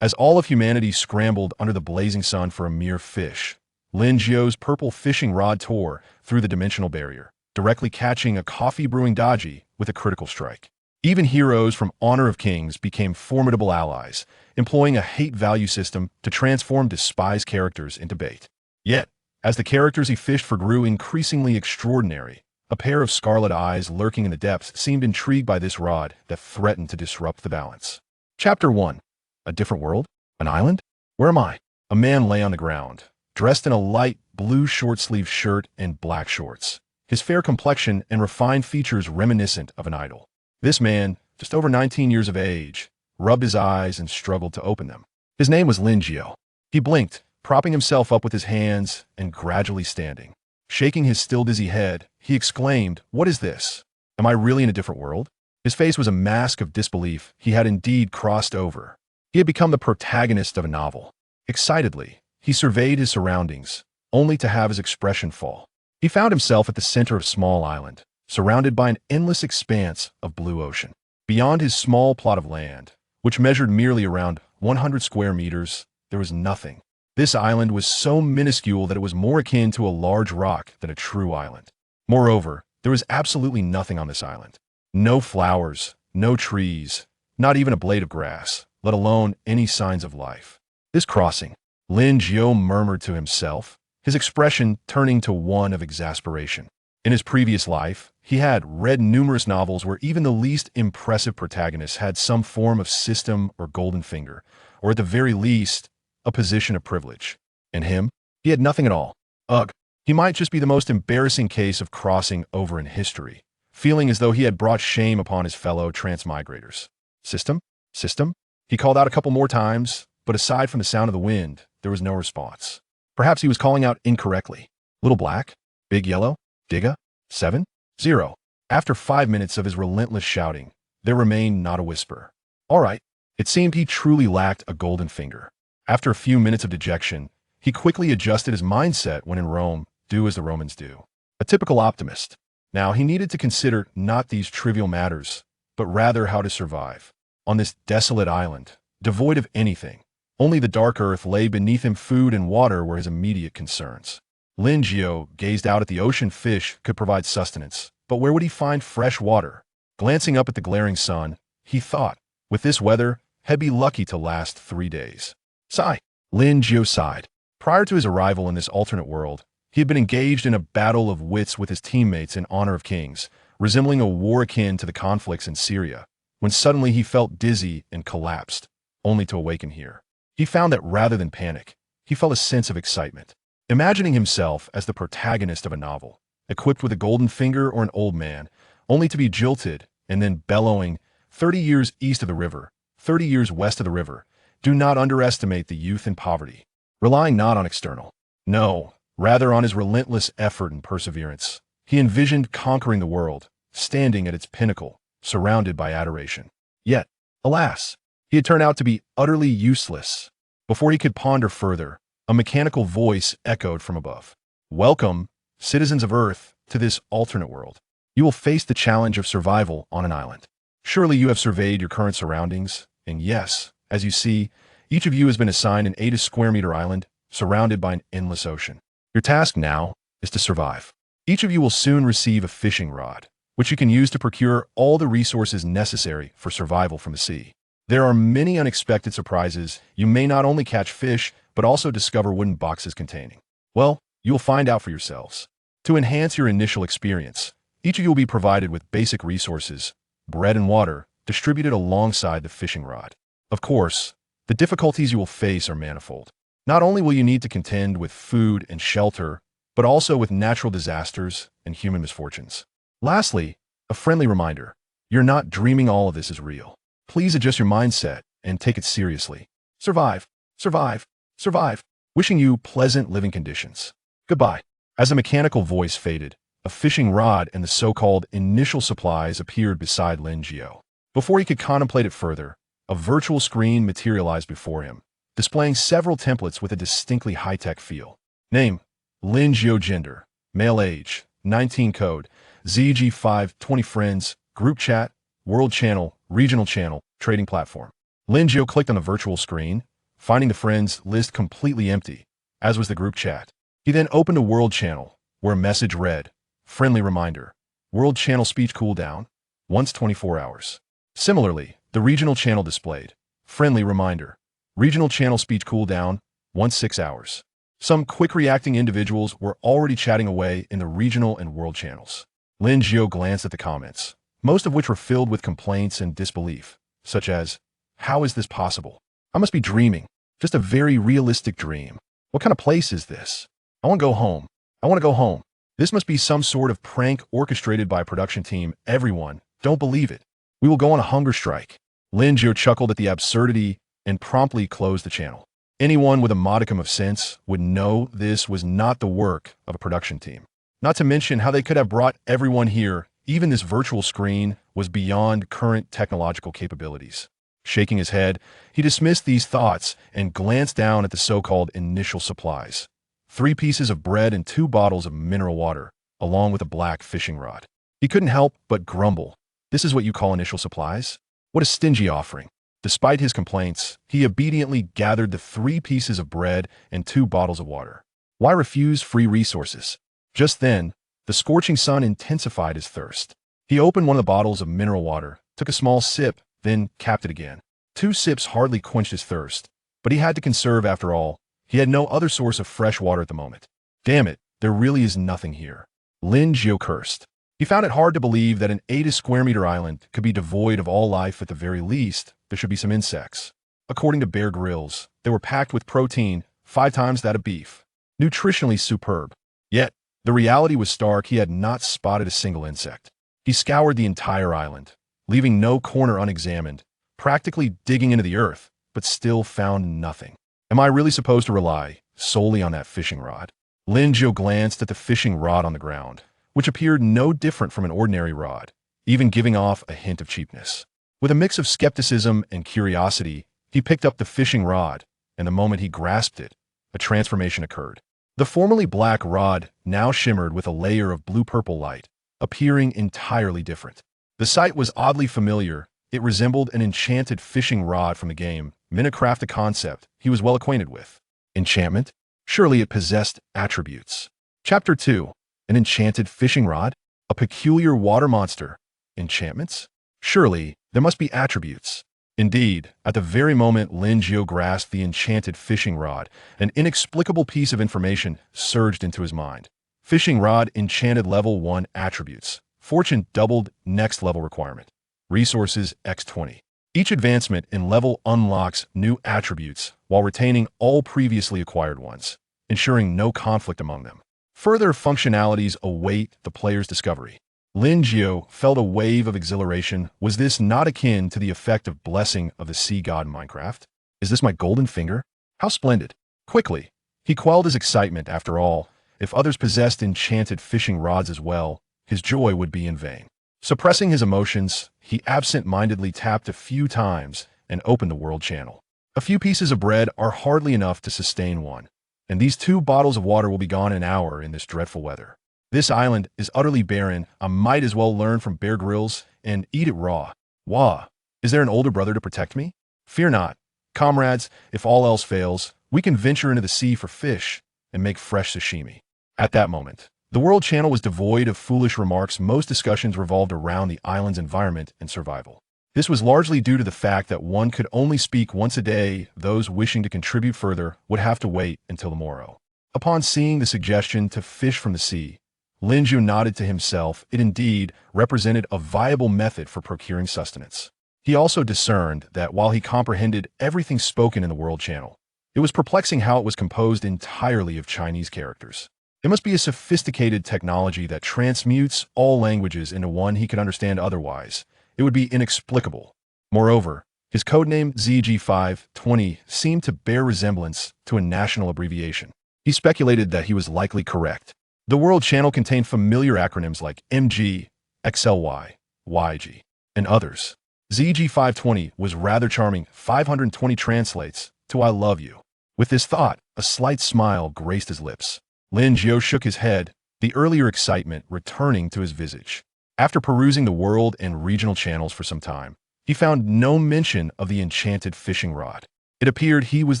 As all of humanity scrambled under the blazing sun for a mere fish, Lin Jiao's purple fishing rod tore through the dimensional barrier, directly catching a coffee-brewing Daji with a critical strike. Even heroes from Honor of Kings became formidable allies, employing a hate-value system to transform despised characters into bait. Yet, as the characters he fished for grew increasingly extraordinary, a pair of scarlet eyes lurking in the depths seemed intrigued by this rod that threatened to disrupt the balance. Chapter 1. A different world? An island? Where am I? A man lay on the ground, dressed in a light blue short-sleeved shirt and black shorts, his fair complexion and refined features reminiscent of an idol. This man, just over 19 years of age, rubbed his eyes and struggled to open them. His name was Lin Jiao. He blinked, propping himself up with his hands and gradually standing. Shaking his still dizzy head, he exclaimed, "What is this? Am I really in a different world?" His face was a mask of disbelief. He had indeed crossed over. He had become the protagonist of a novel. Excitedly, he surveyed his surroundings, only to have his expression fall. He found himself at the center of a small island, surrounded by an endless expanse of blue ocean. Beyond his small plot of land, which measured merely around 100 square meters, there was nothing. This island was so minuscule that it was more akin to a large rock than a true island. Moreover, there was absolutely nothing on this island. No flowers, no trees, not even a blade of grass, let alone any signs of life. This crossing, Lin Jiao murmured to himself, his expression turning to one of exasperation. In his previous life, he had read numerous novels where even the least impressive protagonists had some form of system or golden finger, or at the very least, a position of privilege. And him? He had nothing at all. Ugh, he might just be the most embarrassing case of crossing over in history, feeling as though he had brought shame upon his fellow transmigrators. System? System? He called out a couple more times, but aside from the sound of the wind, there was no response. Perhaps he was calling out incorrectly. Little Black? Big Yellow? Digga? 7? 0. After 5 minutes of his relentless shouting, there remained not a whisper. All right. It seemed he truly lacked a golden finger. After a few minutes of dejection, he quickly adjusted his mindset when in Rome, do as the Romans do. A typical optimist. Now he needed to consider not these trivial matters, but rather how to survive. On this desolate island, devoid of anything, only the dark earth lay beneath him. Food and water were his immediate concerns. Lin Jiao gazed out at the ocean. Fish could provide sustenance, but where would he find fresh water? Glancing up at the glaring sun, he thought, with this weather, he'd be lucky to last 3 days. Sigh. Lin Jiao sighed. Prior to his arrival in this alternate world, he had been engaged in a battle of wits with his teammates in Honor of Kings, resembling a war akin to the conflicts in Syria, when suddenly he felt dizzy and collapsed, only to awaken here. He found that rather than panic, he felt a sense of excitement. Imagining himself as the protagonist of a novel, equipped with a golden finger or an old man, only to be jilted and then bellowing, 30 years east of the river, 30 years west of the river. Do not underestimate the youth and poverty. Relying not on external, no, rather on his relentless effort and perseverance, he envisioned conquering the world, standing at its pinnacle, surrounded by adoration. Yet, alas, he had turned out to be utterly useless. Before he could ponder further, a mechanical voice echoed from above. Welcome, citizens of Earth, to this alternate world. You will face the challenge of survival on an island. Surely you have surveyed your current surroundings, and yes, as you see, each of you has been assigned an 80 square meter island, surrounded by an endless ocean. Your task now is to survive. Each of you will soon receive a fishing rod, which you can use to procure all the resources necessary for survival from the sea. There are many unexpected surprises. You may not only catch fish, but also discover wooden boxes containing. Well, you will find out for yourselves. To enhance your initial experience, each of you will be provided with basic resources, bread and water, distributed alongside the fishing rod. Of course, the difficulties you will face are manifold. Not only will you need to contend with food and shelter, but also with natural disasters and human misfortunes. Lastly, a friendly reminder, you're not dreaming. All of this is real. Please adjust your mindset and take it seriously. Survive, survive, survive. Wishing you pleasant living conditions. Goodbye. As the mechanical voice faded, a fishing rod and the so-called initial supplies appeared beside Lin Jiao. Before he could contemplate it further, a virtual screen materialized before him, displaying several templates with a distinctly high-tech feel. Name, Lin Jiao. Gender, male. Age, 19. Code, ZG5. 20 friends, group chat, world channel, regional channel, trading platform. Lin Jiao clicked on the virtual screen, finding the friends list completely empty, as was the group chat. He then opened a world channel, where a message read, "Friendly reminder. World channel speech cooldown, once 24 hours." Similarly, the regional channel displayed, "Friendly reminder. Regional channel speech cooldown, once 6 hours." Some quick-reacting individuals were already chatting away in the regional and world channels. Lin Jiao glanced at the comments, most of which were filled with complaints and disbelief, such as, "How is this possible? I must be dreaming. Just a very realistic dream. What kind of place is this? I want to go home. I want to go home. This must be some sort of prank orchestrated by a production team. Everyone, don't believe it. We will go on a hunger strike." Lin Jiao chuckled at the absurdity and promptly closed the channel. Anyone with a modicum of sense would know this was not the work of a production team. Not to mention how they could have brought everyone here. Even this virtual screen was beyond current technological capabilities. Shaking his head, he dismissed these thoughts and glanced down at the so-called initial supplies. 3 pieces of bread and 2 bottles of mineral water, along with a black fishing rod. He couldn't help but grumble. This is what you call initial supplies? What a stingy offering. Despite his complaints, he obediently gathered the 3 pieces of bread and 2 bottles of water. Why refuse free resources? Just then, the scorching sun intensified his thirst. He opened one of the bottles of mineral water, took a small sip, then capped it again. 2 sips hardly quenched his thirst, but he had to conserve after all. He had no other source of fresh water at the moment. Damn it, there really is nothing here. Lin Jiao cursed. He found it hard to believe that an 80 square meter island could be devoid of all life. At the very least, there should be some insects. According to Bear Grylls, they were packed with protein, 5 times that of beef. Nutritionally superb. Yet, the reality was stark. He had not spotted a single insect. He scoured the entire island, leaving no corner unexamined, practically digging into the earth, but still found nothing. Am I really supposed to rely solely on that fishing rod? Lin Jiao glanced at the fishing rod on the ground, which appeared no different from an ordinary rod, even giving off a hint of cheapness. With a mix of skepticism and curiosity, he picked up the fishing rod, and the moment he grasped it, a transformation occurred. The formerly black rod now shimmered with a layer of blue-purple light, appearing entirely different. The sight was oddly familiar. It resembled an enchanted fishing rod from the game Minecraft, a concept he was well acquainted with. Enchantment? Surely it possessed attributes. Chapter 2. An enchanted fishing rod? A peculiar water monster? Enchantments? Surely there must be attributes. Indeed, at the very moment Lin Jiao grasped the enchanted fishing rod, an inexplicable piece of information surged into his mind. Fishing rod enchanted level 1 attributes. Fortune doubled next level requirement. Resources x20. Each advancement in level unlocks new attributes while retaining all previously acquired ones, ensuring no conflict among them. Further functionalities await the player's discovery. Lin Jiao felt a wave of exhilaration. Was this not akin to the effect of blessing of the sea god in Minecraft? Is this my golden finger? How splendid. Quickly, he quelled his excitement. After all, if others possessed enchanted fishing rods as well, his joy would be in vain. Suppressing his emotions, he absent-mindedly tapped a few times and opened the world channel. A few pieces of bread are hardly enough to sustain one, and these 2 bottles of water will be gone in an hour in this dreadful weather. This island is utterly barren. I might as well learn from Bear Grylls and eat it raw. Wah! Is there an older brother to protect me? Fear not. Comrades, if all else fails, we can venture into the sea for fish and make fresh sashimi. At that moment, the world channel was devoid of foolish remarks. Most discussions revolved around the island's environment and survival. This was largely due to the fact that one could only speak once a day. Those wishing to contribute further would have to wait until the morrow. Upon seeing the suggestion to fish from the sea, Lin Jiao nodded to himself. It indeed represented a viable method for procuring sustenance. He also discerned that while he comprehended everything spoken in the world channel, it was perplexing how it was composed entirely of Chinese characters. It must be a sophisticated technology that transmutes all languages into one he could understand. Otherwise, it would be inexplicable. Moreover, his codename ZG520 seemed to bear resemblance to a national abbreviation. He speculated that he was likely correct. The world channel contained familiar acronyms like MG, XLY, YG, and others. ZG520 was rather charming. 520 translates to I love you. With this thought, a slight smile graced his lips. Lin Jiao shook his head, the earlier excitement returning to his visage. After perusing the world and regional channels for some time, he found no mention of the enchanted fishing rod. It appeared he was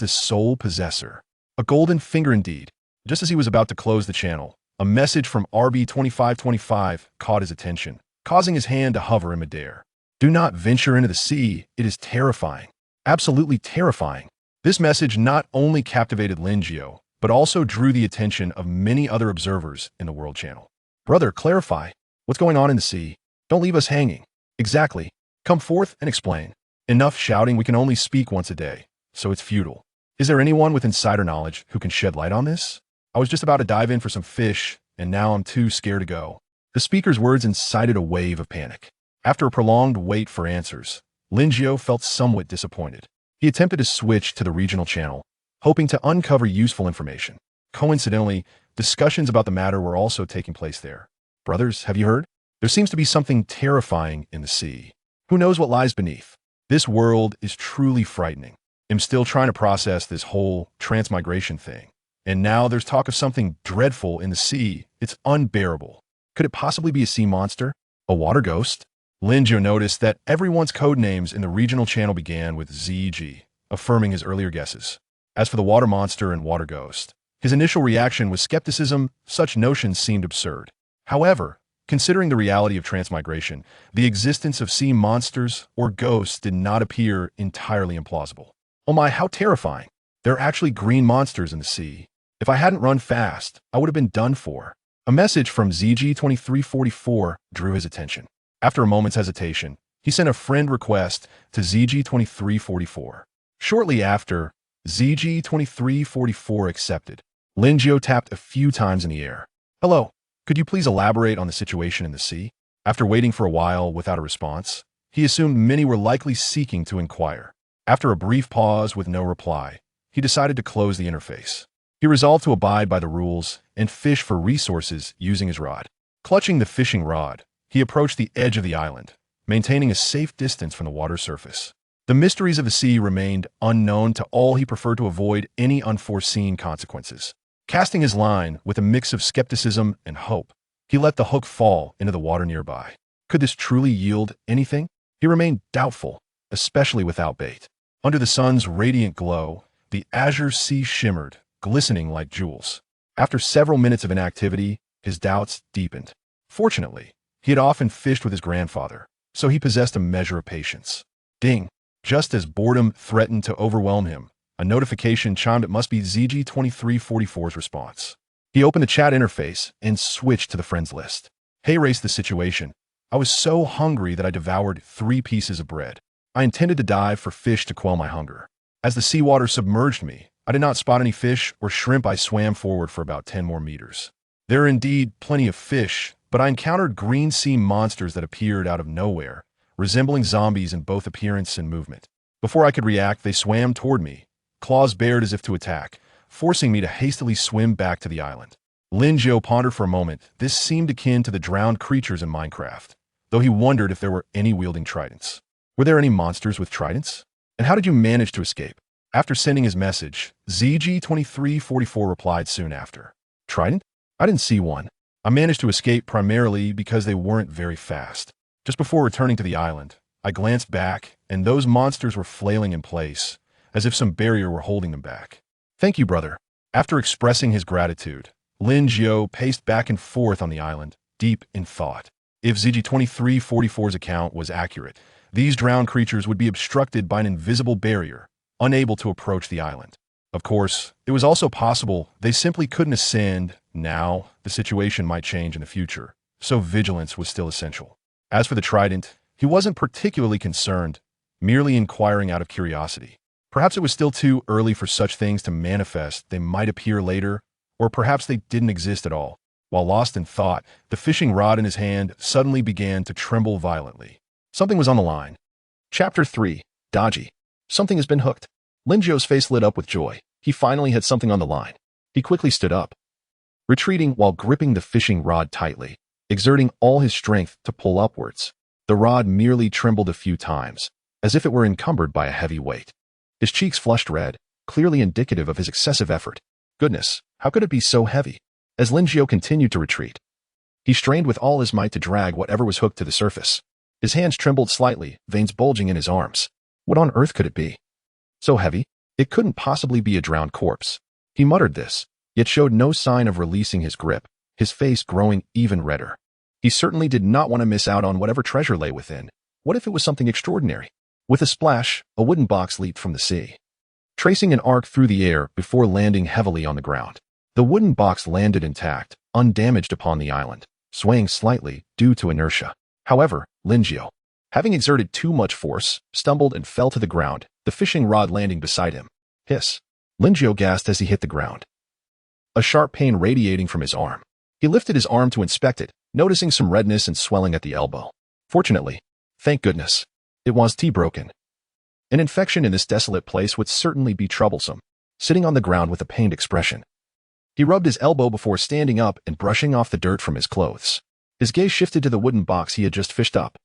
the sole possessor. A golden finger indeed. Just as he was about to close the channel, a message from RB2525 caught his attention, causing his hand to hover in midair. Do not venture into the sea. It is terrifying. Absolutely terrifying. This message not only captivated Lingio, but also drew the attention of many other observers in the World Channel. Brother, clarify. What's going on in the sea? Don't leave us hanging. Exactly. Come forth and explain. Enough shouting, we can only speak once a day, so it's futile. Is there anyone with insider knowledge who can shed light on this? I was just about to dive in for some fish, and now I'm too scared to go. The speaker's words incited a wave of panic. After a prolonged wait for answers, Lingio felt somewhat disappointed. He attempted to switch to the regional channel, hoping to uncover useful information. Coincidentally, discussions about the matter were also taking place there. Brothers, have you heard? There seems to be something terrifying in the sea. Who knows what lies beneath? This world is truly frightening. I'm still trying to process this whole transmigration thing. And now there's talk of something dreadful in the sea. It's unbearable. Could it possibly be a sea monster? A water ghost? Lingio noticed that everyone's code names in the regional channel began with ZG, affirming his earlier guesses. As for the water monster and water ghost, his initial reaction was skepticism. Such notions seemed absurd. However, considering the reality of transmigration, the existence of sea monsters or ghosts did not appear entirely implausible. Oh my, how terrifying. There are actually green monsters in the sea. If I hadn't run fast, I would have been done for. A message from ZG2344 drew his attention. After a moment's hesitation, he sent a friend request to ZG2344. Shortly after, ZG2344 accepted. Lingio tapped a few times in the air. Hello, could you please elaborate on the situation in the sea? After waiting for a while without a response, he assumed many were likely seeking to inquire. After a brief pause with no reply, he decided to close the interface. He resolved to abide by the rules and fish for resources using his rod. Clutching the fishing rod, he approached the edge of the island, maintaining a safe distance from the water's surface. The mysteries of the sea remained unknown to all. He preferred to avoid any unforeseen consequences. Casting his line with a mix of skepticism and hope, he let the hook fall into the water nearby. Could this truly yield anything? He remained doubtful, especially without bait. Under the sun's radiant glow, the azure sea shimmered, glistening like jewels. After several minutes of inactivity, his doubts deepened. Fortunately, he had often fished with his grandfather, so he possessed a measure of patience. Ding! Just as boredom threatened to overwhelm him, a notification chimed. It must be ZG2344's response. He opened the chat interface and switched to the friends list. Hey, race the situation. I was so hungry that I devoured 3 pieces of bread. I intended to dive for fish to quell my hunger. As the seawater submerged me, I did not spot any fish or shrimp. I swam forward for about 10 more meters. There are indeed plenty of fish, but I encountered green sea monsters that appeared out of nowhere, resembling zombies in both appearance and movement. Before I could react, they swam toward me, claws bared as if to attack, forcing me to hastily swim back to the island. Lingio pondered for a moment. This seemed akin to the drowned creatures in Minecraft, though he wondered if there were any wielding tridents. Were there any monsters with tridents? And how did you manage to escape? After sending his message, ZG2344 replied soon after. Trident? I didn't see one. I managed to escape primarily because they weren't very fast. Just before returning to the island, I glanced back, and those monsters were flailing in place, as if some barrier were holding them back. Thank you, brother. After expressing his gratitude, Lingio paced back and forth on the island, deep in thought. If ZG2344's account was accurate, these drowned creatures would be obstructed by an invisible barrier, unable to approach the island. Of course, it was also possible they simply couldn't ascend. Now, the situation might change in the future, so vigilance was still essential. As for the trident, he wasn't particularly concerned, merely inquiring out of curiosity. Perhaps it was still too early for such things to manifest. They might appear later, or perhaps they didn't exist at all. While lost in thought, the fishing rod in his hand suddenly began to tremble violently. Something was on the line. Chapter 3. Daji. Something has been hooked. Lingio's face lit up with joy. He finally had something on the line. He quickly stood up, retreating while gripping the fishing rod tightly, exerting all his strength to pull upwards. The rod merely trembled a few times, as if it were encumbered by a heavy weight. His cheeks flushed red, clearly indicative of his excessive effort. Goodness, how could it be so heavy? As Lingio continued to retreat, he strained with all his might to drag whatever was hooked to the surface. His hands trembled slightly, veins bulging in his arms. What on earth could it be? So heavy? It couldn't possibly be a drowned corpse. He muttered this, yet showed no sign of releasing his grip, his face growing even redder. He certainly did not want to miss out on whatever treasure lay within. What if it was something extraordinary? With a splash, a wooden box leaped from the sea, tracing an arc through the air before landing heavily on the ground. The wooden box landed intact, undamaged upon the island, swaying slightly due to inertia. However, Linjiao, having exerted too much force, stumbled and fell to the ground, the fishing rod landing beside him. Hiss. Linjiao gasped as he hit the ground, a sharp pain radiating from his arm. He lifted his arm to inspect it, noticing some redness and swelling at the elbow. Fortunately, thank goodness, it was broken. An infection in this desolate place would certainly be troublesome. Sitting on the ground with a pained expression, he rubbed his elbow before standing up and brushing off the dirt from his clothes. His gaze shifted to the wooden box he had just fished up,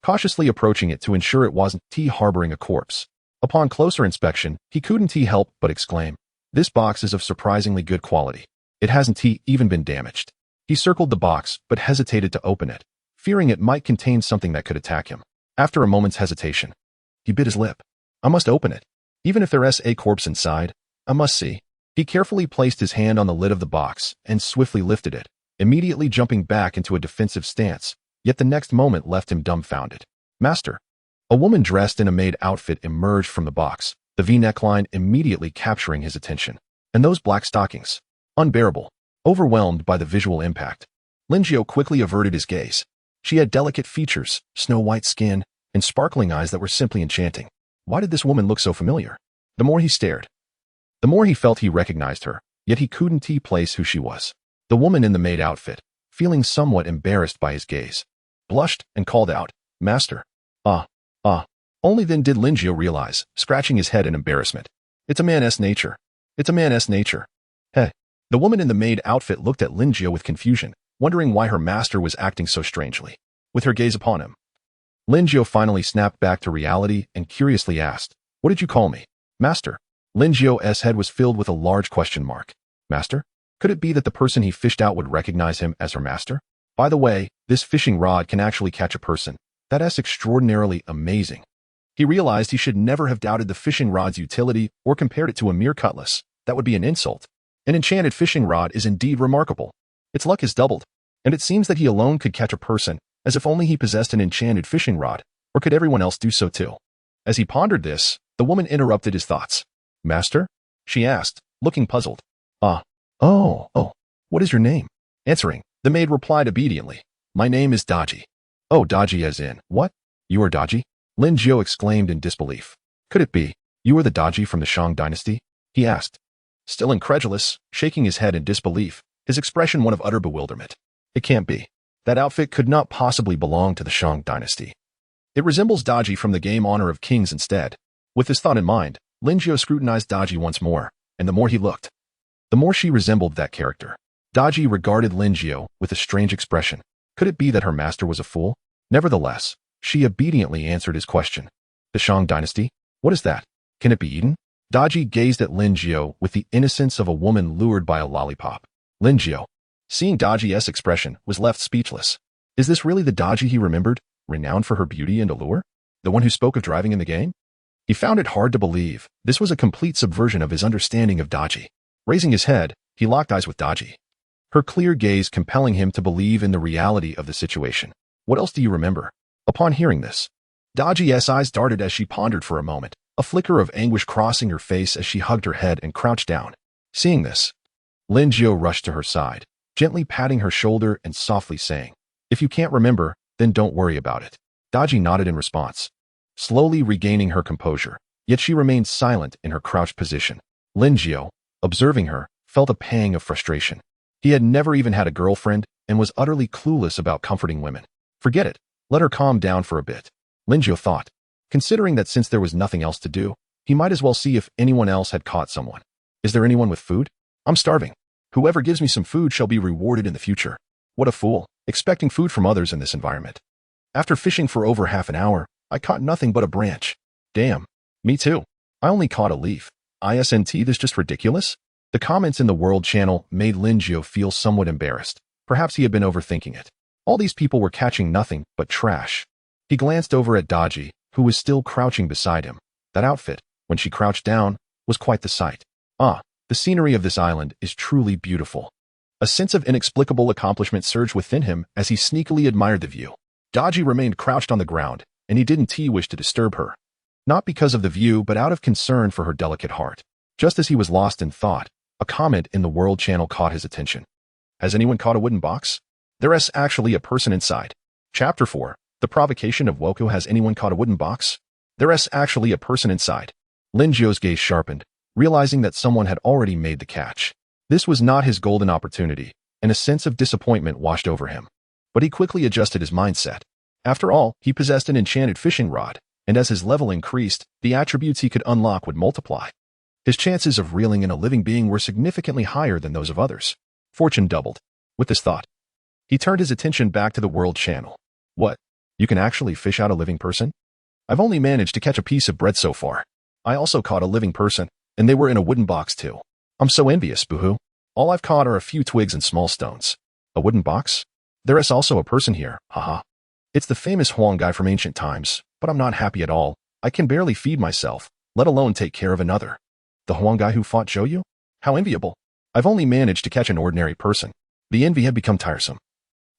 cautiously approaching it to ensure it wasn't harboring a corpse. Upon closer inspection, he couldn't help but exclaim, "This box is of surprisingly good quality. It hasn't even been damaged." He circled the box, but hesitated to open it, fearing it might contain something that could attack him. After a moment's hesitation, he bit his lip. "I must open it. Even if there's a corpse inside, I must see." He carefully placed his hand on the lid of the box and swiftly lifted it, immediately jumping back into a defensive stance, yet the next moment left him dumbfounded. "Master." A woman dressed in a maid outfit emerged from the box, the V-neckline immediately capturing his attention. And those black stockings. Unbearable. Overwhelmed by the visual impact, Linjiao quickly averted his gaze. She had delicate features, snow-white skin, and sparkling eyes that were simply enchanting. Why did this woman look so familiar? The more he stared, the more he felt he recognized her, yet he couldn't place who she was. The woman in the maid outfit, feeling somewhat embarrassed by his gaze, blushed and called out, "Master." Only then did Linjiao realize, scratching his head in embarrassment. It's a man's nature. It's a man's nature. Hey. The woman in the maid outfit looked at Linjiao with confusion, wondering why her master was acting so strangely. With her gaze upon him, Linjiao finally snapped back to reality and curiously asked, "What did you call me, master?" Linjiao's head was filled with a large question mark. Master? Could it be that the person he fished out would recognize him as her master? By the way, this fishing rod can actually catch a person. That's extraordinarily amazing. He realized he should never have doubted the fishing rod's utility or compared it to a mere cutlass. That would be an insult. An enchanted fishing rod is indeed remarkable. Its luck is doubled, and it seems that he alone could catch a person, as if only he possessed an enchanted fishing rod, or could everyone else do so too? As he pondered this, the woman interrupted his thoughts. "Master?" she asked, looking puzzled. What is your name?" Answering, the maid replied obediently, "My name is Daji." "Oh, Daji as in, what? You are Daji?" Linjiao exclaimed in disbelief. "Could it be, you are the Daji from the Shang dynasty?" he asked, still incredulous, shaking his head in disbelief, his expression one of utter bewilderment. "It can't be. That outfit could not possibly belong to the Shang dynasty. It resembles Daji from the game Honor of Kings instead." With this thought in mind, Linjiao scrutinized Daji once more, and the more he looked, the more she resembled that character. Daji regarded Linjiao with a strange expression. Could it be that her master was a fool? Nevertheless, she obediently answered his question. "The Shang dynasty? What is that? Can it be eaten?" Daji gazed at Linjiao with the innocence of a woman lured by a lollipop. Linjiao, seeing Daji's expression, was left speechless. Is this really the Daji he remembered, renowned for her beauty and allure? The one who spoke of driving in the game? He found it hard to believe. This was a complete subversion of his understanding of Daji. Raising his head, he locked eyes with Daji, her clear gaze compelling him to believe in the reality of the situation. "What else do you remember?" Upon hearing this, Daji's eyes darted as she pondered for a moment, a flicker of anguish crossing her face as she hugged her head and crouched down. Seeing this, Linjiao rushed to her side, gently patting her shoulder and softly saying, "If you can't remember, then don't worry about it." Daji nodded in response, slowly regaining her composure, yet she remained silent in her crouched position. Linjiao, observing her, felt a pang of frustration. He had never even had a girlfriend and was utterly clueless about comforting women. Forget it. Let her calm down for a bit, Linjiao thought, considering that since there was nothing else to do, he might as well see if anyone else had caught someone. "Is there anyone with food? I'm starving. Whoever gives me some food shall be rewarded in the future." What a fool, expecting food from others in this environment. After fishing for over half an hour, I caught nothing but a branch. Damn. Me too. I only caught a leaf. Isn't this just ridiculous? The comments in the World channel made Linjiao feel somewhat embarrassed. Perhaps he had been overthinking it. All these people were catching nothing but trash. He glanced over at Daji, who was still crouching beside him. That outfit, when she crouched down, was quite the sight. Ah, the scenery of this island is truly beautiful. A sense of inexplicable accomplishment surged within him as he sneakily admired the view. Daji remained crouched on the ground, and he didn't wish to disturb her. Not because of the view, but out of concern for her delicate heart. Just as he was lost in thought, a comment in the World Channel caught his attention. Has anyone caught a wooden box? There's actually a person inside. Chapter 4. The Provocation of Waifu. Has anyone caught a wooden box? There's actually a person inside. Lin Jiu's gaze sharpened, realizing that someone had already made the catch. This was not his golden opportunity, and a sense of disappointment washed over him. But he quickly adjusted his mindset. After all, he possessed an enchanted fishing rod, and as his level increased, the attributes he could unlock would multiply. His chances of reeling in a living being were significantly higher than those of others. Fortune doubled. With this thought, he turned his attention back to the World Channel. What? You can actually fish out a living person? I've only managed to catch a piece of bread so far. I also caught a living person, and they were in a wooden box too. I'm so envious, boohoo. All I've caught are a few twigs and small stones. A wooden box? There is also a person here, haha. It's the famous Huang guy from ancient times, but I'm not happy at all. I can barely feed myself, let alone take care of another. The Huang guy who fought Zhou Yu? How enviable. I've only managed to catch an ordinary person. The envy had become tiresome.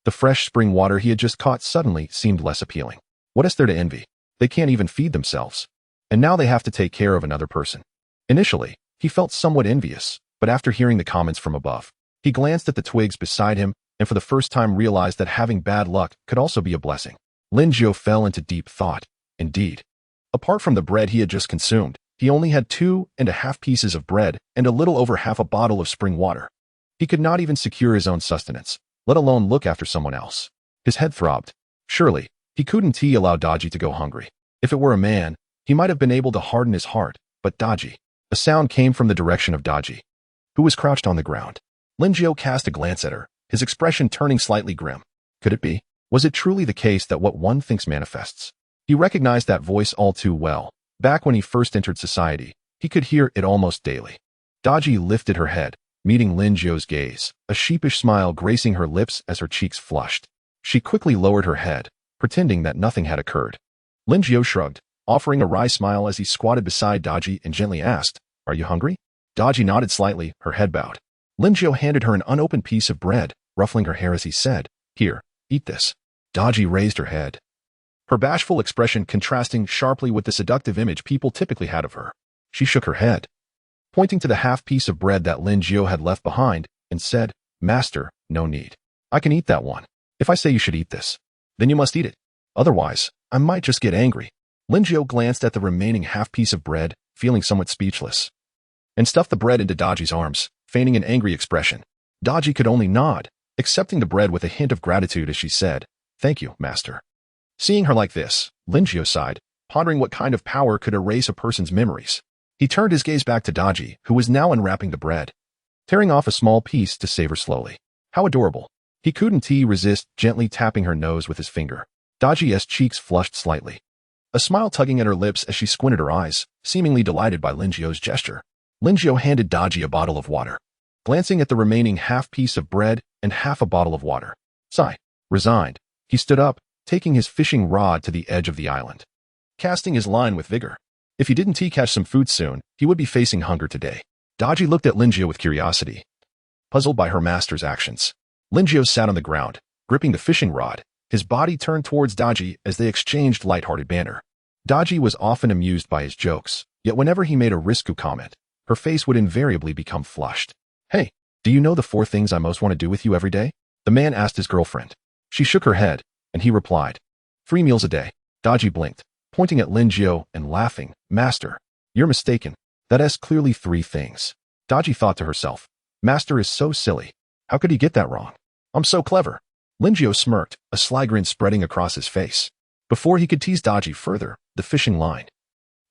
The fresh spring water he had just caught suddenly seemed less appealing. What is there to envy? They can't even feed themselves. And now they have to take care of another person. Initially, he felt somewhat envious, but after hearing the comments from above, he glanced at the twigs beside him and for the first time realized that having bad luck could also be a blessing. Lin Jiu fell into deep thought. Indeed. Apart from the bread he had just consumed, he only had 2.5 pieces of bread and a little over half a bottle of spring water. He could not even secure his own sustenance, let alone look after someone else. His head throbbed. Surely, he couldn't allow Daji to go hungry. If it were a man, he might have been able to harden his heart, but Daji. A sound came from the direction of Daji, who was crouched on the ground. Lin Jiu cast a glance at her, his expression turning slightly grim. Could it be? Was it truly the case that what one thinks manifests? He recognized that voice all too well. Back when he first entered society, he could hear it almost daily. Daji lifted her head, meeting Lin Jiu's gaze, a sheepish smile gracing her lips as her cheeks flushed. She quickly lowered her head, pretending that nothing had occurred. Lin Jiu shrugged, offering a wry smile as he squatted beside Daji and gently asked, "Are you hungry?" Daji nodded slightly, her head bowed. Lin Jiu handed her an unopened piece of bread, ruffling her hair as he said, "Here, eat this." Daji raised her head, her bashful expression contrasting sharply with the seductive image people typically had of her. She shook her head, pointing to the half piece of bread that Lin Jiu had left behind, and said, "Master, no need. I can eat that one. If I say you should eat this, then you must eat it. Otherwise, I might just get angry." Lin Jiu glanced at the remaining half piece of bread, feeling somewhat speechless, and stuffed the bread into Daji's arms, feigning an angry expression. Daji could only nod, accepting the bread with a hint of gratitude as she said, "Thank you, master." Seeing her like this, Lin Jiu sighed, pondering what kind of power could erase a person's memories. He turned his gaze back to Daji, who was now unwrapping the bread, tearing off a small piece to savor slowly. How adorable. He couldn't resist gently tapping her nose with his finger. Daji's cheeks flushed slightly, a smile tugging at her lips as she squinted her eyes, seemingly delighted by Lin Jiu's gesture. Lin Jiu handed Daji a bottle of water, glancing at the remaining half piece of bread and half a bottle of water. Sigh. Resigned, he stood up, taking his fishing rod to the edge of the island, casting his line with vigor. If he didn't catch some food soon, he would be facing hunger today. Daji looked at Lin Jiu with curiosity, puzzled by her master's actions. Lin Jiu sat on the ground, gripping the fishing rod, his body turned towards Daji as they exchanged light-hearted banter. Daji was often amused by his jokes, yet whenever he made a risky comment, her face would invariably become flushed. "Hey, do you know the 4 things I most want to do with you every day?" the man asked his girlfriend. She shook her head, and he replied, 3 meals a day. Daji blinked, pointing at Lin Jiu and laughing, "Master, you're mistaken. That is clearly 3 things." Daji thought to herself, "Master is so silly. How could he get that wrong? I'm so clever." Lin Jiu smirked, a sly grin spreading across his face. Before he could tease Daji further, the fishing line,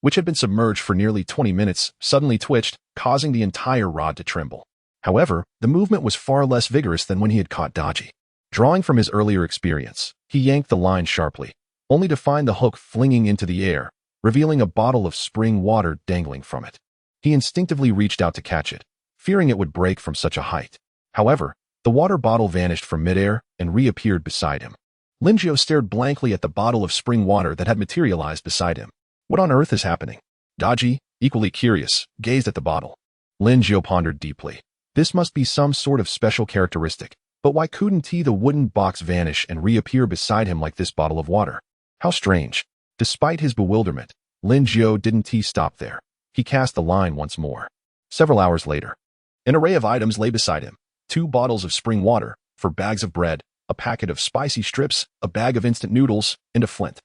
which had been submerged for nearly 20 minutes, suddenly twitched, causing the entire rod to tremble. However, the movement was far less vigorous than when he had caught Daji. Drawing from his earlier experience, he yanked the line sharply, only to find the hook flinging into the air, revealing a bottle of spring water dangling from it. He instinctively reached out to catch it, fearing it would break from such a height. However, the water bottle vanished from midair and reappeared beside him. Linjiao stared blankly at the bottle of spring water that had materialized beside him. What on earth is happening? Daji, equally curious, gazed at the bottle. Linjiao pondered deeply. This must be some sort of special characteristic, but why couldn't the wooden box vanish and reappear beside him like this bottle of water? How strange. Despite his bewilderment, Linjiao didn't stop there. He cast the line once more. Several hours later, an array of items lay beside him. 2 bottles of spring water, 4 bags of bread, a packet of spicy strips, a bag of instant noodles, and a flint.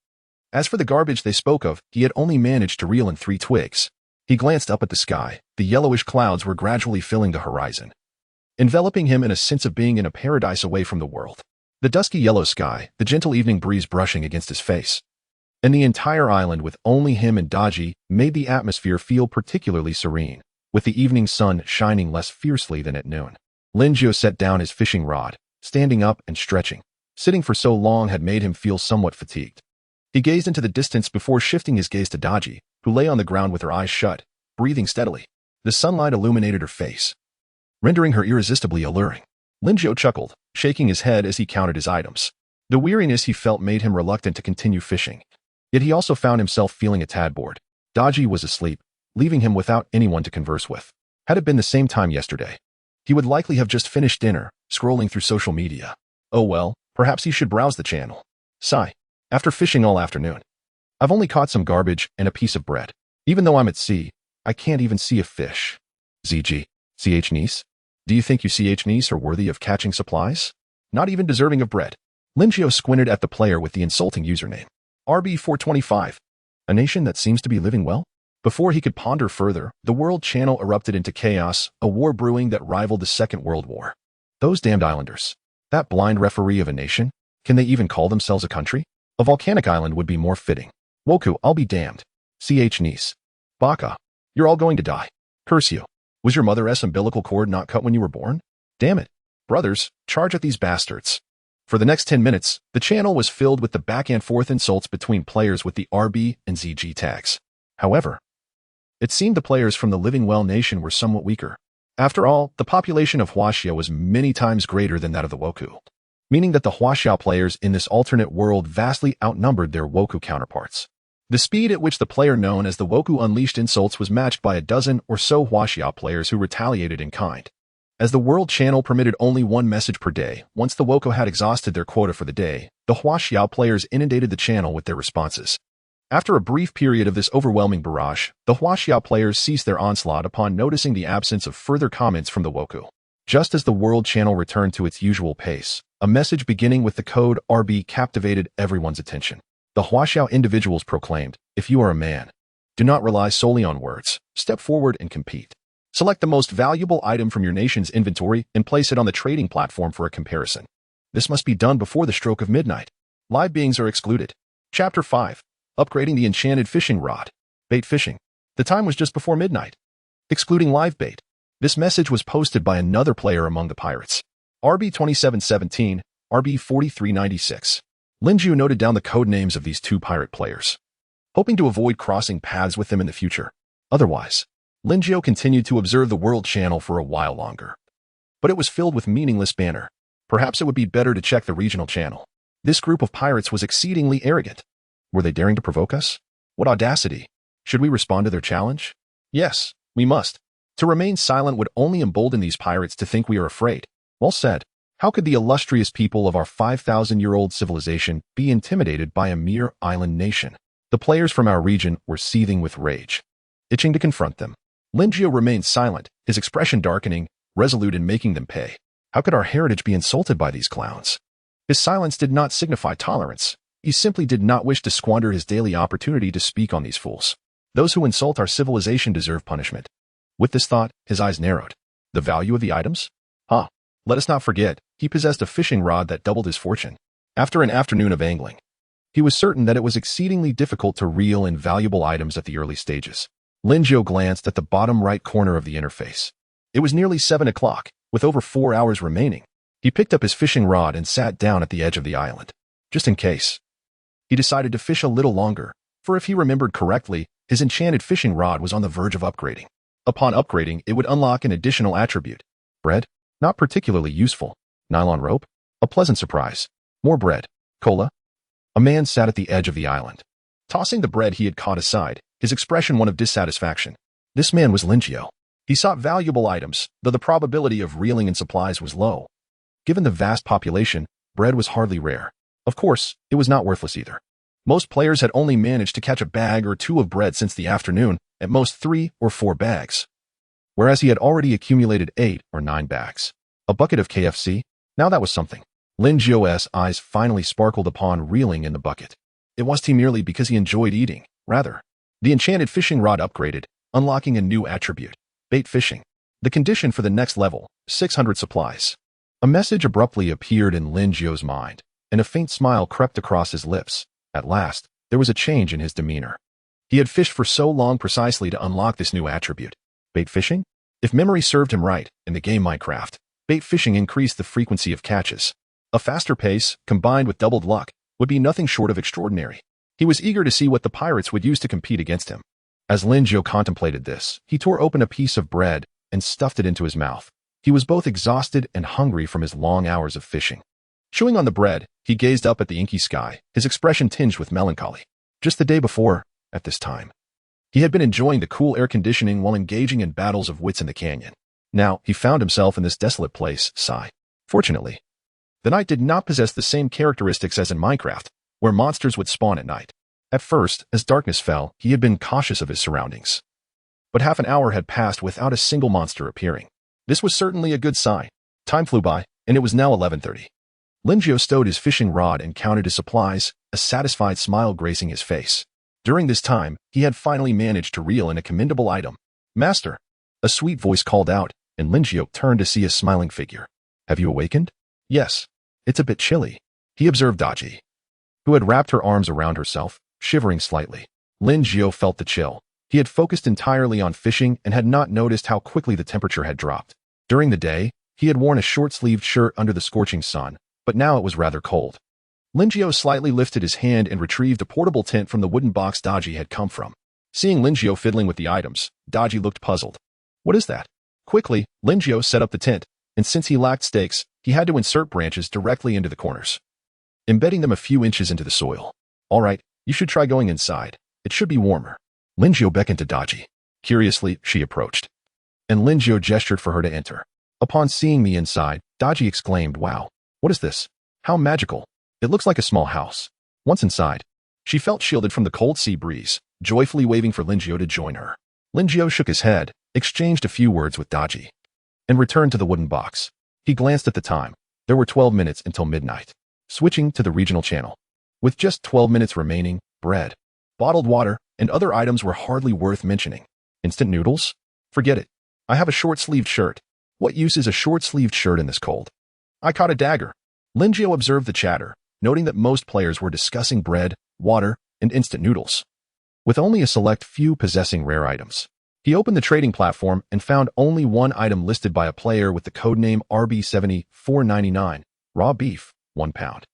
As for the garbage they spoke of, he had only managed to reel in 3 twigs. He glanced up at the sky. The yellowish clouds were gradually filling the horizon, enveloping him in a sense of being in a paradise away from the world. The dusky yellow sky, the gentle evening breeze brushing against his face, and the entire island with only him and Daji made the atmosphere feel particularly serene, with the evening sun shining less fiercely than at noon. Linjiao set down his fishing rod, standing up and stretching. Sitting for so long had made him feel somewhat fatigued. He gazed into the distance before shifting his gaze to Daji, who lay on the ground with her eyes shut, breathing steadily. The sunlight illuminated her face, rendering her irresistibly alluring. Linjiao chuckled, shaking his head as he counted his items. The weariness he felt made him reluctant to continue fishing. Yet he also found himself feeling a tad bored. Daji was asleep, leaving him without anyone to converse with. Had it been the same time yesterday, he would likely have just finished dinner, scrolling through social media. Oh well, perhaps he should browse the channel. Sigh. After fishing all afternoon, I've only caught some garbage and a piece of bread. Even though I'm at sea, I can't even see a fish. ZG. CH niece? Do you think you CH niece are worthy of catching supplies? Not even deserving of bread. Linjiao squinted at the player with the insulting username. RB425. A nation that seems to be living well? Before he could ponder further, the world channel erupted into chaos, a war brewing that rivaled the Second World War. Those damned islanders. That blind referee of a nation? Can they even call themselves a country? A volcanic island would be more fitting. Woku, I'll be damned. CH niece. Baka. You're all going to die. Curse you. Was your mother's umbilical cord not cut when you were born? Damn it. Brothers, charge at these bastards. For the next 10 minutes, the channel was filled with the back and forth insults between players with the RB and ZG tags. However, it seemed the players from the Living Well nation were somewhat weaker. After all, the population of Huaxia was many times greater than that of the Woku, meaning that the Huaxia players in this alternate world vastly outnumbered their Woku counterparts. The speed at which the player known as the Woku unleashed insults was matched by a dozen or so Huaxia players who retaliated in kind. As the world channel permitted only 1 message per day, once the Woku had exhausted their quota for the day, the Huaxia players inundated the channel with their responses. After a brief period of this overwhelming barrage, the Huaxia players ceased their onslaught upon noticing the absence of further comments from the Woku. Just as the world channel returned to its usual pace, a message beginning with the code RB captivated everyone's attention. The Huaxia individuals proclaimed, if you are a man, do not rely solely on words, step forward and compete. Select the most valuable item from your nation's inventory and place it on the trading platform for a comparison. This must be done before the stroke of midnight. Live beings are excluded. Chapter 5. Upgrading the enchanted fishing rod. Bait fishing. The time was just before midnight. Excluding live bait. This message was posted by another player among the pirates. RB2717, RB4396. Linjiao noted down the code names of these 2 pirate players, hoping to avoid crossing paths with them in the future. Otherwise, Linjiao continued to observe the world channel for a while longer. But it was filled with meaningless banter. Perhaps it would be better to check the regional channel. This group of pirates was exceedingly arrogant. Were they daring to provoke us? What audacity! Should we respond to their challenge? Yes, we must. To remain silent would only embolden these pirates to think we are afraid. Well said. How could the illustrious people of our 5,000-year-old civilization be intimidated by a mere island nation? The players from our region were seething with rage, itching to confront them. Linjiao remained silent, his expression darkening, resolute in making them pay. How could our heritage be insulted by these clowns? His silence did not signify tolerance. He simply did not wish to squander his daily opportunity to speak on these fools. Those who insult our civilization deserve punishment. With this thought, his eyes narrowed. The value of the items? Let us not forget, he possessed a fishing rod that doubled his fortune. After an afternoon of angling, he was certain that it was exceedingly difficult to reel in valuable items at the early stages. Linjiao glanced at the bottom right corner of the interface. It was nearly 7 o'clock, with over 4 hours remaining. He picked up his fishing rod and sat down at the edge of the island. Just in case. He decided to fish a little longer, for if he remembered correctly, his enchanted fishing rod was on the verge of upgrading. Upon upgrading, it would unlock an additional attribute. Bread? Not particularly useful. Nylon rope? A pleasant surprise. More bread. Cola? A man sat at the edge of the island, tossing the bread he had caught aside, his expression one of dissatisfaction. This man was Lingio. He sought valuable items, though the probability of reeling in supplies was low. Given the vast population, bread was hardly rare. Of course, it was not worthless either. Most players had only managed to catch a bag or two of bread since the afternoon, at most 3 or 4 bags. Whereas he had already accumulated 8 or 9 bags. A bucket of KFC? Now that was something. Lingio's eyes finally sparkled upon reeling in the bucket. It wasn't merely because he enjoyed eating, rather. The enchanted fishing rod upgraded, unlocking a new attribute, bait fishing. The condition for the next level, 600 supplies. A message abruptly appeared in Lingio's mind, and a faint smile crept across his lips. At last, there was a change in his demeanor. He had fished for so long precisely to unlock this new attribute. Bait fishing? If memory served him right, in the game Minecraft, bait fishing increased the frequency of catches. A faster pace, combined with doubled luck, would be nothing short of extraordinary. He was eager to see what the pirates would use to compete against him. As Lingio contemplated this, he tore open a piece of bread and stuffed it into his mouth. He was both exhausted and hungry from his long hours of fishing. Chewing on the bread, he gazed up at the inky sky, his expression tinged with melancholy. Just the day before, at this time, he had been enjoying the cool air conditioning while engaging in battles of wits in the canyon. Now, he found himself in this desolate place, sigh. Fortunately, the night did not possess the same characteristics as in Minecraft, where monsters would spawn at night. At first, as darkness fell, he had been cautious of his surroundings. But half an hour had passed without a single monster appearing. This was certainly a good sign. Time flew by, and it was now 11:30. Lingio stowed his fishing rod and counted his supplies, a satisfied smile gracing his face. During this time, he had finally managed to reel in a commendable item. Master! A sweet voice called out, and Lingio turned to see a smiling figure. Have you awakened? Yes. It's a bit chilly, he observed Daji, who had wrapped her arms around herself, shivering slightly. Lingio felt the chill. He had focused entirely on fishing and had not noticed how quickly the temperature had dropped. During the day, he had worn a short-sleeved shirt under the scorching sun, but now it was rather cold. Lingio slightly lifted his hand and retrieved a portable tent from the wooden box Daji had come from. Seeing Lingio fiddling with the items, Daji looked puzzled. What is that? Quickly, Lingio set up the tent, and since he lacked stakes, he had to insert branches directly into the corners, embedding them a few inches into the soil. All right, you should try going inside. It should be warmer. Lingio beckoned to Daji. Curiously, she approached, and Lingio gestured for her to enter. Upon seeing me inside, Daji exclaimed, "Wow, what is this? How magical. It looks like a small house." Once inside, she felt shielded from the cold sea breeze, joyfully waving for Lingio to join her. Lingio shook his head, exchanged a few words with Daji, and returned to the wooden box. He glanced at the time. There were 12 minutes until midnight. Switching to the regional channel. With just 12 minutes remaining, bread, bottled water, and other items were hardly worth mentioning. Instant noodles? Forget it. I have a short-sleeved shirt. What use is a short-sleeved shirt in this cold? I caught a dagger. Lingio observed the chatter, noting that most players were discussing bread, water, and instant noodles, with only a select few possessing rare items. He opened the trading platform and found only one item listed by a player with the codename RB7499, raw beef, 1 pound.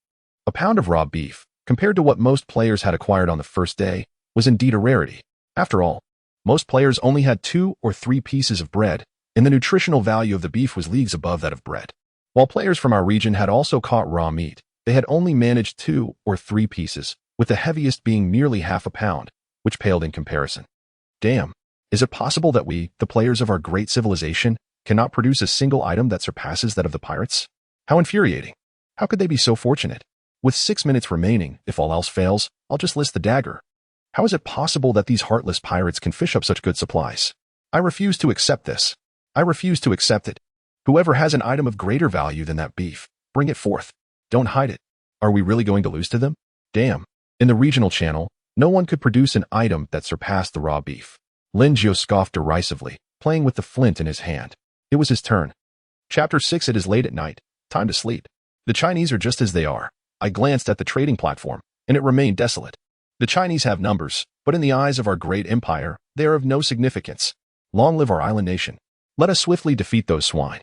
A pound of raw beef, compared to what most players had acquired on the first day, was indeed a rarity. After all, most players only had 2 or 3 pieces of bread, and the nutritional value of the beef was leagues above that of bread. While players from our region had also caught raw meat, they had only managed 2 or 3 pieces, with the heaviest being nearly half a pound, which paled in comparison. Damn, is it possible that we, the players of our great civilization, cannot produce a single item that surpasses that of the pirates? How infuriating. How could they be so fortunate? With 6 minutes remaining, if all else fails, I'll just list the dagger. How is it possible that these heartless pirates can fish up such good supplies? I refuse to accept this. I refuse to accept it. Whoever has an item of greater value than that beef, bring it forth. Don't hide it. Are we really going to lose to them? Damn. In the regional channel, no one could produce an item that surpassed the raw beef. Lingio scoffed derisively, playing with the flint in his hand. It was his turn. Chapter 6. It is late at night. Time to sleep. The Chinese are just as they are. I glanced at the trading platform, and it remained desolate. The Chinese have numbers, but in the eyes of our great empire, they are of no significance. Long live our island nation. Let us swiftly defeat those swine.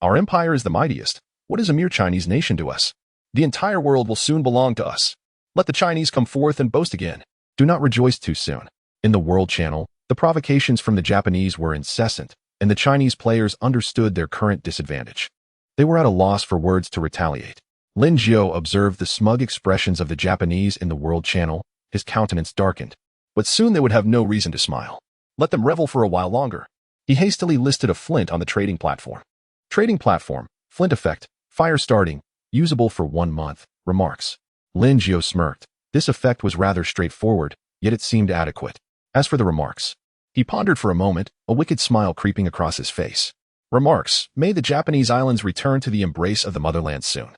Our empire is the mightiest. What is a mere Chinese nation to us? The entire world will soon belong to us. Let the Chinese come forth and boast again. Do not rejoice too soon. In the World Channel, the provocations from the Japanese were incessant, and the Chinese players understood their current disadvantage. They were at a loss for words to retaliate. Lin Jiao observed the smug expressions of the Japanese in the World Channel. His countenance darkened. But soon they would have no reason to smile. Let them revel for a while longer. He hastily listed a flint on the trading platform. Trading platform, flint effect, fire starting, usable for 1 month, remarks. Lin Jiao smirked. This effect was rather straightforward, yet it seemed adequate. As for the remarks, he pondered for a moment, a wicked smile creeping across his face. Remarks, may the Japanese islands return to the embrace of the motherland soon.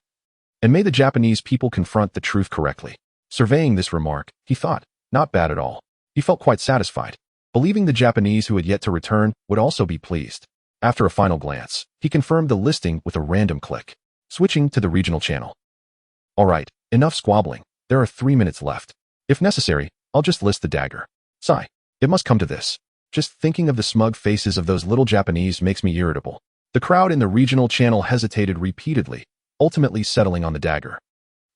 And may the Japanese people confront the truth correctly. Surveying this remark, he thought, not bad at all. He felt quite satisfied, believing the Japanese who had yet to return would also be pleased. After a final glance, he confirmed the listing with a random click, switching to the regional channel. All right, enough squabbling. There are 3 minutes left. If necessary, I'll just list the dagger. Sigh. It must come to this. Just thinking of the smug faces of those little Japanese makes me irritable. The crowd in the regional channel hesitated repeatedly, ultimately settling on the dagger.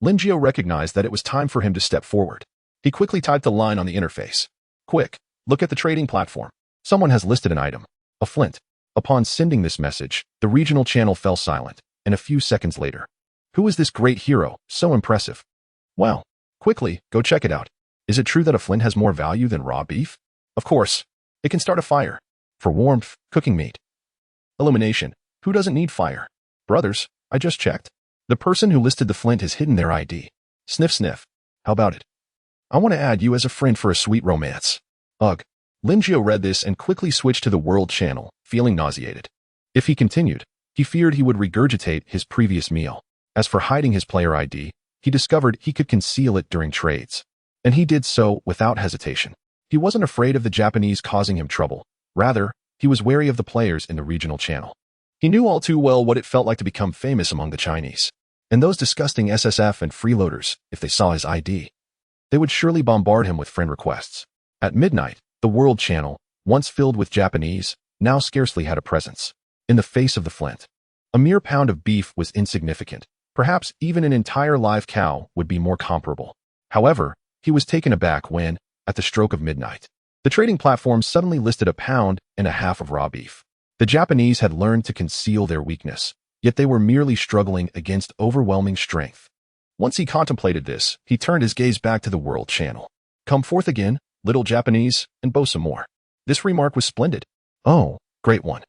Lin Jiao recognized that it was time for him to step forward. He quickly typed a line on the interface. Quick, look at the trading platform. Someone has listed an item. A flint. Upon sending this message, the regional channel fell silent, and a few seconds later. Who is this great hero, so impressive? Well, quickly, go check it out. Is it true that a flint has more value than raw beef? Of course. It can start a fire. For warmth, cooking meat. Illumination. Who doesn't need fire? Brothers, I just checked. The person who listed the flint has hidden their ID. Sniff sniff. How about it? I want to add you as a friend for a sweet romance. Ugh. Lin Jiao read this and quickly switched to the World Channel, feeling nauseated. If he continued, he feared he would regurgitate his previous meal. As for hiding his player ID, he discovered he could conceal it during trades. And he did so without hesitation. He wasn't afraid of the Japanese causing him trouble. Rather, he was wary of the players in the regional channel. He knew all too well what it felt like to become famous among the Chinese. And those disgusting SSF and freeloaders, if they saw his ID, they would surely bombard him with friend requests. At midnight, the World Channel, once filled with Japanese, now scarcely had a presence. In the face of the flint, a mere pound of beef was insignificant. Perhaps even an entire live cow would be more comparable. However, he was taken aback when, at the stroke of midnight, the trading platform suddenly listed 1.5 pounds of raw beef. The Japanese had learned to conceal their weakness, yet they were merely struggling against overwhelming strength. Once he contemplated this, he turned his gaze back to the World Channel. Come forth again, little Japanese, and boast some more. This remark was splendid. Oh, great one.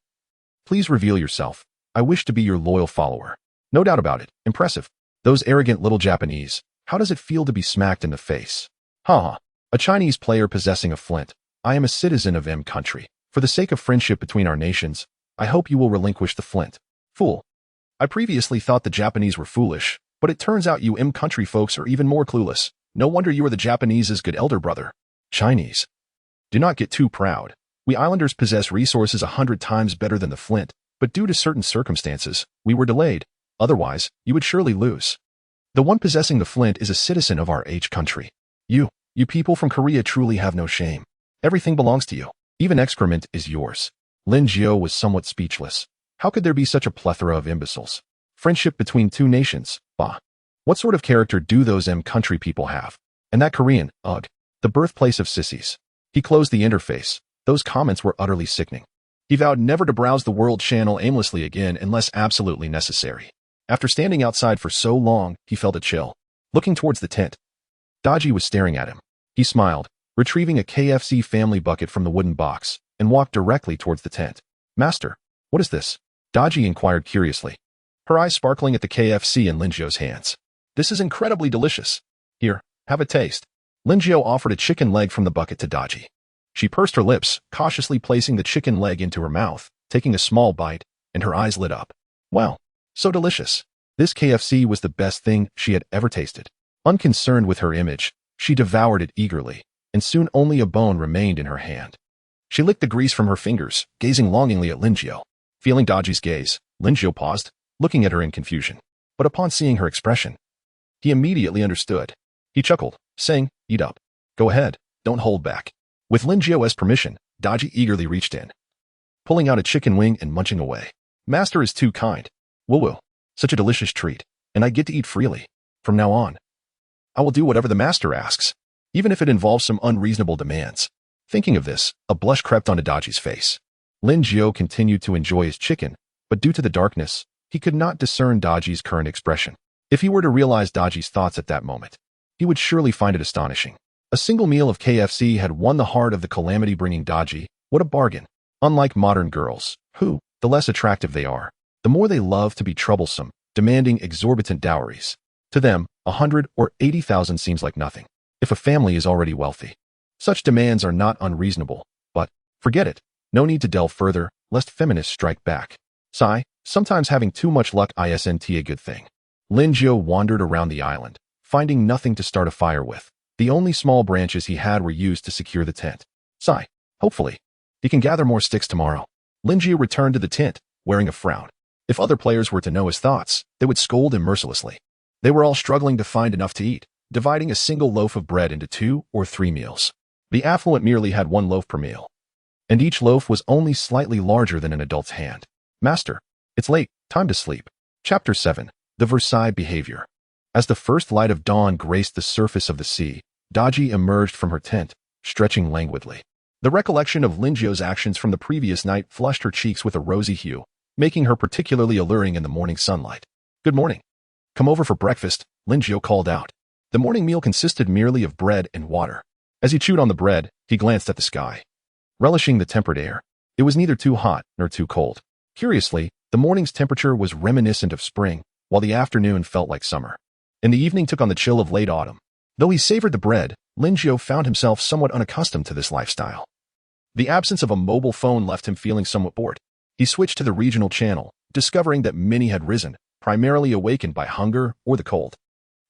Please reveal yourself. I wish to be your loyal follower. No doubt about it. Impressive. Those arrogant little Japanese. How does it feel to be smacked in the face? Ha! A Chinese player possessing a flint. I am a citizen of M country. For the sake of friendship between our nations, I hope you will relinquish the flint. Fool. I previously thought the Japanese were foolish, but it turns out you M country folks are even more clueless. No wonder you are the Japanese's good elder brother. Chinese. Do not get too proud. We islanders possess resources 100 times better than the flint, but due to certain circumstances, we were delayed. Otherwise, you would surely lose. The one possessing the flint is a citizen of our H country. You people from Korea truly have no shame. Everything belongs to you. Even excrement is yours. Lin Jiao was somewhat speechless. How could there be such a plethora of imbeciles? Friendship between two nations, bah. What sort of character do those M country people have? And that Korean, ugh, the birthplace of sissies. He closed the interface. Those comments were utterly sickening. He vowed never to browse the World Channel aimlessly again unless absolutely necessary. After standing outside for so long, he felt a chill. Looking towards the tent, Daji was staring at him. He smiled, retrieving a KFC family bucket from the wooden box, and walked directly towards the tent. Master, what is this? Daji inquired curiously, her eyes sparkling at the KFC in Lin Jiao's hands. This is incredibly delicious. Here, have a taste. Lin Jiao offered a chicken leg from the bucket to Daji. She pursed her lips, cautiously placing the chicken leg into her mouth, taking a small bite, and her eyes lit up. Wow, so delicious. This KFC was the best thing she had ever tasted. Unconcerned with her image, she devoured it eagerly, and soon only a bone remained in her hand. She licked the grease from her fingers, gazing longingly at Lin Jiao. Feeling Daji's gaze, Lin Jiao paused, looking at her in confusion. But upon seeing her expression, he immediately understood. He chuckled, saying, "Eat up. Go ahead, don't hold back." With Lin Jiao's permission, Daji eagerly reached in, pulling out a chicken wing and munching away. Master is too kind. Woo-woo. Such a delicious treat, and I get to eat freely. From now on, I will do whatever the master asks, even if it involves some unreasonable demands. Thinking of this, a blush crept onto Daji's face. Lin Jiao continued to enjoy his chicken, but due to the darkness, he could not discern Daji's current expression. If he were to realize Daji's thoughts at that moment, he would surely find it astonishing. A single meal of KFC had won the heart of the calamity-bringing Daji. What a bargain. Unlike modern girls, who, the less attractive they are, the more they love to be troublesome, demanding exorbitant dowries. To them, 100 or 80,000 seems like nothing, if a family is already wealthy. Such demands are not unreasonable, but, forget it, no need to delve further, lest feminists strike back. Sigh, sometimes having too much luck isn't a good thing. Lin Jiu wandered around the island, finding nothing to start a fire with. The only small branches he had were used to secure the tent. Sigh, hopefully, he can gather more sticks tomorrow. Lin Jiu returned to the tent, wearing a frown. If other players were to know his thoughts, they would scold him mercilessly. They were all struggling to find enough to eat, dividing a single loaf of bread into 2 or 3 meals. The affluent merely had 1 loaf per meal, and each loaf was only slightly larger than an adult's hand. Master, it's late, time to sleep. Chapter 7. The Versailles Behavior. As the first light of dawn graced the surface of the sea, Daji emerged from her tent, stretching languidly. The recollection of Lin Jiu's actions from the previous night flushed her cheeks with a rosy hue, making her particularly alluring in the morning sunlight. Good morning. Come over for breakfast, Lin Jiu called out. The morning meal consisted merely of bread and water. As he chewed on the bread, he glanced at the sky. Relishing the tempered air, it was neither too hot nor too cold. Curiously, the morning's temperature was reminiscent of spring, while the afternoon felt like summer. And the evening took on the chill of late autumn. Though he savored the bread, Lin Jiu found himself somewhat unaccustomed to this lifestyle. The absence of a mobile phone left him feeling somewhat bored. He switched to the regional channel, discovering that many had risen, primarily awakened by hunger or the cold.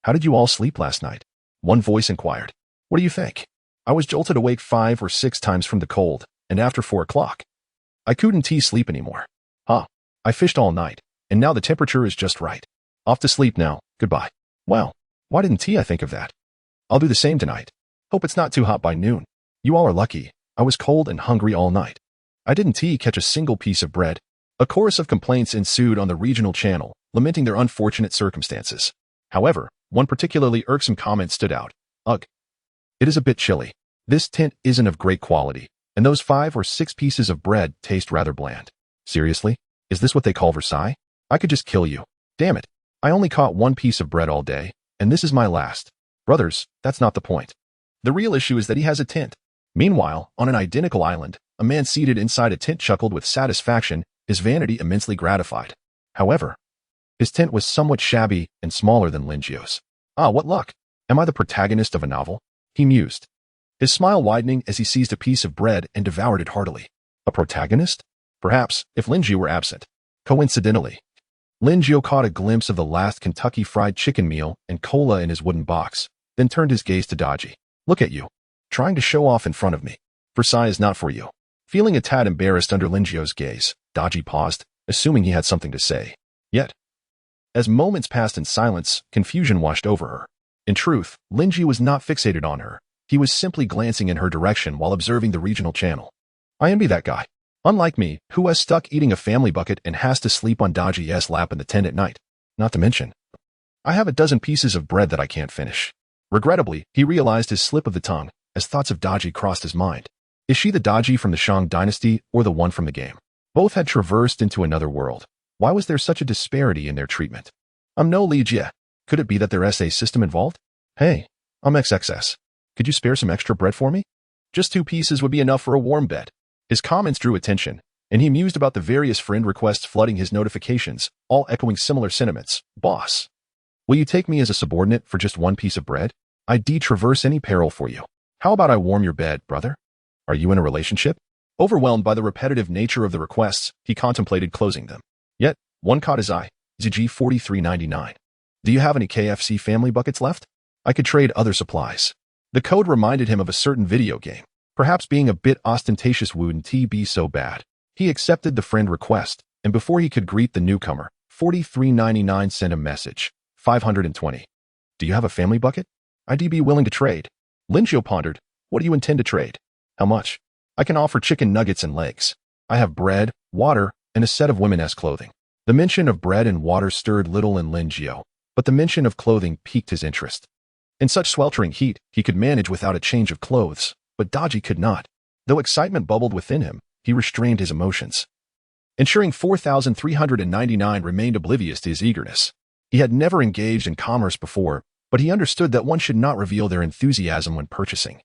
How did you all sleep last night? One voice inquired. What do you think? I was jolted awake 5 or 6 times from the cold, and after 4 o'clock. I couldn't sleep anymore. I fished all night, and now the temperature is just right. Off to sleep now, goodbye. Well, why didn't I think of that? I'll do the same tonight. Hope it's not too hot by noon. You all are lucky. I was cold and hungry all night. I didn't catch a single piece of bread. A chorus of complaints ensued on the regional channel, lamenting their unfortunate circumstances. However, one particularly irksome comment stood out. Ugh. It is a bit chilly. This tent isn't of great quality, and those 5 or 6 pieces of bread taste rather bland. Seriously? Is this what they call Versailles? I could just kill you. Damn it. I only caught 1 piece of bread all day, and this is my last. Brothers, that's not the point. The real issue is that he has a tent. Meanwhile, on an identical island, a man seated inside a tent chuckled with satisfaction, his vanity immensely gratified. However, his tent was somewhat shabby and smaller than Lin Jiu's. Ah, what luck! Am I the protagonist of a novel? He mused, his smile widening as he seized a piece of bread and devoured it heartily. A protagonist? Perhaps, if Lin Jiu were absent. Coincidentally, Lin Jiu caught a glimpse of the last Kentucky Fried Chicken meal and cola in his wooden box, then turned his gaze to Daji. Look at you, trying to show off in front of me. Versailles is not for you. Feeling a tad embarrassed under Lin Jiu's gaze, Daji paused, assuming he had something to say. Yet, as moments passed in silence, confusion washed over her. In truth, Lin Jiu was not fixated on her. He was simply glancing in her direction while observing the regional channel. I envy that guy. Unlike me, who has stuck eating a family bucket and has to sleep on Daji's lap in the tent at night. Not to mention, I have a dozen pieces of bread that I can't finish. Regrettably, he realized his slip of the tongue as thoughts of Daji crossed his mind. Is she the Daji from the Shang dynasty or the one from the game? Both had traversed into another world. Why was there such a disparity in their treatment? I'm no Li Jie. Could it be that there is a system involved? Hey, I'm XXS. Could you spare some extra bread for me? Just 2 pieces would be enough for a warm bed. His comments drew attention, and he mused about the various friend requests flooding his notifications, all echoing similar sentiments. Boss, will you take me as a subordinate for just 1 piece of bread? I'd traverse any peril for you. How about I warm your bed, brother? Are you in a relationship? Overwhelmed by the repetitive nature of the requests, he contemplated closing them. Yet, one caught his eye. ZG 4399. Do you have any KFC family buckets left? I could trade other supplies. The code reminded him of a certain video game. Perhaps being a bit ostentatious wouldn't be so bad. He accepted the friend request, and before he could greet the newcomer, 4399 sent a message. 520. Do you have a family bucket? I'd be willing to trade. Lin Jiu pondered. What do you intend to trade? How much? I can offer chicken nuggets and legs. I have bread, water, and a set of women's clothing. The mention of bread and water stirred little in Lin Jiu, but the mention of clothing piqued his interest. In such sweltering heat, he could manage without a change of clothes, but Daji could not. Though excitement bubbled within him, he restrained his emotions, ensuring 4,399 remained oblivious to his eagerness. He had never engaged in commerce before, but he understood that one should not reveal their enthusiasm when purchasing,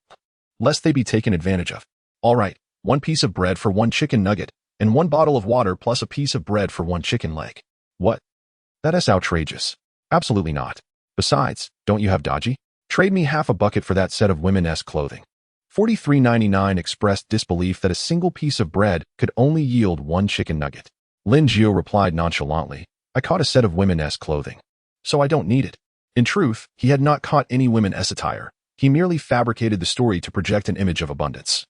lest they be taken advantage of. All right, 1 piece of bread for 1 chicken nugget, and 1 bottle of water plus a piece of bread for 1 chicken leg. What? That is outrageous. Absolutely not. Besides, don't you have Daji? Trade me half a bucket for that set of women's clothing. 43.99 expressed disbelief that a single piece of bread could only yield 1 chicken nugget. Lin Jiu replied nonchalantly, I caught a set of women's clothing, so I don't need it. In truth, he had not caught any women's attire. He merely fabricated the story to project an image of abundance,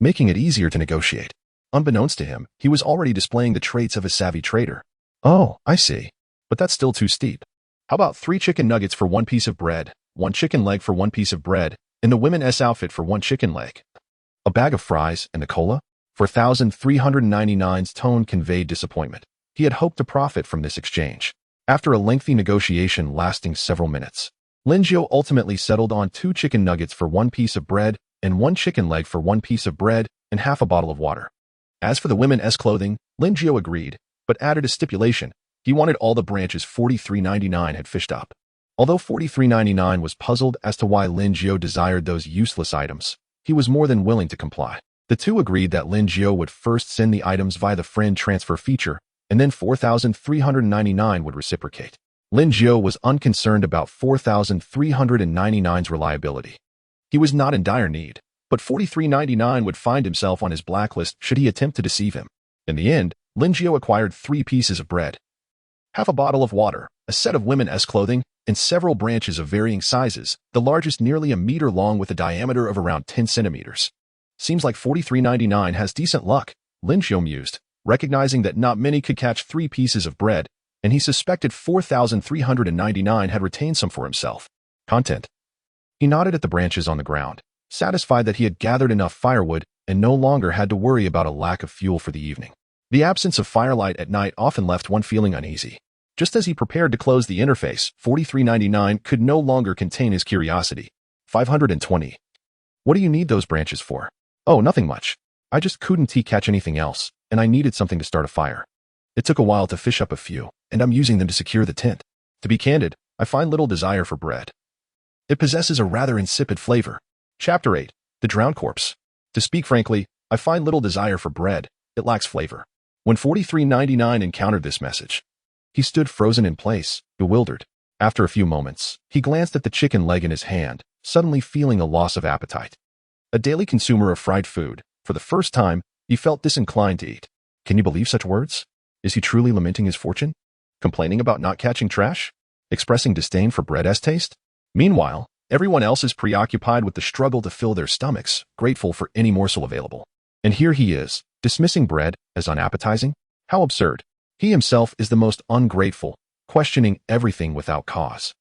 making it easier to negotiate. Unbeknownst to him, he was already displaying the traits of a savvy trader. Oh, I see. But that's still too steep. How about 3 chicken nuggets for 1 piece of bread, 1 chicken leg for 1 piece of bread, and the women's outfit for 1 chicken leg? A bag of fries and a cola? 4,399's tone conveyed disappointment. He had hoped to profit from this exchange. After a lengthy negotiation lasting several minutes, Lin Jiu ultimately settled on 2 chicken nuggets for 1 piece of bread and 1 chicken leg for 1 piece of bread and half a bottle of water. As for the women's clothing, Lin Jiu agreed, but added a stipulation. He wanted all the branches 43.99 had fished up. Although 43.99 was puzzled as to why Lin Jiu desired those useless items, he was more than willing to comply. The two agreed that Lin Jiu would first send the items via the friend transfer feature, and then 4,399 would reciprocate. Lin Jiu was unconcerned about 4,399's reliability. He was not in dire need, but 43.99 would find himself on his blacklist should he attempt to deceive him. In the end, Lin Jiu acquired 3 pieces of bread, half a bottle of water, a set of women's clothing, and several branches of varying sizes, the largest nearly a meter long with a diameter of around 10 centimeters. Seems like 43.99 has decent luck, Lin Jiu mused, recognizing that not many could catch 3 pieces of bread, and he suspected 4,399 had retained some for himself. Content. He nodded at the branches on the ground, satisfied that he had gathered enough firewood and no longer had to worry about a lack of fuel for the evening. The absence of firelight at night often left one feeling uneasy. Just as he prepared to close the interface, 43.99 could no longer contain his curiosity. 520. What do you need those branches for? Oh, nothing much. I just couldn't catch anything else, and I needed something to start a fire. It took a while to fish up a few, and I'm using them to secure the tent. To be candid, I find little desire for bread. It possesses a rather insipid flavor. Chapter 8. The Drowned Corpse. To speak frankly, I find little desire for bread. It lacks flavor. When 43.99 encountered this message, he stood frozen in place, bewildered. After a few moments, he glanced at the chicken leg in his hand, suddenly feeling a loss of appetite. A daily consumer of fried food, for the first time, he felt disinclined to eat. Can you believe such words? Is he truly lamenting his fortune? Complaining about not catching trash? Expressing disdain for bread's taste? Meanwhile, everyone else is preoccupied with the struggle to fill their stomachs, grateful for any morsel available. And here he is, dismissing bread as unappetizing? How absurd. He himself is the most ungrateful, questioning everything without cause.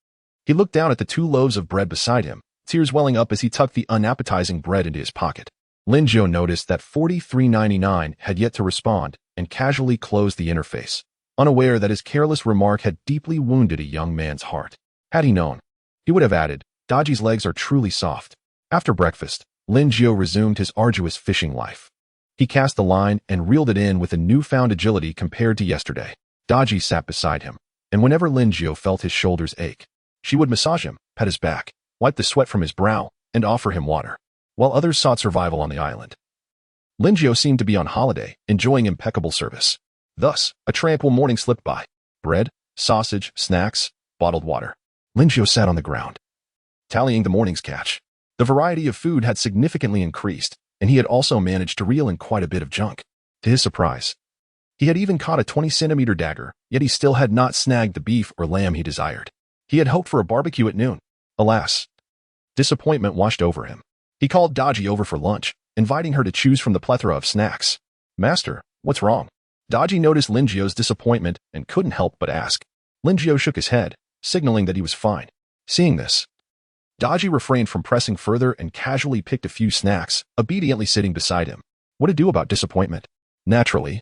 He looked down at the 2 loaves of bread beside him, tears welling up as he tucked the unappetizing bread into his pocket. Lin Jiu noticed that 43.99 had yet to respond and casually closed the interface, unaware that his careless remark had deeply wounded a young man's heart. Had he known, he would have added, Daji's legs are truly soft. After breakfast, Lin Jiu resumed his arduous fishing life. He cast the line and reeled it in with a newfound agility compared to yesterday. Daji sat beside him, and whenever Lin Jiu felt his shoulders ache, she would massage him, pat his back, wipe the sweat from his brow, and offer him water, while others sought survival on the island. Lin Jiu seemed to be on holiday, enjoying impeccable service. Thus, a tranquil morning slipped by. Bread, sausage, snacks, bottled water. Lin Jiu sat on the ground, tallying the morning's catch. The variety of food had significantly increased, and he had also managed to reel in quite a bit of junk. To his surprise, he had even caught a 20-centimeter dagger, yet he still had not snagged the beef or lamb he desired. He had hoped for a barbecue at noon. Alas, disappointment washed over him. He called Daji over for lunch, inviting her to choose from the plethora of snacks. Master, what's wrong? Daji noticed Lin Jiu's disappointment and couldn't help but ask. Lin Jiu shook his head, signaling that he was fine. Seeing this, Daji refrained from pressing further and casually picked a few snacks, obediently sitting beside him. What to do about disappointment? Naturally,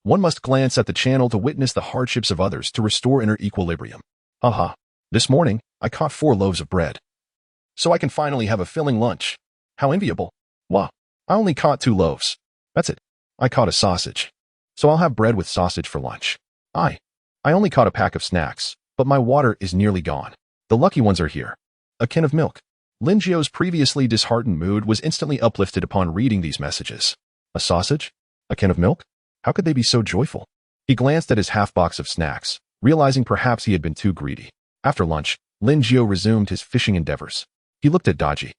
one must glance at the channel to witness the hardships of others to restore inner equilibrium. Haha, this morning, I caught 4 loaves of bread, so I can finally have a filling lunch. How enviable. Wow, I only caught 2 loaves. That's it. I caught a sausage, so I'll have bread with sausage for lunch. I only caught a pack of snacks, But my water is nearly gone. The lucky ones are here. A can of milk. Lin Jiao's previously disheartened mood was instantly uplifted upon reading these messages. A sausage? A can of milk? How could they be so joyful? He glanced at his half-box of snacks, realizing perhaps he had been too greedy. After lunch, Lin Jiao resumed his fishing endeavors. He looked at Daji,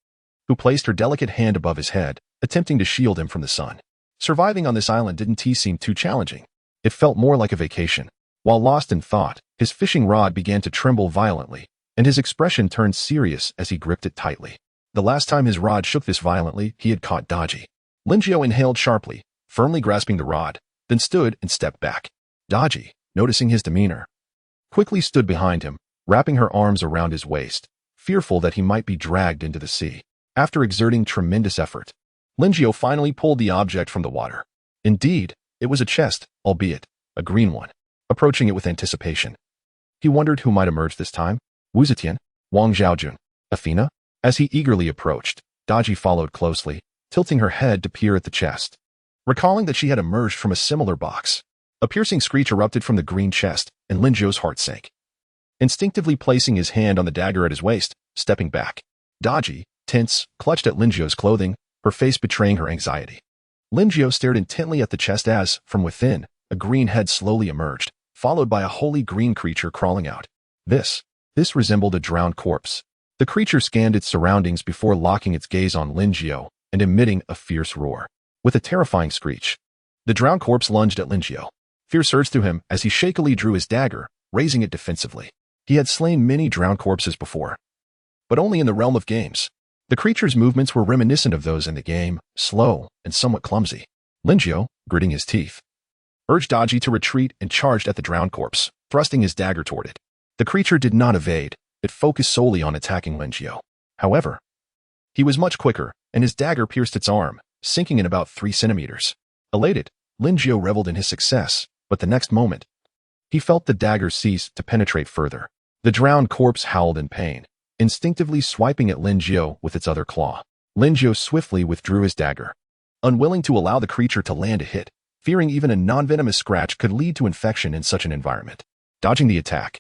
who placed her delicate hand above his head, attempting to shield him from the sun. Surviving on this island didn't seem too challenging. It felt more like a vacation. While lost in thought, his fishing rod began to tremble violently, and his expression turned serious as he gripped it tightly. The last time his rod shook this violently, he had caught Daji. Lin Jiao inhaled sharply, firmly grasping the rod, then stood and stepped back. Daji, noticing his demeanor, quickly stood behind him, wrapping her arms around his waist, fearful that he might be dragged into the sea. After exerting tremendous effort, Lin Jiao finally pulled the object from the water. Indeed, it was a chest, albeit a green one. Approaching it with anticipation, he wondered who might emerge this time. Wu Zetian, Wang Zhaojun, Athena? As he eagerly approached, Daji followed closely, tilting her head to peer at the chest. Recalling that she had emerged from a similar box, a piercing screech erupted from the green chest, and Lin Jiao's heart sank. Instinctively placing his hand on the dagger at his waist, stepping back, Daji, tense, clutched at Lin Jiao's clothing, her face betraying her anxiety. Lin Jiao stared intently at the chest as, from within, a green head slowly emerged, followed by a wholly green creature crawling out. This resembled a drowned corpse. The creature scanned its surroundings before locking its gaze on Lin Jiao and emitting a fierce roar. With a terrifying screech, the drowned corpse lunged at Lin Jiao. Fear surged through him as he shakily drew his dagger, raising it defensively. He had slain many drowned corpses before, but only in the realm of games. The creature's movements were reminiscent of those in the game, slow and somewhat clumsy. Lin Jiao, gritting his teeth, urged Daji to retreat and charged at the drowned corpse, thrusting his dagger toward it. The creature did not evade, it focused solely on attacking Lin Jiao. However, he was much quicker, and his dagger pierced its arm, sinking in about 3 centimeters. Elated, Lin Jiao reveled in his success, but the next moment, he felt the dagger cease to penetrate further. The drowned corpse howled in pain, instinctively swiping at Lin Jiao with its other claw. Lin Jiao swiftly withdrew his dagger, unwilling to allow the creature to land a hit, fearing even a non-venomous scratch could lead to infection in such an environment. Dodging the attack,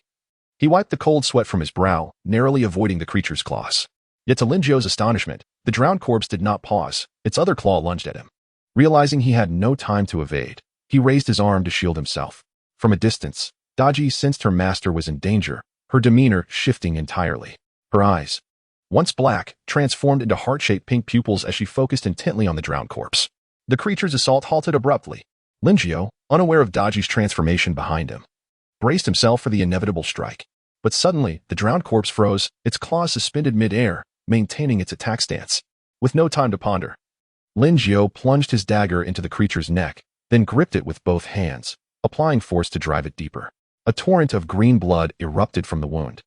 he wiped the cold sweat from his brow, narrowly avoiding the creature's claws. Yet to Lin Jiao's astonishment, the drowned corpse did not pause. Its other claw lunged at him. Realizing he had no time to evade, he raised his arm to shield himself. From a distance, Daji sensed her master was in danger, her demeanor shifting entirely. Her eyes, once black, transformed into heart-shaped pink pupils as she focused intently on the drowned corpse. The creature's assault halted abruptly. Lin Jiao, unaware of Daji's transformation behind him, braced himself for the inevitable strike. But suddenly, the drowned corpse froze, its claws suspended mid-air, maintaining its attack stance. With no time to ponder, Lin Jiao plunged his dagger into the creature's neck, then gripped it with both hands, applying force to drive it deeper. A torrent of green blood erupted from the wound,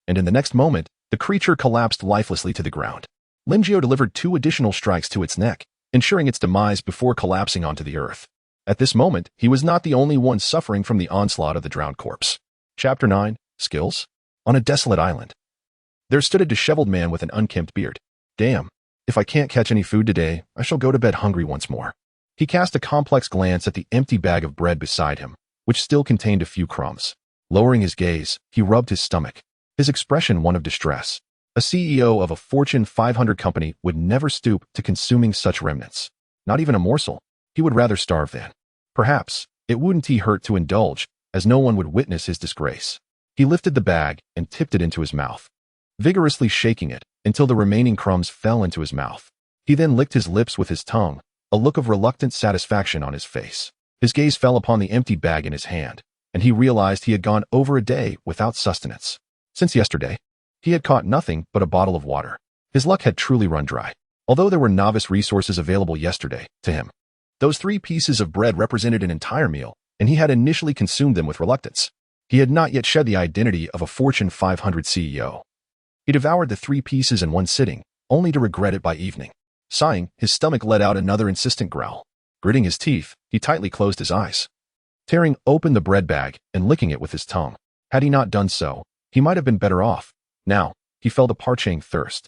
and in the next moment, the creature collapsed lifelessly to the ground. Lin Jiao delivered 2 additional strikes to its neck, ensuring its demise before collapsing onto the earth. At this moment, he was not the only one suffering from the onslaught of the drowned corpse. Chapter 9, Skills? On a desolate island, there stood a disheveled man with an unkempt beard. Damn, if I can't catch any food today, I shall go to bed hungry once more. He cast a complex glance at the empty bag of bread beside him, which still contained a few crumbs. Lowering his gaze, he rubbed his stomach, his expression one of distress. A CEO of a Fortune 500 company would never stoop to consuming such remnants. Not even a morsel. He would rather starve than. Perhaps, it wouldn't hurt to indulge, as no one would witness his disgrace. He lifted the bag and tipped it into his mouth, vigorously shaking it until the remaining crumbs fell into his mouth. He then licked his lips with his tongue, a look of reluctant satisfaction on his face. His gaze fell upon the empty bag in his hand, and he realized he had gone over a day without sustenance. Since yesterday, he had caught nothing but a bottle of water. His luck had truly run dry. Although there were novice resources available yesterday, to him, those 3 pieces of bread represented an entire meal, and he had initially consumed them with reluctance. He had not yet shed the identity of a Fortune 500 CEO. He devoured the 3 pieces in one sitting, only to regret it by evening. Sighing, his stomach let out another insistent growl. Gritting his teeth, he tightly closed his eyes, tearing open the bread bag and licking it with his tongue. Had he not done so, he might have been better off. Now, he felt a parching thirst.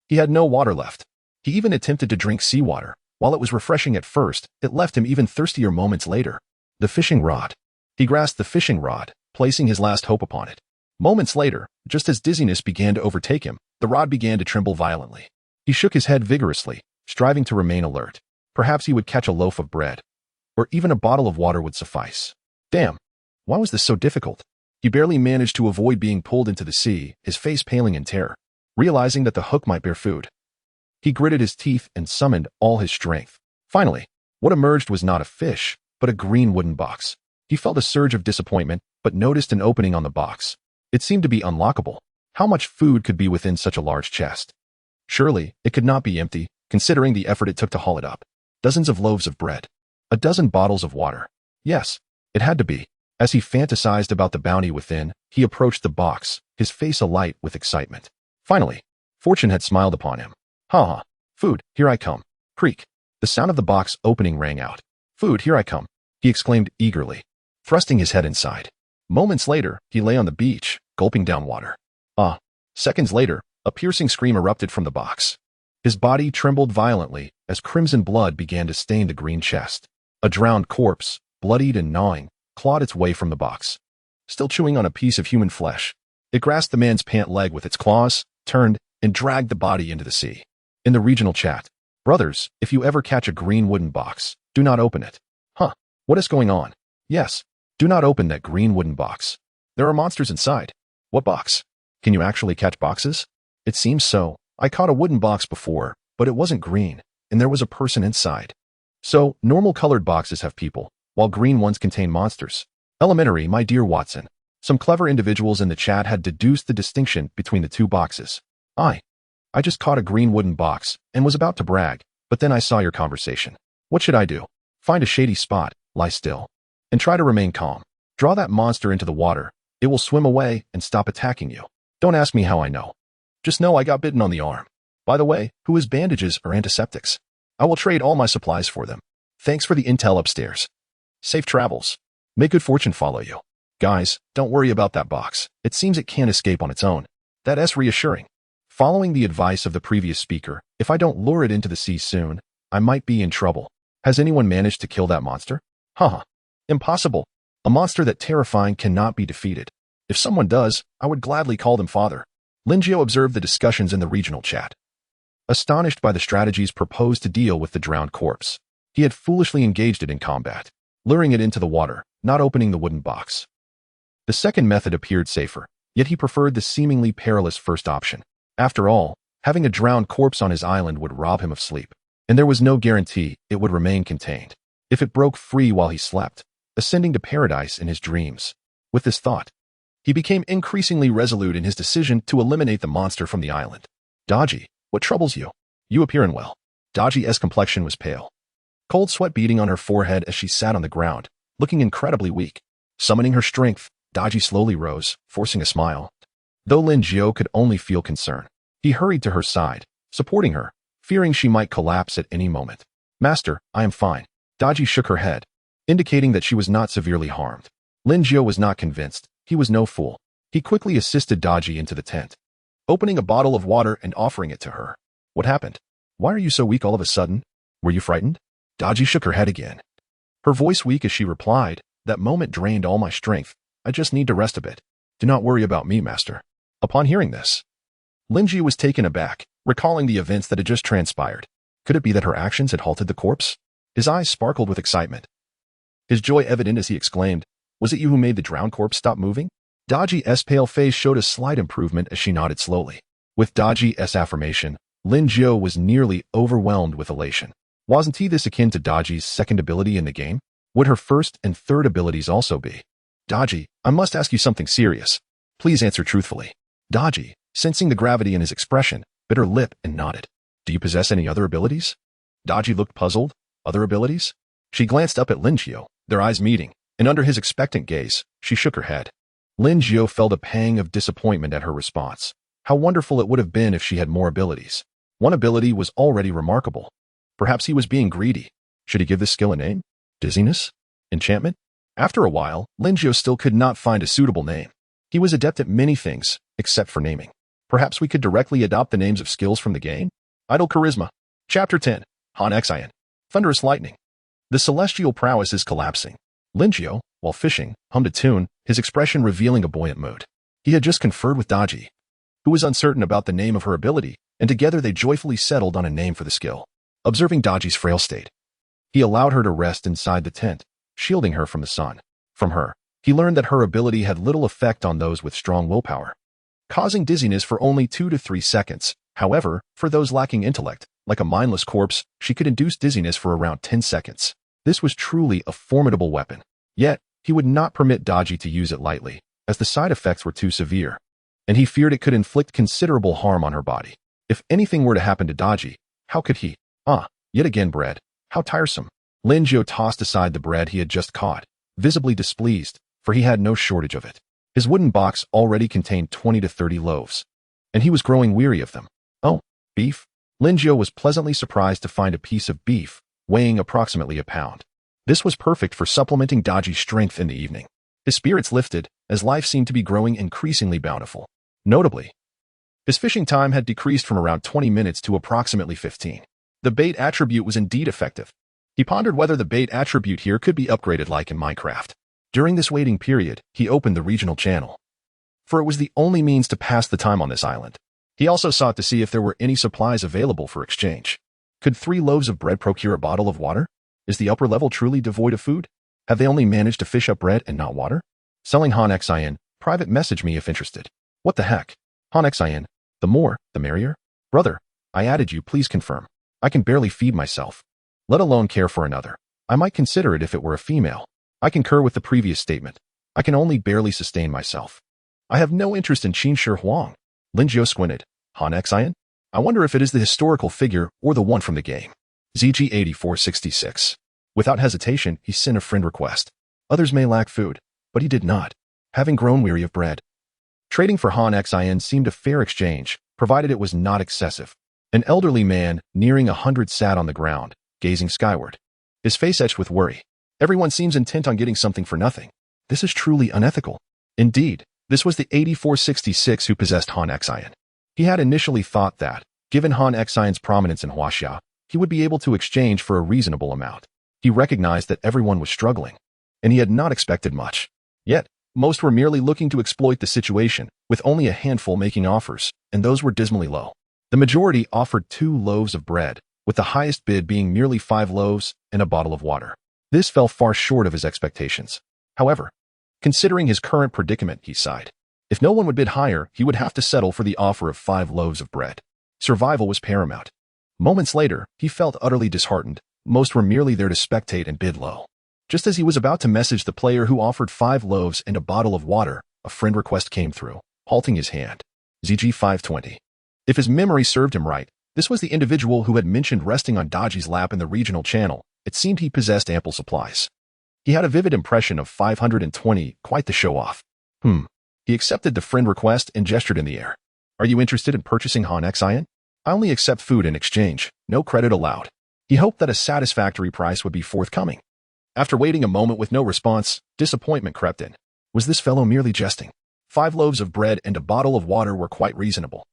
He had no water left. He even attempted to drink seawater. While it was refreshing at first, it left him even thirstier moments later. The fishing rod. He grasped the fishing rod, placing his last hope upon it. Moments later, just as dizziness began to overtake him, the rod began to tremble violently. He shook his head vigorously, striving to remain alert. Perhaps he would catch a loaf of bread. Or even a bottle of water would suffice. Damn! Why was this so difficult? He barely managed to avoid being pulled into the sea, his face paling in terror, realizing that the hook might bear food. He gritted his teeth and summoned all his strength. Finally, what emerged was not a fish, but a green wooden box. He felt a surge of disappointment, but noticed an opening on the box. It seemed to be unlockable. How much food could be within such a large chest? Surely, it could not be empty, considering the effort it took to haul it up. Dozens of loaves of bread. A dozen bottles of water. Yes, it had to be. As he fantasized about the bounty within, he approached the box, his face alight with excitement. Finally, fortune had smiled upon him. Ha ha. Food, here I come. Creak. The sound of the box opening rang out. Food, here I come, he exclaimed eagerly, thrusting his head inside. Moments later, he lay on the beach, gulping down water. Seconds later, a piercing scream erupted from the box. His body trembled violently as crimson blood began to stain the green chest. A drowned corpse, bloodied and gnawing, clawed its way from the box. Still chewing on a piece of human flesh, it grasped the man's pant leg with its claws, turned, and dragged the body into the sea. In the regional chat, brothers, if you ever catch a green wooden box, do not open it. What is going on? Yes, do not open that green wooden box. There are monsters inside. What box? Can you actually catch boxes? It seems so. I caught a wooden box before, but it wasn't green, and there was a person inside. So, normal colored boxes have people, while green ones contain monsters. Elementary, my dear Watson. Some clever individuals in the chat had deduced the distinction between the two boxes. I just caught a green wooden box and was about to brag, but then I saw your conversation. What should I do? Find a shady spot, lie still, and try to remain calm. Draw that monster into the water. It will swim away and stop attacking you. Don't ask me how I know. Just know I got bitten on the arm. By the way, who has bandages or antiseptics? I will trade all my supplies for them. Thanks for the intel upstairs. Safe travels. May good fortune follow you. Guys, don't worry about that box. It seems it can't escape on its own. That's reassuring. Following the advice of the previous speaker, if I don't lure it into the sea soon, I might be in trouble. Has anyone managed to kill that monster? Impossible. A monster that terrifying cannot be defeated. If someone does, I would gladly call them father. Lingio observed the discussions in the regional chat. Astonished by the strategies proposed to deal with the drowned corpse, he had foolishly engaged it in combat, luring it into the water, not opening the wooden box. The second method appeared safer, yet he preferred the seemingly perilous first option. After all, having a drowned corpse on his island would rob him of sleep, and there was no guarantee it would remain contained. If it broke free while he slept, ascending to paradise in his dreams. With this thought, he became increasingly resolute in his decision to eliminate the monster from the island. Daji, what troubles you? You appear unwell. Daji's complexion was pale. Cold sweat beading on her forehead as she sat on the ground, looking incredibly weak. Summoning her strength, Daji slowly rose, forcing a smile. Though Lin Jiao could only feel concern, he hurried to her side, supporting her, fearing she might collapse at any moment. Master, I am fine. Daji shook her head, indicating that she was not severely harmed. Lin Jiao was not convinced. He was no fool. He quickly assisted Daji into the tent, opening a bottle of water and offering it to her. What happened? Why are you so weak all of a sudden? Were you frightened? Daji shook her head again. Her voice weak as she replied, that moment drained all my strength. I just need to rest a bit. Do not worry about me, master. Upon hearing this, Linji was taken aback, recalling the events that had just transpired. Could it be that her actions had halted the corpse? His eyes sparkled with excitement. His joy evident as he exclaimed, "Was it you who made the drowned corpse stop moving?" Daji's pale face showed a slight improvement as she nodded slowly. With Daji's affirmation, Lin Jiao was nearly overwhelmed with elation. Wasn't this akin to Daji's second ability in the game? Would her first and third abilities also be? Daji, I must ask you something serious. Please answer truthfully. Daji, sensing the gravity in his expression, bit her lip and nodded. Do you possess any other abilities? Daji looked puzzled. Other abilities? She glanced up at Lin Jiao, their eyes meeting, and under his expectant gaze, she shook her head. Lin Jiao felt a pang of disappointment at her response. How wonderful it would have been if she had more abilities. One ability was already remarkable. Perhaps he was being greedy. Should he give this skill a name? Dizziness? Enchantment? After a while, Lin Jiao still could not find a suitable name. He was adept at many things, except for naming. Perhaps we could directly adopt the names of skills from the game? Idle Charisma. Chapter 10. Han Xian. Thunderous Lightning. The celestial prowess is collapsing. Lin Jiao, while fishing, hummed a tune, his expression revealing a buoyant mood. He had just conferred with Daji, who was uncertain about the name of her ability, and together they joyfully settled on a name for the skill. Observing Daji's frail state, he allowed her to rest inside the tent, shielding her from the sun. From her, he learned that her ability had little effect on those with strong willpower, causing dizziness for only 2 to 3 seconds. However, for those lacking intellect, like a mindless corpse, she could induce dizziness for around 10 seconds. This was truly a formidable weapon. Yet, he would not permit Daji to use it lightly, as the side effects were too severe, and he feared it could inflict considerable harm on her body. If anything were to happen to Daji, how could he? Yet again bread. How tiresome. Linjiao tossed aside the bread he had just caught, visibly displeased, for he had no shortage of it. His wooden box already contained 20 to 30 loaves, and he was growing weary of them. Oh, beef? Linjiao was pleasantly surprised to find a piece of beef, weighing approximately a pound. This was perfect for supplementing Daji's strength in the evening. His spirits lifted, as life seemed to be growing increasingly bountiful. Notably, his fishing time had decreased from around 20 minutes to approximately 15. The bait attribute was indeed effective. He pondered whether the bait attribute here could be upgraded like in Minecraft. During this waiting period, he opened the regional channel, for it was the only means to pass the time on this island. He also sought to see if there were any supplies available for exchange. Could 3 loaves of bread procure a bottle of water? Is the upper level truly devoid of food? Have they only managed to fish up bread and not water? Selling Han Xin, private message me if interested. What the heck? Han Xin, the more, the merrier. Brother, I added you, please confirm. I can barely feed myself, let alone care for another. I might consider it if it were a female. I concur with the previous statement. I can only barely sustain myself. I have no interest in Qin Shi Huang. Linjiao squinted. Han Xin? I wonder if it is the historical figure or the one from the game. ZG 8466. Without hesitation, he sent a friend request. Others may lack food, but he did not, having grown weary of bread. Trading for Han Xin seemed a fair exchange, provided it was not excessive. An elderly man, nearing 100, sat on the ground, gazing skyward, his face etched with worry. Everyone seems intent on getting something for nothing. This is truly unethical. Indeed, this was the 8466 who possessed Han Xin. He had initially thought that, given Han Xion's prominence in Huaxia, he would be able to exchange for a reasonable amount. He recognized that everyone was struggling, and he had not expected much. Yet, most were merely looking to exploit the situation, with only a handful making offers, and those were dismally low. The majority offered 2 loaves of bread, with the highest bid being merely 5 loaves and a bottle of water. This fell far short of his expectations. However, considering his current predicament, he sighed. If no one would bid higher, he would have to settle for the offer of 5 loaves of bread. Survival was paramount. Moments later, he felt utterly disheartened. Most were merely there to spectate and bid low. Just as he was about to message the player who offered 5 loaves and a bottle of water, a friend request came through, halting his hand. ZG 520. If his memory served him right, this was the individual who had mentioned resting on Daji's lap in the regional channel. It seemed he possessed ample supplies. He had a vivid impression of 520, quite the show-off. He accepted the friend request and gestured in the air. Are you interested in purchasing Han Xin? I only accept food in exchange, no credit allowed. He hoped that a satisfactory price would be forthcoming. After waiting a moment with no response, disappointment crept in. Was this fellow merely jesting? 5 loaves of bread and a bottle of water were quite reasonable.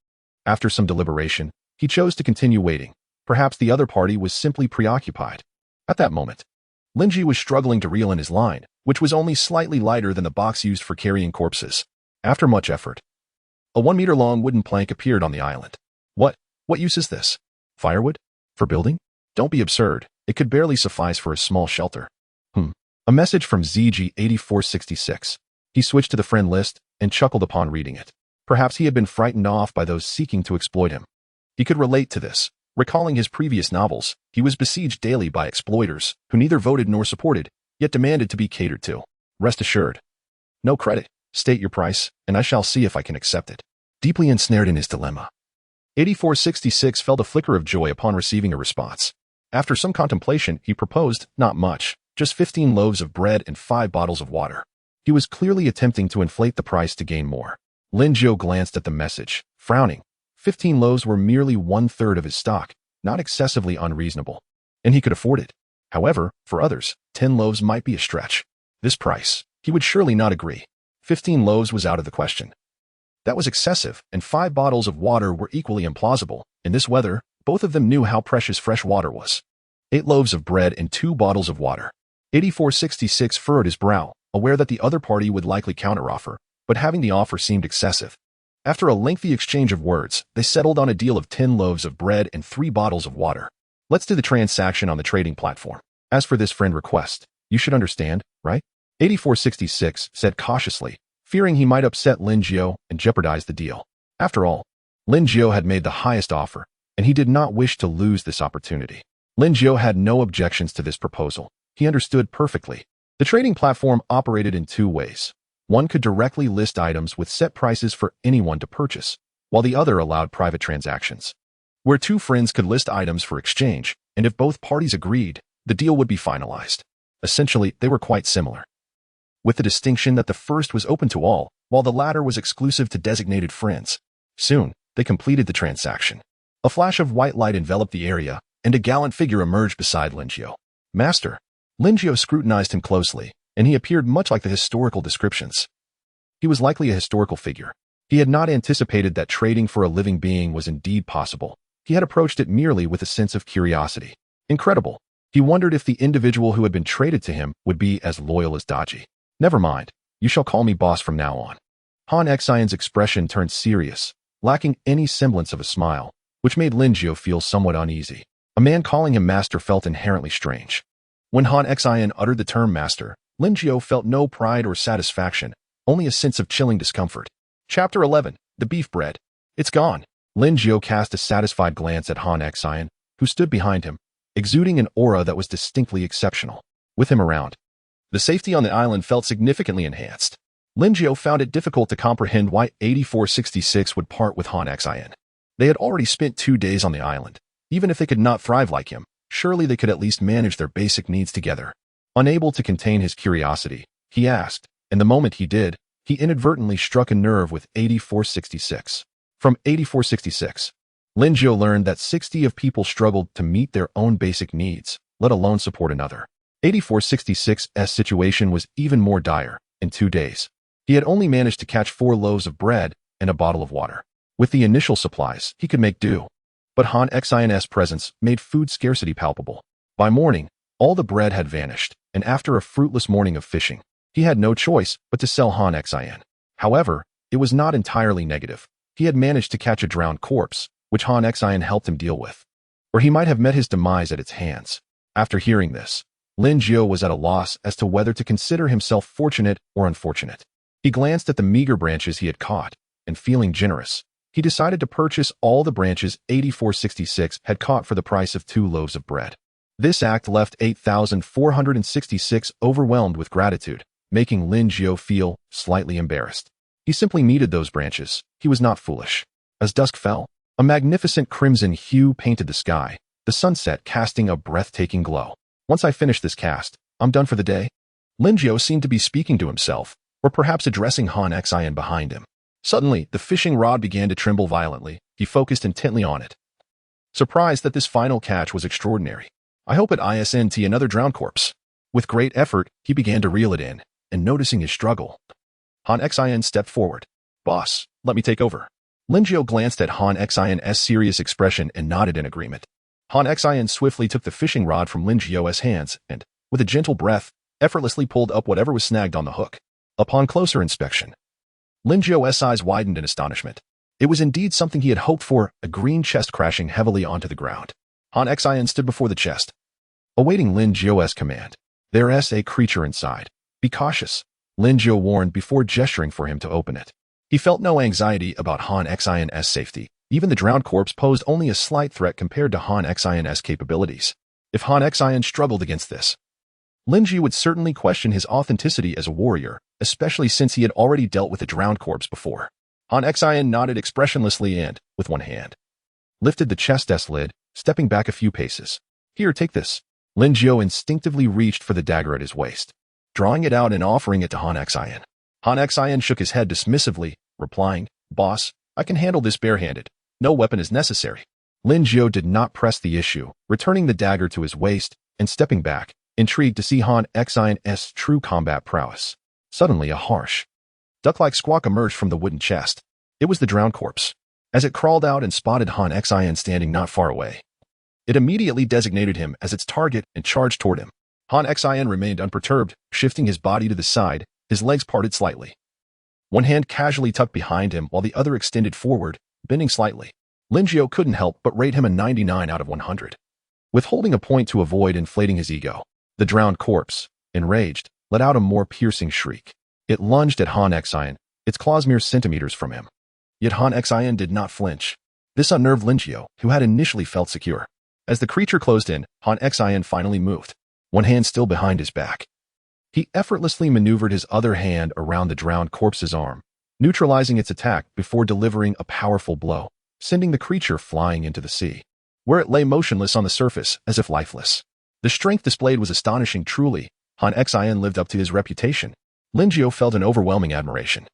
After some deliberation, he chose to continue waiting. Perhaps the other party was simply preoccupied. At that moment, Linji was struggling to reel in his line, which was only slightly lighter than the box used for carrying corpses. After much effort, a 1-meter-long wooden plank appeared on the island. What use is this? Firewood? For building? Don't be absurd. It could barely suffice for a small shelter. A message from ZG 8466. He switched to the friend list and chuckled upon reading it. Perhaps he had been frightened off by those seeking to exploit him. He could relate to this. Recalling his previous novels, he was besieged daily by exploiters who neither voted nor supported, yet demanded to be catered to. Rest assured. No credit. State your price, and I shall see if I can accept it. Deeply ensnared in his dilemma, 8466 felt a flicker of joy upon receiving a response. After some contemplation, he proposed, not much, just 15 loaves of bread and 5 bottles of water. He was clearly attempting to inflate the price to gain more. Linjiao glanced at the message, frowning. 15 loaves were merely 1/3 of his stock, not excessively unreasonable, and he could afford it. However, for others, 10 loaves might be a stretch. This price, he would surely not agree. 15 loaves was out of the question. That was excessive, and 5 bottles of water were equally implausible. In this weather, both of them knew how precious fresh water was. 8 loaves of bread and 2 bottles of water. 8466 furrowed his brow, aware that the other party would likely counteroffer, but having the offer seemed excessive. After a lengthy exchange of words, they settled on a deal of 10 loaves of bread and 3 bottles of water. Let's do the transaction on the trading platform. As for this friend request, you should understand, right? 8466 said cautiously, fearing he might upset Lin Jiao and jeopardize the deal. After all, Lin Jiao had made the highest offer, and he did not wish to lose this opportunity. Lin Jiao had no objections to this proposal. He understood perfectly. The trading platform operated in 2 ways. One could directly list items with set prices for anyone to purchase, while the other allowed private transactions, where 2 friends could list items for exchange, and if both parties agreed, the deal would be finalized. Essentially, they were quite similar, with the distinction that the first was open to all, while the latter was exclusive to designated friends. Soon, they completed the transaction. A flash of white light enveloped the area, and a gallant figure emerged beside Lin Jiao. Master. Lin Jiao scrutinized him closely, and he appeared much like the historical descriptions. He was likely a historical figure. He had not anticipated that trading for a living being was indeed possible. He had approached it merely with a sense of curiosity. Incredible. He wondered if the individual who had been traded to him would be as loyal as Daji. Never mind. You shall call me boss from now on. Han Xian's expression turned serious, lacking any semblance of a smile, which made Lin Jiao feel somewhat uneasy. A man calling him master felt inherently strange. When Han Xian uttered the term master, Lin Jiao felt no pride or satisfaction, only a sense of chilling discomfort. Chapter 11. The Beef Bread. It's gone. Lin Jiao cast a satisfied glance at Han Xian, who stood behind him, exuding an aura that was distinctly exceptional. With him around, the safety on the island felt significantly enhanced. Lin Jiao found it difficult to comprehend why 8466 would part with Han Xian. They had already spent 2 days on the island. Even if they could not thrive like him, surely they could at least manage their basic needs together. Unable to contain his curiosity, he asked, and the moment he did, he inadvertently struck a nerve with 8466. From 8466, Lin Jiao learned that 60 of people struggled to meet their own basic needs, let alone support another. 8466's situation was even more dire. In 2 days, he had only managed to catch 4 loaves of bread and a bottle of water. With the initial supplies, he could make do. But Han Xian's presence made food scarcity palpable. By morning, all the bread had vanished, and after a fruitless morning of fishing, he had no choice but to sell Han Xian. However, it was not entirely negative. He had managed to catch a drowned corpse, which Han Xian helped him deal with, or he might have met his demise at its hands. After hearing this, Lin Jiao was at a loss as to whether to consider himself fortunate or unfortunate. He glanced at the meager branches he had caught, and feeling generous, he decided to purchase all the branches 8466 had caught for the price of 2 loaves of bread. This act left 8466 overwhelmed with gratitude, making Lin Jiao feel slightly embarrassed. He simply needed those branches. He was not foolish. As dusk fell, a magnificent crimson hue painted the sky, the sunset casting a breathtaking glow. Once I finish this cast, I'm done for the day. Lin Jiao seemed to be speaking to himself, or perhaps addressing Han Xian behind him. Suddenly, the fishing rod began to tremble violently. He focused intently on it, surprised that this final catch was extraordinary. I hope it isn't another drowned corpse. With great effort, he began to reel it in, and noticing his struggle, Han Xian stepped forward. Boss, let me take over. Lin Jiao glanced at Han Xian's serious expression and nodded in agreement. Han Xian swiftly took the fishing rod from Lin Jiao's hands and, with a gentle breath, effortlessly pulled up whatever was snagged on the hook. Upon closer inspection, Lin Jiao's eyes widened in astonishment. It was indeed something he had hoped for, a green chest crashing heavily onto the ground. Han Xian stood before the chest, awaiting Lin Jiao's command. There's a creature inside. Be cautious, Lin Jiao warned before gesturing for him to open it. He felt no anxiety about Han Xian's safety. Even the drowned corpse posed only a slight threat compared to Han Xian's capabilities. If Han Xian struggled against this, Lin Jiao would certainly question his authenticity as a warrior, especially since he had already dealt with a drowned corpse before. Han Xian nodded expressionlessly and, with one hand, lifted the chest lid, stepping back a few paces. Here, take this. Lin Jiao instinctively reached for the dagger at his waist, drawing it out and offering it to Han Xian. Han Xian shook his head dismissively, replying, Boss, I can handle this barehanded. No weapon is necessary. Lin Jiao did not press the issue, returning the dagger to his waist and stepping back, intrigued to see Han Xian's true combat prowess. Suddenly, a harsh, duck-like squawk emerged from the wooden chest. It was the drowned corpse. As it crawled out and spotted Han Xian standing not far away, it immediately designated him as its target and charged toward him. Han Xian remained unperturbed, shifting his body to the side, his legs parted slightly. one hand casually tucked behind him while the other extended forward, bending slightly. Linjiao couldn't help but rate him a 99 out of 100. Withholding a point to avoid inflating his ego, the drowned corpse, enraged, let out a more piercing shriek. It lunged at Han Xian, its claws mere centimeters from him. Yet Han Xian did not flinch. This unnerved Linjiao, who had initially felt secure. As the creature closed in, Han Xian finally moved, one hand still behind his back. He effortlessly maneuvered his other hand around the drowned corpse's arm, neutralizing its attack before delivering a powerful blow, sending the creature flying into the sea, where it lay motionless on the surface as if lifeless. The strength displayed was astonishing truly. Han Xian lived up to his reputation. Linjiao felt an overwhelming admiration.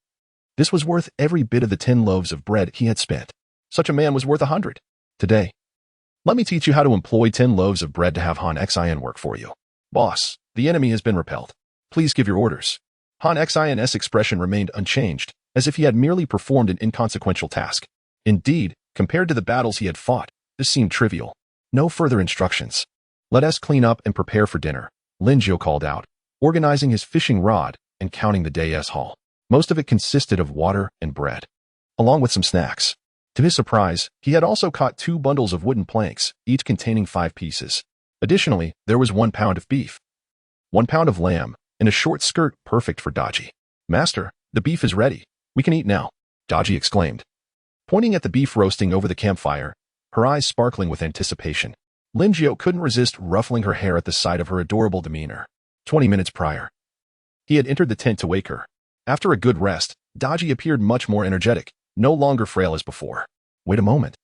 This was worth every bit of the 10 loaves of bread he had spent. Such a man was worth 100. Today, let me teach you how to employ 10 loaves of bread to have Han Xian work for you. Boss, the enemy has been repelled. Please give your orders. Han Xian's expression remained unchanged, as if he had merely performed an inconsequential task. Indeed, compared to the battles he had fought, this seemed trivial. No further instructions. Let us clean up and prepare for dinner, Linjiao called out, organizing his fishing rod and counting the day's haul. Most of it consisted of water and bread, along with some snacks. To his surprise, he had also caught 2 bundles of wooden planks, each containing 5 pieces. Additionally, there was 1 pound of beef, 1 pound of lamb, and a short skirt perfect for Daji. Master, the beef is ready. We can eat now, Daji exclaimed, pointing at the beef roasting over the campfire, her eyes sparkling with anticipation. Linjiao couldn't resist ruffling her hair at the sight of her adorable demeanor. 20 minutes prior, he had entered the tent to wake her. After a good rest, Daji appeared much more energetic, no longer frail as before. Wait a moment.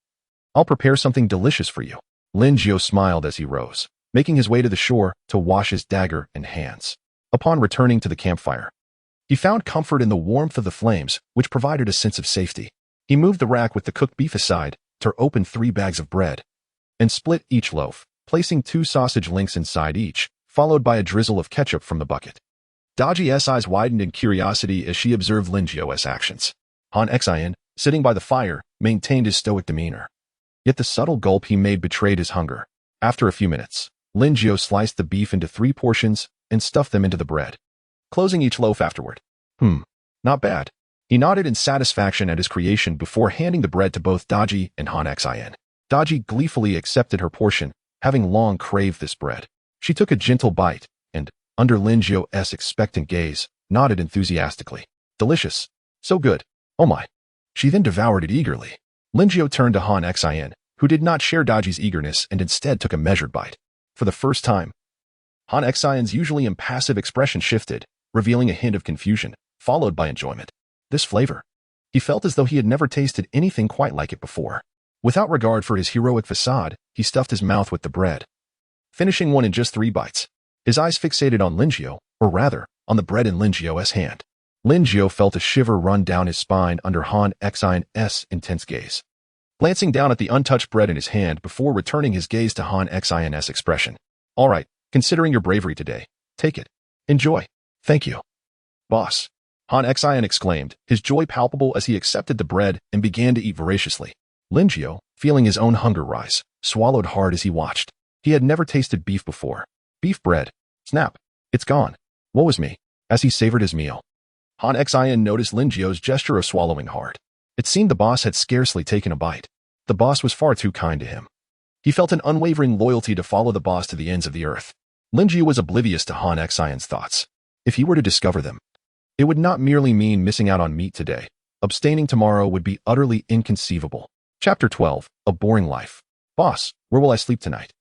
I'll prepare something delicious for you. Linjiao smiled as he rose, making his way to the shore to wash his dagger and hands. Upon returning to the campfire, he found comfort in the warmth of the flames, which provided a sense of safety. He moved the rack with the cooked beef aside, tore open 3 bags of bread, and split each loaf, placing 2 sausage links inside each, followed by a drizzle of ketchup from the bucket. Daji's eyes widened in curiosity as she observed Linjiao's actions. Han Xian, sitting by the fire, maintained his stoic demeanor. Yet the subtle gulp he made betrayed his hunger. After a few minutes, Linjiao sliced the beef into 3 portions and stuffed them into the bread, closing each loaf afterward. Not bad. He nodded in satisfaction at his creation before handing the bread to both Daji and Han Xian. Daji gleefully accepted her portion, having long craved this bread. She took a gentle bite, and, under Linjiao's expectant gaze, nodded enthusiastically. Delicious. So good. Oh my. She then devoured it eagerly. Linjiao turned to Han Xian, who did not share Daji's eagerness and instead took a measured bite. For the first time, Han Xian's usually impassive expression shifted, revealing a hint of confusion, followed by enjoyment. This flavor. He felt as though he had never tasted anything quite like it before. Without regard for his heroic facade, he stuffed his mouth with the bread, finishing one in just 3 bites. His eyes fixated on Linjiao, or rather, on the bread in Linjiao's hand. Linjiao felt a shiver run down his spine under Han Xian's intense gaze, glancing down at the untouched bread in his hand before returning his gaze to Han Xian's expression. All right, considering your bravery today, take it. Enjoy. Thank you. Boss, Han Xian exclaimed, his joy palpable as he accepted the bread and began to eat voraciously. Linjiao, feeling his own hunger rise, swallowed hard as he watched. He had never tasted beef before. Beef bread. Snap. It's gone. Woe is me. As he savored his meal, Han Xian noticed Linjiao's gesture of swallowing hard. It seemed the boss had scarcely taken a bite. The boss was far too kind to him. He felt an unwavering loyalty to follow the boss to the ends of the earth. Linjiao was oblivious to Han Xian's thoughts. If he were to discover them, it would not merely mean missing out on meat today. Abstaining tomorrow would be utterly inconceivable. Chapter 12, A Boring Life. Boss, where will I sleep tonight?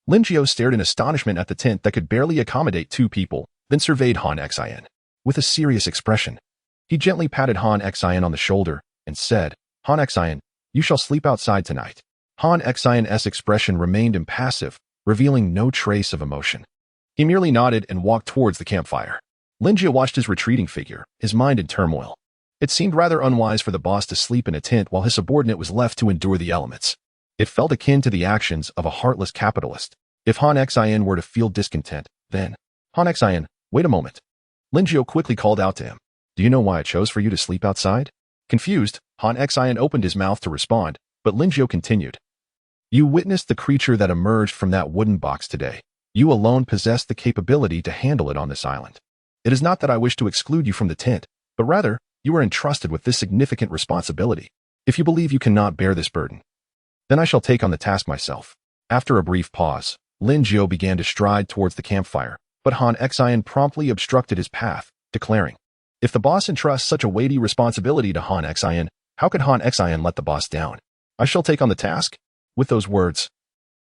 Linjiao stared in astonishment at the tent that could barely accommodate 2 people, then surveyed Han Xian. With a serious expression, he gently patted Han Xian on the shoulder and said, Han Xian, you shall sleep outside tonight. Han Xian's expression remained impassive, revealing no trace of emotion. He merely nodded and walked towards the campfire. Linjiao watched his retreating figure, his mind in turmoil. It seemed rather unwise for the boss to sleep in a tent while his subordinate was left to endure the elements. It felt akin to the actions of a heartless capitalist. If Han Xian were to feel discontent, then... Han Xian, wait a moment. Linjiao quickly called out to him. Do you know why I chose for you to sleep outside? Confused, Han Xian opened his mouth to respond, but Linjiao continued. You witnessed the creature that emerged from that wooden box today. You alone possess the capability to handle it on this island. It is not that I wish to exclude you from the tent, but rather, You are entrusted with this significant responsibility. If you believe you cannot bear this burden, then I shall take on the task myself. After a brief pause, Lin Jiao began to stride towards the campfire, but Han Xian promptly obstructed his path, declaring, "If the boss entrusts such a weighty responsibility to Han Xian, how could Han Xian let the boss down? I shall take on the task." With those words,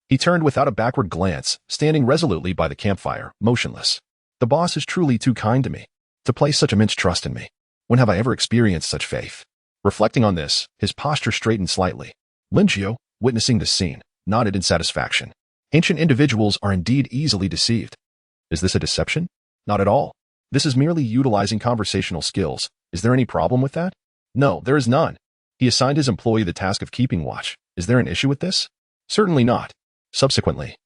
he turned without a backward glance, standing resolutely by the campfire, motionless. The boss is truly too kind to me, to place such immense trust in me. When have I ever experienced such faith? Reflecting on this, his posture straightened slightly. Lin Jiao, witnessing the scene, nodded in satisfaction. Ancient individuals are indeed easily deceived. Is this a deception? Not at all. This is merely utilizing conversational skills. Is there any problem with that? No, there is none. He assigned his employee the task of keeping watch. Is there an issue with this? Certainly not. Subsequently,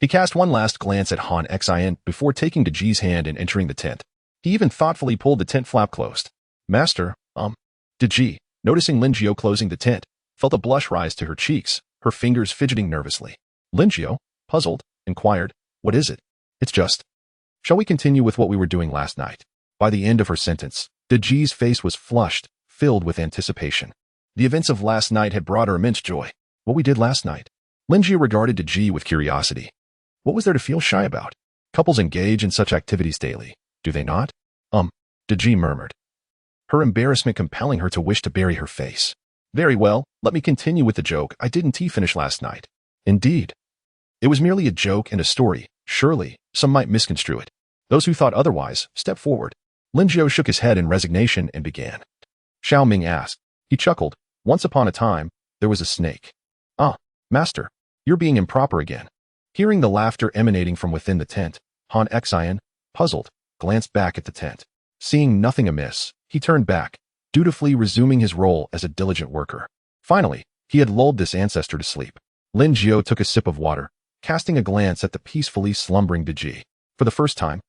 he cast one last glance at Han Xian before taking Daji's hand and entering the tent. He even thoughtfully pulled the tent flap closed. Master, Daji, noticing Lin Jiao closing the tent, felt a blush rise to her cheeks, her fingers fidgeting nervously. Lin Jiao, puzzled, inquired, "What is it?" "It's just. Shall we continue with what we were doing last night?" By the end of her sentence, Daji's face was flushed, filled with anticipation. The events of last night had brought her immense joy. What we did last night? Lin Jiao regarded Daji with curiosity. What was there to feel shy about? Couples engage in such activities daily, do they not? Daji murmured, her embarrassment compelling her to wish to bury her face. Very well, let me continue with the joke. I didn't finish last night. Indeed. It was merely a joke and a story. Surely, some might misconstrue it. Those who thought otherwise, step forward. Lin Jiao shook his head in resignation and began. Xiao Ming asked. He chuckled. Once upon a time, there was a snake. Master, you're being improper again. Hearing the laughter emanating from within the tent, Han Xian, puzzled, glanced back at the tent. Seeing nothing amiss, he turned back, dutifully resuming his role as a diligent worker. Finally, he had lulled this ancestor to sleep. Lin Jiao took a sip of water, casting a glance at the peacefully slumbering Daji. For the first time,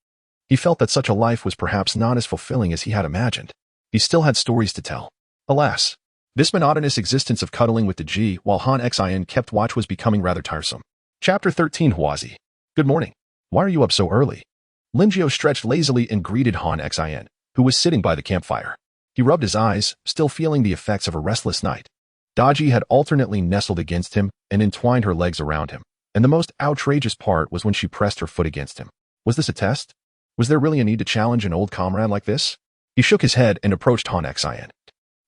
he felt that such a life was perhaps not as fulfilling as he had imagined. He still had stories to tell. Alas, this monotonous existence of cuddling with Daji while Han Xian kept watch was becoming rather tiresome. Chapter 13 Huazi. Good morning. Why are you up so early? Lin Jiao stretched lazily and greeted Han Xian, who was sitting by the campfire. He rubbed his eyes, still feeling the effects of a restless night. Daji had alternately nestled against him and entwined her legs around him, and the most outrageous part was when she pressed her foot against him. Was this a test? Was there really a need to challenge an old comrade like this? He shook his head and approached Han Xian,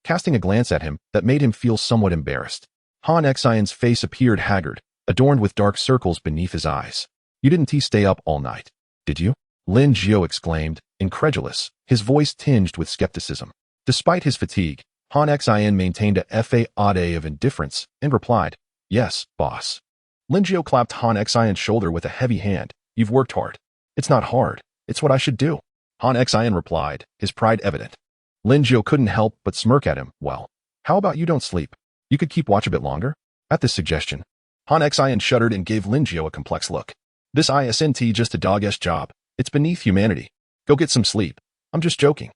casting a glance at him that made him feel somewhat embarrassed. Han Xian's face appeared haggard, adorned with dark circles beneath his eyes. You didn't stay up all night, did you? Lin Jiao exclaimed, incredulous, his voice tinged with skepticism. Despite his fatigue, Han Xian maintained a facade of indifference and replied, Yes, boss. Lin Jiao clapped Han Xian's shoulder with a heavy hand. You've worked hard. It's not hard. It's what I should do. Han Xian replied, his pride evident. Lin Jiao couldn't help but smirk at him. Well, how about you don't sleep? You could keep watch a bit longer? At this suggestion, Han Xian shuddered and gave Lin Jiao a complex look. This isn't just a dog-esque job. It's beneath humanity. Go get some sleep. I'm just joking.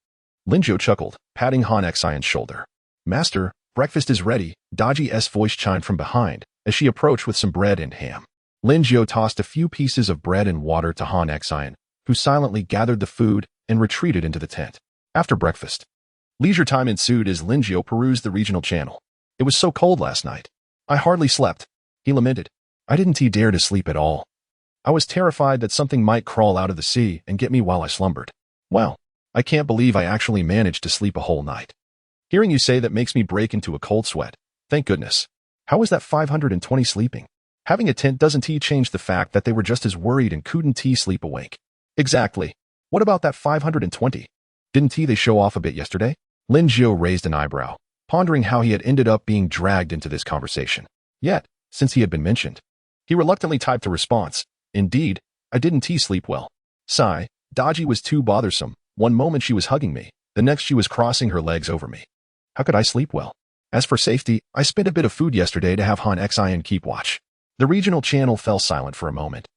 Lin Jiao chuckled, patting Han Xian's shoulder. Master, breakfast is ready, Daji's voice chimed from behind as she approached with some bread and ham. Lin Jiao tossed a few pieces of bread and water to Han Xian, who silently gathered the food and retreated into the tent. After breakfast, leisure time ensued as Lin Jiao perused the regional channel. It was so cold last night. I hardly slept. He lamented. I didn't dare to sleep at all. I was terrified that something might crawl out of the sea and get me while I slumbered. Well, I can't believe I actually managed to sleep a whole night. Hearing you say that makes me break into a cold sweat. Thank goodness. How was that 520 sleeping? Having a tent doesn't change the fact that they were just as worried and couldn't sleep awake. Exactly. What about that 520? Didn't they show off a bit yesterday? Lin Jiao raised an eyebrow, pondering how he had ended up being dragged into this conversation. Yet, since he had been mentioned, he reluctantly typed a response. Indeed, I didn't sleep well. Sigh, Daji was too bothersome. One moment she was hugging me, the next she was crossing her legs over me. How could I sleep well? As for safety, I spent a bit of food yesterday to have Han Xian keep watch. The regional channel fell silent for a moment.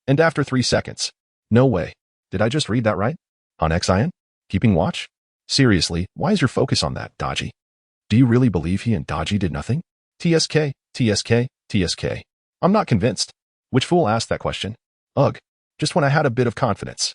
And after 3 seconds. No way. Did I just read that right? Han Xian? Keeping watch? Seriously, why is your focus on that, Daji? Do you really believe he and Daji did nothing? TSK, TSK, TSK. I'm not convinced. Which fool asked that question? Ugh. Just when I had a bit of confidence.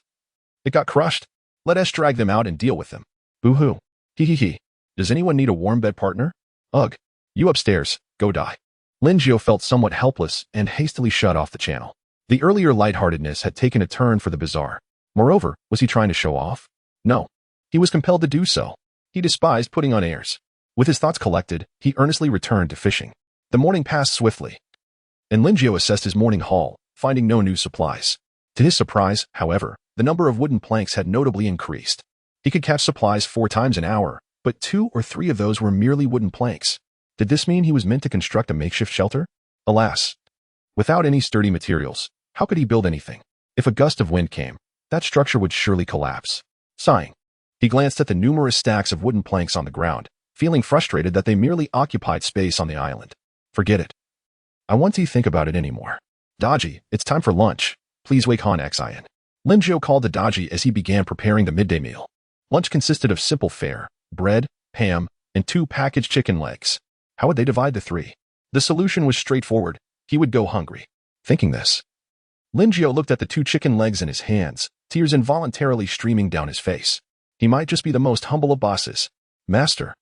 It got crushed. Let us drag them out and deal with them. Boo-hoo. Hee. Does anyone need a warm bed partner? Ugh. You upstairs, go die. Linjiao felt somewhat helpless and hastily shut off the channel. The earlier lightheartedness had taken a turn for the bizarre. Moreover, was he trying to show off? No. He was compelled to do so. He despised putting on airs. With his thoughts collected, he earnestly returned to fishing. The morning passed swiftly, and Linjiao assessed his morning haul, finding no new supplies. To his surprise, however, the number of wooden planks had notably increased. He could catch supplies 4 times an hour, but 2 or 3 of those were merely wooden planks. Did this mean he was meant to construct a makeshift shelter? Alas. Without any sturdy materials, how could he build anything? If a gust of wind came, that structure would surely collapse. Sighing, he glanced at the numerous stacks of wooden planks on the ground, feeling frustrated that they merely occupied space on the island. Forget it. I want to think about it anymore. Daji, it's time for lunch. Please wake Han Xin. Linjiao called to Daji as he began preparing the midday meal. Lunch consisted of simple fare, bread, ham, and 2 packaged chicken legs. How would they divide the 3? The solution was straightforward. He would go hungry. Thinking this, Linjiao looked at the 2 chicken legs in his hands, tears involuntarily streaming down his face. He might just be the most humble of bosses. Master,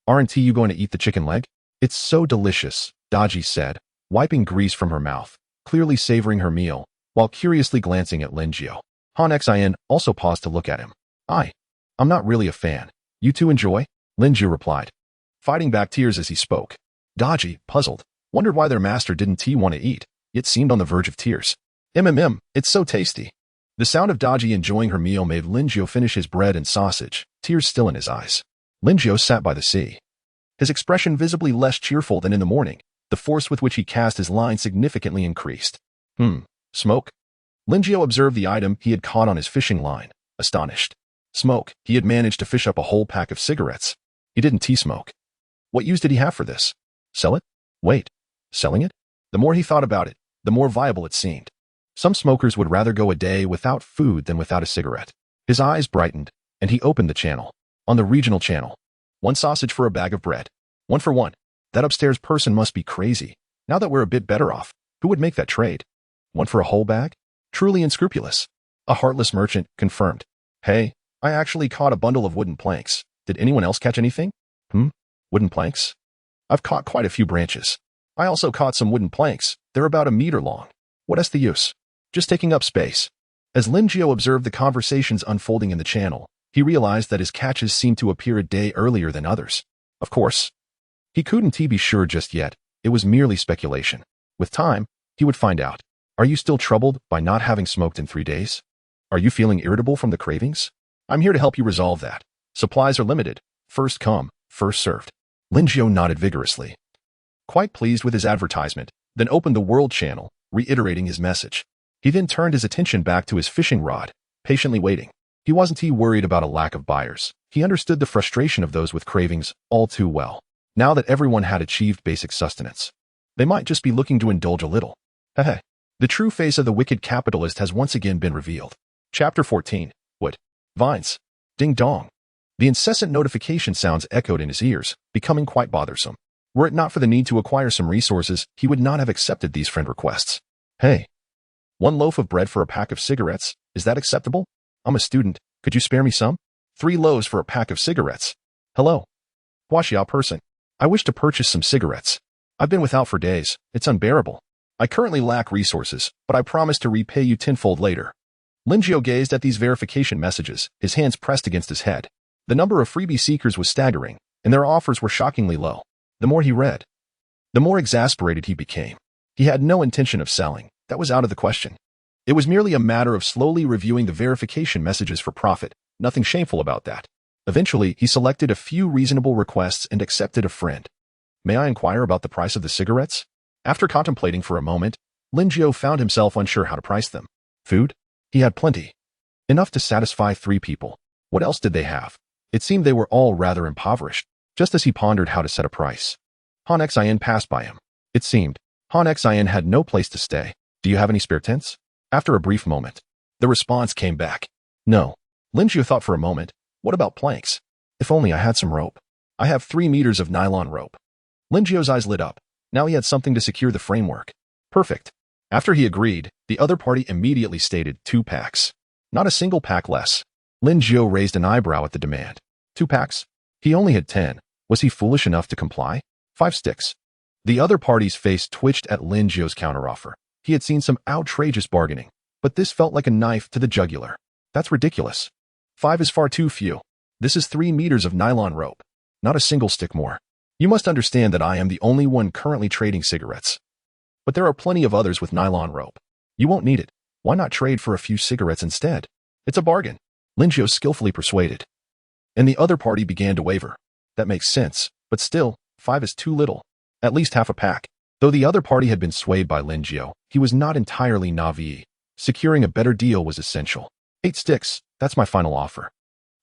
aren't you going to eat the chicken leg? It's so delicious, Daji said, wiping grease from her mouth, clearly savoring her meal, while curiously glancing at Linjiao. Han Xin also paused to look at him. I'm not really a fan. You two enjoy? Linjiao replied, fighting back tears as he spoke. Daji, puzzled, wondered why their master didn't want to eat, yet seemed on the verge of tears. It's so tasty. The sound of Daji enjoying her meal made Linjiao finish his bread and sausage, tears still in his eyes. Linjiao sat by the sea, his expression visibly less cheerful than in the morning. The force with which he cast his line significantly increased. Smoke? Linjiao observed the item he had caught on his fishing line, astonished. Smoke. He had managed to fish up a whole pack of cigarettes. He didn't smoke. What use did he have for this? Sell it? Wait. Selling it? The more he thought about it, the more viable it seemed. Some smokers would rather go a day without food than without a cigarette. His eyes brightened, and he opened the channel. On the regional channel, 1 sausage for a bag of bread. 1 for 1. That upstairs person must be crazy. Now that we're a bit better off, who would make that trade? 1 for a whole bag? Truly unscrupulous. A heartless merchant, confirmed. Hey, I actually caught a bundle of wooden planks. Did anyone else catch anything? Wooden planks? I've caught quite a few branches. I also caught some wooden planks. They're about 1 meter long. What's the use? Just taking up space. As Linjiao observed the conversations unfolding in the channel, he realized that his catches seemed to appear a day earlier than others. Of course, he couldn't be sure just yet. It was merely speculation. With time, he would find out. Are you still troubled by not having smoked in 3 days? Are you feeling irritable from the cravings? I'm here to help you resolve that. Supplies are limited. First come, first served. Linjiao nodded vigorously, quite pleased with his advertisement, then opened the World channel, reiterating his message. He then turned his attention back to his fishing rod, patiently waiting. He wasn't worried about a lack of buyers. He understood the frustration of those with cravings all too well. Now that everyone had achieved basic sustenance, they might just be looking to indulge a little. The true face of the wicked capitalist has once again been revealed. Chapter 14. Wood. Vines. Ding dong. The incessant notification sounds echoed in his ears, becoming quite bothersome. Were it not for the need to acquire some resources, he would not have accepted these friend requests. Hey. 1 loaf of bread for a pack of cigarettes, is that acceptable? I'm a student, could you spare me some? 3 loaves for a pack of cigarettes. Hello. Huaxia person. I wish to purchase some cigarettes. I've been without for days, it's unbearable. I currently lack resources, but I promise to repay you tenfold later. Linjiao gazed at these verification messages, his hands pressed against his head. The number of freebie seekers was staggering, and their offers were shockingly low. The more he read, the more exasperated he became. He had no intention of selling. That was out of the question. It was merely a matter of slowly reviewing the verification messages for profit. Nothing shameful about that. Eventually, he selected a few reasonable requests and accepted a friend. May I inquire about the price of the cigarettes? After contemplating for a moment, Linjiao found himself unsure how to price them. Food? He had plenty. Enough to satisfy 3 people. What else did they have? It seemed they were all rather impoverished. Just as he pondered how to set a price, Han Xin passed by him. It seemed Han Xin had no place to stay. Do you have any spare tents? After a brief moment, the response came back. No. Linjiao thought for a moment. What about planks? If only I had some rope. I have 3 meters of nylon rope. Linjiao's eyes lit up. Now he had something to secure the framework. Perfect. After he agreed, the other party immediately stated 2 packs. Not a single pack less. Linjiao raised an eyebrow at the demand. 2 packs? He only had 10. Was he foolish enough to comply? 5 sticks. The other party's face twitched at Lin Jiu's counteroffer. He had seen some outrageous bargaining, but this felt like a knife to the jugular. That's ridiculous. 5 is far too few. This is 3 meters of nylon rope. Not a single stick more. You must understand that I am the only one currently trading cigarettes. But there are plenty of others with nylon rope. You won't need it. Why not trade for a few cigarettes instead? It's a bargain. Lin Jiu skillfully persuaded. And the other party began to waver. That makes sense, but still, 5 is too little. At least half a pack. Though the other party had been swayed by Lin Jiu, he was not entirely naive. Securing a better deal was essential. 8 sticks, that's my final offer.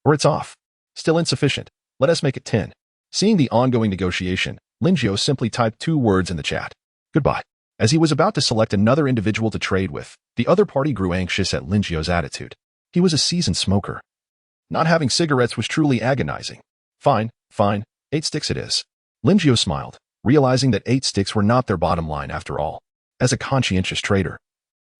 Or it's off. Still insufficient. Let us make it 10. Seeing the ongoing negotiation, Lin Jiu simply typed 2 words in the chat. Goodbye. As he was about to select another individual to trade with, the other party grew anxious at Lin Jiu's attitude. He was a seasoned smoker. Not having cigarettes was truly agonizing. Fine, 8 sticks it is. Lin Jiu smiled, realizing that 8 sticks were not their bottom line after all. As a conscientious trader,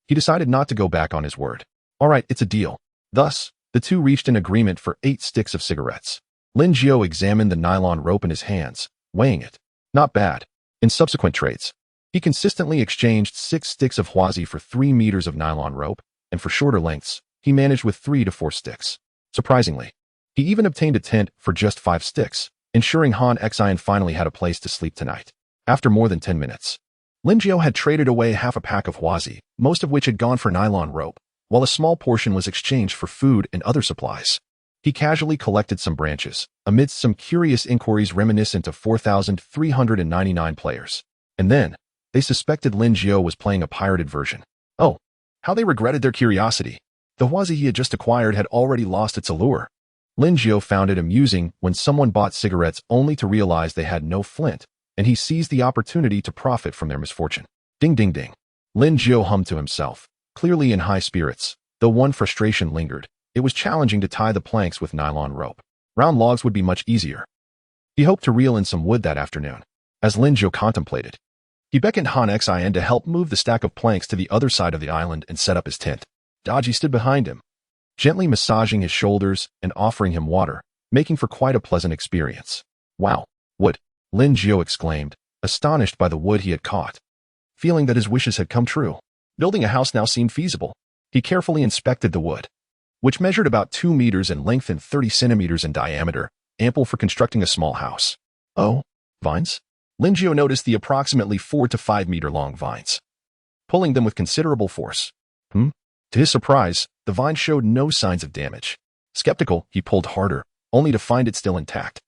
he decided not to go back on his word. All right, it's a deal. Thus, the two reached an agreement for 8 sticks of cigarettes. Lin Jiu examined the nylon rope in his hands, weighing it. Not bad. In subsequent trades, he consistently exchanged 6 sticks of huazi for 3 meters of nylon rope, and for shorter lengths, he managed with 3 to 4 sticks. Surprisingly, he even obtained a tent for just 5 sticks, ensuring Han Xian finally had a place to sleep tonight. After more than 10 minutes, Lin Jiu had traded away half a pack of huazi, most of which had gone for nylon rope, while a small portion was exchanged for food and other supplies. He casually collected some branches, amidst some curious inquiries reminiscent of 4,399 players. And then, they suspected Lin Jiu was playing a pirated version. Oh, how they regretted their curiosity. The huazi he had just acquired had already lost its allure. Lin Jiu found it amusing when someone bought cigarettes only to realize they had no flint, and he seized the opportunity to profit from their misfortune. Ding ding ding. Lin Jiu hummed to himself, clearly in high spirits, though one frustration lingered. It was challenging to tie the planks with nylon rope. Round logs would be much easier. He hoped to reel in some wood that afternoon. As Lin Jiu contemplated, he beckoned Han Xian to help move the stack of planks to the other side of the island and set up his tent. Daji stood behind him, gently massaging his shoulders and offering him water, making for quite a pleasant experience. Wow, wood! Lin Jiu exclaimed, astonished by the wood he had caught. Feeling that his wishes had come true, building a house now seemed feasible. He carefully inspected the wood, which measured about 2 meters in length and 30 centimeters in diameter, ample for constructing a small house. Oh, vines? Lin Jiu noticed the approximately 4 to 5 meter long vines, pulling them with considerable force. To his surprise, the vine showed no signs of damage. Skeptical, he pulled harder, only to find it still intact,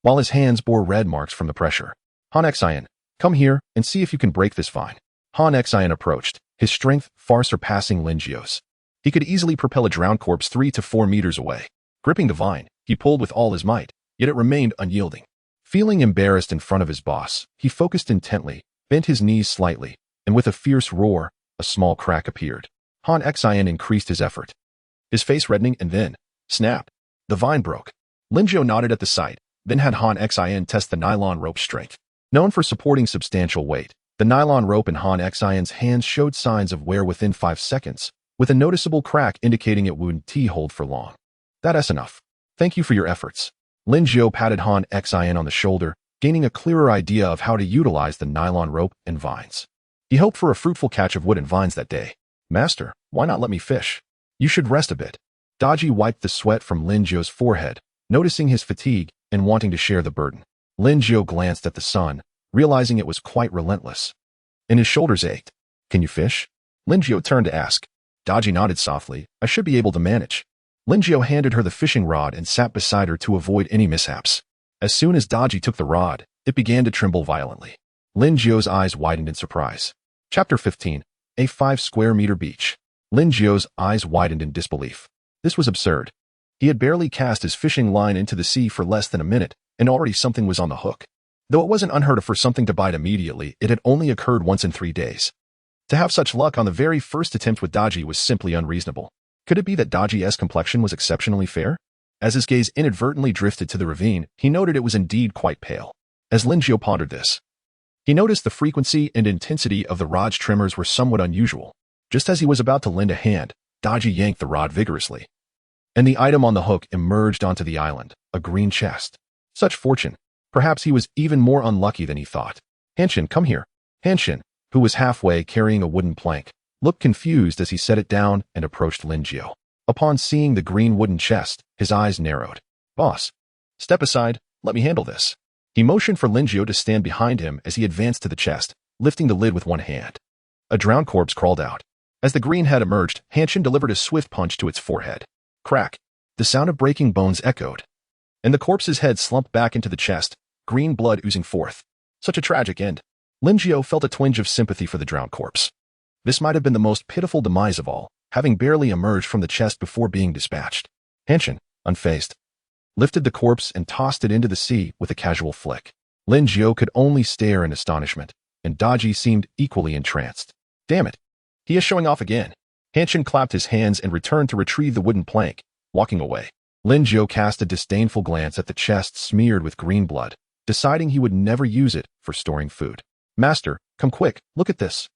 while his hands bore red marks from the pressure. Han Xian, come here and see if you can break this vine. Han Xian approached, his strength far surpassing Lin Jiu's. He could easily propel a drowned corpse 3 to 4 meters away. Gripping the vine, he pulled with all his might, yet it remained unyielding. Feeling embarrassed in front of his boss, he focused intently, bent his knees slightly, and with a fierce roar, a small crack appeared. Han Xian increased his effort, his face reddening, and then, snap! The vine broke. Lin Jiu nodded at the sight, then had Han Xian test the nylon rope's strength. Known for supporting substantial weight, the nylon rope in Han Xian's hands showed signs of wear within 5 seconds, with a noticeable crack indicating it wouldn't hold for long. That's enough. Thank you for your efforts. Lin Jiu patted Han Xian on the shoulder, gaining a clearer idea of how to utilize the nylon rope and vines. He hoped for a fruitful catch of wood and vines that day. Master, why not let me fish? You should rest a bit. Daji wiped the sweat from Lin Jiu's forehead, noticing his fatigue and wanting to share the burden. Lin Jiu glanced at the sun, realizing it was quite relentless, and his shoulders ached. Can you fish? Lin Jiu turned to ask. Daji nodded softly. I should be able to manage. Lin Jiu handed her the fishing rod and sat beside her to avoid any mishaps. As soon as Daji took the rod, it began to tremble violently. Lin Jiu's eyes widened in surprise. Chapter 15. A 5 square meter beach. Lin Jiu's eyes widened in disbelief. This was absurd. He had barely cast his fishing line into the sea for less than a minute, and already something was on the hook. Though it wasn't unheard of for something to bite immediately, it had only occurred once in 3 days. To have such luck on the very first attempt with Daji was simply unreasonable. Could it be that Daji's complexion was exceptionally fair? As his gaze inadvertently drifted to the ravine, he noted it was indeed quite pale. As Lin Jiu pondered this, he noticed the frequency and intensity of the rod's tremors were somewhat unusual. Just as he was about to lend a hand, Daji yanked the rod vigorously, and the item on the hook emerged onto the island, a green chest. Such fortune. Perhaps he was even more unlucky than he thought. Hanshin, come here. Hanshin, who was halfway carrying a wooden plank, looked confused as he set it down and approached Linjiao. Upon seeing the green wooden chest, his eyes narrowed. Boss, step aside, let me handle this. He motioned for Linjiao to stand behind him as he advanced to the chest, lifting the lid with one hand. A drowned corpse crawled out. As the green head emerged, Hanshin delivered a swift punch to its forehead. Crack. The sound of breaking bones echoed, and the corpse's head slumped back into the chest, green blood oozing forth. Such a tragic end. Linjiao felt a twinge of sympathy for the drowned corpse. This might have been the most pitiful demise of all, having barely emerged from the chest before being dispatched. Hanshin, unfazed, lifted the corpse and tossed it into the sea with a casual flick. Linjiao could only stare in astonishment, and Daji seemed equally entranced. Damn it. He is showing off again. Hanshin clapped his hands and returned to retrieve the wooden plank, walking away. Linjiao cast a disdainful glance at the chest smeared with green blood, deciding he would never use it for storing food. Master, come quick, look at this.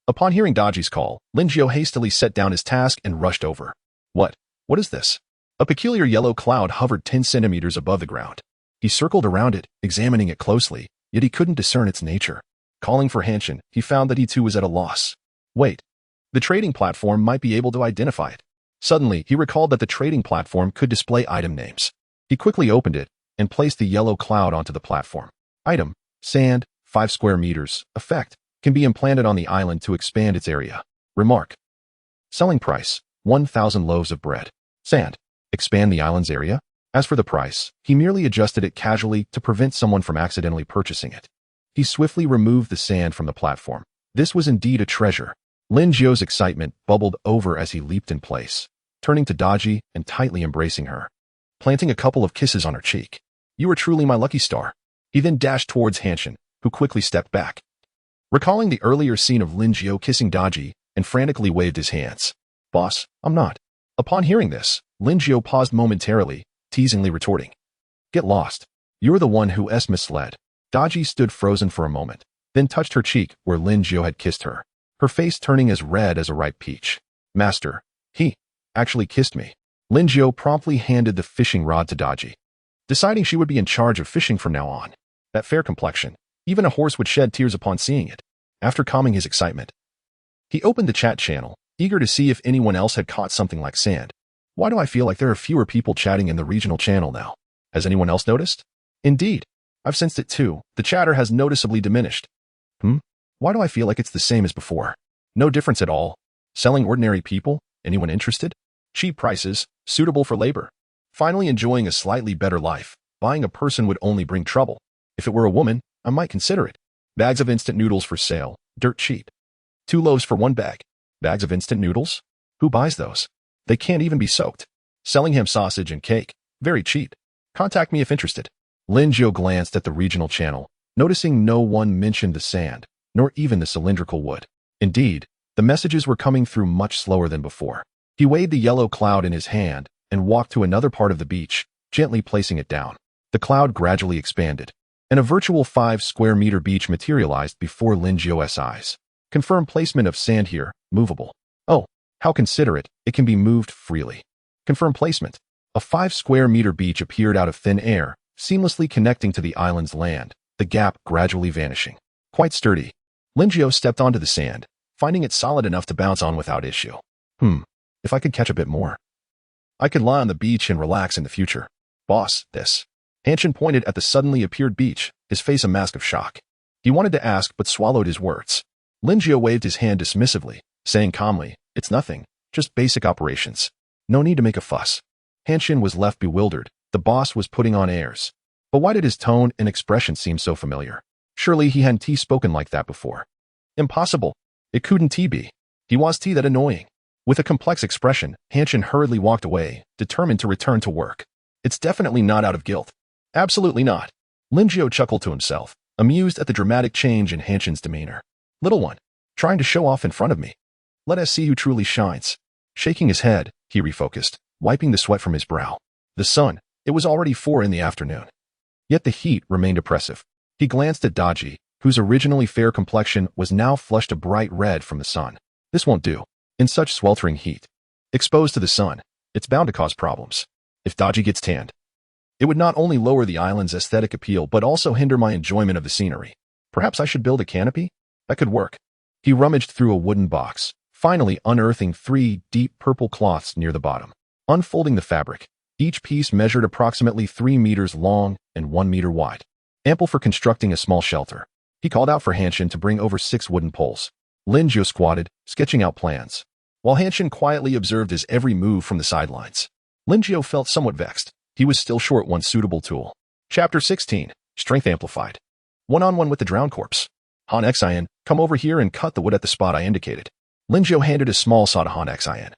Upon hearing Daji's call, Linjiao hastily set down his task and rushed over. What is this? A peculiar yellow cloud hovered 10 centimeters above the ground. He circled around it, examining it closely, yet he couldn't discern its nature. Calling for Hanshin, he found that he too was at a loss. Wait. The trading platform might be able to identify it. Suddenly, he recalled that the trading platform could display item names. He quickly opened it and placed the yellow cloud onto the platform. Item, sand, 5 square meters. Effect, can be implanted on the island to expand its area. Remark. Selling price, 1,000 loaves of bread. Sand, expand the island's area. As for the price, he merely adjusted it casually to prevent someone from accidentally purchasing it. He swiftly removed the sand from the platform. This was indeed a treasure. Linjiao's excitement bubbled over as he leaped in place, turning to Daji and tightly embracing her, planting a couple of kisses on her cheek. You are truly my lucky star. He then dashed towards Hanshin, who quickly stepped back, recalling the earlier scene of Linjiao kissing Daji and frantically waved his hands. Boss, I'm not. Upon hearing this, Linjiao paused momentarily, teasingly retorting. Get lost. You're the one who is misled. Daji stood frozen for a moment, then touched her cheek where Linjiao had kissed her, her face turning as red as a ripe peach. Master, he actually kissed me. Linjiao promptly handed the fishing rod to Daji, deciding she would be in charge of fishing from now on. That fair complexion, even a horse would shed tears upon seeing it. After calming his excitement, he opened the chat channel, eager to see if anyone else had caught something like sand. Why do I feel like there are fewer people chatting in the regional channel now? Has anyone else noticed? Indeed, I've sensed it too. The chatter has noticeably diminished. Why do I feel like it's the same as before? No difference at all. Selling ordinary people? Anyone interested? Cheap prices, suitable for labor. Finally enjoying a slightly better life. Buying a person would only bring trouble. If it were a woman, I might consider it. Bags of instant noodles for sale, dirt cheap. 2 loaves for 1 bag. Bags of instant noodles? Who buys those? They can't even be soaked. Selling ham sausage and cake, very cheap. Contact me if interested. Linjiao glanced at the regional channel, noticing no one mentioned the sand, nor even the cylindrical wood. Indeed, the messages were coming through much slower than before. He weighed the yellow cloud in his hand and walked to another part of the beach, gently placing it down. The cloud gradually expanded, and a virtual 5 square meter beach materialized before Linjiao's eyes. Confirm placement of sand here, movable. Oh, how considerate, it can be moved freely. Confirm placement. A 5 square meter beach appeared out of thin air, seamlessly connecting to the island's land, the gap gradually vanishing. Quite sturdy. Linjiao stepped onto the sand, finding it solid enough to bounce on without issue. If I could catch a bit more, I could lie on the beach and relax in the future. Boss, this. Hanshin pointed at the suddenly appeared beach, his face a mask of shock. He wanted to ask but swallowed his words. Linjiao waved his hand dismissively, saying calmly, it's nothing, just basic operations. No need to make a fuss. Hanshin was left bewildered. The boss was putting on airs. But why did his tone and expression seem so familiar? Surely he hadn't spoken like that before. Impossible. It couldn't be. He was that annoying. With a complex expression, Hanshin hurriedly walked away, determined to return to work. It's definitely not out of guilt. Absolutely not. Linjiao chuckled to himself, amused at the dramatic change in Hanshin's demeanor. Little one, trying to show off in front of me. Let us see who truly shines. Shaking his head, he refocused, wiping the sweat from his brow. The sun, it was already 4 in the afternoon. Yet the heat remained oppressive. He glanced at Daji, whose originally fair complexion was now flushed a bright red from the sun. This won't do. In such sweltering heat, exposed to the sun, it's bound to cause problems. If Daji gets tanned, It would not only lower the island's aesthetic appeal but also hinder my enjoyment of the scenery. Perhaps I should build a canopy? That could work. He rummaged through a wooden box, finally unearthing 3 deep purple cloths near the bottom. Unfolding the fabric, each piece measured approximately 3 meters long and 1 meter wide, ample for constructing a small shelter. He called out for Hanshin to bring over 6 wooden poles. Lin Jiu squatted, sketching out plans, while Hanshin quietly observed his every move from the sidelines. Lin Jiu felt somewhat vexed. He was still short one suitable tool. Chapter 16. Strength Amplified. One-on-one with the drowned corpse. Han Xian, come over here and cut the wood at the spot I indicated. Lin Jiu handed a small saw to Han Xian,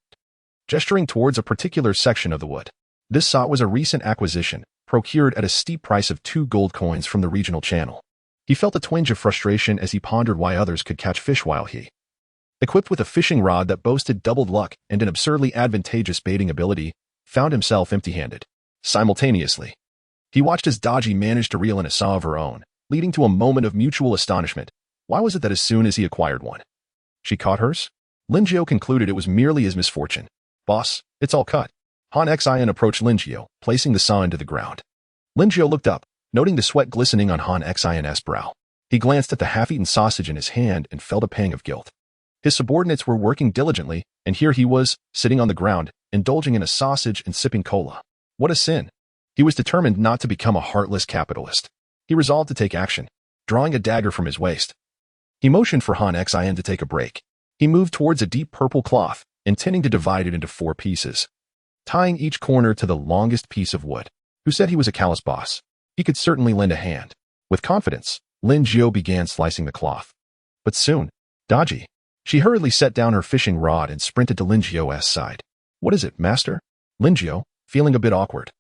gesturing towards a particular section of the wood. This saw was a recent acquisition, procured at a steep price of 2 gold coins from the regional channel. He felt a twinge of frustration as he pondered why others could catch fish while he, equipped with a fishing rod that boasted doubled luck and an absurdly advantageous baiting ability, found himself empty-handed. Simultaneously, he watched as Daji managed to reel in a saw of her own, leading to a moment of mutual astonishment. Why was it that as soon as he acquired one, she caught hers? Lin Jiu concluded it was merely his misfortune. Boss, it's all cut. Han Xian approached Lin Jiu, placing the saw into the ground. Lin Jiu looked up, noting the sweat glistening on Han Xian's brow. He glanced at the half-eaten sausage in his hand and felt a pang of guilt. His subordinates were working diligently, and here he was, sitting on the ground, indulging in a sausage and sipping cola. What a sin. He was determined not to become a heartless capitalist. He resolved to take action, drawing a dagger from his waist. He motioned for Han Xian to take a break. He moved towards a deep purple cloth, intending to divide it into 4 pieces, tying each corner to the longest piece of wood. Who said he was a callous boss? He could certainly lend a hand. With confidence, Lin Jiu began slicing the cloth. But soon, Daji. She hurriedly set down her fishing rod and sprinted to Lin Jiu's side. What is it, master? Lin Jiu, feeling a bit awkward,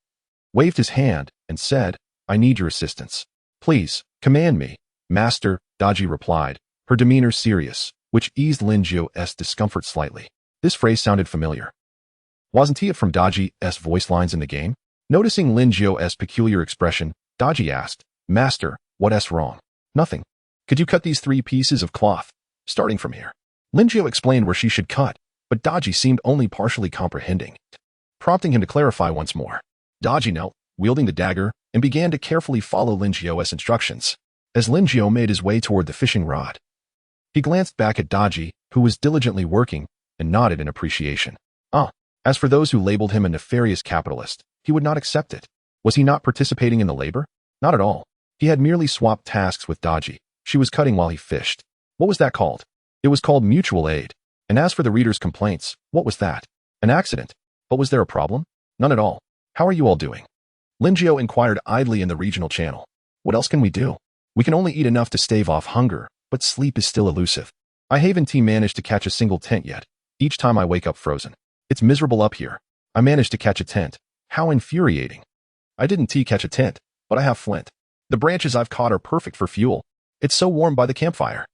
waved his hand and said, I need your assistance. Please, command me, master, Daji replied, her demeanor serious, which eased Lin Jiu's discomfort slightly. This phrase sounded familiar. Wasn't he from Daji's voice lines in the game? Noticing Lin Jiu's peculiar expression, Daji asked, Master, what's wrong? Nothing. Could you cut these 3 pieces of cloth, starting from here? Lin Jiu explained where she should cut, but Daji seemed only partially comprehending, prompting him to clarify once more. Daji knelt, wielding the dagger, and began to carefully follow Lin Jiu's instructions. As Lin Jiu made his way toward the fishing rod, he glanced back at Daji, who was diligently working, and nodded in appreciation. As for those who labeled him a nefarious capitalist, he would not accept it. Was he not participating in the labor? Not at all. He had merely swapped tasks with Daji. She was cutting while he fished. What was that called? It was called mutual aid. And as for the reader's complaints, what was that? An accident. But was there a problem? None at all. How are you all doing? Lin Jiu inquired idly in the regional channel. What else can we do? We can only eat enough to stave off hunger, but sleep is still elusive. I haven't managed to catch a single tent yet. Each time I wake up frozen. It's miserable up here. I managed to catch a tent. How infuriating. I didn't catch a tent, but I have flint. The branches I've caught are perfect for fuel. It's so warm by the campfire.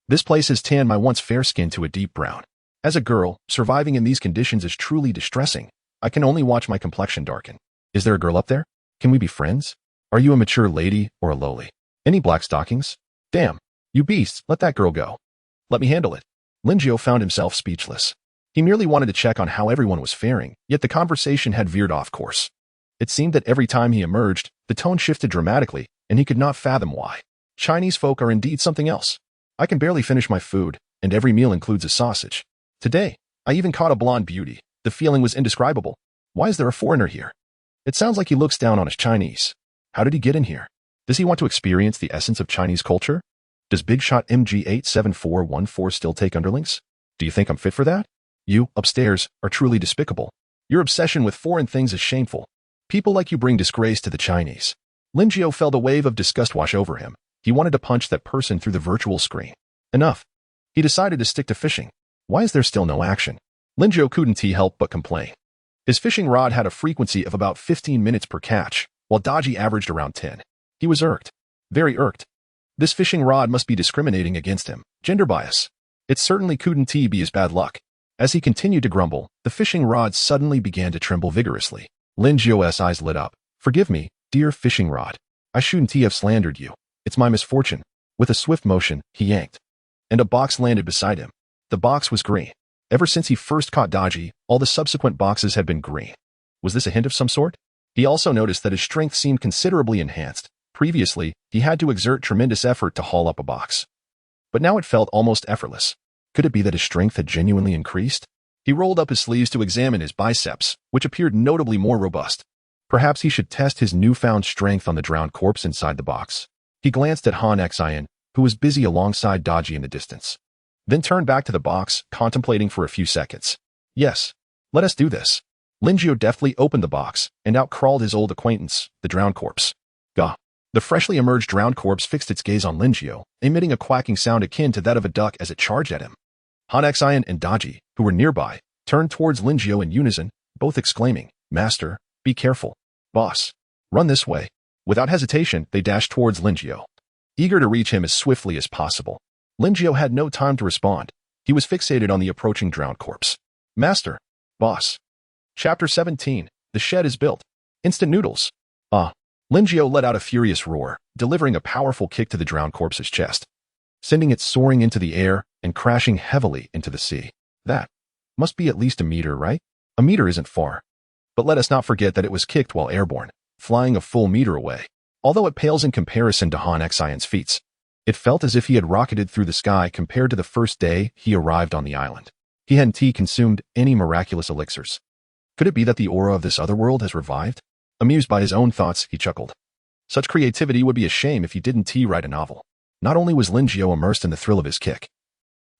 This place has tanned my once fair skin to a deep brown. As a girl, surviving in these conditions is truly distressing. I can only watch my complexion darken. Is there a girl up there? Can we be friends? Are you a mature lady or a lowly? Any black stockings? Damn. You beasts, let that girl go. Let me handle it. Lin Jiu found himself speechless. He merely wanted to check on how everyone was faring, yet the conversation had veered off course. It seemed that every time he emerged, the tone shifted dramatically, and he could not fathom why. Chinese folk are indeed something else. I can barely finish my food, and every meal includes a sausage. Today, I even caught a blonde beauty. The feeling was indescribable. Why is there a foreigner here? It sounds like he looks down on us Chinese. How did he get in here? Does he want to experience the essence of Chinese culture? Does Big Shot MG87414 still take underlings? Do you think I'm fit for that? You, upstairs, are truly despicable. Your obsession with foreign things is shameful. People like you bring disgrace to the Chinese. Lin Jiu felt a wave of disgust wash over him. He wanted to punch that person through the virtual screen. Enough. He decided to stick to fishing. Why is there still no action? Lin Jiu couldn't help but complain. His fishing rod had a frequency of about 15 minutes per catch, while Daji averaged around 10. He was irked. Very irked. This fishing rod must be discriminating against him. Gender bias. It certainly couldn't be his bad luck. As he continued to grumble, the fishing rod suddenly began to tremble vigorously. Lin Jiu's eyes lit up. Forgive me, dear fishing rod. I shouldn't have slandered you. It's my misfortune. With a swift motion, he yanked, and a box landed beside him. The box was green. Ever since he first caught Daji, all the subsequent boxes had been green. Was this a hint of some sort? He also noticed that his strength seemed considerably enhanced. Previously, he had to exert tremendous effort to haul up a box. But now it felt almost effortless. Could it be that his strength had genuinely increased? He rolled up his sleeves to examine his biceps, which appeared notably more robust. Perhaps he should test his newfound strength on the drowned corpse inside the box. He glanced at Han Xian, who was busy alongside Daji in the distance. Then turned back to the box, contemplating for a few seconds. Yes, let us do this. Linjiao deftly opened the box, and out crawled his old acquaintance, the drowned corpse. Gah! The freshly emerged drowned corpse fixed its gaze on Linjiao, emitting a quacking sound akin to that of a duck as it charged at him. Han Xian and Daji, who were nearby, turned towards Linjiao in unison, both exclaiming, "Master, be careful. Boss, run this way." Without hesitation, they dashed towards Linjiao, eager to reach him as swiftly as possible. Linjiao had no time to respond. He was fixated on the approaching drowned corpse. "Master, boss." Chapter 17. The shed is built. Instant noodles. Linjiao let out a furious roar, delivering a powerful kick to the drowned corpse's chest, sending it soaring into the air and crashing heavily into the sea. That must be at least a meter, right? A meter isn't far. But let us not forget that it was kicked while airborne, flying a full meter away. Although it pales in comparison to Han Xian's feats, it felt as if he had rocketed through the sky compared to the first day he arrived on the island. He hadn't consumed any miraculous elixirs. Could it be that the aura of this other world has revived? Amused by his own thoughts, he chuckled. Such creativity would be a shame if he didn't write a novel. Not only was Linjiao immersed in the thrill of his kick,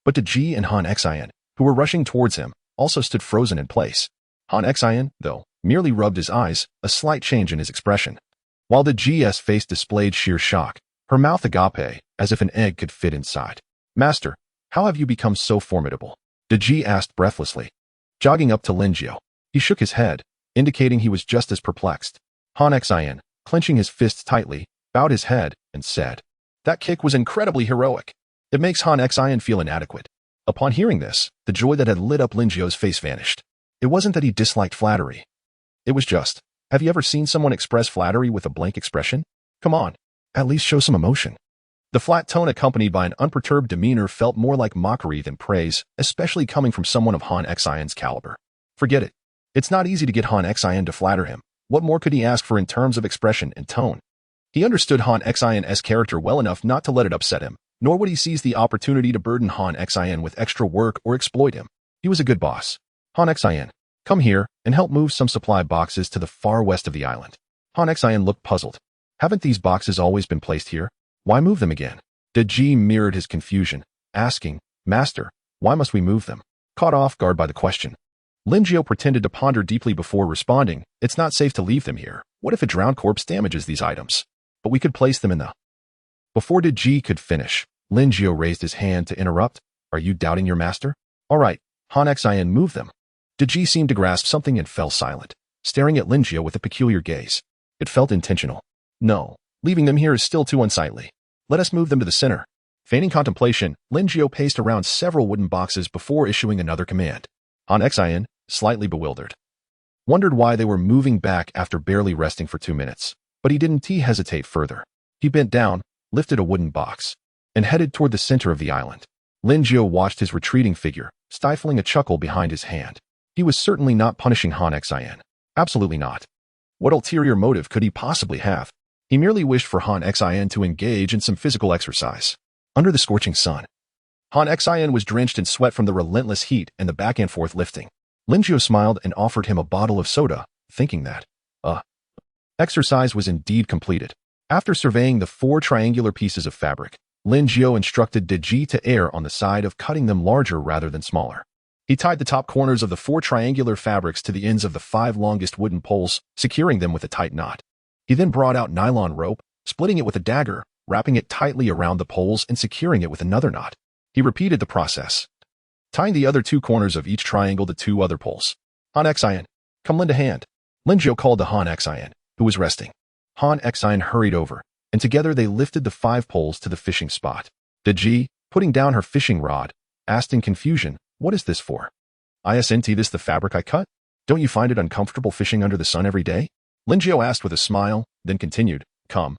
but Daji and Han Xian, who were rushing towards him, also stood frozen in place. Han Xian, though, merely rubbed his eyes, a slight change in his expression. While Daji's face displayed sheer shock, her mouth agape, as if an egg could fit inside. "Master, how have you become so formidable?" Daji asked breathlessly. Jogging up to Linjiao, he shook his head, indicating he was just as perplexed. Han Xian, clenching his fists tightly, bowed his head and said, "That kick was incredibly heroic. It makes Han Xian feel inadequate." Upon hearing this, the joy that had lit up Linjiao's face vanished. It wasn't that he disliked flattery. It was just, have you ever seen someone express flattery with a blank expression? Come on, at least show some emotion. The flat tone accompanied by an unperturbed demeanor felt more like mockery than praise, especially coming from someone of Han Xian's caliber. Forget it. It's not easy to get Han Xian to flatter him. What more could he ask for in terms of expression and tone? He understood Han Xian's character well enough not to let it upset him, nor would he seize the opportunity to burden Han Xian with extra work or exploit him. He was a good boss. Han Xian, come here and help move some supply boxes to the far west of the island. Han Xian looked puzzled. Haven't these boxes always been placed here? Why move them again? Daji mirrored his confusion, asking, "Master, why must we move them?" Caught off guard by the question, Linjiao pretended to ponder deeply before responding, "It's not safe to leave them here. What if a drowned corpse damages these items? But we could place them in the..." Before Daji could finish, Linjiao raised his hand to interrupt. "Are you doubting your master?" "All right, Han Xian, move them." Daji seemed to grasp something and fell silent, staring at Linjiao with a peculiar gaze. It felt intentional. "No, leaving them here is still too unsightly. Let us move them to the center." Feigning contemplation, Linjiao paced around several wooden boxes before issuing another command. Han Xian, slightly bewildered, wondered why they were moving back after barely resting for 2 minutes, but he didn't hesitate further. He bent down, lifted a wooden box, and headed toward the center of the island. Linjiao watched his retreating figure, stifling a chuckle behind his hand. He was certainly not punishing Han Xian. Absolutely not. What ulterior motive could he possibly have? He merely wished for Han Xian to engage in some physical exercise. Under the scorching sun, Han Xian was drenched in sweat from the relentless heat and the back and forth lifting. Linjiao smiled and offered him a bottle of soda, thinking that, exercise was indeed completed. After surveying the 4 triangular pieces of fabric, Linjiao instructed Daji to err on the side of cutting them larger rather than smaller. He tied the top corners of the 4 triangular fabrics to the ends of the 5 longest wooden poles, securing them with a tight knot. He then brought out nylon rope, splitting it with a dagger, wrapping it tightly around the poles and securing it with another knot. He repeated the process, tying the other 2 corners of each triangle to 2 other poles. "Han Xian, come lend a hand." Linjiao called to Han Xian, who was resting. Han Xian hurried over, and together they lifted the 5 poles to the fishing spot. Daji, putting down her fishing rod, asked in confusion, "What is this for?" "Isn't this the fabric I cut? Don't you find it uncomfortable fishing under the sun every day?" Linjiao asked with a smile, then continued, "Come,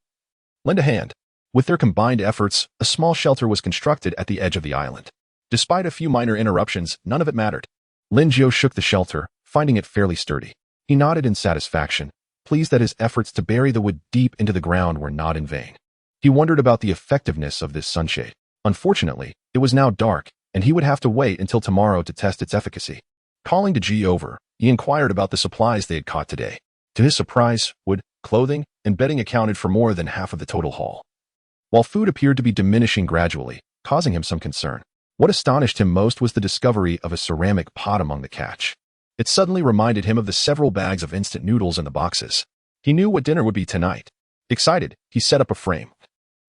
lend a hand." With their combined efforts, a small shelter was constructed at the edge of the island. Despite a few minor interruptions, none of it mattered. Linjiao shook the shelter, finding it fairly sturdy. He nodded in satisfaction, pleased that his efforts to bury the wood deep into the ground were not in vain. He wondered about the effectiveness of this sunshade. Unfortunately, it was now dark, and he would have to wait until tomorrow to test its efficacy. Calling Daji over, he inquired about the supplies they had caught today. To his surprise, wood, clothing, and bedding accounted for more than half of the total haul. While food appeared to be diminishing gradually, causing him some concern, what astonished him most was the discovery of a ceramic pot among the catch. It suddenly reminded him of the several bags of instant noodles in the boxes. He knew what dinner would be tonight. Excited, he set up a frame.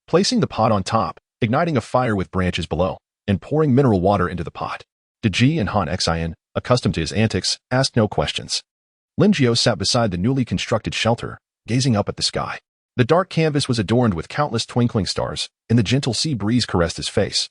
Placing the pot on top, igniting a fire with branches below, and pouring mineral water into the pot. Daji and Han Xian, accustomed to his antics, asked no questions. Linjiao sat beside the newly constructed shelter, gazing up at the sky. The dark canvas was adorned with countless twinkling stars, and the gentle sea breeze caressed his face,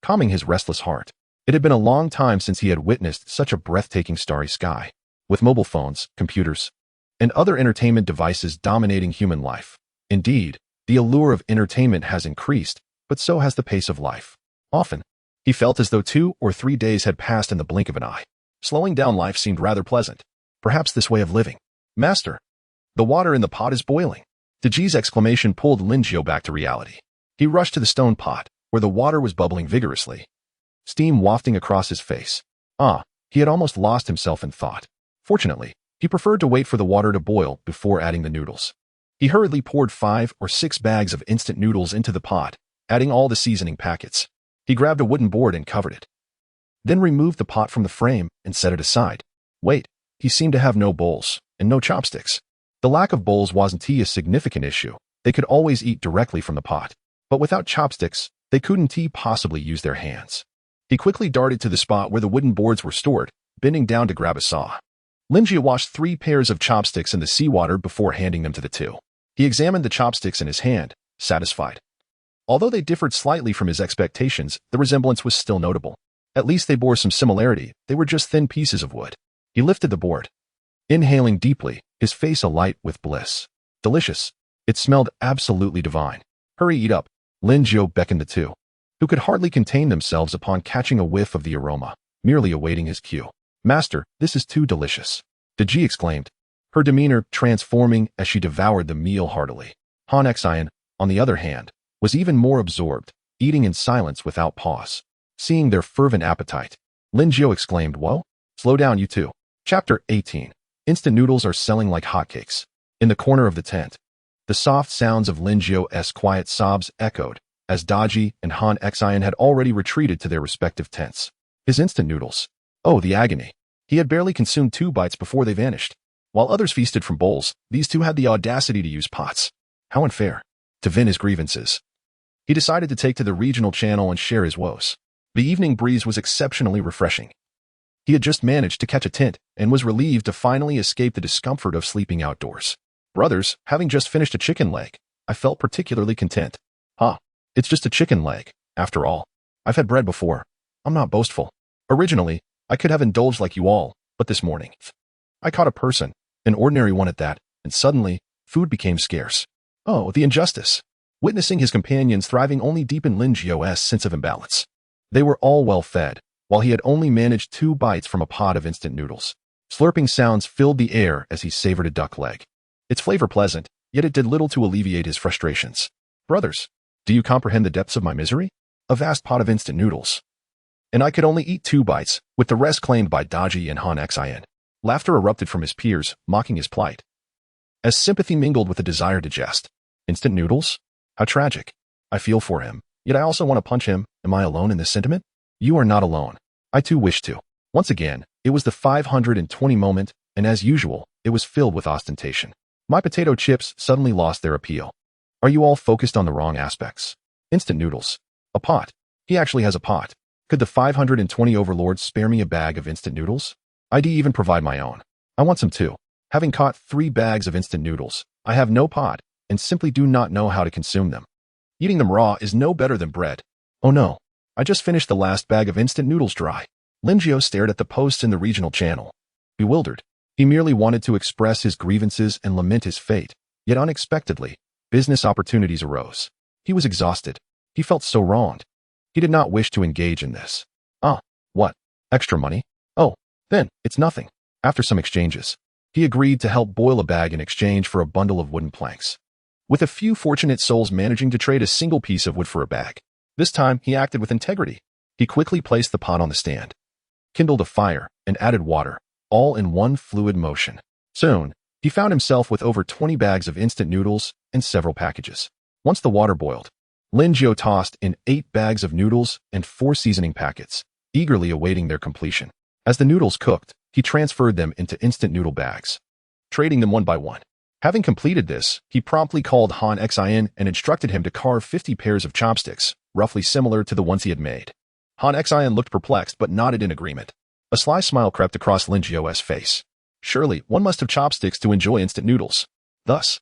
calming his restless heart. It had been a long time since he had witnessed such a breathtaking starry sky, with mobile phones, computers, and other entertainment devices dominating human life. Indeed, the allure of entertainment has increased, but so has the pace of life. Often, he felt as though 2 or 3 days had passed in the blink of an eye. Slowing down life seemed rather pleasant. Perhaps this way of living. Master, the water in the pot is boiling. Daji's exclamation pulled Linjiao back to reality. He rushed to the stone pot, where the water was bubbling vigorously, steam wafting across his face. He had almost lost himself in thought. Fortunately, he preferred to wait for the water to boil before adding the noodles. He hurriedly poured 5 or 6 bags of instant noodles into the pot, adding all the seasoning packets. He grabbed a wooden board and covered it. Then removed the pot from the frame and set it aside. Wait, he seemed to have no bowls and no chopsticks. The lack of bowls wasn't a significant issue. They could always eat directly from the pot. But without chopsticks, they couldn't possibly use their hands. He quickly darted to the spot where the wooden boards were stored, bending down to grab a saw. Linjiao washed 3 pairs of chopsticks in the seawater before handing them to the 2. He examined the chopsticks in his hand, satisfied. Although they differed slightly from his expectations, the resemblance was still notable. At least they bore some similarity. They were just thin pieces of wood. He lifted the board, inhaling deeply, his face alight with bliss. Delicious. It smelled absolutely divine. Hurry, eat up. Linjiao beckoned the 2, who could hardly contain themselves upon catching a whiff of the aroma, merely awaiting his cue. Master, this is too delicious. Daji exclaimed, her demeanor transforming as she devoured the meal heartily. Han Xian, on the other hand, was even more absorbed, eating in silence without pause. Seeing their fervent appetite, Linjiao exclaimed, whoa, slow down you two. Chapter 18. Instant noodles are selling like hotcakes. In the corner of the tent, the soft sounds of Linjiao's quiet sobs echoed, as Daji and Han Xian had already retreated to their respective tents. His instant noodles. Oh, the agony. He had barely consumed 2 bites before they vanished. While others feasted from bowls, these 2 had the audacity to use pots. How unfair. To vent his grievances, he decided to take to the regional channel and share his woes. The evening breeze was exceptionally refreshing. He had just managed to catch a tent and was relieved to finally escape the discomfort of sleeping outdoors. Brothers, having just finished a chicken leg, I felt particularly content. It's just a chicken leg, after all. I've had bread before. I'm not boastful. Originally, I could have indulged like you all, but this morning, I caught a person, an ordinary one at that, and suddenly, food became scarce. Oh, the injustice. Witnessing his companions thriving only deepened Linjiao's sense of imbalance. They were all well fed, while he had only managed 2 bites from a pot of instant noodles. Slurping sounds filled the air as he savored a duck leg. Its flavor pleasant, yet it did little to alleviate his frustrations. Brothers, do you comprehend the depths of my misery? A vast pot of instant noodles. And I could only eat 2 bites, with the rest claimed by Daji and Han Xian. Laughter erupted from his peers, mocking his plight, as sympathy mingled with a desire to jest. Instant noodles? How tragic. I feel for him, yet I also want to punch him. Am I alone in this sentiment? You are not alone. I too wish to. Once again, it was the 520 moment, and as usual, it was filled with ostentation. My potato chips suddenly lost their appeal. Are you all focused on the wrong aspects? Instant noodles. A pot. He actually has a pot. Could the 520 overlords spare me a bag of instant noodles? I'd even provide my own. I want some too. Having caught 3 bags of instant noodles, I have no pot, and simply do not know how to consume them. Eating them raw is no better than bread. Oh no. I just finished the last bag of instant noodles dry. Linjiao stared at the posts in the regional channel. Bewildered, he merely wanted to express his grievances and lament his fate, yet unexpectedly, business opportunities arose. He was exhausted. He felt so wronged. He did not wish to engage in this. What? Extra money? Oh, then, it's nothing. After some exchanges, He agreed to help boil a bag in exchange for a bundle of wooden planks, with a few fortunate souls managing to trade a single piece of wood for a bag. This time, he acted with integrity. He quickly placed the pot on the stand, kindled a fire, and added water, all in one fluid motion. Soon, he found himself with over 20 bags of instant noodles and several packages. Once the water boiled, Lin Jiao tossed in 8 bags of noodles and 4 seasoning packets, eagerly awaiting their completion. As the noodles cooked, he transferred them into instant noodle bags, trading them one by one. Having completed this, he promptly called Han Xin and instructed him to carve 50 pairs of chopsticks, roughly similar to the ones he had made. Han Xin looked perplexed but nodded in agreement. A sly smile crept across Lin Jiao's face. Surely, one must have chopsticks to enjoy instant noodles. Thus,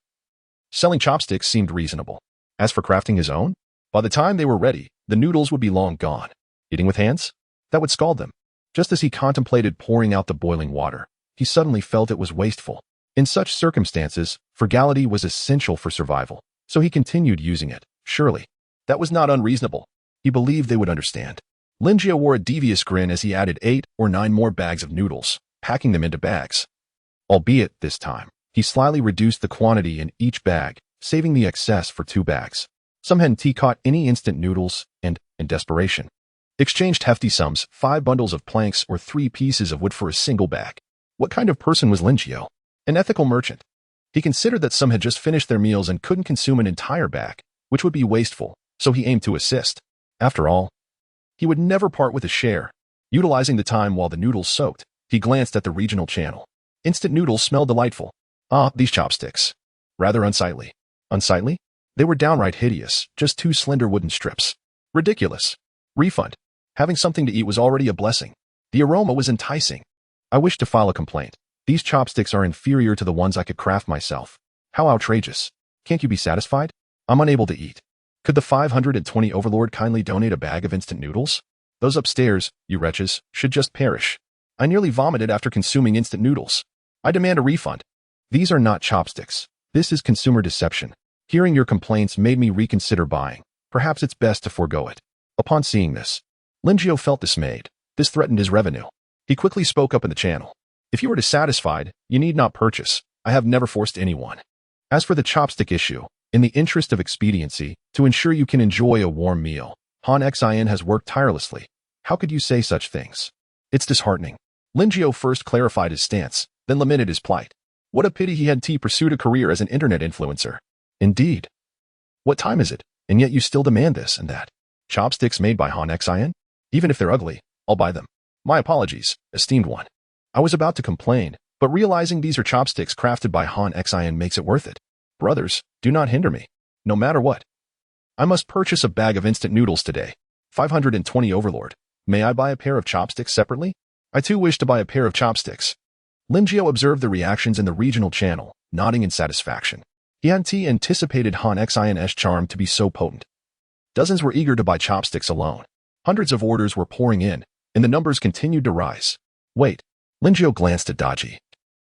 selling chopsticks seemed reasonable. As for crafting his own, by the time they were ready, the noodles would be long gone. Eating with hands? That would scald them. Just as he contemplated pouring out the boiling water, he suddenly felt it was wasteful. In such circumstances, frugality was essential for survival, so he continued using it. Surely, that was not unreasonable. He believed they would understand. Lin Jiao wore a devious grin as he added 8 or 9 more bags of noodles, packing them into bags. Albeit, this time, he slyly reduced the quantity in each bag, saving the excess for 2 bags. Some hadn't caught any instant noodles and, in desperation, exchanged hefty sums, 5 bundles of planks or 3 pieces of wood for a single bag. What kind of person was Lin Jiao? An ethical merchant. He considered that some had just finished their meals and couldn't consume an entire bag, which would be wasteful, so he aimed to assist. After all, he would never part with a share. Utilizing the time while the noodles soaked, he glanced at the regional channel. Instant noodles smelled delightful. Ah, these chopsticks. Rather unsightly. Unsightly? They were downright hideous, just 2 slender wooden strips. Ridiculous. Refund. Having something to eat was already a blessing. The aroma was enticing. I wish to file a complaint. These chopsticks are inferior to the ones I could craft myself. How outrageous. Can't you be satisfied? I'm unable to eat. Could the 520 overlord kindly donate a bag of instant noodles? Those upstairs, you wretches, should just perish. I nearly vomited after consuming instant noodles. I demand a refund. These are not chopsticks. This is consumer deception. Hearing your complaints made me reconsider buying. Perhaps it's best to forego it. Upon seeing this, Lin Jiao felt dismayed. This threatened his revenue. He quickly spoke up in the channel. If you are dissatisfied, you need not purchase. I have never forced anyone. As for the chopstick issue, in the interest of expediency, to ensure you can enjoy a warm meal, Han Xin has worked tirelessly. How could you say such things? It's disheartening. Lin Jiao first clarified his stance, then lamented his plight. What a pity he had pursued a career as an internet influencer. Indeed. What time is it? And yet you still demand this and that. Chopsticks made by Han Xin? Even if they're ugly, I'll buy them. My apologies, esteemed one. I was about to complain, but realizing these are chopsticks crafted by Han Xin makes it worth it. Brothers, do not hinder me. No matter what. I must purchase a bag of instant noodles today. 520 overlord. May I buy a pair of chopsticks separately? I too wish to buy a pair of chopsticks. Lin Jiao observed the reactions in the regional channel, nodding in satisfaction. He hadn't anticipated Han Xin's charm to be so potent. Dozens were eager to buy chopsticks alone. Hundreds of orders were pouring in, and the numbers continued to rise. Wait. Lin Jiao glanced at Daji,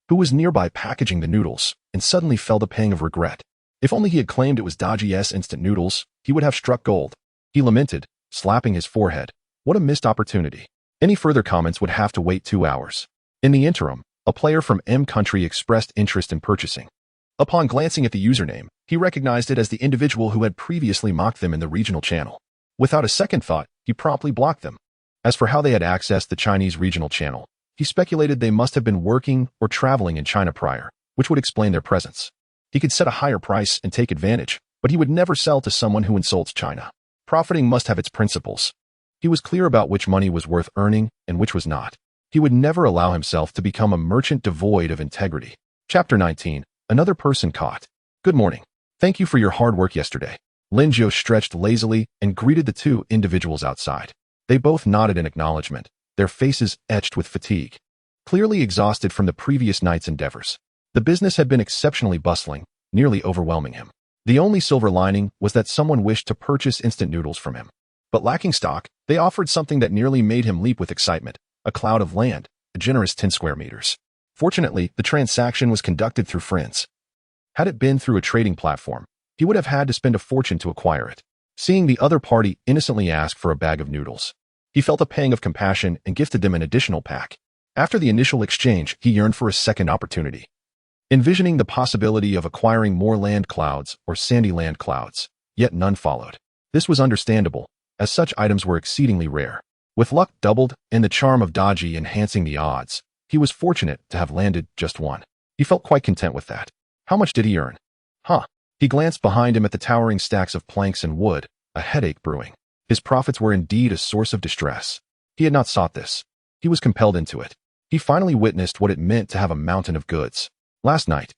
who was nearby packaging the noodles, and suddenly felt a pang of regret. If only he had claimed it was Daji's instant noodles, he would have struck gold. He lamented, slapping his forehead. What a missed opportunity. Any further comments would have to wait 2 hours. In the interim, a player from M country expressed interest in purchasing. Upon glancing at the username, he recognized it as the individual who had previously mocked them in the regional channel. Without a second thought, he promptly blocked them. As for how they had accessed the Chinese regional channel, he speculated they must have been working or traveling in China prior, which would explain their presence. He could set a higher price and take advantage, but he would never sell to someone who insults China. Profiting must have its principles. He was clear about which money was worth earning and which was not. He would never allow himself to become a merchant devoid of integrity. Chapter 19. Another person caught. Good morning. Thank you for your hard work yesterday. Lin Jiao stretched lazily and greeted the 2 individuals outside. They both nodded in acknowledgement, their faces etched with fatigue, clearly exhausted from the previous night's endeavors. The business had been exceptionally bustling, nearly overwhelming him. The only silver lining was that someone wished to purchase instant noodles from him. But lacking stock, they offered something that nearly made him leap with excitement, a cloud of land, a generous 10 square meters. Fortunately, the transaction was conducted through friends. Had it been through a trading platform, he would have had to spend a fortune to acquire it. Seeing the other party innocently ask for a bag of noodles, he felt a pang of compassion and gifted them an additional pack. After the initial exchange, he yearned for a second opportunity. Envisioning the possibility of acquiring more land clouds or sandy land clouds, yet none followed. This was understandable, as such items were exceedingly rare. With luck doubled and the charm of Daji enhancing the odds, he was fortunate to have landed just one. He felt quite content with that. How much did he earn? He glanced behind him at the towering stacks of planks and wood, a headache brewing. His profits were indeed a source of distress. He had not sought this. He was compelled into it. He finally witnessed what it meant to have a mountain of goods. Last night,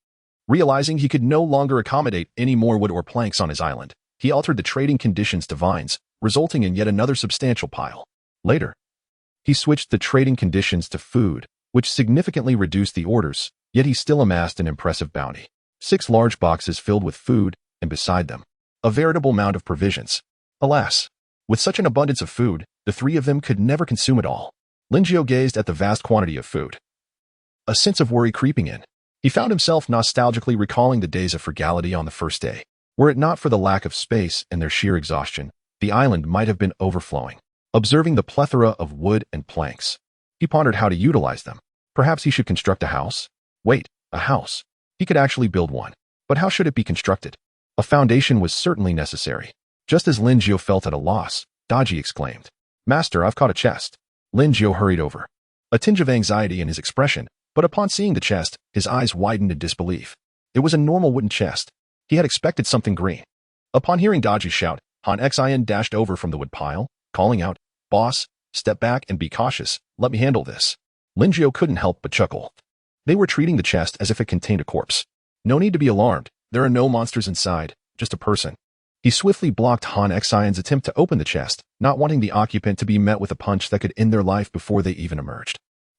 realizing he could no longer accommodate any more wood or planks on his island, he altered the trading conditions to vines, resulting in yet another substantial pile. Later, he switched the trading conditions to food, which significantly reduced the orders, yet he still amassed an impressive bounty. 6 large boxes filled with food, and beside them, a veritable mound of provisions. Alas, with such an abundance of food, the 3 of them could never consume it all. Linjiao gazed at the vast quantity of food, a sense of worry creeping in. He found himself nostalgically recalling the days of frugality on the first day. Were it not for the lack of space and their sheer exhaustion, the island might have been overflowing. Observing the plethora of wood and planks, he pondered how to utilize them. Perhaps he should construct a house? Wait, a house? He could actually build one. But how should it be constructed? A foundation was certainly necessary. Just as Linjiao felt at a loss, Daji exclaimed, "Master, I've caught a chest." Linjiao hurried over, a tinge of anxiety in his expression, but upon seeing the chest, his eyes widened in disbelief. It was a normal wooden chest. He had expected something green. Upon hearing Daji's shout, Han Xin dashed over from the wood pile, calling out, "Boss, step back and be cautious. Let me handle this." Linjiao couldn't help but chuckle. They were treating the chest as if it contained a corpse. No need to be alarmed. There are no monsters inside, just a person. He swiftly blocked Han Xion's attempt to open the chest, not wanting the occupant to be met with a punch that could end their life before they even emerged.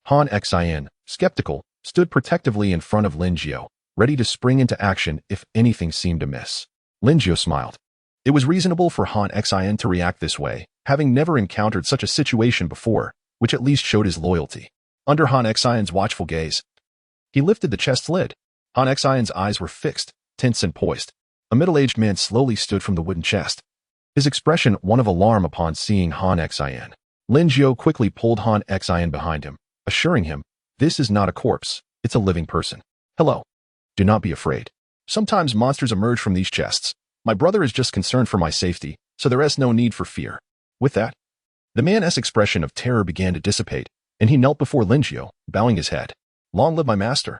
Han Xion, skeptical, stood protectively in front of Linjiao, ready to spring into action if anything seemed amiss. Linjiao smiled. It was reasonable for Han Xion to react this way, having never encountered such a situation before, which at least showed his loyalty. Under Han Xion's watchful gaze, he lifted the chest's lid. Han Xion's eyes were fixed, tense and poised. A middle-aged man slowly stood from the wooden chest, his expression one of alarm upon seeing Han Xion. Linjiao quickly pulled Han Xion behind him, assuring him, "This is not a corpse, it's a living person. Hello. Do not be afraid. Sometimes monsters emerge from these chests. My brother is just concerned for my safety, so there is no need for fear." With that, the man's expression of terror began to dissipate, and he knelt before Linjiao, bowing his head. "Long live my master."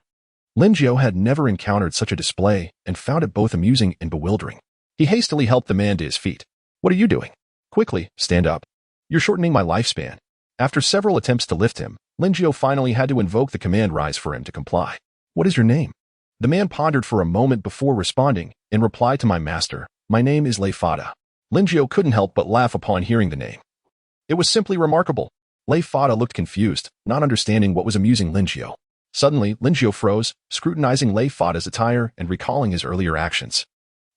Linjiao had never encountered such a display and found it both amusing and bewildering. He hastily helped the man to his feet. "What are you doing? Quickly, stand up. You're shortening my lifespan." After several attempts to lift him, Linjiao finally had to invoke the command rise for him to comply. "What is your name?" The man pondered for a moment before responding. In reply to my master, "My name is Lei Fada." Linjiao couldn't help but laugh upon hearing the name. It was simply remarkable. Lei Fada looked confused, not understanding what was amusing Linjiao. Suddenly, Linjiao froze, scrutinizing Lei Fada's attire and recalling his earlier actions.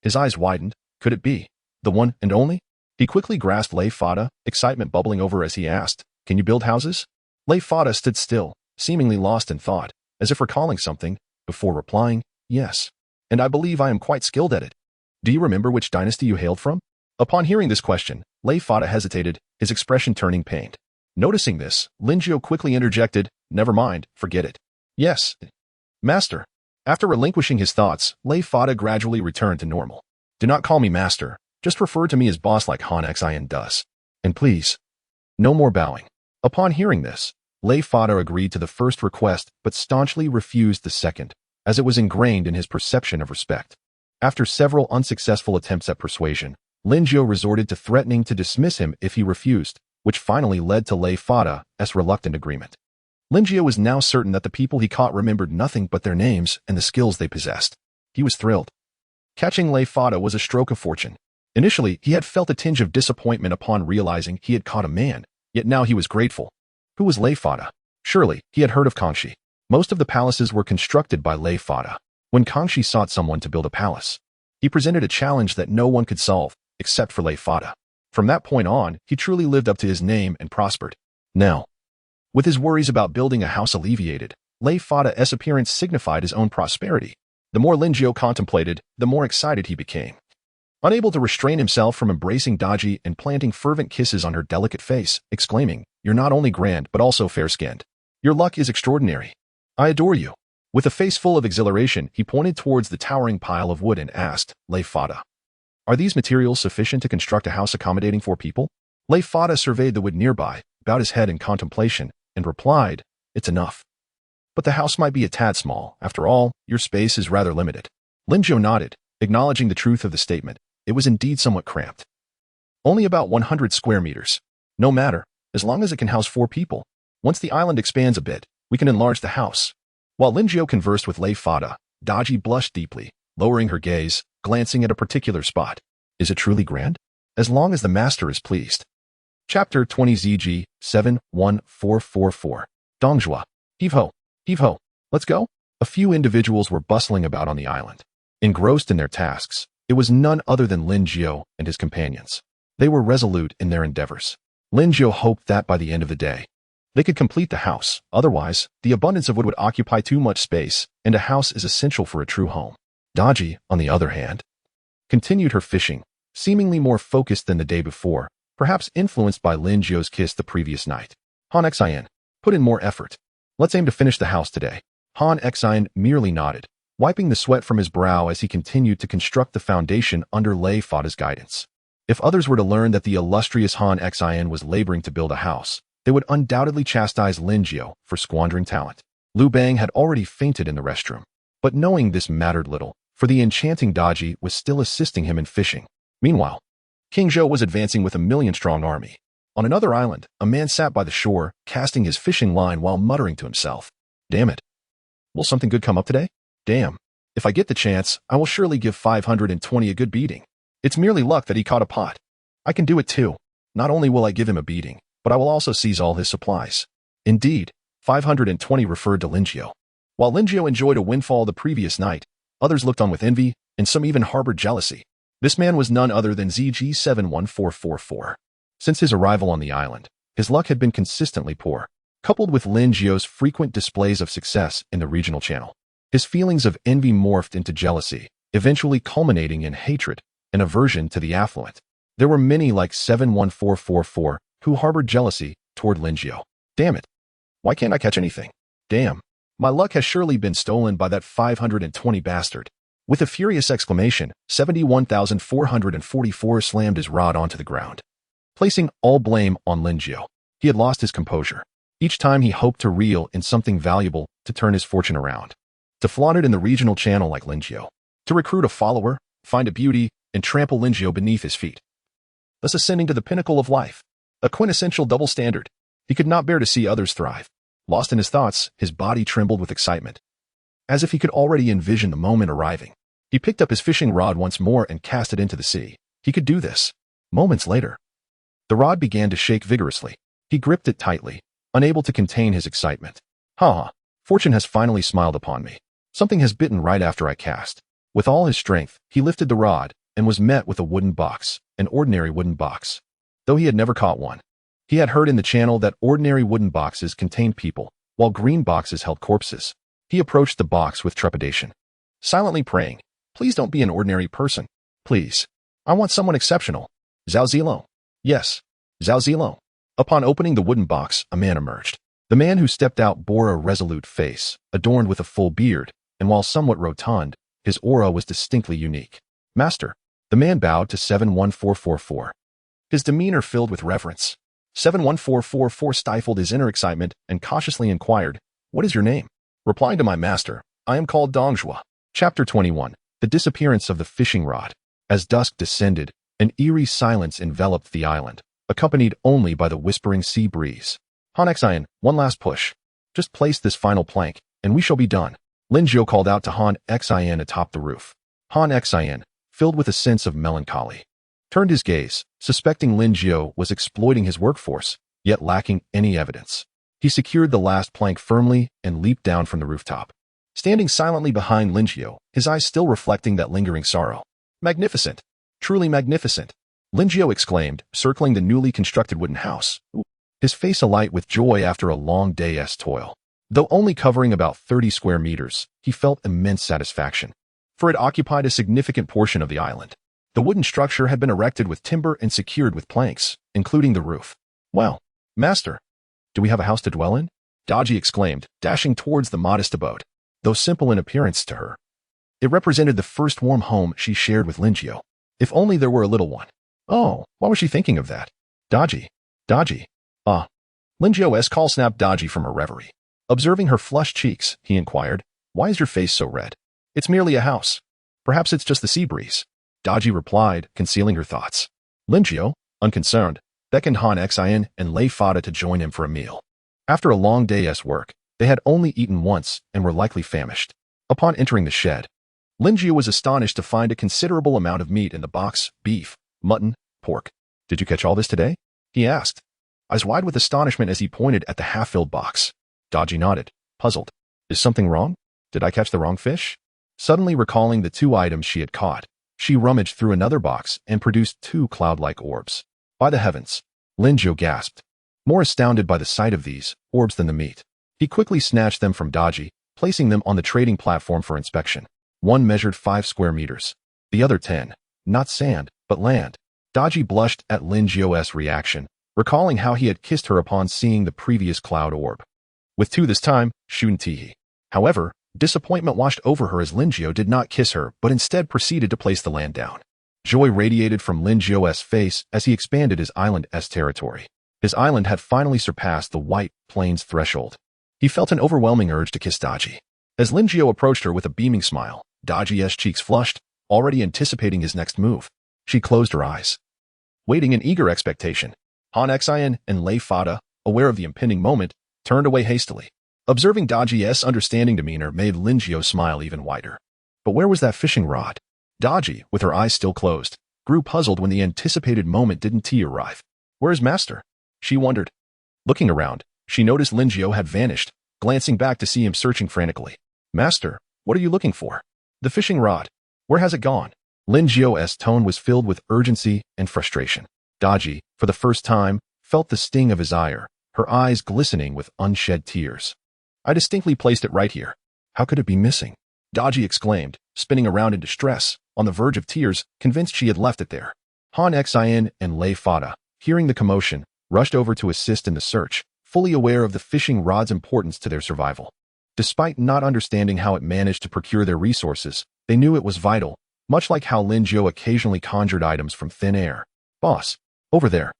His eyes widened. Could it be the one and only? He quickly grasped Lei Fada, excitement bubbling over as he asked, "Can you build houses?" Lei Fada stood still, seemingly lost in thought, as if recalling something, before replying, "Yes. And I believe I am quite skilled at it. Do you remember which dynasty you hailed from?" Upon hearing this question, Lei Fada hesitated, his expression turning pained. Noticing this, Linjiao quickly interjected, "Never mind, forget it." "Yes, master." After relinquishing his thoughts, Lei Fada gradually returned to normal. "Do not call me master, just refer to me as boss like Han Xion does. And please, no more bowing." Upon hearing this, Lei Fada agreed to the first request but staunchly refused the second, as it was ingrained in his perception of respect. After several unsuccessful attempts at persuasion, Linjiao resorted to threatening to dismiss him if he refused, which finally led to Lei Fada's reluctant agreement. Linjiao was now certain that the people he caught remembered nothing but their names and the skills they possessed. He was thrilled. Catching Lei Fada was a stroke of fortune. Initially, he had felt a tinge of disappointment upon realizing he had caught a man, yet now he was grateful. Who was Lei Fada? Surely, he had heard of Kangxi. Most of the palaces were constructed by Lei Fada. When Kangxi sought someone to build a palace, he presented a challenge that no one could solve, except for Lei Fada. From that point on, he truly lived up to his name and prospered. Now, with his worries about building a house alleviated, Lei Fada's appearance signified his own prosperity. The more Linjiao contemplated, the more excited he became. Unable to restrain himself from embracing Daji and planting fervent kisses on her delicate face, exclaiming, "You're not only grand but also fair-skinned. Your luck is extraordinary. I adore you. With a face full of exhilaration, he pointed towards the towering pile of wood and asked, "Lei Fada, are these materials sufficient to construct a house accommodating 4 people?" Lei Fada surveyed the wood nearby, bowed his head in contemplation, and replied, "It's enough. But the house might be a tad small. After all, your space is rather limited." Linjiao nodded, acknowledging the truth of the statement. It was indeed somewhat cramped. Only about 100 square meters. No matter, as long as it can house 4 people. Once the island expands a bit, we can enlarge the house. While Linjiao conversed with Lei Fada, Daji blushed deeply, lowering her gaze, glancing at a particular spot. Is it truly grand? As long as the master is pleased. Chapter 20 ZG 71444. Dongjua. Heave ho. Heave ho. Let's go. A few individuals were bustling about on the island. Engrossed in their tasks, it was none other than Linjiao and his companions. They were resolute in their endeavors. Linjiao hoped that by the end of the day, they could complete the house. Otherwise, the abundance of wood would occupy too much space, and a house is essential for a true home. Daji, on the other hand, continued her fishing, seemingly more focused than the day before, perhaps influenced by Linjiao's kiss the previous night. Han Xian, put in more effort. Let's aim to finish the house today. Han Xian merely nodded, wiping the sweat from his brow as he continued to construct the foundation under Lei Fada's guidance. If others were to learn that the illustrious Han Xian was laboring to build a house, they would undoubtedly chastise Linjiao for squandering talent. Liu Bang had already fainted in the restroom. But knowing this mattered little, for the enchanting Daji was still assisting him in fishing. Meanwhile, King Zhou was advancing with a 1,000,000-strong army. On another island, a man sat by the shore, casting his fishing line while muttering to himself. Damn it. Will something good come up today? Damn. If I get the chance, I will surely give 520 a good beating. It's merely luck that he caught a pot. I can do it too. Not only will I give him a beating, but I will also seize all his supplies. Indeed, 520 referred to Linjiao. While Linjiao enjoyed a windfall the previous night, others looked on with envy, and some even harbored jealousy. This man was none other than ZG 71444. Since his arrival on the island, his luck had been consistently poor, coupled with Linjiao's frequent displays of success in the regional channel. His feelings of envy morphed into jealousy, eventually culminating in hatred and aversion to the affluent. There were many like 71444 who harbored jealousy toward Linjiao. Damn it. Why can't I catch anything? Damn. My luck has surely been stolen by that 520 bastard. With a furious exclamation, 71,444 slammed his rod onto the ground, placing all blame on Linjiao. He had lost his composure. Each time he hoped to reel in something valuable to turn his fortune around. To flaunt it in the regional channel like Linjiao. To recruit a follower, find a beauty, and trample Linjiao beneath his feet. Thus ascending to the pinnacle of life. A quintessential double standard. He could not bear to see others thrive. Lost in his thoughts, his body trembled with excitement. As if he could already envision the moment arriving. He picked up his fishing rod once more and cast it into the sea. He could do this. Moments later, the rod began to shake vigorously. He gripped it tightly, unable to contain his excitement. Ha! Fortune has finally smiled upon me. Something has bitten right after I cast. With all his strength, he lifted the rod and was met with a wooden box, an ordinary wooden box. Though he had never caught one, he had heard in the channel that ordinary wooden boxes contained people, while green boxes held corpses. He approached the box with trepidation, silently praying, "Please don't be an ordinary person. Please. I want someone exceptional. Zhao Zilong." Yes, Zhao Zilong. Upon opening the wooden box, a man emerged. The man who stepped out bore a resolute face, adorned with a full beard, and while somewhat rotund, his aura was distinctly unique. "Master." The man bowed to 71444. His demeanor filled with reverence. 71444 stifled his inner excitement and cautiously inquired, "What is your name?" Replying to my master, "I am called Dongjua." Chapter 21. The disappearance of the fishing rod. As dusk descended, an eerie silence enveloped the island, accompanied only by the whispering sea breeze. Han Xian, one last push. Just place this final plank, and we shall be done. Linjiao called out to Han Xian atop the roof. Han Xian, filled with a sense of melancholy, turned his gaze, suspecting Linjiao was exploiting his workforce, yet lacking any evidence. He secured the last plank firmly and leaped down from the rooftop. Standing silently behind Linjiao, his eyes still reflecting that lingering sorrow. "Magnificent! Truly magnificent!" Linjiao exclaimed, circling the newly constructed wooden house, his face alight with joy after a long day's toil. Though only covering about 30 square meters, he felt immense satisfaction, for it occupied a significant portion of the island. The wooden structure had been erected with timber and secured with planks, including the roof. "Well, master, do we have a house to dwell in?" Daji exclaimed, dashing towards the modest abode. Though simple in appearance to her, it represented the first warm home she shared with Lingio. If only there were a little one. Oh, why was she thinking of that? Daji. Daji. Ah. Lingio's call snapped Daji from her reverie. Observing her flushed cheeks, he inquired, why is your face so red? It's merely a house. Perhaps it's just the sea breeze. Daji replied, concealing her thoughts. Lingio, unconcerned, beckoned Han Xian and Lei Fada to join him for a meal. After a long day's work, they had only eaten once and were likely famished. Upon entering the shed, Lingio was astonished to find a considerable amount of meat in the box: beef, mutton, pork. Did you catch all this today? He asked, eyes wide with astonishment as he pointed at the half-filled box. Daji nodded, puzzled. Is something wrong? Did I catch the wrong fish? Suddenly recalling the 2 items she had caught, she rummaged through another box and produced 2 cloud-like orbs. By the heavens, Lingio gasped, more astounded by the sight of these orbs than the meat. He quickly snatched them from Daji, placing them on the trading platform for inspection. One measured 5 square meters, the other 10, not sand, but land. Daji blushed at Lingio's reaction, recalling how he had kissed her upon seeing the previous cloud orb. With 2 this time, Shuntihi. However, disappointment washed over her as Lingio did not kiss her but instead proceeded to place the land down. Joy radiated from Lingio's face as he expanded his island's territory. His island had finally surpassed the White Plains threshold. He felt an overwhelming urge to kiss Daji. As Lingio approached her with a beaming smile, Daji's cheeks flushed, already anticipating his next move. She closed her eyes, waiting in eager expectation. Han Xian and Lei Fada, aware of the impending moment, turned away hastily. Observing Daji's understanding demeanor made Lingio smile even wider. But where was that fishing rod? Daji, with her eyes still closed, grew puzzled when the anticipated moment didn't arrive. Where is Master? She wondered. Looking around, she noticed Lingio had vanished, glancing back to see him searching frantically. Master, what are you looking for? The fishing rod. Where has it gone? Lingio's tone was filled with urgency and frustration. Daji, for the first time, felt the sting of his ire, her eyes glistening with unshed tears. I distinctly placed it right here. How could it be missing? Daji exclaimed, spinning around in distress, on the verge of tears, convinced she had left it there. Han Xian and Lei Fada, hearing the commotion, rushed over to assist in the search, fully aware of the fishing rod's importance to their survival. Despite not understanding how it managed to procure their resources, they knew it was vital, much like how Lingio occasionally conjured items from thin air. Boss, over there.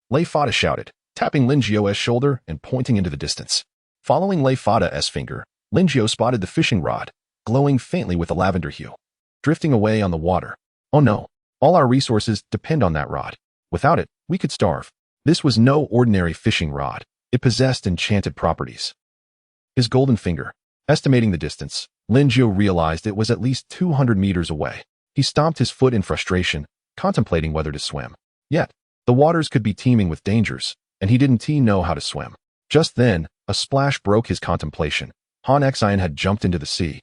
Lei Fada shouted, tapping Lingio's shoulder and pointing into the distance. Following Lei Fada's finger, Lingio spotted the fishing rod, glowing faintly with a lavender hue, drifting away on the water. Oh no, all our resources depend on that rod. Without it, we could starve. This was no ordinary fishing rod. It possessed enchanted properties. His golden finger, estimating the distance, Lingio realized it was at least 200 meters away. He stomped his foot in frustration, contemplating whether to swim. Yet, the waters could be teeming with dangers, and he didn't know how to swim. Just then, a splash broke his contemplation. Han Xian had jumped into the sea,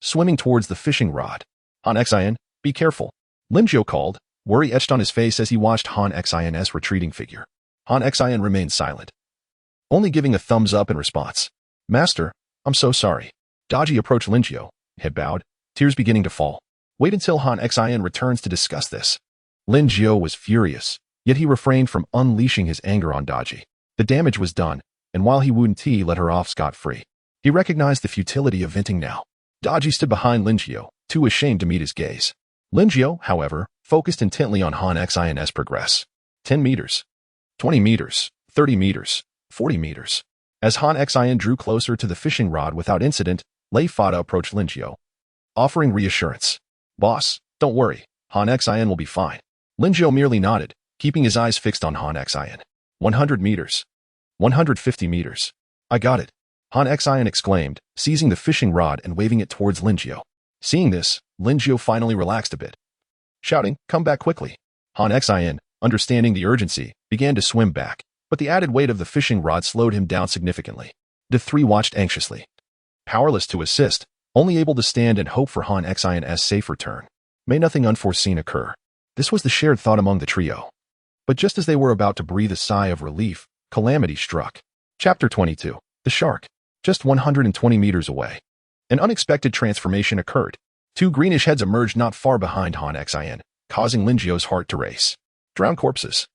swimming towards the fishing rod. Han Xian, be careful. Lingio called, worry etched on his face as he watched Han Xian's retreating figure. Han Xian remained silent, only giving a thumbs up in response. Master, I'm so sorry. Daji approached Lingio, head bowed, tears beginning to fall. Wait until Han Xian returns to discuss this. Lingio was furious, yet he refrained from unleashing his anger on Daji. The damage was done, and while he wouldn't let her off scot-free, he recognized the futility of venting now. Daji stood behind Lingio, too ashamed to meet his gaze. Lingio, however, focused intently on Han Xian's progress. 10 meters, 20 meters, 30 meters, 40 meters. As Han Xian drew closer to the fishing rod without incident, Lei Fada approached Lingio, offering reassurance. Boss, don't worry, Han Xian will be fine. Lingio merely nodded, keeping his eyes fixed on Han Xian. 100 meters. 150 meters. I got it. Han Xian exclaimed, seizing the fishing rod and waving it towards Lingio. Seeing this, Lingio finally relaxed a bit, shouting, come back quickly. Han Xian, understanding the urgency, began to swim back, but the added weight of the fishing rod slowed him down significantly. The 3 watched anxiously, powerless to assist, only able to stand and hope for Han Xian's safe return. May nothing unforeseen occur. This was the shared thought among the trio. But just as they were about to breathe a sigh of relief, calamity struck. Chapter 22. The Shark. Just 120 meters away, an unexpected transformation occurred. 2 greenish heads emerged not far behind Han Xian, causing Lingio's heart to race. Drowned corpses.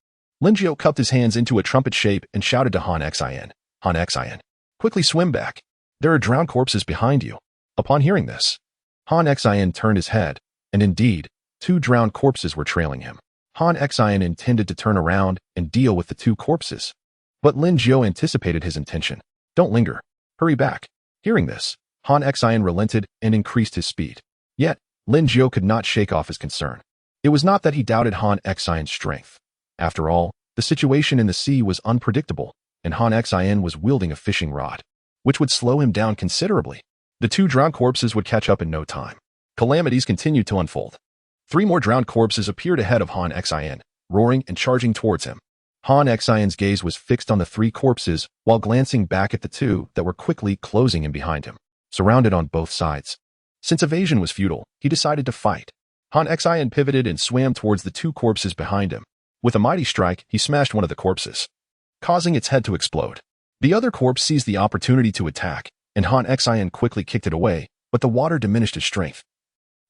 Lingio cupped his hands into a trumpet shape and shouted to Han Xian. Han Xian. Quickly swim back. There are drowned corpses behind you. Upon hearing this, Han Xian turned his head, and indeed, 2 drowned corpses were trailing him. Han Xian intended to turn around and deal with the 2 corpses. But Lin Jiao anticipated his intention. Don't linger. Hurry back. Hearing this, Han Xian relented and increased his speed. Yet, Lin Jiao could not shake off his concern. It was not that he doubted Han Xian's strength. After all, the situation in the sea was unpredictable, and Han Xian was wielding a fishing rod, which would slow him down considerably. The 2 drowned corpses would catch up in no time. Calamities continued to unfold. 3 more drowned corpses appeared ahead of Han Xian, roaring and charging towards him. Han Xian's gaze was fixed on the 3 corpses while glancing back at the 2 that were quickly closing in behind him, surrounded on both sides. Since evasion was futile, he decided to fight. Han Xian pivoted and swam towards the 2 corpses behind him. With a mighty strike, he smashed one of the corpses, causing its head to explode. The other corpse seized the opportunity to attack, and Han Xian quickly kicked it away, but the water diminished his strength,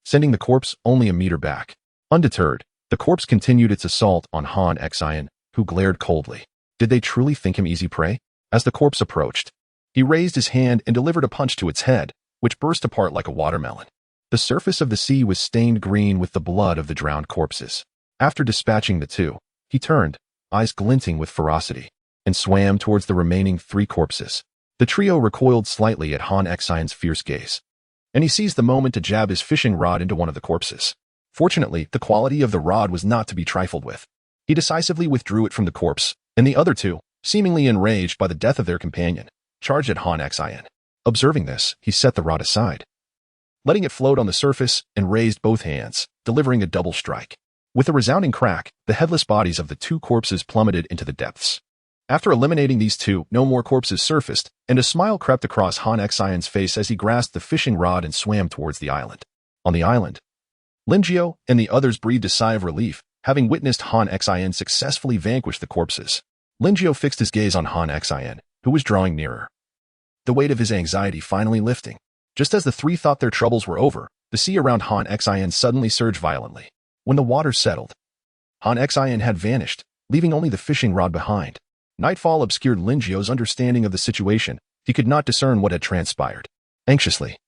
sending the corpse only a meter back. Undeterred, the corpse continued its assault on Han Xian, who glared coldly. Did they truly think him easy prey? As the corpse approached, he raised his hand and delivered a punch to its head, which burst apart like a watermelon. The surface of the sea was stained green with the blood of the drowned corpses. After dispatching the 2, he turned, eyes glinting with ferocity, and swam towards the remaining 3 corpses. The trio recoiled slightly at Han Xian's fierce gaze, and he seized the moment to jab his fishing rod into one of the corpses. Fortunately, the quality of the rod was not to be trifled with. He decisively withdrew it from the corpse, and the other 2, seemingly enraged by the death of their companion, charged at Han Xian. Observing this, he set the rod aside, letting it float on the surface, and raised both hands, delivering a double strike. With a resounding crack, the headless bodies of the 2 corpses plummeted into the depths. After eliminating these 2, no more corpses surfaced, and a smile crept across Han Xian's face as he grasped the fishing rod and swam towards the island. On the island, Lin Jiao and the others breathed a sigh of relief, having witnessed Han Xian successfully vanquish the corpses. Lin Jiao fixed his gaze on Han Xian, who was drawing nearer, the weight of his anxiety finally lifting. Just as the 3 thought their troubles were over, the sea around Han Xian suddenly surged violently. When the water settled, Han Xian had vanished, leaving only the fishing rod behind. Nightfall obscured Lin Jiao's understanding of the situation. He could not discern what had transpired. Anxiously,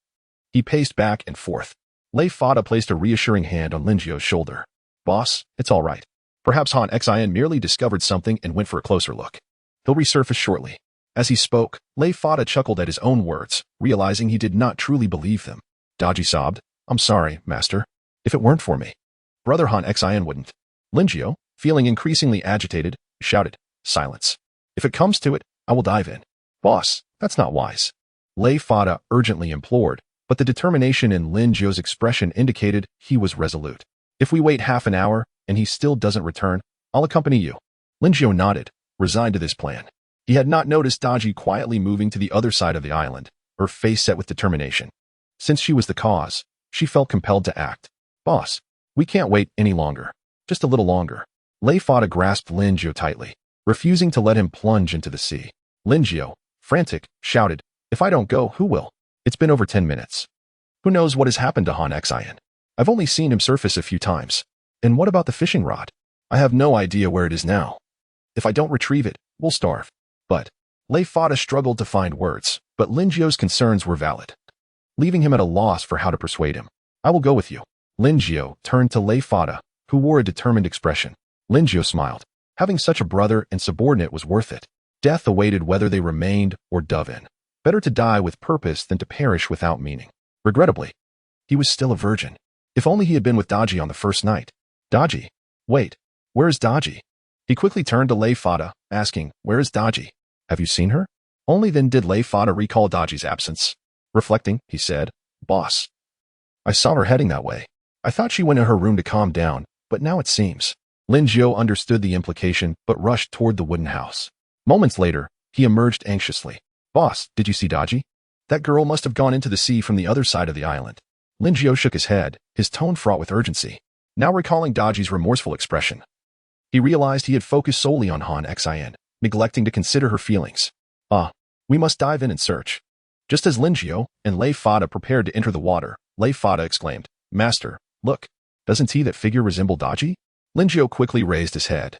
he paced back and forth. Lei Fada placed a reassuring hand on Lin Jiao's shoulder. Boss, it's all right. Perhaps Han Xian merely discovered something and went for a closer look. He'll resurface shortly. As he spoke, Lei Fada chuckled at his own words, realizing he did not truly believe them. Daji sobbed, I'm sorry, master. If it weren't for me, brother Han Xian wouldn't. Lin Jiao, feeling increasingly agitated, shouted, Silence. If it comes to it, I will dive in. Boss, that's not wise. Lei Fada urgently implored, but the determination in Lin Jiao's expression indicated he was resolute. If we wait half an hour and he still doesn't return, I'll accompany you. Lin Jiao nodded, resigned to this plan. He had not noticed Daji quietly moving to the other side of the island, her face set with determination. Since she was the cause, she felt compelled to act. Boss, we can't wait any longer. Just a little longer. Lei Fada grasped Lin Jiao tightly, refusing to let him plunge into the sea. Lin Jiao, frantic, shouted, If I don't go, who will? It's been over 10 minutes. Who knows what has happened to Han Xian? I've only seen him surface a few times. And what about the fishing rod? I have no idea where it is now. If I don't retrieve it, we'll starve. But Lei Fada struggled to find words, but Lin Jiao's concerns were valid, leaving him at a loss for how to persuade him. I will go with you. Lin Jiao turned to Lei Fada, who wore a determined expression. Lin Jiao smiled. Having such a brother and subordinate was worth it. Death awaited whether they remained or dove in. Better to die with purpose than to perish without meaning. Regrettably, he was still a virgin. If only he had been with Daji on the first night. Daji? Wait, where is Daji? He quickly turned to Lei Fada, asking, Where is Daji? Have you seen her? Only then did Lei Fada recall Daji's absence. Reflecting, he said, Boss, I saw her heading that way. I thought she went in her room to calm down, but now it seems. Lin Jiao understood the implication, but rushed toward the wooden house. Moments later, he emerged anxiously. Boss, did you see Daji? That girl must have gone into the sea from the other side of the island. Lin Jiao shook his head, his tone fraught with urgency. Now recalling Daji's remorseful expression, he realized he had focused solely on Han Xian, neglecting to consider her feelings. We must dive in and search. Just as Lin Jiao and Lei Fada prepared to enter the water, Lei Fada exclaimed, Master, look, doesn't that figure resemble Daji? Lin Jiao quickly raised his head,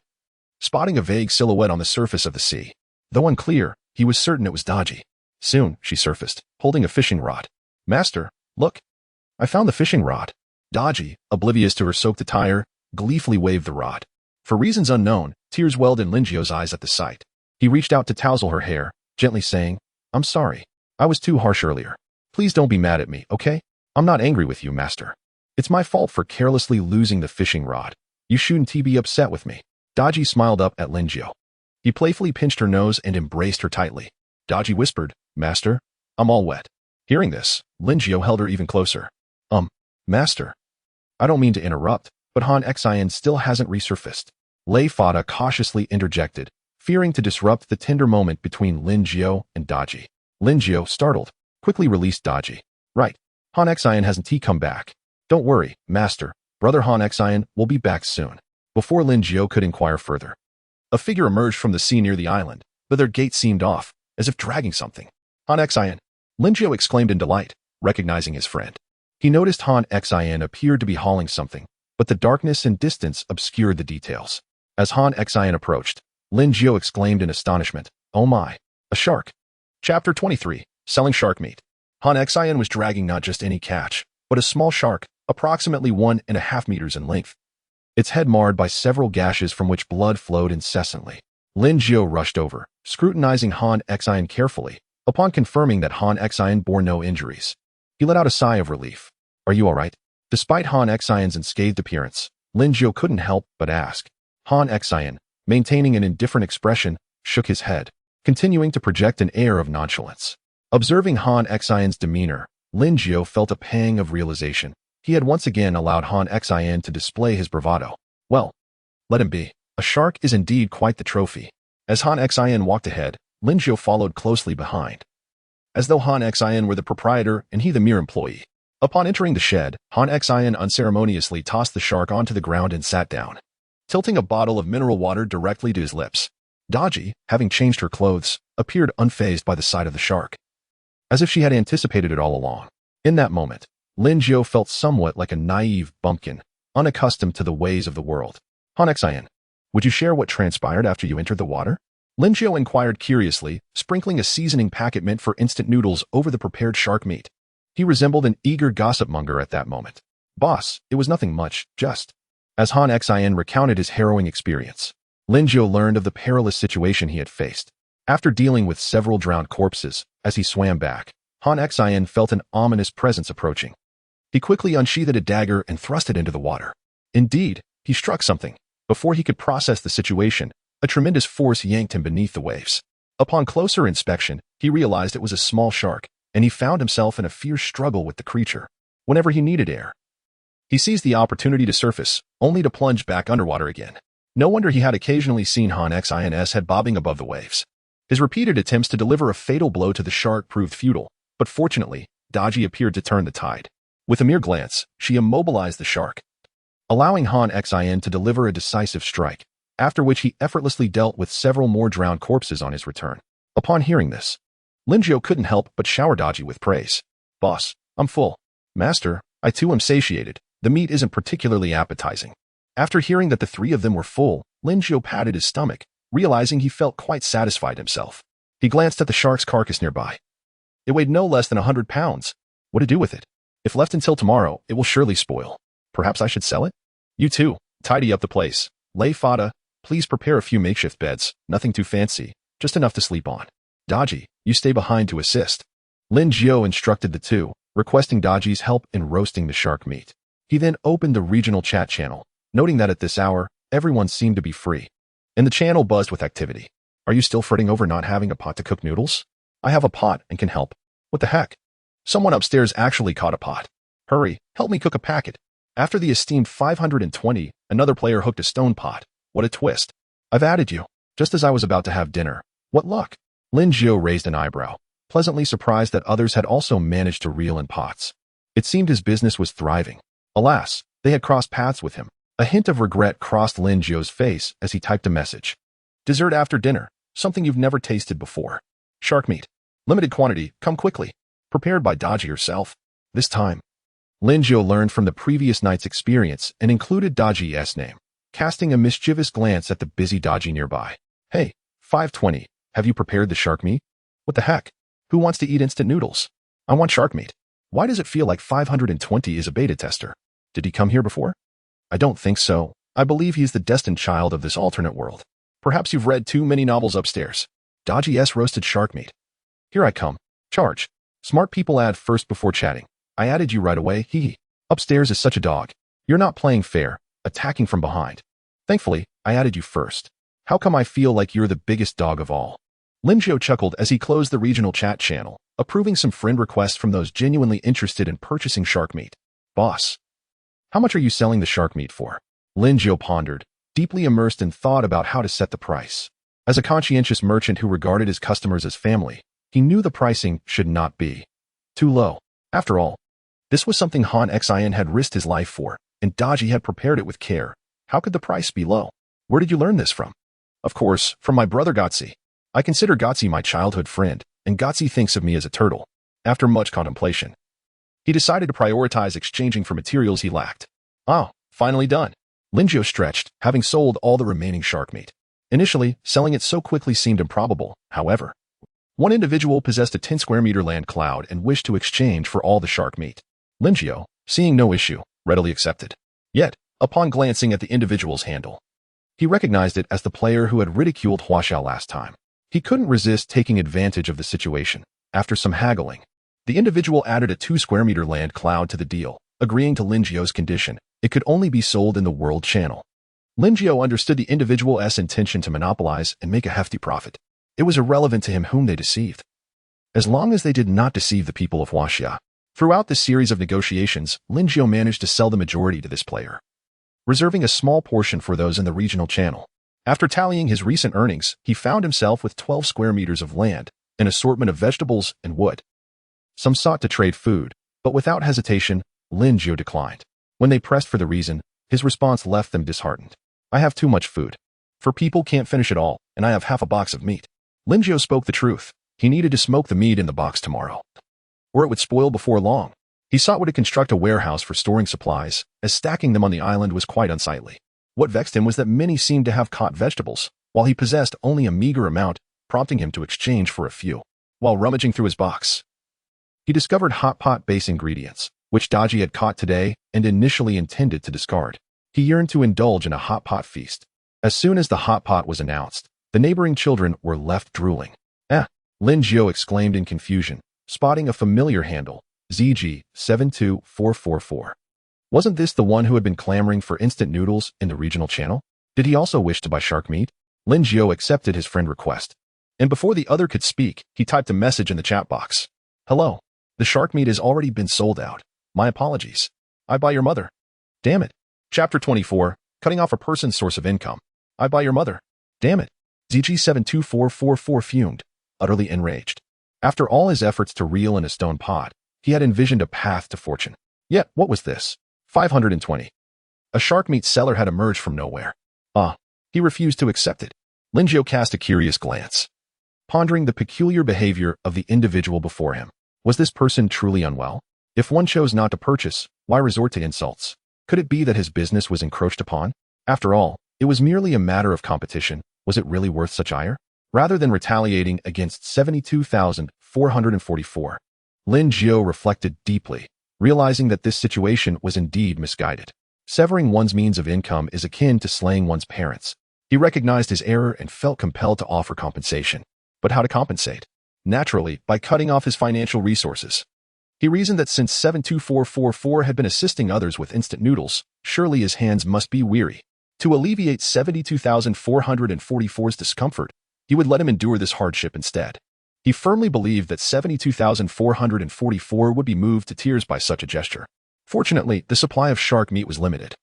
spotting a vague silhouette on the surface of the sea. Though unclear, he was certain it was Daji. Soon, she surfaced, holding a fishing rod. Master, look. I found the fishing rod. Daji, oblivious to her soaked attire, gleefully waved the rod. For reasons unknown, tears welled in Linjio's eyes at the sight. He reached out to tousle her hair, gently saying, I'm sorry. I was too harsh earlier. Please don't be mad at me, okay? I'm not angry with you, master. It's my fault for carelessly losing the fishing rod. You shouldn't be upset with me. Daji smiled up at Linjio. He playfully pinched her nose and embraced her tightly. Daji whispered, Master, I'm all wet. Hearing this, Linjio held her even closer. Master. I don't mean to interrupt, but Han Xian still hasn't resurfaced. Lei Fada cautiously interjected, fearing to disrupt the tender moment between Linjio and Daji. Linjio, startled, quickly released Daji. Right. Han Xian hasn't come back. Don't worry, Master. Brother Han Xian will be back soon. Before Linjio could inquire further, a figure emerged from the sea near the island, but their gait seemed off, as if dragging something. Han Xian. Linjio exclaimed in delight, recognizing his friend. He noticed Han Xian appeared to be hauling something, but the darkness and distance obscured the details. As Han Xian approached, Linjio exclaimed in astonishment, Oh my, a shark. Chapter 23, Selling Shark Meat. Han Xian was dragging not just any catch, but a small shark, approximately 1.5 meters in length. Its head marred by several gashes from which blood flowed incessantly. Linjio rushed over, scrutinizing Han Xian carefully. Upon confirming that Han Xian bore no injuries, he let out a sigh of relief. Are you all right? Despite Han Xian's unscathed appearance, Linjio couldn't help but ask. Han Xian, maintaining an indifferent expression, shook his head, continuing to project an air of nonchalance. Observing Han Xian's demeanor, Linjio felt a pang of realization. He had once again allowed Han Xian to display his bravado. Well, let him be. A shark is indeed quite the trophy. As Han Xian walked ahead, Linjio followed closely behind, as though Han Xian were the proprietor and he the mere employee. Upon entering the shed, Han Xian unceremoniously tossed the shark onto the ground and sat down, tilting a bottle of mineral water directly to his lips. Daji, having changed her clothes, appeared unfazed by the sight of the shark, as if she had anticipated it all along. In that moment, Linjio felt somewhat like a naive bumpkin, unaccustomed to the ways of the world. Han Xian, would you share what transpired after you entered the water? Linjio inquired curiously, sprinkling a seasoning packet meant for instant noodles over the prepared shark meat. He resembled an eager gossip-monger at that moment. Boss, it was nothing much, just. As Han Xian recounted his harrowing experience, Linjio learned of the perilous situation he had faced. After dealing with several drowned corpses, as he swam back, Han Xian felt an ominous presence approaching. He quickly unsheathed a dagger and thrust it into the water. Indeed, he struck something. Before he could process the situation, a tremendous force yanked him beneath the waves. Upon closer inspection, he realized it was a small shark, and he found himself in a fierce struggle with the creature. Whenever he needed air, he seized the opportunity to surface, only to plunge back underwater again. No wonder he had occasionally seen Han Xian's head bobbing above the waves. His repeated attempts to deliver a fatal blow to the shark proved futile, but fortunately, Daji appeared to turn the tide. With a mere glance, she immobilized the shark, allowing Han Xian to deliver a decisive strike, after which he effortlessly dealt with several more drowned corpses on his return. Upon hearing this, Linjio couldn't help but shower Daji with praise. Boss, I'm full. Master, I too am satiated. The meat isn't particularly appetizing. After hearing that the three of them were full, Linjio patted his stomach, realizing he felt quite satisfied himself. He glanced at the shark's carcass nearby. It weighed no less than 100 pounds. What to do with it? If left until tomorrow, it will surely spoil. Perhaps I should sell it? You too, tidy up the place. Lei Fada, please prepare a few makeshift beds, nothing too fancy, just enough to sleep on. Daji, you stay behind to assist. Linjio instructed the two, requesting Daji's help in roasting the shark meat. He then opened the regional chat channel, noting that at this hour, everyone seemed to be free, and the channel buzzed with activity. Are you still fretting over not having a pot to cook noodles? I have a pot and can help. What the heck? Someone upstairs actually caught a pot. Hurry, help me cook a packet. After the esteemed 520, another player hooked a stone pot. What a twist. I've added you, just as I was about to have dinner. What luck? Linjio raised an eyebrow, pleasantly surprised that others had also managed to reel in pots. It seemed his business was thriving. Alas, they had crossed paths with him. A hint of regret crossed Linjio's face as he typed a message. Dessert after dinner, something you've never tasted before. Shark meat. Limited quantity, come quickly. Prepared by Daji herself. This time, Linjio learned from the previous night's experience and included Daji's name, casting a mischievous glance at the busy Daji nearby. Hey, 520, have you prepared the shark meat? What the heck? Who wants to eat instant noodles? I want shark meat. Why does it feel like 520 is a beta tester? Did he come here before? I don't think so. I believe he's the destined child of this alternate world. Perhaps you've read too many novels upstairs. Daji's roasted shark meat. Here I come. Charge. Smart people add first before chatting. I added you right away, hee hee. Upstairs is such a dog. You're not playing fair, attacking from behind. Thankfully, I added you first. How come I feel like you're the biggest dog of all? Linjo chuckled as he closed the regional chat channel, approving some friend requests from those genuinely interested in purchasing shark meat. Boss. How much are you selling the shark meat for? Linjo pondered, deeply immersed in thought about how to set the price. As a conscientious merchant who regarded his customers as family, he knew the pricing should not be too low. After all, this was something Han Xin had risked his life for, and Daji had prepared it with care. How could the price be low? Where did you learn this from? Of course, from my brother Gotzi. I consider Gotzi my childhood friend, and Gotzi thinks of me as a turtle. After much contemplation, he decided to prioritize exchanging for materials he lacked. Oh, finally done. Linjo stretched, having sold all the remaining shark meat. Initially, selling it so quickly seemed improbable, however. One individual possessed a 10 square meter land cloud and wished to exchange for all the shark meat. Linjo, seeing no issue, readily accepted. Yet, upon glancing at the individual's handle, he recognized it as the player who had ridiculed Huaxiao last time. He couldn't resist taking advantage of the situation. After some haggling, the individual added a 2 square meter land cloud to the deal, agreeing to Linjio's condition. It could only be sold in the world channel. Linjo understood the individual's intention to monopolize and make a hefty profit. It was irrelevant to him whom they deceived, as long as they did not deceive the people of Huaxia. Throughout this series of negotiations, Linjo managed to sell the majority to this player, reserving a small portion for those in the regional channel. After tallying his recent earnings, he found himself with 12 square meters of land, an assortment of vegetables and wood. Some sought to trade food, but without hesitation, Linjo declined. When they pressed for the reason, his response left them disheartened. I have too much food. For people can't finish it all, and I have half a box of meat. Linjo spoke the truth. He needed to smoke the meat in the box tomorrow, or it would spoil before long. He sought to construct a warehouse for storing supplies, as stacking them on the island was quite unsightly. What vexed him was that many seemed to have caught vegetables, while he possessed only a meager amount, prompting him to exchange for a few. While rummaging through his box, he discovered hot pot base ingredients, which Daji had caught today and initially intended to discard. He yearned to indulge in a hot pot feast. As soon as the hot pot was announced, the neighboring children were left drooling. Linjo exclaimed in confusion, spotting a familiar handle, ZG72444. Wasn't this the one who had been clamoring for instant noodles in the regional channel? Did he also wish to buy shark meat? Linjo accepted his friend request, and before the other could speak, he typed a message in the chat box. Hello. The shark meat has already been sold out. My apologies. I buy your mother. Damn it. Chapter 24, Cutting Off a Person's Source of Income. I buy your mother. Damn it. ZG72444 fumed, utterly enraged. After all his efforts to reel in a stone pot, he had envisioned a path to fortune. Yet, what was this? 520. A shark meat seller had emerged from nowhere. He refused to accept it. Linjo cast a curious glance, pondering the peculiar behavior of the individual before him. Was this person truly unwell? If one chose not to purchase, why resort to insults? Could it be that his business was encroached upon? After all, it was merely a matter of competition. Was it really worth such ire? Rather than retaliating against 72,444, Linjo reflected deeply, realizing that this situation was indeed misguided. Severing one's means of income is akin to slaying one's parents. He recognized his error and felt compelled to offer compensation. But how to compensate? Naturally, by cutting off his financial resources. He reasoned that since 72444 had been assisting others with instant noodles, surely his hands must be weary. To alleviate 72,444's discomfort, he would let him endure this hardship instead. He firmly believed that 72,444 would be moved to tears by such a gesture. Fortunately, the supply of shark meat was limited,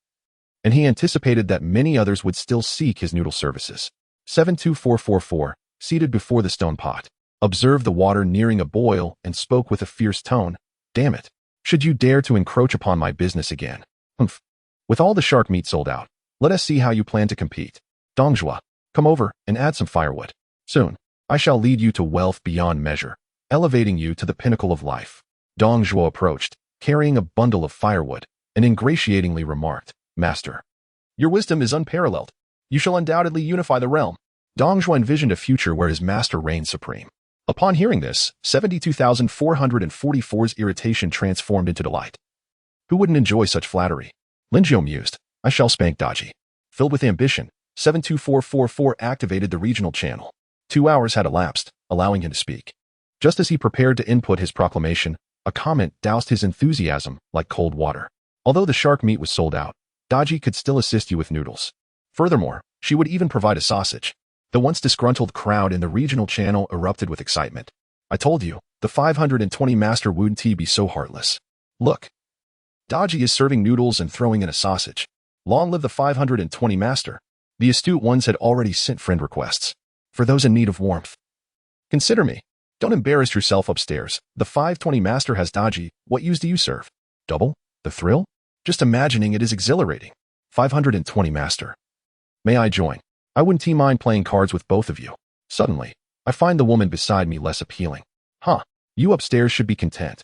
and he anticipated that many others would still seek his noodle services. 72444, seated before the stone pot, observed the water nearing a boil and spoke with a fierce tone. Damn it. Should you dare to encroach upon my business again? Humph. With all the shark meat sold out, let us see how you plan to compete. Dongjua, come over and add some firewood. Soon, I shall lead you to wealth beyond measure, elevating you to the pinnacle of life. Dongjua approached, carrying a bundle of firewood, and ingratiatingly remarked, Master, your wisdom is unparalleled. You shall undoubtedly unify the realm. Dongjua envisioned a future where his master reigned supreme. Upon hearing this, 72,444's irritation transformed into delight. Who wouldn't enjoy such flattery? Linjiao mused. I shall spank Daji. Filled with ambition, 72444 activated the regional channel. 2 hours had elapsed, allowing him to speak. Just as he prepared to input his proclamation, a comment doused his enthusiasm like cold water. Although the shark meat was sold out, Daji could still assist you with noodles. Furthermore, she would even provide a sausage. The once disgruntled crowd in the regional channel erupted with excitement. I told you, the 520 master wouldn't be so heartless. Look. Daji is serving noodles and throwing in a sausage. Long live the 520 master. The astute ones had already sent friend requests. For those in need of warmth. Consider me. Don't embarrass yourself upstairs. The 520 master has Daji. What use do you serve? Double? The thrill? Just imagining it is exhilarating. 520 master. May I join? I wouldn't mind playing cards with both of you. Suddenly, I find the woman beside me less appealing. Huh, you upstairs should be content.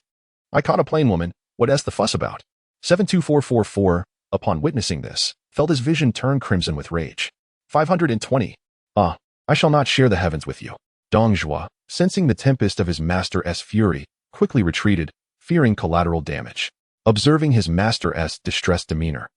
I caught a plain woman, what's the fuss about? 72444, upon witnessing this, felt his vision turn crimson with rage. 520. I shall not share the heavens with you. Dongjua, sensing the tempest of his master's fury, quickly retreated, fearing collateral damage. Observing his master's distressed demeanor,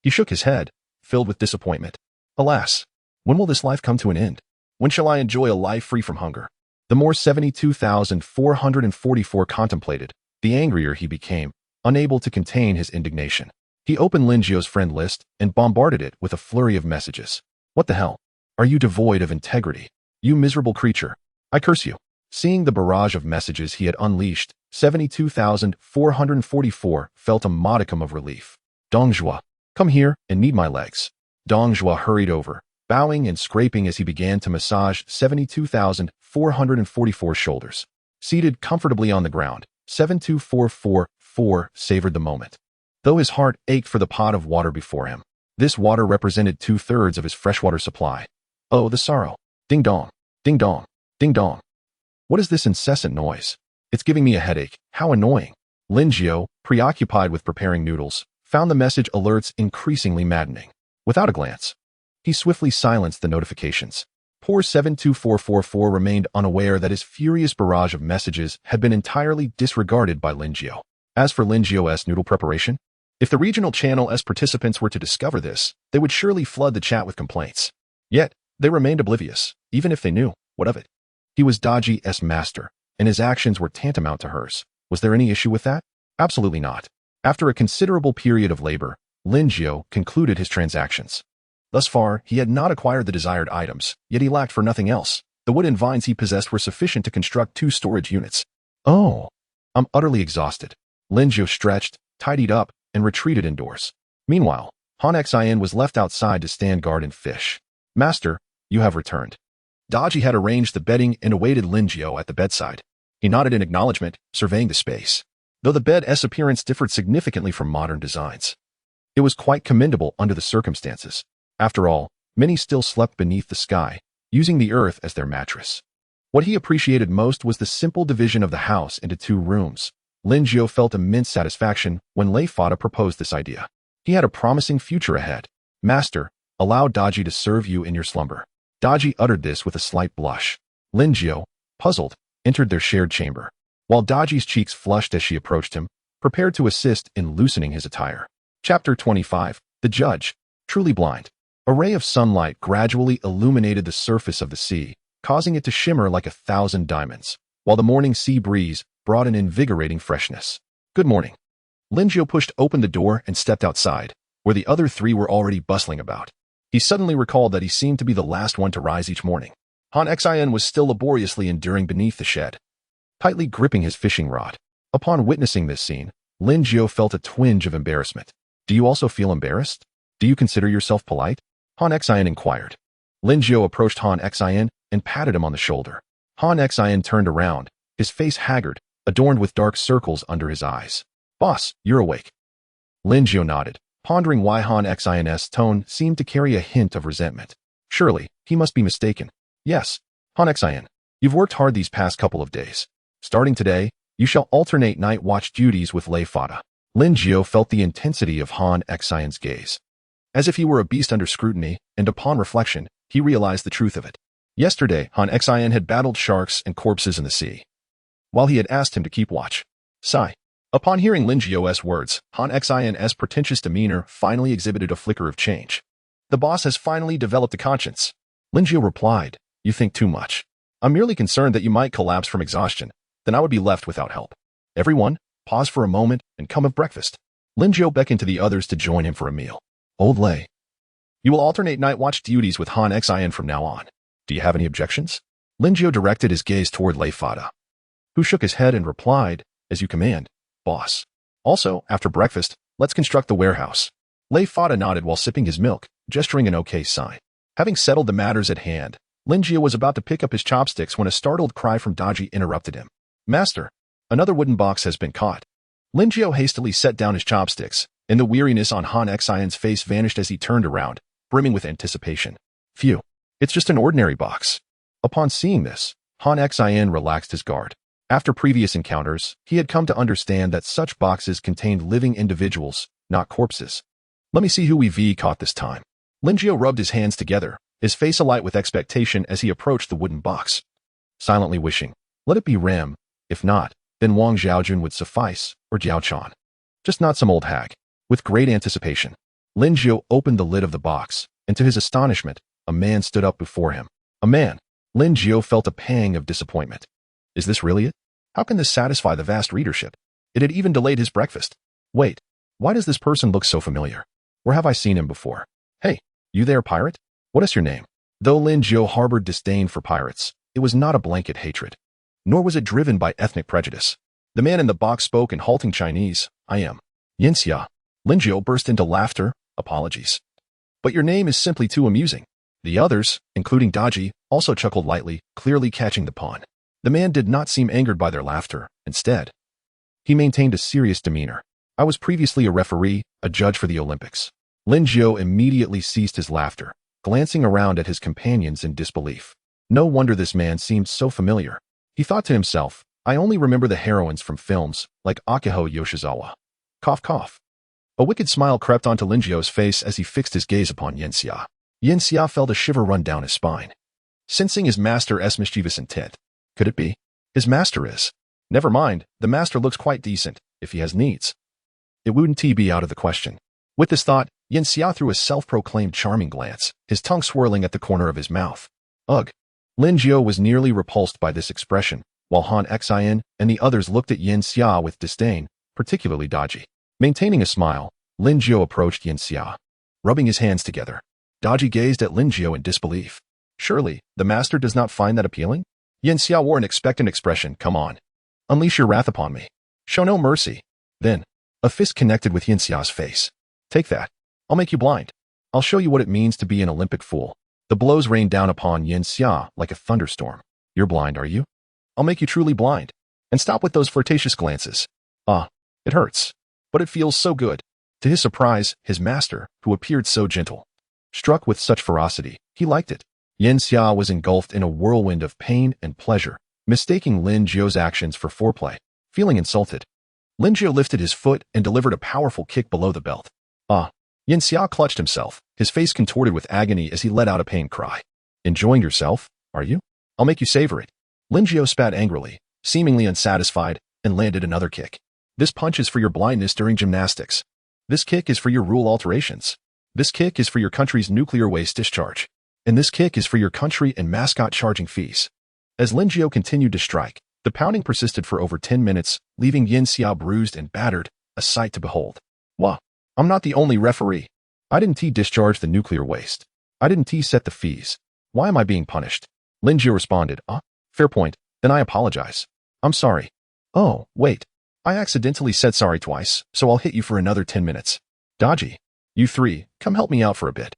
he shook his head, filled with disappointment. Alas, when will this life come to an end? When shall I enjoy a life free from hunger? The more 72,444 contemplated, the angrier he became, unable to contain his indignation. He opened Linjiao's friend list and bombarded it with a flurry of messages. What the hell? Are you devoid of integrity? You miserable creature. I curse you. Seeing the barrage of messages he had unleashed, 72,444 felt a modicum of relief. Dongjua, come here and knead my legs. Dongjua hurried over, bowing and scraping as he began to massage 72,444's shoulders. Seated comfortably on the ground, 72,444 savored the moment. Though his heart ached for the pot of water before him, this water represented 2/3 of his freshwater supply. Oh, the sorrow. Ding dong, ding dong, ding dong. What is this incessant noise? It's giving me a headache. How annoying. Linjiao, preoccupied with preparing noodles, found the message alerts increasingly maddening. Without a glance, he swiftly silenced the notifications. Poor 72444 remained unaware that his furious barrage of messages had been entirely disregarded by Linjiao. As for Linjiao's noodle preparation, if the regional channel's participants were to discover this, they would surely flood the chat with complaints. Yet, they remained oblivious, even if they knew what of it. He was Daji's master, and his actions were tantamount to hers. Was there any issue with that? Absolutely not. After a considerable period of labor, Linjiao concluded his transactions. Thus far, he had not acquired the desired items, yet he lacked for nothing else. The wood and vines he possessed were sufficient to construct 2 storage units. Oh, I'm utterly exhausted. Linjiao stretched, tidied up, and retreated indoors. Meanwhile, Han Xin was left outside to stand guard and fish. Master, you have returned. Daji had arranged the bedding and awaited Linjiao at the bedside. He nodded in acknowledgement, surveying the space. Though the bed's appearance differed significantly from modern designs, it was quite commendable under the circumstances. After all, many still slept beneath the sky, using the earth as their mattress. What he appreciated most was the simple division of the house into 2 rooms. Linjiao felt immense satisfaction when Lei Fada proposed this idea. He had a promising future ahead. Master, allow Daji to serve you in your slumber. Daji uttered this with a slight blush. Linjiao, puzzled, entered their shared chamber. While Daji's cheeks flushed as she approached him, prepared to assist in loosening his attire. Chapter 25. The Judge. Truly blind. A ray of sunlight gradually illuminated the surface of the sea, causing it to shimmer like 1,000 diamonds, while the morning sea breeze brought an invigorating freshness. Good morning. Linjiao pushed open the door and stepped outside, where the other 3 were already bustling about. He suddenly recalled that he seemed to be the last one to rise each morning. Han Xin was still laboriously enduring beneath the shed, tightly gripping his fishing rod. Upon witnessing this scene, Linjiao felt a twinge of embarrassment. Do you also feel embarrassed? Do you consider yourself polite? Han Xin inquired. Linjiao approached Han Xin and patted him on the shoulder. Han Xin turned around, his face haggard, adorned with dark circles under his eyes. Boss, you're awake. Linjiao nodded, pondering why Han Xin's tone seemed to carry a hint of resentment. Surely, he must be mistaken. Yes, Han Xin, you've worked hard these past couple of days. Starting today, you shall alternate night watch duties with Lei Fada. Linjiao felt the intensity of Han Xin's gaze. As if he were a beast under scrutiny, and upon reflection, he realized the truth of it. Yesterday, Han Xin had battled sharks and corpses in the sea, while he had asked him to keep watch. Sigh. Upon hearing Lin Jiao's words, Han Xin's pretentious demeanor finally exhibited a flicker of change. The boss has finally developed a conscience. Lin Jiao replied, "You think too much. I'm merely concerned that you might collapse from exhaustion. Then I would be left without help. Everyone, pause for a moment and come have breakfast." Lin Jiao beckoned to the others to join him for a meal. Old Lei, you will alternate night watch duties with Han Xin from now on. Do you have any objections? Lin Jiao directed his gaze toward Lei Fada, who shook his head and replied, "As you command, boss. Also, after breakfast, let's construct the warehouse." Lei Fada nodded while sipping his milk, gesturing an okay sign. Having settled the matters at hand, Lin Jiao was about to pick up his chopsticks when a startled cry from Daji interrupted him. "Master, another wooden box has been caught." Lin Jiao hastily set down his chopsticks, and the weariness on Han Xin's face vanished as he turned around, brimming with anticipation. Phew, it's just an ordinary box. Upon seeing this, Han Xin relaxed his guard. After previous encounters, he had come to understand that such boxes contained living individuals, not corpses. Let me see who we've caught this time. Lin Jiao rubbed his hands together, his face alight with expectation as he approached the wooden box, silently wishing, let it be Rem. If not, then Wang Xiaojun would suffice, or Jiao Chan. Just not some old hag. With great anticipation, Lin Jiao opened the lid of the box, and to his astonishment, a man stood up before him. A man. Lin Jiao felt a pang of disappointment. Is this really it? How can this satisfy the vast readership? It had even delayed his breakfast. Wait, why does this person look so familiar? Where have I seen him before? Hey, you there, pirate? What is your name? Though Lin Jiao harbored disdain for pirates, it was not a blanket hatred, nor was it driven by ethnic prejudice. The man in the box spoke in halting Chinese. I am Yinxia. Lin Jiao burst into laughter. Apologies. But your name is simply too amusing. The others, including Daji, also chuckled lightly, clearly catching the pun. The man did not seem angered by their laughter. Instead, he maintained a serious demeanor. I was previously a referee, a judge for the Olympics. Lin Jiao immediately ceased his laughter, glancing around at his companions in disbelief. No wonder this man seemed so familiar. He thought to himself, I only remember the heroines from films, like Akiho Yoshizawa. Cough cough. A wicked smile crept onto Lin Jiao's face as he fixed his gaze upon Yinxia. Yinxia felt a shiver run down his spine, sensing his master's mischievous intent. Could it be? His master is. Never mind, the master looks quite decent, if he has needs. It wouldn't be out of the question. With this thought, Yinxia threw a self-proclaimed charming glance, his tongue swirling at the corner of his mouth. Ugh. Lin Jiao was nearly repulsed by this expression, while Han Xin and the others looked at Yinxia with disdain, particularly Daji. Maintaining a smile, Lin Jiao approached Yinxia, rubbing his hands together. Daji gazed at Lin Jiao in disbelief. Surely, the master does not find that appealing? Yinxia wore an expectant expression. Come on. Unleash your wrath upon me. Show no mercy. Then, a fist connected with Yinxia's face. Take that. I'll make you blind. I'll show you what it means to be an Olympic fool. The blows rained down upon Yinxia like a thunderstorm. You're blind, are you? I'll make you truly blind. And stop with those flirtatious glances. Ah, it hurts. But it feels so good. To his surprise, his master, who appeared so gentle, struck with such ferocity, he liked it. Yinxia was engulfed in a whirlwind of pain and pleasure, mistaking Lin Jiao's actions for foreplay. Feeling insulted, Lin Jiao lifted his foot and delivered a powerful kick below the belt. Ah! Yinxia clutched himself, his face contorted with agony as he let out a pained cry. Enjoying yourself, are you? I'll make you savor it. Lin Jiao spat angrily, seemingly unsatisfied, and landed another kick. This punch is for your blindness during gymnastics. This kick is for your rule alterations. This kick is for your country's nuclear waste discharge. And this kick is for your country and mascot charging fees. As Lin Jiao continued to strike, the pounding persisted for over 10 minutes, leaving Yinxia bruised and battered, a sight to behold. Wah! I'm not the only referee. I didn't discharge the nuclear waste. I didn't set the fees. Why am I being punished? Lin Jiao responded, fair point, then I apologize. I'm sorry. Oh, wait. I accidentally said sorry twice, so I'll hit you for another 10 minutes. Daji, you three, come help me out for a bit.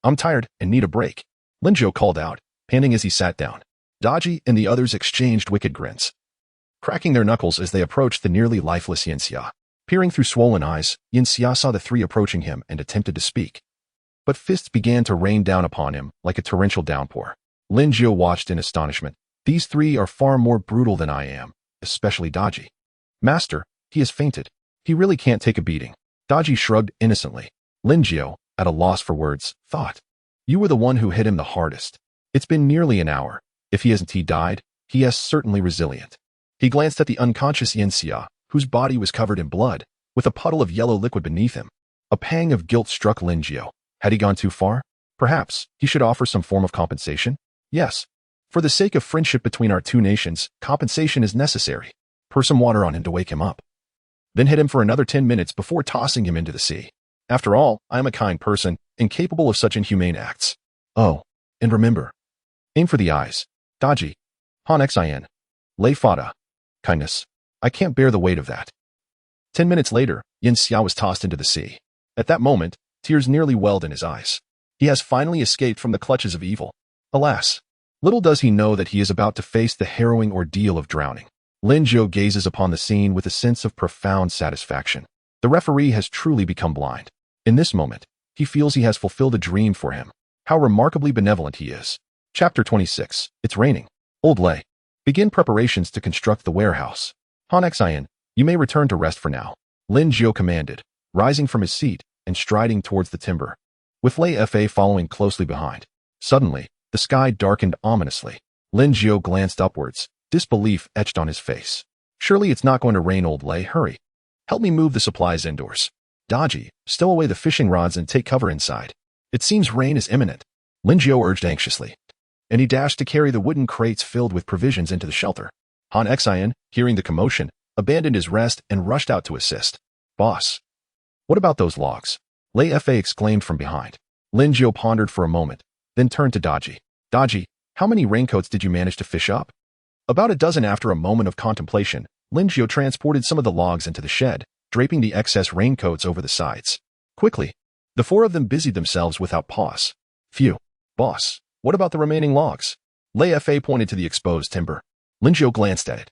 I'm tired and need a break. Lin Jiao called out, panting as he sat down. Daji and the others exchanged wicked grins, cracking their knuckles as they approached the nearly lifeless Yinxia. Peering through swollen eyes, Yinxia saw the three approaching him and attempted to speak. But fists began to rain down upon him like a torrential downpour. Lin Jiao watched in astonishment. These three are far more brutal than I am, especially Daji. Master, he has fainted. He really can't take a beating. Daji shrugged innocently. Lin Jiao, at a loss for words, thought. You were the one who hit him the hardest. It's been nearly an hour. If he hasn't died, he is certainly resilient. He glanced at the unconscious Xia, whose body was covered in blood, with a puddle of yellow liquid beneath him. A pang of guilt struck Lin Jiao. Had he gone too far? Perhaps he should offer some form of compensation? Yes. For the sake of friendship between our two nations, compensation is necessary. Pour some water on him to wake him up. Then hit him for another 10 minutes before tossing him into the sea. After all, I am a kind person, incapable of such inhumane acts. Oh, and remember. Aim for the eyes. Daji. Han Xin. Lei Fada. Kindness. I can't bear the weight of that. 10 minutes later, Xia was tossed into the sea. At that moment, tears nearly welled in his eyes. He has finally escaped from the clutches of evil. Alas, little does he know that he is about to face the harrowing ordeal of drowning. Lin Jiao gazes upon the scene with a sense of profound satisfaction. The referee has truly become blind. In this moment, he feels he has fulfilled a dream for him. How remarkably benevolent he is. Chapter 26. It's raining. Old Lei. Begin preparations to construct the warehouse. Han Xin, you may return to rest for now. Lin Jiao commanded, rising from his seat and striding towards the timber, with Lei Fa following closely behind. Suddenly, the sky darkened ominously. Lin Jiao glanced upwards, disbelief etched on his face. Surely it's not going to rain, Old Lei. Hurry. Help me move the supplies indoors. Daji, stow away the fishing rods and take cover inside. It seems rain is imminent. Lin Jiao urged anxiously, and he dashed to carry the wooden crates filled with provisions into the shelter. Han Xin, hearing the commotion, abandoned his rest and rushed out to assist. Boss. What about those logs? Lei Fa exclaimed from behind. Lin Jiao pondered for a moment, then turned to Daji. Daji, how many raincoats did you manage to fish up? About a dozen. After a moment of contemplation, Lin Jiao transported some of the logs into the shed, draping the excess raincoats over the sides. Quickly, the four of them busied themselves without pause. Phew. Boss, what about the remaining logs? Lei Fa pointed to the exposed timber. Lin Jiao glanced at it,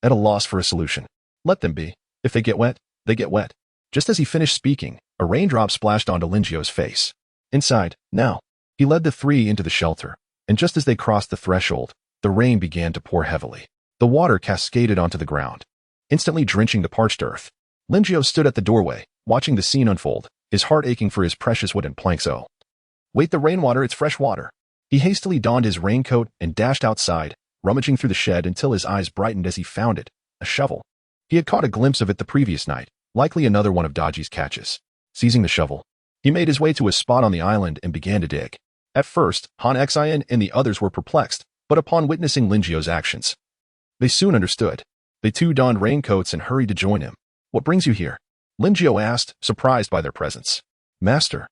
at a loss for a solution. Let them be. If they get wet, they get wet. Just as he finished speaking, a raindrop splashed onto Lin Jiao's face. Inside, now. He led the three into the shelter, and just as they crossed the threshold, the rain began to pour heavily. The water cascaded onto the ground, instantly drenching the parched earth. Lin Jiao stood at the doorway, watching the scene unfold, his heart aching for his precious wooden planks. Oh, wait, the rainwater, it's fresh water. He hastily donned his raincoat and dashed outside, rummaging through the shed until his eyes brightened as he found it, a shovel. He had caught a glimpse of it the previous night, likely another one of Daji's catches. Seizing the shovel, he made his way to a spot on the island and began to dig. At first, Han Xin and the others were perplexed, but upon witnessing Lin Jiao's actions, they soon understood. They too donned raincoats and hurried to join him. What brings you here? Lin Jiao asked, surprised by their presence. Master,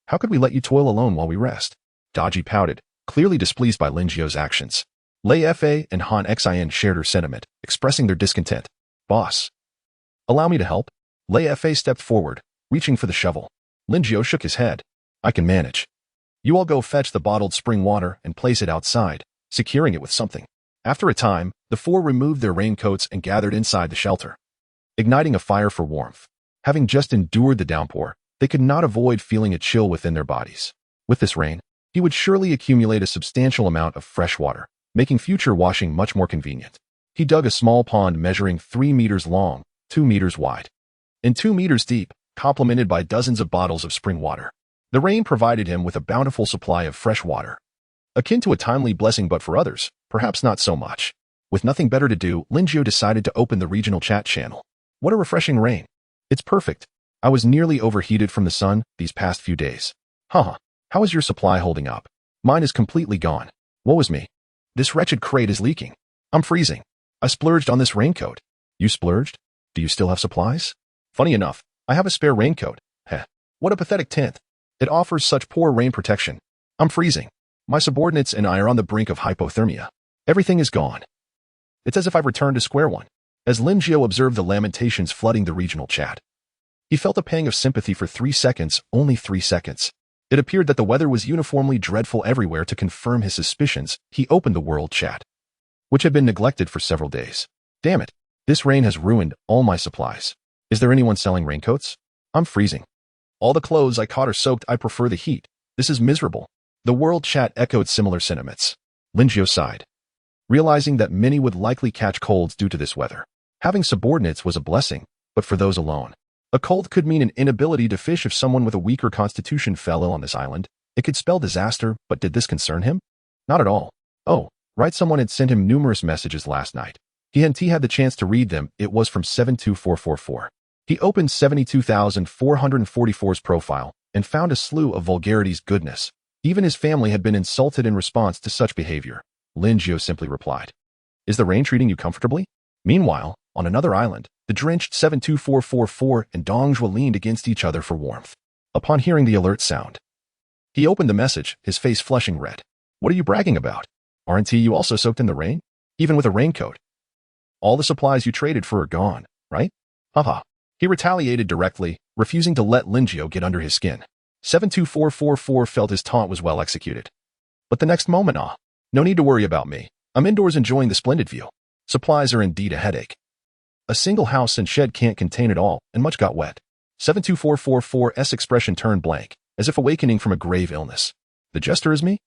how could we let you toil alone while we rest? Daji pouted, clearly displeased by Lin Jiao's actions. Lei Fa and Han Xin shared her sentiment, expressing their discontent. Boss, allow me to help. Lei Fa stepped forward, reaching for the shovel. Lin Jiao shook his head. I can manage. You all go fetch the bottled spring water and place it outside, securing it with something. After a time, the four removed their raincoats and gathered inside the shelter, igniting a fire for warmth. Having just endured the downpour, they could not avoid feeling a chill within their bodies. With this rain, he would surely accumulate a substantial amount of fresh water, making future washing much more convenient. He dug a small pond measuring 3 meters long, 2 meters wide, and 2 meters deep, complemented by dozens of bottles of spring water. The rain provided him with a bountiful supply of fresh water, akin to a timely blessing, but for others, perhaps not so much. With nothing better to do, Lin Jiao decided to open the regional chat channel. What a refreshing rain. It's perfect. I was nearly overheated from the sun these past few days. Haha, how is your supply holding up? Mine is completely gone. Woe is me. This wretched crate is leaking. I'm freezing. I splurged on this raincoat. You splurged? Do you still have supplies? Funny enough, I have a spare raincoat. Heh. What a pathetic tint. It offers such poor rain protection. I'm freezing. My subordinates and I are on the brink of hypothermia. Everything is gone. It's as if I've returned to square one. As Lin Jiao observed the lamentations flooding the regional chat, he felt a pang of sympathy for 3 seconds, only 3 seconds. It appeared that the weather was uniformly dreadful everywhere. To confirm his suspicions, he opened the world chat, which had been neglected for several days. Damn it. This rain has ruined all my supplies. Is there anyone selling raincoats? I'm freezing. All the clothes I caught are soaked. I prefer the heat. This is miserable. The world chat echoed similar sentiments. Lin Jiao sighed, realizing that many would likely catch colds due to this weather. Having subordinates was a blessing, but for those alone, a cold could mean an inability to fish. If someone with a weaker constitution fell ill on this island, it could spell disaster. But did this concern him? Not at all. Oh, right, someone had sent him numerous messages last night. He hadn't had the chance to read them. It was from 72444. He opened 72,444's profile and found a slew of vulgarities. Goodness. Even his family had been insulted in response to such behavior. Lin Jiao simply replied, "Is the rain treating you comfortably?" Meanwhile, on another island, the drenched 72444 and Dongjua leaned against each other for warmth. Upon hearing the alert sound, he opened the message, his face flushing red. "What are you bragging about? Aren't you also soaked in the rain? Even with a raincoat? All the supplies you traded for are gone, right? Haha." He retaliated directly, refusing to let Lin Jiao get under his skin. 72444 felt his taunt was well executed. But the next moment, no need to worry about me. I'm indoors enjoying the splendid view. Supplies are indeed a headache. A single house and shed can't contain it all, and much got wet. 72444's expression turned blank, as if awakening from a grave illness. The jester is me?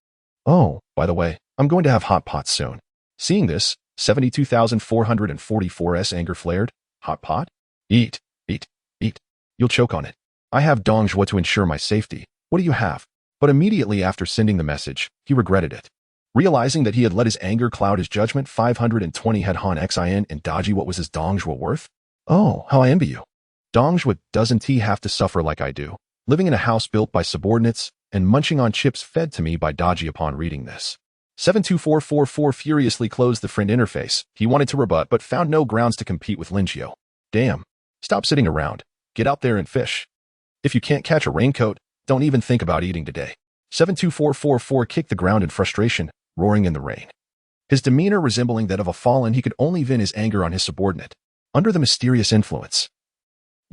Oh, by the way, I'm going to have hot pots soon. Seeing this, 72,444's anger flared. Hot pot? Eat, eat, eat. You'll choke on it. I have Dongjua to ensure my safety. What do you have? But immediately after sending the message, he regretted it. Realizing that he had let his anger cloud his judgment, 520 had Han Xin and Daji. What was his Dongjua worth? Oh, how I envy you. Dongjua, doesn't he have to suffer like I do, living in a house built by subordinates and munching on chips fed to me by Daji? Upon reading this, 72444 furiously closed the friend interface. He wanted to rebut but found no grounds to compete with Lin Jiao. Damn. Stop sitting around. Get out there and fish. If you can't catch a raincoat, don't even think about eating today. 72444 kicked the ground in frustration, roaring in the rain. His demeanor resembling that of a fallen, he could only vent his anger on his subordinate. Under the mysterious influence,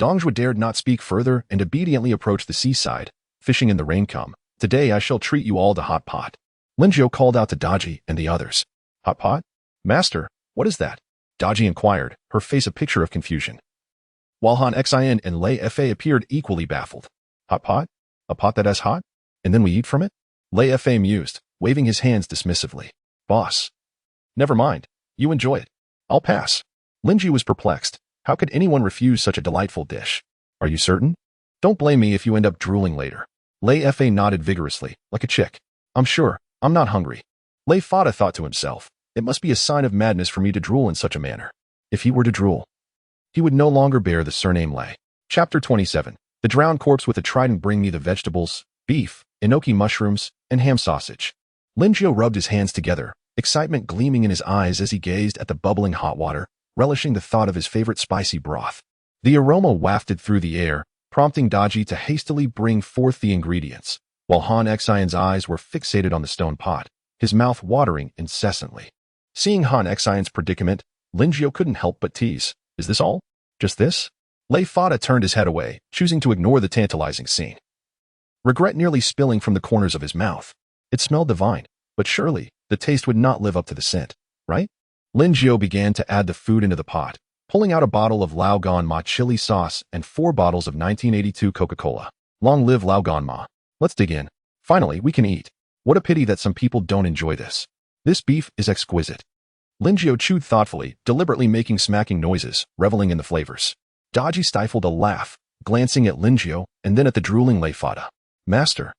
Dongjua dared not speak further and obediently approached the seaside, fishing in the rain. Come, today I shall treat you all to hot pot. Lin Jiao called out to Daji and the others. Hot pot? Master, what is that? Daji inquired, her face a picture of confusion, while Han Xin and Lei Fa appeared equally baffled. Hot pot? A pot that has hot? And then we eat from it? Lei Fa mused, waving his hands dismissively. Boss. Never mind. You enjoy it. I'll pass. Lin Jiao was perplexed. How could anyone refuse such a delightful dish? Are you certain? Don't blame me if you end up drooling later. Lei Fa nodded vigorously, like a chick. I'm sure. I'm not hungry. Lei Fada thought to himself. It must be a sign of madness for me to drool in such a manner. If he were to drool, he would no longer bear the surname Lei. Chapter 27. The drowned corpse with the trident. Bring me the vegetables, beef, enoki mushrooms, and ham sausage. Lin Jiao rubbed his hands together, excitement gleaming in his eyes as he gazed at the bubbling hot water, relishing the thought of his favorite spicy broth. The aroma wafted through the air, prompting Daji to hastily bring forth the ingredients, while Han Xion's eyes were fixated on the stone pot, his mouth watering incessantly. Seeing Han Xion's predicament, Lin Jiao couldn't help but tease. Is this all? Just this? Lei Fada turned his head away, choosing to ignore the tantalizing scene. Regret nearly spilling from the corners of his mouth. It smelled divine, but surely the taste would not live up to the scent, right? Lin Jiao began to add the food into the pot, pulling out a bottle of Lao Gan Ma chili sauce and 4 bottles of 1982 Coca-Cola. Long live Lao Gan Ma. Let's dig in. Finally, we can eat. What a pity that some people don't enjoy this. This beef is exquisite. Lin Jiao chewed thoughtfully, deliberately making smacking noises, reveling in the flavors. Daji stifled a laugh, glancing at Lin Jiao and then at the drooling Lei Fada. Master,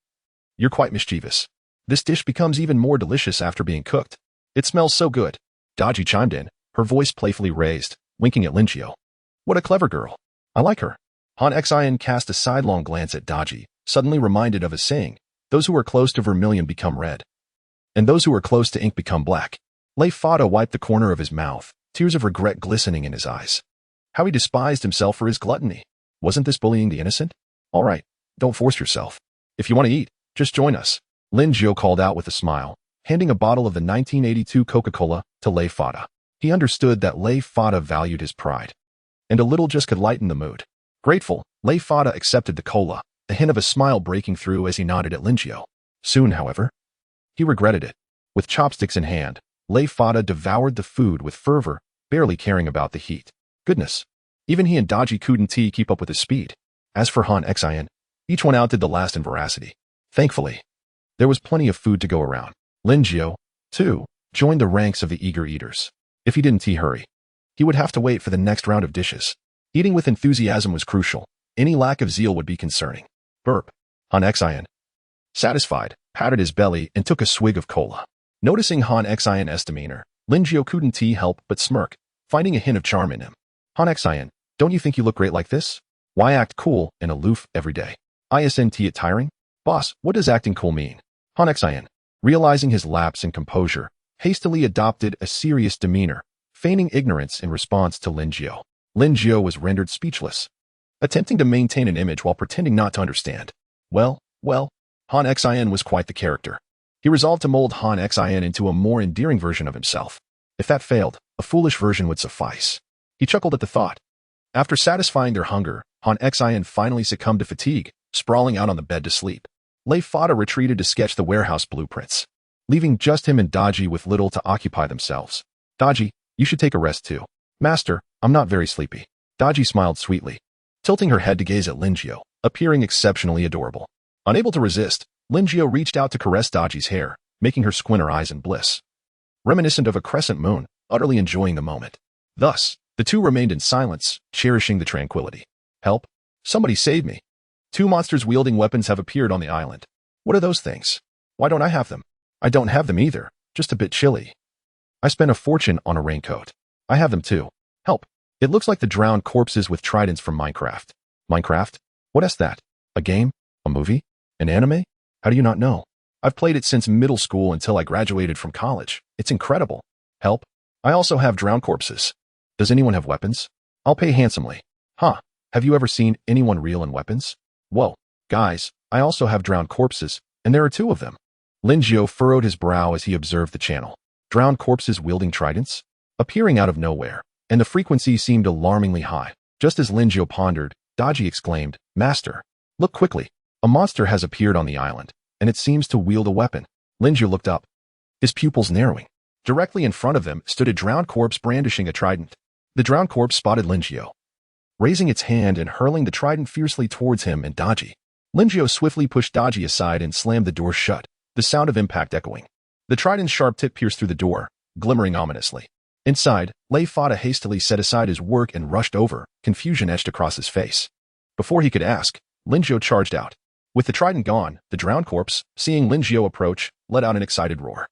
you're quite mischievous. This dish becomes even more delicious after being cooked. It smells so good. Daji chimed in, her voice playfully raised, winking at Lin Jiao. What a clever girl. I like her. Han Xian cast a sidelong glance at Daji, suddenly reminded of his saying, those who are close to vermilion become red, and those who are close to ink become black. Lei Fada wiped the corner of his mouth, tears of regret glistening in his eyes. How he despised himself for his gluttony. Wasn't this bullying the innocent? All right, don't force yourself. If you want to eat, just join us. Lin Jiao called out with a smile, handing a bottle of the 1982 Coca-Cola to Lei Fada. He understood that Lei Fada valued his pride, and a little just could lighten the mood. Grateful, Lei Fada accepted the cola, a hint of a smile breaking through as he nodded at Lin Jiao. Soon, however, he regretted it. With chopsticks in hand, Lei Fada devoured the food with fervor, barely caring about the heat. Goodness, even he and Daji couldn't keep up with his speed. As for Han Xian, each one outdid the last in veracity. Thankfully, there was plenty of food to go around. Lin Jiao, too, joined the ranks of the eager eaters. If he didn't hurry, he would have to wait for the next round of dishes. Eating with enthusiasm was crucial. Any lack of zeal would be concerning. Burp. Han Xian, satisfied, patted his belly and took a swig of cola. Noticing Han Xin's demeanor, Lin Jiao couldn't help but smirk, finding a hint of charm in him. Han Xin, don't you think you look great like this? Why act cool and aloof every day? Isn't it tiring? Boss, what does acting cool mean? Han Xin, realizing his lapse in composure, hastily adopted a serious demeanor, feigning ignorance in response to Lin Jiao. Lin Jiao was rendered speechless, attempting to maintain an image while pretending not to understand. Well, Han Xin was quite the character. He resolved to mold Han Xin into a more endearing version of himself. If that failed, a foolish version would suffice. He chuckled at the thought. After satisfying their hunger, Han Xin finally succumbed to fatigue, sprawling out on the bed to sleep. Lei Fada retreated to sketch the warehouse blueprints, leaving just him and Daji with little to occupy themselves. Daji, you should take a rest too. Master, I'm not very sleepy. Daji smiled sweetly, tilting her head to gaze at Lin Jiao, appearing exceptionally adorable. Unable to resist, Lin Jiao reached out to caress Daji's hair, making her squint her eyes in bliss. Reminiscent of a crescent moon, utterly enjoying the moment. Thus, the two remained in silence, cherishing the tranquility. Help! Somebody save me! Two monsters wielding weapons have appeared on the island. What are those things? Why don't I have them? I don't have them either, just a bit chilly. I spent a fortune on a raincoat. I have them too. Help! It looks like the drowned corpses with tridents from Minecraft. Minecraft? What is that? A game? A movie? An anime? How do you not know? I've played it since middle school until I graduated from college. It's incredible. Help! I also have drowned corpses. Does anyone have weapons? I'll pay handsomely. Huh, have you ever seen anyone reel in weapons? Whoa, guys, I also have drowned corpses, and there are two of them. Lin Jiao furrowed his brow as he observed the channel. Drowned corpses wielding tridents? Appearing out of nowhere, and the frequency seemed alarmingly high. Just as Lin Jiao pondered, Daji exclaimed, Master, look quickly. A monster has appeared on the island, and it seems to wield a weapon. Lin Jiao looked up, his pupils narrowing. Directly in front of them stood a drowned corpse brandishing a trident. The drowned corpse spotted Lin Jiao, raising its hand and hurling the trident fiercely towards him and Daji. Lin Jiao swiftly pushed Daji aside and slammed the door shut, the sound of impact echoing. The trident's sharp tip pierced through the door, glimmering ominously. Inside, Lei Fada hastily set aside his work and rushed over, confusion etched across his face. Before he could ask, Lin Jiao charged out. With the trident gone, the drowned corpse, seeing Lin Jiao approach, let out an excited roar.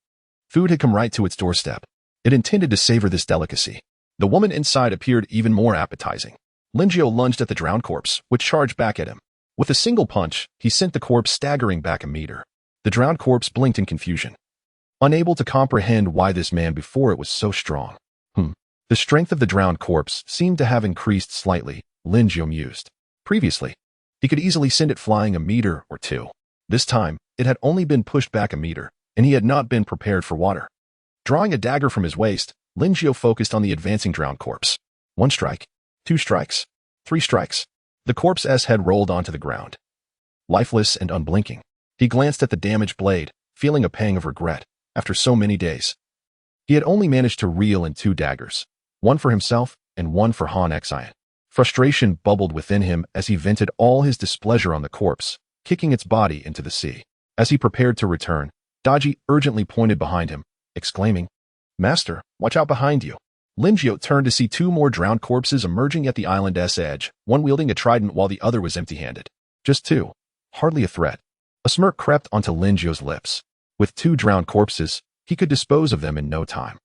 Food had come right to its doorstep. It intended to savor this delicacy. The woman inside appeared even more appetizing. Lin Jiao lunged at the drowned corpse, which charged back at him. With a single punch, he sent the corpse staggering back a meter. The drowned corpse blinked in confusion, unable to comprehend why this man before it was so strong. The strength of the drowned corpse seemed to have increased slightly, Lin Jiao mused. Previously, he could easily send it flying a meter or two. This time, it had only been pushed back a meter, and he had not been prepared for water. Drawing a dagger from his waist, Lin Jiao focused on the advancing drowned corpse. 1 strike, 2 strikes, 3 strikes. The corpse's head rolled onto the ground, lifeless and unblinking. He glanced at the damaged blade, feeling a pang of regret. After so many days, he had only managed to reel in 2 daggers, one for himself and one for Han Xin. Frustration bubbled within him as he vented all his displeasure on the corpse, kicking its body into the sea. As he prepared to return, Daji urgently pointed behind him, exclaiming, Master, watch out behind you. Lin Jiao turned to see 2 more drowned corpses emerging at the island's edge, one wielding a trident while the other was empty-handed. Just 2. Hardly a threat. A smirk crept onto Lin Jiao's lips. With 2 drowned corpses, he could dispose of them in no time.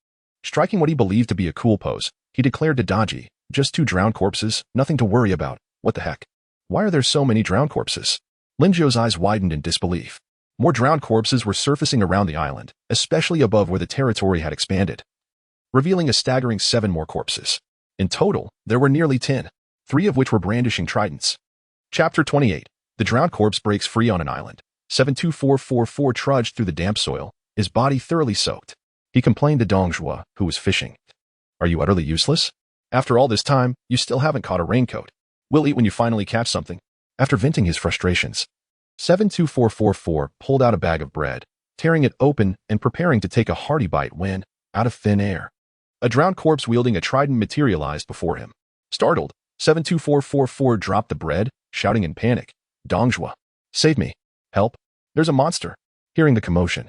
Striking what he believed to be a cool pose, he declared to Daji, just 2 drowned corpses, nothing to worry about. What the heck? Why are there so many drowned corpses? Lin Jiao's eyes widened in disbelief. More drowned corpses were surfacing around the island, especially above where the territory had expanded, revealing a staggering 7 more corpses. In total, there were nearly 10, 3 of which were brandishing tridents. Chapter 28. The drowned corpse breaks free on an island. 72444 trudged through the damp soil, his body thoroughly soaked. He complained to Dongjua, who was fishing. Are you utterly useless? After all this time, you still haven't caught a raincoat. We'll eat when you finally catch something. After venting his frustrations, 72444 pulled out a bag of bread, tearing it open and preparing to take a hearty bite when, out of thin air, a drowned corpse wielding a trident materialized before him. Startled, 72444 dropped the bread, shouting in panic, Dongjua, save me. Help. There's a monster. Hearing the commotion,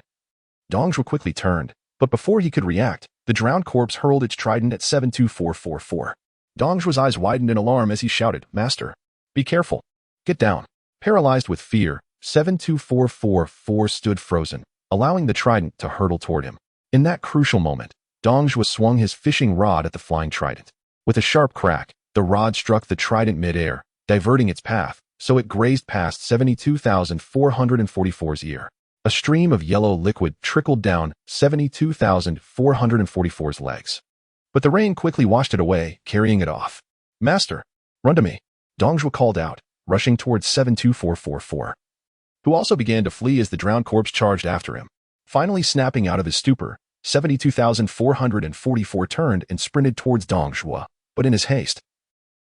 Dongjua quickly turned, but before he could react, the drowned corpse hurled its trident at 72444. Dongjua's eyes widened in alarm as he shouted, Master, be careful. Get down. Paralyzed with fear, 72444 stood frozen, allowing the trident to hurtle toward him. In that crucial moment, Dongjua swung his fishing rod at the flying trident. With a sharp crack, the rod struck the trident mid-air, diverting its path, so it grazed past 72,444's ear. A stream of yellow liquid trickled down 72,444's legs. But the rain quickly washed it away, carrying it off. "Master, run to me," Dongjua called out, rushing towards 72444, who also began to flee as the drowned corpse charged after him. Finally snapping out of his stupor, 72,444 turned and sprinted towards Dongjua, but in his haste,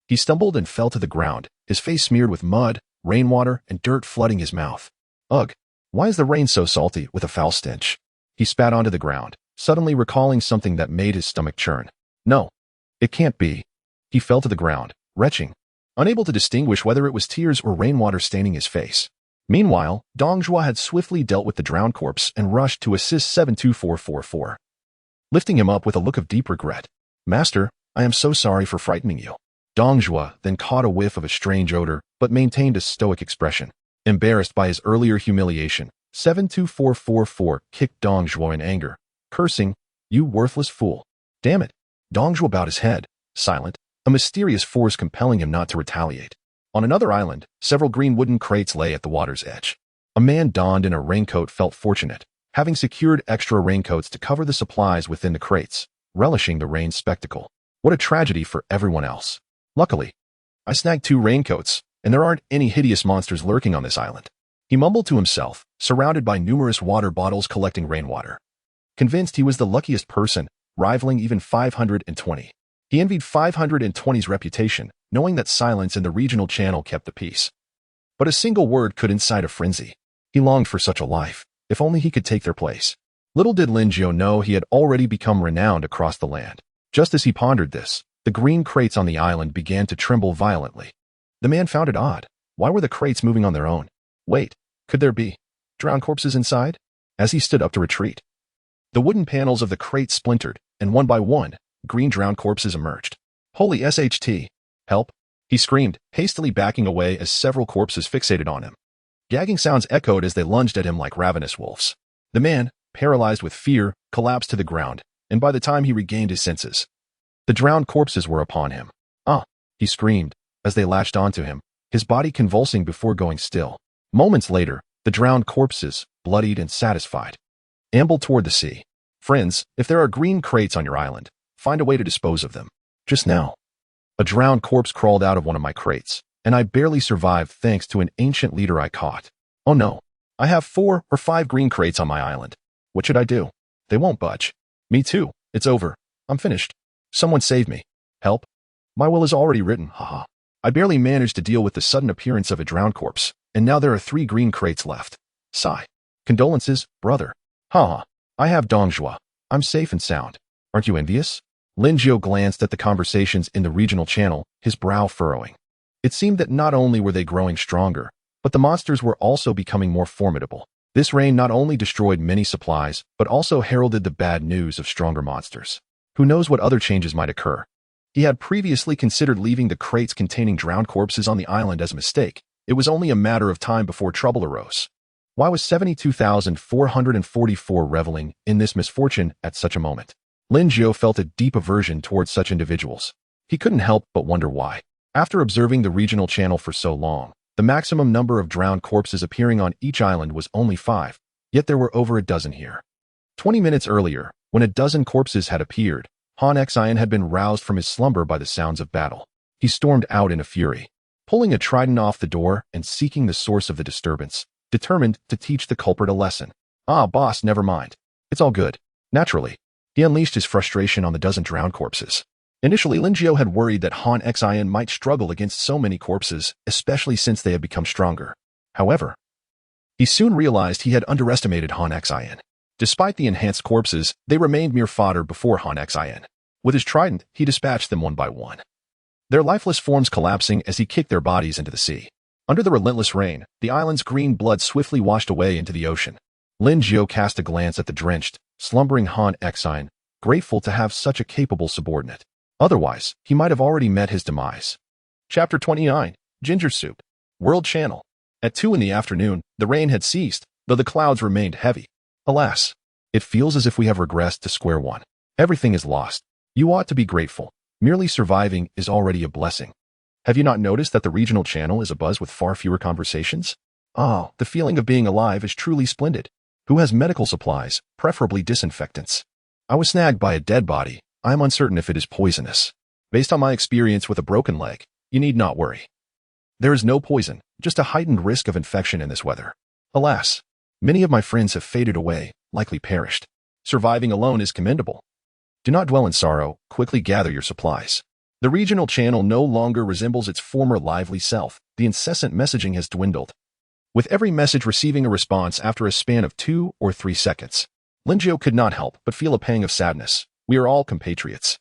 he stumbled and fell to the ground, his face smeared with mud, rainwater, and dirt flooding his mouth. Ugh, why is the rain so salty with a foul stench? He spat onto the ground, suddenly recalling something that made his stomach churn. No, it can't be. He fell to the ground, retching, unable to distinguish whether it was tears or rainwater staining his face. Meanwhile, Dongjua had swiftly dealt with the drowned corpse and rushed to assist 72444, lifting him up with a look of deep regret. "Master, I am so sorry for frightening you." Dongjua then caught a whiff of a strange odor, but maintained a stoic expression. Embarrassed by his earlier humiliation, 72444 kicked Dongjua in anger, cursing, "You worthless fool." "Damn it." Dongjua bowed his head, silent, a mysterious force compelling him not to retaliate. On another island, several green wooden crates lay at the water's edge. A man donned in a raincoat felt fortunate, having secured extra raincoats to cover the supplies within the crates, relishing the rain spectacle. What a tragedy for everyone else. "Luckily, I snagged 2 raincoats, and there aren't any hideous monsters lurking on this island," he mumbled to himself, surrounded by numerous water bottles collecting rainwater. Convinced he was the luckiest person, rivaling even 520. He envied 520's reputation, knowing that silence in the regional channel kept the peace. But a single word could incite a frenzy. He longed for such a life, if only he could take their place. Little did Linjiao know he had already become renowned across the land. Just as he pondered this, the green crates on the island began to tremble violently. The man found it odd. Why were the crates moving on their own? Wait, could there be drowned corpses inside? As he stood up to retreat, the wooden panels of the crate splintered, and one by one, green drowned corpses emerged. "Holy SHT! Help!" he screamed, hastily backing away as several corpses fixated on him. Gagging sounds echoed as they lunged at him like ravenous wolves. The man, paralyzed with fear, collapsed to the ground, and by the time he regained his senses, the drowned corpses were upon him. "Ah!" he screamed, as they latched onto him, his body convulsing before going still. Moments later, the drowned corpses, bloodied and satisfied, ambled toward the sea. "Friends, if there are green crates on your island, find a way to dispose of them. Just now, a drowned corpse crawled out of one of my crates, and I barely survived thanks to an ancient leader I caught. Oh no, I have 4 or 5 green crates on my island. What should I do? They won't budge. Me too. It's over. I'm finished. Someone save me. Help. My will is already written, haha. I barely managed to deal with the sudden appearance of a drowned corpse, and now there are 3 green crates left. Sigh. Condolences, brother. Haha. I have Dongjua. I'm safe and sound. Aren't you envious?" Linjiao glanced at the conversations in the regional channel, his brow furrowing. It seemed that not only were they growing stronger, but the monsters were also becoming more formidable. This rain not only destroyed many supplies, but also heralded the bad news of stronger monsters. Who knows what other changes might occur? He had previously considered leaving the crates containing drowned corpses on the island as a mistake. It was only a matter of time before trouble arose. Why was 72,444 reveling in this misfortune at such a moment? Linjiao felt a deep aversion towards such individuals. He couldn't help but wonder why. After observing the regional channel for so long, the maximum number of drowned corpses appearing on each island was only 5, yet there were over a dozen here. 20 minutes earlier, when a dozen corpses had appeared, Han Xian had been roused from his slumber by the sounds of battle. He stormed out in a fury, pulling a trident off the door and seeking the source of the disturbance, determined to teach the culprit a lesson. "Ah, boss, never mind. It's all good." Naturally, he unleashed his frustration on the dozen drowned corpses. Initially, Linjiao had worried that Han Xian might struggle against so many corpses, especially since they had become stronger. However, he soon realized he had underestimated Han Xian. Despite the enhanced corpses, they remained mere fodder before Han Xian. With his trident, he dispatched them one by one, their lifeless forms collapsing as he kicked their bodies into the sea. Under the relentless rain, the island's green blood swiftly washed away into the ocean. Linjiao cast a glance at the drenched, slumbering Han Xian, grateful to have such a capable subordinate. Otherwise, he might have already met his demise. Chapter 29, Ginger Soup. World Channel. At 2 in the afternoon, the rain had ceased, though the clouds remained heavy. Alas, It feels as if we have regressed to square one. Everything is lost. You ought to be grateful. Merely surviving is already a blessing. Have you not noticed that the regional channel is abuzz with far fewer conversations? Oh, the feeling of being alive is truly splendid. Who has medical supplies, preferably disinfectants? I was snagged by a dead body. I am uncertain if it is poisonous. Based on my experience with a broken leg, you need not worry. There is no poison, just a heightened risk of infection in this weather. Alas, many of my friends have faded away, likely perished. Surviving alone is commendable. Do not dwell in sorrow, quickly gather your supplies. The regional channel no longer resembles its former lively self. The incessant messaging has dwindled, with every message receiving a response after a span of 2 or 3 seconds. Linjiao could not help but feel a pang of sadness. We are all compatriots.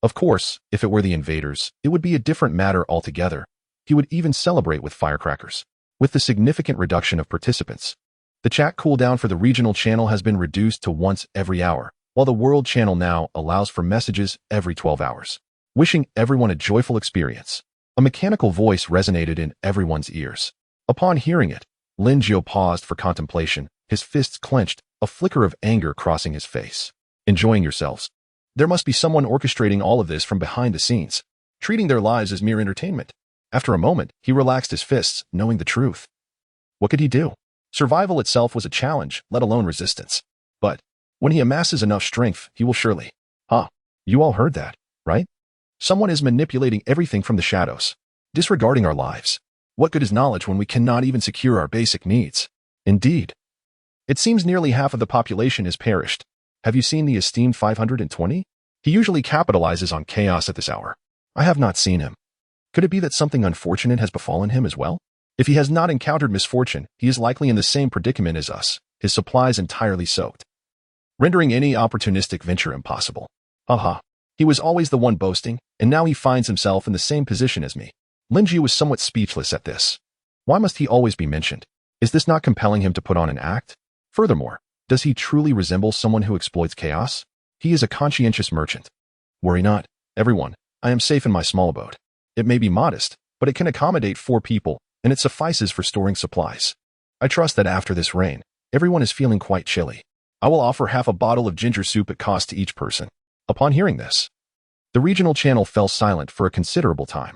Of course, if it were the invaders, it would be a different matter altogether. He would even celebrate with firecrackers. With the significant reduction of participants, the chat cooldown for the regional channel has been reduced to once every hour, while the world channel now allows for messages every 12 hours. Wishing everyone a joyful experience. A mechanical voice resonated in everyone's ears. Upon hearing it, Linjiao paused for contemplation, his fists clenched, a flicker of anger crossing his face. Enjoying yourselves. There must be someone orchestrating all of this from behind the scenes, treating their lives as mere entertainment. After a moment, he relaxed his fists, knowing the truth. What could he do? Survival itself was a challenge, let alone resistance. But when he amasses enough strength, he will surely. You all heard that, right? Someone is manipulating everything from the shadows, disregarding our lives. What good is knowledge when we cannot even secure our basic needs? Indeed. It seems nearly half of the population has perished. Have you seen the esteemed 520? He usually capitalizes on chaos at this hour. I have not seen him. Could it be that something unfortunate has befallen him as well? If he has not encountered misfortune, he is likely in the same predicament as us, his supplies entirely soaked, rendering any opportunistic venture impossible. He was always the one boasting, and now he finds himself in the same position as me. Linjiao was somewhat speechless at this. Why must he always be mentioned? Is this not compelling him to put on an act? Furthermore, does he truly resemble someone who exploits chaos? He is a conscientious merchant. Worry not, everyone. I am safe in my small abode. It may be modest, but it can accommodate 4 people, and it suffices for storing supplies. I trust that after this rain, everyone is feeling quite chilly. I will offer half a bottle of ginger soup at cost to each person. Upon hearing this, the regional channel fell silent for a considerable time.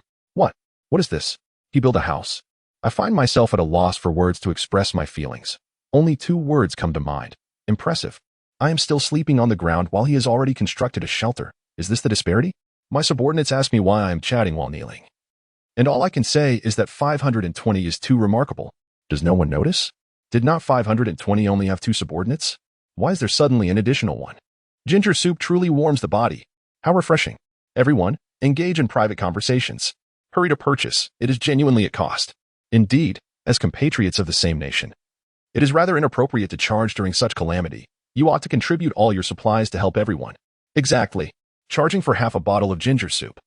What is this? He built a house. I find myself at a loss for words to express my feelings. Only 2 words come to mind. Impressive. I am still sleeping on the ground while he has already constructed a shelter. Is this the disparity? My subordinates ask me why I am chatting while kneeling. And all I can say is that 520 is too remarkable. Does no one notice? Did not 520 only have 2 subordinates? Why is there suddenly an additional one? Ginger soup truly warms the body. How refreshing. Everyone, engage in private conversations. Hurry to purchase. It is genuinely at cost. Indeed, as compatriots of the same nation, it is rather inappropriate to charge during such calamity. You ought to contribute all your supplies to help everyone. Exactly. Charging for half a bottle of ginger soup.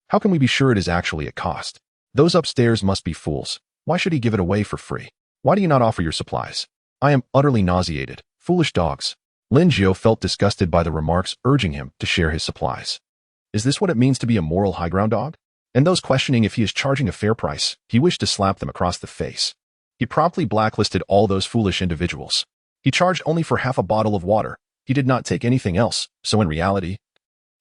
How can we be sure it is actually at cost? Those upstairs must be fools. Why should he give it away for free? Why do you not offer your supplies? I am utterly nauseated. Foolish dogs. Linjiao felt disgusted by the remarks urging him to share his supplies. Is this what it means to be a moral high ground dog? And those questioning if he is charging a fair price, he wished to slap them across the face. He promptly blacklisted all those foolish individuals. He charged only for half a bottle of water. He did not take anything else, so in reality,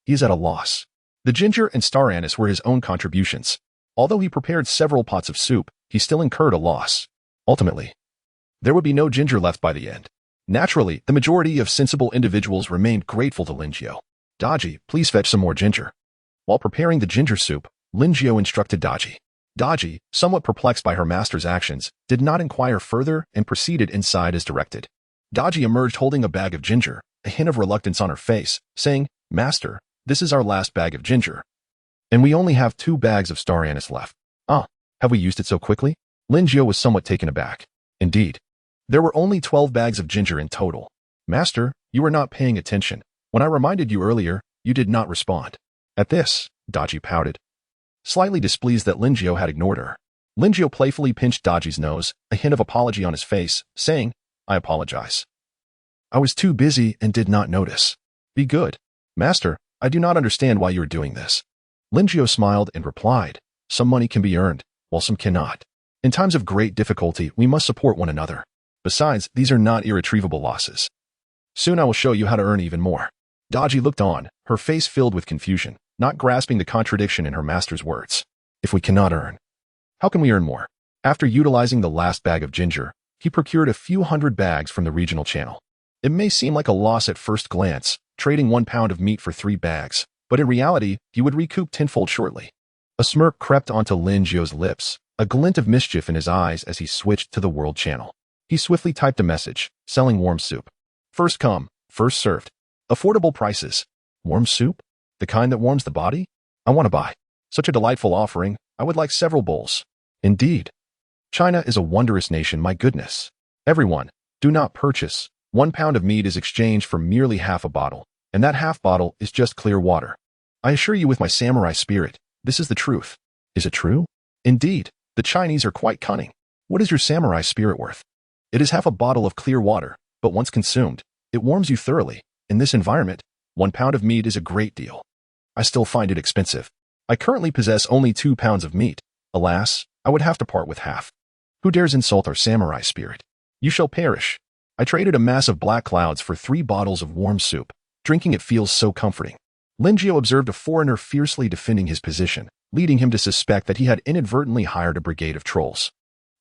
he is at a loss. The ginger and star anise were his own contributions. Although he prepared several pots of soup, he still incurred a loss. Ultimately, there would be no ginger left by the end. Naturally, the majority of sensible individuals remained grateful to Linjiao. Daji, please fetch some more ginger. While preparing the ginger soup, Linjiao instructed Daji. Daji, somewhat perplexed by her master's actions, did not inquire further and proceeded inside as directed. Daji emerged holding a bag of ginger, a hint of reluctance on her face, saying, "Master, this is our last bag of ginger. And we only have 2 bags of star anise left." Have we used it so quickly? Linjiao was somewhat taken aback. Indeed, there were only 12 bags of ginger in total. Master, you were not paying attention. When I reminded you earlier, you did not respond. At this, Daji pouted, slightly displeased that Linjiao had ignored her. Linjiao playfully pinched Daji's nose, a hint of apology on his face, saying, "I apologize. I was too busy and did not notice. Be good. Master, I do not understand why you are doing this." Linjiao smiled and replied, "Some money can be earned, while some cannot. In times of great difficulty, we must support one another. Besides, these are not irretrievable losses. Soon I will show you how to earn even more. Daji looked on, her face filled with confusion, not grasping the contradiction in her master's words. If we cannot earn, how can we earn more? After utilizing the last bag of ginger, he procured a few hundred bags from the regional channel. It may seem like a loss at first glance, trading 1 pound of meat for 3 bags, but in reality, he would recoup tenfold shortly. A smirk crept onto Lin Jiu's lips, a glint of mischief in his eyes as he switched to the world channel. He swiftly typed a message, selling warm soup. First come, first served. Affordable prices. Warm soup? The kind that warms the body? I want to buy. Such a delightful offering, I would like several bowls. Indeed. China is a wondrous nation, my goodness. Everyone, do not purchase. 1 pound of meat is exchanged for merely half a bottle, and that half bottle is just clear water. I assure you with my samurai spirit, this is the truth. Is it true? Indeed, the Chinese are quite cunning. What is your samurai spirit worth? It is half a bottle of clear water, but once consumed, it warms you thoroughly. In this environment, 1 pound of meat is a great deal. I still find it expensive. I currently possess only 2 pounds of meat. Alas, I would have to part with half. Who dares insult our samurai spirit? You shall perish. I traded a mass of black clouds for 3 bottles of warm soup. Drinking it feels so comforting. Lin Jiu observed a foreigner fiercely defending his position, leading him to suspect that he had inadvertently hired a brigade of trolls.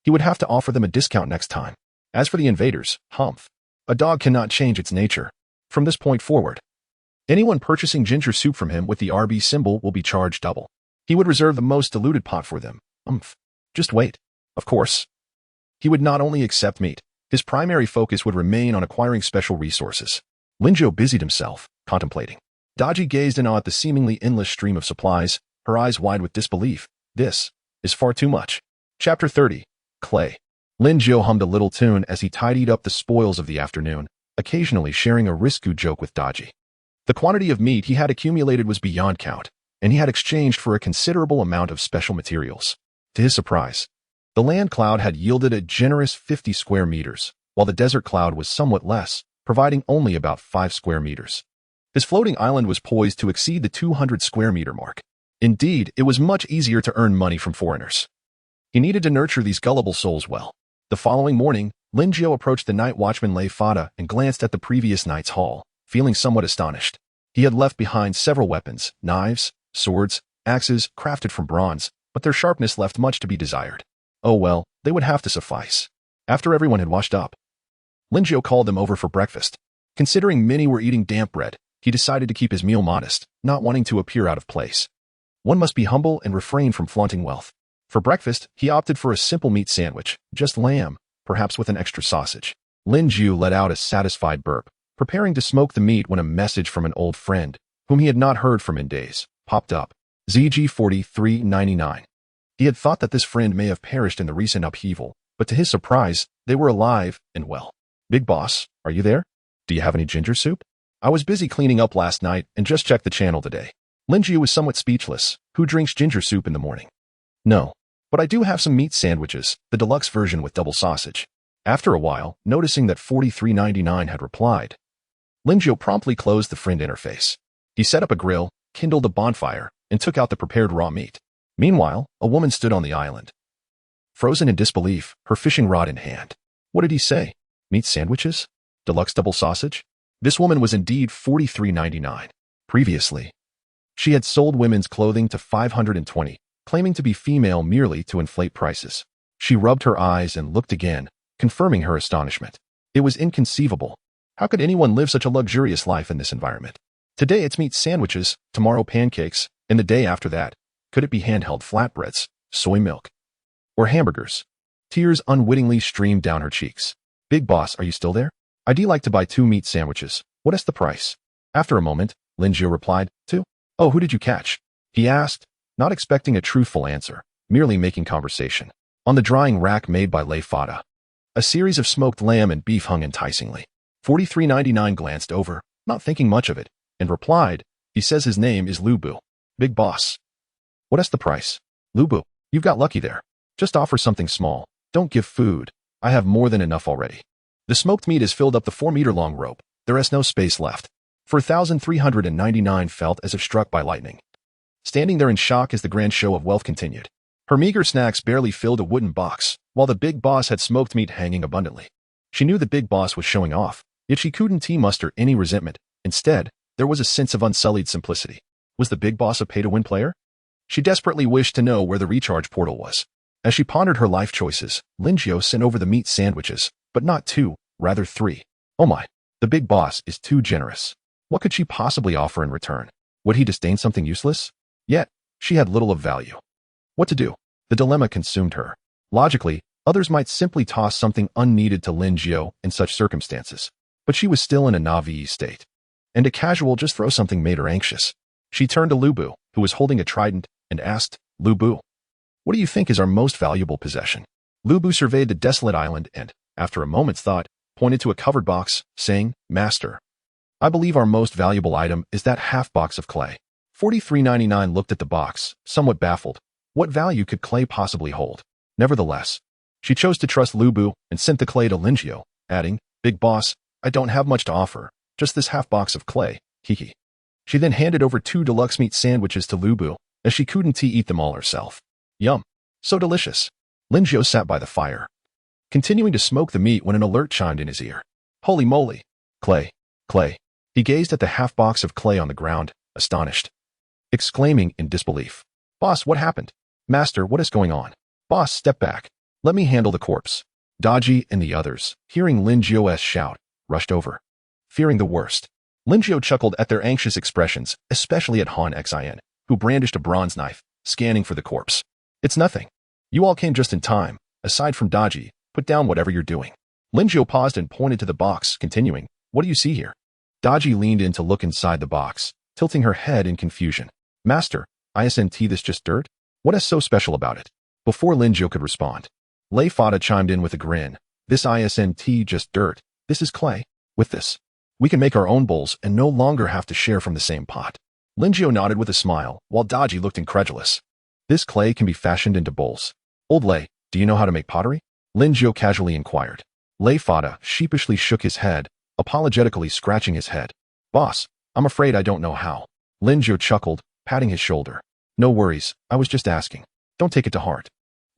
He would have to offer them a discount next time. As for the invaders, humph. A dog cannot change its nature. From this point forward, anyone purchasing ginger soup from him with the RB symbol will be charged double. He would reserve the most diluted pot for them. Humph. Just wait. Of course. He would not only accept meat, his primary focus would remain on acquiring special resources. Lin Jiu busied himself, contemplating. Daji gazed in awe at the seemingly endless stream of supplies, her eyes wide with disbelief. This is far too much. Chapter 30. Clay. Lin Jiu hummed a little tune as he tidied up the spoils of the afternoon, occasionally sharing a risku joke with Daji. The quantity of meat he had accumulated was beyond count, and he had exchanged for a considerable amount of special materials. To his surprise, the land cloud had yielded a generous 50 square meters, while the desert cloud was somewhat less, providing only about 5 square meters. His floating island was poised to exceed the 200 square meter mark. Indeed, it was much easier to earn money from foreigners. He needed to nurture these gullible souls well. The following morning, Lin Jiu approached the night watchman Lei Fada and glanced at the previous night's haul, feeling somewhat astonished. He had left behind several weapons, knives, swords, axes, crafted from bronze, but their sharpness left much to be desired. Oh well, they would have to suffice. After everyone had washed up, Lin Jiu called them over for breakfast. Considering many were eating damp bread, he decided to keep his meal modest, not wanting to appear out of place. One must be humble and refrain from flaunting wealth. For breakfast, he opted for a simple meat sandwich, just lamb, perhaps with an extra sausage. Lin Jiu let out a satisfied burp, preparing to smoke the meat when a message from an old friend, whom he had not heard from in days, popped up. ZG4399. He had thought that this friend may have perished in the recent upheaval, but to his surprise, they were alive and well. Big boss, are you there? Do you have any ginger soup? I was busy cleaning up last night and just checked the channel today. Lin Jiu was somewhat speechless. Who drinks ginger soup in the morning? No. But I do have some meat sandwiches, the deluxe version with double sausage. After a while, noticing that 4399 had replied, Lin Jiu promptly closed the friend interface. He set up a grill, kindled a bonfire, and took out the prepared raw meat. Meanwhile, a woman stood on the island. Frozen in disbelief, her fishing rod in hand. What did he say? Meat sandwiches? Deluxe double sausage? This woman was indeed 4399. Previously, she had sold women's clothing to 520, claiming to be female merely to inflate prices. She rubbed her eyes and looked again, confirming her astonishment. It was inconceivable. How could anyone live such a luxurious life in this environment? Today it's meat sandwiches, tomorrow pancakes, and the day after that, could it be handheld flatbreads, soy milk, or hamburgers? Tears unwittingly streamed down her cheeks. Big boss, are you still there? I'd like to buy 2 meat sandwiches. What is the price? After a moment, Lin Jiu replied, 2. Oh, who did you catch? He asked, not expecting a truthful answer, merely making conversation. On the drying rack made by Lei Fada, a series of smoked lamb and beef hung enticingly. 4399 glanced over, not thinking much of it, and replied, he says his name is Lubu. Big boss. What is the price? Lubu, you've got lucky there. Just offer something small. Don't give food. I have more than enough already. The smoked meat has filled up the 4-meter-long rope. There is no space left. 4399 felt as if struck by lightning. Standing there in shock as the grand show of wealth continued. Her meager snacks barely filled a wooden box, while the big boss had smoked meat hanging abundantly. She knew the big boss was showing off. Yet she couldn't muster any resentment. Instead, there was a sense of unsullied simplicity. Was the big boss a pay-to-win player? She desperately wished to know where the recharge portal was. As she pondered her life choices, Linjiao sent over the meat sandwiches, but not 2, rather 3. Oh my, the big boss is too generous. What could she possibly offer in return? Would he disdain something useless? Yet, she had little of value. What to do? The dilemma consumed her. Logically, others might simply toss something unneeded to Linjiao in such circumstances, but she was still in a naive state. And a casual just throw something made her anxious. She turned to Lubu, who was holding a trident, and asked, Lubu, what do you think is our most valuable possession? Lubu surveyed the desolate island and, after a moment's thought, pointed to a covered box, saying, Master, I believe our most valuable item is that half box of clay. 43.99 looked at the box, somewhat baffled. What value could clay possibly hold? Nevertheless, she chose to trust Lubu and sent the clay to Linjiao, adding, Big boss, I don't have much to offer, just this half box of clay, hee. She then handed over 2 deluxe meat sandwiches to Lubu, as she couldn't eat them all herself. Yum. So delicious. Linjiao sat by the fire, continuing to smoke the meat when an alert chimed in his ear. Holy moly. Clay. He gazed at the half box of clay on the ground, astonished, exclaiming in disbelief. Boss, what happened? Master, what is going on? Boss, step back. Let me handle the corpse. Daji and the others, hearing Linjiao's shout, rushed over, fearing the worst. Linjiao chuckled at their anxious expressions, especially at Han Xin, who brandished a bronze knife, scanning for the corpse. It's nothing. You all came just in time. Aside from Daji, put down whatever you're doing. Linjiao paused and pointed to the box, continuing, What do you see here? Daji leaned in to look inside the box, tilting her head in confusion. Master, isn't this just dirt? What is so special about it? Before Linjiao could respond, Lei Fada chimed in with a grin. This isn't just dirt. This is clay. With this, we can make our own bowls and no longer have to share from the same pot. Linjiao nodded with a smile, while Daji looked incredulous. This clay can be fashioned into bowls. Old Lei, do you know how to make pottery? Linjiao casually inquired. Lei Fada sheepishly shook his head, apologetically scratching his head. Boss, I'm afraid I don't know how. Linjiao chuckled, patting his shoulder. No worries, I was just asking. Don't take it to heart.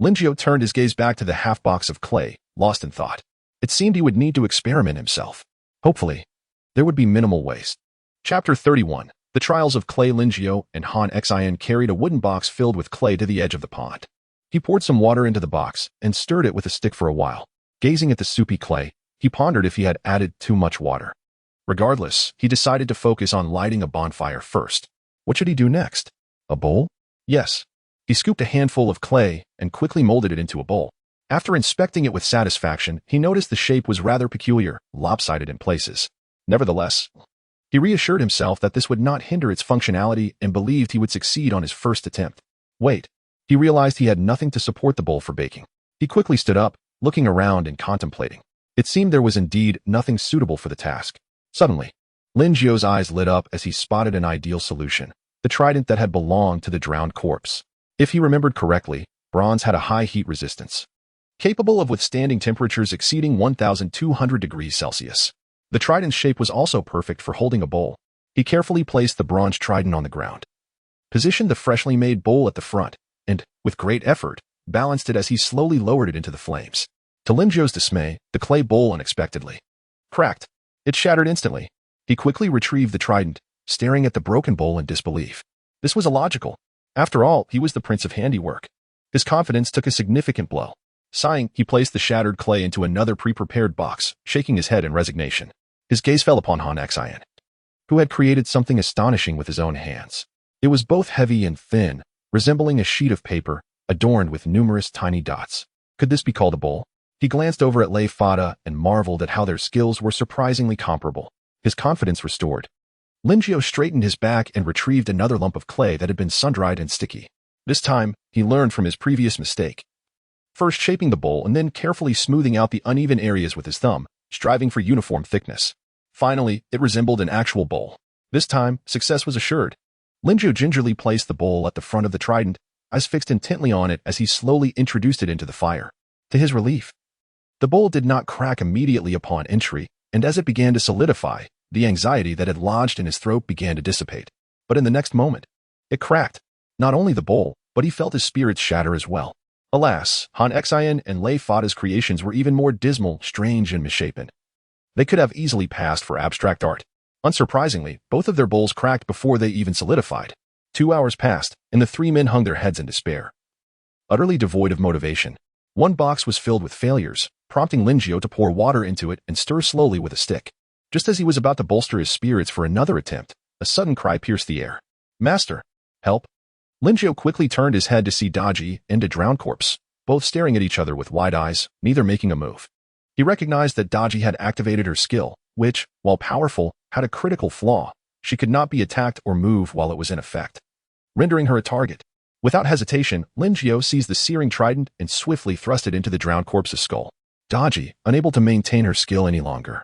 Linjiao turned his gaze back to the half box of clay, lost in thought. It seemed he would need to experiment himself. Hopefully, there would be minimal waste. Chapter 31. The Trials of Clay. Linjiao and Han Xin carried a wooden box filled with clay to the edge of the pond. He poured some water into the box and stirred it with a stick for a while. Gazing at the soupy clay, he pondered if he had added too much water. Regardless, he decided to focus on lighting a bonfire first. What should he do next? A bowl? Yes. He scooped a handful of clay and quickly molded it into a bowl. After inspecting it with satisfaction, he noticed the shape was rather peculiar, lopsided in places. Nevertheless, he reassured himself that this would not hinder its functionality and believed he would succeed on his first attempt. Wait. He realized he had nothing to support the bowl for baking. He quickly stood up, looking around and contemplating. It seemed there was indeed nothing suitable for the task. Suddenly, Linjiao's eyes lit up as he spotted an ideal solution, the trident that had belonged to the drowned corpse. If he remembered correctly, bronze had a high heat resistance, capable of withstanding temperatures exceeding 1,200 degrees Celsius. The trident's shape was also perfect for holding a bowl. He carefully placed the bronze trident on the ground, positioned the freshly made bowl at the front, and, with great effort, balanced it as he slowly lowered it into the flames. To Linjiao's dismay, the clay bowl unexpectedly cracked. It shattered instantly. He quickly retrieved the trident, staring at the broken bowl in disbelief. This was illogical. After all, he was the prince of handiwork. His confidence took a significant blow. Sighing, he placed the shattered clay into another pre-prepared box, shaking his head in resignation. His gaze fell upon Han Xin, who had created something astonishing with his own hands. It was both heavy and thin, resembling a sheet of paper, adorned with numerous tiny dots. Could this be called a bowl? He glanced over at Lei Fada and marveled at how their skills were surprisingly comparable. His confidence restored. Linjiao straightened his back and retrieved another lump of clay that had been sun-dried and sticky. This time, he learned from his previous mistake. First shaping the bowl and then carefully smoothing out the uneven areas with his thumb, striving for uniform thickness. Finally, it resembled an actual bowl. This time, success was assured. Linjiao gingerly placed the bowl at the front of the trident, eyes fixed intently on it as he slowly introduced it into the fire. To his relief, the bowl did not crack immediately upon entry, and as it began to solidify, the anxiety that had lodged in his throat began to dissipate. But in the next moment, it cracked. Not only the bowl, but he felt his spirits shatter as well. Alas, Han Xin and Lei Fada's creations were even more dismal, strange, and misshapen. They could have easily passed for abstract art. Unsurprisingly, both of their bowls cracked before they even solidified. 2 hours passed, and the three men hung their heads in despair. Utterly devoid of motivation. One box was filled with failures, prompting Linjiao to pour water into it and stir slowly with a stick. Just as he was about to bolster his spirits for another attempt, a sudden cry pierced the air. "Master! Help!" Linjiao quickly turned his head to see Daji and a drowned corpse, both staring at each other with wide eyes, neither making a move. He recognized that Daji had activated her skill, which, while powerful, had a critical flaw. She could not be attacked or move while it was in effect, rendering her a target. Without hesitation, Linjiao seized the searing trident and swiftly thrust it into the drowned corpse's skull. Daji, unable to maintain her skill any longer,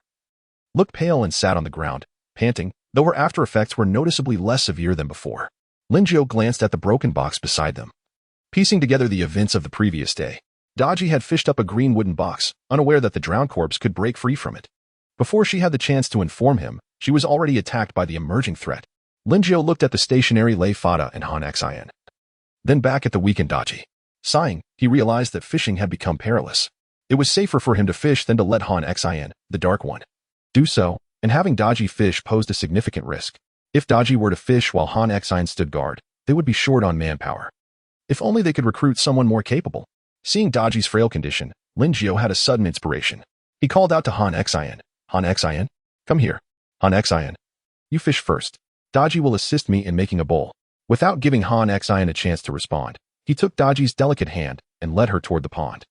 looked pale and sat on the ground, panting, though her after effects were noticeably less severe than before. Linjiao glanced at the broken box beside them. Piecing together the events of the previous day, Daji had fished up a green wooden box, unaware that the drowned corpse could break free from it. Before she had the chance to inform him, she was already attacked by the emerging threat. Linjiao looked at the stationary Lei Fada and Han Xian, then back at the weakened Daji. Sighing, he realized that fishing had become perilous. It was safer for him to fish than to let Han Xian, the Dark One, do so, and having Daji fish posed a significant risk. If Daji were to fish while Han Xian stood guard, they would be short on manpower. If only they could recruit someone more capable. Seeing Daji's frail condition, Linjiao had a sudden inspiration. He called out to Han Xian. "Han Xian, come here. Han Xian, you fish first. Daji will assist me in making a bowl." Without giving Han Xian a chance to respond, he took Daji's delicate hand and led her toward the pond.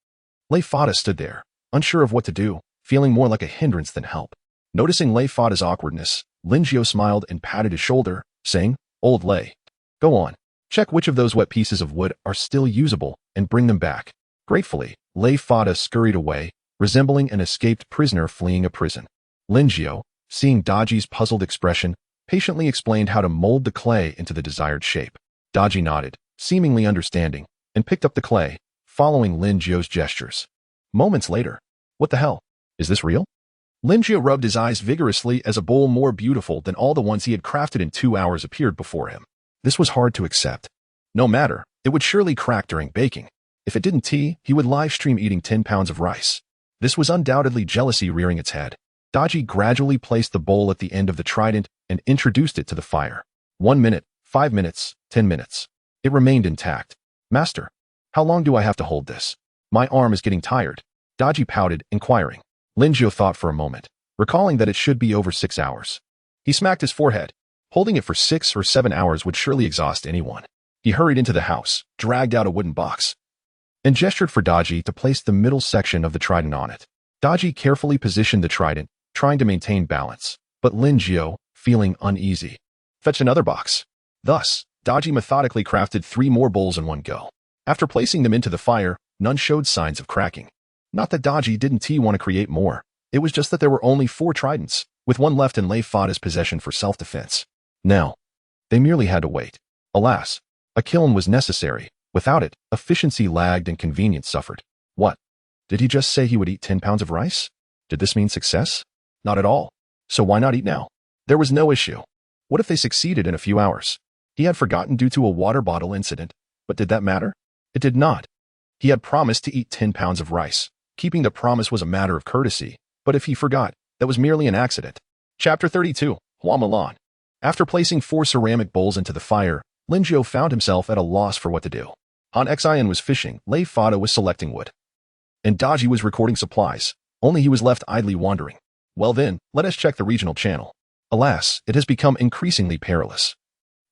Lei Fada stood there, unsure of what to do, feeling more like a hindrance than help. Noticing Lei Fada's awkwardness, Linjiao smiled and patted his shoulder, saying, "Old Lei, go on. Check which of those wet pieces of wood are still usable and bring them back." Gratefully, Lei Fada scurried away, resembling an escaped prisoner fleeing a prison. Linjiao, seeing Daji's puzzled expression, patiently explained how to mold the clay into the desired shape. Daji nodded, seemingly understanding, and picked up the clay, following Linjiao's gestures. Moments later, "What the hell? Is this real?" Linjiao rubbed his eyes vigorously as a bowl more beautiful than all the ones he had crafted in 2 hours appeared before him. This was hard to accept. No matter, it would surely crack during baking. If it didn't, he would live stream eating 10 pounds of rice. This was undoubtedly jealousy rearing its head. Daji gradually placed the bowl at the end of the trident and introduced it to the fire. 1 minute, 5 minutes, 10 minutes. It remained intact. "Master, how long do I have to hold this? My arm is getting tired." Daji pouted, inquiring. Linjiao thought for a moment, recalling that it should be over 6 hours. He smacked his forehead. Holding it for 6 or 7 hours would surely exhaust anyone. He hurried into the house, dragged out a wooden box, and gestured for Daji to place the middle section of the trident on it. Daji carefully positioned the trident, trying to maintain balance, but Linjiao, feeling uneasy, fetched another box. Thus, Daji methodically crafted 3 more bowls in one go. After placing them into the fire, none showed signs of cracking. Not that Daji didn't want to create more. It was just that there were only 4 tridents, with one left in Lei Fada's possession for self-defense. Now, they merely had to wait. Alas, a kiln was necessary. Without it, efficiency lagged and convenience suffered. What? Did he just say he would eat 10 pounds of rice? Did this mean success? Not at all. So why not eat now? There was no issue. What if they succeeded in a few hours? He had forgotten due to a water bottle incident, but did that matter? It did not. He had promised to eat 10 pounds of rice. Keeping the promise was a matter of courtesy, but if he forgot, that was merely an accident. Chapter 32, Hua Milan. After placing 4 ceramic bowls into the fire, Linjiao found himself at a loss for what to do. Han Xian was fishing, Lei Fada was selecting wood, and Daji was recording supplies. Only he was left idly wandering. Well then, let us check the regional channel. Alas, it has become increasingly perilous.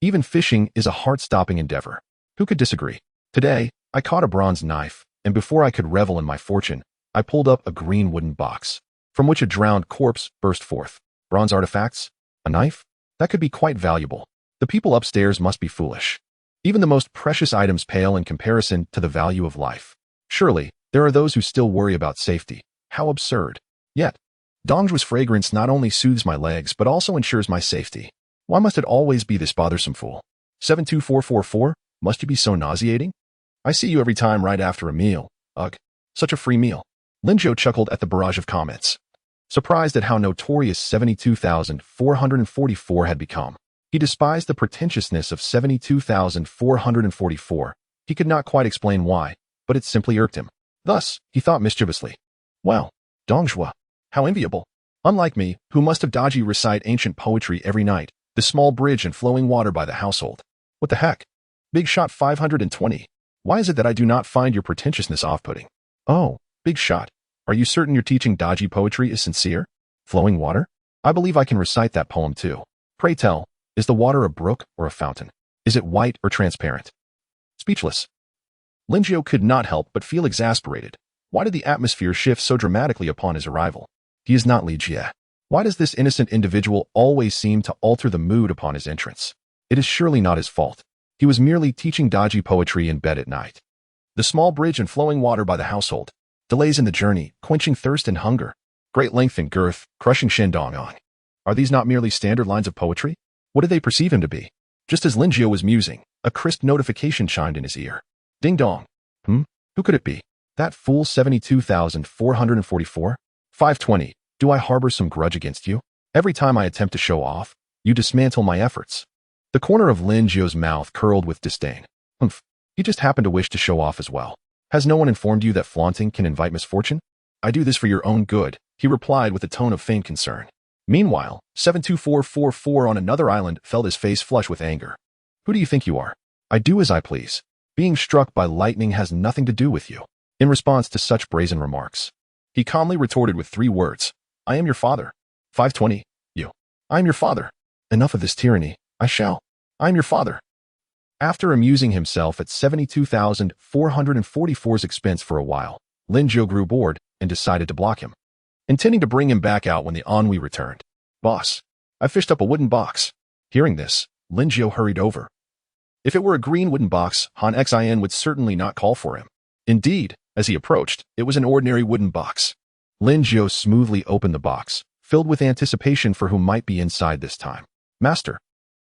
Even fishing is a heart-stopping endeavor. Who could disagree? Today, I caught a bronze knife, and before I could revel in my fortune, I pulled up a green wooden box, from which a drowned corpse burst forth. Bronze artifacts? A knife? That could be quite valuable. The people upstairs must be foolish. Even the most precious items pale in comparison to the value of life. Surely, there are those who still worry about safety. How absurd. Yet, Dongju's fragrance not only soothes my legs but also ensures my safety. Why must it always be this bothersome fool? 72444, must you be so nauseating? I see you every time right after a meal. Ugh, such a free meal. Linjiao chuckled at the barrage of comments, surprised at how notorious 72,444 had become. He despised the pretentiousness of 72,444. He could not quite explain why, but it simply irked him. Thus, he thought mischievously, "Wow, Dongju, how enviable. Unlike me, who must have Daji recite ancient poetry every night, the small bridge and flowing water by the household. What the heck? Big Shot 520. Why is it that I do not find your pretentiousness off-putting? Oh, Big Shot. Are you certain your teaching Daji poetry is sincere? Flowing water? I believe I can recite that poem too. Pray tell, is the water a brook or a fountain? Is it white or transparent? Speechless. Linjiao could not help but feel exasperated. Why did the atmosphere shift so dramatically upon his arrival? He is not Li Jie. Why does this innocent individual always seem to alter the mood upon his entrance? It is surely not his fault. He was merely teaching Daji poetry in bed at night. The small bridge and flowing water by the household. Delays in the journey, quenching thirst and hunger. Great length and girth, crushing Shendong on. Are these not merely standard lines of poetry? What did they perceive him to be? Just as Linjiao was musing, a crisp notification chimed in his ear. Ding dong. Who could it be? That fool 72,444? 520. Do I harbor some grudge against you? Every time I attempt to show off, you dismantle my efforts. The corner of Linjiao's mouth curled with disdain. Humph. You just happen to wish to show off as well. Has no one informed you that flaunting can invite misfortune? I do this for your own good, he replied with a tone of feigned concern. Meanwhile, 72444 on another island felt his face flush with anger. Who do you think you are? I do as I please. Being struck by lightning has nothing to do with you. In response to such brazen remarks, he calmly retorted with 3 words. I am your father. 520. You. I am your father. Enough of this tyranny. I shall. I am your father. After amusing himself at 72,444's expense for a while, Linjiao grew bored and decided to block him, intending to bring him back out when the ennui returned. Boss, I fished up a wooden box. Hearing this, Linjiao hurried over. If it were a green wooden box, Han Xin would certainly not call for him. Indeed, as he approached, it was an ordinary wooden box. Linjiao smoothly opened the box, filled with anticipation for who might be inside this time. Master.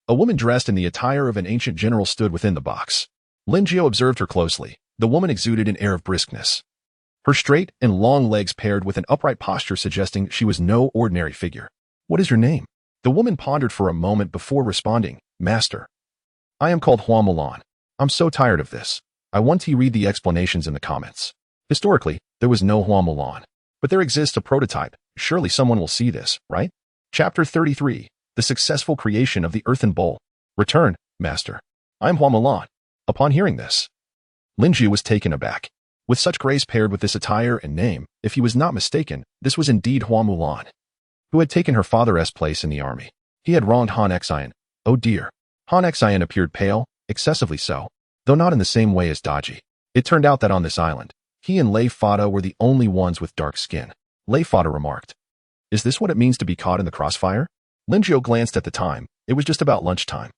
A woman dressed in the attire of an ancient general stood within the box. Linjiao observed her closely. The woman exuded an air of briskness. Her straight and long legs paired with an upright posture suggesting she was no ordinary figure. What is your name? The woman pondered for a moment before responding. Master. I am called Hua Mulan. I'm so tired of this. I want to read the explanations in the comments. Historically, there was no Hua Mulan. But there exists a prototype. Surely someone will see this, right? Chapter 33. The successful creation of the earthen bowl. Return, Master. I am Hua Mulan. Upon hearing this, Linjiao was taken aback. With such grace paired with this attire and name, if he was not mistaken, this was indeed Hua Mulan, who had taken her father's place in the army. He had wronged Han Xin. Oh dear. Han Xin appeared pale, excessively so, though not in the same way as Daji. It turned out that on this island, he and Lei Fada were the only ones with dark skin. Lei Fada remarked, "Is this what it means to be caught in the crossfire?" Linjiao glanced at the time. It was just about lunchtime.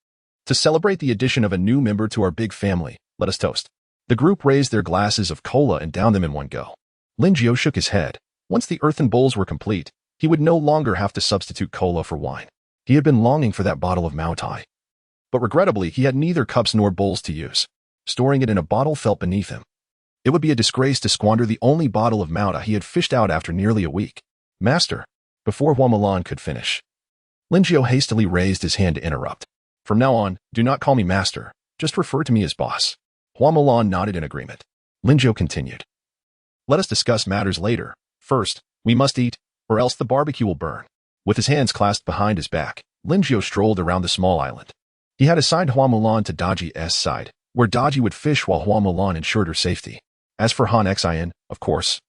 To celebrate the addition of a new member to our big family, let us toast. The group raised their glasses of cola and downed them in one go. Linjiao shook his head. Once the earthen bowls were complete, he would no longer have to substitute cola for wine. He had been longing for that bottle of Maotai. But regrettably, he had neither cups nor bowls to use. Storing it in a bottle felt beneath him. It would be a disgrace to squander the only bottle of Maotai he had fished out after nearly a week. Master. Before Hua Mulan could finish, Linjiao hastily raised his hand to interrupt. From now on, do not call me master. Just refer to me as boss. Hua Mulan nodded in agreement. Linjiao continued. Let us discuss matters later. First, we must eat, or else the barbecue will burn. With his hands clasped behind his back, Linjiao strolled around the small island. He had assigned Hua Mulan to Daji's side, where Daji would fish while Hua Mulan ensured her safety. As for Han Xin, of course,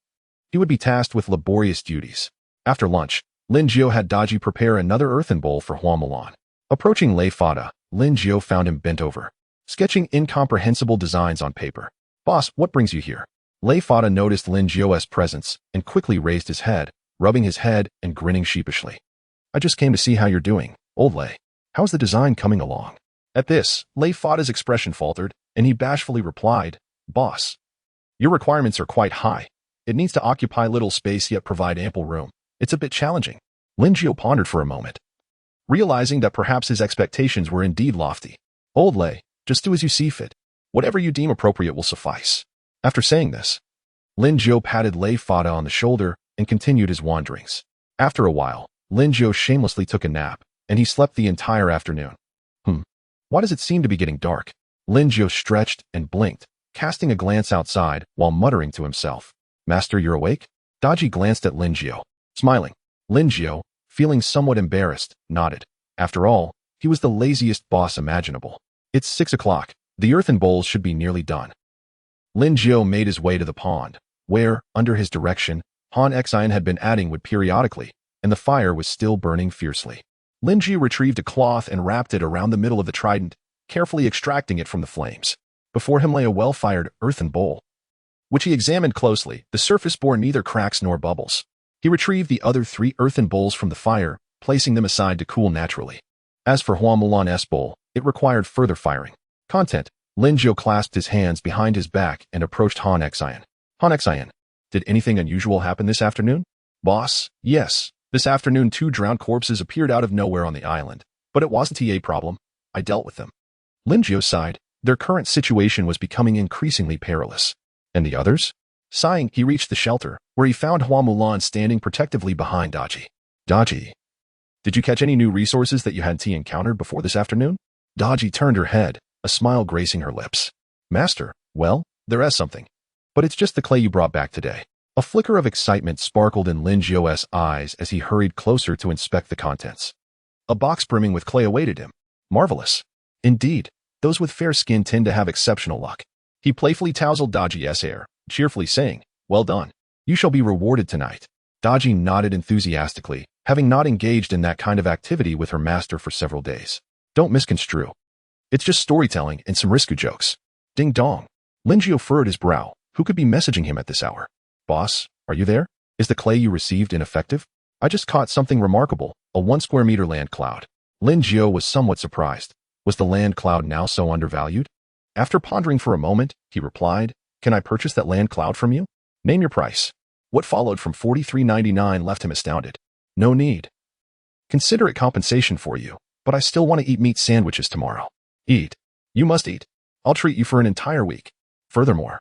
he would be tasked with laborious duties. After lunch, Linjiao had Daji prepare another earthen bowl for Hua Mulan. Approaching Lei Fada, Linjiao found him bent over, sketching incomprehensible designs on paper. Boss, what brings you here? Lei Fada noticed Linjiao's presence and quickly raised his head, rubbing his head and grinning sheepishly. I just came to see how you're doing, old Lei. How's the design coming along? At this, Lei Fada's expression faltered, and he bashfully replied, Boss, your requirements are quite high. It needs to occupy little space yet provide ample room. It's a bit challenging. Linjiao pondered for a moment, realizing that perhaps his expectations were indeed lofty. Old Lei, just do as you see fit. Whatever you deem appropriate will suffice. After saying this, Linjiao patted Lei Fada on the shoulder and continued his wanderings. After a while, Linjiao shamelessly took a nap, and he slept the entire afternoon. Why does it seem to be getting dark? Linjiao stretched and blinked, casting a glance outside while muttering to himself. Master, you're awake? Daji glanced at Linjiao, smiling. Linjiao, feeling somewhat embarrassed, nodded. After all, he was the laziest boss imaginable. It's 6 o'clock. The earthen bowls should be nearly done. Lin Jiao made his way to the pond, where, under his direction, Han Xian had been adding wood periodically, and the fire was still burning fiercely. Lin Jiao retrieved a cloth and wrapped it around the middle of the trident, carefully extracting it from the flames. Before him lay a well-fired earthen bowl, which he examined closely. The surface bore neither cracks nor bubbles. He retrieved the other 3 earthen bowls from the fire, placing them aside to cool naturally. As for Hua Mulan's bowl, it required further firing. Content. Lin Jiao clasped his hands behind his back and approached Han Xian. Han Xian, did anything unusual happen this afternoon? Boss, yes. This afternoon 2 drowned corpses appeared out of nowhere on the island, but it wasn't a problem. I dealt with them. Lin Jiao sighed. Their current situation was becoming increasingly perilous. And the others? Sighing, he reached the shelter, where he found Hua Mulan standing protectively behind Daji. Daji, did you catch any new resources that you hadn't encountered before this afternoon? Daji turned her head, a smile gracing her lips. Master, well, there is something. But it's just the clay you brought back today. A flicker of excitement sparkled in Lin Jiao's eyes as he hurried closer to inspect the contents. A box brimming with clay awaited him. Marvelous. Indeed, those with fair skin tend to have exceptional luck. He playfully tousled Daji's hair, cheerfully saying, well done. You shall be rewarded tonight. Daji nodded enthusiastically, having not engaged in that kind of activity with her master for several days. Don't misconstrue. It's just storytelling and some risky jokes. Ding dong. Lin Jiao furrowed his brow. Who could be messaging him at this hour? Boss, are you there? Is the clay you received ineffective? I just caught something remarkable, a 1 square meter land cloud. Lin Jiao was somewhat surprised. Was the land cloud now so undervalued? After pondering for a moment, he replied, can I purchase that land cloud from you? Name your price. What followed from $43.99 left him astounded. No need. Consider it compensation for you, but I still want to eat meat sandwiches tomorrow. Eat. You must eat. I'll treat you for an entire week. Furthermore,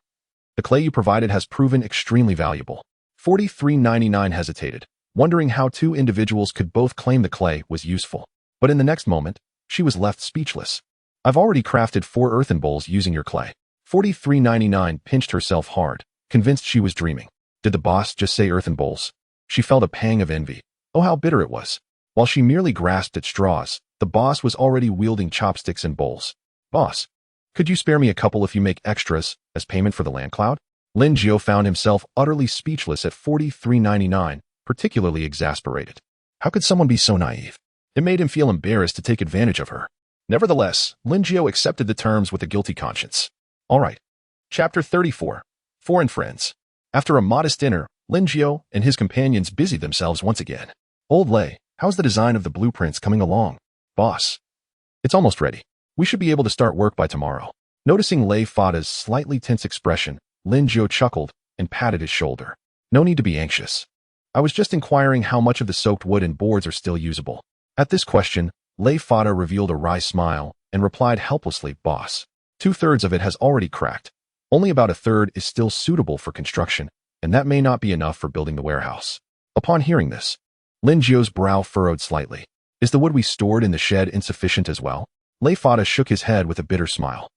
the clay you provided has proven extremely valuable. $43.99 hesitated, wondering how 2 individuals could both claim the clay was useful. But in the next moment, she was left speechless. I've already crafted 4 earthen bowls using your clay. $43.99 pinched herself hard, convinced she was dreaming. Did the boss just say earthen bowls? She felt a pang of envy. Oh, how bitter it was. While she merely grasped at straws, the boss was already wielding chopsticks and bowls. Boss, could you spare me a couple if you make extras as payment for the land cloud? Lin Jiao found himself utterly speechless at $43.99, particularly exasperated. How could someone be so naive? It made him feel embarrassed to take advantage of her. Nevertheless, Lin Jiao accepted the terms with a guilty conscience. All right. Chapter 34. Foreign Friends. After a modest dinner, Lin Jiao and his companions busied themselves once again. Old Lei, how's the design of the blueprints coming along? Boss. It's almost ready. We should be able to start work by tomorrow. Noticing Lei Fada's slightly tense expression, Lin Jiao chuckled and patted his shoulder. No need to be anxious. I was just inquiring how much of the soaked wood and boards are still usable. At this question, Lei Fada revealed a wry smile and replied helplessly, Boss. 2/3 of it has already cracked. Only about 1/3 is still suitable for construction, and that may not be enough for building the warehouse. Upon hearing this, Lin Jiao's brow furrowed slightly. Is the wood we stored in the shed insufficient as well? Lei Fada shook his head with a bitter smile.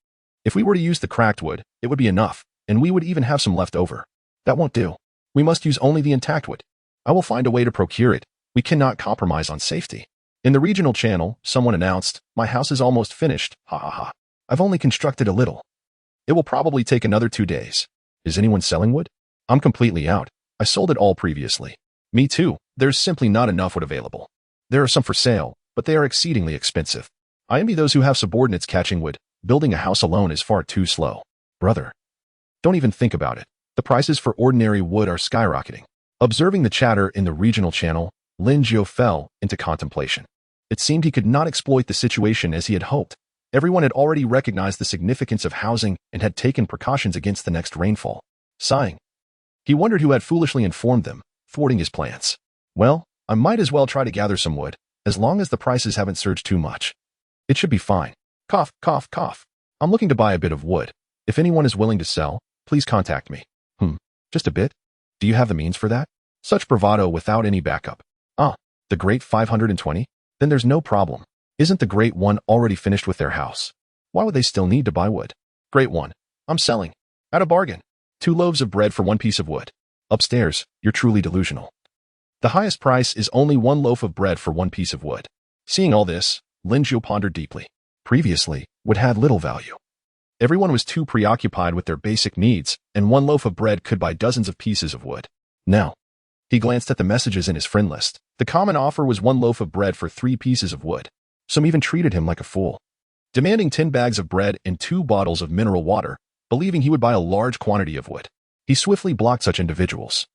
If we were to use the cracked wood, it would be enough, and we would even have some left over. That won't do. We must use only the intact wood. I will find a way to procure it. We cannot compromise on safety. In the regional channel, someone announced, my house is almost finished, ha ha ha. I've only constructed a little. It will probably take another 2 days. Is anyone selling wood? I'm completely out. I sold it all previously. Me too. There's simply not enough wood available. There are some for sale, but they are exceedingly expensive. I envy those who have subordinates catching wood. Building a house alone is far too slow. Brother, don't even think about it. The prices for ordinary wood are skyrocketing. Observing the chatter in the regional channel, Lin Jiao fell into contemplation. It seemed he could not exploit the situation as he had hoped. Everyone had already recognized the significance of housing and had taken precautions against the next rainfall. Sighing, he wondered who had foolishly informed them, thwarting his plans. Well, I might as well try to gather some wood, as long as the prices haven't surged too much. It should be fine. Cough, cough, cough. I'm looking to buy a bit of wood. If anyone is willing to sell, please contact me. Just a bit? Do you have the means for that? Such bravado without any backup. Ah, the Great 520? Then there's no problem. Isn't the Great One already finished with their house? Why would they still need to buy wood? Great One, I'm selling. At a bargain. 2 loaves of bread for 1 piece of wood. Upstairs, you're truly delusional. The highest price is only one loaf of bread for one piece of wood. Seeing all this, Linjiao pondered deeply. Previously, wood had little value. Everyone was too preoccupied with their basic needs, and one loaf of bread could buy dozens of pieces of wood. Now, he glanced at the messages in his friend list. The common offer was one loaf of bread for 3 pieces of wood. Some even treated him like a fool, demanding 10 bags of bread and 2 bottles of mineral water, believing he would buy a large quantity of wood. He swiftly blocked such individuals.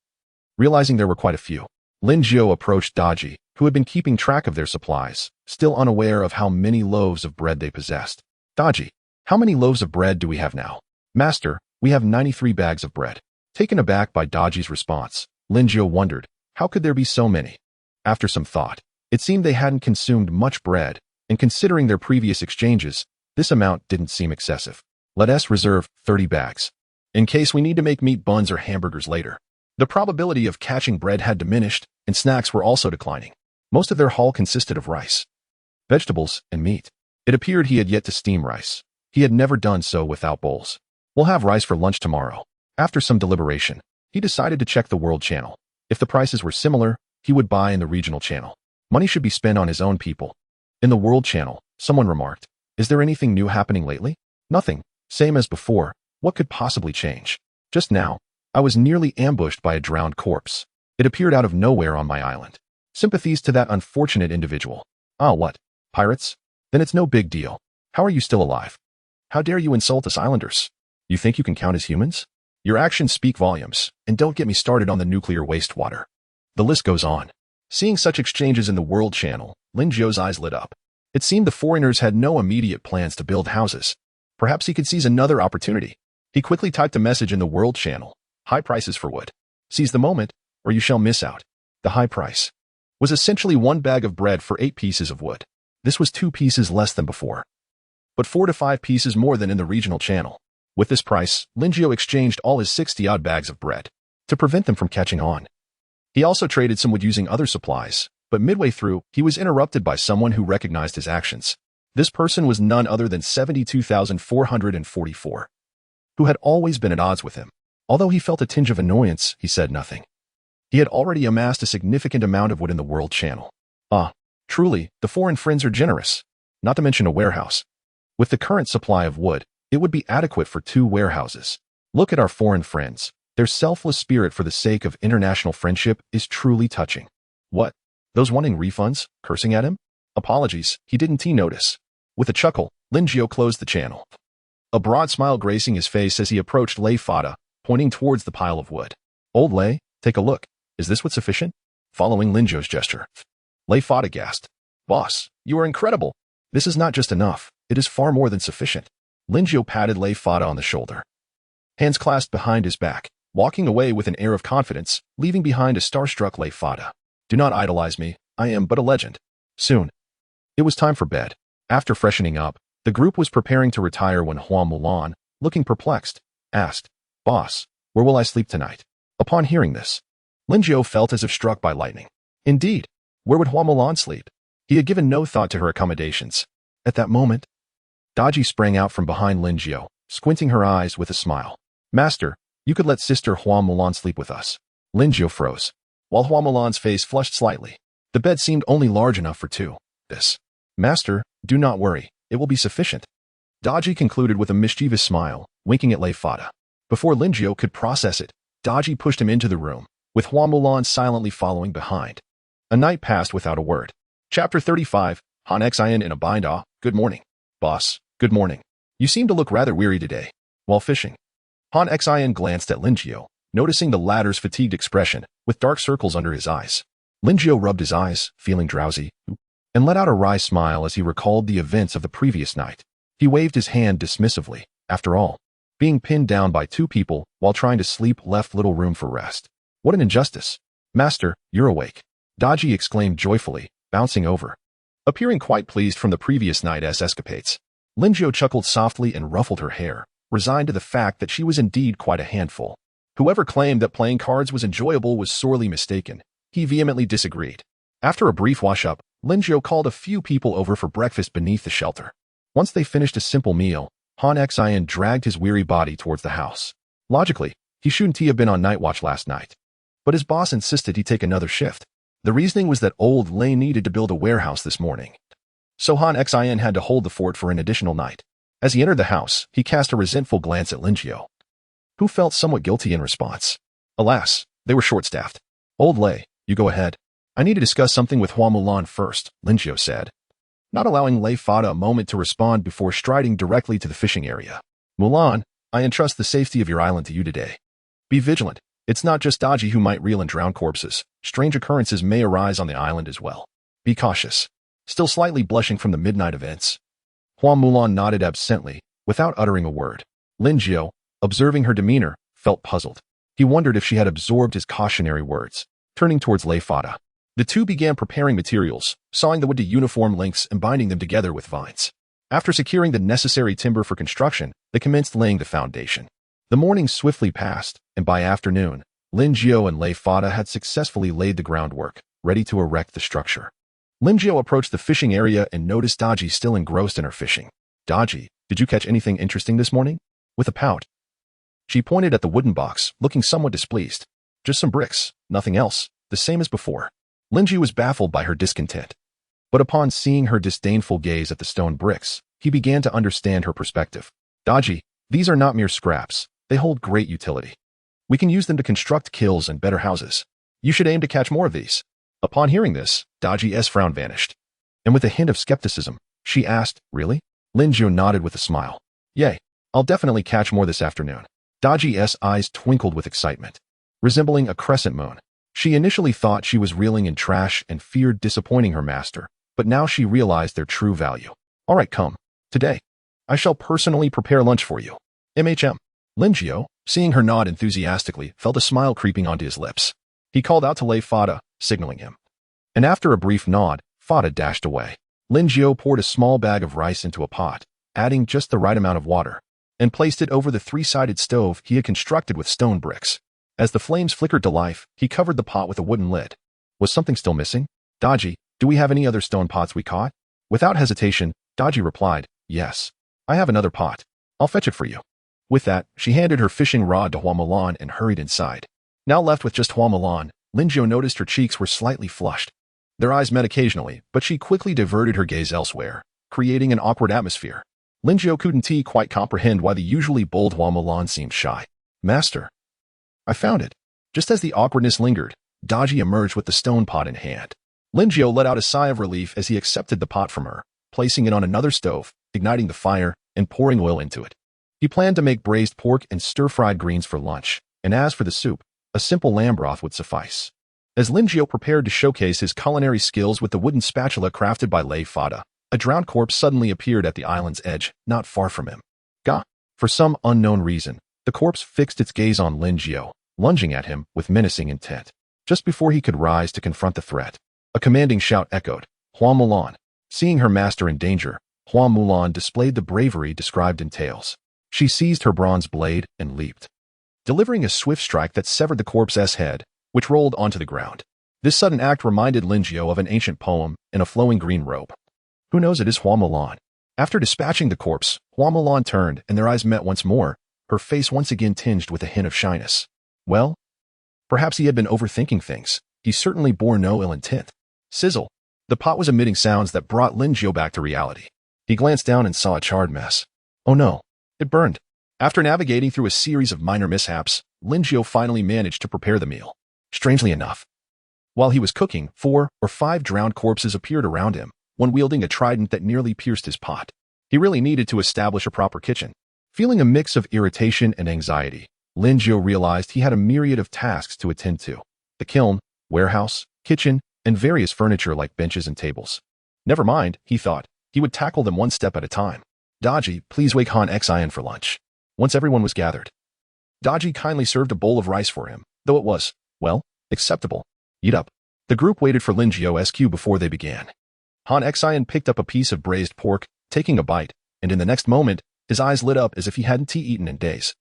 Realizing there were quite a few, Linjiao approached Daji, who had been keeping track of their supplies, still unaware of how many loaves of bread they possessed. Daji, how many loaves of bread do we have now? Master, we have 93 bags of bread. Taken aback by Daji's response, Linjiao wondered, how could there be so many? After some thought, it seemed they hadn't consumed much bread, and considering their previous exchanges, this amount didn't seem excessive. Let us reserve 30 bags, in case we need to make meat buns or hamburgers later. The probability of catching bread had diminished, and snacks were also declining. Most of their haul consisted of rice, vegetables, and meat. It appeared he had yet to steam rice. He had never done so without bowls. We'll have rice for lunch tomorrow. After some deliberation, he decided to check the world channel. If the prices were similar, he would buy in the regional channel. Money should be spent on his own people. In the world channel, someone remarked, is there anything new happening lately? Nothing. Same as before. What could possibly change? Just now, I was nearly ambushed by a drowned corpse. It appeared out of nowhere on my island. Sympathies to that unfortunate individual. Ah, what? Pirates? Then it's no big deal. How are you still alive? How dare you insult us islanders? You think you can count as humans? Your actions speak volumes, and don't get me started on the nuclear wastewater. The list goes on. Seeing such exchanges in the world channel, Linjiao's eyes lit up. It seemed the foreigners had no immediate plans to build houses. Perhaps he could seize another opportunity. He quickly typed a message in the world channel. High prices for wood. Seize the moment, or you shall miss out. The high price was essentially 1 bag of bread for 8 pieces of wood. This was 2 pieces less than before, but 4 to 5 pieces more than in the regional channel. With this price, Linjiao exchanged all his 60-odd bags of bread to prevent them from catching on. He also traded some wood using other supplies, but midway through, he was interrupted by someone who recognized his actions. This person was none other than 72,444, who had always been at odds with him. Although he felt a tinge of annoyance, he said nothing. He had already amassed a significant amount of wood in the world channel. Ah, truly, the foreign friends are generous, not to mention a warehouse. With the current supply of wood, it would be adequate for 2 warehouses. Look at our foreign friends. Their selfless spirit for the sake of international friendship is truly touching. What? Those wanting refunds, cursing at him? Apologies, he didn't notice. With a chuckle, Linjiao closed the channel. A broad smile gracing his face as he approached Lei Fada, pointing towards the pile of wood. Old Lei, take a look. Is this what's sufficient? Following Linjiao's gesture, Lei Fada gasped. Boss, you are incredible. This is not just enough. It is far more than sufficient. Linjiao patted Lei Fada on the shoulder, hands clasped behind his back, walking away with an air of confidence, leaving behind a starstruck Lei Fada. Do not idolize me. I am but a legend. Soon, it was time for bed. After freshening up, the group was preparing to retire when Hua Mulan, looking perplexed, asked, Boss, where will I sleep tonight? Upon hearing this, Linjiao felt as if struck by lightning. Indeed, where would Hua Mulan sleep? He had given no thought to her accommodations. At that moment, Daji sprang out from behind Linjiao, squinting her eyes with a smile. Master, you could let Sister Hua Mulan sleep with us. Linjiao froze, while Hua Mulan's face flushed slightly. The bed seemed only large enough for 2. Master, do not worry. It will be sufficient. Daji concluded with a mischievous smile, winking at Lei Fada. Before Linjiao could process it, Daji pushed him into the room, with Hua Mulan silently following behind. A night passed without a word. Chapter 35, Han Xian in a bind. Ah, good morning. Boss, good morning. You seem to look rather weary today. While fishing, Han Xian glanced at Linjiao, noticing the latter's fatigued expression, with dark circles under his eyes. Linjiao rubbed his eyes, feeling drowsy, and let out a wry smile as he recalled the events of the previous night. He waved his hand dismissively. After all, being pinned down by 2 people while trying to sleep left little room for rest. What an injustice. Master, you're awake. Daji exclaimed joyfully, bouncing over. Appearing quite pleased from the previous night's escapades, Linjiao chuckled softly and ruffled her hair, resigned to the fact that she was indeed quite a handful. Whoever claimed that playing cards was enjoyable was sorely mistaken. He vehemently disagreed. After a brief wash-up, Linjiao called a few people over for breakfast beneath the shelter. Once they finished a simple meal, Han Xian dragged his weary body towards the house. Logically, he shouldn't have been on night watch last night. But his boss insisted he take another shift. The reasoning was that old Lei needed to build a warehouse this morning. So Han Xin had to hold the fort for an additional night. As he entered the house, he cast a resentful glance at Linjiao, who felt somewhat guilty in response. Alas, they were short-staffed. Old Lei, you go ahead. I need to discuss something with Hua Mulan first, Linjiao said, not allowing Lei Fada a moment to respond before striding directly to the fishing area. Mulan, I entrust the safety of your island to you today. Be vigilant. It's not just Daji who might reel and drown corpses. Strange occurrences may arise on the island as well. Be cautious. Still slightly blushing from the midnight events, Hua Mulan nodded absently, without uttering a word. Linjiao, observing her demeanor, felt puzzled. He wondered if she had absorbed his cautionary words. Turning towards Lei Fada, the two began preparing materials, sawing the wood to uniform lengths and binding them together with vines. After securing the necessary timber for construction, they commenced laying the foundation. The morning swiftly passed, and by afternoon, Linjiao and Lei Fada had successfully laid the groundwork, ready to erect the structure. Linjiao approached the fishing area and noticed Daji still engrossed in her fishing. Daji, did you catch anything interesting this morning? With a pout, she pointed at the wooden box, looking somewhat displeased. Just some bricks, nothing else, the same as before. Linji was baffled by her discontent. But upon seeing her disdainful gaze at the stone bricks, he began to understand her perspective. Daji, these are not mere scraps. They hold great utility. We can use them to construct kilns and better houses. You should aim to catch more of these. Upon hearing this, Daji's frown vanished. And with a hint of skepticism, she asked, Really? Linjiao nodded with a smile. Yay, I'll definitely catch more this afternoon. Daji's eyes twinkled with excitement. Resembling a crescent moon, she initially thought she was reeling in trash and feared disappointing her master, but now she realized their true value. All right, come. Today, I shall personally prepare lunch for you. MHM. Linjiao, seeing her nod enthusiastically, felt a smile creeping onto his lips. He called out to Lei Fada, signaling him. And after a brief nod, Fada dashed away. Linjiao poured a small bag of rice into a pot, adding just the right amount of water, and placed it over the three-sided stove he had constructed with stone bricks. As the flames flickered to life, he covered the pot with a wooden lid. Was something still missing? Daji, do we have any other stone pots we caught? Without hesitation, Daji replied, Yes. I have another pot. I'll fetch it for you. With that, she handed her fishing rod to Hua Mulan and hurried inside. Now left with just Hua Mulan, Linjiao noticed her cheeks were slightly flushed. Their eyes met occasionally, but she quickly diverted her gaze elsewhere, creating an awkward atmosphere. Linjiao couldn't quite comprehend why the usually bold Hua Mulan seemed shy. Master. I found it. Just as the awkwardness lingered, Daji emerged with the stone pot in hand. Linjiao let out a sigh of relief as he accepted the pot from her, placing it on another stove, igniting the fire, and pouring oil into it. He planned to make braised pork and stir-fried greens for lunch, and as for the soup, a simple lamb broth would suffice. As Linjiao prepared to showcase his culinary skills with the wooden spatula crafted by Lei Fada, a drowned corpse suddenly appeared at the island's edge, not far from him. Gah! For some unknown reason, the corpse fixed its gaze on Linjiao, lunging at him with menacing intent. Just before he could rise to confront the threat, a commanding shout echoed, Hua Mulan. Seeing her master in danger, Hua Mulan displayed the bravery described in tales. She seized her bronze blade and leaped, delivering a swift strike that severed the corpse's head, which rolled onto the ground. This sudden act reminded Linjiao of an ancient poem in a flowing green robe. Who knows, it is Hua Mulan. After dispatching the corpse, Hua Mulan turned and their eyes met once more, her face once again tinged with a hint of shyness. Well, perhaps he had been overthinking things. He certainly bore no ill intent. Sizzle. The pot was emitting sounds that brought Linjiao back to reality. He glanced down and saw a charred mess. Oh no, it burned. After navigating through a series of minor mishaps, Linjiao finally managed to prepare the meal. Strangely enough, while he was cooking, 4 or 5 drowned corpses appeared around him, one wielding a trident that nearly pierced his pot. He really needed to establish a proper kitchen. Feeling a mix of irritation and anxiety, Linjiao realized he had a myriad of tasks to attend to. The kiln, warehouse, kitchen, and various furniture like benches and tables. Never mind, he thought, he would tackle them one step at a time. Daji, please wake Han Xin for lunch. Once everyone was gathered, Daji kindly served a bowl of rice for him, though it was, well, acceptable. Eat up. The group waited for Linjiao's cue before they began. Han Xin picked up a piece of braised pork, taking a bite, and in the next moment, his eyes lit up as if he hadn't eaten in days.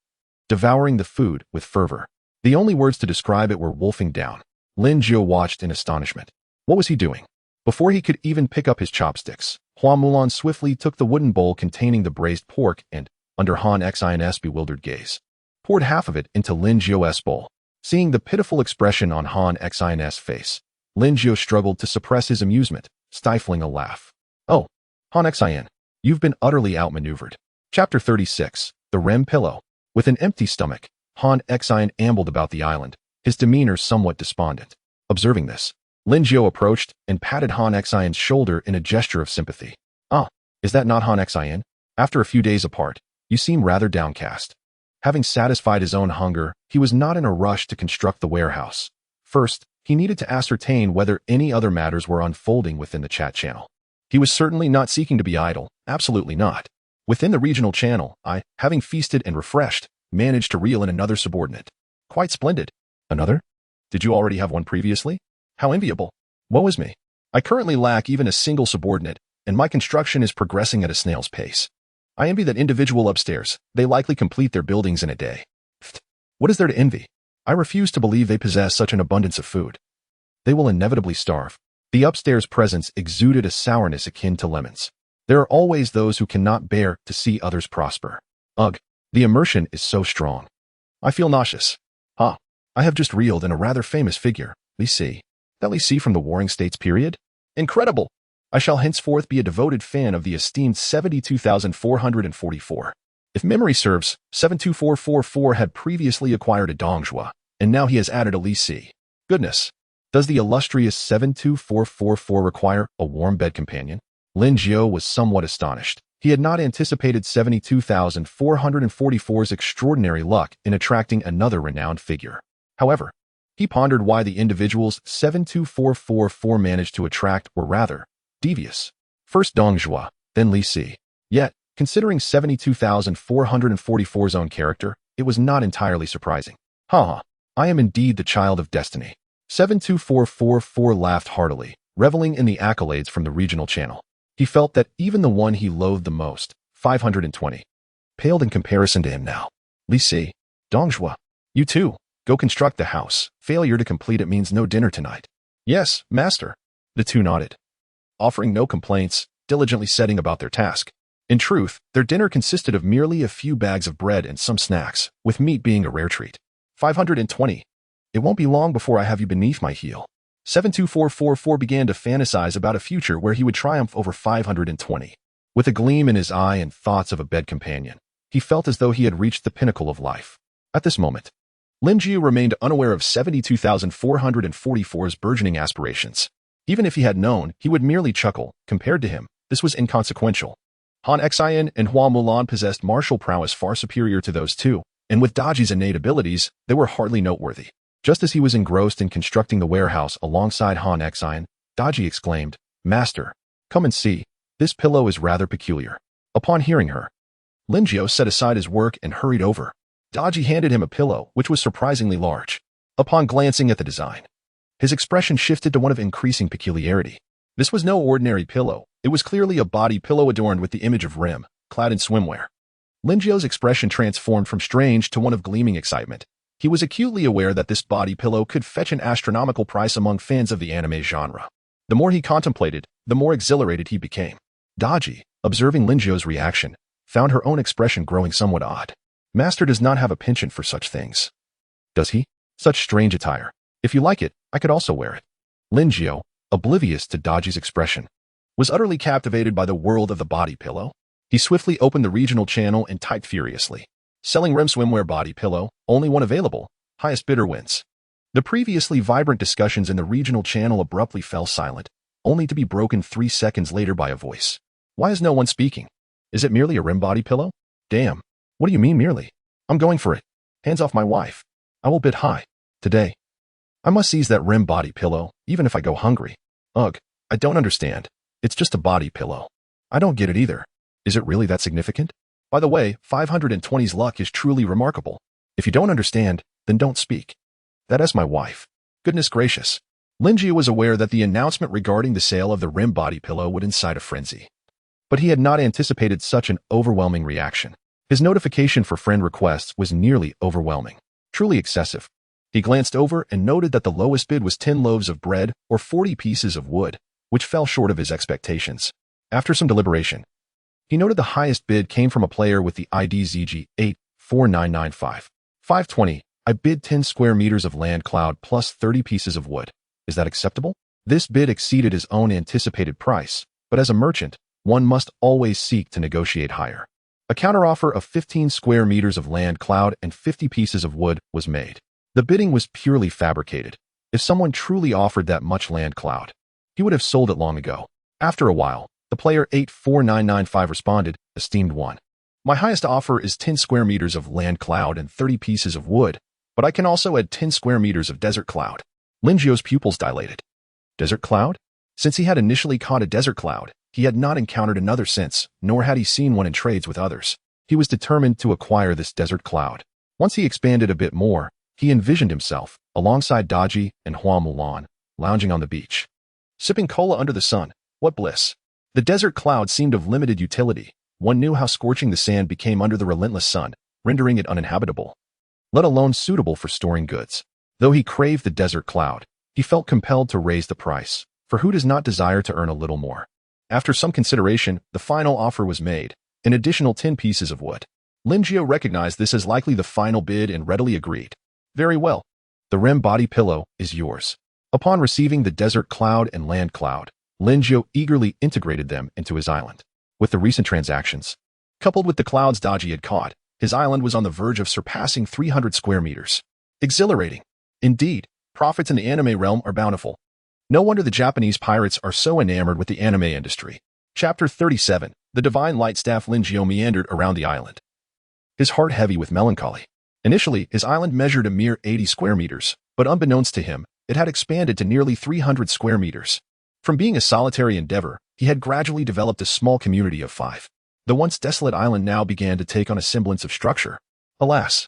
Devouring the food with fervor. The only words to describe it were wolfing down. Linjiao watched in astonishment. What was he doing? Before he could even pick up his chopsticks, Hua Mulan swiftly took the wooden bowl containing the braised pork and, under Han Xin's bewildered gaze, poured half of it into Linjiao's bowl. Seeing the pitiful expression on Han Xin's face, Lin Jiao struggled to suppress his amusement, stifling a laugh. Oh, Han Xian, you've been utterly outmaneuvered. Chapter 36, The Rem Pillow. With an empty stomach, Han Xian ambled about the island, his demeanor somewhat despondent. Observing this, Lin Jiao approached and patted Han Xian's shoulder in a gesture of sympathy. Ah, is that not Han Xian? After a few days apart, you seem rather downcast. Having satisfied his own hunger, he was not in a rush to construct the warehouse. First, he needed to ascertain whether any other matters were unfolding within the chat channel. He was certainly not seeking to be idle, absolutely not. Within the regional channel, I, having feasted and refreshed, managed to reel in another subordinate. Quite splendid. Another? Did you already have one previously? How enviable. Woe is me. I currently lack even a single subordinate, and my construction is progressing at a snail's pace. I envy that individual upstairs. They likely complete their buildings in a day. Pfft. What is there to envy? I refuse to believe they possess such an abundance of food. They will inevitably starve. The upstairs presence exuded a sourness akin to lemons. There are always those who cannot bear to see others prosper. Ugh, the immersion is so strong. I feel nauseous. Ah, I have just reeled in a rather famous figure, Li Si. That Li Si from the Warring States period? Incredible! I shall henceforth be a devoted fan of the esteemed 72,444. If memory serves, 72444 had previously acquired a Dongjua, and now he has added a Li Si. Goodness! Does the illustrious 72444 require a warm bed companion? Lin Jiao was somewhat astonished. He had not anticipated 72,444's extraordinary luck in attracting another renowned figure. However, he pondered why the individuals 72444 managed to attract were rather devious. First Dongjua, then Li Si. Yet, considering 72,444's own character, it was not entirely surprising. Ha! I am indeed the child of destiny. 72444 laughed heartily, reveling in the accolades from the regional channel. He felt that even the one he loathed the most, 520, paled in comparison to him now. Li Si, Dongjua, you too, go construct the house. Failure to complete it means no dinner tonight. Yes, master. The two nodded, offering no complaints, diligently setting about their task. In truth, their dinner consisted of merely a few bags of bread and some snacks, with meat being a rare treat. 520. It won't be long before I have you beneath my heel. 72444 began to fantasize about a future where he would triumph over 520. With a gleam in his eye and thoughts of a bed companion, he felt as though he had reached the pinnacle of life. At this moment, Lin Jiao remained unaware of 72,444's burgeoning aspirations. Even if he had known, he would merely chuckle. Compared to him, this was inconsequential. Han Xian and Hua Mulan possessed martial prowess far superior to those two, and with Daji's innate abilities, they were hardly noteworthy. Just as he was engrossed in constructing the warehouse alongside Han Xian, Daji exclaimed, "Master, come and see. This pillow is rather peculiar." Upon hearing her, Lin Jiao set aside his work and hurried over. Daji handed him a pillow, which was surprisingly large. Upon glancing at the design, his expression shifted to one of increasing peculiarity. This was no ordinary pillow. It was clearly a body pillow adorned with the image of Rem, clad in swimwear. Lin Jiao's expression transformed from strange to one of gleaming excitement. He was acutely aware that this body pillow could fetch an astronomical price among fans of the anime genre. The more he contemplated, the more exhilarated he became. Daji, observing Lin Jiao's reaction, found her own expression growing somewhat odd. Master does not have a penchant for such things. Does he? Such strange attire. If you like it, I could also wear it. Lin Jiao, oblivious to Daji's expression, was utterly captivated by the world of the body pillow. He swiftly opened the regional channel and typed furiously. Selling Rem swimwear body pillow, only one available, highest bidder wins. The previously vibrant discussions in the regional channel abruptly fell silent, only to be broken 3 seconds later by a voice. Why is no one speaking? Is it merely a Rem body pillow? Damn. What do you mean merely? I'm going for it. Hands off my wife. I will bid high. Today. I must seize that Rem body pillow, even if I go hungry. Ugh, I don't understand. It's just a body pillow. I don't get it either. Is it really that significant? By the way, 520's luck is truly remarkable. If you don't understand, then don't speak. That is my wife. Goodness gracious. Lin Jiao was aware that the announcement regarding the sale of the Rem body pillow would incite a frenzy. But he had not anticipated such an overwhelming reaction. His notification for friend requests was nearly overwhelming. Truly excessive. He glanced over and noted that the lowest bid was 10 loaves of bread or 40 pieces of wood, which fell short of his expectations. After some deliberation, he noted the highest bid came from a player with the ID ZG84995. 520, I bid 10 square meters of land cloud plus 30 pieces of wood. Is that acceptable? This bid exceeded his own anticipated price, but as a merchant, one must always seek to negotiate higher. A counteroffer of 15 square meters of land cloud and 50 pieces of wood was made. The bidding was purely fabricated. If someone truly offered that much land cloud, he would have sold it long ago. After a while, the player 84995 responded, "Esteemed one, my highest offer is 10 square meters of land cloud and 30 pieces of wood, but I can also add 10 square meters of desert cloud." Lingio's pupils dilated. Desert cloud? Since he had initially caught a desert cloud, he had not encountered another since, nor had he seen one in trades with others. He was determined to acquire this desert cloud. Once he expanded a bit more, he envisioned himself, alongside Daji and Hua Mulan, lounging on the beach. Sipping cola under the sun, what bliss! The desert cloud seemed of limited utility. One knew how scorching the sand became under the relentless sun, rendering it uninhabitable, let alone suitable for storing goods. Though he craved the desert cloud, he felt compelled to raise the price, for who does not desire to earn a little more? After some consideration, the final offer was made, an additional 10 pieces of wood. Lingio recognized this as likely the final bid and readily agreed. Very well. The Rem body pillow is yours. Upon receiving the desert cloud and land cloud, Lingio eagerly integrated them into his island. With the recent transactions, coupled with the clouds Daji had caught, his island was on the verge of surpassing 300 square meters. Exhilarating. Indeed, profits in the anime realm are bountiful. No wonder the Japanese pirates are so enamored with the anime industry. Chapter 37. The Divine Light Staff. Lingio meandered around the island, his heart heavy with melancholy. Initially, his island measured a mere 80 square meters, but unbeknownst to him, it had expanded to nearly 300 square meters. From being a solitary endeavor, he had gradually developed a small community of 5. The once desolate island now began to take on a semblance of structure. Alas,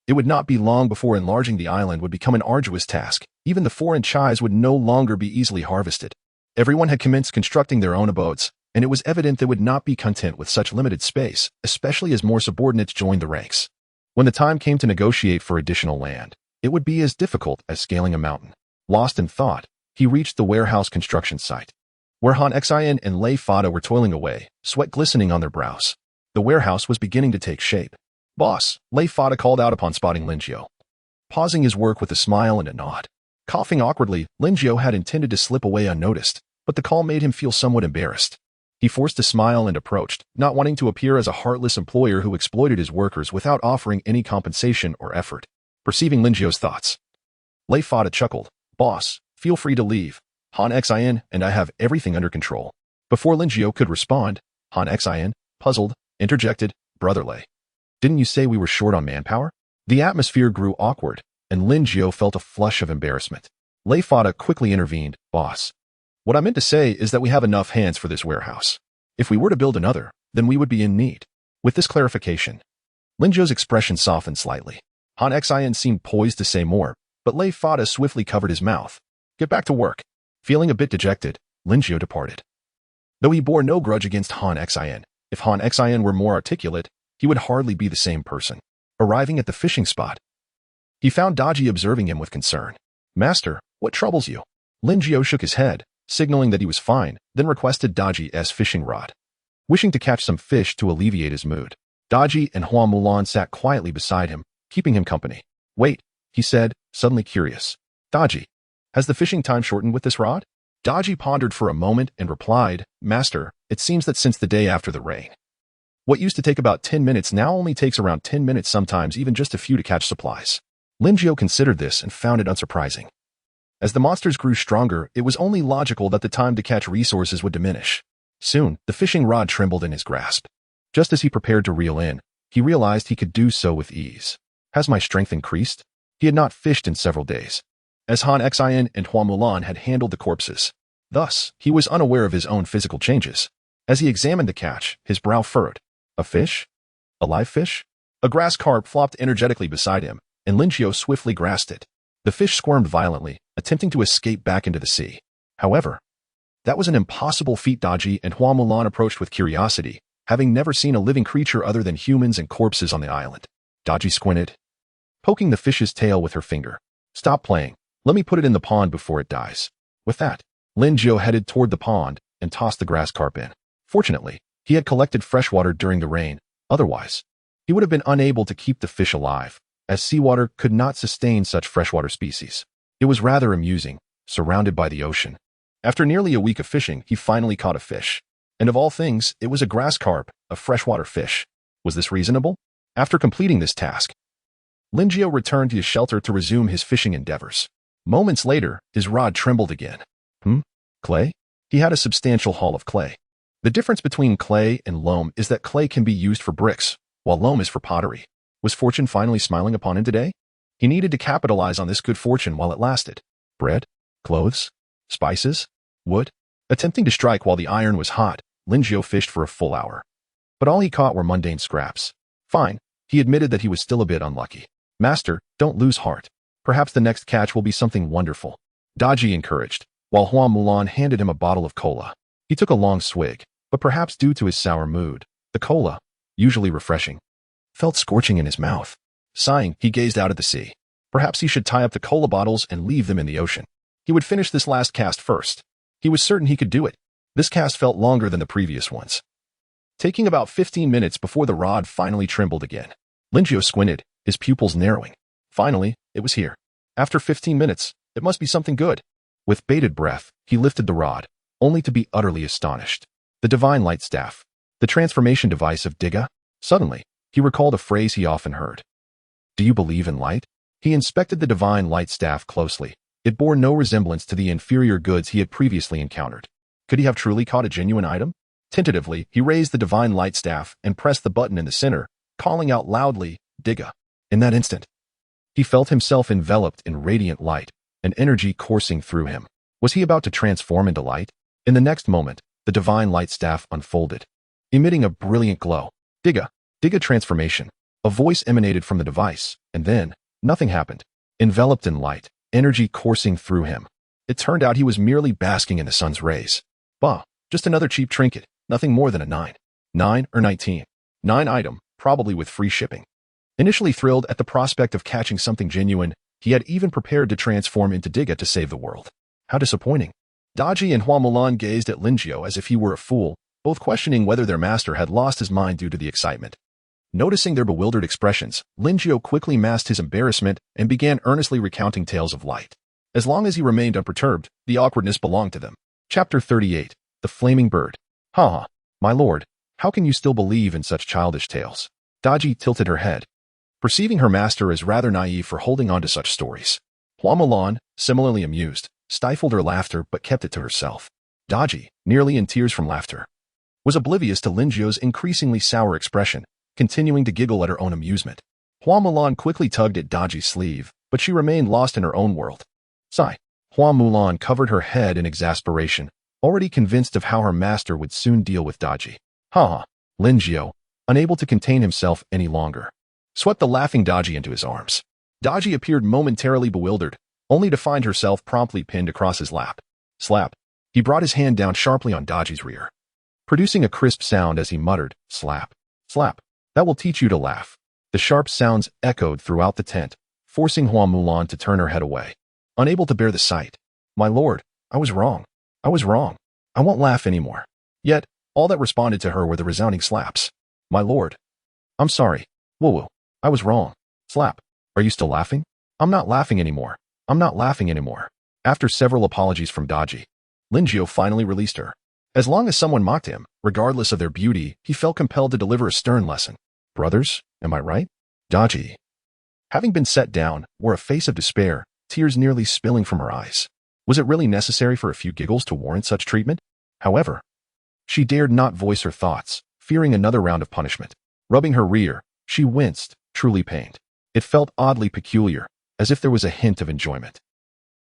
it would not be long before enlarging the island would become an arduous task. Even the foreign chais would no longer be easily harvested. Everyone had commenced constructing their own abodes, and it was evident they would not be content with such limited space, especially as more subordinates joined the ranks. When the time came to negotiate for additional land, it would be as difficult as scaling a mountain. Lost in thought, he reached the warehouse construction site, where Han Xin and Lei Fada were toiling away, sweat glistening on their brows. The warehouse was beginning to take shape. "Boss," Lei Fada called out upon spotting Lingio, pausing his work with a smile and a nod. Coughing awkwardly, Lingio had intended to slip away unnoticed, but the call made him feel somewhat embarrassed. He forced a smile and approached, not wanting to appear as a heartless employer who exploited his workers without offering any compensation or effort. Perceiving Lingio's thoughts, Lei Fada chuckled. "Boss, feel free to leave. Han Xin and I have everything under control." Before Lingio could respond, Han Xin, puzzled, interjected, "Brother Lei, didn't you say we were short on manpower?" The atmosphere grew awkward, and Lingio felt a flush of embarrassment. Lei Fada quickly intervened. "Boss, what I meant to say is that we have enough hands for this warehouse. If we were to build another, then we would be in need." With this clarification, Lingio's expression softened slightly. Han Xin seemed poised to say more, but Lei Fada swiftly covered his mouth. "Get back to work." Feeling a bit dejected, Lingio departed. Though he bore no grudge against Han Xin, if Han Xin were more articulate, he would hardly be the same person. Arriving at the fishing spot, he found Daji observing him with concern. "Master, what troubles you?" Lingio shook his head, signaling that he was fine, then requested Daji's fishing rod, wishing to catch some fish to alleviate his mood. Daji and Hua Mulan sat quietly beside him, keeping him company. "Wait," he said, suddenly curious. "Daji, has the fishing time shortened with this rod?" Daji pondered for a moment and replied, "Master, it seems that since the day after the rain, what used to take about 10 minutes now only takes around 10 minutes, sometimes even just a few to catch supplies." Lingio considered this and found it unsurprising. As the monsters grew stronger, it was only logical that the time to catch resources would diminish. Soon, the fishing rod trembled in his grasp. Just as he prepared to reel in, he realized he could do so with ease. Has my strength increased? He had not fished in several days, as Han Xin and Hua Mulan had handled the corpses. Thus, he was unaware of his own physical changes. As he examined the catch, his brow furrowed. A fish? A live fish? A grass carp flopped energetically beside him, and Lingio swiftly grasped it. The fish squirmed violently, attempting to escape back into the sea. However, that was an impossible feat. Daji and Hua Mulan approached with curiosity, having never seen a living creature other than humans and corpses on the island. Daji squinted, poking the fish's tail with her finger. "Stop playing. Let me put it in the pond before it dies." With that, Lingio headed toward the pond and tossed the grass carp in. Fortunately, he had collected fresh water during the rain. Otherwise, he would have been unable to keep the fish alive, as seawater could not sustain such freshwater species. It was rather amusing, surrounded by the ocean, After nearly a week of fishing, he finally caught a fish. And of all things, it was a grass carp, a freshwater fish. Was this reasonable? After completing this task, Lingio returned to his shelter to resume his fishing endeavors. Moments later, his rod trembled again. Clay? He had a substantial haul of clay. The difference between clay and loam is that clay can be used for bricks, while loam is for pottery. Was fortune finally smiling upon him today? He needed to capitalize on this good fortune while it lasted. Bread? Clothes? Spices? Wood? Attempting to strike while the iron was hot, Lingio fished for a full hour. But all he caught were mundane scraps. Fine, he admitted that he was still a bit unlucky. Master, don't lose heart. Perhaps the next catch will be something wonderful. Daji encouraged, while Hua Mulan handed him a bottle of cola. He took a long swig, but perhaps due to his sour mood, the cola, usually refreshing, felt scorching in his mouth. Sighing, he gazed out at the sea. Perhaps he should tie up the cola bottles and leave them in the ocean. He would finish this last cast first. He was certain he could do it. This cast felt longer than the previous ones, taking about 15 minutes before the rod finally trembled again. Lingio squinted, his pupils narrowing. Finally, it was here. After 15 minutes, it must be something good. With bated breath, he lifted the rod, only to be utterly astonished. The divine light staff, the transformation device of Diga. Suddenly, he recalled a phrase he often heard. Do you believe in light? He inspected the divine light staff closely. It bore no resemblance to the inferior goods he had previously encountered. Could he have truly caught a genuine item? Tentatively, he raised the divine light staff and pressed the button in the center, calling out loudly, Diga. In that instant, he felt himself enveloped in radiant light, an energy coursing through him. Was he about to transform into light? In the next moment, the divine light staff unfolded, emitting a brilliant glow. Diga. Diga transformation. A voice emanated from the device, and then, nothing happened. Enveloped in light, energy coursing through him. It turned out he was merely basking in the sun's rays. Bah, just another cheap trinket, nothing more than a 9 or 19 item, probably with free shipping. Initially thrilled at the prospect of catching something genuine, he had even prepared to transform into Diga to save the world. How disappointing. Daji and Hua Mulan gazed at Lingio as if he were a fool, both questioning whether their master had lost his mind due to the excitement. Noticing their bewildered expressions, Lingio quickly masked his embarrassment and began earnestly recounting tales of light. As long as he remained unperturbed, the awkwardness belonged to them. Chapter 38. The Flaming Bird. Ha! My lord, how can you still believe in such childish tales? Daji tilted her head, perceiving her master as rather naive for holding on to such stories. Hua Mulan, similarly amused, stifled her laughter but kept it to herself. Daji, nearly in tears from laughter, was oblivious to Lingio's increasingly sour expression, continuing to giggle at her own amusement. Hua Mulan quickly tugged at Daji's sleeve, but she remained lost in her own world. Sigh. Hua Mulan covered her head in exasperation, already convinced of how her master would soon deal with Daji. Ha! Lingio, unable to contain himself any longer, swept the laughing Daji into his arms. Daji appeared momentarily bewildered, only to find herself promptly pinned across his lap. Slap. He brought his hand down sharply on Daji's rear, producing a crisp sound as he muttered, Slap. Slap. That will teach you to laugh. The sharp sounds echoed throughout the tent, forcing Hua Mulan to turn her head away, unable to bear the sight. My lord, I was wrong. I was wrong. I won't laugh anymore. Yet, all that responded to her were the resounding slaps. My lord. I'm sorry. Woo-woo. I was wrong. Slap. Are you still laughing? I'm not laughing anymore. I'm not laughing anymore. After several apologies from Daji, Lingio finally released her. As long as someone mocked him, regardless of their beauty, he felt compelled to deliver a stern lesson. Brothers, am I right? Daji, having been set down, wore a face of despair, tears nearly spilling from her eyes. Was it really necessary for a few giggles to warrant such treatment? However, she dared not voice her thoughts, fearing another round of punishment. Rubbing her rear, she winced, truly pained. It felt oddly peculiar, as if there was a hint of enjoyment.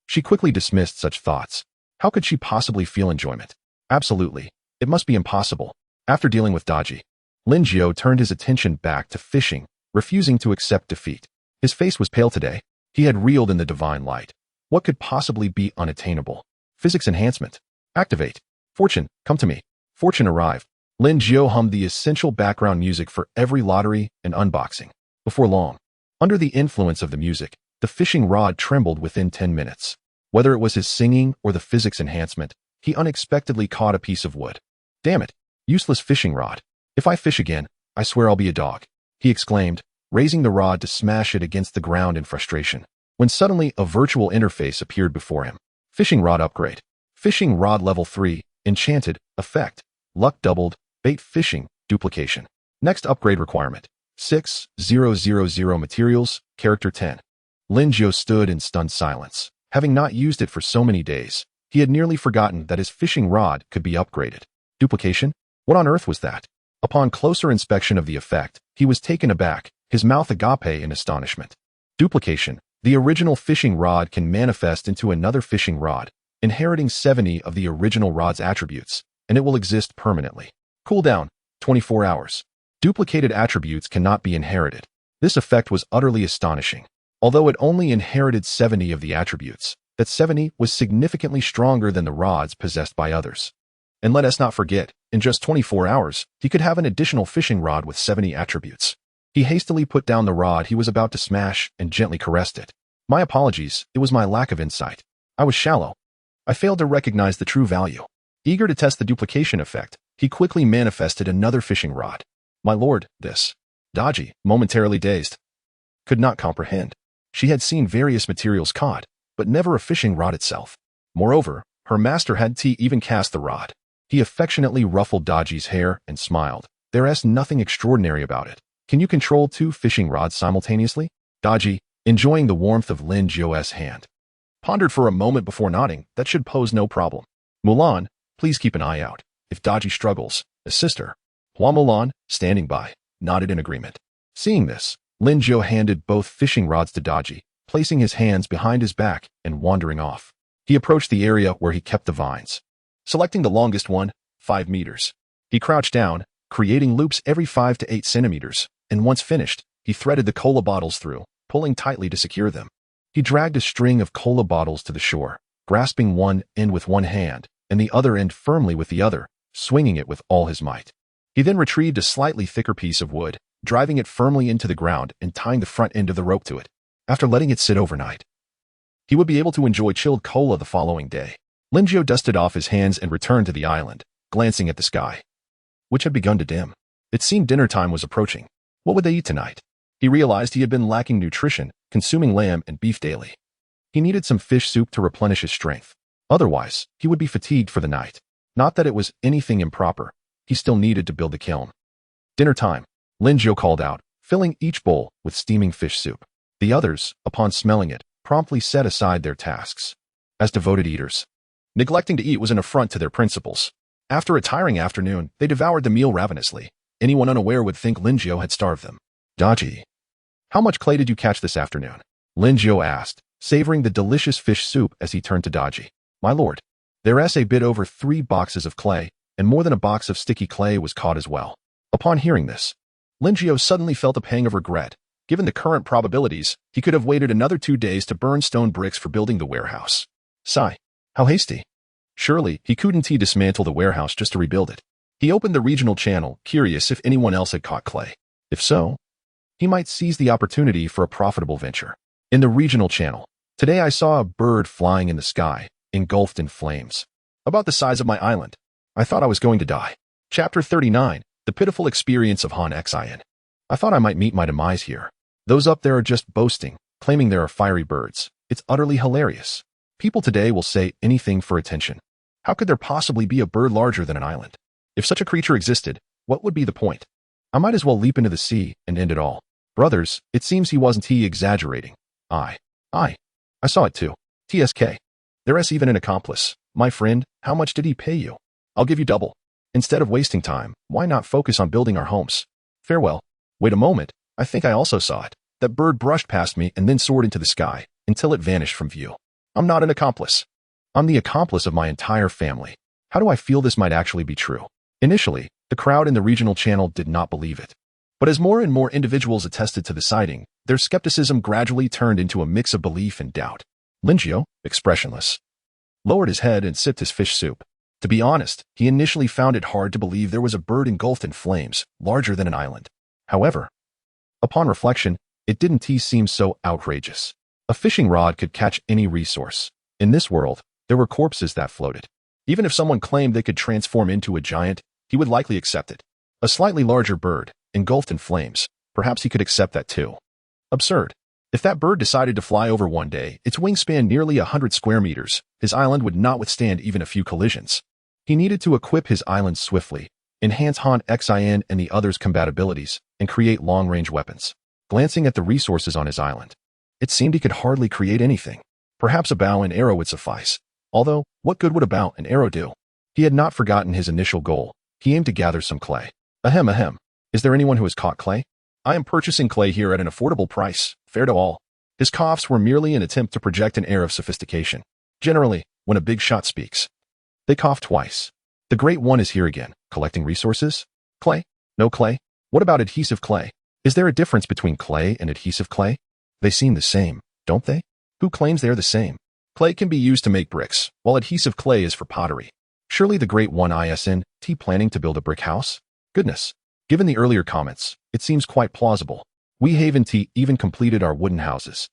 She quickly dismissed such thoughts. How could she possibly feel enjoyment? Absolutely. It must be impossible. After dealing with Daji, Lingio turned his attention back to fishing, refusing to accept defeat. His face was pale today. He had reeled in the divine light. What could possibly be unattainable? Physics enhancement. Activate. Fortune, come to me. Fortune arrived. Lingio hummed the essential background music for every lottery and unboxing. Before long, under the influence of the music, the fishing rod trembled within 10 minutes. Whether it was his singing or the physics enhancement, he unexpectedly caught a piece of wood. Damn it, useless fishing rod. If I fish again, I swear I'll be a dog, he exclaimed, raising the rod to smash it against the ground in frustration, when suddenly a virtual interface appeared before him. Fishing rod upgrade. Fishing rod level 3, enchanted, effect, luck doubled, bait fishing, duplication. Next upgrade requirement, 6000 materials, character 10. Lin Jiao stood in stunned silence. Having not used it for so many days, he had nearly forgotten that his fishing rod could be upgraded. Duplication? What on earth was that? Upon closer inspection of the effect, he was taken aback, his mouth agape in astonishment. Duplication. The original fishing rod can manifest into another fishing rod, inheriting 70 of the original rod's attributes, and it will exist permanently. Cooldown, 24 hours. Duplicated attributes cannot be inherited. This effect was utterly astonishing. Although it only inherited 70 of the attributes, that 70 was significantly stronger than the rods possessed by others. And let us not forget, in just 24 hours, he could have an additional fishing rod with 70 attributes. He hastily put down the rod he was about to smash and gently caressed it. My apologies, it was my lack of insight. I was shallow. I failed to recognize the true value. Eager to test the duplication effect, he quickly manifested another fishing rod. My lord, this. Daji, momentarily dazed, could not comprehend. She had seen various materials caught, but never a fishing rod itself. Moreover, her master had even cast the rod. He affectionately ruffled Daji's hair and smiled. There's nothing extraordinary about it. Can you control 2 fishing rods simultaneously? Daji, enjoying the warmth of Lin Jiao's hand, pondered for a moment before nodding. That should pose no problem. Mulan, please keep an eye out. If Daji struggles, assist her. Hua Mulan, standing by, nodded in agreement. Seeing this, Lin Jiao handed both fishing rods to Daji, placing his hands behind his back and wandering off. He approached the area where he kept the vines. Selecting the longest one, 5 meters. He crouched down, creating loops every 5 to 8 centimeters, and once finished, he threaded the cola bottles through, pulling tightly to secure them. He dragged a string of cola bottles to the shore, grasping one end with one hand and the other end firmly with the other, swinging it with all his might. He then retrieved a slightly thicker piece of wood, driving it firmly into the ground and tying the front end of the rope to it. After letting it sit overnight, he would be able to enjoy chilled cola the following day. Lin Jiao dusted off his hands and returned to the island, glancing at the sky, which had begun to dim. It seemed dinner time was approaching. What would they eat tonight? He realized he had been lacking nutrition, consuming lamb and beef daily. He needed some fish soup to replenish his strength. Otherwise, he would be fatigued for the night. Not that it was anything improper. He still needed to build the kiln. Dinner time, Lin Jiao called out, filling each bowl with steaming fish soup. The others, upon smelling it, promptly set aside their tasks. As devoted eaters, neglecting to eat was an affront to their principles. After a tiring afternoon, they devoured the meal ravenously. Anyone unaware would think Lin Jiao had starved them. Daji, how much clay did you catch this afternoon? Lin Jiao asked, savoring the delicious fish soup as he turned to Daji. My lord, there's a bit over 3 boxes of clay, and more than a box of sticky clay was caught as well. Upon hearing this, Lin Jiao suddenly felt a pang of regret. Given the current probabilities, he could have waited another 2 days to burn stone bricks for building the warehouse. Sigh. How hasty. Surely, he couldn't dismantle the warehouse just to rebuild it. He opened the regional channel, curious if anyone else had caught clay. If so, he might seize the opportunity for a profitable venture. In the regional channel, today I saw a bird flying in the sky, engulfed in flames. About the size of my island. I thought I was going to die. Chapter 39, The Pitiful Experience of Han Xin. I thought I might meet my demise here. Those up there are just boasting, claiming there are fiery birds. It's utterly hilarious. People today will say anything for attention. How could there possibly be a bird larger than an island? If such a creature existed, what would be the point? I might as well leap into the sea and end it all. Brothers, it seems he wasn't exaggerating. I saw it too. TSK. There's even an accomplice. My friend, how much did he pay you? I'll give you double. Instead of wasting time, why not focus on building our homes? Farewell. Wait a moment. I think I also saw it. That bird brushed past me and then soared into the sky, until it vanished from view. I'm not an accomplice. I'm the accomplice of my entire family. How do I feel this might actually be true? Initially, the crowd in the regional channel did not believe it. But as more and more individuals attested to the sighting, their skepticism gradually turned into a mix of belief and doubt. Lin Jiao, expressionless, lowered his head and sipped his fish soup. To be honest, he initially found it hard to believe there was a bird engulfed in flames, larger than an island. However, upon reflection, it didn't seem so outrageous. A fishing rod could catch any resource. In this world, there were corpses that floated. Even if someone claimed they could transform into a giant, he would likely accept it. A slightly larger bird, engulfed in flames, perhaps he could accept that too. Absurd. If that bird decided to fly over one day, its wingspan nearly 100 square meters, his island would not withstand even a few collisions. He needed to equip his island swiftly, enhance Han Xin and the others' compatibilities, and create long-range weapons. Glancing at the resources on his island, it seemed he could hardly create anything. Perhaps a bow and arrow would suffice. Although, what good would a bow and arrow do? He had not forgotten his initial goal. He aimed to gather some clay. Ahem, ahem. Is there anyone who has caught clay? I am purchasing clay here at an affordable price, fair to all. His coughs were merely an attempt to project an air of sophistication. Generally, when a big shot speaks, they cough twice. The Great One is here again, collecting resources? Clay? No clay? What about adhesive clay? Is there a difference between clay and adhesive clay? They seem the same, don't they? Who claims they are the same? Clay can be used to make bricks, while adhesive clay is for pottery. Surely the Great One isn't planning to build a brick house? Goodness. Given the earlier comments, it seems quite plausible. We haven't even completed our wooden houses.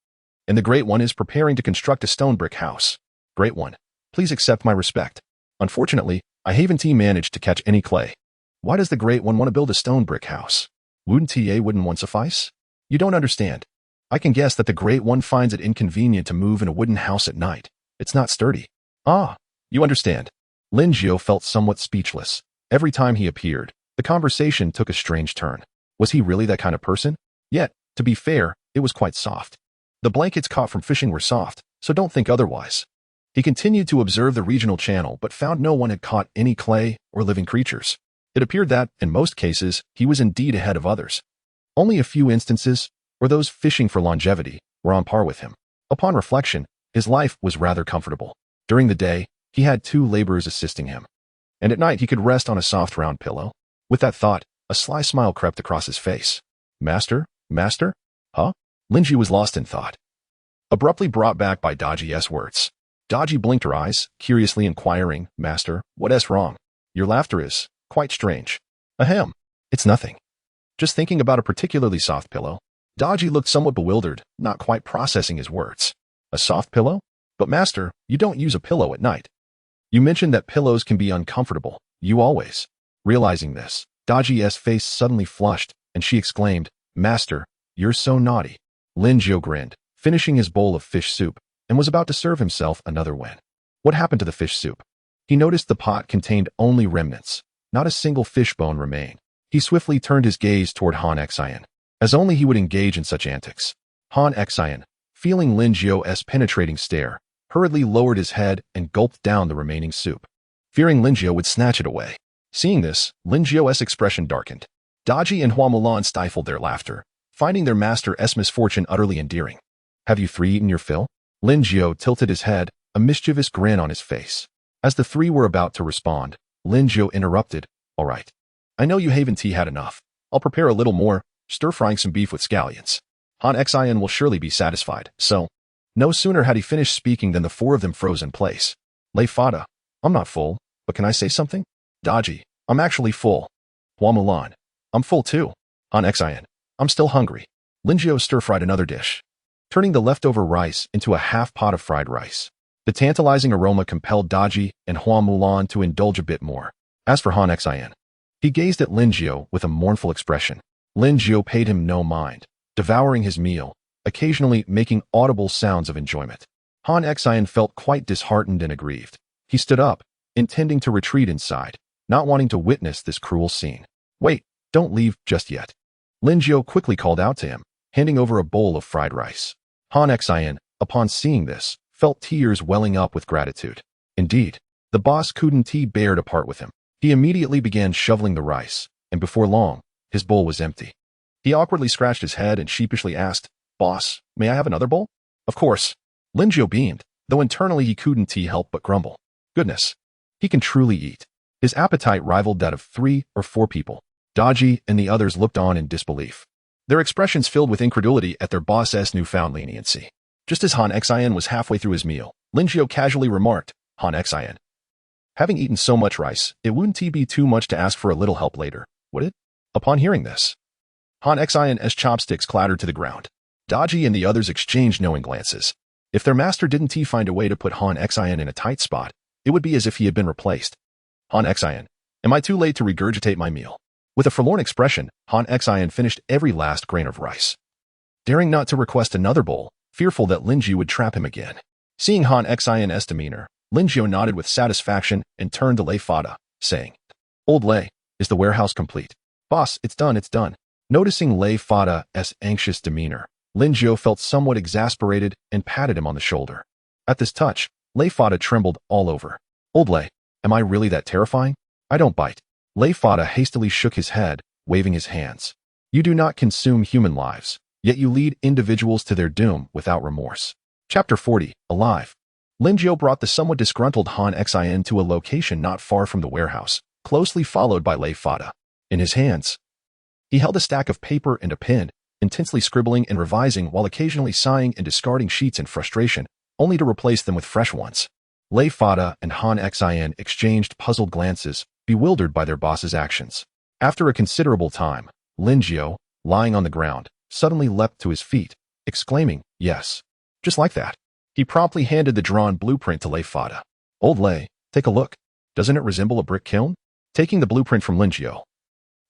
And the Great One is preparing to construct a stone brick house. Great One, please accept my respect. Unfortunately, I haven't managed to catch any clay. Why does the Great One want to build a stone brick house? Wouldn't one suffice? You don't understand. I can guess that the Great One finds it inconvenient to move in a wooden house at night. It's not sturdy. Ah, you understand. Lin Jiao felt somewhat speechless. Every time he appeared, the conversation took a strange turn. Was he really that kind of person? Yet, to be fair, it was quite soft. The blankets caught from fishing were soft, so don't think otherwise. He continued to observe the regional channel but found no one had caught any clay or living creatures. It appeared that, in most cases, he was indeed ahead of others. Only a few instances, or those fishing for longevity, were on par with him. Upon reflection, his life was rather comfortable. During the day, he had 2 laborers assisting him. And at night he could rest on a soft round pillow. With that thought, a sly smile crept across his face. Master? Master? Huh? Linji was lost in thought. Abruptly brought back by Daji's words. Daji blinked her eyes, curiously inquiring, Master, what's wrong? Your laughter is quite strange. Ahem. It's nothing. Just thinking about a particularly soft pillow. Daji looked somewhat bewildered, not quite processing his words. A soft pillow? But Master, you don't use a pillow at night. You mentioned that pillows can be uncomfortable. You always. Realizing this, Daji's face suddenly flushed, and she exclaimed, Master, you're so naughty. Lin Jiao grinned, finishing his bowl of fish soup, and was about to serve himself another when. What happened to the fish soup? He noticed the pot contained only remnants. Not a single fish bone remained. He swiftly turned his gaze toward Han Xin, as only he would engage in such antics. Han Xin, feeling Lin Jiao's penetrating stare, hurriedly lowered his head and gulped down the remaining soup, fearing Lin Jiao would snatch it away. Seeing this, Lin Jiao's expression darkened. Daji and Hua Mulan stifled their laughter, finding their master's misfortune utterly endearing. Have you 3 eaten your fill? Lin Jiao tilted his head, a mischievous grin on his face. As the 3 were about to respond, Lin Jiao interrupted, All right. I know you haven't had enough. I'll prepare a little more, stir-frying some beef with scallions. Han Xin will surely be satisfied, so. No sooner had he finished speaking than the 4 of them froze in place. Lei Fada, I'm not full, but can I say something? Daji, I'm actually full. Hua Mulan, I'm full too. Han Xin, I'm still hungry. Lin Jiao stir-fried another dish, turning the leftover rice into a half pot of fried rice. The tantalizing aroma compelled Daji and Hua Mulan to indulge a bit more. As for Han Xin, he gazed at Lin Jiao with a mournful expression. Lin Jiao paid him no mind, devouring his meal, occasionally making audible sounds of enjoyment. Han Xin felt quite disheartened and aggrieved. He stood up, intending to retreat inside, not wanting to witness this cruel scene. Wait, don't leave just yet. Lin Jiao quickly called out to him, handing over a bowl of fried rice. Han Xin, upon seeing this, felt tears welling up with gratitude. Indeed, the boss couldn't bear to part with him. He immediately began shoveling the rice, and before long, his bowl was empty. He awkwardly scratched his head and sheepishly asked, Boss, may I have another bowl? Of course. Lin Jiao beamed, though internally he couldn't help but grumble. Goodness, he can truly eat. His appetite rivaled that of 3 or 4 people. Daji and the others looked on in disbelief, their expressions filled with incredulity at their boss's newfound leniency. Just as Han Xin was halfway through his meal, Lin Jiao casually remarked, Han Xin, having eaten so much rice, it wouldn't be too much to ask for a little help later, would it? Upon hearing this, Han Xin's chopsticks clattered to the ground. Daji and the others exchanged knowing glances. If their master didn't find a way to put Han Xin in a tight spot, it would be as if he had been replaced. Han Xin, am I too late to regurgitate my meal? With a forlorn expression, Han Xin finished every last grain of rice. daring not to request another bowl, fearful that Linjiu would trap him again. Seeing Han Xin's demeanor, Linjiu nodded with satisfaction and turned to Lei Fada, saying, "Old Lei, is the warehouse complete?" "Boss, it's done, it's done." Noticing Lei Fada's anxious demeanor, Linjiu felt somewhat exasperated and patted him on the shoulder. At this touch, Lei Fada trembled all over. "Old Lei, am I really that terrifying? I don't bite." Lei Fada hastily shook his head, waving his hands. "You do not consume human lives, yet you lead individuals to their doom without remorse." Chapter 40, Alive. Linjiu brought the somewhat disgruntled Han Xin to a location not far from the warehouse, closely followed by Lei Fada. In his hands, he held a stack of paper and a pen, intensely scribbling and revising while occasionally sighing and discarding sheets in frustration, only to replace them with fresh ones. Lei Fada and Han Xin exchanged puzzled glances, bewildered by their boss's actions. After a considerable time, Linjiu, lying on the ground, suddenly leapt to his feet, exclaiming, "Yes." Just like that. He promptly handed the drawn blueprint to Lei Fada. "Old Lei, take a look. Doesn't it resemble a brick kiln?" Taking the blueprint from Linjiu,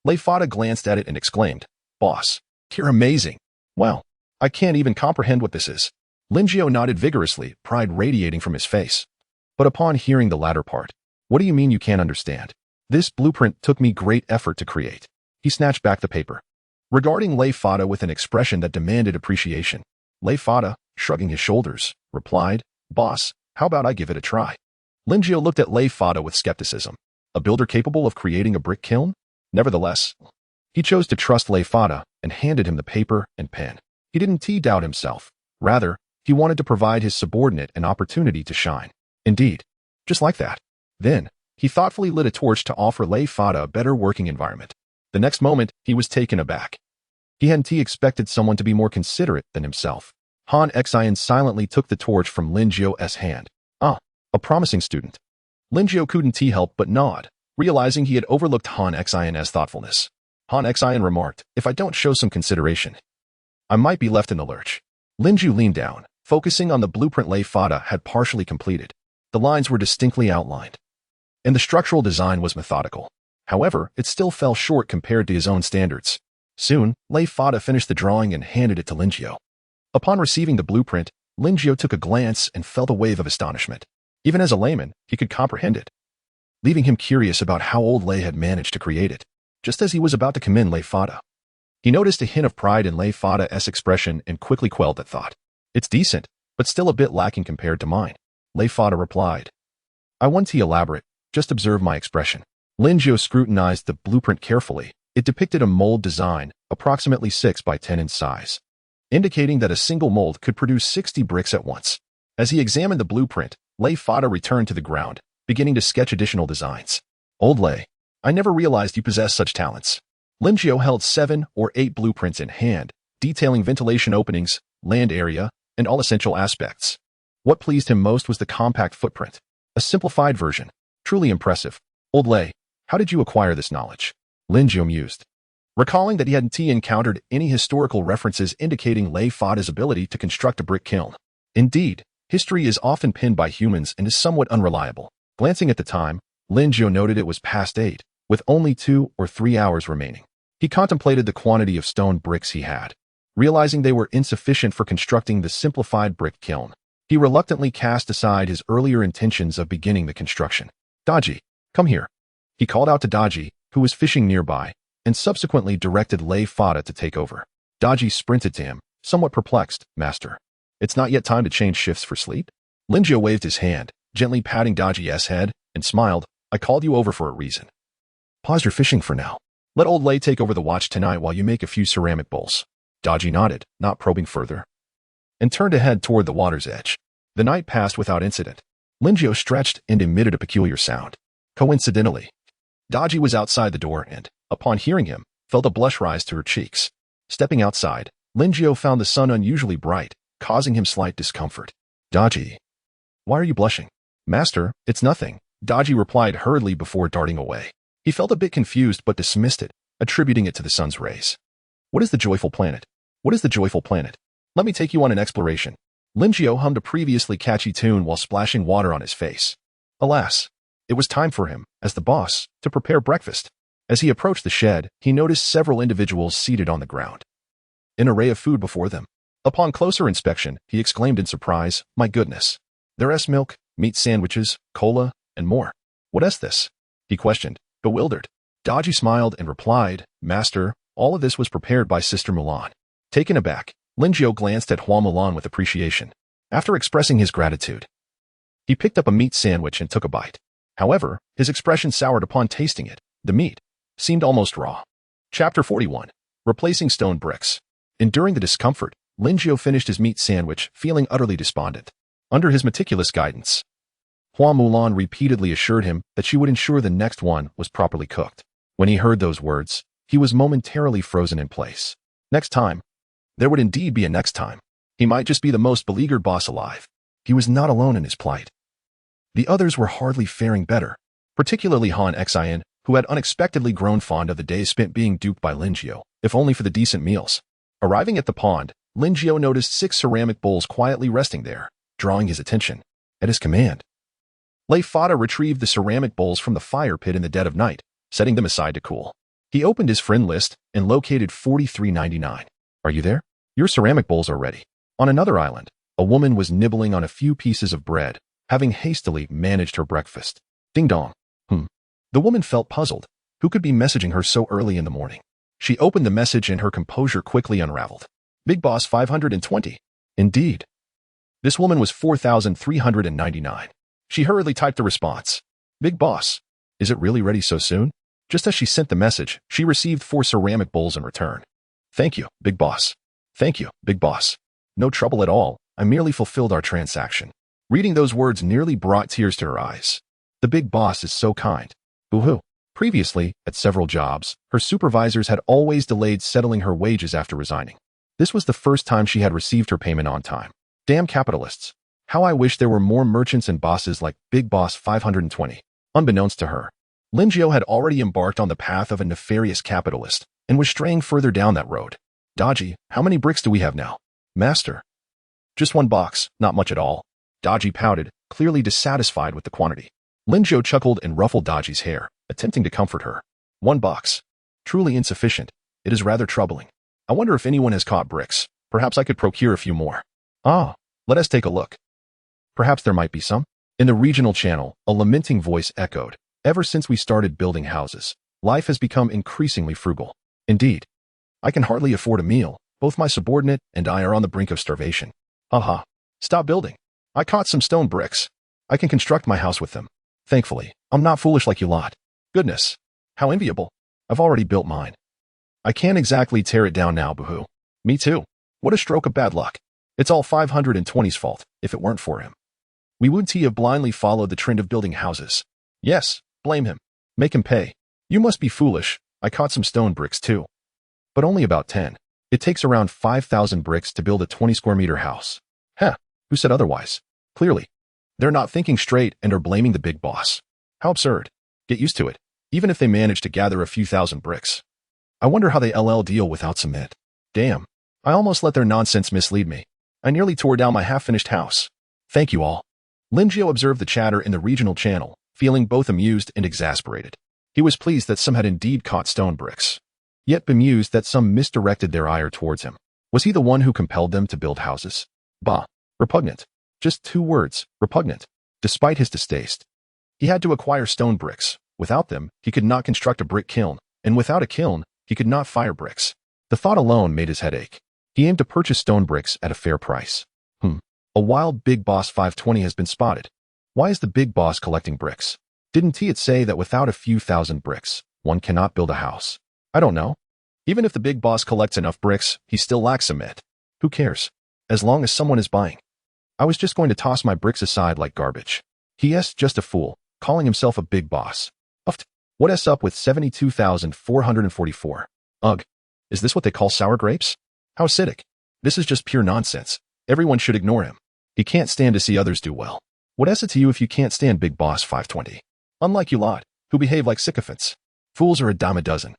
Lei Fada glanced at it and exclaimed, "Boss, you're amazing. Well, I can't even comprehend what this is." Linjiu nodded vigorously, pride radiating from his face. But upon hearing the latter part, "What do you mean you can't understand? This blueprint took me great effort to create." He snatched back the paper. Regarding Lei Fada with an expression that demanded appreciation, Lei Fada, shrugging his shoulders, replied, "Boss, how about I give it a try?" Linjiu looked at Lei Fada with skepticism. A builder capable of creating a brick kiln? Nevertheless, he chose to trust Lei Fada and handed him the paper and pen. He didn't doubt himself. Rather, he wanted to provide his subordinate an opportunity to shine. Indeed, just like that. Then, he thoughtfully lit a torch to offer Lei Fada a better working environment. The next moment, he was taken aback. He hadn't expected someone to be more considerate than himself. Han Xin silently took the torch from Linjiu's hand. "Ah, a promising student." Linjiu couldn't help but nod, realizing he had overlooked Han Xin's thoughtfulness. Han Xin remarked, "If I don't show some consideration, I might be left in the lurch." Linjiu leaned down, focusing on the blueprint Lei Fada had partially completed. The lines were distinctly outlined, and the structural design was methodical. However, it still fell short compared to his own standards. Soon, Lei Fada finished the drawing and handed it to Linjiu. Upon receiving the blueprint, Linjiu took a glance and felt a wave of astonishment. Even as a layman, he could comprehend it, leaving him curious about how old Lei had managed to create it. Just as he was about to commend Lei Fada, he noticed a hint of pride in Lei Fada's expression and quickly quelled that thought. "It's decent, but still a bit lacking compared to mine," Lei Fada replied. "I want to elaborate, just observe my expression." Linjiu scrutinized the blueprint carefully. It depicted a mold design, approximately 6 by 10 in size, indicating that a single mold could produce 60 bricks at once. As he examined the blueprint, Lei Fada returned to the ground, beginning to sketch additional designs. "Old Lei, I never realized you possessed such talents." Linjiu held 7 or 8 blueprints in hand, detailing ventilation openings, land area, and all essential aspects. What pleased him most was the compact footprint, a simplified version. Truly impressive. "Old Lei, how did you acquire this knowledge?" Linjiu mused, recalling that he hadn't encountered any historical references indicating Lei Fada's ability to construct a brick kiln. Indeed, history is often penned by humans and is somewhat unreliable. Glancing at the time, Linjiu noted it was past 8, with only 2 or 3 hours remaining. He contemplated the quantity of stone bricks he had. Realizing they were insufficient for constructing the simplified brick kiln, he reluctantly cast aside his earlier intentions of beginning the construction. "Daji, come here." He called out to Daji, who was fishing nearby, and subsequently directed Lei Fada to take over. Daji sprinted to him, somewhat perplexed. "Master, it's not yet time to change shifts for sleep?" Linjiu waved his hand, gently patting Daji's head, and smiled. "I called you over for a reason. Pause your fishing for now. Let old Lei take over the watch tonight while you make a few ceramic bowls." Daji nodded, not probing further, and turned to head toward the water's edge. The night passed without incident. Linjiu stretched and emitted a peculiar sound. Coincidentally, Daji was outside the door and, upon hearing him, felt a blush rise to her cheeks. Stepping outside, Linjiu found the sun unusually bright, causing him slight discomfort. "Daji, why are you blushing?" "Master, it's nothing," Daji replied hurriedly before darting away. He felt a bit confused but dismissed it, attributing it to the sun's rays. "What is the joyful planet? What is the joyful planet? Let me take you on an exploration." Linjiu hummed a previously catchy tune while splashing water on his face. Alas, it was time for him, as the boss, to prepare breakfast. As he approached the shed, he noticed several individuals seated on the ground. an array of food before them. Upon closer inspection, he exclaimed in surprise, "My goodness! There's milk, meat sandwiches, cola, and more. What is this?" he questioned, bewildered. Daji smiled and replied, "Master, all of this was prepared by Sister Mulan." Taken aback, Linjiao glanced at Hua Mulan with appreciation. After expressing his gratitude, he picked up a meat sandwich and took a bite. However, his expression soured upon tasting it. The meat seemed almost raw. Chapter 41. Replacing Stone Bricks. Enduring the discomfort, Linjiao finished his meat sandwich, feeling utterly despondent. Under his meticulous guidance, Hua Mulan repeatedly assured him that she would ensure the next one was properly cooked. When he heard those words, he was momentarily frozen in place. Next time. There would indeed be a next time. He might just be the most beleaguered boss alive. He was not alone in his plight. The others were hardly faring better, particularly Han Xian, who had unexpectedly grown fond of the days spent being duped by Linjiao, if only for the decent meals. Arriving at the pond, Linjiao noticed 6 ceramic bowls quietly resting there, drawing his attention. At his command, Lei Fada retrieved the ceramic bowls from the fire pit in the dead of night, setting them aside to cool. He opened his friend list and located 4399. "Are you there? Your ceramic bowls are ready." On another island, a woman was nibbling on a few pieces of bread, having hastily managed her breakfast. Ding dong. The woman felt puzzled. Who could be messaging her so early in the morning? She opened the message and her composure quickly unraveled. Big Boss 520. Indeed. This woman was 4399. She hurriedly typed the response. "Big Boss, is it really ready so soon?" Just as she sent the message, she received 4 ceramic bowls in return. "Thank you, Big Boss. Thank you, Big Boss. No trouble at all. I merely fulfilled our transaction." Reading those words nearly brought tears to her eyes. The Big Boss is so kind. Boo-hoo. Previously, at several jobs, her supervisors had always delayed settling her wages after resigning. This was the first time she had received her payment on time. Damn capitalists. How I wish there were more merchants and bosses like Big Boss 520. Unbeknownst to her, Linjiao had already embarked on the path of a nefarious capitalist and was straying further down that road. "Daji, how many bricks do we have now?" "Master." "Just 1 box, not much at all." Daji pouted, clearly dissatisfied with the quantity. Linjiao chuckled and ruffled Daji's hair, attempting to comfort her. "1 box. Truly insufficient. It is rather troubling. I wonder if anyone has caught bricks. Perhaps I could procure a few more." "Ah, let us take a look. Perhaps there might be some." In the regional channel, a lamenting voice echoed. "Ever since we started building houses, life has become increasingly frugal. Indeed, I can hardly afford a meal. Both my subordinate and I are on the brink of starvation." "Haha. Stop building. I caught some stone bricks. I can construct my house with them. Thankfully, I'm not foolish like you lot." "Goodness. How enviable. I've already built mine. I can't exactly tear it down now, boohoo." "Me too. What a stroke of bad luck. It's all 520's fault, if it weren't for him. We would have blindly followed the trend of building houses." "Yes, blame him. Make him pay." "You must be foolish. I caught some stone bricks too. But only about 10. It takes around 5,000 bricks to build a 20 square meter house." "Heh, who said otherwise?" Clearly, they're not thinking straight and are blaming the Big Boss. How absurd. Get used to it, even if they manage to gather a few thousand bricks. I wonder how they deal without cement. Damn, I almost let their nonsense mislead me. I nearly tore down my half-finished house. Thank you all. Linjiao observed the chatter in the regional channel, feeling both amused and exasperated. He was pleased that some had indeed caught stone bricks, yet bemused that some misdirected their ire towards him. Was he the one who compelled them to build houses? Bah, repugnant. Just 2 words, repugnant. Despite his distaste, he had to acquire stone bricks. Without them, he could not construct a brick kiln, and without a kiln, he could not fire bricks. The thought alone made his head ache. He aimed to purchase stone bricks at a fair price. A wild Big Boss 520 has been spotted. Why is the Big Boss collecting bricks? Didn't he say that without a few thousand bricks, one cannot build a house? I don't know. Even if the Big Boss collects enough bricks, he still lacks cement. Who cares? As long as someone is buying. I was just going to toss my bricks aside like garbage. He*s just a fool, calling himself a Big Boss. Uft. What's up with 72,444? Ugh. Is this what they call sour grapes? How acidic. This is just pure nonsense. Everyone should ignore him. He can't stand to see others do well. What is it to you if you can't stand Big Boss 520? Unlike you lot, who behave like sycophants. Fools are a dime a dozen.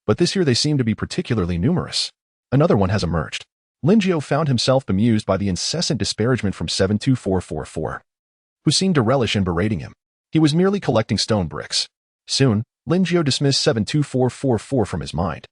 But this year they seem to be particularly numerous. Another one has emerged. Linjiao found himself bemused by the incessant disparagement from 72444, who seemed to relish in berating him. He was merely collecting stone bricks. Soon, Linjiao dismissed 72444 from his mind.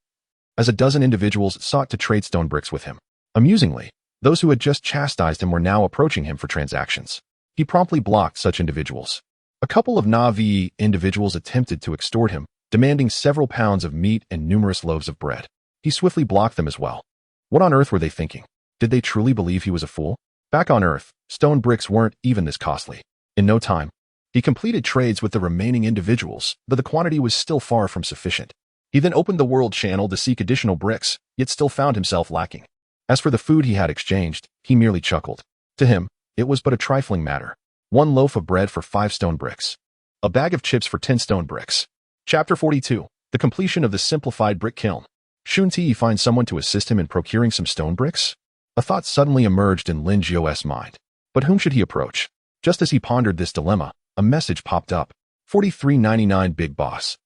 as a dozen individuals sought to trade stone bricks with him. Amusingly, those who had just chastised him were now approaching him for transactions. He promptly blocked such individuals. A couple of Na'vi individuals attempted to extort him, demanding several pounds of meat and numerous loaves of bread. He swiftly blocked them as well. What on earth were they thinking? Did they truly believe he was a fool? Back on Earth, stone bricks weren't even this costly. In no time, he completed trades with the remaining individuals, but the quantity was still far from sufficient. He then opened the world channel to seek additional bricks, yet still found himself lacking. As for the food he had exchanged, he merely chuckled. To him, it was but a trifling matter. 1 loaf of bread for 5 stone bricks. A bag of chips for 10 stone bricks. Chapter 42. The completion of the simplified brick kiln. Shouldn't he find someone to assist him in procuring some stone bricks? A thought suddenly emerged in Lin Jiu's mind. But whom should he approach? Just as he pondered this dilemma, a message popped up. 43.99 Big Boss.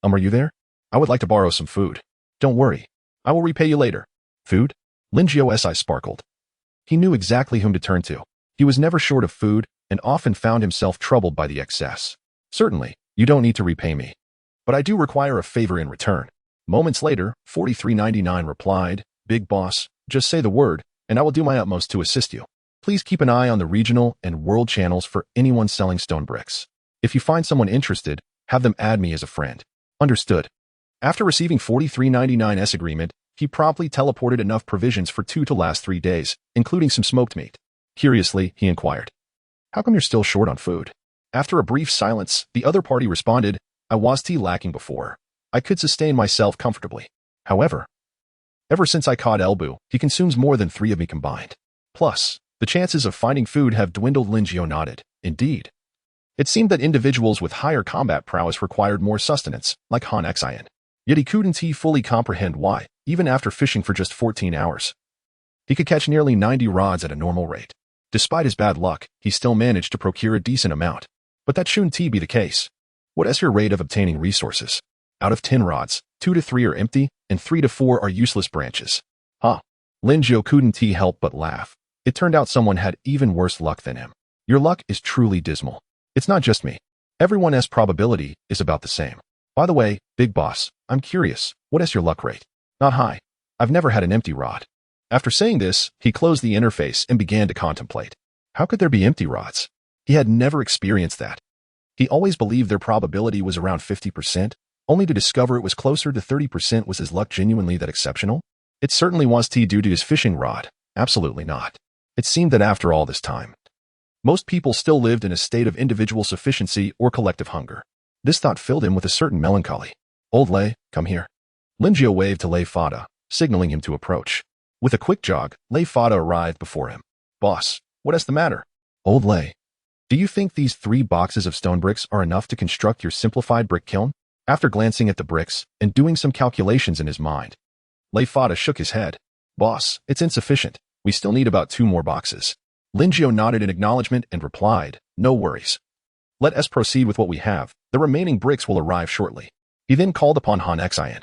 Are you there? I would like to borrow some food. Don't worry. I will repay you later. Food? Lin Jiu's eyes sparkled. He knew exactly whom to turn to. He was never short of food and often found himself troubled by the excess. Certainly, you don't need to repay me. But I do require a favor in return. Moments later, 43.99 replied, Big Boss, just say the word, and I will do my utmost to assist you. Please keep an eye on the regional and world channels for anyone selling stone bricks. If you find someone interested, have them add me as a friend. Understood. After receiving 43.99's agreement, he promptly teleported enough provisions for 2 to last 3 days, including some smoked meat. Curiously, he inquired, how come you're still short on food? After a brief silence, the other party responded, I was lacking before. I could sustain myself comfortably. However, ever since I caught Elbu, he consumes more than 3 of me combined. Plus, the chances of finding food have dwindled. Lin Jiu nodded. Indeed. It seemed that individuals with higher combat prowess required more sustenance, like Han Xian. Yet he couldn't fully comprehend why, even after fishing for just 14 hours. He could catch nearly 90 rods at a normal rate. Despite his bad luck, he still managed to procure a decent amount. But that shouldn't be the case. What is your rate of obtaining resources? Out of 10 rods, 2 to 3 are empty, and 3 to 4 are useless branches. Huh. Lin Jiu couldn't help but laugh. It turned out someone had even worse luck than him. Your luck is truly dismal. It's not just me. Everyone's probability is about the same. By the way, Big Boss, I'm curious, what is your luck rate? Not high. I've never had an empty rod. After saying this, he closed the interface and began to contemplate. How could there be empty rods? He had never experienced that. He always believed their probability was around 50%, only to discover it was closer to 30%. Was his luck genuinely that exceptional? It certainly was due to his fishing rod. Absolutely not. It seemed that after all this time, most people still lived in a state of individual sufficiency or collective hunger. This thought filled him with a certain melancholy. Old Lei, come here. Lin Jiu waved to Lei Fada, signaling him to approach. With a quick jog, Lei Fada arrived before him. Boss, what is the matter? Old Lei, do you think these 3 boxes of stone bricks are enough to construct your simplified brick kiln? After glancing at the bricks and doing some calculations in his mind, Lei Fada shook his head. Boss, it's insufficient. We still need about 2 more boxes. Lin Jiu nodded in acknowledgement and replied, no worries. Let us proceed with what we have. The remaining bricks will arrive shortly. He then called upon Han Xian,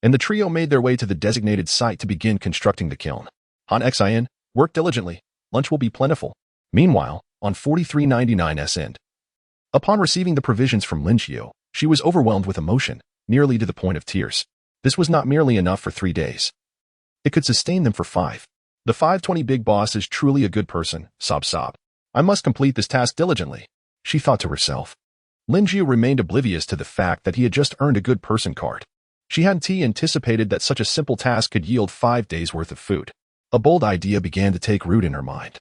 and the trio made their way to the designated site to begin constructing the kiln. Han Xian, work diligently. Lunch will be plentiful. Meanwhile, on 43.99's end, upon receiving the provisions from Lin Jiu, she was overwhelmed with emotion, nearly to the point of tears. This was not merely enough for 3 days. It could sustain them for 5. The 520 Big Boss is truly a good person, sob. I must complete this task diligently, she thought to herself. Lin Jiu remained oblivious to the fact that he had just earned a good person card. She hadn't anticipated that such a simple task could yield 5 days' worth of food. A bold idea began to take root in her mind.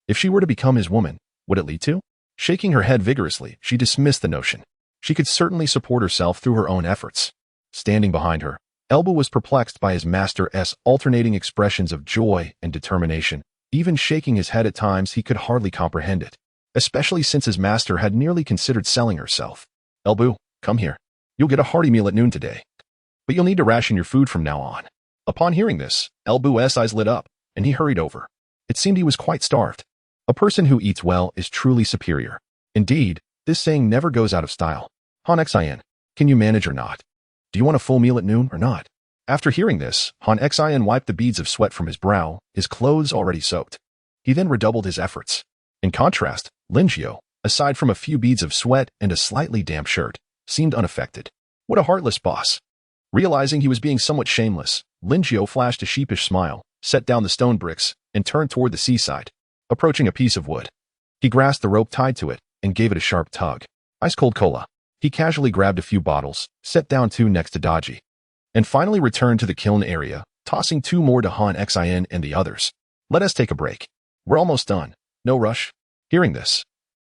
If she were to become his woman, would it lead to? Shaking her head vigorously, she dismissed the notion. She could certainly support herself through her own efforts. Standing behind her, Elba was perplexed by his master's alternating expressions of joy and determination. Even shaking his head at times, he could hardly comprehend it, especially since his master had nearly considered selling herself. Elbu, come here. You'll get a hearty meal at noon today, but you'll need to ration your food from now on. Upon hearing this, Elbu's eyes lit up, and he hurried over. It seemed he was quite starved. A person who eats well is truly superior. Indeed, this saying never goes out of style. Han Xian, can you manage or not? Do you want a full meal at noon or not? After hearing this, Han Xian wiped the beads of sweat from his brow, his clothes already soaked. He then redoubled his efforts. In contrast, Lin Jiu, aside from a few beads of sweat and a slightly damp shirt, seemed unaffected. What a heartless boss. Realizing he was being somewhat shameless, Linjiao flashed a sheepish smile, set down the stone bricks, and turned toward the seaside. Approaching a piece of wood, he grasped the rope tied to it and gave it a sharp tug. Ice-cold cola. He casually grabbed a few bottles, set down 2 next to Daji, and finally returned to the kiln area, tossing 2 more to Han Xin and the others. Let us take a break. We're almost done. No rush. Hearing this,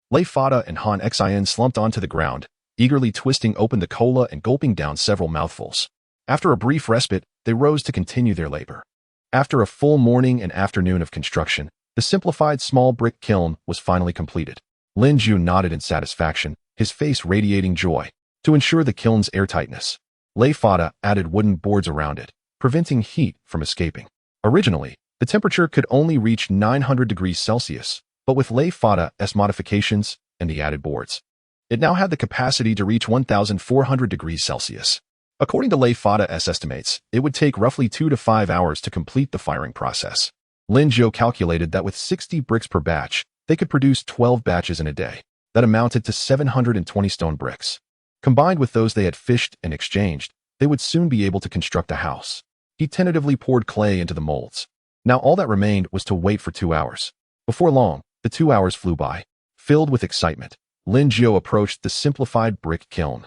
Lei Fada and Han Xin slumped onto the ground, eagerly twisting open the cola and gulping down several mouthfuls. After a brief respite, they rose to continue their labor. After a full morning and afternoon of construction, the simplified small brick kiln was finally completed. Lin Ju nodded in satisfaction, his face radiating joy. To ensure the kiln's airtightness, Lei Fada added wooden boards around it, preventing heat from escaping. Originally, the temperature could only reach 900 degrees Celsius, but with Lei Fada's modifications and the added boards, it now had the capacity to reach 1,400 degrees Celsius. According to Lei Fada's estimates, it would take roughly 2 to 5 hours to complete the firing process. Lin Zhou calculated that with 60 bricks per batch, they could produce 12 batches in a day. That amounted to 720 stone bricks. Combined with those they had fished and exchanged, they would soon be able to construct a house. He tentatively poured clay into the molds. Now all that remained was to wait for 2 hours. Before long, the 2 hours flew by. Filled with excitement, Lin Zhou approached the simplified brick kiln,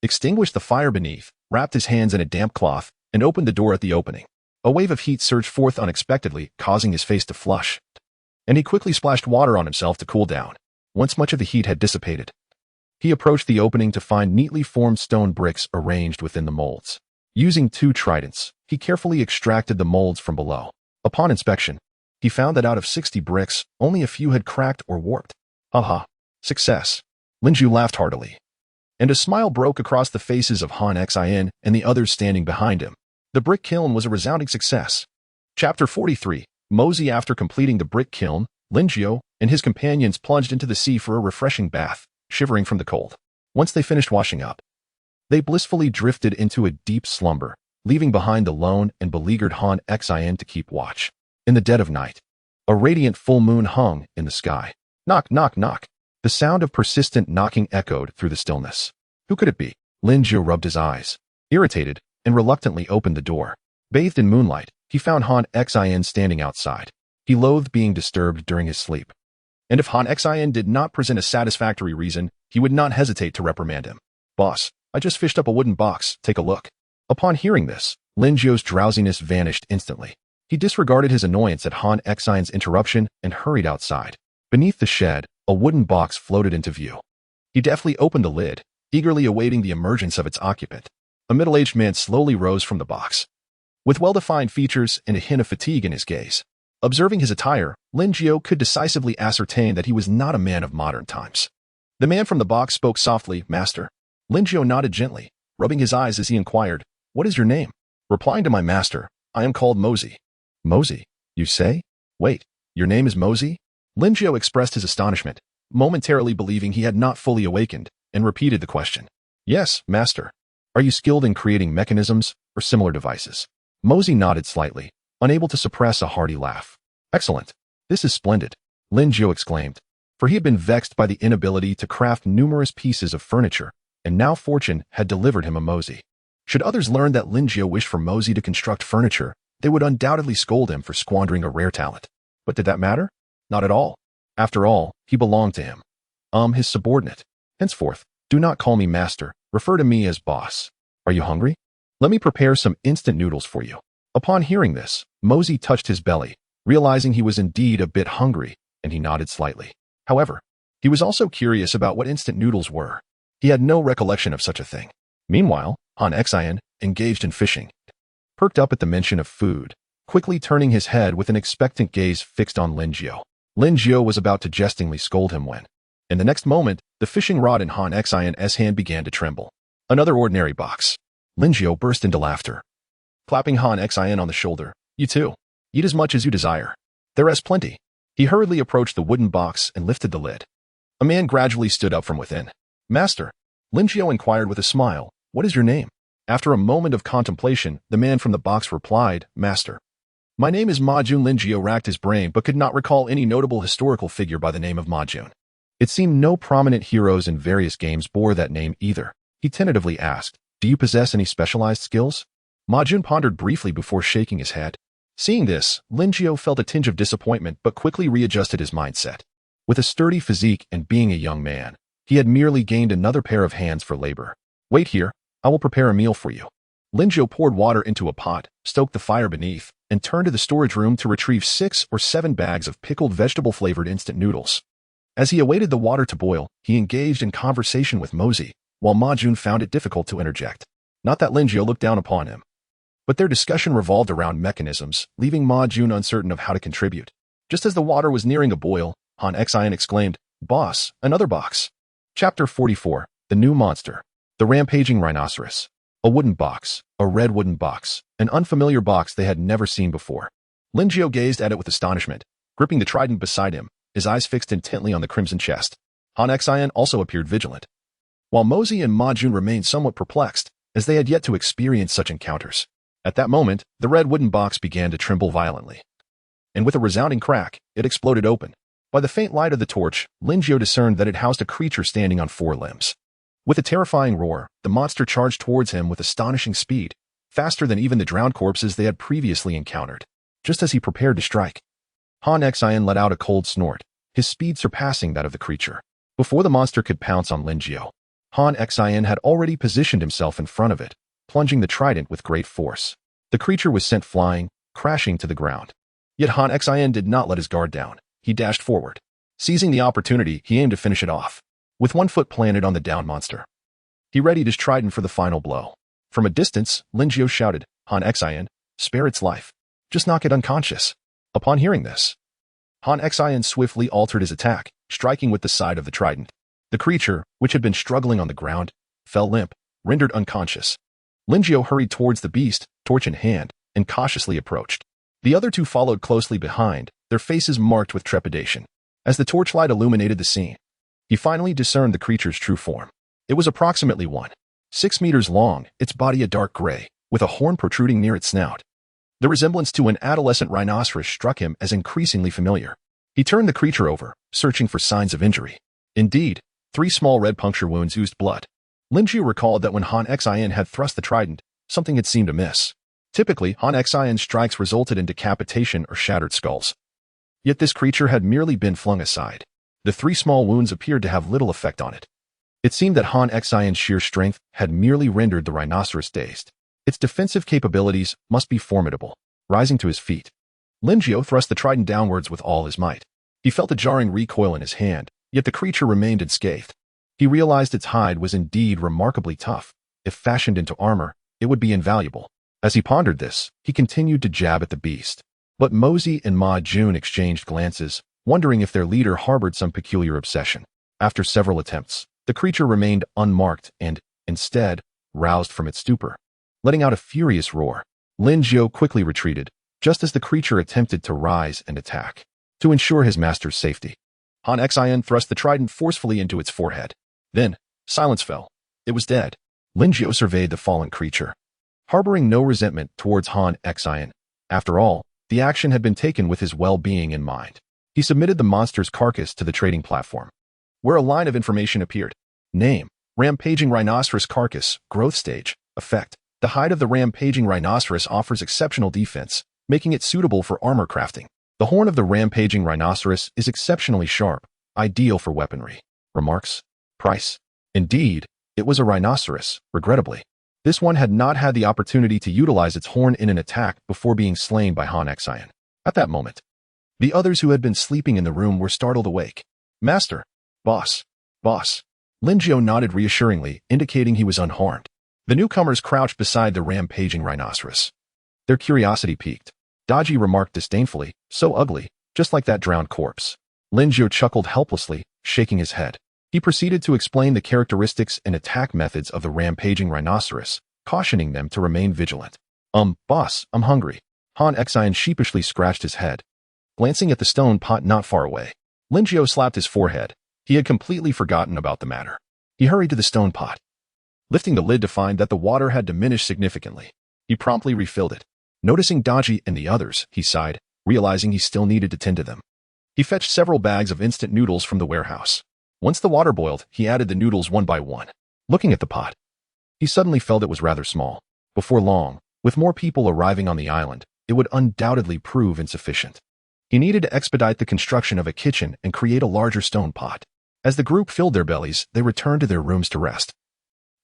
extinguished the fire beneath, wrapped his hands in a damp cloth, and opened the door at the opening. A wave of heat surged forth unexpectedly, causing his face to flush, and he quickly splashed water on himself to cool down. Once much of the heat had dissipated, he approached the opening to find neatly formed stone bricks arranged within the molds. Using 2 tridents, he carefully extracted the molds from below. Upon inspection, he found that out of 60 bricks, only a few had cracked or warped. Haha, success. Linju laughed heartily, and a smile broke across the faces of Han Xin and the others standing behind him. The brick kiln was a resounding success. Chapter 43. Mosey. After completing the brick kiln, Linjiao and his companions plunged into the sea for a refreshing bath, shivering from the cold. Once they finished washing up, they blissfully drifted into a deep slumber, leaving behind the lone and beleaguered Han Xin to keep watch. In the dead of night, a radiant full moon hung in the sky. Knock, knock, knock. The sound of persistent knocking echoed through the stillness. Who could it be? Linjiao rubbed his eyes, irritated, and reluctantly opened the door. Bathed in moonlight, he found Han Xin standing outside. He loathed being disturbed during his sleep, and if Han Xin did not present a satisfactory reason, he would not hesitate to reprimand him. Boss, I just fished up a wooden box, take a look. Upon hearing this, Linjiao's drowsiness vanished instantly. He disregarded his annoyance at Han Xion's interruption and hurried outside. Beneath the shed, a wooden box floated into view. He deftly opened the lid, eagerly awaiting the emergence of its occupant. A middle-aged man slowly rose from the box, with well-defined features and a hint of fatigue in his gaze. Observing his attire, Linjiao could decisively ascertain that he was not a man of modern times. The man from the box spoke softly, Master. Linjiao nodded gently, rubbing his eyes as he inquired, What is your name? Replying to my master, I am called Mosey. Mosey, you say? Wait, your name is Mosey? Linjiao expressed his astonishment, momentarily believing he had not fully awakened, and repeated the question. Yes, master. Are you skilled in creating mechanisms or similar devices? Mosey nodded slightly, unable to suppress a hearty laugh. Excellent. This is splendid, Linjiao exclaimed, for he had been vexed by the inability to craft numerous pieces of furniture, and now fortune had delivered him a Mosey. Should others learn that Linjiao wished for Mosey to construct furniture, they would undoubtedly scold him for squandering a rare talent. But did that matter? Not at all. After all, he belonged to him. His subordinate. Henceforth, do not call me master, refer to me as boss. Are you hungry? Let me prepare some instant noodles for you. Upon hearing this, Mosey touched his belly, realizing he was indeed a bit hungry, and he nodded slightly. However, he was also curious about what instant noodles were. He had no recollection of such a thing. Meanwhile, Han Xian, engaged in fishing, perked up at the mention of food, quickly turning his head with an expectant gaze fixed on Linjiao. Linjiao was about to jestingly scold him when, in the next moment, the fishing rod in Han Xion's hand began to tremble. Another ordinary box. Linjiao burst into laughter, clapping Han Xion on the shoulder. You too. Eat as much as you desire. There is plenty. He hurriedly approached the wooden box and lifted the lid. A man gradually stood up from within. Master, Linjiao inquired with a smile, what is your name? After a moment of contemplation, the man from the box replied, Master. My name is Majun. Linjiao racked his brain but could not recall any notable historical figure by the name of Majun. It seemed no prominent heroes in various games bore that name either. He tentatively asked, Do you possess any specialized skills? Ma Jun pondered briefly before shaking his head. Seeing this, Lin Jiao felt a tinge of disappointment but quickly readjusted his mindset. With a sturdy physique and being a young man, he had merely gained another pair of hands for labor. Wait here, I will prepare a meal for you. Lin Jiao poured water into a pot, stoked the fire beneath, and turned to the storage room to retrieve 6 or 7 bags of pickled vegetable-flavored instant noodles. As he awaited the water to boil, he engaged in conversation with Mosey, while Ma Jun found it difficult to interject. Not that Lin Jiao looked down upon him, but their discussion revolved around mechanisms, leaving Ma Jun uncertain of how to contribute. Just as the water was nearing a boil, Han Xian exclaimed, "Boss, another box." Chapter 44, The New Monster. The Rampaging Rhinoceros. A wooden box, a red wooden box, an unfamiliar box they had never seen before. Lin Jiao gazed at it with astonishment, gripping the trident beside him, his eyes fixed intently on the crimson chest. Han Xian also appeared vigilant, while Mosey and Ma Jun remained somewhat perplexed, as they had yet to experience such encounters. At that moment, the red wooden box began to tremble violently, and with a resounding crack, it exploded open. By the faint light of the torch, Lin Jiao discerned that it housed a creature standing on 4 limbs. With a terrifying roar, the monster charged towards him with astonishing speed, faster than even the drowned corpses they had previously encountered. Just as he prepared to strike, Han Xian let out a cold snort, his speed surpassing that of the creature. Before the monster could pounce on Lin Jiao, Han Xian had already positioned himself in front of it, plunging the trident with great force. The creature was sent flying, crashing to the ground. Yet Han Xian did not let his guard down. He dashed forward. Seizing the opportunity, he aimed to finish it off. With one foot planted on the downed monster, he readied his trident for the final blow. From a distance, Lin Jiao shouted, "Han Xian, spare its life. Just knock it unconscious." Upon hearing this, Han Xian swiftly altered his attack, striking with the side of the trident. The creature, which had been struggling on the ground, fell limp, rendered unconscious. Lin Jiao hurried towards the beast, torch in hand, and cautiously approached. The other 2 followed closely behind, their faces marked with trepidation. As the torchlight illuminated the scene, he finally discerned the creature's true form. It was approximately 1.6 meters long, its body a dark gray, with a horn protruding near its snout. The resemblance to an adolescent rhinoceros struck him as increasingly familiar. He turned the creature over, searching for signs of injury. Indeed, 3 small red puncture wounds oozed blood. Lin Jiao recalled that when Han Xian had thrust the trident, something had seemed amiss. Typically, Han Xian's strikes resulted in decapitation or shattered skulls. Yet this creature had merely been flung aside. The 3 small wounds appeared to have little effect on it. It seemed that Han Xian's sheer strength had merely rendered the rhinoceros dazed. Its defensive capabilities must be formidable. Rising to his feet, Lin Jiao thrust the trident downwards with all his might. He felt a jarring recoil in his hand, yet the creature remained unscathed. He realized its hide was indeed remarkably tough. If fashioned into armor, it would be invaluable. As he pondered this, he continued to jab at the beast. But Mosey and Ma Jun exchanged glances, wondering if their leader harbored some peculiar obsession. After several attempts, the creature remained unmarked and, instead, roused from its stupor. Letting out a furious roar, Lin Jiao quickly retreated, just as the creature attempted to rise and attack. To ensure his master's safety, Han Xian thrust the trident forcefully into its forehead. Then, silence fell. It was dead. Lin Jiao surveyed the fallen creature, harboring no resentment towards Han Xian. After all, the action had been taken with his well-being in mind. He submitted the monster's carcass to the trading platform, where a line of information appeared. Name: Rampaging Rhinoceros Carcass, Growth Stage. Effect: the hide of the Rampaging Rhinoceros offers exceptional defense, making it suitable for armor crafting. The horn of the Rampaging Rhinoceros is exceptionally sharp, ideal for weaponry. Remarks: Price: indeed, it was a rhinoceros, regrettably. This one had not had the opportunity to utilize its horn in an attack before being slain by Han Xian. At that moment, the others who had been sleeping in the room were startled awake. Master! Boss! Boss! Lin Jiao nodded reassuringly, indicating he was unharmed. The newcomers crouched beside the rampaging rhinoceros. Their curiosity piqued. Daji remarked disdainfully, "So ugly, just like that drowned corpse." Lin Jiao chuckled helplessly, shaking his head. He proceeded to explain the characteristics and attack methods of the rampaging rhinoceros, cautioning them to remain vigilant. Boss, I'm hungry." Han Xian sheepishly scratched his head, glancing at the stone pot not far away. Lin Jiao slapped his forehead. He had completely forgotten about the matter. He hurried to the stone pot, lifting the lid to find that the water had diminished significantly. He promptly refilled it. Noticing Daji and the others, he sighed, realizing he still needed to tend to them. He fetched several bags of instant noodles from the warehouse. Once the water boiled, he added the noodles one by one. Looking at the pot, he suddenly felt it was rather small. Before long, with more people arriving on the island, it would undoubtedly prove insufficient. He needed to expedite the construction of a kitchen and create a larger stone pot. As the group filled their bellies, they returned to their rooms to rest,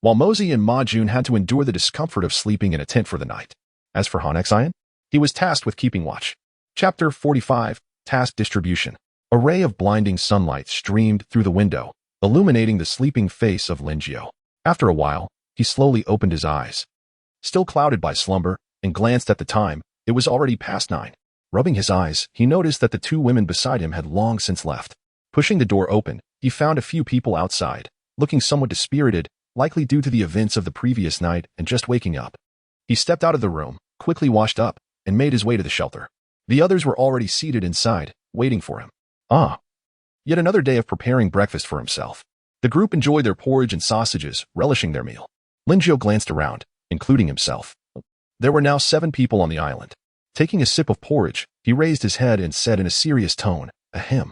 while Mosey and Ma Jun had to endure the discomfort of sleeping in a tent for the night. As for Han Xian, he was tasked with keeping watch. Chapter 45, Task Distribution. A ray of blinding sunlight streamed through the window, illuminating the sleeping face of Lin Jiao. After a while, he slowly opened his eyes, still clouded by slumber, and glanced at the time. It was already past 9. Rubbing his eyes, he noticed that the 2 women beside him had long since left. Pushing the door open, he found a few people outside, looking somewhat dispirited, likely due to the events of the previous night and just waking up. He stepped out of the room, quickly washed up, and made his way to the shelter. The others were already seated inside, waiting for him. Yet another day of preparing breakfast for himself. The group enjoyed their porridge and sausages, relishing their meal. Lin Jiao glanced around, including himself. There were now 7 people on the island. Taking a sip of porridge, he raised his head and said in a serious tone, "Ahem.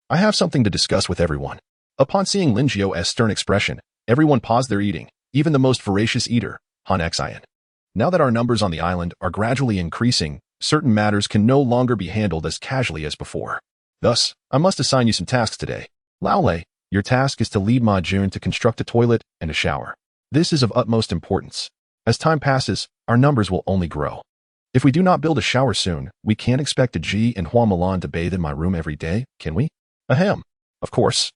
I have something to discuss with everyone." Upon seeing Lin Jiao's stern expression, everyone paused their eating, even the most voracious eater, Han Xian. Now that our numbers on the island are gradually increasing, certain matters can no longer be handled as casually as before. Thus, I must assign you some tasks today. Lao Lei, your task is to lead Ma Jun to construct a toilet and a shower. This is of utmost importance. As time passes, our numbers will only grow. If we do not build a shower soon, we can't expect Daji and Hua Milan to bathe in my room every day, can we? Ahem. Of course.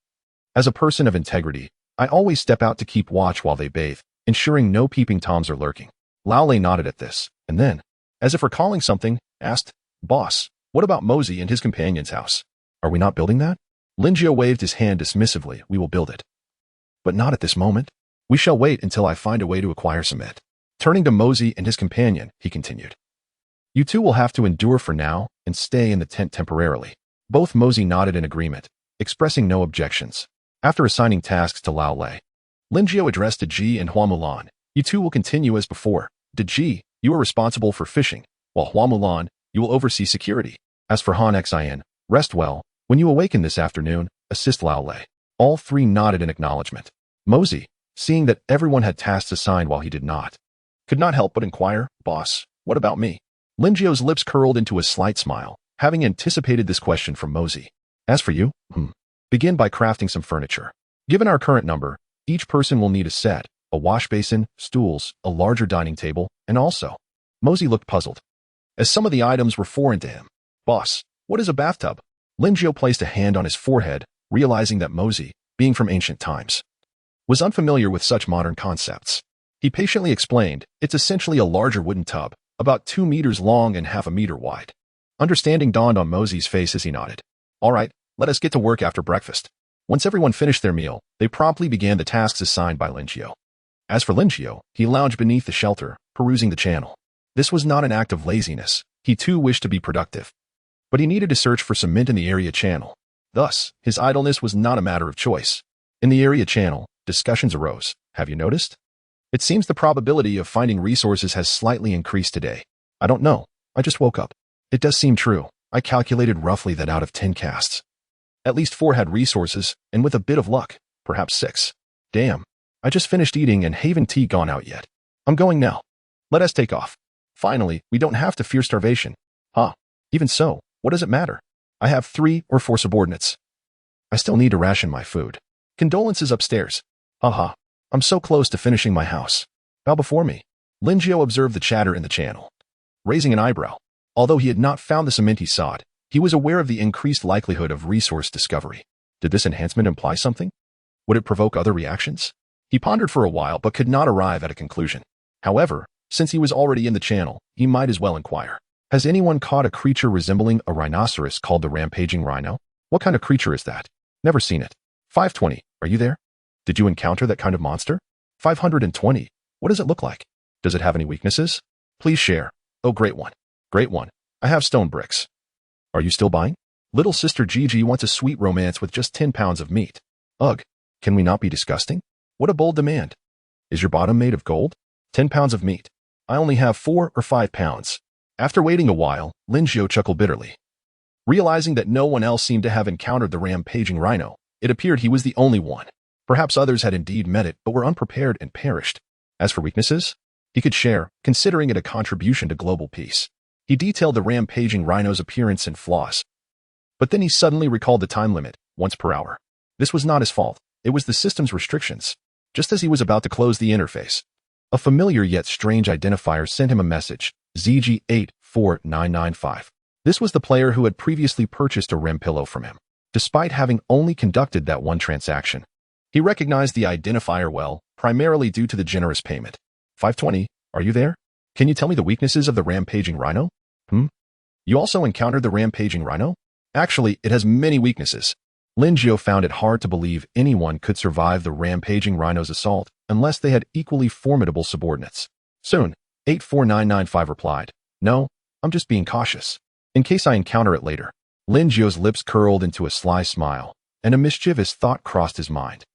As a person of integrity, I always step out to keep watch while they bathe, ensuring no peeping toms are lurking. Lao Lei nodded at this, and then, as if recalling something, asked, "Boss, what about Mosey and his companion's house? Are we not building that?" Lin Jiao waved his hand dismissively. "We will build it. But not at this moment. We shall wait until I find a way to acquire some it." Turning to Mosey and his companion, he continued, "You two will have to endure for now and stay in the tent temporarily." Both Mosey nodded in agreement, expressing no objections. After assigning tasks to Lao Lei, Lin Jiao addressed Daji and Hua Mulan. "You two will continue as before. Daji, you are responsible for fishing, while Hua Mulan, you will oversee security. As for Han Xian, rest well. When you awaken this afternoon, assist Lao Lei." All 3 nodded in acknowledgement. Mosey, seeing that everyone had tasks assigned while he did not, could not help but inquire, "Boss, what about me?" Lin Jiao's lips curled into a slight smile, having anticipated this question from Mosey. "As for you, begin by crafting some furniture. Given our current number, each person will need a set, a wash basin, stools, a larger dining table, and also..." Mosey looked puzzled, as some of the items were foreign to him. "Boss, what is a bathtub?" Lin Jiao placed a hand on his forehead, realizing that Mosey, being from ancient times, was unfamiliar with such modern concepts. He patiently explained, "It's essentially a larger wooden tub, about 2 meters long and half a meter wide." Understanding dawned on Mosey's face as he nodded. "All right, let us get to work after breakfast." Once everyone finished their meal, they promptly began the tasks assigned by Lin Jiao. As for Lin Jiao, he lounged beneath the shelter, perusing the channel. This was not an act of laziness. He too wished to be productive. But he needed to search for cement in the area channel. Thus, his idleness was not a matter of choice. In the area channel, discussions arose. "Have you noticed? It seems the probability of finding resources has slightly increased today. I don't know. I just woke up. It does seem true. I calculated roughly that out of 10 casts, at least 4 had resources, and with a bit of luck, perhaps 6. Damn. I just finished eating and haven't tea gone out yet. I'm going now. Let us take off. Finally, we don't have to fear starvation." Even so, what does it matter? I have 3 or 4 subordinates. I still need to ration my food. Condolences upstairs. I'm so close to finishing my house. Bow before me." Lin Jiao observed the chatter in the channel, raising an eyebrow. Although he had not found the cement he sought, he was aware of the increased likelihood of resource discovery. Did this enhancement imply something? Would it provoke other reactions? He pondered for a while but could not arrive at a conclusion. However, since he was already in the channel, he might as well inquire. "Has anyone caught a creature resembling a rhinoceros called the rampaging rhino? What kind of creature is that? Never seen it." 520, are you there? Did you encounter that kind of monster? 520, what does it look like? Does it have any weaknesses? Please share. Oh, great one. Great one. I have stone bricks. Are you still buying? Little sister Gigi wants a sweet romance with just 10 pounds of meat. Ugh, can we not be disgusting? What a bold demand. Is your bottom made of gold? 10 pounds of meat. I only have 4 or 5 pounds. After waiting a while, Lin Jiao chuckled bitterly. Realizing that no one else seemed to have encountered the rampaging rhino, it appeared he was the only one. Perhaps others had indeed met it but were unprepared and perished. As for weaknesses, he could share, considering it a contribution to global peace. He detailed the rampaging rhino's appearance and flaws. But then he suddenly recalled the time limit, once per hour. This was not his fault. It was the system's restrictions. Just as he was about to close the interface, a familiar yet strange identifier sent him a message, ZG84995. This was the player who had previously purchased a REM pillow from him, despite having only conducted that one transaction. He recognized the identifier well, primarily due to the generous payment. 520, are you there? Can you tell me the weaknesses of the rampaging rhino? You also encountered the rampaging rhino? Actually, it has many weaknesses. Lin Jiao found it hard to believe anyone could survive the rampaging rhino's assault unless they had equally formidable subordinates. Soon, 84995 replied, "No, I'm just being cautious. In case I encounter it later." Lin Jiao's lips curled into a sly smile, and a mischievous thought crossed his mind.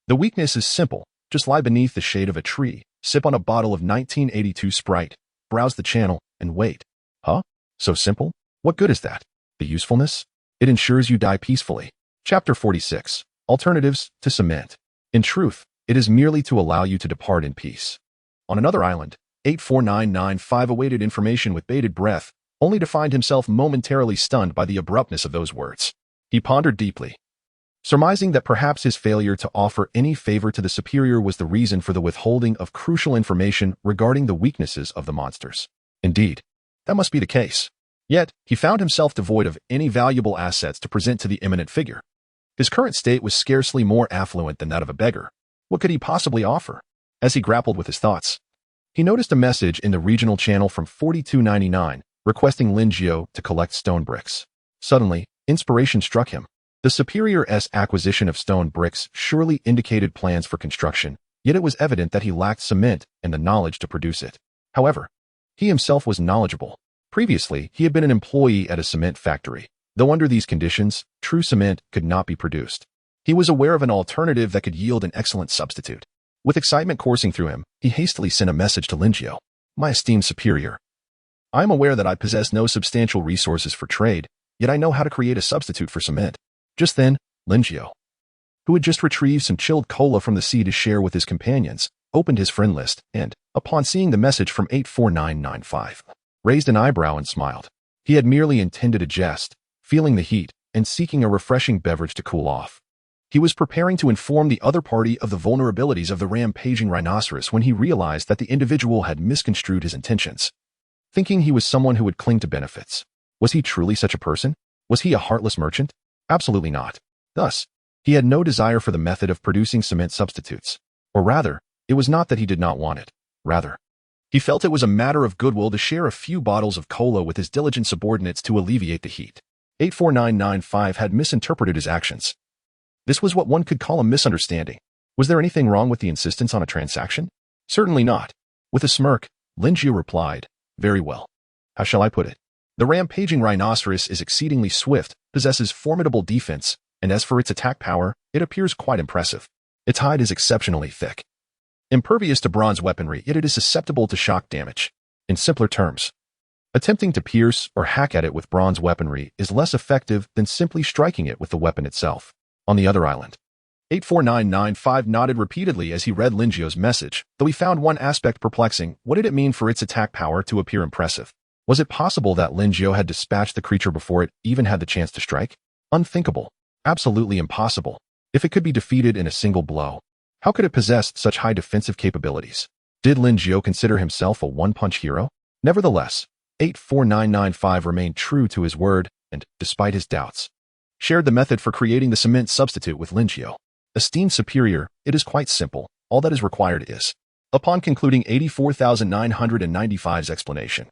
The weakness is simple. Just lie beneath the shade of a tree, sip on a bottle of 1982 Sprite, browse the channel, and wait. Huh? So simple? What good is that? The usefulness? It ensures you die peacefully. Chapter 46. Alternatives to Cement. In truth, it is merely to allow you to depart in peace. On another island, 84995 awaited information with bated breath, only to find himself momentarily stunned by the abruptness of those words. He pondered deeply, surmising that perhaps his failure to offer any favor to the superior was the reason for the withholding of crucial information regarding the weaknesses of the monsters. Indeed, that must be the case. Yet, he found himself devoid of any valuable assets to present to the eminent figure. His current state was scarcely more affluent than that of a beggar. What could he possibly offer? As he grappled with his thoughts, he noticed a message in the regional channel from 4299 requesting Lin Jiao to collect stone bricks. Suddenly, inspiration struck him. The superior's acquisition of stone bricks surely indicated plans for construction, yet it was evident that he lacked cement and the knowledge to produce it. However, he himself was knowledgeable. Previously, he had been an employee at a cement factory, though under these conditions, true cement could not be produced. He was aware of an alternative that could yield an excellent substitute. With excitement coursing through him, he hastily sent a message to Lin Jiao. "My esteemed superior, I am aware that I possess no substantial resources for trade, yet I know how to create a substitute for cement." Just then, Lin Jiao, who had just retrieved some chilled cola from the sea to share with his companions, opened his friend list and, upon seeing the message from 84995, raised an eyebrow and smiled. He had merely intended a jest, feeling the heat and seeking a refreshing beverage to cool off. He was preparing to inform the other party of the vulnerabilities of the rampaging rhinoceros when he realized that the individual had misconstrued his intentions, thinking he was someone who would cling to benefits. Was he truly such a person? Was he a heartless merchant? Absolutely not. Thus, he had no desire for the method of producing cement substitutes. Or rather, it was not that he did not want it. Rather, he felt it was a matter of goodwill to share a few bottles of cola with his diligent subordinates to alleviate the heat. 84995 had misinterpreted his actions. This was what one could call a misunderstanding. Was there anything wrong with the insistence on a transaction? Certainly not. With a smirk, Lin Jiao replied, "Very well. How shall I put it? The rampaging rhinoceros is exceedingly swift, possesses formidable defense, and as for its attack power, it appears quite impressive. Its hide is exceptionally thick. Impervious to bronze weaponry, yet it is susceptible to shock damage. In simpler terms, attempting to pierce or hack at it with bronze weaponry is less effective than simply striking it with the weapon itself." On the other island, 84995 nodded repeatedly as he read Lin Jiao's message, though he found one aspect perplexing. What did it mean for its attack power to appear impressive? Was it possible that Lin Jiao had dispatched the creature before it even had the chance to strike? Unthinkable. Absolutely impossible. If it could be defeated in a single blow, how could it possess such high defensive capabilities? Did Lin Jiao consider himself a one-punch hero? Nevertheless, 84995 remained true to his word and, despite his doubts, shared the method for creating the cement substitute with Lin Jiao. "Esteemed superior, it is quite simple. All that is required is..." Upon concluding 84,995's explanation,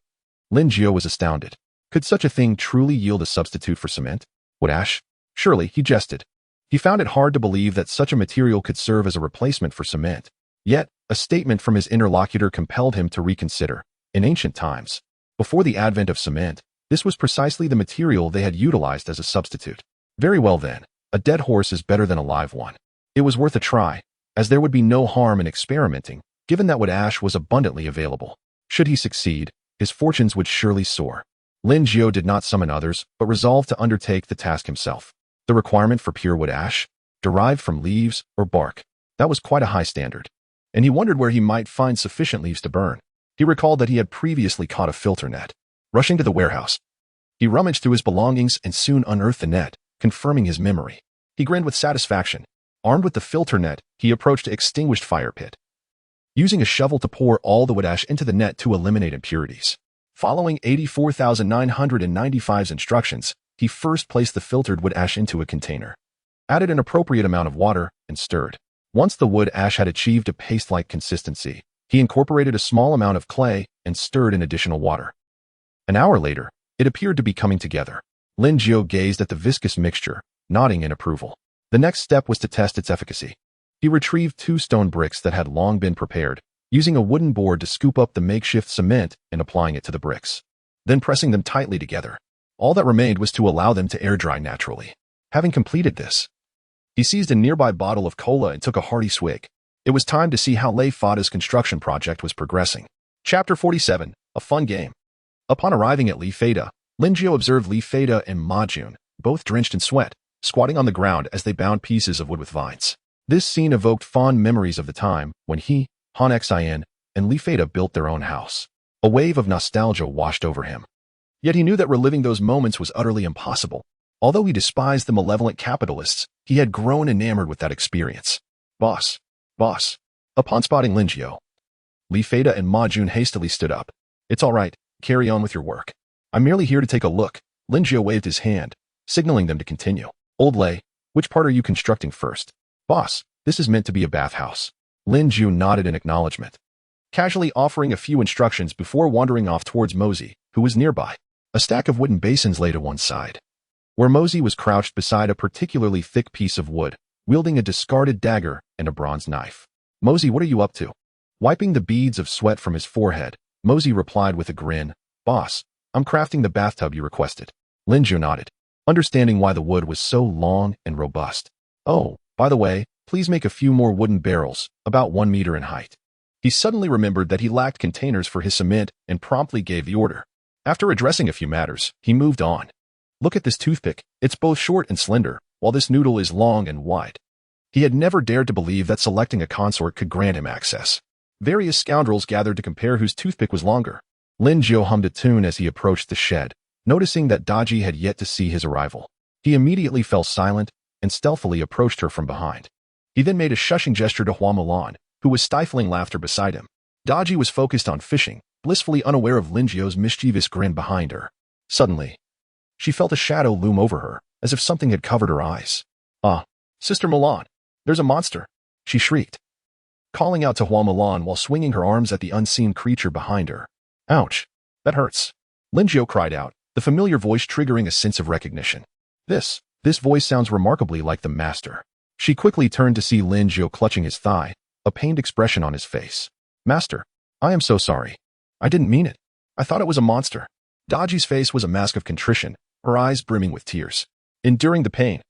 Lin Jiao was astounded. Could such a thing truly yield a substitute for cement? Would ash? Surely, he jested. He found it hard to believe that such a material could serve as a replacement for cement. Yet, a statement from his interlocutor compelled him to reconsider. In ancient times, before the advent of cement, this was precisely the material they had utilized as a substitute. Very well then, a dead horse is better than a live one. It was worth a try, as there would be no harm in experimenting, given that wood ash was abundantly available. Should he succeed, his fortunes would surely soar. Lin Jiao did not summon others, but resolved to undertake the task himself. The requirement for pure wood ash, derived from leaves or bark, that was quite a high standard. and he wondered where he might find sufficient leaves to burn. He recalled that he had previously caught a filter net. Rushing to the warehouse, he rummaged through his belongings and soon unearthed the net, confirming his memory. He grinned with satisfaction. Armed with the filter net, he approached the extinguished fire pit, using a shovel to pour all the wood ash into the net to eliminate impurities. Following 84,995's instructions, he first placed the filtered wood ash into a container, added an appropriate amount of water, and stirred. Once the wood ash had achieved a paste-like consistency, he incorporated a small amount of clay and stirred in additional water. An hour later, it appeared to be coming together. Lin Jiao gazed at the viscous mixture, nodding in approval. The next step was to test its efficacy. He retrieved 2 stone bricks that had long been prepared, using a wooden board to scoop up the makeshift cement and applying it to the bricks, then pressing them tightly together. All that remained was to allow them to air dry naturally. Having completed this, he seized a nearby bottle of cola and took a hearty swig. It was time to see how Lei Fada's construction project was progressing. Chapter 47, A Fun Game. Upon arriving at Li Fada, Lin Jiao observed Li Fada and Ma Jun, both drenched in sweat, squatting on the ground as they bound pieces of wood with vines. This scene evoked fond memories of the time when he, Han Xian, and Li Fada built their own house. A wave of nostalgia washed over him. Yet he knew that reliving those moments was utterly impossible. Although he despised the malevolent capitalists, he had grown enamored with that experience. Boss. Upon spotting Lin Jiao, Li Fada and Ma Jun hastily stood up. It's all right, carry on with your work. I'm merely here to take a look. Lin Jiao waved his hand, signaling them to continue. Old Lei, which part are you constructing first? Boss, this is meant to be a bathhouse. Lin Jiao nodded in acknowledgement, casually offering a few instructions before wandering off towards Mosey, who was nearby. A stack of wooden basins lay to one side, where Mosey was crouched beside a particularly thick piece of wood, wielding a discarded dagger and a bronze knife. Mosey, what are you up to? Wiping the beads of sweat from his forehead, Mosey replied with a grin. Boss, I'm crafting the bathtub you requested. Lin Jiao nodded, understanding why the wood was so long and robust. Oh, by the way, please make a few more wooden barrels, about 1 meter in height. He suddenly remembered that he lacked containers for his cement and promptly gave the order. After addressing a few matters, he moved on. Look at this toothpick. It's both short and slender, while this noodle is long and wide. He had never dared to believe that selecting a consort could grant him access. Various scoundrels gathered to compare whose toothpick was longer. Lin Jiao hummed a tune as he approached the shed, noticing that Daji had yet to see his arrival. He immediately fell silent and stealthily approached her from behind. He then made a shushing gesture to Hua Mulan, who was stifling laughter beside him. Daji was focused on fishing, blissfully unaware of Lin Jiao's mischievous grin behind her. Suddenly, she felt a shadow loom over her, as if something had covered her eyes. Ah, Sister Mulan, there's a monster, she shrieked, calling out to Hua Mulan while swinging her arms at the unseen creature behind her. Ouch, that hurts. Lin Jiao cried out, the familiar voice triggering a sense of recognition. This voice sounds remarkably like the master. She quickly turned to see Lin Jiao clutching his thigh, a pained expression on his face. Master, I am so sorry. I didn't mean it. I thought it was a monster. Daji's face was a mask of contrition, her eyes brimming with tears. Enduring the pain,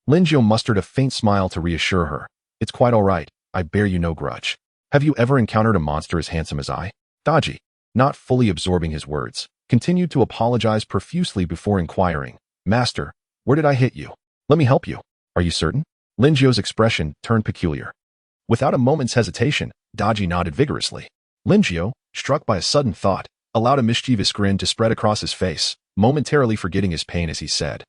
Lin Jiao mustered a faint smile to reassure her. It's quite all right. I bear you no grudge. Have you ever encountered a monster as handsome as I? Daji, not fully absorbing his words, continued to apologize profusely before inquiring. Master, where did I hit you? Let me help you. Are you certain? Lin Jiao's expression turned peculiar. Without a moment's hesitation, Daji nodded vigorously. Lin Jiao, struck by a sudden thought, allowed a mischievous grin to spread across his face, momentarily forgetting his pain as he said,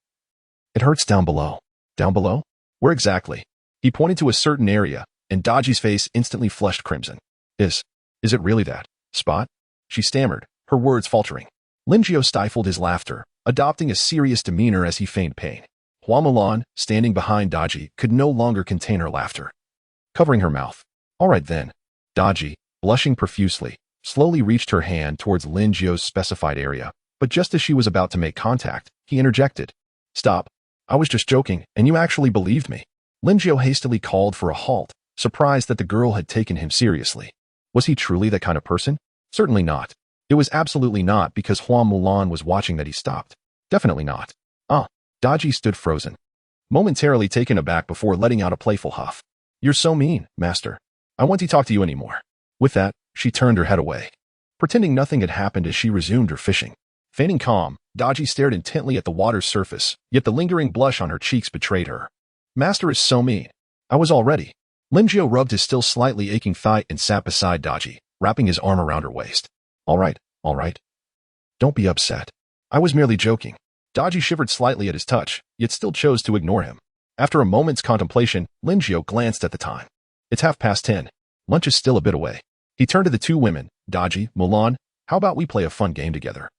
It hurts down below. Down below? Where exactly? He pointed to a certain area, and Daji's face instantly flushed crimson. Is it really that spot? She stammered, her words faltering. Lin Jiao stifled his laughter, adopting a serious demeanor as he feigned pain. Hua Mulan, standing behind Daji, could no longer contain her laughter, covering her mouth. All right then. Daji, blushing profusely, slowly reached her hand towards Lin Jiao's specified area, but just as she was about to make contact, he interjected. Stop. I was just joking, and you actually believed me. Lin Jiao hastily called for a halt, surprised that the girl had taken him seriously. Was he truly that kind of person? Certainly not. It was absolutely not because Hua Mulan was watching that he stopped. Definitely not. Daji stood frozen, momentarily taken aback before letting out a playful huff. You're so mean, master. I won't talk to you anymore. With that, she turned her head away, pretending nothing had happened as she resumed her fishing. Feigning calm, Daji stared intently at the water's surface, yet the lingering blush on her cheeks betrayed her. Master is so mean. I was all ready. Lin Jiao rubbed his still slightly aching thigh and sat beside Daji, wrapping his arm around her waist. All right. Don't be upset. I was merely joking. Daji shivered slightly at his touch, yet still chose to ignore him. After a moment's contemplation, Lin Jiao glanced at the time. It's 10:30. Lunch is still a bit away. He turned to the two women, Daji, Mulan. How about we play a fun game together?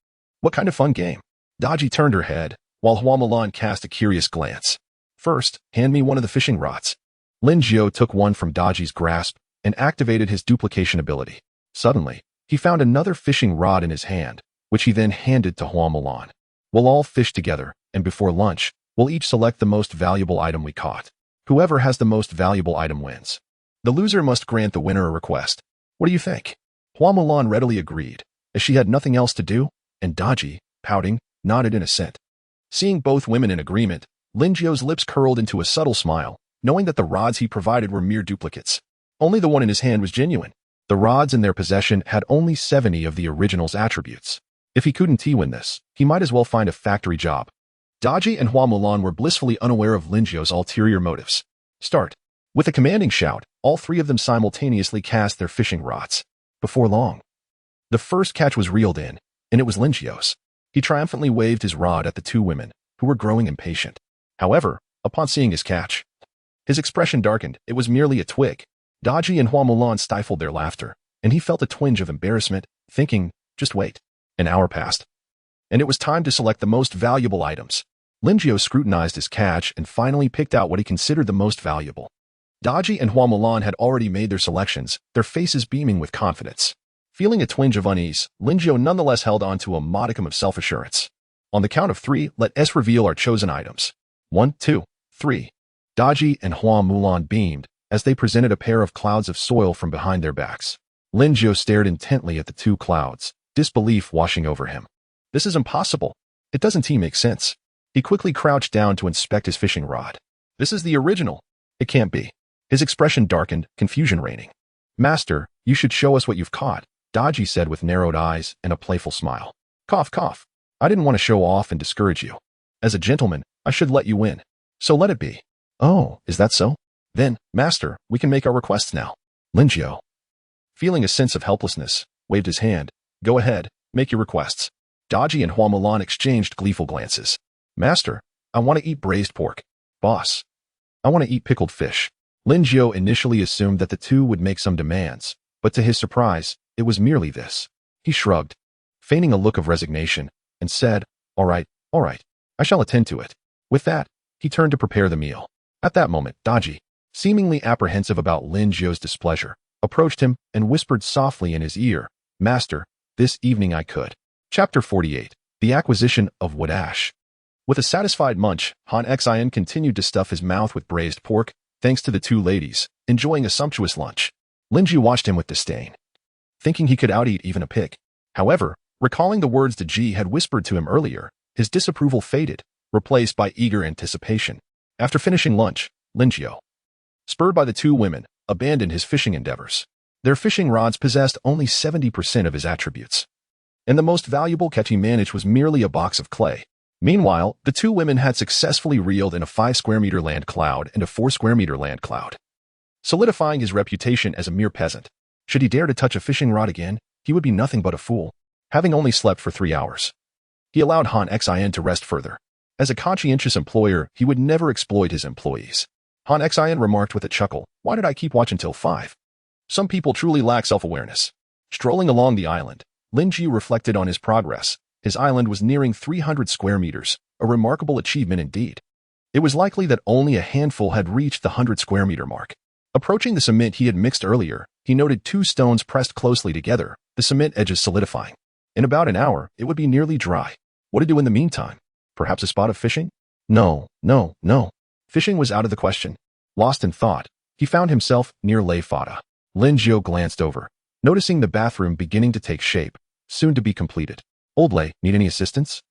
What kind of fun game? Daji turned her head, while Hua Mulan cast a curious glance. First, hand me one of the fishing rods. Lin Jiao took one from Daji's grasp and activated his duplication ability. Suddenly, he found another fishing rod in his hand, which he then handed to Hua Mulan. We'll all fish together, and before lunch, we'll each select the most valuable item we caught. Whoever has the most valuable item wins. The loser must grant the winner a request. What do you think? Hua Mulan readily agreed, as she had nothing else to do, and Daji, pouting, nodded in assent. Seeing both women in agreement, Lin Jiao's lips curled into a subtle smile, knowing that the rods he provided were mere duplicates. Only the one in his hand was genuine. The rods in their possession had only 70 of the original's attributes. If he couldn't win this, he might as well find a factory job. Daji and Hua Mulan were blissfully unaware of Lin Jiao's ulterior motives. Start. With a commanding shout, all three of them simultaneously cast their fishing rods. Before long, the first catch was reeled in, and it was Lin Jiao's. He triumphantly waved his rod at the two women, who were growing impatient. However, upon seeing his catch, his expression darkened. It was merely a twig. Daji and Hua Mulan stifled their laughter, and he felt a twinge of embarrassment, thinking, just wait. An hour passed, and it was time to select the most valuable items. Lin Jiao scrutinized his catch and finally picked out what he considered the most valuable. Daji and Hua Mulan had already made their selections, their faces beaming with confidence. Feeling a twinge of unease, Lin Jiao nonetheless held on to a modicum of self-assurance. On the count of 3, let us reveal our chosen items. 1, 2, 3. Daji and Hua Mulan beamed as they presented a pair of clouds of soil from behind their backs. Lin Jiao stared intently at the two clouds, disbelief washing over him. This is impossible. It doesn't make sense. He quickly crouched down to inspect his fishing rod. This is the original. It can't be. His expression darkened, confusion reigning. Master, you should show us what you've caught, Daji said with narrowed eyes and a playful smile. Cough, cough. I didn't want to show off and discourage you. As a gentleman, I should let you win. So let it be. Oh, is that so? Then, Master, we can make our requests now. Lin Jiao, feeling a sense of helplessness, waved his hand. Go ahead, make your requests. Daji and Hua Mulan exchanged gleeful glances. Master, I want to eat braised pork. Boss, I want to eat pickled fish. Lin Jiao initially assumed that the two would make some demands, but to his surprise, it was merely this. He shrugged, feigning a look of resignation, and said, all right, I shall attend to it. With that, he turned to prepare the meal. At that moment, Daji, seemingly apprehensive about Lin Jiao's displeasure, approached him and whispered softly in his ear, Master, this evening I could. Chapter 48. The Acquisition of Wadash. With a satisfied munch, Han Xin continued to stuff his mouth with braised pork, thanks to the two ladies, enjoying a sumptuous lunch. Lin Ji watched him with disdain, thinking he could outeat even a pig. However, recalling the words Daji had whispered to him earlier, his disapproval faded, replaced by eager anticipation. After finishing lunch, Lin Jiao, spurred by the two women, abandoned his fishing endeavors. Their fishing rods possessed only 70% of his attributes, and the most valuable catch he managed was merely a box of clay. Meanwhile, the two women had successfully reeled in a 5-square-meter land cloud and a 4-square-meter land cloud, solidifying his reputation as a mere peasant. Should he dare to touch a fishing rod again, he would be nothing but a fool, having only slept for 3 hours. He allowed Han Xin to rest further. As a conscientious employer, he would never exploit his employees. Han Xin remarked with a chuckle, why did I keep watch until 5? Some people truly lack self-awareness. Strolling along the island, Lin Ji reflected on his progress. His island was nearing 300 square meters, a remarkable achievement indeed. It was likely that only a handful had reached the 100-square-meter mark. Approaching the cement he had mixed earlier, he noted 2 stones pressed closely together, the cement edges solidifying. In about an hour, it would be nearly dry. What to do in the meantime? Perhaps a spot of fishing? No. Fishing was out of the question. Lost in thought, he found himself near Lei Fada. Lin Jiao glanced over, noticing the bathroom beginning to take shape, soon to be completed. Old Lei, need any assistance?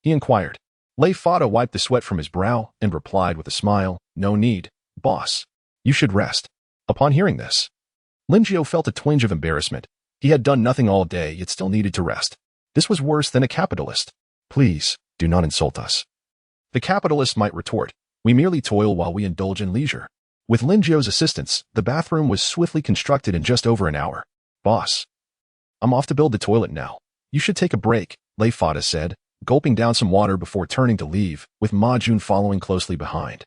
He inquired. Lei Fada wiped the sweat from his brow and replied with a smile, no need, boss. You should rest. Upon hearing this, Lin Jiao felt a twinge of embarrassment. He had done nothing all day, yet still needed to rest. This was worse than a capitalist. Please, do not insult us. The capitalist might retort, we merely toil while we indulge in leisure. With Lin Jiu's assistance, the bathroom was swiftly constructed in just over an hour. Boss, I'm off to build the toilet now. You should take a break, Lei Fada said, gulping down some water before turning to leave, with Ma Jun following closely behind.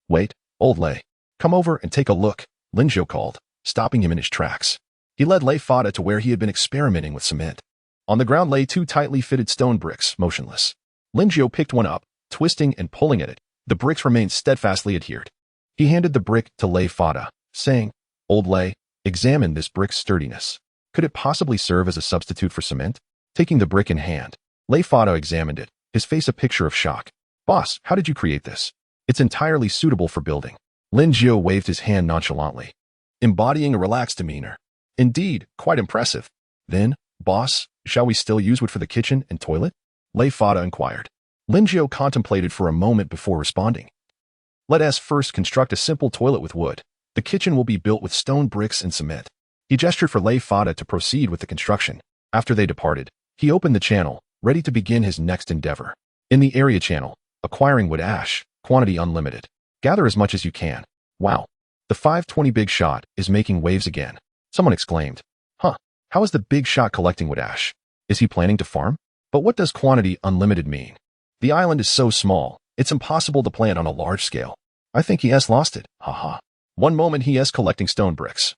Wait, old Lei. Come over and take a look, Lin Jiu called, stopping him in his tracks. He led Lei Fada to where he had been experimenting with cement. On the ground lay 2 tightly fitted stone bricks, motionless. Lin Jiu picked one up, twisting and pulling at it. The bricks remained steadfastly adhered. He handed the brick to Lei Fada, saying, Old Lei, examine this brick's sturdiness. Could it possibly serve as a substitute for cement? Taking the brick in hand, Lei Fada examined it, his face a picture of shock. Boss, how did you create this? It's entirely suitable for building. Lin Jiu waved his hand nonchalantly, embodying a relaxed demeanor. Indeed, quite impressive. Then, boss, shall we still use wood for the kitchen and toilet? Lei Fada inquired. Lin Jiu contemplated for a moment before responding. Let us first construct a simple toilet with wood. The kitchen will be built with stone bricks and cement. He gestured for Lei Fada to proceed with the construction. After they departed, he opened the channel, ready to begin his next endeavor. In the area channel, acquiring wood ash, quantity unlimited. Gather as much as you can. Wow. The 520 big shot is making waves again. Someone exclaimed. Huh, how is the big shot collecting wood ash? Is he planning to farm? But what does quantity unlimited mean? The island is so small, it's impossible to plant on a large scale. I think he has lost it, haha. One moment he is collecting stone bricks.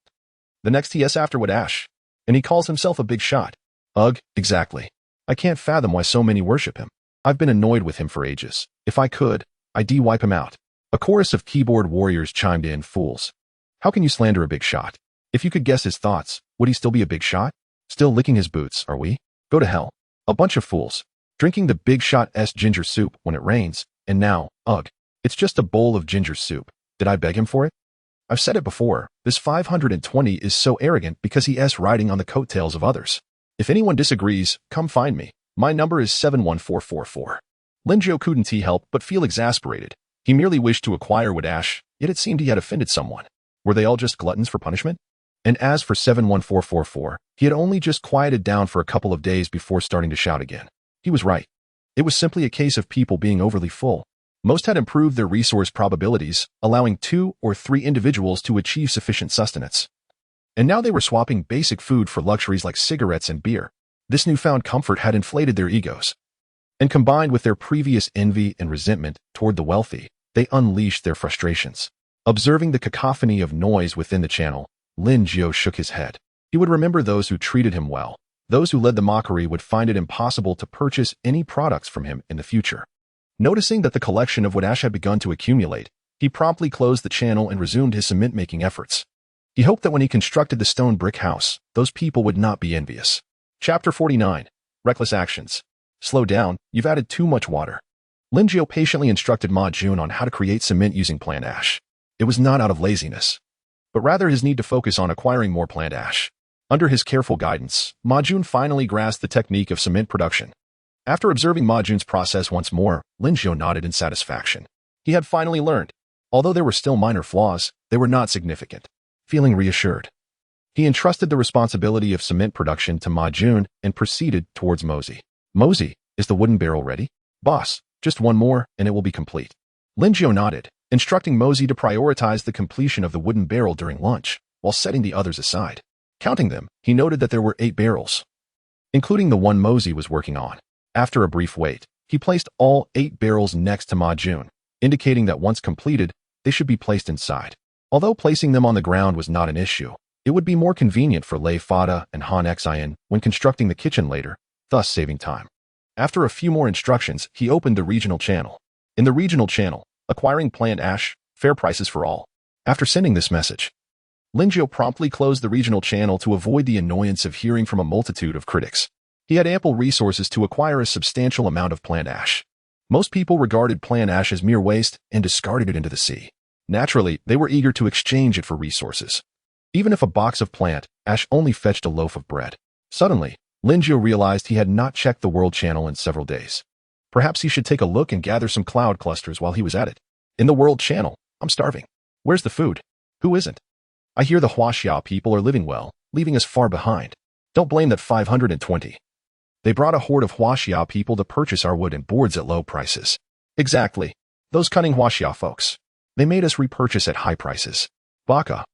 The next he is after wood ash. And he calls himself a big shot. Ugh, exactly. I can't fathom why so many worship him. I've been annoyed with him for ages. If I could, I'd wipe him out. A chorus of keyboard warriors chimed in, fools. How can you slander a big shot? If you could guess his thoughts, would he still be a big shot? Still licking his boots, are we? Go to hell. A bunch of fools. Drinking the big shot's ginger soup when it rains, and now, ugh, it's just a bowl of ginger soup. Did I beg him for it? I've said it before, this 520 is so arrogant because he is riding on the coattails of others. If anyone disagrees, come find me. My number is 71444. Lin Jiu couldn't help but feel exasperated. He merely wished to acquire wood ash, yet it seemed he had offended someone. Were they all just gluttons for punishment? And as for 71444, he had only just quieted down for a couple of days before starting to shout again. He was right. It was simply a case of people being overly full. Most had improved their resource probabilities, allowing 2 or 3 individuals to achieve sufficient sustenance. And now they were swapping basic food for luxuries like cigarettes and beer. This newfound comfort had inflated their egos. And combined with their previous envy and resentment toward the wealthy, they unleashed their frustrations. Observing the cacophony of noise within the channel, Lin Jiu shook his head. He would remember those who treated him well. Those who led the mockery would find it impossible to purchase any products from him in the future. Noticing that the collection of wood ash had begun to accumulate, he promptly closed the channel and resumed his cement-making efforts. He hoped that when he constructed the stone brick house, those people would not be envious. Chapter 49. Reckless Actions. Slow down, you've added too much water. Lin Jiu patiently instructed Ma Jun on how to create cement using plant ash. It was not out of laziness, but rather his need to focus on acquiring more plant ash. Under his careful guidance, Ma Jun finally grasped the technique of cement production. After observing Ma Jun's process once more, Lin Jiu nodded in satisfaction. He had finally learned. Although there were still minor flaws, they were not significant. Feeling reassured, he entrusted the responsibility of cement production to Ma Jun and proceeded towards Mosey. Mosey, is the wooden barrel ready? Boss, just one more and it will be complete. Lin Jiu nodded, instructing Mosey to prioritize the completion of the wooden barrel during lunch, while setting the others aside. Counting them, he noted that there were 8 barrels, including the one Mosey was working on. After a brief wait, he placed all 8 barrels next to Ma Jun, indicating that once completed, they should be placed inside. Although placing them on the ground was not an issue, it would be more convenient for Lei Fada and Han Xian when constructing the kitchen later, thus saving time. After a few more instructions, he opened the regional channel. In the regional channel, acquiring plant ash, fair prices for all. After sending this message, Lin Jiu promptly closed the regional channel to avoid the annoyance of hearing from a multitude of critics. He had ample resources to acquire a substantial amount of plant ash. Most people regarded plant ash as mere waste and discarded it into the sea. Naturally, they were eager to exchange it for resources. Even if a box of plant ash only fetched a loaf of bread. Suddenly, Lin Jiu realized he had not checked the world channel in several days. Perhaps he should take a look and gather some cloud clusters while he was at it. In the world channel, I'm starving. Where's the food? Who isn't? I hear the Huaxia people are living well, leaving us far behind. Don't blame that 520. They brought a horde of Huaxia people to purchase our wood and boards at low prices. Exactly. Those cunning Huaxia folks. They made us repurchase at high prices. Baka.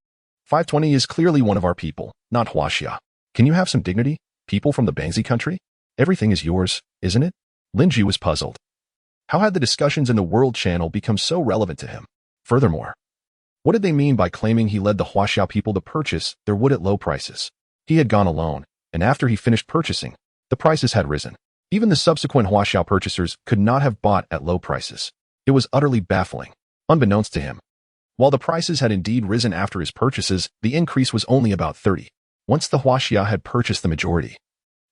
520 is clearly one of our people, not Huaxia. Can you have some dignity? People from the Bangzi country? Everything is yours, isn't it? Linjiu was puzzled. How had the discussions in the World Channel become so relevant to him? Furthermore, what did they mean by claiming he led the Huaxia people to purchase their wood at low prices? He had gone alone, and after he finished purchasing, the prices had risen. Even the subsequent Huaxia purchasers could not have bought at low prices. It was utterly baffling. Unbeknownst to him, while the prices had indeed risen after his purchases, the increase was only about 30. Once the Huaxia had purchased the majority,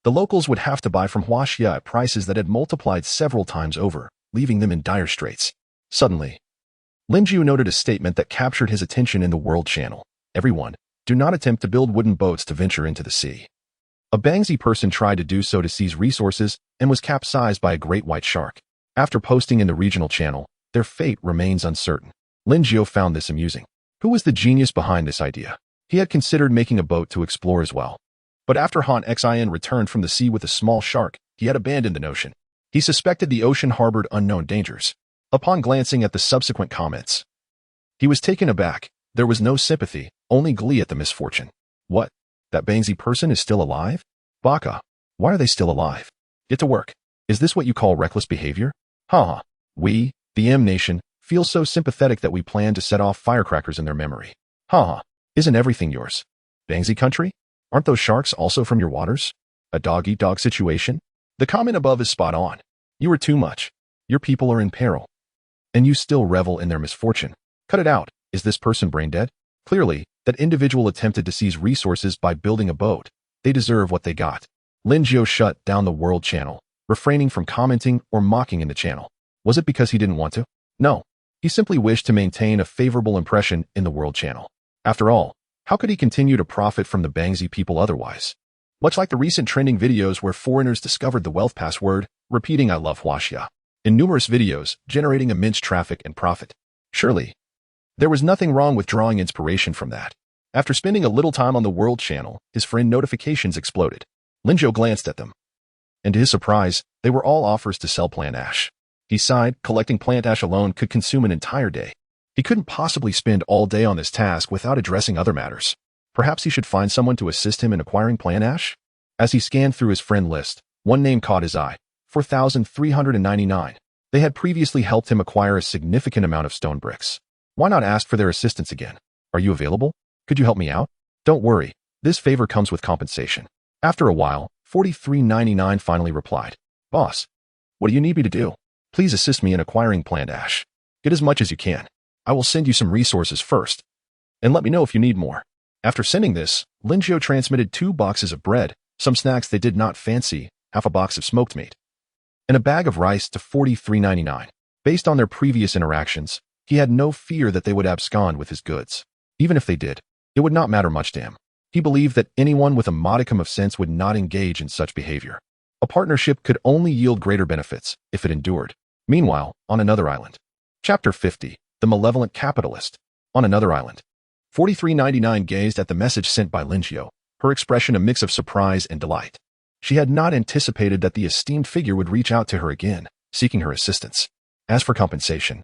the locals would have to buy from Huaxia at prices that had multiplied several times over, leaving them in dire straits. Suddenly, Linjiu noted a statement that captured his attention in the World Channel. Everyone, do not attempt to build wooden boats to venture into the sea. A Bangzi person tried to do so to seize resources and was capsized by a great white shark. After posting in the regional channel, their fate remains uncertain. Linjiu found this amusing. Who was the genius behind this idea? He had considered making a boat to explore as well. But after Han Xin returned from the sea with a small shark, he had abandoned the notion. He suspected the ocean harbored unknown dangers. Upon glancing at the subsequent comments, he was taken aback. There was no sympathy, only glee at the misfortune. What? That Bangzi person is still alive? Baka. Why are they still alive? Get to work. Is this what you call reckless behavior? Haha. We, the M Nation, feel so sympathetic that we plan to set off firecrackers in their memory. Haha. Isn't everything yours? Bangzi country? Aren't those sharks also from your waters? A dog-eat-dog situation? The comment above is spot on. You are too much. Your people are in peril. And you still revel in their misfortune. Cut it out. Is this person brain dead? Clearly, that individual attempted to seize resources by building a boat. They deserve what they got. Linjiu shut down the World Channel, refraining from commenting or mocking in the channel. Was it because he didn't want to? No. He simply wished to maintain a favorable impression in the World Channel. After all, how could he continue to profit from the Bangzi people otherwise? Much like the recent trending videos where foreigners discovered the wealth password, repeating "I love Huaxia" in numerous videos, generating immense traffic and profit. Surely, there was nothing wrong with drawing inspiration from that. After spending a little time on the World Channel, his friend notifications exploded. Linjiu glanced at them, and to his surprise, they were all offers to sell plant ash. He sighed. Collecting plant ash alone could consume an entire day. He couldn't possibly spend all day on this task without addressing other matters. Perhaps he should find someone to assist him in acquiring plant ash? As he scanned through his friend list, one name caught his eye. 4,399. They had previously helped him acquire a significant amount of stone bricks. Why not ask for their assistance again? Are you available? Could you help me out? Don't worry. This favor comes with compensation. After a while, 4399 finally replied. Boss, what do you need me to do? Please assist me in acquiring plant ash. Get as much as you can. I will send you some resources first, and let me know if you need more. After sending this, Linjiu transmitted 2 boxes of bread, some snacks they did not fancy, half a box of smoked meat, and a bag of rice to 4399. Based on their previous interactions, he had no fear that they would abscond with his goods. Even if they did, it would not matter much to him. He believed that anyone with a modicum of sense would not engage in such behavior. A partnership could only yield greater benefits if it endured. Meanwhile, on another island. Chapter 50. The Malevolent Capitalist. On another island. 4399 gazed at the message sent by Linjiu, her expression a mix of surprise and delight. She had not anticipated that the esteemed figure would reach out to her again, seeking her assistance. As for compensation,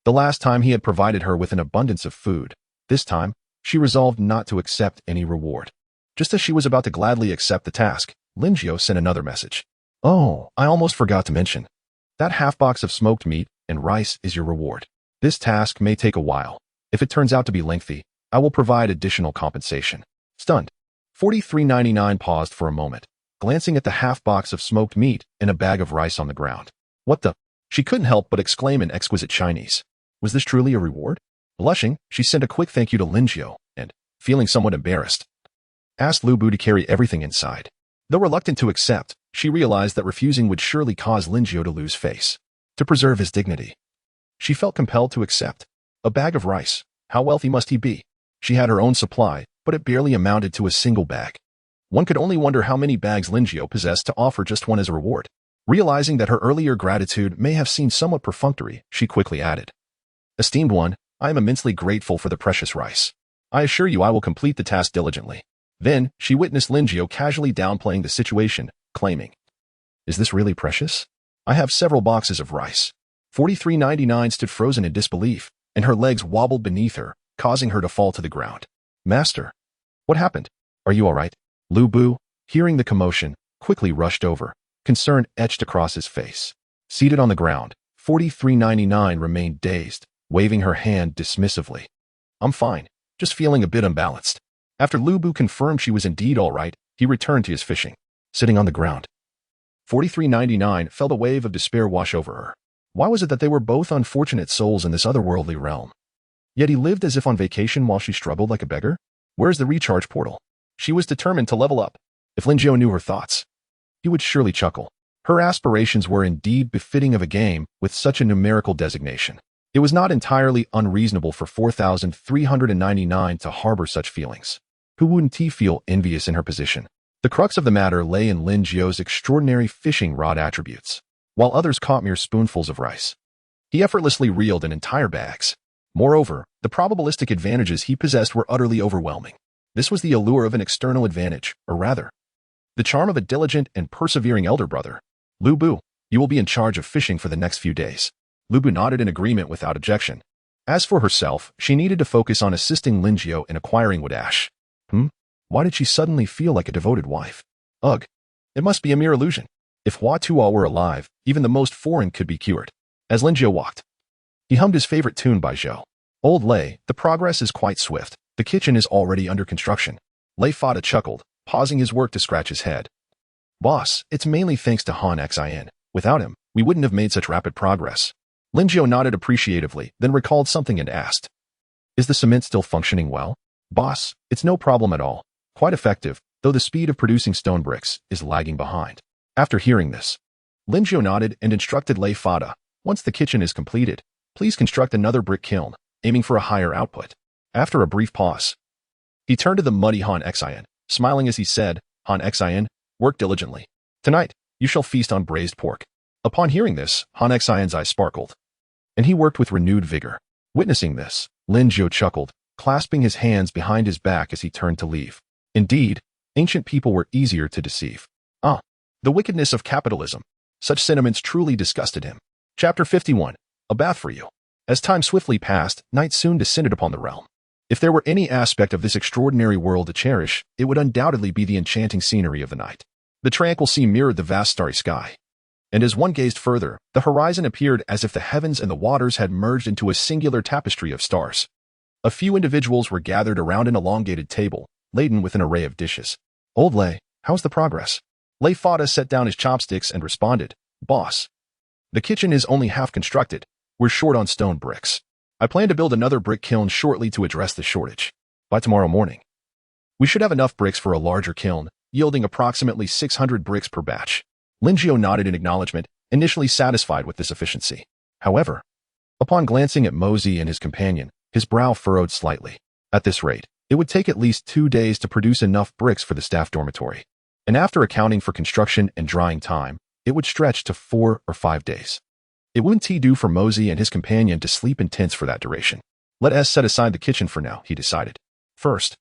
the last time he had provided her with an abundance of food. This time, she resolved not to accept any reward. Just as she was about to gladly accept the task, Linjiu sent another message. Oh, I almost forgot to mention. That half box of smoked meat and rice is your reward. This task may take a while. If it turns out to be lengthy, I will provide additional compensation. Stunned, 4399 paused for a moment, glancing at the half box of smoked meat and a bag of rice on the ground. What the? She couldn't help but exclaim in exquisite Chinese. Was this truly a reward? Blushing, she sent a quick thank you to Linjiu, and, feeling somewhat embarrassed, asked Lu Bu to carry everything inside. Though reluctant to accept, she realized that refusing would surely cause Linjiu to lose face. To preserve his dignity, she felt compelled to accept. A bag of rice. How wealthy must he be? She had her own supply, but it barely amounted to a single bag. One could only wonder how many bags Linjiu possessed to offer just one as a reward. Realizing that her earlier gratitude may have seemed somewhat perfunctory, she quickly added, Esteemed one, I am immensely grateful for the precious rice. I assure you I will complete the task diligently. Then, she witnessed Linjiu casually downplaying the situation, claiming, Is this really precious? I have several boxes of rice. 4399 stood frozen in disbelief. and her legs wobbled beneath her, causing her to fall to the ground. "Master, what happened? Are you all right?" Lu Bu, hearing the commotion, quickly rushed over, concern etched across his face. Seated on the ground, 4399 remained dazed, waving her hand dismissively. "I'm fine, just feeling a bit unbalanced." After Lu Bu confirmed she was indeed all right, he returned to his fishing. Sitting on the ground, 4399 felt a wave of despair wash over her. Why was it that they were both unfortunate souls in this otherworldly realm? Yet he lived as if on vacation while she struggled like a beggar? Where's the recharge portal? She was determined to level up. If Lin Jiu knew her thoughts, he would surely chuckle. Her aspirations were indeed befitting of a game with such a numerical designation. It was not entirely unreasonable for 4399 to harbor such feelings. Who wouldn't he feel envious in her position? The crux of the matter lay in Lin Jiu's extraordinary fishing rod attributes. While others caught mere spoonfuls of rice, he effortlessly reeled in entire bags. Moreover, the probabilistic advantages he possessed were utterly overwhelming. This was the allure of an external advantage, or rather, the charm of a diligent and persevering elder brother. "Lu Bu, you will be in charge of fishing for the next few days." Lu Bu nodded in agreement without objection. As for herself, she needed to focus on assisting Lin Jiu in acquiring wood ash. Why did she suddenly feel like a devoted wife? Ugh, it must be a mere illusion. If Hua Tuo were alive, even the most foreign could be cured. As Lin Jiu walked, he hummed his favorite tune by Zhou. "Old Lei, the progress is quite swift. The kitchen is already under construction." Lei Fada chuckled, pausing his work to scratch his head. "Boss, it's mainly thanks to Han Xin. Without him, we wouldn't have made such rapid progress." Lin Jiu nodded appreciatively, then recalled something and asked, "Is the cement still functioning well?" "Boss, it's no problem at all. Quite effective, though the speed of producing stone bricks is lagging behind." After hearing this, Lin Jiu nodded and instructed Lei Fada, "Once the kitchen is completed, please construct another brick kiln, aiming for a higher output." After a brief pause, he turned to the muddy Han Xin, smiling as he said, "Han Xin, work diligently. Tonight, you shall feast on braised pork." Upon hearing this, Han Xion's eyes sparkled, and he worked with renewed vigor. Witnessing this, Lin Jiu chuckled, clasping his hands behind his back as he turned to leave. Indeed, ancient people were easier to deceive. The wickedness of capitalism. Such sentiments truly disgusted him. Chapter 51. A bath for you. As time swiftly passed, night soon descended upon the realm. If there were any aspect of this extraordinary world to cherish, it would undoubtedly be the enchanting scenery of the night. The tranquil sea mirrored the vast starry sky. And as one gazed further, the horizon appeared as if the heavens and the waters had merged into a singular tapestry of stars. A few individuals were gathered around an elongated table, laden with an array of dishes. "Old Lei, how's the progress?" Lei Fada set down his chopsticks and responded, "Boss, the kitchen is only half constructed. We're short on stone bricks. I plan to build another brick kiln shortly to address the shortage. By tomorrow morning, we should have enough bricks for a larger kiln, yielding approximately 600 bricks per batch." Lin Jiu nodded in acknowledgement, initially satisfied with this efficiency. However, upon glancing at Mosey and his companion, his brow furrowed slightly. At this rate, it would take at least 2 days to produce enough bricks for the staff dormitory. And after accounting for construction and drying time, it would stretch to 4 or 5 days. It wouldn't do for Mosey and his companion to sleep in tents for that duration. Let us set aside the kitchen for now, he decided. First,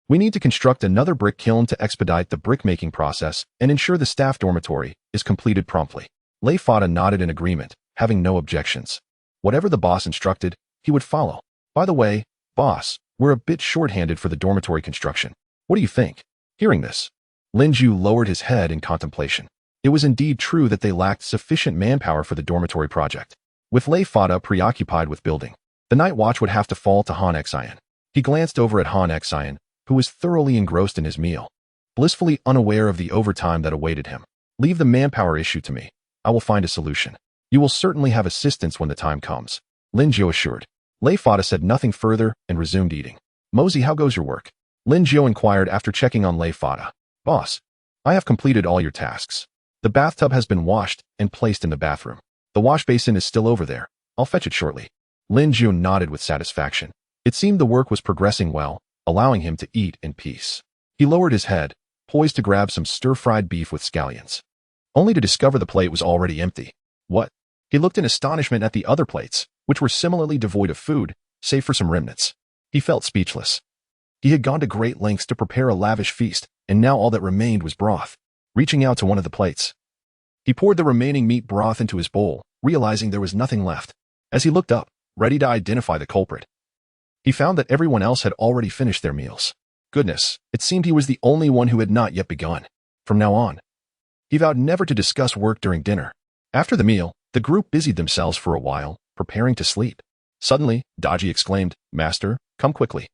we need to construct another brick kiln to expedite the brick-making process and ensure the staff dormitory is completed promptly. Lei Fada nodded in agreement, having no objections. Whatever the boss instructed, he would follow. By the way, boss, we're a bit short-handed for the dormitory construction. What do you think? Hearing this, Lin Jiu lowered his head in contemplation. It was indeed true that they lacked sufficient manpower for the dormitory project. With Lei Fada preoccupied with building, the night watch would have to fall to Han Xin. He glanced over at Han Xin, who was thoroughly engrossed in his meal, blissfully unaware of the overtime that awaited him. "Leave the manpower issue to me. I will find a solution. You will certainly have assistance when the time comes," Lin Jiu assured. Lei Fada said nothing further and resumed eating. "Mosey, how goes your work?" Lin Jiu inquired after checking on Lei Fada. "Boss, I have completed all your tasks. The bathtub has been washed and placed in the bathroom. The wash basin is still over there. I'll fetch it shortly." Lin Jiu nodded with satisfaction. It seemed the work was progressing well, allowing him to eat in peace. He lowered his head, poised to grab some stir-fried beef with scallions, only to discover the plate was already empty. What? He looked in astonishment at the other plates, which were similarly devoid of food, save for some remnants. He felt speechless. He had gone to great lengths to prepare a lavish feast, and now all that remained was broth. Reaching out to one of the plates, he poured the remaining meat broth into his bowl, realizing there was nothing left. As he looked up, ready to identify the culprit. He found that everyone else had already finished their meals. Goodness, it seemed he was the only one who had not yet begun. From now on, he vowed never to discuss work during dinner. After the meal, the group busied themselves for a while, preparing to sleep. Suddenly, Daji exclaimed, "Master, come quickly."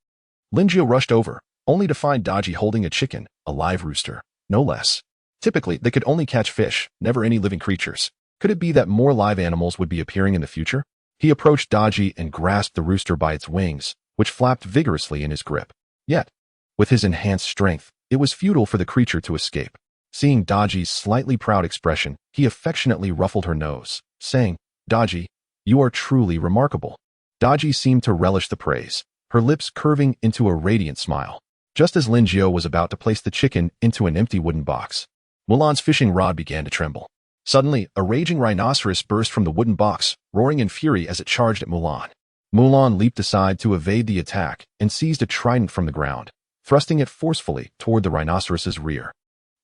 Linjiao rushed over, only to find Daji holding a chicken, a live rooster, no less. Typically, they could only catch fish, never any living creatures. Could it be that more live animals would be appearing in the future? He approached Daji and grasped the rooster by its wings, which flapped vigorously in his grip. Yet, with his enhanced strength, it was futile for the creature to escape. Seeing Daji's slightly proud expression, he affectionately ruffled her nose, saying, "Daji, you are truly remarkable." Daji seemed to relish the praise, her lips curving into a radiant smile. Just as Linjiao was about to place the chicken into an empty wooden box, Mulan's fishing rod began to tremble. Suddenly, a raging rhinoceros burst from the wooden box, roaring in fury as it charged at Mulan. Mulan leaped aside to evade the attack and seized a trident from the ground, thrusting it forcefully toward the rhinoceros's rear.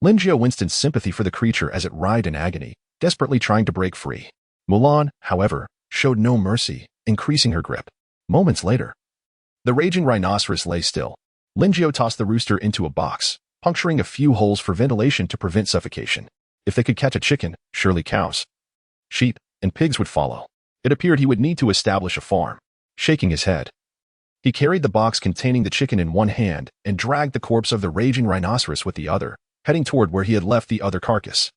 Linjiao winced in sympathy for the creature as it writhed in agony, desperately trying to break free. Mulan, however, showed no mercy, increasing her grip. Moments later, the raging rhinoceros lay still. Linjiao tossed the rooster into a box, puncturing a few holes for ventilation to prevent suffocation. If they could catch a chicken, surely cows, sheep, and pigs would follow. It appeared he would need to establish a farm. Shaking his head, he carried the box containing the chicken in one hand and dragged the corpse of the raging rhinoceros with the other, heading toward where he had left the other carcass.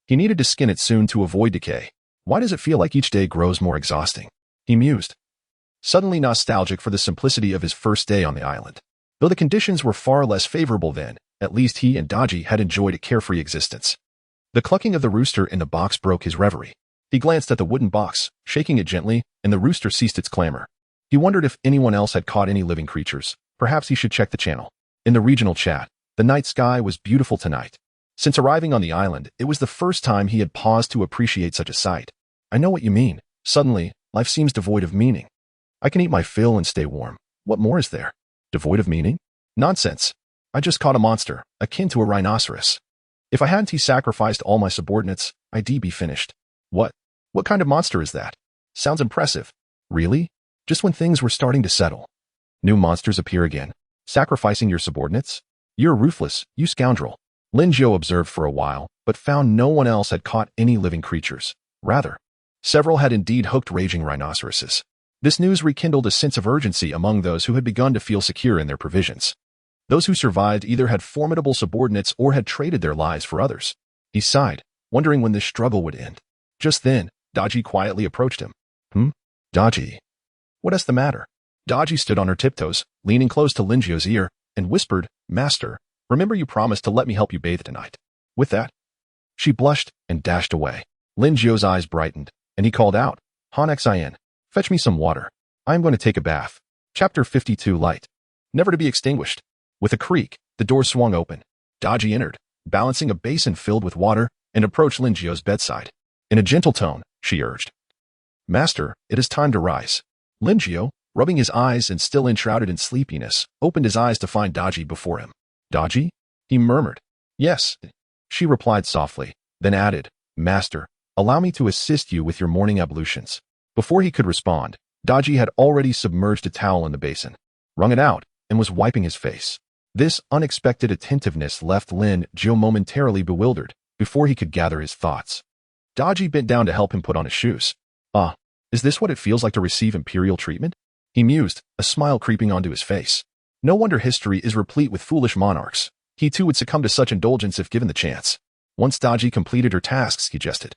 He needed to skin it soon to avoid decay. Why does it feel like each day grows more exhausting? He mused, suddenly nostalgic for the simplicity of his first day on the island. Though the conditions were far less favorable then, at least he and Daji had enjoyed a carefree existence. The clucking of the rooster in the box broke his reverie. He glanced at the wooden box, shaking it gently, and the rooster ceased its clamor. He wondered if anyone else had caught any living creatures. Perhaps he should check the channel. In the regional chat, the night sky was beautiful tonight. Since arriving on the island, it was the first time he had paused to appreciate such a sight. I know what you mean. Suddenly, life seems devoid of meaning. I can eat my fill and stay warm. What more is there? Devoid of meaning? Nonsense. I just caught a monster, akin to a rhinoceros. If I hadn't sacrificed all my subordinates, I'd be finished. What kind of monster is that? Sounds impressive. Really? Just when things were starting to settle. New monsters appear again. Sacrificing your subordinates? You're ruthless, you scoundrel. Linjiao observed for a while, but found no one else had caught any living creatures. Rather, several had indeed hooked raging rhinoceroses. This news rekindled a sense of urgency among those who had begun to feel secure in their provisions. Those who survived either had formidable subordinates or had traded their lives for others. He sighed, wondering when this struggle would end. Just then, Daji quietly approached him. Daji. What is the matter? Daji stood on her tiptoes, leaning close to Linjiao's ear, and whispered, "Master, remember you promised to let me help you bathe tonight." With that, she blushed and dashed away. Linjiao's eyes brightened, and he called out, "Han-xin, fetch me some water. I am going to take a bath." Chapter 52 Light. Never to be extinguished. With a creak, the door swung open. Daji entered, balancing a basin filled with water, and approached Linjiao's bedside. In a gentle tone, she urged, "Master, it is time to rise." Linjiao, rubbing his eyes and still enshrouded in sleepiness, opened his eyes to find Daji before him. "Daji?" he murmured. "Yes," she replied softly, then added, "Master, allow me to assist you with your morning ablutions." Before he could respond, Daji had already submerged a towel in the basin, wrung it out, and was wiping his face. This unexpected attentiveness left Linjiao momentarily bewildered before he could gather his thoughts. Daji bent down to help him put on his shoes. Is this what it feels like to receive imperial treatment? He mused, a smile creeping onto his face. No wonder history is replete with foolish monarchs. He too would succumb to such indulgence if given the chance. Once Daji completed her tasks, he jested,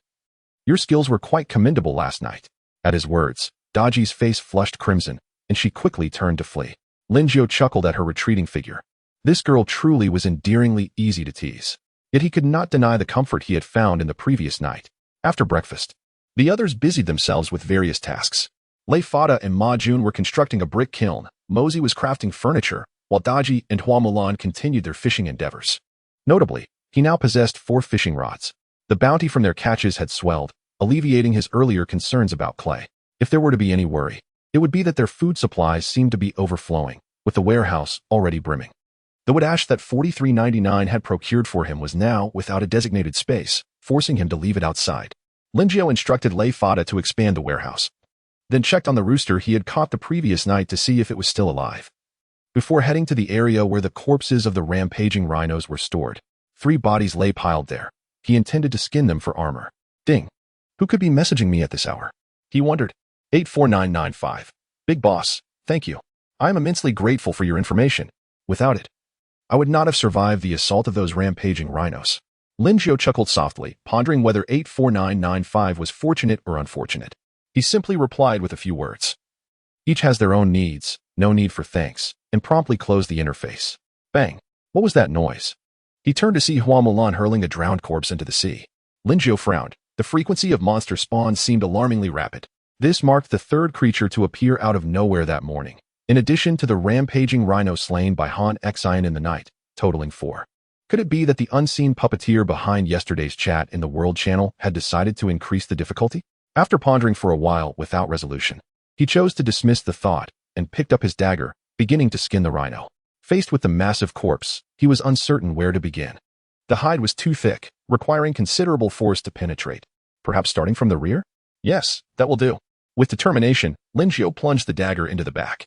"Your skills were quite commendable last night." At his words, Daji's face flushed crimson, and she quickly turned to flee. Linjiao chuckled at her retreating figure. This girl truly was endearingly easy to tease. Yet he could not deny the comfort he had found in the previous night. After breakfast, the others busied themselves with various tasks. Lei Fada and Ma Jun were constructing a brick kiln, Mozi was crafting furniture, while Daji and Hua Mulan continued their fishing endeavors. Notably, he now possessed 4 fishing rods. The bounty from their catches had swelled, alleviating his earlier concerns about clay. If there were to be any worry, it would be that their food supplies seemed to be overflowing, with the warehouse already brimming. The wood ash that 4399 had procured for him was now without a designated space, forcing him to leave it outside. Linjiao instructed Lei Fada to expand the warehouse. then checked on the rooster he had caught the previous night to see if it was still alive. Before heading to the area where the corpses of the rampaging rhinos were stored, 3 bodies lay piled there. He intended to skin them for armor. Ding. Who could be messaging me at this hour? He wondered. 84995. Big boss, thank you. I am immensely grateful for your information. Without it, I would not have survived the assault of those rampaging rhinos. Lin Jiao chuckled softly, pondering whether 84995 was fortunate or unfortunate. He simply replied with a few words. Each has their own needs, no need for thanks, and promptly closed the interface. Bang! What was that noise? He turned to see Hua Mulan hurling a drowned corpse into the sea. Lin Jiao frowned. The frequency of monster spawns seemed alarmingly rapid. This marked the 3rd creature to appear out of nowhere that morning, in addition to the rampaging rhino slain by Han Xian in the night, totaling 4. Could it be that the unseen puppeteer behind yesterday's chat in the World Channel had decided to increase the difficulty? After pondering for a while without resolution, he chose to dismiss the thought and picked up his dagger, beginning to skin the rhino. Faced with the massive corpse, he was uncertain where to begin. The hide was too thick, requiring considerable force to penetrate. Perhaps starting from the rear? Yes, that will do. With determination, Lin Jiao plunged the dagger into the back,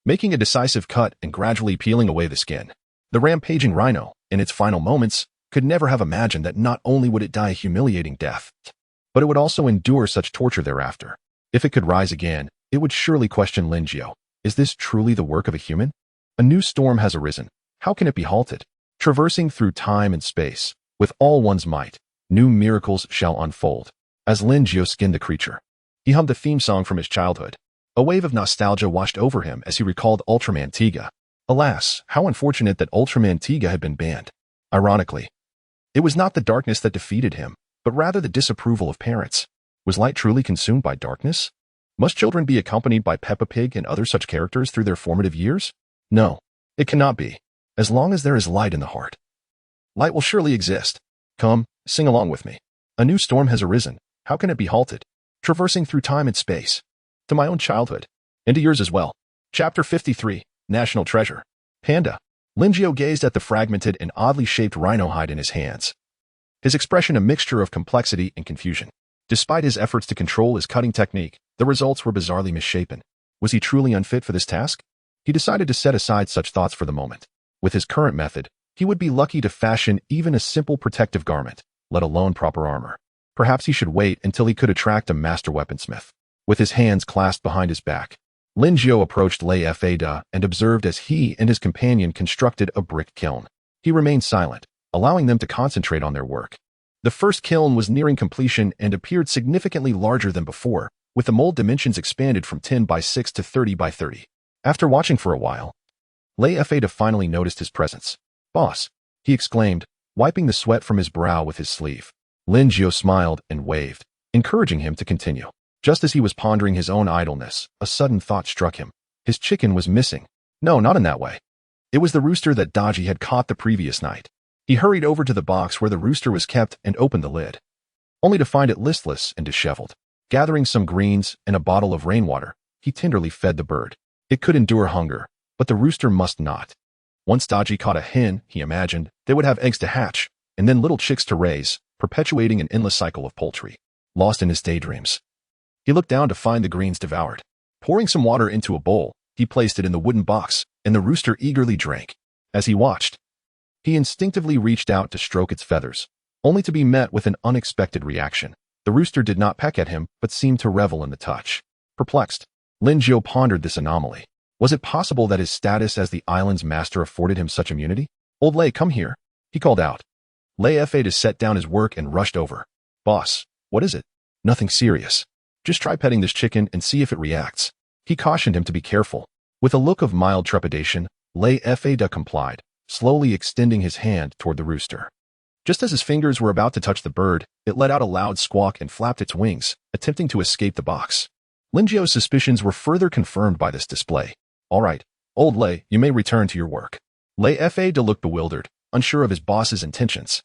making a decisive cut and gradually peeling away the skin. The rampaging rhino, in its final moments, could never have imagined that not only would it die a humiliating death, but it would also endure such torture thereafter. If it could rise again, it would surely question Lin Jiao. Is this truly the work of a human? A new storm has arisen. How can it be halted? Traversing through time and space, with all one's might, new miracles shall unfold. As Lin Jiao skinned the creature, he hummed the theme song from his childhood. A wave of nostalgia washed over him as he recalled Ultraman Tiga. Alas, how unfortunate that Ultraman Tiga had been banned. Ironically, it was not the darkness that defeated him, but rather the disapproval of parents. Was light truly consumed by darkness? Must children be accompanied by Peppa Pig and other such characters through their formative years? No, it cannot be. As long as there is light in the heart, light will surely exist. Come, sing along with me. A new storm has arisen. How can it be halted? Traversing through time and space. To my own childhood. And to yours as well. Chapter 53. National Treasure. Panda. Lin Jiao gazed at the fragmented and oddly shaped rhino hide in his hands. His expression a mixture of complexity and confusion. Despite his efforts to control his cutting technique, the results were bizarrely misshapen. Was he truly unfit for this task? He decided to set aside such thoughts for the moment. With his current method, he would be lucky to fashion even a simple protective garment, let alone proper armor. Perhaps he should wait until he could attract a master weaponsmith. With his hands clasped behind his back, Lin Jiao approached Lei Fada and observed as he and his companion constructed a brick kiln. He remained silent, allowing them to concentrate on their work. The first kiln was nearing completion and appeared significantly larger than before, with the mold dimensions expanded from 10 by 6 to 30 by 30. After watching for a while, Lei Fada finally noticed his presence. Boss, he exclaimed, wiping the sweat from his brow with his sleeve. Lin Jiao smiled and waved, encouraging him to continue. Just as he was pondering his own idleness, a sudden thought struck him. His chicken was missing. No, not in that way. It was the rooster that Daji had caught the previous night. He hurried over to the box where the rooster was kept and opened the lid, only to find it listless and disheveled. Gathering some greens and a bottle of rainwater, he tenderly fed the bird. It could endure hunger, but the rooster must not. Once Daji caught a hen, he imagined, they would have eggs to hatch, and then little chicks to raise, perpetuating an endless cycle of poultry. Lost in his daydreams, he looked down to find the greens devoured. Pouring some water into a bowl, he placed it in the wooden box, and the rooster eagerly drank. As he watched, he instinctively reached out to stroke its feathers, only to be met with an unexpected reaction. The rooster did not peck at him, but seemed to revel in the touch. Perplexed, Lin Jiao pondered this anomaly. Was it possible that his status as the island's master afforded him such immunity? Old Lei, come here, he called out. Lei Fada set down his work and rushed over. Boss, what is it? Nothing serious. Just try petting this chicken and see if it reacts. He cautioned him to be careful. With a look of mild trepidation, Lei Fada complied, slowly extending his hand toward the rooster. Just as his fingers were about to touch the bird, it let out a loud squawk and flapped its wings, attempting to escape the box. Lin Jiao's suspicions were further confirmed by this display. All right, old Lei, you may return to your work. Lei Fada looked bewildered, unsure of his boss's intentions.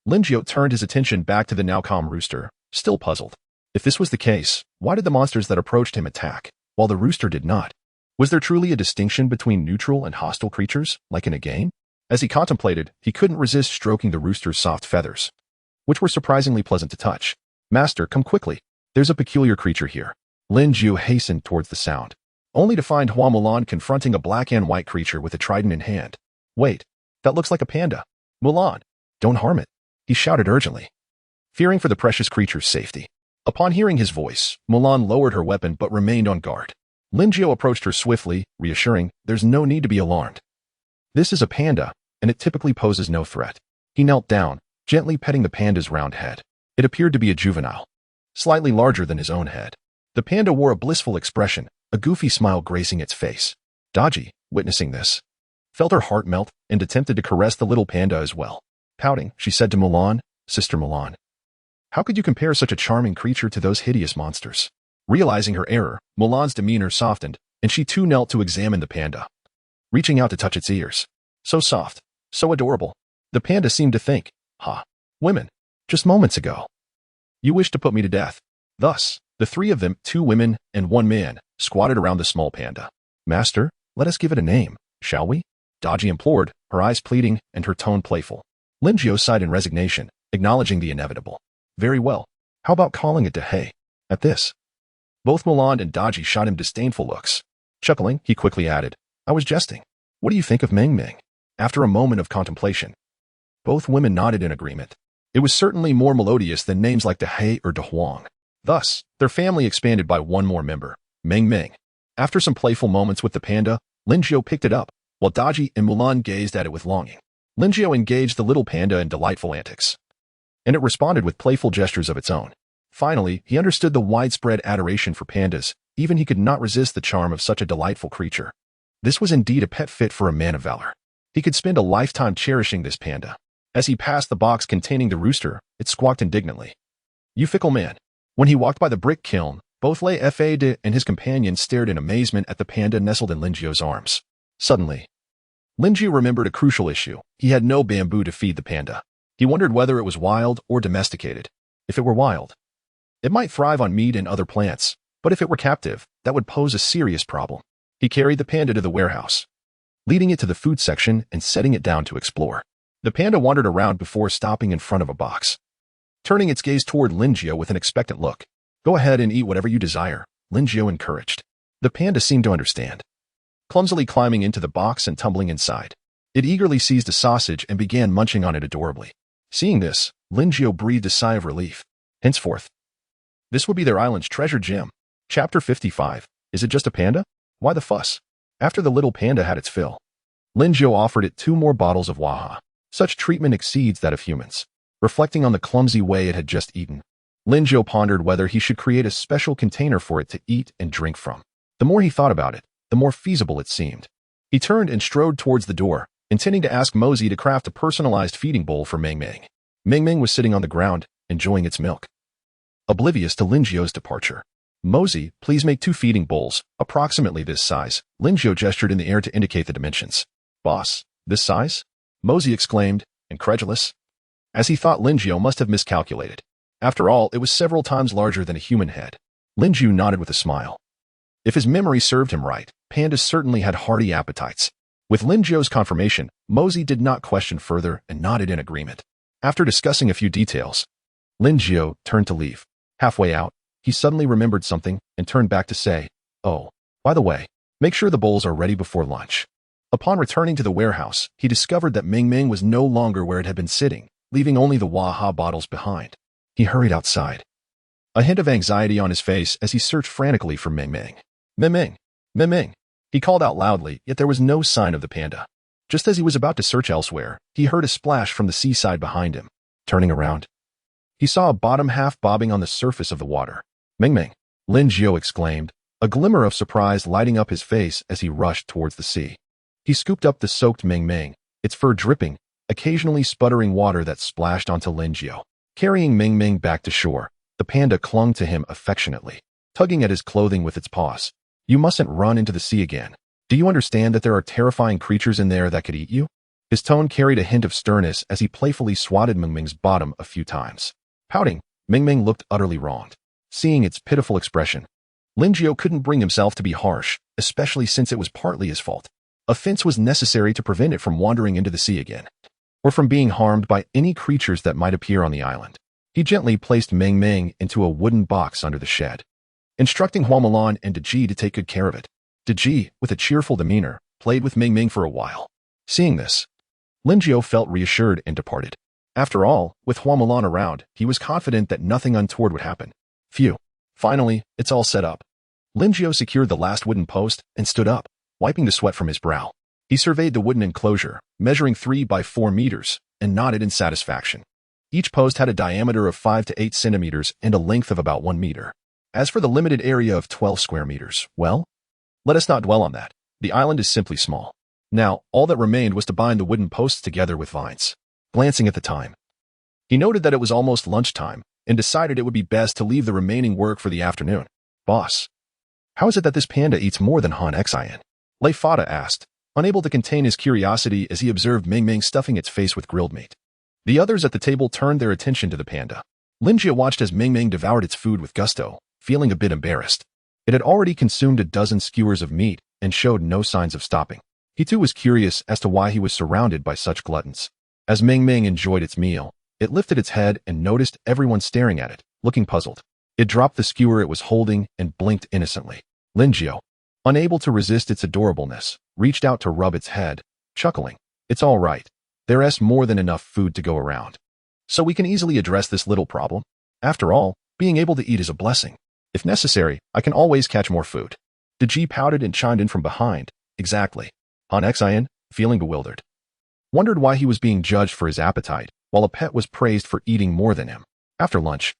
Lin Jiao turned his attention back to the now calm rooster, still puzzled. If this was the case, why did the monsters that approached him attack, while the rooster did not? Was there truly a distinction between neutral and hostile creatures, like in a game? As he contemplated, he couldn't resist stroking the rooster's soft feathers, which were surprisingly pleasant to touch. Master, come quickly. There's a peculiar creature here. Lin Jiu hastened towards the sound, only to find Hua Mulan confronting a black and white creature with a trident in hand. Wait, that looks like a panda. Mulan, don't harm it, he shouted urgently, fearing for the precious creature's safety. Upon hearing his voice, Mulan lowered her weapon but remained on guard. Lin Jiu approached her swiftly, reassuring, there's no need to be alarmed. This is a panda, and it typically poses no threat. He knelt down, gently petting the panda's round head. It appeared to be a juvenile, slightly larger than his own head. The panda wore a blissful expression, a goofy smile gracing its face. Daji, witnessing this, felt her heart melt and attempted to caress the little panda as well. Pouting, she said to Mulan, Sister Mulan, how could you compare such a charming creature to those hideous monsters? Realizing her error, Mulan's demeanor softened, and she too knelt to examine the panda, reaching out to touch its ears. So soft, so adorable. The panda seemed to think, women, just moments ago, you wished to put me to death. Thus, the three of them, 2 women and 1 man, squatted around the small panda. Master, let us give it a name, shall we? Daji implored, her eyes pleading and her tone playful. Lin Jiu sighed in resignation, acknowledging the inevitable. Very well. How about calling it Dahe? At this, both Mulan and Daji shot him disdainful looks. Chuckling, he quickly added, I was jesting. What do you think of Meng Meng? After a moment of contemplation, both women nodded in agreement. It was certainly more melodious than names like Dahe or Dahuang. Thus, their family expanded by 1 more member, Meng Meng. After some playful moments with the panda, Lin Jiu picked it up, while Daji and Mulan gazed at it with longing. Lin Jiu engaged the little panda in delightful antics, and it responded with playful gestures of its own. Finally, he understood the widespread adoration for pandas. Even he could not resist the charm of such a delightful creature. This was indeed a pet fit for a man of valor. He could spend a lifetime cherishing this panda. As he passed the box containing the rooster, it squawked indignantly. You fickle man. When he walked by the brick kiln, both Lei Fade and his companion stared in amazement at the panda nestled in Lin Jiu's arms. Suddenly, Lin Jiu remembered a crucial issue. He had no bamboo to feed the panda. He wondered whether it was wild or domesticated. If it were wild, it might thrive on meat and other plants, but if it were captive, that would pose a serious problem. He carried the panda to the warehouse, leading it to the food section and setting it down to explore. The panda wandered around before stopping in front of a box, turning its gaze toward Lin Jiu with an expectant look. Go ahead and eat whatever you desire, Lin Jiu encouraged. The panda seemed to understand, clumsily climbing into the box and tumbling inside. It eagerly seized a sausage and began munching on it adorably. Seeing this, Lin Jiu breathed a sigh of relief. Henceforth, this would be their island's treasure gem. Chapter 55. Is it just a panda? Why the fuss? After the little panda had its fill, Lin Jiu offered it 2 more bottles of waha. Such treatment exceeds that of humans. Reflecting on the clumsy way it had just eaten, Lin Jiu pondered whether he should create a special container for it to eat and drink from. The more he thought about it, the more feasible it seemed. He turned and strode towards the door, intending to ask Mosey to craft a personalized feeding bowl for Meng Meng. Meng Meng was sitting on the ground, enjoying its milk, oblivious to Lin Jiu's departure. Mosey, please make 2 feeding bowls, approximately this size. Lin Jiu gestured in the air to indicate the dimensions. Boss, this size? Mosey exclaimed, incredulous, as he thought Lin Jiu must have miscalculated. After all, it was several times larger than a human head. Lin Jiu nodded with a smile. If his memory served him right, pandas certainly had hearty appetites. With Lin Jiu's confirmation, Mosey did not question further and nodded in agreement. After discussing a few details, Lin Jiu turned to leave. Halfway out, he suddenly remembered something and turned back to say, oh, by the way, make sure the bowls are ready before lunch. Upon returning to the warehouse, he discovered that Meng Meng was no longer where it had been sitting, leaving only the waha bottles behind. He hurried outside, a hint of anxiety on his face as he searched frantically for Meng Meng. Meng Meng, Meng Meng, he called out loudly, yet there was no sign of the panda. Just as he was about to search elsewhere, he heard a splash from the seaside behind him. Turning around, he saw a bottom half bobbing on the surface of the water. Meng Meng, Lin Jiu exclaimed, a glimmer of surprise lighting up his face as he rushed towards the sea. He scooped up the soaked Meng Meng, its fur dripping, occasionally sputtering water that splashed onto Lin Jiu. Carrying Meng Meng back to shore, the panda clung to him affectionately, tugging at his clothing with its paws. You mustn't run into the sea again. Do you understand that there are terrifying creatures in there that could eat you? His tone carried a hint of sternness as he playfully swatted Meng Meng's bottom a few times. Pouting, Meng Meng looked utterly wronged. Seeing its pitiful expression, Lin Jiu couldn't bring himself to be harsh, especially since it was partly his fault. A fence was necessary to prevent it from wandering into the sea again, or from being harmed by any creatures that might appear on the island. He gently placed Meng Meng into a wooden box under the shed, instructing Huamalan and Daji to take good care of it. Daji, with a cheerful demeanor, played with Ming Ming for a while. Seeing this, Linjiao felt reassured and departed. After all, with Huamalan around, he was confident that nothing untoward would happen. Phew. Finally, it's all set up. Linjiao secured the last wooden post and stood up, wiping the sweat from his brow. He surveyed the wooden enclosure, measuring 3 by 4 meters, and nodded in satisfaction. Each post had a diameter of 5 to 8 centimeters and a length of about 1 meter. As for the limited area of 12 square meters, well, let us not dwell on that. The island is simply small. Now, all that remained was to bind the wooden posts together with vines. Glancing at the time, he noted that it was almost lunchtime and decided it would be best to leave the remaining work for the afternoon. Boss, how is it that this panda eats more than Han Xian? Lei Fada asked, unable to contain his curiosity as he observed Ming Ming stuffing its face with grilled meat. The others at the table turned their attention to the panda. Linjia watched as Ming Ming devoured its food with gusto, feeling a bit embarrassed. It had already consumed a dozen skewers of meat and showed no signs of stopping. He too was curious as to why he was surrounded by such gluttons. As Ming Ming enjoyed its meal, it lifted its head and noticed everyone staring at it, looking puzzled. It dropped the skewer it was holding and blinked innocently. Linjiao, unable to resist its adorableness, reached out to rub its head, chuckling. It's all right. There's more than enough food to go around. So we can easily address this little problem. After all, being able to eat is a blessing. If necessary, I can always catch more food. Daji pouted and chimed in from behind. Exactly. Han Xian, feeling bewildered, wondered why he was being judged for his appetite, while a pet was praised for eating more than him. After lunch,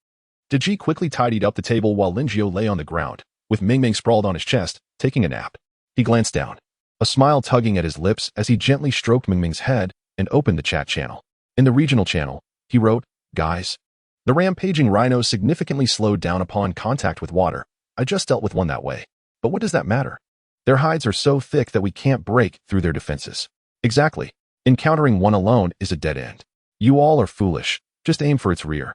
Daji quickly tidied up the table while Linjiao lay on the ground, with Ming Ming sprawled on his chest, taking a nap. He glanced down, a smile tugging at his lips as he gently stroked Ming Ming's head and opened the chat channel. In the regional channel, he wrote, "Guys, the rampaging rhinos significantly slowed down upon contact with water. I just dealt with one that way. But what does that matter? Their hides are so thick that we can't break through their defenses. Exactly. Encountering one alone is a dead end. You all are foolish. Just aim for its rear.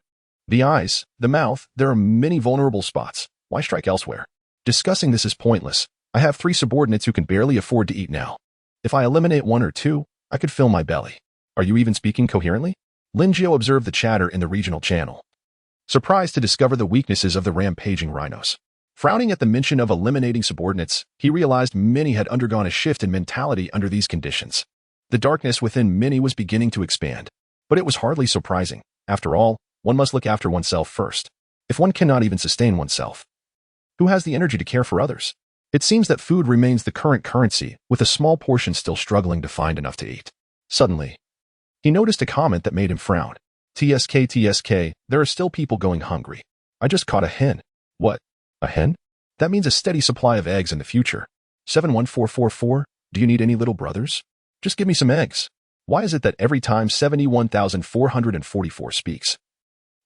The eyes, the mouth, there are many vulnerable spots. Why strike elsewhere? Discussing this is pointless. I have 3 subordinates who can barely afford to eat now. If I eliminate 1 or 2, I could fill my belly. Are you even speaking coherently?" Linjiao observed the chatter in the regional channel, surprised to discover the weaknesses of the rampaging rhinos. Frowning at the mention of eliminating subordinates, he realized many had undergone a shift in mentality under these conditions. The darkness within many was beginning to expand, but it was hardly surprising. After all, one must look after oneself first. If one cannot even sustain oneself, who has the energy to care for others? It seems that food remains the current currency, with a small portion still struggling to find enough to eat. Suddenly, he noticed a comment that made him frown. TSK, there are still people going hungry. I just caught a hen. What? A hen? That means a steady supply of eggs in the future. 71444, do you need any little brothers? Just give me some eggs. Why is it that every time 71,444 speaks,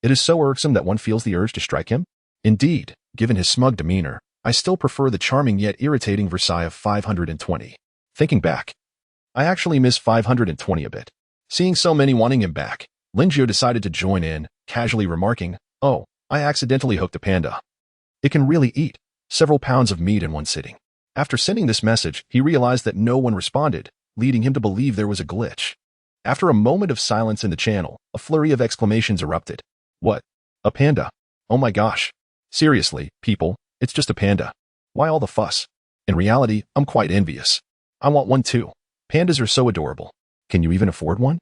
it is so irksome that one feels the urge to strike him? Indeed, given his smug demeanor, I still prefer the charming yet irritating Versailles of 520. Thinking back, I actually miss 520 a bit. Seeing so many wanting him back, Linjiao decided to join in, casually remarking, "Oh, I accidentally hooked a panda. It can really eat several pounds of meat in one sitting." After sending this message, he realized that no one responded, leading him to believe there was a glitch. After a moment of silence in the channel, a flurry of exclamations erupted. What? A panda? Oh my gosh. Seriously, people, it's just a panda. Why all the fuss? In reality, I'm quite envious. I want one too. Pandas are so adorable. Can you even afford one?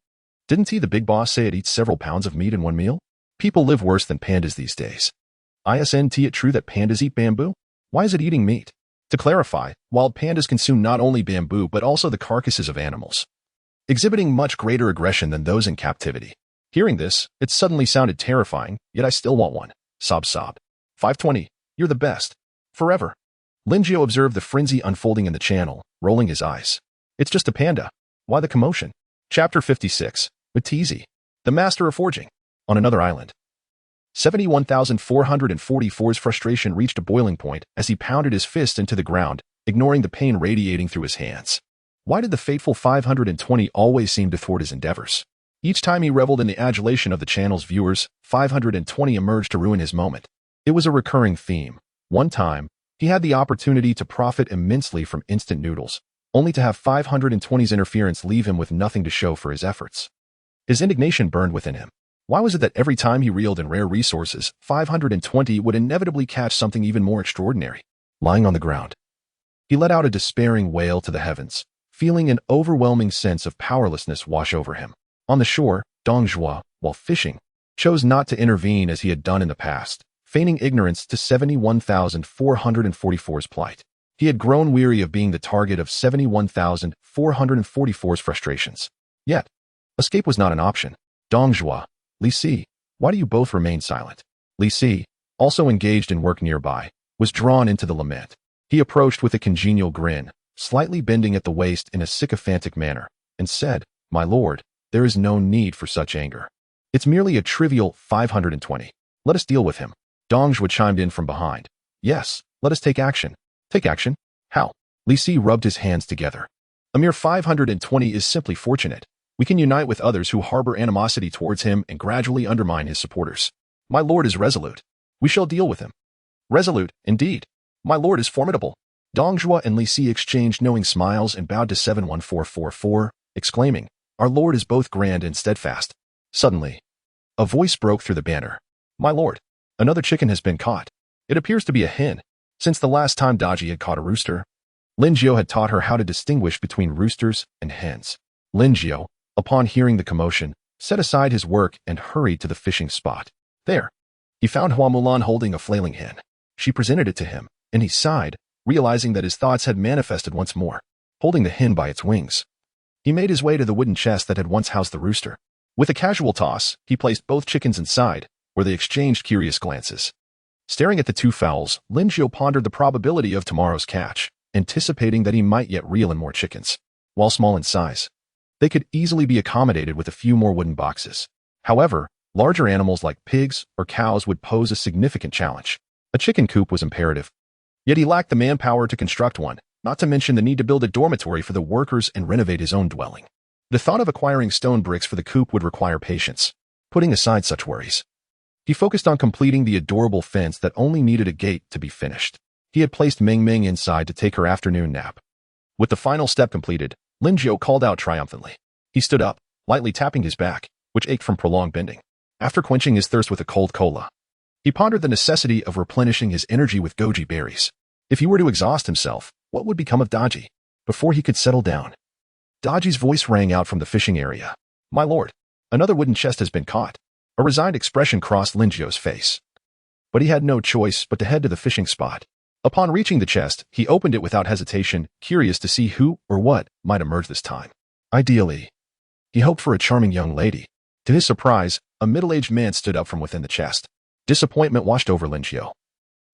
Didn't he, the big boss, say it eats several pounds of meat in one meal? People live worse than pandas these days. Isn't it true that pandas eat bamboo? Why is it eating meat? To clarify, wild pandas consume not only bamboo but also the carcasses of animals, exhibiting much greater aggression than those in captivity. Hearing this, it suddenly sounded terrifying, yet I still want one. Sob sob. 520, you're the best. Forever. Linjiao observed the frenzy unfolding in the channel, rolling his eyes. It's just a panda. Why the commotion? Chapter 56. Matizi, the master of forging. On another island. 71,444's frustration reached a boiling point as he pounded his fist into the ground, ignoring the pain radiating through his hands. Why did the fateful 520 always seem to thwart his endeavors? Each time he reveled in the adulation of the channel's viewers, 520 emerged to ruin his moment. It was a recurring theme. One time, he had the opportunity to profit immensely from instant noodles, only to have 520's interference leave him with nothing to show for his efforts. His indignation burned within him. Why was it that every time he reeled in rare resources, 520 would inevitably catch something even more extraordinary? Lying on the ground, he let out a despairing wail to the heavens, feeling an overwhelming sense of powerlessness wash over him. On the shore, Dong Zhuo, while fishing, chose not to intervene as he had done in the past, feigning ignorance to 71,444's plight. He had grown weary of being the target of 71,444's frustrations. Yet, escape was not an option. Dong Zhuo, Li Si, why do you both remain silent? Li Si, also engaged in work nearby, was drawn into the lament. He approached with a congenial grin, slightly bending at the waist in a sycophantic manner, and said, "My lord, there is no need for such anger. It's merely a trivial 520. Let us deal with him." Dong Zhuo chimed in from behind. "Yes, let us take action." "Take action? How?" Li Si rubbed his hands together. "A mere 520 is simply fortunate. We can unite with others who harbor animosity towards him and gradually undermine his supporters. My lord is resolute. We shall deal with him." "Resolute, indeed. My lord is formidable." Dong Zhuo and Li Si exchanged knowing smiles and bowed to 71444, exclaiming, "Our lord is both grand and steadfast." Suddenly, a voice broke through the banner. "My lord, another chicken has been caught. It appears to be a hen. Since the last time Daji had caught a rooster, Lin Jiao had taught her how to distinguish between roosters and hens." Lin Jiao, upon hearing the commotion, set aside his work and hurried to the fishing spot. There, he found Hua Mulan holding a flailing hen. She presented it to him, and he sighed, realizing that his thoughts had manifested once more. Holding the hen by its wings, he made his way to the wooden chest that had once housed the rooster. With a casual toss, he placed both chickens inside, where they exchanged curious glances. Staring at the two fowls, Lin Jiao pondered the probability of tomorrow's catch, anticipating that he might yet reel in more chickens. While small in size, they could easily be accommodated with a few more wooden boxes. However, larger animals like pigs or cows would pose a significant challenge. A chicken coop was imperative. Yet he lacked the manpower to construct one, not to mention the need to build a dormitory for the workers and renovate his own dwelling. The thought of acquiring stone bricks for the coop would require patience. Putting aside such worries, he focused on completing the adorable fence that only needed a gate to be finished. He had placed Ming Ming inside to take her afternoon nap. With the final step completed, Lin Jiao called out triumphantly. He stood up, lightly tapping his back, which ached from prolonged bending. After quenching his thirst with a cold cola, he pondered the necessity of replenishing his energy with goji berries. If he were to exhaust himself, what would become of Daji? Before he could settle down, Daji's voice rang out from the fishing area. "My lord, another wooden chest has been caught." A resigned expression crossed Lin Jiao's face. But he had no choice but to head to the fishing spot. Upon reaching the chest, he opened it without hesitation, curious to see who or what might emerge this time. Ideally, he hoped for a charming young lady. To his surprise, a middle-aged man stood up from within the chest. Disappointment washed over Lin Jiao.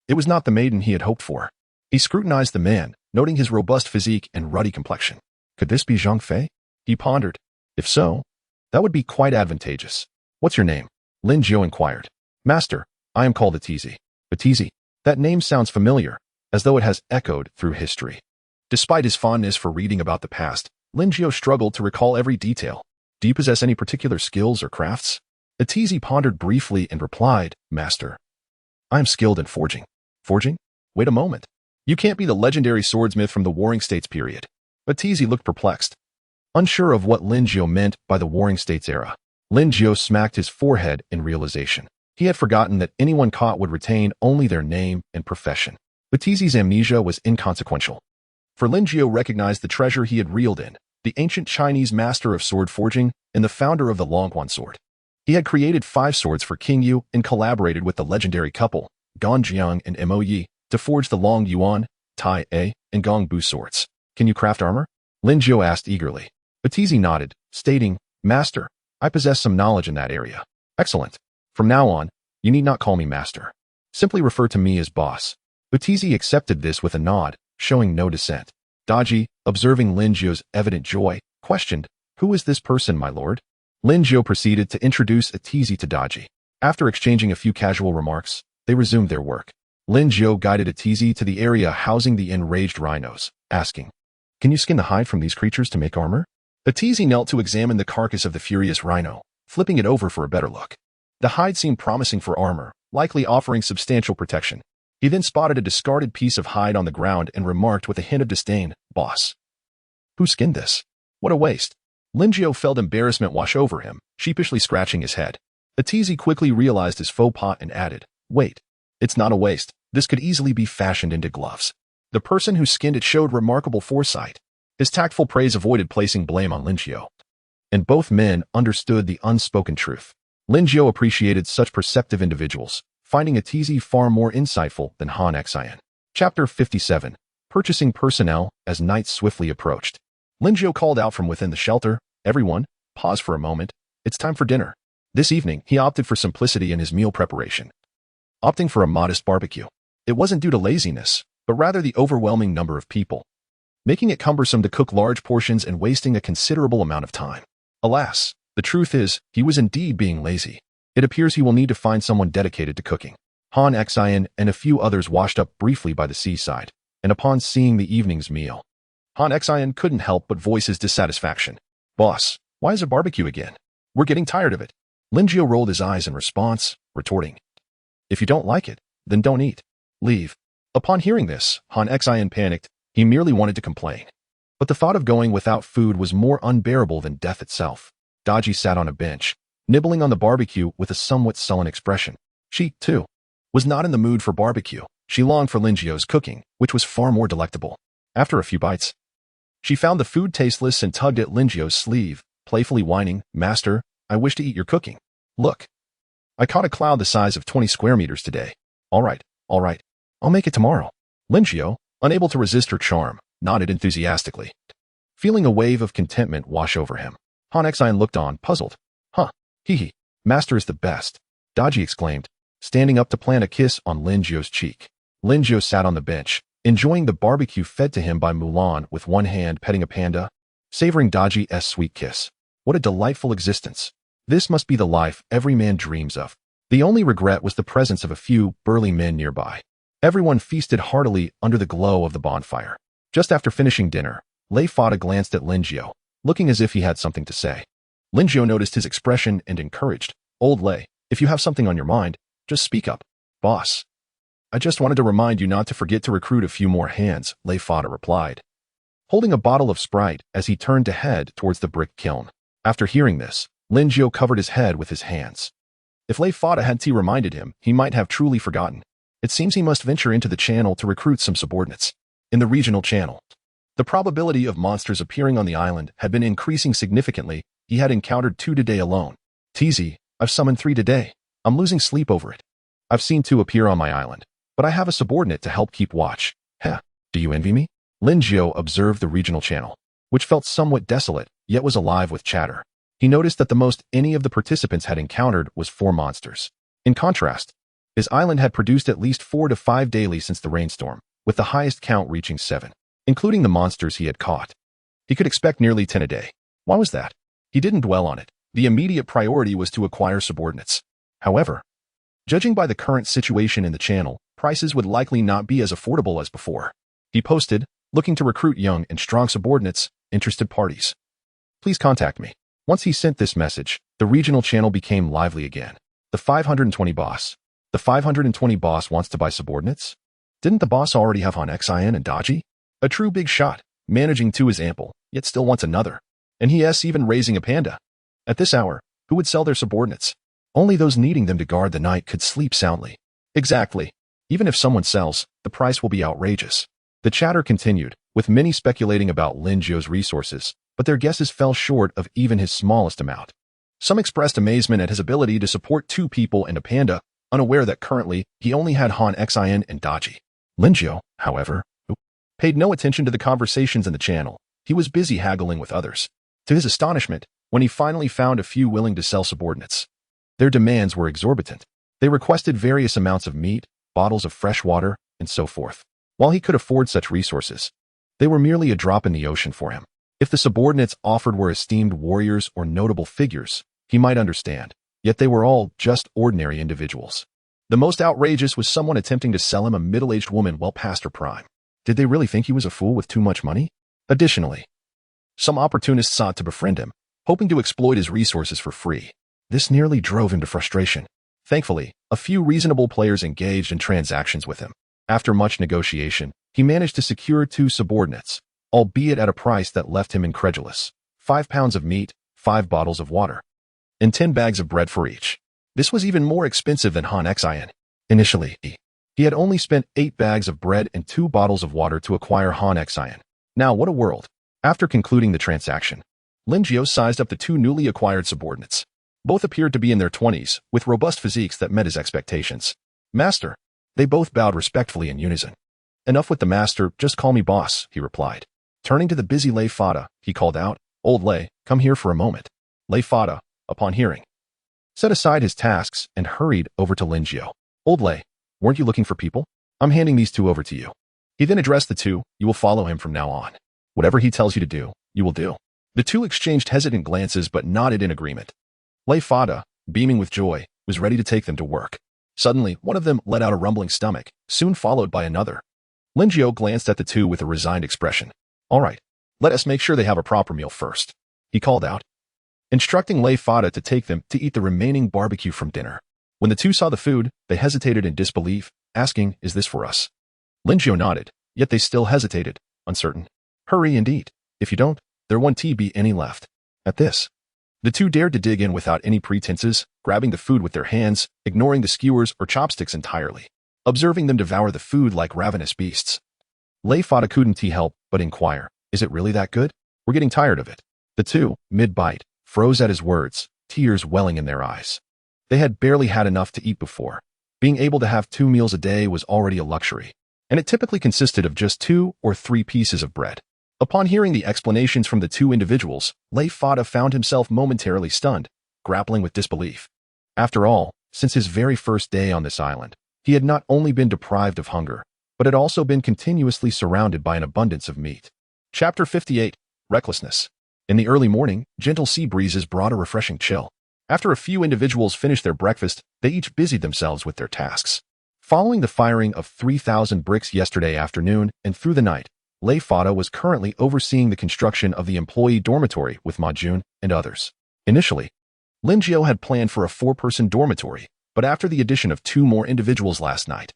It was not the maiden he had hoped for. He scrutinized the man, noting his robust physique and ruddy complexion. Could this be Zhang Fei? He pondered. If so, that would be quite advantageous. "What's your name?" Lin Jiao inquired. "Master, I am called Atizi." Atizi? That name sounds familiar, as though it has echoed through history. Despite his fondness for reading about the past, Lin Jiao struggled to recall every detail. "Do you possess any particular skills or crafts?" Atizi pondered briefly and replied, "Master, I am skilled in forging." "Forging? Wait a moment. You can't be the legendary swordsmith from the Warring States period." Atizi looked perplexed, unsure of what Lin Jiao meant by the Warring States era. Lin Jiao smacked his forehead in realization. He had forgotten that anyone caught would retain only their name and profession. Atizi's amnesia was inconsequential. For Lin Jiao recognized the treasure he had reeled in, the ancient Chinese master of sword forging and the founder of the Longquan sword. He had created 5 swords for King Yu and collaborated with the legendary couple, Gan Jiang and Mo Yi, to forge the Long Yuan, Tai A, and Gong Bu swords. "Can you craft armor?" Lin Jiao asked eagerly. Atizi nodded, stating, "Master, I possess some knowledge in that area." "Excellent. From now on, you need not call me master. Simply refer to me as boss." Atizi accepted this with a nod, showing no dissent. Daji, observing Lin Jiao's evident joy, questioned, "Who is this person, my lord?" Lin Jiao proceeded to introduce Atizi to Daji. After exchanging a few casual remarks, they resumed their work. Lin Jiao guided Atizi to the area housing the enraged rhinos, asking, "Can you skin the hide from these creatures to make armor?" Atizi knelt to examine the carcass of the furious rhino, flipping it over for a better look. The hide seemed promising for armor, likely offering substantial protection. He then spotted a discarded piece of hide on the ground and remarked with a hint of disdain, "Boss, who skinned this? What a waste." Lin Jiao felt embarrassment wash over him, sheepishly scratching his head. Atizi quickly realized his faux pas and added, "Wait, it's not a waste. This could easily be fashioned into gloves." The person who skinned it showed remarkable foresight. His tactful praise avoided placing blame on Linjiao. And both men understood the unspoken truth. Linjiao appreciated such perceptive individuals, finding Atizi far more insightful than Han Xian. Chapter 57. Purchasing Personnel. As night swiftly approached, Linjiao called out from within the shelter, "Everyone, pause for a moment. It's time for dinner." This evening, he opted for simplicity in his meal preparation, opting for a modest barbecue. It wasn't due to laziness, but rather the overwhelming number of people, making it cumbersome to cook large portions and wasting a considerable amount of time. Alas, the truth is, he was indeed being lazy. It appears he will need to find someone dedicated to cooking. Han Xian and a few others washed up briefly by the seaside, and upon seeing the evening's meal, Han Xian couldn't help but voice his dissatisfaction. "Boss, why is a barbecue again? We're getting tired of it." Linjiao rolled his eyes in response, retorting, "If you don't like it, then don't eat. Leave." Upon hearing this, Han Xian panicked. He merely wanted to complain. But the thought of going without food was more unbearable than death itself. Daji sat on a bench, nibbling on the barbecue with a somewhat sullen expression. She, too, was not in the mood for barbecue. She longed for Linjiao's cooking, which was far more delectable. After a few bites, she found the food tasteless and tugged at Linjiao's sleeve, playfully whining, "Master, I wish to eat your cooking. Look, I caught a cloud the size of 20 square meters today. All right, I'll make it tomorrow." Linjiao, unable to resist her charm, nodded enthusiastically, feeling a wave of contentment wash over him. Han Xian looked on, puzzled. "Huh, hee. Master is the best," Daji exclaimed, standing up to plant a kiss on Linjiao's cheek. Linjiao sat on the bench, enjoying the barbecue fed to him by Mulan with one hand petting a panda, savoring Daji's sweet kiss. What a delightful existence. This must be the life every man dreams of. The only regret was the presence of a few burly men nearby. Everyone feasted heartily under the glow of the bonfire. Just after finishing dinner, Lei Fada glanced at Linjiao, looking as if he had something to say. Linjiao noticed his expression and encouraged, "Old Lei, if you have something on your mind, just speak up." "Boss, I just wanted to remind you not to forget to recruit a few more hands," Lei Fada replied, holding a bottle of Sprite as he turned to head towards the brick kiln. After hearing this, Linjiao covered his head with his hands. If Lei Fada hadn't reminded him, he might have truly forgotten. It seems he must venture into the channel to recruit some subordinates. In the regional channel, the probability of monsters appearing on the island had been increasing significantly. He had encountered 2 today alone. "TZ, I've summoned 3 today. I'm losing sleep over it. I've seen 2 appear on my island, but I have a subordinate to help keep watch. Heh, do you envy me?" Linjiao observed the regional channel, which felt somewhat desolate, yet was alive with chatter. He noticed that the most any of the participants had encountered was 4 monsters. In contrast, his island had produced at least 4 to 5 daily since the rainstorm, with the highest count reaching 7, including the monsters he had caught. He could expect nearly 10 a day. Why was that? He didn't dwell on it. The immediate priority was to acquire subordinates. However, judging by the current situation in the channel, prices would likely not be as affordable as before. He posted, looking to recruit young and strong subordinates, interested parties. Please contact me. Once he sent this message, the regional channel became lively again. The 520 boss. The 520 boss wants to buy subordinates? Didn't the boss already have Han Xian and Daji? A true big shot. Managing 2 is ample, yet still wants another. And he's even raising a panda. At this hour, who would sell their subordinates? Only those needing them to guard the night could sleep soundly. Exactly. Even if someone sells, the price will be outrageous. The chatter continued, with many speculating about Linjiao's resources, but their guesses fell short of even his smallest amount. Some expressed amazement at his ability to support 2 people and a panda, unaware that currently he only had Han Xian and Daji. Linjiao, however, paid no attention to the conversations in the channel. He was busy haggling with others. To his astonishment, when he finally found a few willing to sell subordinates, their demands were exorbitant. They requested various amounts of meat, bottles of fresh water, and so forth. While he could afford such resources, they were merely a drop in the ocean for him. If the subordinates offered were esteemed warriors or notable figures, he might understand, yet they were all just ordinary individuals. The most outrageous was someone attempting to sell him a middle-aged woman well past her prime. Did they really think he was a fool with too much money? Additionally, some opportunists sought to befriend him, hoping to exploit his resources for free. This nearly drove him to frustration. Thankfully, a few reasonable players engaged in transactions with him. After much negotiation, he managed to secure 2 subordinates, albeit at a price that left him incredulous. 5 pounds of meat, 5 bottles of water, and 10 bags of bread for each. This was even more expensive than Han Xian. Initially, he had only spent 8 bags of bread and 2 bottles of water to acquire Han Xian. Now what a world. After concluding the transaction, Lin Jiao sized up the 2 newly acquired subordinates. Both appeared to be in their 20s, with robust physiques that met his expectations. Master. They both bowed respectfully in unison. Enough with the master, just call me boss, he replied. Turning to the busy Lei Fada, he called out, Old Lei, come here for a moment. Lei Fada, upon hearing, set aside his tasks and hurried over to Lin Jiao. Old Lei, weren't you looking for people? I'm handing these 2 over to you. He then addressed the 2, you will follow him from now on. Whatever he tells you to do, you will do. The 2 exchanged hesitant glances but nodded in agreement. Lei Fada, beaming with joy, was ready to take them to work. Suddenly, one of them let out a rumbling stomach, soon followed by another. Lin Jiao glanced at the 2 with a resigned expression. All right, let us make sure they have a proper meal first, he called out, instructing Lei Fada to take them to eat the remaining barbecue from dinner. When the 2 saw the food, they hesitated in disbelief, asking, is this for us? Lin Jiao nodded, yet they still hesitated, uncertain. Hurry and eat. If you don't, there won't be any left. At this, the 2 dared to dig in without any pretenses, grabbing the food with their hands, ignoring the skewers or chopsticks entirely, observing them devour the food like ravenous beasts. Lei Fada couldn't help but inquire, is it really that good? We're getting tired of it. The 2, mid-bite, froze at his words, tears welling in their eyes. They had barely had enough to eat before. Being able to have 2 meals a day was already a luxury, and it typically consisted of just 2 or 3 pieces of bread. Upon hearing the explanations from the 2 individuals, Lei Fada found himself momentarily stunned, grappling with disbelief. After all, since his very first day on this island, he had not only been deprived of hunger, but had also been continuously surrounded by an abundance of meat. Chapter 58, Recklessness. In the early morning, gentle sea breezes brought a refreshing chill. After a few individuals finished their breakfast, they each busied themselves with their tasks. Following the firing of 3,000 bricks yesterday afternoon and through the night, Lei Fada was currently overseeing the construction of the employee dormitory with Ma Jun and others. Initially, Lin Jiao had planned for a 4-person dormitory, but after the addition of 2 more individuals last night,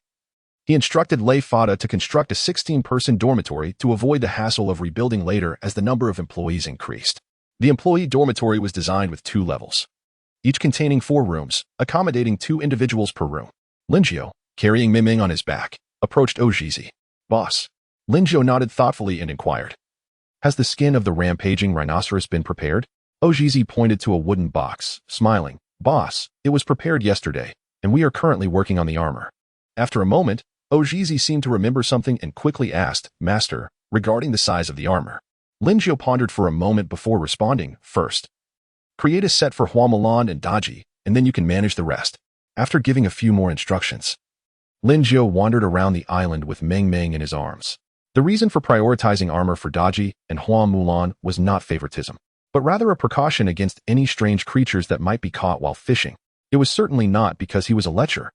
he instructed Lei Fada to construct a 16-person dormitory to avoid the hassle of rebuilding later as the number of employees increased. The employee dormitory was designed with 2 levels, each containing 4 rooms, accommodating 2 individuals per room. Lin Jiao, carrying Miming on his back, approached Ojizi. Boss. Lin Jiao nodded thoughtfully and inquired, has the skin of the rampaging rhinoceros been prepared? Ojizi pointed to a wooden box, smiling. Boss, it was prepared yesterday, and we are currently working on the armor. After a moment, Ojizi seemed to remember something and quickly asked, Master, regarding the size of the armor. Lin Jiao pondered for a moment before responding, first, create a set for Hua Mulan and Daji, and then you can manage the rest. After giving a few more instructions, Lin Jiao wandered around the island with Meng Meng in his arms. The reason for prioritizing armor for Daji and Hua Mulan was not favoritism, but rather a precaution against any strange creatures that might be caught while fishing. It was certainly not because he was a lecher.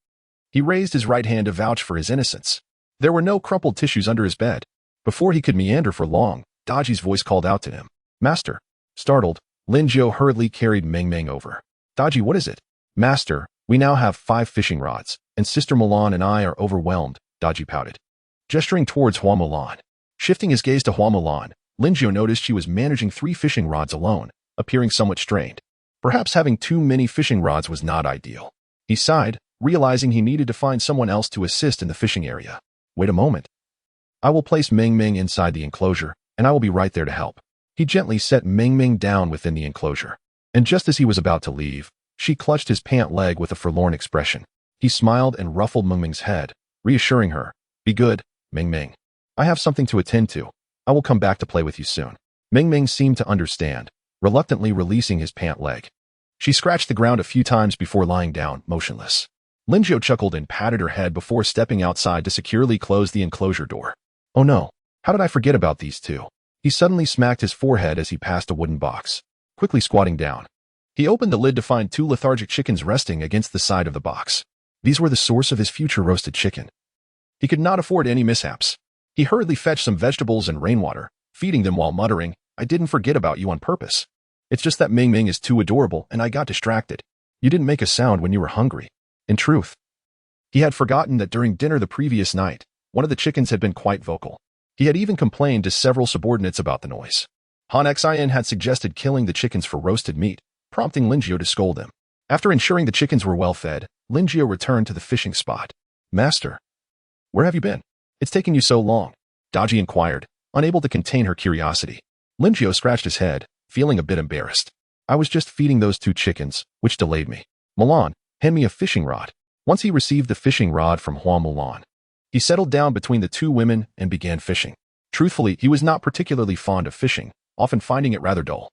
He raised his right hand to vouch for his innocence. There were no crumpled tissues under his bed. Before he could meander for long, Daji's voice called out to him. Master. Startled, Lin Jiao hurriedly carried Meng Meng over. Daji, what is it? Master, we now have 5 fishing rods, and Sister Mulan and I are overwhelmed, Daji pouted, gesturing towards Hua Mulan. Shifting his gaze to Hua Mulan, Lin Jiao noticed she was managing 3 fishing rods alone, appearing somewhat strained. Perhaps having too many fishing rods was not ideal. He sighed, realizing he needed to find someone else to assist in the fishing area. Wait a moment. I will place Meng Meng inside the enclosure, and I will be right there to help. He gently set Meng Meng down within the enclosure. And just as he was about to leave, she clutched his pant leg with a forlorn expression. He smiled and ruffled Meng Meng's head, reassuring her, Be good, Meng Meng. I have something to attend to. I will come back to play with you soon. Meng Meng seemed to understand, reluctantly releasing his pant leg. She scratched the ground a few times before lying down, motionless. Lin Jiao chuckled and patted her head before stepping outside to securely close the enclosure door. Oh no, how did I forget about these 2? He suddenly smacked his forehead as he passed a wooden box. Quickly squatting down, he opened the lid to find 2 lethargic chickens resting against the side of the box. These were the source of his future roasted chicken. He could not afford any mishaps. He hurriedly fetched some vegetables and rainwater, feeding them while muttering, I didn't forget about you on purpose. It's just that Meng Meng is too adorable and I got distracted. You didn't make a sound when you were hungry. In truth, he had forgotten that during dinner the previous night, one of the chickens had been quite vocal. He had even complained to several subordinates about the noise. Han Xian had suggested killing the chickens for roasted meat, prompting Lin Jiao to scold him. After ensuring the chickens were well fed, Linjiao returned to the fishing spot. Master, where have you been? It's taking you so long, Daji inquired, unable to contain her curiosity. Linjiao scratched his head, feeling a bit embarrassed. I was just feeding those 2 chickens, which delayed me. Mulan, hand me a fishing rod. Once he received the fishing rod from Hua Mulan, he settled down between the 2 women and began fishing. Truthfully, he was not particularly fond of fishing, often finding it rather dull.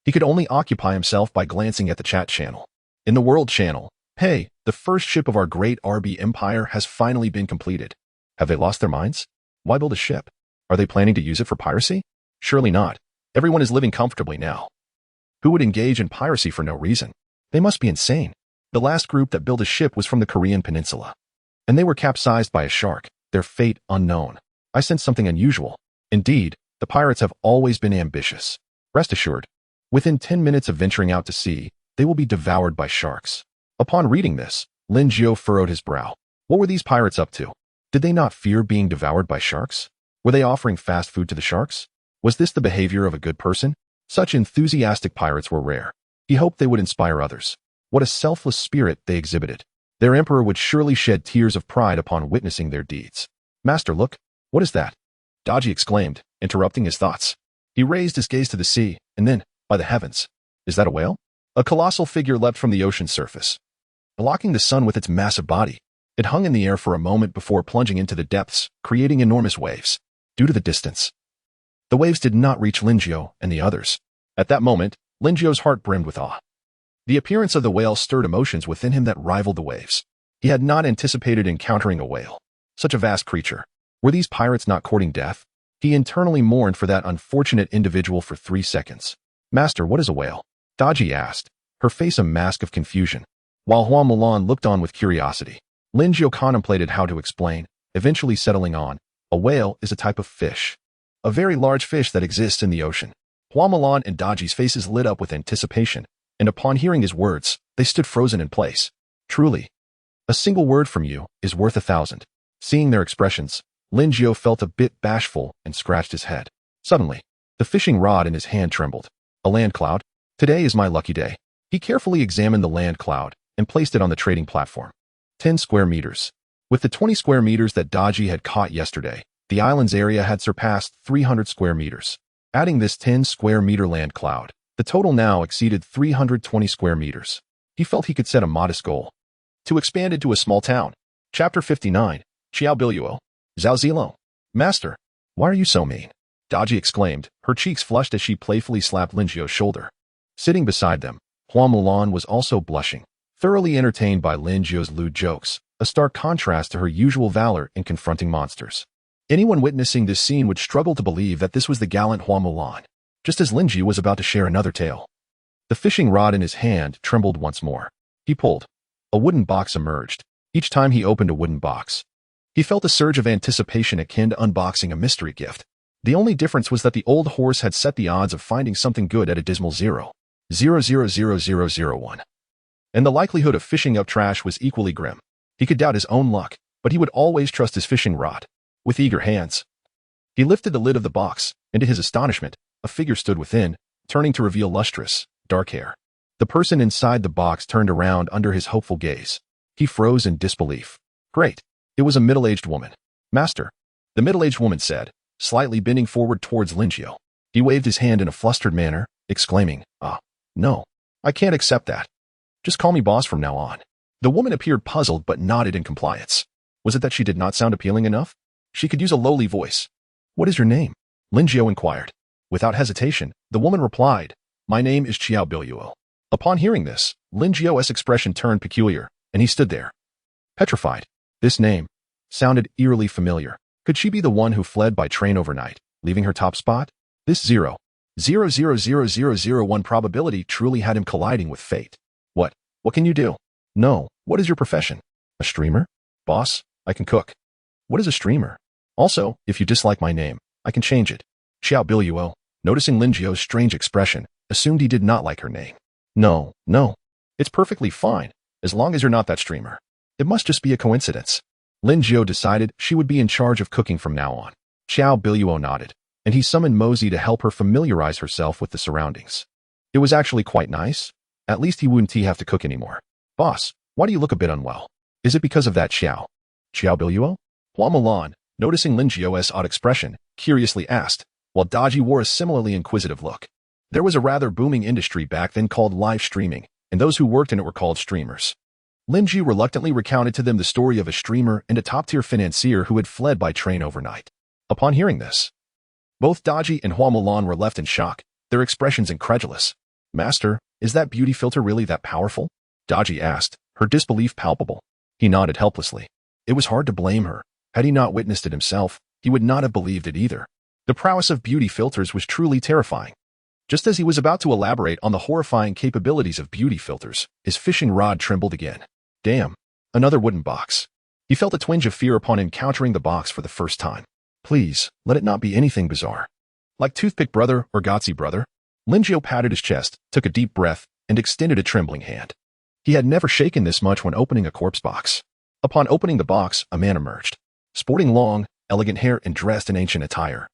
He could only occupy himself by glancing at the chat channel. In the world channel, hey, the first ship of our great RB empire has finally been completed. Have they lost their minds? Why build a ship? Are they planning to use it for piracy? Surely not. Everyone is living comfortably now. Who would engage in piracy for no reason? They must be insane. The last group that built a ship was from the Korean peninsula. And they were capsized by a shark, their fate unknown. I sense something unusual. Indeed, the pirates have always been ambitious. Rest assured, within 10 minutes of venturing out to sea, they will be devoured by sharks. Upon reading this, Linjiao furrowed his brow. What were these pirates up to? Did they not fear being devoured by sharks? Were they offering fast food to the sharks? Was this the behavior of a good person? Such enthusiastic pirates were rare. He hoped they would inspire others. What a selfless spirit they exhibited. Their emperor would surely shed tears of pride upon witnessing their deeds. Master, look. What is that? Daji exclaimed, interrupting his thoughts. He raised his gaze to the sea, and then, by the heavens, is that a whale? A colossal figure leapt from the ocean's surface, blocking the sun with its massive body. It hung in the air for a moment before plunging into the depths, creating enormous waves. Due to the distance, the waves did not reach Linjiao and the others. At that moment, Linjiao's heart brimmed with awe. The appearance of the whale stirred emotions within him that rivaled the waves. He had not anticipated encountering a whale. Such a vast creature. Were these pirates not courting death? He internally mourned for that unfortunate individual for 3 seconds. Master, what is a whale? Daji asked, her face a mask of confusion. While Hua Mulan looked on with curiosity, Linjiao contemplated how to explain, eventually settling on, a whale is a type of fish. A very large fish that exists in the ocean. Hua Mulan and Daji's faces lit up with anticipation, and upon hearing his words, they stood frozen in place. Truly, a single word from you is worth 1,000. Seeing their expressions, Linjiao felt a bit bashful and scratched his head. Suddenly, the fishing rod in his hand trembled. A land cloud? Today is my lucky day. He carefully examined the land cloud and placed it on the trading platform. 10 square meters. With the 20 square meters that Daji had caught yesterday, the island's area had surpassed 300 square meters. Adding this 10 square meter land cloud, the total now exceeded 320 square meters. He felt he could set a modest goal. To expand into a small town. Chapter 59. Xiao Biluo. Zhao Zilong. Master, why are you so mean? Daji exclaimed, her cheeks flushed as she playfully slapped Linjiao's shoulder. Sitting beside them, Hua Mulan was also blushing, thoroughly entertained by Linjiao's lewd jokes, a stark contrast to her usual valor in confronting monsters. Anyone witnessing this scene would struggle to believe that this was the gallant Hua Mulan, just as Linjiao was about to share another tale. The fishing rod in his hand trembled once more. He pulled. A wooden box emerged. Each time he opened a wooden box, he felt a surge of anticipation akin to unboxing a mystery gift. The only difference was that the old horse had set the odds of finding something good at a dismal 0.000001. And the likelihood of fishing up trash was equally grim. He could doubt his own luck, but he would always trust his fishing rod. With eager hands, he lifted the lid of the box, and to his astonishment, a figure stood within, turning to reveal lustrous, dark hair. The person inside the box turned around under his hopeful gaze. He froze in disbelief. Great. It was a middle-aged woman. Master, the middle-aged woman said, slightly bending forward towards Linjiao. He waved his hand in a flustered manner, exclaiming, no, I can't accept that. Just call me boss from now on. The woman appeared puzzled but nodded in compliance. Was it that she did not sound appealing enough? She could use a lowly voice. What is your name? Linjiao inquired. Without hesitation, the woman replied, my name is Xiao Biluo. Upon hearing this, Linjiao's expression turned peculiar, and he stood there, petrified. This name sounded eerily familiar. Could she be the one who fled by train overnight, leaving her top spot? This 0.000001 probability truly had him colliding with fate. What can you do? No, what is your profession? A streamer? Boss, I can cook. What is a streamer? Also, if you dislike my name, I can change it. Xiao Biluo, noticing Linjiao's strange expression, assumed he did not like her name. No, it's perfectly fine, as long as you're not that streamer. It must just be a coincidence. Linjiao decided she would be in charge of cooking from now on. Xiao Biluo nodded, and he summoned Mosey to help her familiarize herself with the surroundings. It was actually quite nice. At least he wouldn't have to cook anymore. Boss, why do you look a bit unwell? Is it because of that Xiao Biluo? Hua Mulan, noticing Lin Jiao's odd expression, curiously asked, while Daji wore a similarly inquisitive look. There was a rather booming industry back then called live streaming, and those who worked in it were called streamers. Lin Ji reluctantly recounted to them the story of a streamer and a top-tier financier who had fled by train overnight. Upon hearing this, both Daji and Hua Mulan were left in shock, their expressions incredulous. Master, is that beauty filter really that powerful? Daji asked, her disbelief palpable. He nodded helplessly. It was hard to blame her. Had he not witnessed it himself, he would not have believed it either. The prowess of beauty filters was truly terrifying. Just as he was about to elaborate on the horrifying capabilities of beauty filters, his fishing rod trembled again. Damn, another wooden box. He felt a twinge of fear upon encountering the box for the first time. Please, let it not be anything bizarre. Like Toothpick Brother or Gotzi Brother? Lin Jiao patted his chest, took a deep breath, and extended a trembling hand. He had never shaken this much when opening a corpse box. Upon opening the box, a man emerged, sporting long, elegant hair and dressed in ancient attire.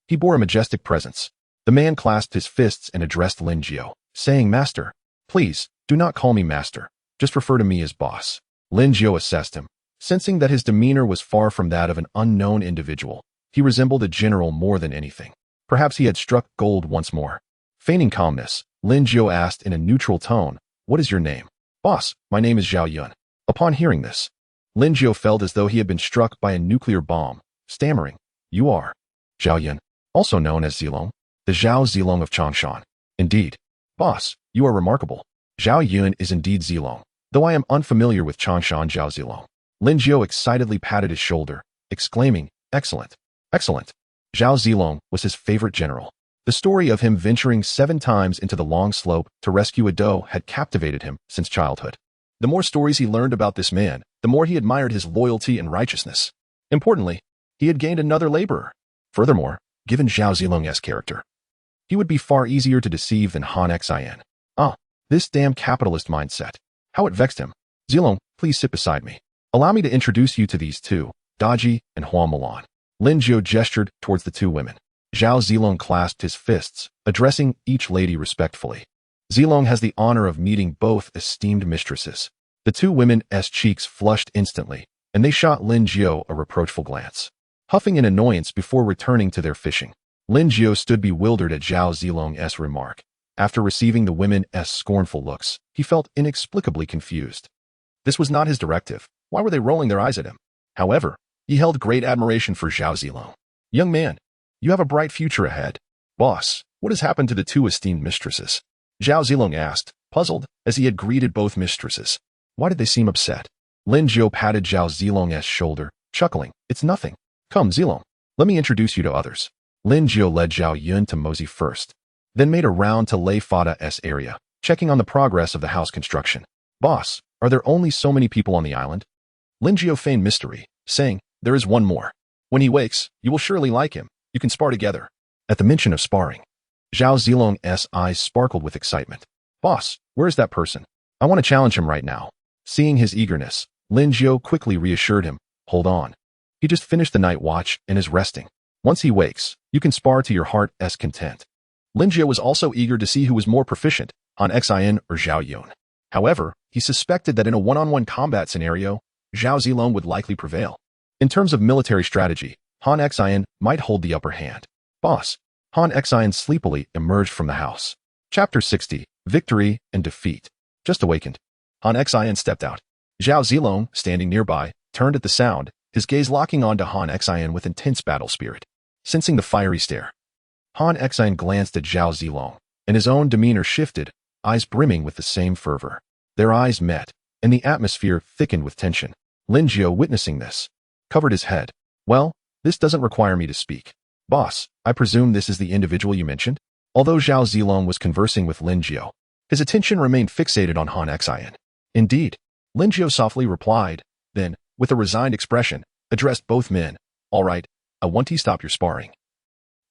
He bore a majestic presence. The man clasped his fists and addressed Lin Jiao, saying, Master, please, do not call me Master. Just refer to me as Boss. Lin Jiao assessed him, sensing that his demeanor was far from that of an unknown individual. He resembled a general more than anything. Perhaps he had struck gold once more. Feigning calmness, Lin Jiao asked in a neutral tone, What is your name? Boss, my name is Zhao Yun. Upon hearing this, Lin Jiao felt as though he had been struck by a nuclear bomb, stammering, You are Zhao Yun, also known as Zilong, the Zhao Zilong of Changshan. Indeed. Boss, you are remarkable. Zhao Yun is indeed Zilong, though I am unfamiliar with Changshan Zhao Zilong. Lin Jiao excitedly patted his shoulder, exclaiming, Excellent, excellent. Zhao Zilong was his favorite general. The story of him venturing 7 times into the long slope to rescue a doe had captivated him since childhood. The more stories he learned about this man, the more he admired his loyalty and righteousness. Importantly, he had gained another laborer. Furthermore, given Zhao Zilong's character, he would be far easier to deceive than Han Xin. This damn capitalist mindset. How it vexed him. Zilong, please sit beside me. Allow me to introduce you to these two, Daji and Hua Mulan. Lin Jiao gestured towards the 2 women. Zhao Zilong clasped his fists, addressing each lady respectfully. Zilong has the honor of meeting both esteemed mistresses. The 2 women's cheeks flushed instantly, and they shot Lin Jiao a reproachful glance, huffing in annoyance before returning to their fishing. Lin Jiao stood bewildered at Zhao Zilong's remark. After receiving the women's scornful looks, he felt inexplicably confused. This was not his directive. Why were they rolling their eyes at him? However, he held great admiration for Zhao Zilong. Young man, you have a bright future ahead. Boss, what has happened to the 2 esteemed mistresses? Zhao Zilong asked, puzzled, as he had greeted both mistresses. Why did they seem upset? Lin Jiao patted Zhao Zilong's shoulder, chuckling, It's nothing. Come, Zilong, let me introduce you to others. Lin Jiao led Zhao Yun to Mosey first, then made a round to Lei Fada's area, checking on the progress of the house construction. Boss, are there only so many people on the island? Lin Jiao feigned mystery, saying, There is one more. When he wakes, you will surely like him. You can spar together. At the mention of sparring, Zhao Zilong's eyes sparkled with excitement. Boss, where is that person? I want to challenge him right now. Seeing his eagerness, Lin Jiao quickly reassured him, Hold on. He just finished the night watch and is resting. Once he wakes, you can spar to your heart's content. Lin Jiao was also eager to see who was more proficient, Han Xin or Zhao Yun. However, he suspected that in a one-on-one combat scenario, Zhao Zilong would likely prevail. In terms of military strategy, Han Xin might hold the upper hand. Boss, Han Xin sleepily emerged from the house. Chapter 60, Victory and Defeat. Just awakened. Han Xin stepped out. Zhao Zilong, standing nearby, turned at the sound, his gaze locking on to Han Xin with intense battle spirit. Sensing the fiery stare, Han Xin glanced at Zhao Zilong, and his own demeanor shifted, eyes brimming with the same fervor. Their eyes met, and the atmosphere thickened with tension. Lin Jiao, witnessing this, covered his head. Well, this doesn't require me to speak. Boss, I presume this is the individual you mentioned? Although Zhao Zilong was conversing with Lin Jiao, his attention remained fixated on Han Xin. Indeed, Lin Jiao softly replied, then, with a resigned expression, addressed both men. All right, I want to stop your sparring.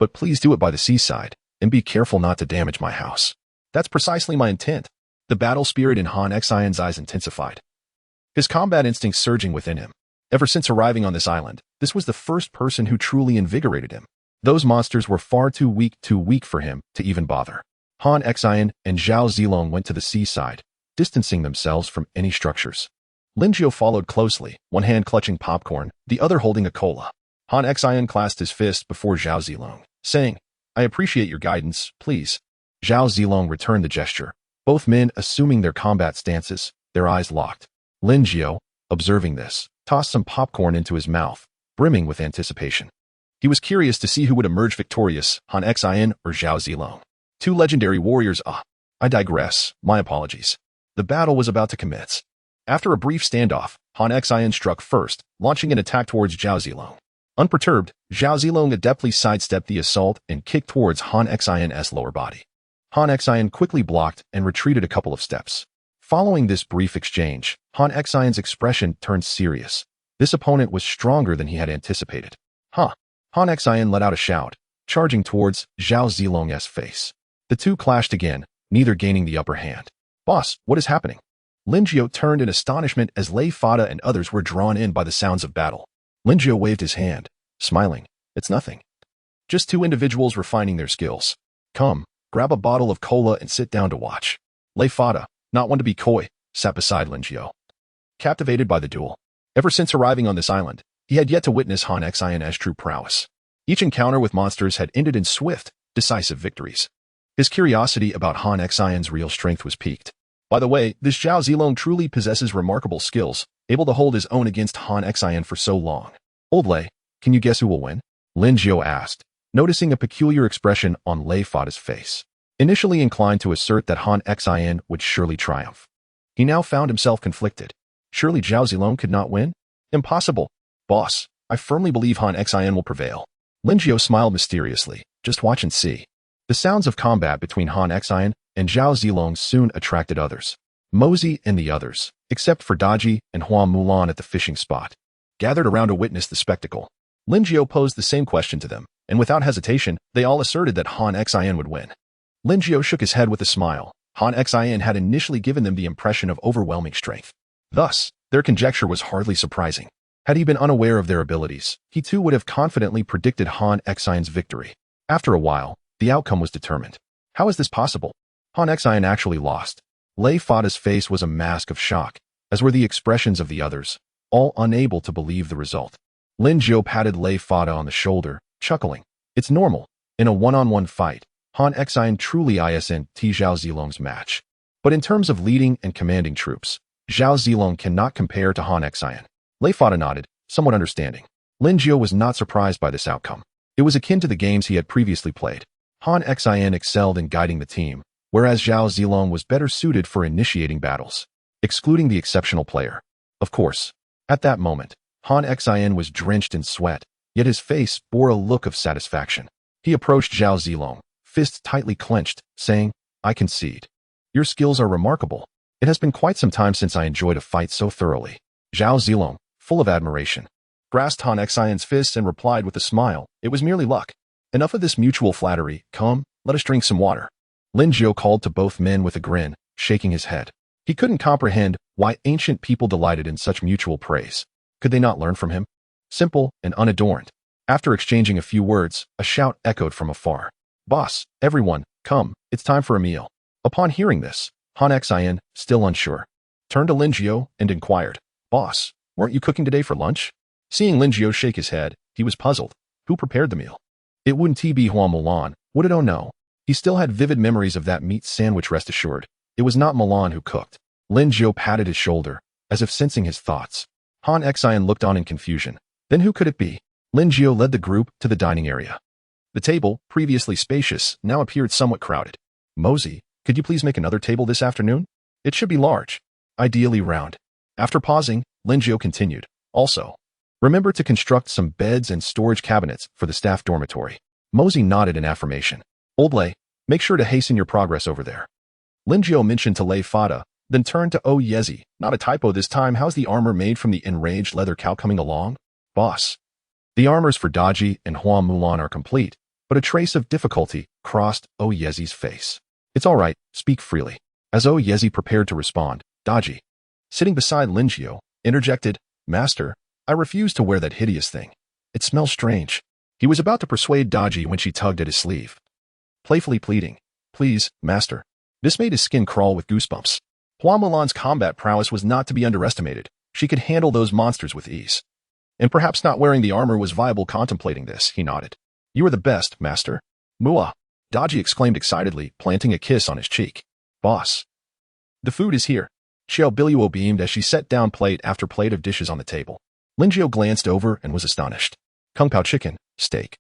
But please do it by the seaside, and be careful not to damage my house. That's precisely my intent. The battle spirit in Han Xion's eyes intensified, his combat instincts surging within him. Ever since arriving on this island, this was the first person who truly invigorated him. Those monsters were far too weak for him to even bother. Han Xian and Zhao Zilong went to the seaside, distancing themselves from any structures. Lin Jiao followed closely, one hand clutching popcorn, the other holding a cola. Han Xian clasped his fist before Zhao Zilong, saying, "I appreciate your guidance, please." Zhao Zilong returned the gesture, both men assuming their combat stances, their eyes locked. Lin Jiao, observing this, tossed some popcorn into his mouth, brimming with anticipation. He was curious to see who would emerge victorious, Han Xian or Zhao Zilong. Two legendary warriors. I digress, my apologies. The battle was about to commence. After a brief standoff, Han Xian struck first, launching an attack towards Zhao Zilong. Unperturbed, Zhao Zilong adeptly sidestepped the assault and kicked towards Han Xian's lower body. Han Xian quickly blocked and retreated a couple of steps. Following this brief exchange, Han Xian's expression turned serious. This opponent was stronger than he had anticipated. Han Xian let out a shout, charging towards Zhao Zilong's face. The two clashed again, neither gaining the upper hand. "Boss, what is happening?" Lin Jiao turned in astonishment as Lei Fada and others were drawn in by the sounds of battle. Lin Jiao waved his hand, smiling. "It's nothing. Just two individuals refining their skills. Come, grab a bottle of cola and sit down to watch." Lei Fada, not one to be coy, sat beside Lin Jiao. Captivated by the duel. Ever since arriving on this island, he had yet to witness Han Xian's true prowess. Each encounter with monsters had ended in swift, decisive victories. His curiosity about Han Xian's real strength was piqued. By the way, this Zhao Zilong truly possesses remarkable skills, able to hold his own against Han Xian for so long. "Old Lei, can you guess who will win?" Lin Jiao asked, noticing a peculiar expression on Lei Fada's face. Initially inclined to assert that Han Xian would surely triumph, he now found himself conflicted. Surely Zhao Zilong could not win? Impossible. "Boss, I firmly believe Han Xian will prevail." Lin Jiao smiled mysteriously. "Just watch and see." The sounds of combat between Han Xian and Zhao Zilong soon attracted others. Mosey and the others, except for Daji and Hua Mulan at the fishing spot, gathered around to witness the spectacle. Lin Jiao posed the same question to them, and without hesitation, they all asserted that Han Xian would win. Lin Jiao shook his head with a smile. Han Xian had initially given them the impression of overwhelming strength. Thus, their conjecture was hardly surprising. Had he been unaware of their abilities, he too would have confidently predicted Han Xian's victory. After a while, the outcome was determined. How is this possible? Han Xian actually lost. Lei Fada's face was a mask of shock, as were the expressions of the others, all unable to believe the result. Lin Jiao patted Lei Fada on the shoulder, chuckling. "It's normal. In a one-on-one fight, Han Xian truly isn't Zhao Zilong's match. But in terms of leading and commanding troops, Zhao Zilong cannot compare to Han Xian." Lei Fada nodded, somewhat understanding. Lin Jiao was not surprised by this outcome. It was akin to the games he had previously played. Han Xian excelled in guiding the team, whereas Zhao Zilong was better suited for initiating battles, excluding the exceptional player. Of course, at that moment, Han Xian was drenched in sweat, yet his face bore a look of satisfaction. He approached Zhao Zilong, fists tightly clenched, saying, "I concede. Your skills are remarkable. It has been quite some time since I enjoyed a fight so thoroughly." Zhao Zilong, full of admiration, grasped Han Xian's fists and replied with a smile, "It was merely luck. Enough of this mutual flattery. Come, let us drink some water." Lin Jiao called to both men with a grin, shaking his head. He couldn't comprehend why ancient people delighted in such mutual praise. Could they not learn from him? Simple and unadorned. After exchanging a few words, a shout echoed from afar. "Boss, everyone, come, it's time for a meal." Upon hearing this, Han Xian, still unsure, turned to Lin Jiao and inquired, "Boss, weren't you cooking today for lunch?" Seeing Lin Jiao shake his head, he was puzzled. Who prepared the meal? It wouldn't be Hua Mulan, would it? Oh no. He still had vivid memories of that meat sandwich, rest assured. It was not Mulan who cooked. Lin Jiao patted his shoulder, as if sensing his thoughts. Han Xian looked on in confusion. Then who could it be? Lin Jiao led the group to the dining area. The table, previously spacious, now appeared somewhat crowded. "Mosey, could you please make another table this afternoon? It should be large. Ideally round." After pausing, Lin Jiao continued, "Also, remember to construct some beds and storage cabinets for the staff dormitory." Mosey nodded in affirmation. "Old Lei, make sure to hasten your progress over there." Lin Jiao mentioned to Lei Fada, then turned to Oh Yezi. "Not a typo this time. How's the armor made from the enraged leather cow coming along?" "Boss, the armors for Daji and Hua Mulan are complete, but a trace of difficulty crossed Oh Yezi's face. "It's all right, speak freely." As Oh Yezi prepared to respond, Daji, sitting beside Lin Jiao, interjected, "Master, I refuse to wear that hideous thing. It smells strange." He was about to persuade Daji when she tugged at his sleeve, playfully pleading, Please, master. This made his skin crawl with goosebumps. Hua Mulan's combat prowess was not to be underestimated. She could handle those monsters with ease. And perhaps not wearing the armor was viable. Contemplating this, he nodded. You are the best, master. Mua! Daji exclaimed excitedly, planting a kiss on his cheek. Boss. The food is here. Xiao Biluo beamed as she set down plate after plate of dishes on the table. Linjiao glanced over and was astonished. Kung Pao chicken, steak,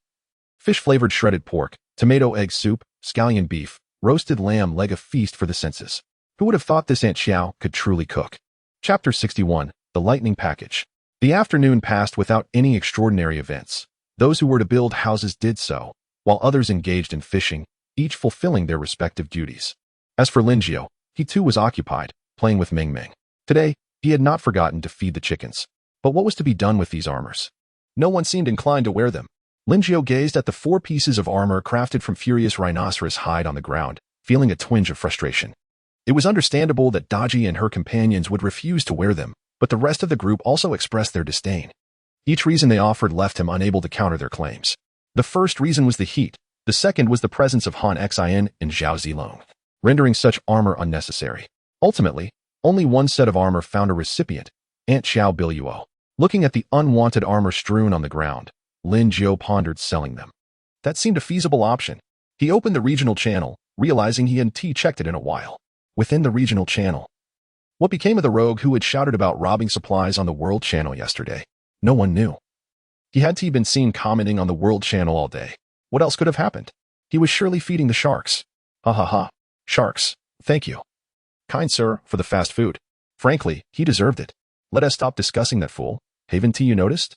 fish-flavored shredded pork, tomato egg soup, scallion beef, roasted lamb leg, a feast for the senses. Who would have thought this Aunt Xiao could truly cook? Chapter 61, The Lightning Package. The afternoon passed without any extraordinary events. Those who were to build houses did so, while others engaged in fishing, each fulfilling their respective duties. As for Linjiao, he too was occupied, playing with Ming Ming. Today, he had not forgotten to feed the chickens. But what was to be done with these armors? No one seemed inclined to wear them. Linjiao gazed at the 4 pieces of armor crafted from furious rhinoceros hide on the ground, feeling a twinge of frustration. It was understandable that Daji and her companions would refuse to wear them, but the rest of the group also expressed their disdain. Each reason they offered left him unable to counter their claims. The first reason was the heat. The second was the presence of Han Xin and Zhao Zilong, rendering such armor unnecessary. Ultimately, only one set of armor found a recipient, Aunt Xiao Biluo. Looking at the unwanted armor strewn on the ground, Linjiao pondered selling them. That seemed a feasible option. He opened the regional channel, realizing he hadn't checked it in a while. Within the regional channel, what became of the rogue who had shouted about robbing supplies on the world channel yesterday? No one knew. He had been seen commenting on the world channel all day. What else could have happened? He was surely feeding the sharks. Ha ha ha. Sharks, thank you, kind sir, for the fast food. Frankly, he deserved it. Let us stop discussing that fool. Haven't you noticed?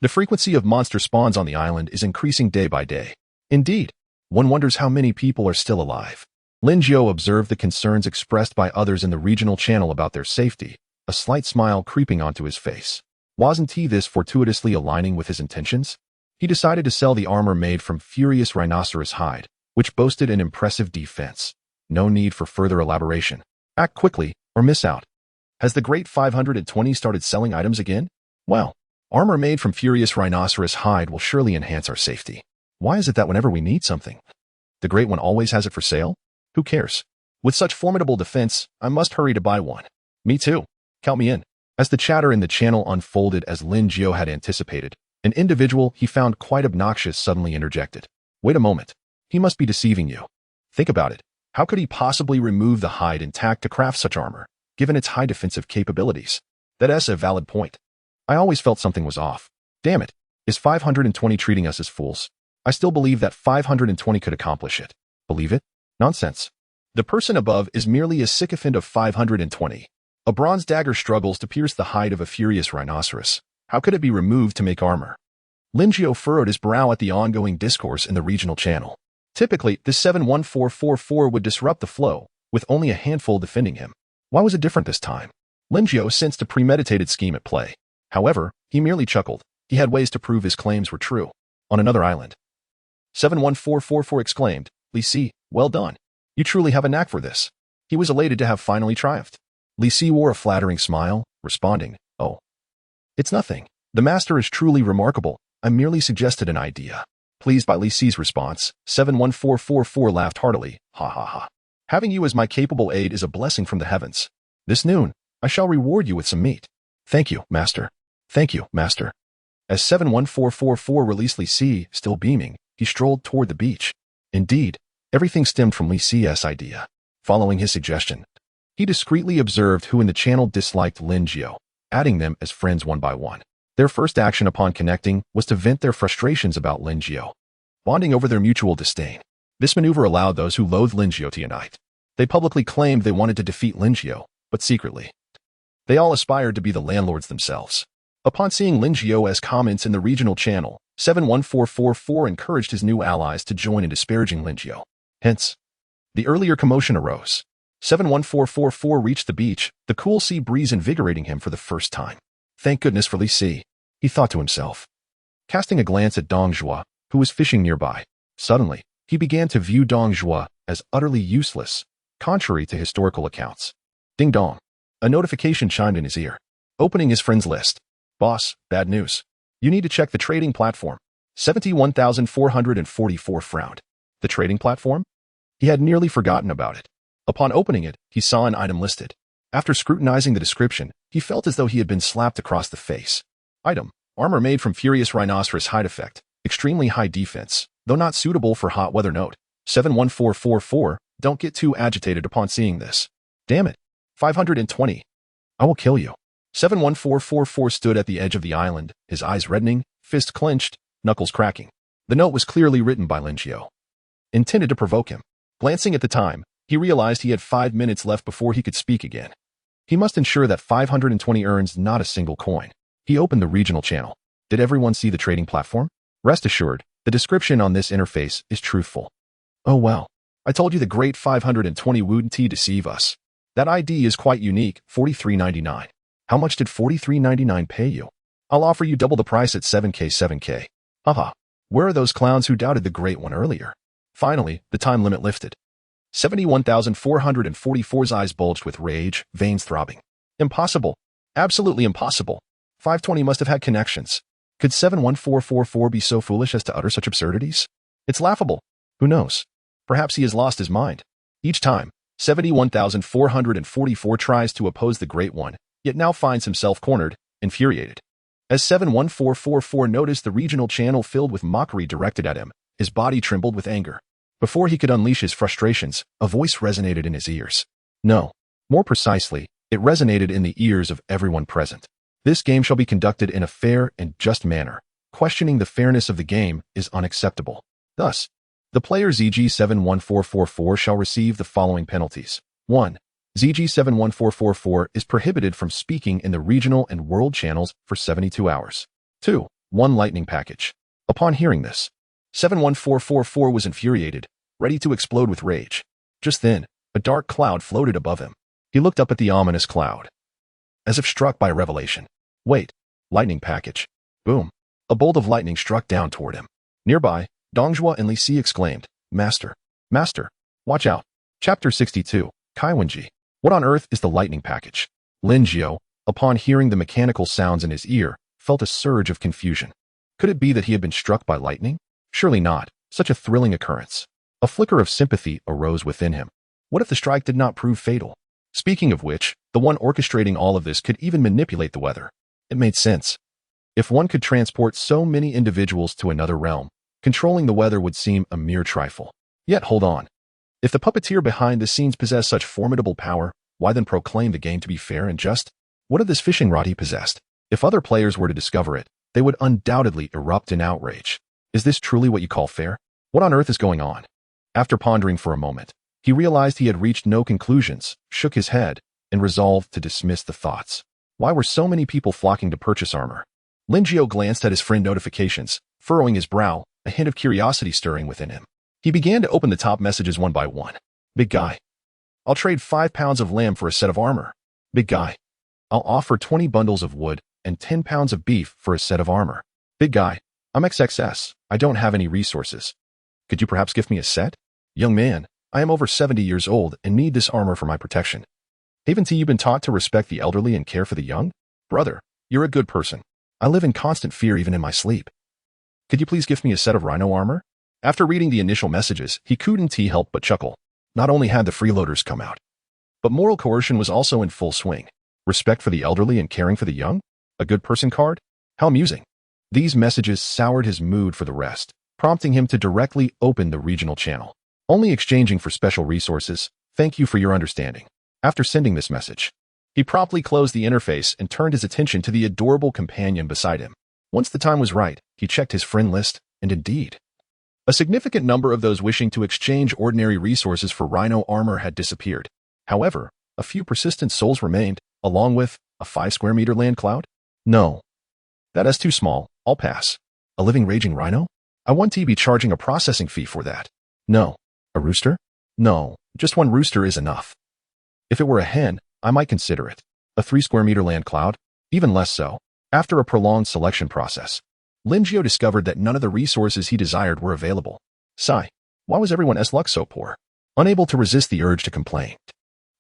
The frequency of monster spawns on the island is increasing day by day. Indeed, one wonders how many people are still alive. Linjiao observed the concerns expressed by others in the regional channel about their safety, a slight smile creeping onto his face. Wasn't he this fortuitously aligning with his intentions? He decided to sell the armor made from furious rhinoceros hide, which boasted an impressive defense. No need for further elaboration. Act quickly, or miss out. Has the Great 520 started selling items again? Well, armor made from furious rhinoceros hide will surely enhance our safety. Why is it that whenever we need something, the Great One always has it for sale? Who cares? With such formidable defense, I must hurry to buy one. Me too. Count me in. As the chatter in the channel unfolded as Linjiao had anticipated, an individual he found quite obnoxious suddenly interjected. Wait a moment. He must be deceiving you. Think about it. How could he possibly remove the hide intact to craft such armor, given its high defensive capabilities? That's a valid point. I always felt something was off. Damn it. Is 520 treating us as fools? I still believe that 520 could accomplish it. Believe it? Nonsense. The person above is merely a sycophant of 520. A bronze dagger struggles to pierce the hide of a furious rhinoceros. How could it be removed to make armor? Linjiao furrowed his brow at the ongoing discourse in the regional channel. Typically, the 71444 would disrupt the flow, with only a handful defending him. Why was it different this time? Linjiao sensed a premeditated scheme at play. However, he merely chuckled. He had ways to prove his claims were true. On another island, 71444 exclaimed, Li Si, well done. You truly have a knack for this. He was elated to have finally triumphed. Li Si wore a flattering smile, responding, Oh. It's nothing. The master is truly remarkable. I merely suggested an idea. Pleased by Li Si's response, 71444 laughed heartily, ha ha ha. Having you as my capable aide is a blessing from the heavens. This noon, I shall reward you with some meat. Thank you, master. Thank you, master. As 71444 released Li Si, still beaming, he strolled toward the beach. Indeed, everything stemmed from Li Si's idea. Following his suggestion, he discreetly observed who in the channel disliked Linjiao, adding them as friends one by one. Their first action upon connecting was to vent their frustrations about Linjiao, bonding over their mutual disdain. This maneuver allowed those who loathed Linjiao to unite. They publicly claimed they wanted to defeat Linjiao, but secretly, they all aspired to be the landlords themselves. Upon seeing Linjiao's comments in the regional channel, 71444 encouraged his new allies to join in disparaging Linjiao. Hence, the earlier commotion arose. 71444 reached the beach, the cool sea breeze invigorating him for the first time. Thank goodness for Li Si, he thought to himself. Casting a glance at Dong Zhuo, who was fishing nearby, suddenly, he began to view Dong Zhuo as utterly useless, contrary to historical accounts. Ding dong. A notification chimed in his ear. Opening his friend's list. Boss, bad news. You need to check the trading platform. 71,444 frowned. The trading platform? He had nearly forgotten about it. Upon opening it, he saw an item listed. After scrutinizing the description, he felt as though he had been slapped across the face. Item: armor made from furious rhinoceros hide effect, extremely high defense, though not suitable for hot weather. Note: 71444, don't get too agitated upon seeing this. Damn it. 520. I will kill you. 71444 stood at the edge of the island, his eyes reddening, fist clenched, knuckles cracking. The note was clearly written by Linjiao, intended to provoke him. Glancing at the time, he realized he had 5 minutes left before he could speak again. He must ensure that 520 earns not a single coin. He opened the regional channel. Did everyone see the trading platform? Rest assured, the description on this interface is truthful. Oh well. I told you the great 520 wouldn't deceive us. That ID is quite unique, $43.99. How much did $43.99 pay you? I'll offer you double the price at 7K. Haha. Where are those clowns who doubted the great one earlier? Finally, the time limit lifted. 71,444's eyes bulged with rage, veins throbbing. Impossible. Absolutely impossible. 520 must have had connections. Could 71444 be so foolish as to utter such absurdities? It's laughable. Who knows? Perhaps he has lost his mind. Each time, 71,444 tries to oppose the Great One, yet now finds himself cornered, infuriated. As 71444 noticed the regional channel filled with mockery directed at him, his body trembled with anger. Before he could unleash his frustrations, a voice resonated in his ears. No, more precisely, it resonated in the ears of everyone present. This game shall be conducted in a fair and just manner. Questioning the fairness of the game is unacceptable. Thus, the player ZG71444 shall receive the following penalties. 1. ZG71444 is prohibited from speaking in the regional and world channels for 72 hours. 2. 1 lightning package. Upon hearing this, 71444 was infuriated, ready to explode with rage. Just then, a dark cloud floated above him. He looked up at the ominous cloud, as if struck by a revelation. Wait, lightning package. Boom. A bolt of lightning struck down toward him. Nearby, Dongjua and Li Si exclaimed, Master, watch out. Chapter 62, Kaiwenji. What on earth is the lightning package? Lin Jiao, upon hearing the mechanical sounds in his ear, felt a surge of confusion. Could it be that he had been struck by lightning? Surely not, such a thrilling occurrence. A flicker of sympathy arose within him. What if the strike did not prove fatal? Speaking of which, the one orchestrating all of this could even manipulate the weather. It made sense. If one could transport so many individuals to another realm, controlling the weather would seem a mere trifle. Yet hold on. If the puppeteer behind the scenes possessed such formidable power, why then proclaim the game to be fair and just? What of this fishing rod he possessed? If other players were to discover it, they would undoubtedly erupt in outrage. Is this truly what you call fair? What on earth is going on? After pondering for a moment, he realized he had reached no conclusions, shook his head, and resolved to dismiss the thoughts. Why were so many people flocking to purchase armor? Lin Jiao glanced at his friend notifications, furrowing his brow, a hint of curiosity stirring within him. He began to open the top messages one by one. Big guy. I'll trade 5 pounds of lamb for a set of armor. Big guy. I'll offer 20 bundles of wood and 10 pounds of beef for a set of armor. Big guy. I'm XXS. I don't have any resources. Could you perhaps gift me a set? Young man, I am over 70 years old and need this armor for my protection. Haven't you been taught to respect the elderly and care for the young? Brother, you're a good person. I live in constant fear even in my sleep. Could you please gift me a set of rhino armor? After reading the initial messages, he couldn't help but chuckle. Not only had the freeloaders come out, but moral coercion was also in full swing. Respect for the elderly and caring for the young? A good person card? How amusing. These messages soured his mood for the rest, prompting him to directly open the regional channel. Only exchanging for special resources. Thank you for your understanding. After sending this message, he promptly closed the interface and turned his attention to the adorable companion beside him. Once the time was right, he checked his friend list, and indeed, a significant number of those wishing to exchange ordinary resources for rhino armor had disappeared. However, a few persistent souls remained, along with a 5 square meter land cloud. No. That is too small. I'll pass. A living raging rhino? I want to be charging a processing fee for that. No. A rooster? No, just one rooster is enough. If it were a hen, I might consider it. A 3 square meter land cloud? Even less so. After a prolonged selection process, Lin Jiao discovered that none of the resources he desired were available. Sigh. Why was everyone's luck so poor? Unable to resist the urge to complain,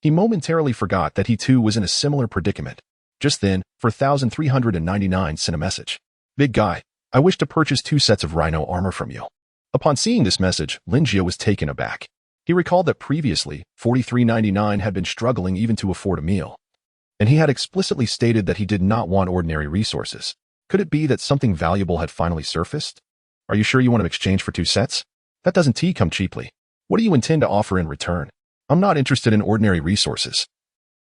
he momentarily forgot that he too was in a similar predicament. Just then, 4,399 sent a message. Big guy, I wish to purchase 2 sets of rhino armor from you. Upon seeing this message, Lin Jiao was taken aback. He recalled that previously, 43.99 had been struggling even to afford a meal. And he had explicitly stated that he did not want ordinary resources. Could it be that something valuable had finally surfaced? Are you sure you want to exchange for 2 sets? That doesn't tea come cheaply. What do you intend to offer in return? I'm not interested in ordinary resources.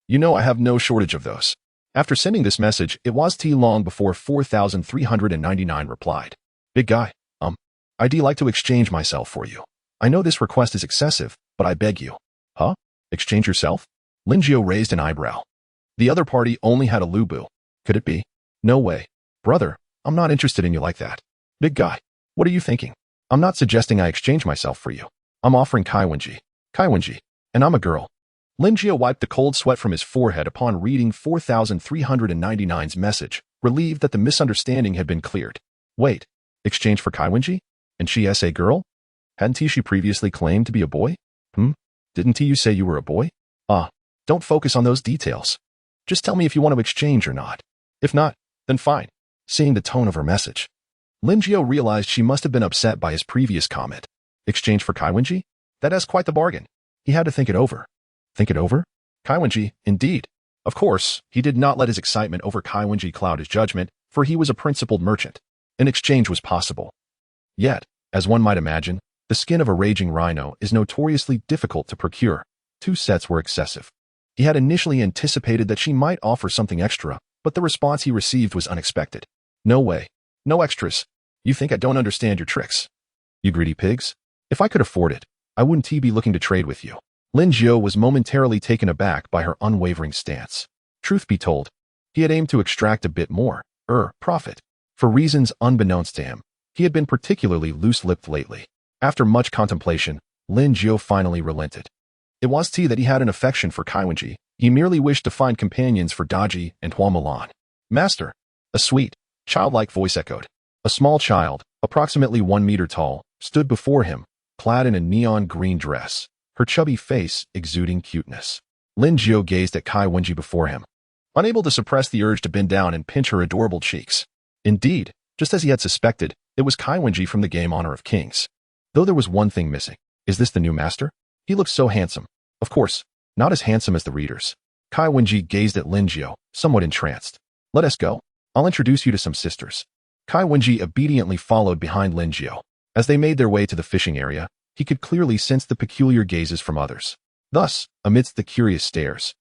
You know I have no shortage of those. After sending this message, it was tea long before 4,399 replied. Big guy, I'd like to exchange myself for you. I know this request is excessive, but I beg you. Huh? Exchange yourself? Lingio raised an eyebrow. The other party only had a lubu. Could it be? No way. Brother, I'm not interested in you like that. Big guy, what are you thinking? I'm not suggesting I exchange myself for you. I'm offering Kaiwenji. Kaiwenji. And I'm a girl. Lingio wiped the cold sweat from his forehead upon reading 4,399's message, relieved that the misunderstanding had been cleared. Wait, exchange for Kaiwenji? And she is a girl? Hadn't she previously claimed to be a boy? Didn't you say you were a boy? Don't focus on those details. Just tell me if you want to exchange or not. If not, then fine. Seeing the tone of her message, Lingio realized she must have been upset by his previous comment. Exchange for Kaiwenji? That is quite the bargain. He had to think it over. Think it over? Kaiwenji, indeed. Of course, he did not let his excitement over Kaiwenji cloud his judgment, for he was a principled merchant. An exchange was possible. Yet, as one might imagine, the skin of a raging rhino is notoriously difficult to procure. 2 sets were excessive. He had initially anticipated that she might offer something extra, but the response he received was unexpected. No way. No extras. You think I don't understand your tricks? You greedy pigs? If I could afford it, I wouldn't be looking to trade with you. Lingio was momentarily taken aback by her unwavering stance. Truth be told, he had aimed to extract a bit more, profit. For reasons unbeknownst to him, he had been particularly loose-lipped lately. After much contemplation, Lingio finally relented. It was that he had an affection for Kaiwenji. He merely wished to find companions for Daji and Hua Mulan. Master, a sweet, childlike voice echoed. A small child, approximately 1 meter tall, stood before him, clad in a neon green dress, her chubby face exuding cuteness. Lingio gazed at Kaiwenji before him, unable to suppress the urge to bend down and pinch her adorable cheeks. Indeed, just as he had suspected, it was Kaiwenji from the game Honor of Kings. Though there was one thing missing. Is this the new master? He looked so handsome. Of course, not as handsome as the readers. Kaiwenji gazed at Lingio, somewhat entranced. Let us go. I'll introduce you to some sisters. Kaiwenji obediently followed behind Lingio. As they made their way to the fishing area, he could clearly sense the peculiar gazes from others. Thus, amidst the curious stares,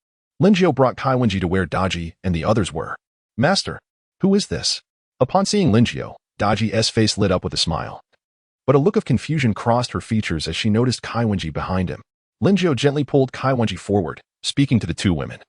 Lingio brought Kaiwenji to where Daji and the others were. Master, who is this? Upon seeing Lingio, Daji's face lit up with a smile. But a look of confusion crossed her features as she noticed Kaiwenji behind him. Lingio gently pulled Kaiwenji forward, speaking to the 2 women.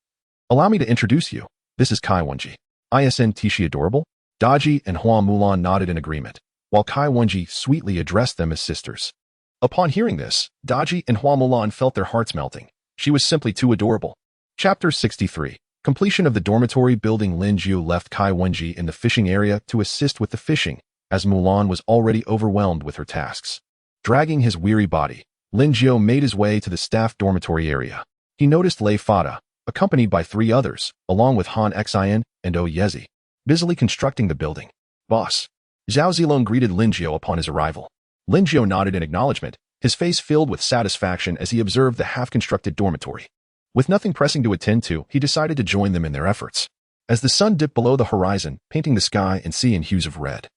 Allow me to introduce you. This is Kaiwenji. Isn't she adorable? Daji and Hua Mulan nodded in agreement, while Kaiwenji sweetly addressed them as sisters. Upon hearing this, Daji and Hua Mulan felt their hearts melting. She was simply too adorable. Chapter 63. Completion of the dormitory building. Lingio left Kaiwenji in the fishing area to assist with the fishing, as Mulan was already overwhelmed with her tasks. Dragging his weary body, Lingio made his way to the staff dormitory area. He noticed Lei Fada, accompanied by 3 others, along with Han Xian and O Yezi, busily constructing the building. Boss. Zhao Zilong greeted Lingio upon his arrival. Lingio nodded in acknowledgement, his face filled with satisfaction as he observed the half-constructed dormitory. With nothing pressing to attend to, he decided to join them in their efforts. As the sun dipped below the horizon, painting the sky and sea in hues of red,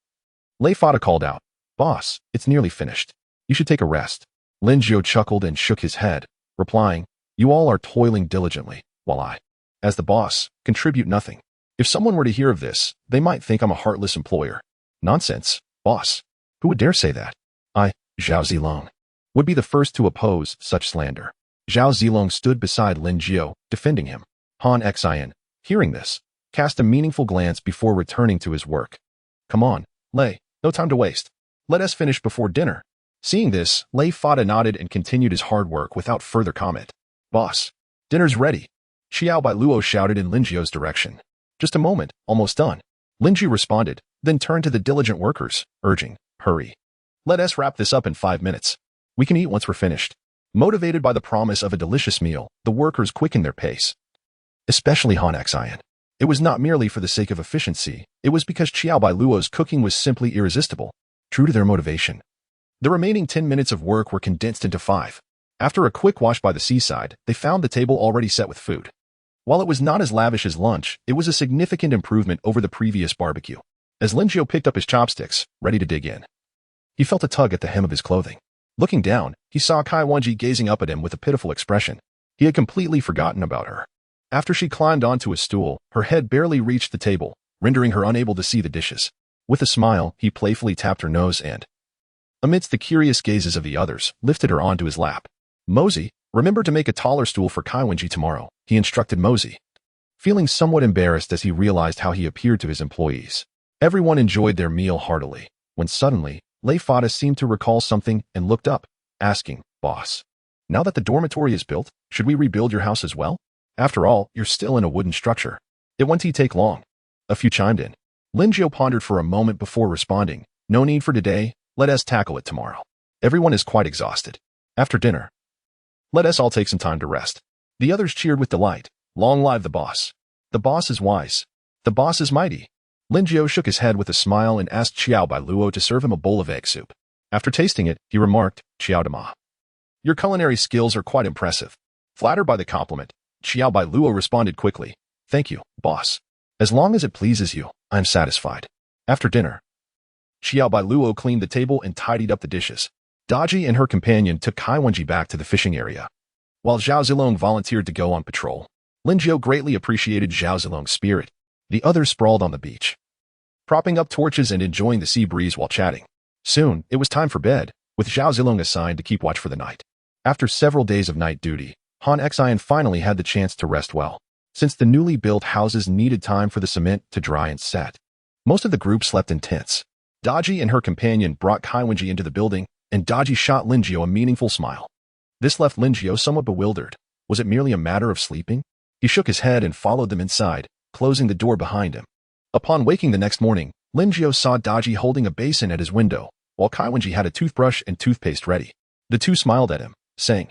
Lei Fada called out, Boss, it's nearly finished. You should take a rest. Lingio chuckled and shook his head, replying, You all are toiling diligently, while I, as the boss, contribute nothing. If someone were to hear of this, they might think I'm a heartless employer. Nonsense, boss. Who would dare say that? I, Zhao Zilong, would be the first to oppose such slander. Zhao Zilong stood beside Lingio, defending him. Han Xian, hearing this, cast a meaningful glance before returning to his work. Come on, Lei, no time to waste. Let us finish before dinner. Seeing this, Lei Fada nodded and continued his hard work without further comment. Boss, dinner's ready. Xiao Bai Luo shouted in Lingio's direction. Just a moment, almost done. Lingio responded, then turned to the diligent workers, urging, Hurry. Let us wrap this up in 5 minutes. We can eat once we're finished. Motivated by the promise of a delicious meal, the workers quickened their pace. Especially Han Xian. It was not merely for the sake of efficiency, it was because Xiao Bai Luo's cooking was simply irresistible, true to their motivation. The remaining 10 minutes of work were condensed into 5. After a quick wash by the seaside, they found the table already set with food. While it was not as lavish as lunch, it was a significant improvement over the previous barbecue. As Linjiao picked up his chopsticks, ready to dig in, he felt a tug at the hem of his clothing. Looking down, he saw Kai Wenji gazing up at him with a pitiful expression. He had completely forgotten about her. After she climbed onto a stool, her head barely reached the table, rendering her unable to see the dishes. With a smile, he playfully tapped her nose and, amidst the curious gazes of the others, lifted her onto his lap. Mosey, remember to make a taller stool for Kai Wenji tomorrow, he instructed Mosey. Feeling somewhat embarrassed as he realized how he appeared to his employees, everyone enjoyed their meal heartily, when suddenly, Lei Fada seemed to recall something and looked up, asking, Boss, now that the dormitory is built, should we rebuild your house as well? After all, you're still in a wooden structure. It won't take long. A few chimed in. Linjiao pondered for a moment before responding, no need for today, let us tackle it tomorrow. Everyone is quite exhausted. After dinner, let us all take some time to rest. The others cheered with delight. Long live the boss. The boss is wise. The boss is mighty. Linjiao shook his head with a smile and asked Xiao Bai Luo to serve him a bowl of egg soup. After tasting it, he remarked, Xiao Dama, your culinary skills are quite impressive. Flattered by the compliment, Xiao Bai Luo responded quickly, thank you, boss. As long as it pleases you, I am satisfied. After dinner, Xiao Bai Luo cleaned the table and tidied up the dishes. Daji and her companion took Kai Wenji back to the fishing area. While Zhao Zilong volunteered to go on patrol, Linjiao greatly appreciated Zhao Zilong's spirit. The others sprawled on the beach, propping up torches and enjoying the sea breeze while chatting. Soon, it was time for bed, with Zhao Zilong assigned to keep watch for the night. After several days of night duty, Han Xian finally had the chance to rest well, since the newly built houses needed time for the cement to dry and set. Most of the group slept in tents. Daji and her companion brought Kai Wenji into the building, and Daji shot Linjiao a meaningful smile. This left Linjiao somewhat bewildered. Was it merely a matter of sleeping? He shook his head and followed them inside, closing the door behind him. Upon waking the next morning, Linjiao saw Daji holding a basin at his window, while Kai Wenji had a toothbrush and toothpaste ready. The two smiled at him, saying,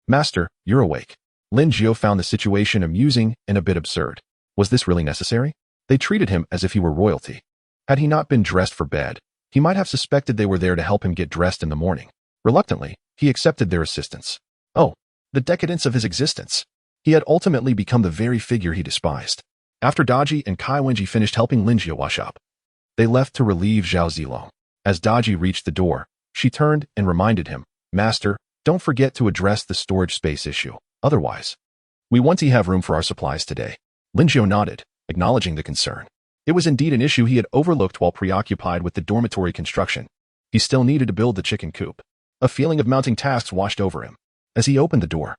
Master, you're awake. Linjiao found the situation amusing and a bit absurd. Was this really necessary? They treated him as if he were royalty. Had he not been dressed for bed, he might have suspected they were there to help him get dressed in the morning. Reluctantly, he accepted their assistance. Oh, the decadence of his existence. He had ultimately become the very figure he despised. After Daji and Kai Wenji finished helping Linjiao wash up, they left to relieve Zhao Zilong. As Daji reached the door, she turned and reminded him, Master, don't forget to address the storage space issue. Otherwise, we want to have room for our supplies today. Linjiao nodded, acknowledging the concern. It was indeed an issue he had overlooked while preoccupied with the dormitory construction. He still needed to build the chicken coop. A feeling of mounting tasks washed over him. As he opened the door,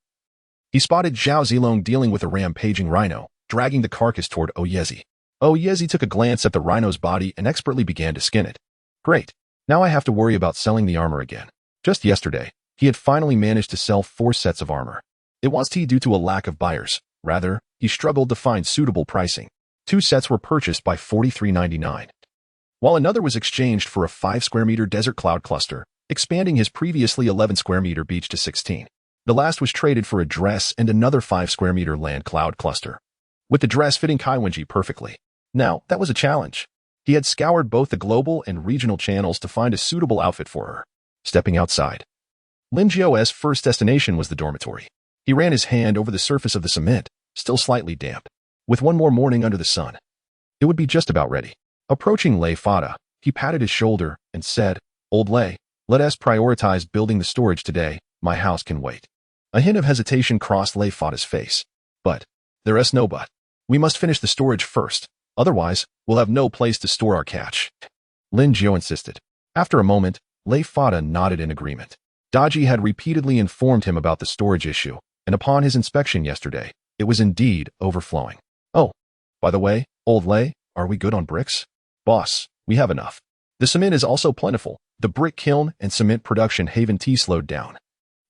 he spotted Zhao Zilong dealing with a rampaging rhino, dragging the carcass toward Oyezi. Oyezi took a glance at the rhino's body and expertly began to skin it. Great. Now I have to worry about selling the armor again. Just yesterday, he had finally managed to sell 4 sets of armor. It wasn't due to a lack of buyers. Rather, he struggled to find suitable pricing. 2 sets were purchased by $43.99, while another was exchanged for a 5-square-meter desert cloud cluster, expanding his previously 11-square-meter beach to 16. The last was traded for a dress and another 5-square-meter land cloud cluster, with the dress fitting Kai Wenji perfectly. Now, that was a challenge. He had scoured both the global and regional channels to find a suitable outfit for her. Stepping outside, Linjiao's first destination was the dormitory. He ran his hand over the surface of the cement, still slightly damp. With one more morning under the sun, it would be just about ready. Approaching Lei Fada, he patted his shoulder and said, Old Lei, let us prioritize building the storage today. My house can wait. A hint of hesitation crossed Lei Fada's face. But, there is no but. We must finish the storage first. Otherwise, we'll have no place to store our catch. Linjiao insisted. After a moment, Lei Fada nodded in agreement. Daji had repeatedly informed him about the storage issue, and upon his inspection yesterday, it was indeed overflowing. Oh, by the way, Old Lei, are we good on bricks? Boss, we have enough. The cement is also plentiful. The brick kiln and cement production haven't slowed down.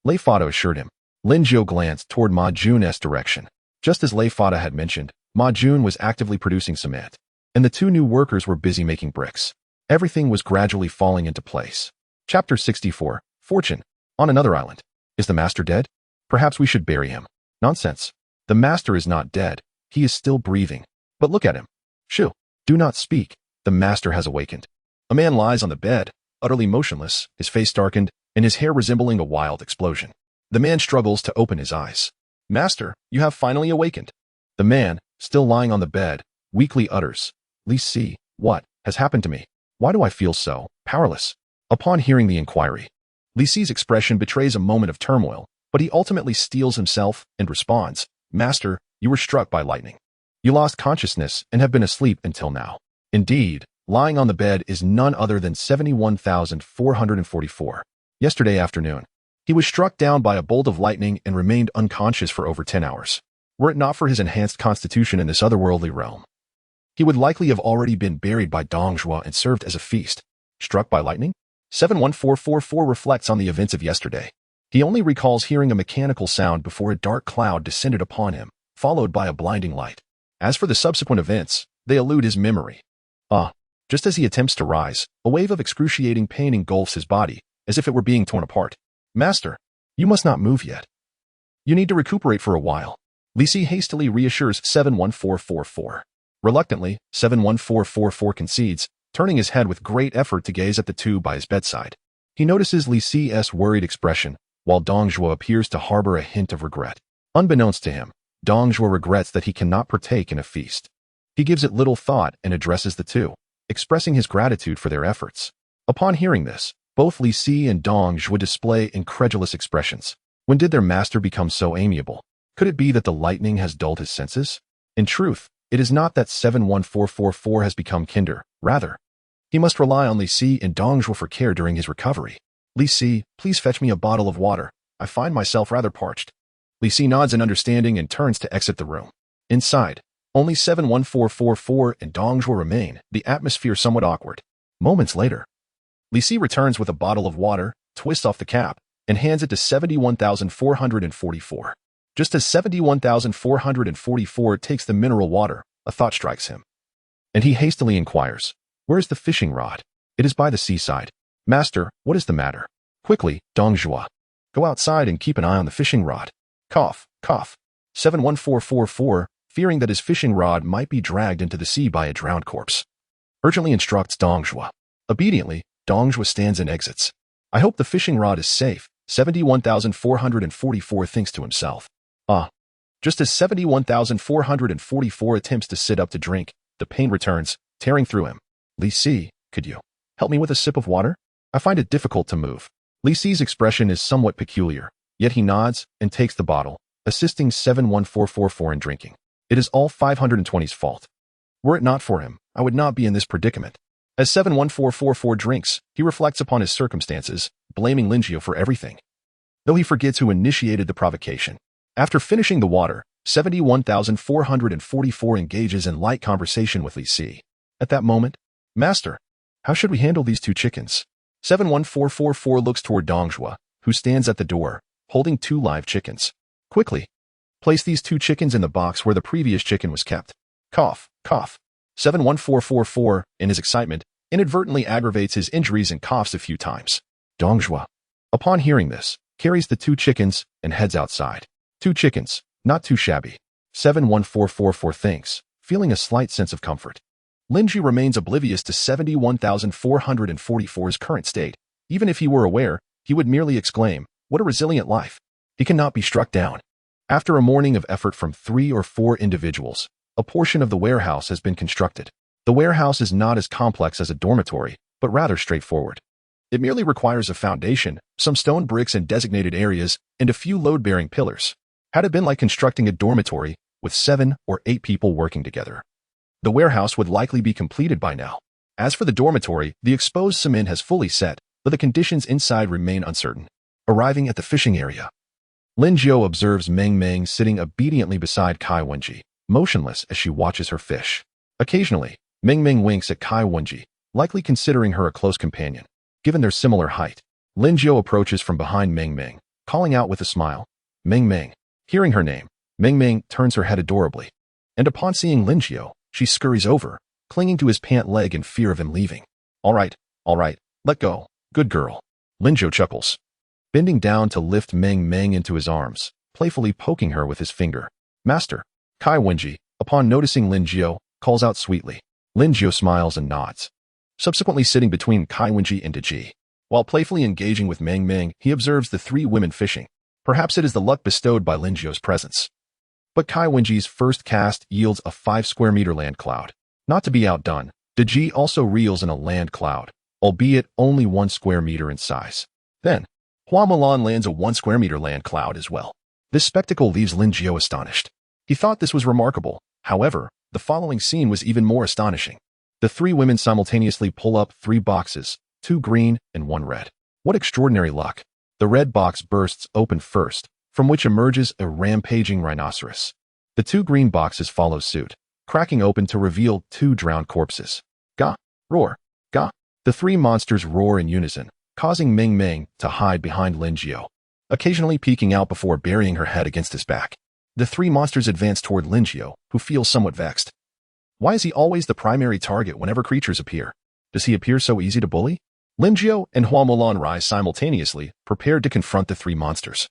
Lei Fada assured him. Linjiao glanced toward Ma Jun's direction. Just as Lei Fada had mentioned, Ma Jun was actively producing cement, and the 2 new workers were busy making bricks. Everything was gradually falling into place. Chapter 64, Fortune. On another island. Is the master dead? Perhaps we should bury him. Nonsense. The master is not dead. He is still breathing. But look at him. Shoo. Do not speak. The master has awakened. A man lies on the bed, utterly motionless, his face darkened, and his hair resembling a wild explosion. The man struggles to open his eyes. Master, you have finally awakened. The man, still lying on the bed, weakly utters, Li Si, what has happened to me? Why do I feel so powerless? Upon hearing the inquiry, Li Si's expression betrays a moment of turmoil, but he ultimately steels himself and responds, Master, you were struck by lightning. You lost consciousness and have been asleep until now. Indeed, lying on the bed is none other than 71,444. Yesterday afternoon, he was struck down by a bolt of lightning and remained unconscious for over 10 hours. Were it not for his enhanced constitution in this otherworldly realm, he would likely have already been buried by Dongjua and served as a feast. Struck by lightning? 71444 reflects on the events of yesterday. He only recalls hearing a mechanical sound before a dark cloud descended upon him, followed by a blinding light. As for the subsequent events, they elude his memory. Just as he attempts to rise, a wave of excruciating pain engulfs his body, as if it were being torn apart. Master, you must not move yet. You need to recuperate for a while. Li Si hastily reassures 71444. Reluctantly, 71444 concedes, turning his head with great effort to gaze at the two by his bedside. He notices Li Si's worried expression, while Dongjua appears to harbor a hint of regret. Unbeknownst to him, Dongjua regrets that he cannot partake in a feast. He gives it little thought and addresses the two, expressing his gratitude for their efforts. Upon hearing this, both Li Si and Dongjua display incredulous expressions. When did their master become so amiable? Could it be that the lightning has dulled his senses? In truth, it is not that 71444 has become kinder. Rather, he must rely on Li Si and Dongjua for care during his recovery. Li Si, please fetch me a bottle of water. I find myself rather parched. Li Si nods in understanding and turns to exit the room. Inside, only 71444 and Dongjua remain, the atmosphere somewhat awkward. Moments later, Li Si returns with a bottle of water, twists off the cap, and hands it to 71,444. Just as 71,444 takes the mineral water, a thought strikes him. And he hastily inquires, where is the fishing rod? It is by the seaside. Master, what is the matter? Quickly, Dongjua. Go outside and keep an eye on the fishing rod. Cough, cough. 71444, fearing that his fishing rod might be dragged into the sea by a drowned corpse, urgently instructs Dongjua. Obediently, Dongjua stands and exits. I hope the fishing rod is safe, 71,444 thinks to himself. Just as 71,444 attempts to sit up to drink, the pain returns, tearing through him. Li Si, could you help me with a sip of water? I find it difficult to move. Li Si's expression is somewhat peculiar, yet he nods and takes the bottle, assisting 71444 in drinking. It is all 520's fault. Were it not for him, I would not be in this predicament. As 71444 drinks, he reflects upon his circumstances, blaming Lingio for everything, though he forgets who initiated the provocation. After finishing the water, 71,444 engages in light conversation with Li Si. At that moment, Master, how should we handle these two chickens? 71444 looks toward Dongjua, who stands at the door, holding 2 live chickens. Quickly, place these 2 chickens in the box where the previous chicken was kept. Cough, cough. 71444, in his excitement, inadvertently aggravates his injuries and coughs a few times. Dongjua, upon hearing this, carries the 2 chickens and heads outside. 2 chickens, not too shabby. 71444 thinks, feeling a slight sense of comfort. Lingji remains oblivious to 71,444's current state. Even if he were aware, he would merely exclaim, what a resilient life. He cannot be struck down. After a morning of effort from 3 or 4 individuals, a portion of the warehouse has been constructed. The warehouse is not as complex as a dormitory, but rather straightforward. It merely requires a foundation, some stone bricks in designated areas, and a few load-bearing pillars. Had it been like constructing a dormitory, with 7 or 8 people working together, the warehouse would likely be completed by now. As for the dormitory, the exposed cement has fully set, but the conditions inside remain uncertain. Arriving at the fishing area, Lin Jiao observes Meng Meng sitting obediently beside Kai Wenji, motionless as she watches her fish. Occasionally, Meng Meng winks at Kai Wenji, likely considering her a close companion. Given their similar height, Lin Jiao approaches from behind Meng Meng, calling out with a smile, Meng Meng. Hearing her name, Meng Meng turns her head adorably, and upon seeing Lin Jiao, she scurries over, clinging to his pant leg in fear of him leaving. All right, let go, good girl. Lin Jiao chuckles, bending down to lift Meng Meng into his arms, playfully poking her with his finger. Master, Kai Wenji, upon noticing Lin Jiao, calls out sweetly. Lin Jiao smiles and nods, subsequently sitting between Kai Wenji and Daji. While playfully engaging with Meng Meng, he observes the 3 women fishing. Perhaps it is the luck bestowed by Linjio's presence. But Kai Wenji's first cast yields a 5 square meter land cloud. Not to be outdone, Daji also reels in a land cloud, albeit only 1 square meter in size. Then, Hua Mulan lands a 1 square meter land cloud as well. This spectacle leaves Linjio astonished. He thought this was remarkable. However, the following scene was even more astonishing. The 3 women simultaneously pull up 3 boxes, 2 green and 1 red. What extraordinary luck. The red box bursts open first, from which emerges a rampaging rhinoceros. The 2 green boxes follow suit, cracking open to reveal 2 drowned corpses. Ga! Roar! Ga! The 3 monsters roar in unison, causing Ming Ming to hide behind Linjio, occasionally peeking out before burying her head against his back. The 3 monsters advance toward Linjio, who feels somewhat vexed. Why is he always the primary target whenever creatures appear? Does he appear so easy to bully? Linjio and Hua Mulan rise simultaneously, prepared to confront the 3 monsters.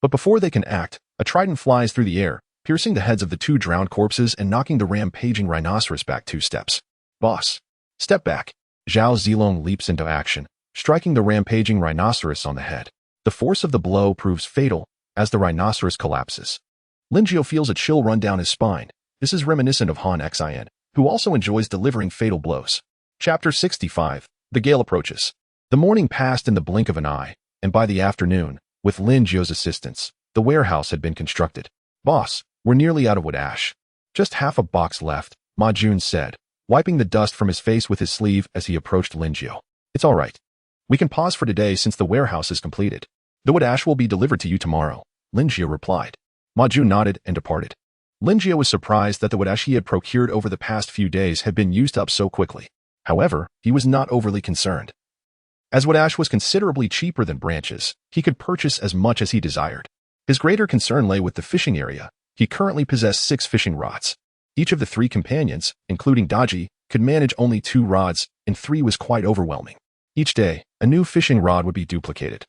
But before they can act, a trident flies through the air, piercing the heads of the 2 drowned corpses and knocking the rampaging rhinoceros back 2 steps. Boss! Step back! Zhao Zilong leaps into action, striking the rampaging rhinoceros on the head. The force of the blow proves fatal as the rhinoceros collapses. Linjio feels a chill run down his spine. This is reminiscent of Han Xin, who also enjoys delivering fatal blows. Chapter 65. The gale approaches. The morning passed in the blink of an eye, and by the afternoon, with Linjio's assistance, the warehouse had been constructed. Boss, we're nearly out of wood ash. Just half a box left, Ma Jun said, wiping the dust from his face with his sleeve as he approached Linjio. It's all right. We can pause for today since the warehouse is completed. The wood ash will be delivered to you tomorrow, Linjio replied. Ma Jun nodded and departed. Linjio was surprised that the wood ash he had procured over the past few days had been used up so quickly. However, he was not overly concerned. As wood ash was considerably cheaper than branches, he could purchase as much as he desired. His greater concern lay with the fishing area. He currently possessed 6 fishing rods. Each of the 3 companions, including Daji, could manage only 2 rods, and 3 was quite overwhelming. Each day, a new fishing rod would be duplicated.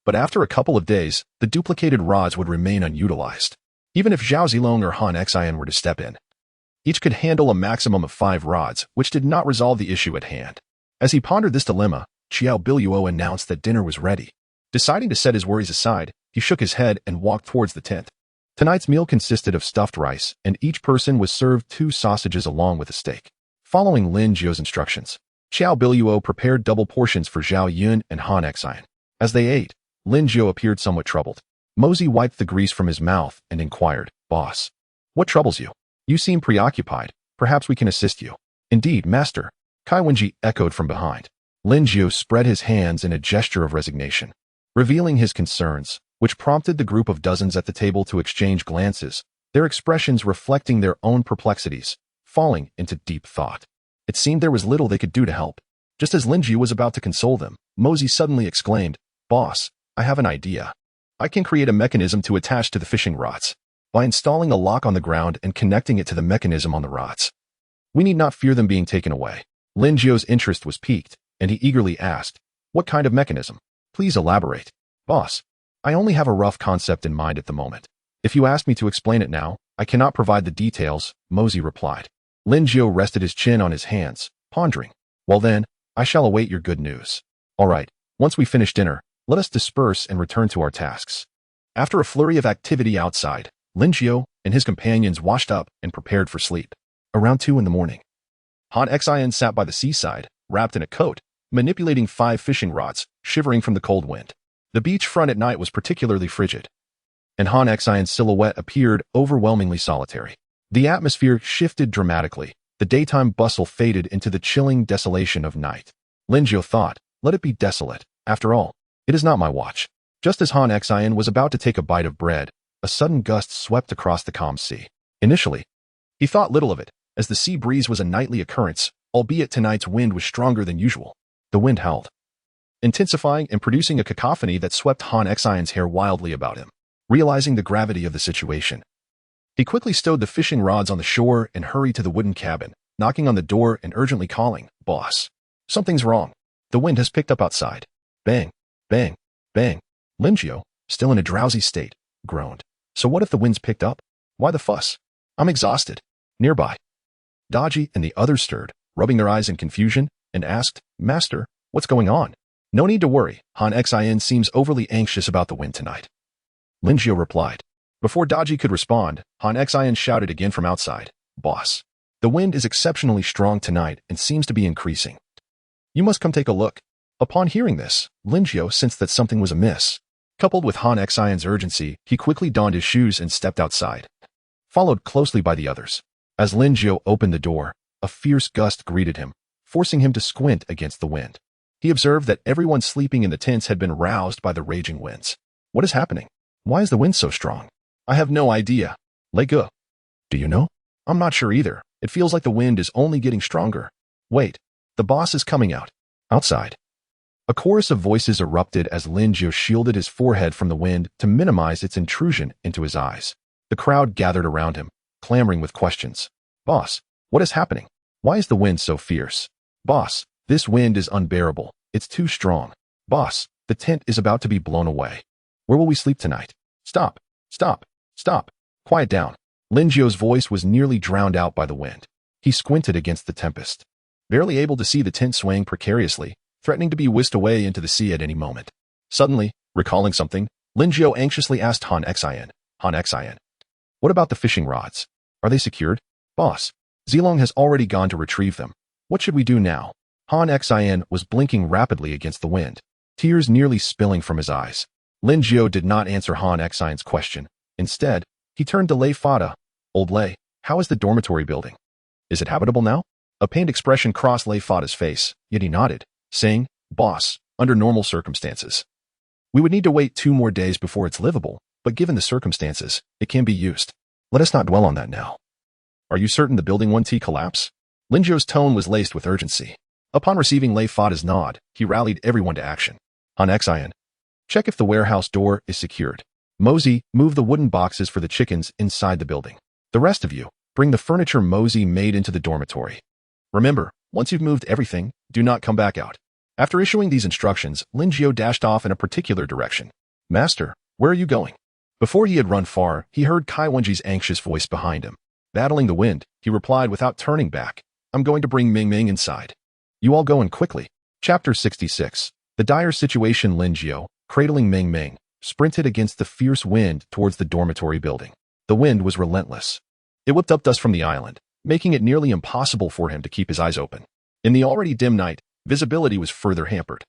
But after a couple of days, the duplicated rods would remain unutilized. Even if Zhao Zilong or Han Xin were to step in, each could handle a maximum of 5 rods, which did not resolve the issue at hand. As he pondered this dilemma, Xiao Biluo announced that dinner was ready. Deciding to set his worries aside, he shook his head and walked towards the tent. Tonight's meal consisted of stuffed rice, and each person was served 2 sausages along with a steak. Following Linjio's instructions, Xiao Biluo prepared double portions for Zhao Yun and Han Xin. As they ate, Linjio appeared somewhat troubled. Mosey wiped the grease from his mouth and inquired, Boss, what troubles you? You seem preoccupied. Perhaps we can assist you. Indeed, master, Kai Wenji echoed from behind. Linjio spread his hands in a gesture of resignation, revealing his concerns, which prompted the group of dozens at the table to exchange glances, their expressions reflecting their own perplexities, falling into deep thought. It seemed there was little they could do to help. Just as Linjio was about to console them, Mosey suddenly exclaimed, Boss, I have an idea. I can create a mechanism to attach to the fishing rods by installing a lock on the ground and connecting it to the mechanism on the rods. We need not fear them being taken away. Linjio's interest was piqued, and he eagerly asked, What kind of mechanism? Please elaborate. Boss, I only have a rough concept in mind at the moment. If you ask me to explain it now, I cannot provide the details, Mosey replied. Linjio rested his chin on his hands, pondering. Well then, I shall await your good news. All right, once we finish dinner, let us disperse and return to our tasks. After a flurry of activity outside, Linjio and his companions washed up and prepared for sleep. Around 2 in the morning, Han Xin sat by the seaside, wrapped in a coat, manipulating 5 fishing rods, shivering from the cold wind. The beach front at night was particularly frigid, and Han Xion's silhouette appeared overwhelmingly solitary. The atmosphere shifted dramatically. The daytime bustle faded into the chilling desolation of night. Linjio thought, let it be desolate. After all, it is not my watch. Just as Han Xion was about to take a bite of bread, a sudden gust swept across the calm sea. Initially, he thought little of it, as the sea breeze was a nightly occurrence, albeit tonight's wind was stronger than usual. The wind howled, intensifying and producing a cacophony that swept Han Xion's hair wildly about him. Realizing the gravity of the situation, he quickly stowed the fishing rods on the shore and hurried to the wooden cabin, knocking on the door and urgently calling, Boss, something's wrong. The wind has picked up outside. Bang, bang, bang. Linjio, still in a drowsy state, groaned. So what if the wind's picked up? Why the fuss? I'm exhausted. Nearby, Daji and the others stirred, rubbing their eyes in confusion, and asked, Master, what's going on? No need to worry. Han Xion seems overly anxious about the wind tonight. Linjiao replied. Before Daji could respond, Han Xian shouted again from outside, "Boss, the wind is exceptionally strong tonight and seems to be increasing. You must come take a look." Upon hearing this, Linjiao sensed that something was amiss. Coupled with Han Xian's urgency, he quickly donned his shoes and stepped outside, followed closely by the others. As Linjiao opened the door, a fierce gust greeted him, forcing him to squint against the wind. He observed that everyone sleeping in the tents had been roused by the raging winds. What is happening? Why is the wind so strong? I have no idea. Let go. Do you know? I'm not sure either. It feels like the wind is only getting stronger. Wait, the boss is coming out. Outside. A chorus of voices erupted as Linjiao shielded his forehead from the wind to minimize its intrusion into his eyes. The crowd gathered around him, clamoring with questions. Boss, what is happening? Why is the wind so fierce? Boss, this wind is unbearable. It's too strong. Boss, the tent is about to be blown away. Where will we sleep tonight? Stop, stop, stop. Quiet down. Linjiao's voice was nearly drowned out by the wind. He squinted against the tempest, barely able to see the tent swaying precariously, threatening to be whisked away into the sea at any moment. Suddenly, recalling something, Linjiao anxiously asked Han Xian, Han Xian, what about the fishing rods? Are they secured? Boss, Zilong has already gone to retrieve them. What should we do now? Han Xian was blinking rapidly against the wind, tears nearly spilling from his eyes. Linjiao did not answer Han Xian's question. Instead, he turned to Lei Fada. Old Lei, how is the dormitory building? Is it habitable now? A pained expression crossed Lei Fada's face, yet he nodded, saying, Boss, under normal circumstances. We would need to wait 2 more days before it's livable, but given the circumstances, it can be used. Let us not dwell on that now. Are you certain the building won't collapse? Linjiao's tone was laced with urgency. Upon receiving Lei Fada's nod, he rallied everyone to action. Han Xian, check if the warehouse door is secured. Mosey, move the wooden boxes for the chickens inside the building. The rest of you, bring the furniture Mosey made into the dormitory. Remember, once you've moved everything, do not come back out. After issuing these instructions, Linjiao dashed off in a particular direction. Master, where are you going? Before he had run far, he heard Kai Wenji's anxious voice behind him. Battling the wind, he replied without turning back, I'm going to bring Ming Ming inside. You all go in quickly. Chapter 66. The dire situation. Linjiao, cradling Ming Ming, sprinted against the fierce wind towards the dormitory building. The wind was relentless. It whipped up dust from the island, making it nearly impossible for him to keep his eyes open. In the already dim night, visibility was further hampered,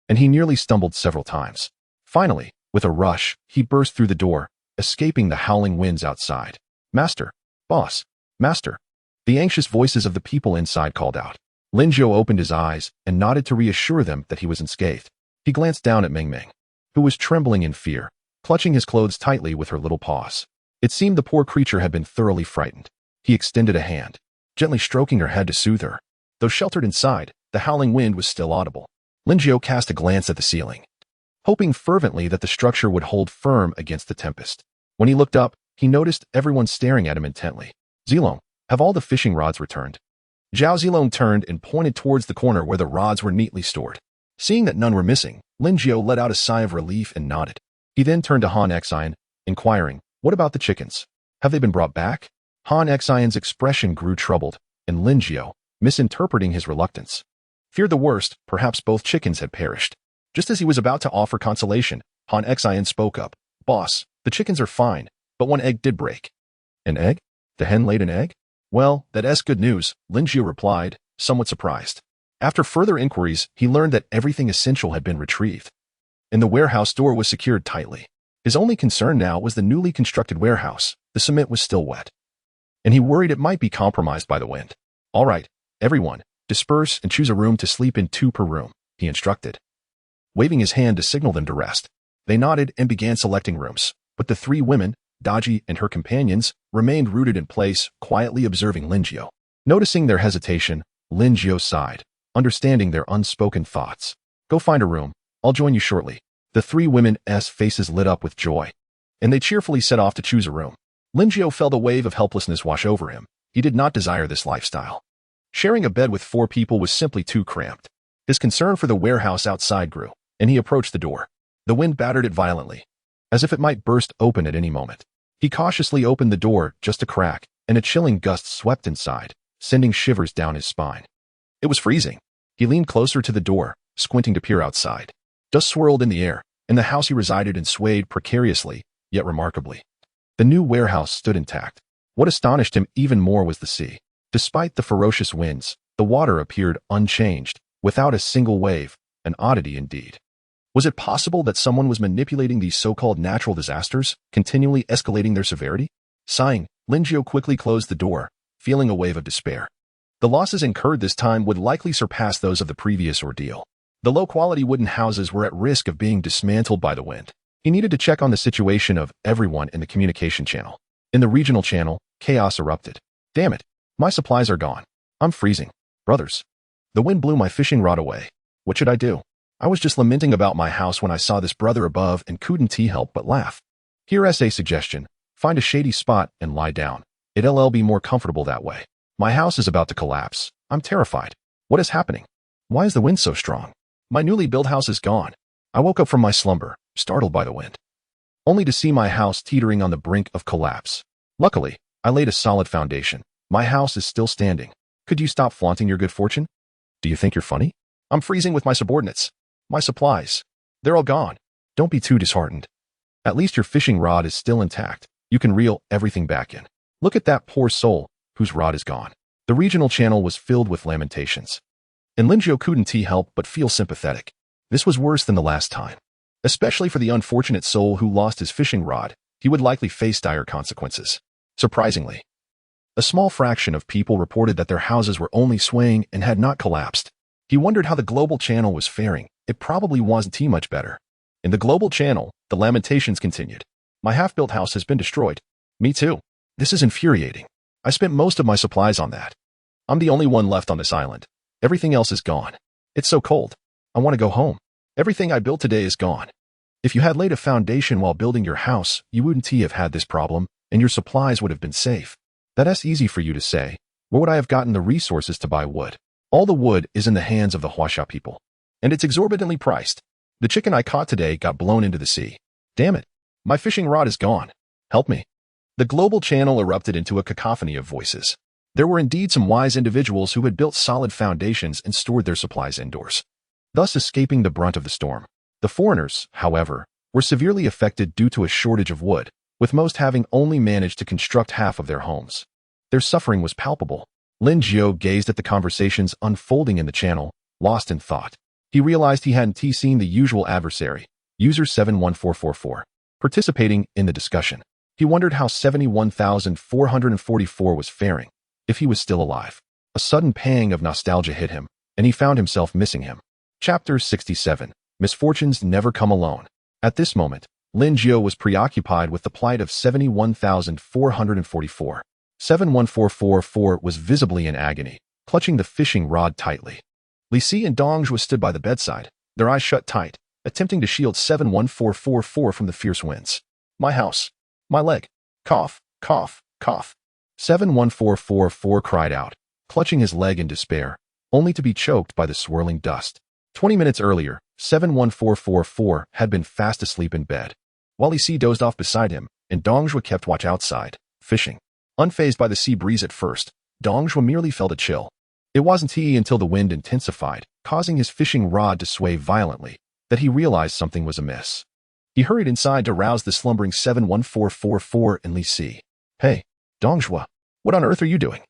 and he nearly stumbled several times. Finally, with a rush, he burst through the door, escaping the howling winds outside. Master, boss, master. The anxious voices of the people inside called out. Linjiao opened his eyes and nodded to reassure them that he was unscathed. He glanced down at Ming Ming, who was trembling in fear, clutching his clothes tightly with her little paws. It seemed the poor creature had been thoroughly frightened. He extended a hand, gently stroking her head to soothe her. Though sheltered inside, the howling wind was still audible. Linjiao cast a glance at the ceiling, hoping fervently that the structure would hold firm against the tempest. When he looked up, he noticed everyone staring at him intently. Zilong, have all the fishing rods returned? Zhao Zilong turned and pointed towards the corner where the rods were neatly stored. Seeing that none were missing, Linjiao let out a sigh of relief and nodded. He then turned to Han Xian, inquiring, what about the chickens? Have they been brought back? Han Xian's expression grew troubled, and Linjiao, misinterpreting his reluctance, feared the worst. Perhaps both chickens had perished. Just as he was about to offer consolation, Han Xian spoke up. Boss, the chickens are fine, but one egg did break. An egg? The hen laid an egg? Well, that's good news, Linjiao replied, somewhat surprised. After further inquiries, he learned that everything essential had been retrieved, and the warehouse door was secured tightly. His only concern now was the newly constructed warehouse. The cement was still wet, and he worried it might be compromised by the wind. All right, everyone, disperse and choose a room to sleep in, 2 per room, he instructed, waving his hand to signal them to rest. They nodded and began selecting rooms, but the 3 women, Daji and her companions, remained rooted in place, quietly observing Linjiao. Noticing their hesitation, Linjiao sighed, understanding their unspoken thoughts. Go find a room. I'll join you shortly. The 3 women's faces lit up with joy, and they cheerfully set off to choose a room. Linjiao felt a wave of helplessness wash over him. He did not desire this lifestyle. Sharing a bed with 4 people was simply too cramped. His concern for the warehouse outside grew, and he approached the door. The wind battered it violently, as if it might burst open at any moment. He cautiously opened the door just a crack, and a chilling gust swept inside, sending shivers down his spine. It was freezing. He leaned closer to the door, squinting to peer outside. Dust swirled in the air, and the house he resided in swayed precariously, yet remarkably. The new warehouse stood intact. What astonished him even more was the sea. Despite the ferocious winds, the water appeared unchanged, without a single wave, an oddity indeed. Was it possible that someone was manipulating these so-called natural disasters, continually escalating their severity? Sighing, Linjiao quickly closed the door, feeling a wave of despair. The losses incurred this time would likely surpass those of the previous ordeal. The low-quality wooden houses were at risk of being dismantled by the wind. He needed to check on the situation of everyone in the communication channel. In the regional channel, chaos erupted. Damn it, my supplies are gone. I'm freezing. Brothers. The wind blew my fishing rod away. What should I do? I was just lamenting about my house when I saw this brother above and couldn't help but laugh. Here's a suggestion. Find a shady spot and lie down. It'll be more comfortable that way. My house is about to collapse. I'm terrified. What is happening? Why is the wind so strong? My newly built house is gone. I woke up from my slumber, startled by the wind, only to see my house teetering on the brink of collapse. Luckily, I laid a solid foundation. My house is still standing. Could you stop flaunting your good fortune? Do you think you're funny? I'm freezing with my subordinates. My supplies. They're all gone. Don't be too disheartened. At least your fishing rod is still intact. You can reel everything back in. Look at that poor soul, whose rod is gone. The regional channel was filled with lamentations. And Linjiao couldn't help but feel sympathetic. This was worse than the last time. Especially for the unfortunate soul who lost his fishing rod, he would likely face dire consequences. Surprisingly, a small fraction of people reported that their houses were only swaying and had not collapsed. He wondered how the global channel was faring. It probably wasn't much better. In the global channel, the lamentations continued. My half-built house has been destroyed. Me too. This is infuriating. I spent most of my supplies on that. I'm the only one left on this island. Everything else is gone. It's so cold. I want to go home. Everything I built today is gone. If you had laid a foundation while building your house, you wouldn't have had this problem, and your supplies would have been safe. That's easy for you to say. Where would I have gotten the resources to buy wood? All the wood is in the hands of the Huasha people. And it's exorbitantly priced. The chicken I caught today got blown into the sea. Damn it. My fishing rod is gone. Help me. The global channel erupted into a cacophony of voices. There were indeed some wise individuals who had built solid foundations and stored their supplies indoors, thus escaping the brunt of the storm. The foreigners, however, were severely affected due to a shortage of wood, with most having only managed to construct half of their homes. Their suffering was palpable. Linjiao gazed at the conversations unfolding in the channel, lost in thought. He realized he hadn't seen the usual adversary, user 71444, participating in the discussion. He wondered how 71,444 was faring, if he was still alive. A sudden pang of nostalgia hit him, and he found himself missing him. Chapter 67. Misfortunes never come alone. At this moment, Linjiao was preoccupied with the plight of 71,444. 71444 was visibly in agony, clutching the fishing rod tightly. Li Si and Dongjue stood by the bedside, their eyes shut tight, attempting to shield 71444 from the fierce winds. My house. My leg. Cough, cough, cough. 71444 cried out, clutching his leg in despair, only to be choked by the swirling dust. 20 minutes earlier, 71444 had been fast asleep in bed, while Li Si dozed off beside him, and Dongjue kept watch outside, fishing. Unfazed by the sea breeze at first, Dongjue merely felt a chill. It wasn't until the wind intensified, causing his fishing rod to sway violently, that he realized something was amiss. He hurried inside to rouse the slumbering 71444 and Li Si. Hey, Dongjue, what on earth are you doing?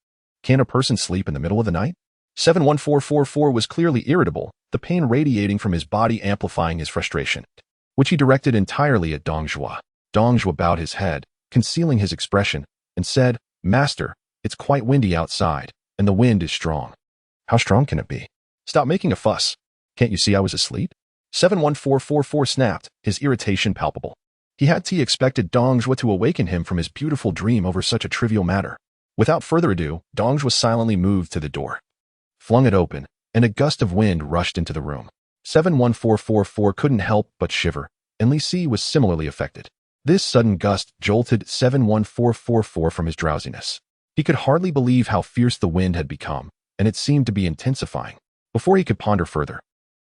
Can a person sleep in the middle of the night? 71444 was clearly irritable, the pain radiating from his body amplifying his frustration, which he directed entirely at Dongjue. Dongjue bowed his head, concealing his expression, and said, Master, it's quite windy outside, and the wind is strong. How strong can it be? Stop making a fuss. Can't you see I was asleep? 71444 snapped, his irritation palpable. He had expected Dongjue to awaken him from his beautiful dream over such a trivial matter. Without further ado, Dongjue silently moved to the door, flung it open, and a gust of wind rushed into the room. 71444 couldn't help but shiver, and Li Si was similarly affected. This sudden gust jolted 71444 from his drowsiness. He could hardly believe how fierce the wind had become, and it seemed to be intensifying. Before he could ponder further,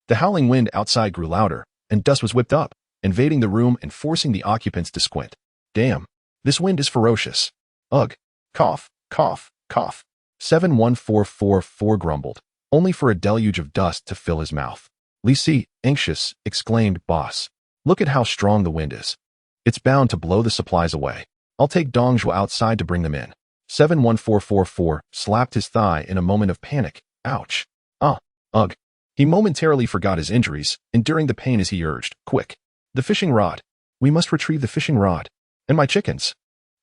the howling wind outside grew louder, and dust was whipped up, invading the room and forcing the occupants to squint. Damn, this wind is ferocious. Ugh. Cough, cough, cough. 71444 grumbled, only for a deluge of dust to fill his mouth. Li Si, anxious, exclaimed, Boss, look at how strong the wind is. It's bound to blow the supplies away. I'll take Dongjua outside to bring them in. 71444 slapped his thigh in a moment of panic. Ouch. Ugh. He momentarily forgot his injuries, enduring the pain as he urged, quick. The fishing rod. We must retrieve the fishing rod. And my chickens.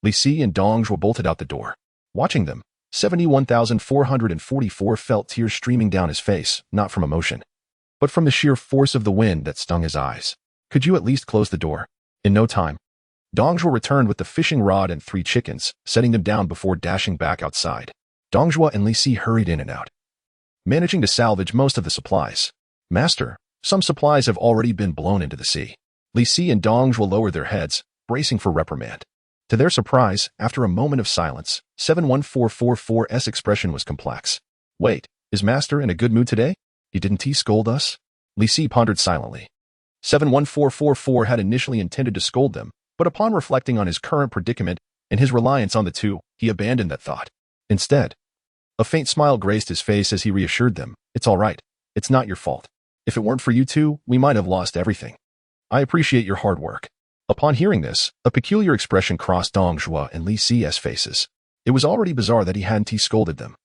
Li Si and Dongjua bolted out the door. Watching them, 71,444 felt tears streaming down his face, not from emotion, but from the sheer force of the wind that stung his eyes. Could you at least close the door? In no time, Dongjua returned with the fishing rod and 3 chickens, setting them down before dashing back outside. Dongjua and Li Si hurried in and out, managing to salvage most of the supplies. Master, some supplies have already been blown into the sea. Li Si and Dongjua lowered their heads, bracing for reprimand. To their surprise, after a moment of silence, 71444's expression was complex. Wait, is Master in a good mood today? Didn't he scold us? Li Si pondered silently. 71444 had initially intended to scold them, but upon reflecting on his current predicament and his reliance on the two, he abandoned that thought. Instead, a faint smile graced his face as he reassured them, it's all right. It's not your fault. If it weren't for you two, we might have lost everything. I appreciate your hard work. Upon hearing this, a peculiar expression crossed Dongjua and Li Si's faces. It was already bizarre that he hadn't scolded them.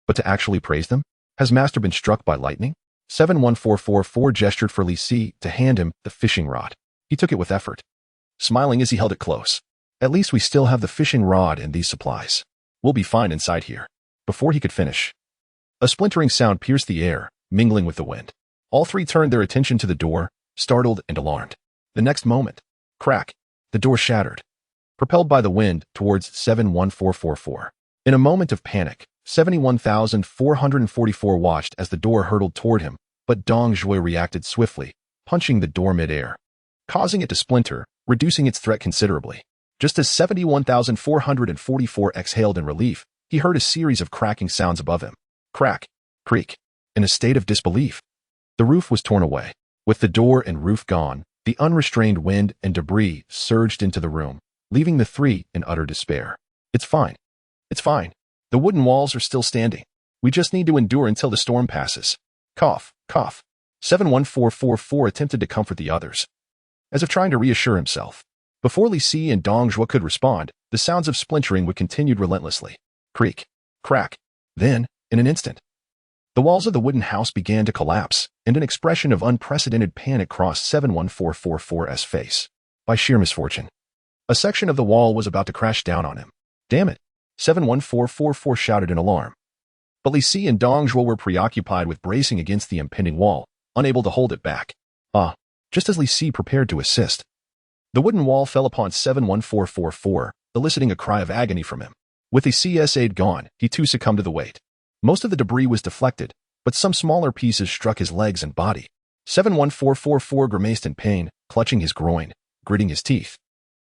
But to actually praise them? Has Master been struck by lightning? 71444 gestured for Li Si to hand him the fishing rod. He took it with effort, smiling as he held it close. At least we still have the fishing rod and these supplies. We'll be fine inside here. Before he could finish, a splintering sound pierced the air, mingling with the wind. All three turned their attention to the door, startled and alarmed. The next moment, crack, the door shattered, propelled by the wind towards 71444. In a moment of panic, 71,444 watched as the door hurtled toward him, but Dongjua reacted swiftly, punching the door mid-air, causing it to splinter, reducing its threat considerably. Just as 71,444 exhaled in relief, he heard a series of cracking sounds above him. Crack, creak. In a state of disbelief, the roof was torn away. With the door and roof gone, the unrestrained wind and debris surged into the room, leaving the three in utter despair. It's fine. It's fine. The wooden walls are still standing. We just need to endure until the storm passes. Cough, cough. 71444 attempted to comfort the others, as if trying to reassure himself. Before Li Si and Dongjua could respond, the sounds of splintering would continue relentlessly. Creak, crack. Then, in an instant, the walls of the wooden house began to collapse, and an expression of unprecedented panic crossed 71444's face. By sheer misfortune, a section of the wall was about to crash down on him. Damn it, 71444 shouted in alarm. But Li Si and Dongjua were preoccupied with bracing against the impending wall, unable to hold it back. Just as Li Si prepared to assist, the wooden wall fell upon 71444, eliciting a cry of agony from him. With the CS aid gone, he too succumbed to the weight. Most of the debris was deflected, but some smaller pieces struck his legs and body. 71444 grimaced in pain, clutching his groin, gritting his teeth.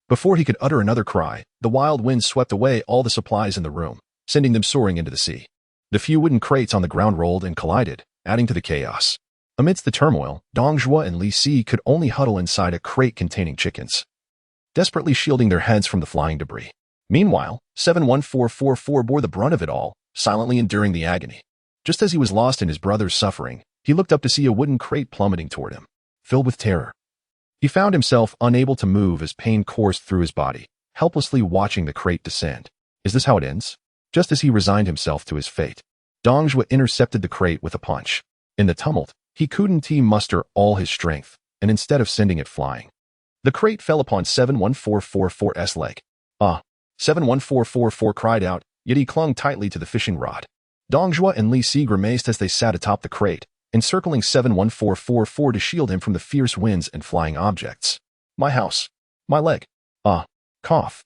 Before he could utter another cry, the wild wind swept away all the supplies in the room, sending them soaring into the sea. The few wooden crates on the ground rolled and collided, adding to the chaos. Amidst the turmoil, Dongjua and Li Si could only huddle inside a crate containing chickens, desperately shielding their heads from the flying debris. Meanwhile, 71444 bore the brunt of it all, silently enduring the agony. Just as he was lost in his brother's suffering, he looked up to see a wooden crate plummeting toward him. Filled with terror, he found himself unable to move as pain coursed through his body, helplessly watching the crate descend. Is this how it ends? Just as he resigned himself to his fate, Dongjua intercepted the crate with a punch. In the tumult, he couldn't muster all his strength, and instead of sending it flying, the crate fell upon 71444's leg. 71444 cried out, yet he clung tightly to the fishing rod. Dongjua and Li Si grimaced as they sat atop the crate, encircling 71444 to shield him from the fierce winds and flying objects. My house. My leg. Cough.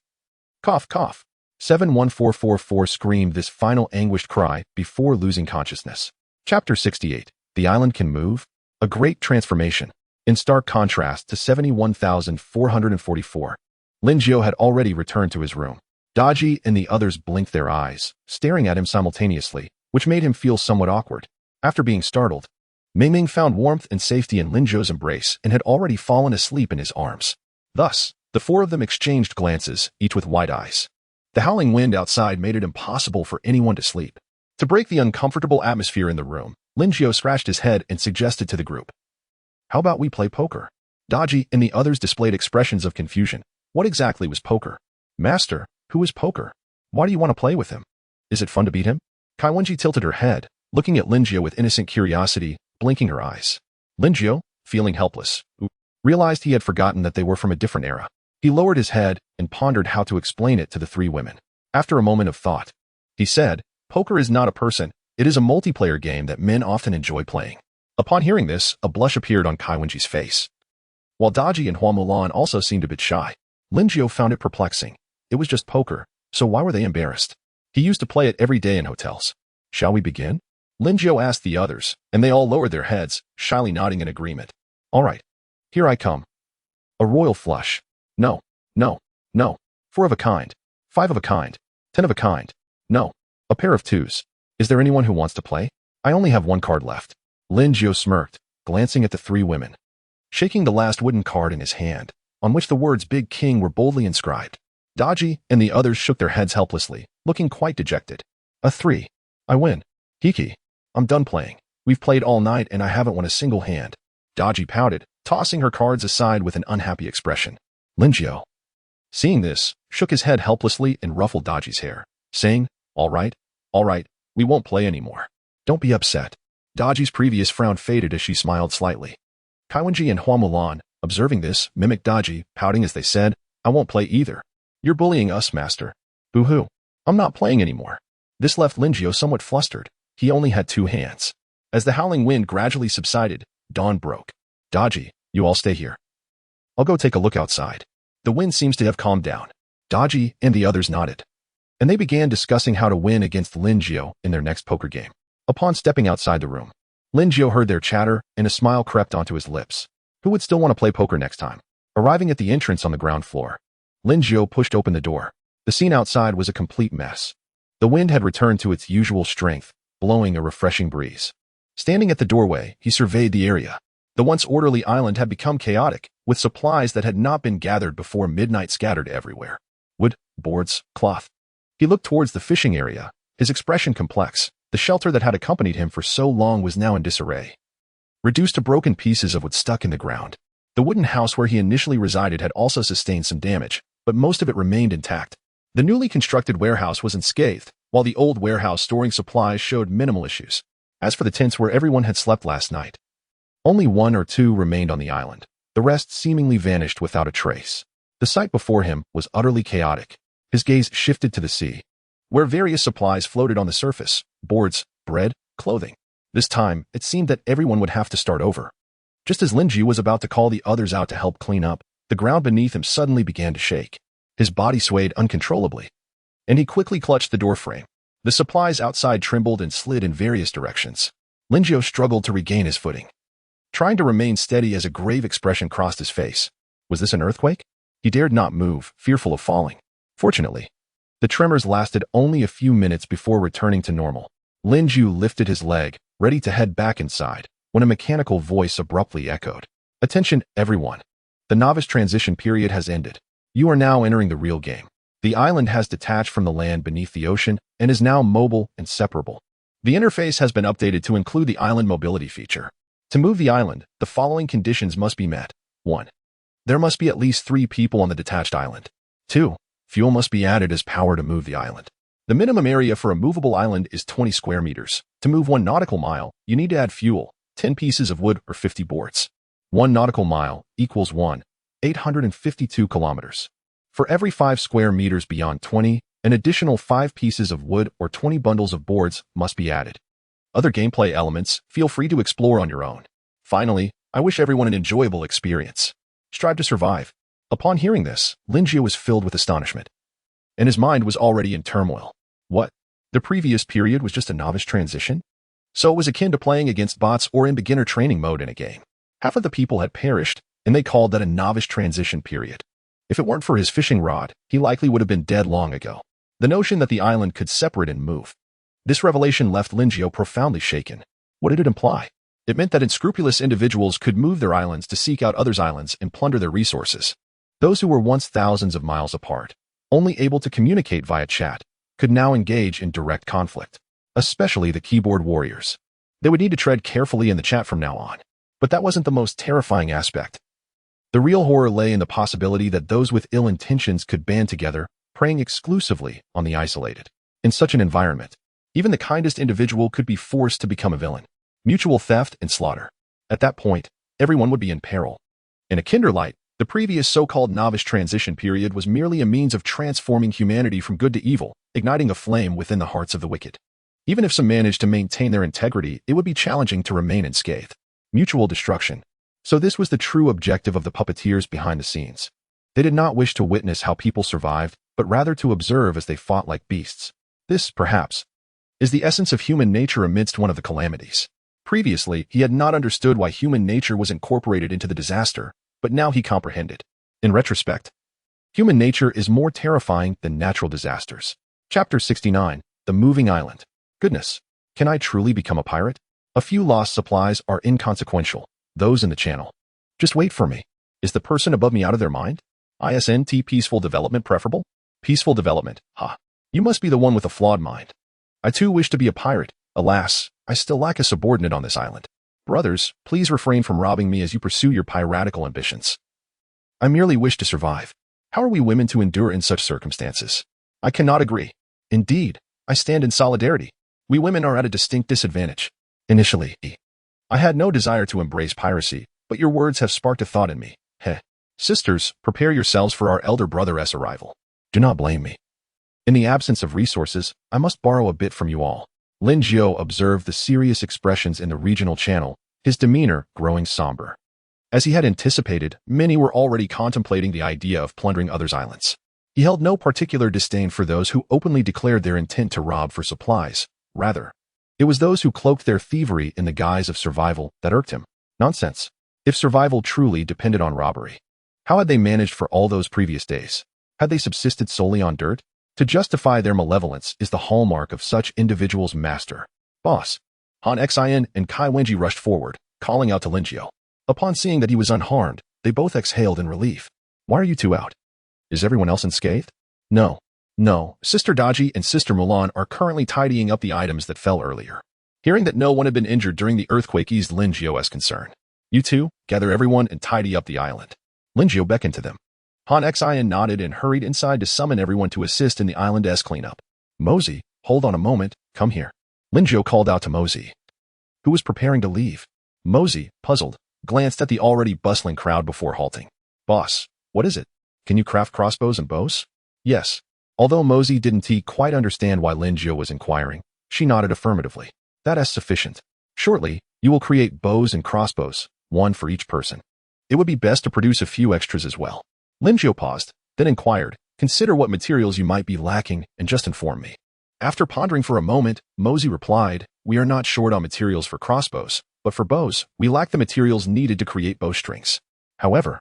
Cough, cough. 71444 screamed this final anguished cry before losing consciousness. Chapter 68. The Island Can Move? A Great Transformation. In stark contrast to 71,444, Linjiao had already returned to his room. Daji and the others blinked their eyes, staring at him simultaneously, which made him feel somewhat awkward. After being startled, Ming found warmth and safety in Linjiao's embrace and had already fallen asleep in his arms. Thus, the four of them exchanged glances, each with wide eyes. The howling wind outside made it impossible for anyone to sleep. To break the uncomfortable atmosphere in the room, Linjiao scratched his head and suggested to the group, "How about we play poker?" Daji and the others displayed expressions of confusion. What exactly was poker? Master, who is poker? Why do you want to play with him? Is it fun to beat him? Kaiwenji tilted her head, looking at Linjiao with innocent curiosity, blinking her eyes. Linjiao, feeling helpless, realized he had forgotten that they were from a different era. He lowered his head and pondered how to explain it to the three women. After a moment of thought, he said, poker is not a person, it is a multiplayer game that men often enjoy playing. Upon hearing this, a blush appeared on Kaiwenji's face. While Daji and Hua Mulan also seemed a bit shy, Linjiao found it perplexing. It was just poker, so why were they embarrassed? He used to play it every day in hotels. Shall we begin? Linjiao asked the others, and they all lowered their heads, shyly nodding in agreement. All right. Here I come. A royal flush. No, no, no. 4 of a kind. 5 of a kind. 10 of a kind. No. A pair of 2s. Is there anyone who wants to play? I only have 1 card left. Linjiao smirked, glancing at the 3 women. Shaking the last wooden card in his hand, on which the words Big King were boldly inscribed. Daji and the others shook their heads helplessly, looking quite dejected. A 3. I win. Hiki. I'm done playing. We've played all night and I haven't won a single hand. Daji pouted, tossing her cards aside with an unhappy expression. Linjiao, seeing this, shook his head helplessly and ruffled Daji's hair, saying, all right, we won't play anymore. Don't be upset. Daji's previous frown faded as she smiled slightly. Kaiwenji and Hua Mulan, observing this, mimicked Daji, pouting as they said, I won't play either. You're bullying us, master. Boo-hoo. I'm not playing anymore. This left Linjiao somewhat flustered. He only had 2 hands. As the howling wind gradually subsided, dawn broke. Daji, you all stay here. I'll go take a look outside. The wind seems to have calmed down. Daji and the others nodded. And they began discussing how to win against Linjiao in their next poker game. Upon stepping outside the room, Linjiao heard their chatter and a smile crept onto his lips. Who would still want to play poker next time? Arriving at the entrance on the ground floor, Linjiao pushed open the door. The scene outside was a complete mess. The wind had returned to its usual strength, blowing a refreshing breeze. Standing at the doorway, he surveyed the area. The once orderly island had become chaotic, with supplies that had not been gathered before midnight scattered everywhere. Wood, boards, cloth. He looked towards the fishing area, his expression complex. The shelter that had accompanied him for so long was now in disarray, reduced to broken pieces of wood stuck in the ground. The wooden house where he initially resided had also sustained some damage, but most of it remained intact. The newly constructed warehouse was unscathed, while the old warehouse storing supplies showed minimal issues. As for the tents where everyone had slept last night, only 1 or 2 remained on the island. The rest seemingly vanished without a trace. The sight before him was utterly chaotic. His gaze shifted to the sea, where various supplies floated on the surface, boards, bread, clothing. This time, it seemed that everyone would have to start over. Just as Linjiao was about to call the others out to help clean up, the ground beneath him suddenly began to shake. His body swayed uncontrollably, and he quickly clutched the doorframe. The supplies outside trembled and slid in various directions. Linjiao struggled to regain his footing, trying to remain steady as a grave expression crossed his face. Was this an earthquake? He dared not move, fearful of falling. Fortunately, the tremors lasted only a few minutes before returning to normal. Linjiao lifted his leg, ready to head back inside, when a mechanical voice abruptly echoed. Attention, everyone. The novice transition period has ended. You are now entering the real game. The island has detached from the land beneath the ocean and is now mobile and separable. The interface has been updated to include the island mobility feature. To move the island, the following conditions must be met. 1. There must be at least 3 people on the detached island. 2. Fuel must be added as power to move the island. The minimum area for a movable island is 20 square meters. To move 1 nautical mile, you need to add fuel, 10 pieces of wood or 50 boards. 1 nautical mile equals 852 kilometers. For every 5 square meters beyond 20, an additional 5 pieces of wood or 20 bundles of boards must be added. Other gameplay elements, feel free to explore on your own. Finally, I wish everyone an enjoyable experience. Strive to survive. Upon hearing this, Linjiao was filled with astonishment, and his mind was already in turmoil. What? The previous period was just a novice transition? So it was akin to playing against bots or in beginner training mode in a game. Half of the people had perished, and they called that a novice transition period. If it weren't for his fishing rod, he likely would have been dead long ago. The notion that the island could separate and move. This revelation left Linjiao profoundly shaken. What did it imply? It meant that unscrupulous individuals could move their islands to seek out others' islands and plunder their resources. Those who were once thousands of miles apart, only able to communicate via chat, could now engage in direct conflict, especially the keyboard warriors. They would need to tread carefully in the chat from now on. But that wasn't the most terrifying aspect. The real horror lay in the possibility that those with ill intentions could band together, preying exclusively on the isolated. In such an environment, even the kindest individual could be forced to become a villain. Mutual theft and slaughter. At that point, everyone would be in peril. In a Kinderlight, the previous so-called novice transition period was merely a means of transforming humanity from good to evil, igniting a flame within the hearts of the wicked. Even if some managed to maintain their integrity, it would be challenging to remain unscathed. Mutual destruction. So this was the true objective of the puppeteers behind the scenes. They did not wish to witness how people survived, but rather to observe as they fought like beasts. This, perhaps, is the essence of human nature amidst one of the calamities. Previously, he had not understood why human nature was incorporated into the disaster, but now he comprehended. In retrospect, human nature is more terrifying than natural disasters. Chapter 69, The Moving Island. Goodness, can I truly become a pirate? A few lost supplies are inconsequential, those in the channel. Just wait for me. Is the person above me out of their mind? ISNT peaceful development preferable? Peaceful development, ha. You must be the one with a flawed mind. I too wish to be a pirate. Alas, I still lack a subordinate on this island. Brothers, please refrain from robbing me as you pursue your piratical ambitions. I merely wish to survive. How are we women to endure in such circumstances? I cannot agree. Indeed, I stand in solidarity. We women are at a distinct disadvantage. Initially, I had no desire to embrace piracy, but your words have sparked a thought in me. Heh. Sisters, prepare yourselves for our elder brother's arrival. Do not blame me. In the absence of resources, I must borrow a bit from you all. Lin Jiao observed the serious expressions in the regional channel, his demeanor growing somber. As he had anticipated, many were already contemplating the idea of plundering others' islands. He held no particular disdain for those who openly declared their intent to rob for supplies. Rather, it was those who cloaked their thievery in the guise of survival that irked him. Nonsense. If survival truly depended on robbery, how had they managed for all those previous days? Had they subsisted solely on dirt? To justify their malevolence is the hallmark of such individuals' master. Boss. Han Xin and Kai Wenji rushed forward, calling out to Lin Jiao. Upon seeing that he was unharmed, they both exhaled in relief. Why are you two out? Is everyone else unscathed? No. Sister Daji and Sister Mulan are currently tidying up the items that fell earlier. Hearing that no one had been injured during the earthquake eased Lin Jiao's concern. You two, gather everyone and tidy up the island. Lin Jiao beckoned to them. Han Xin nodded and hurried inside to summon everyone to assist in the island's cleanup. Mosey, hold on a moment, come here. Lin Jiao called out to Mosey, who was preparing to leave. Mosey, puzzled, glanced at the already bustling crowd before halting. Boss, what is it? Can you craft crossbows and bows? Yes. Although Mosey didn't quite understand why Lin Jiao was inquiring, she nodded affirmatively. That is sufficient. Shortly, you will create bows and crossbows, one for each person. It would be best to produce a few extras as well. Lin Jiao paused, then inquired, consider what materials you might be lacking and just inform me. After pondering for a moment, Mosey replied, we are not short on materials for crossbows, but for bows, we lack the materials needed to create bowstrings. However,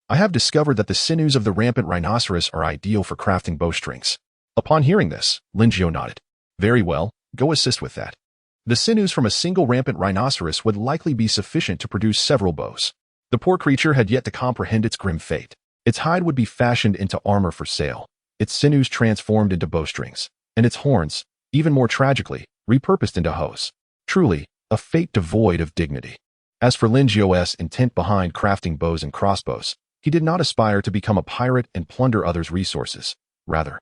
I have discovered that the sinews of the rampant rhinoceros are ideal for crafting bowstrings. Upon hearing this, Lin Jiao nodded. Very well, go assist with that. The sinews from a single rampant rhinoceros would likely be sufficient to produce several bows. The poor creature had yet to comprehend its grim fate. Its hide would be fashioned into armor for sale, its sinews transformed into bowstrings, and its horns, even more tragically, repurposed into hose. Truly, a fate devoid of dignity. As for Lin Jiao's intent behind crafting bows and crossbows, he did not aspire to become a pirate and plunder others' resources. Rather,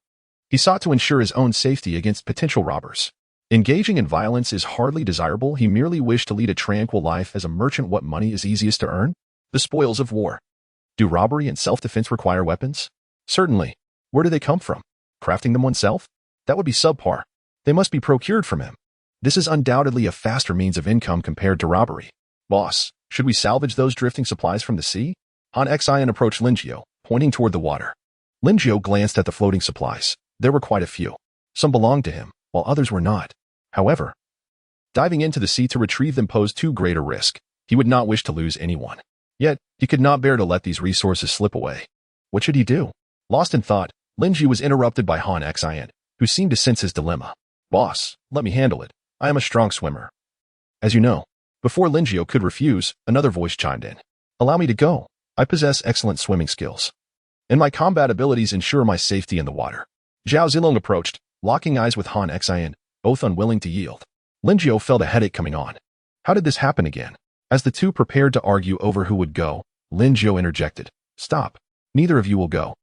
he sought to ensure his own safety against potential robbers. Engaging in violence is hardly desirable. He merely wished to lead a tranquil life as a merchant. What money is easiest to earn? The spoils of war. Do robbery and self-defense require weapons? Certainly. Where do they come from? Crafting them oneself? That would be subpar. They must be procured from him. This is undoubtedly a faster means of income compared to robbery. Boss, should we salvage those drifting supplies from the sea? Han Xin approached Lin Jiao, pointing toward the water. Lin Jiao glanced at the floating supplies. There were quite a few. Some belonged to him, while others were not. However, diving into the sea to retrieve them posed too great a risk. He would not wish to lose anyone. Yet, he could not bear to let these resources slip away. What should he do? Lost in thought, Lin Jiao was interrupted by Han Xin, who seemed to sense his dilemma. Boss, let me handle it. I am a strong swimmer. As you know, before Lin Jiao could refuse, another voice chimed in. Allow me to go. I possess excellent swimming skills, and my combat abilities ensure my safety in the water. Zhao Zilong approached, locking eyes with Han Xin, both unwilling to yield. Lin Jiao felt a headache coming on. How did this happen again? As the two prepared to argue over who would go, Lin Jiao interjected. Stop. Neither of you will go.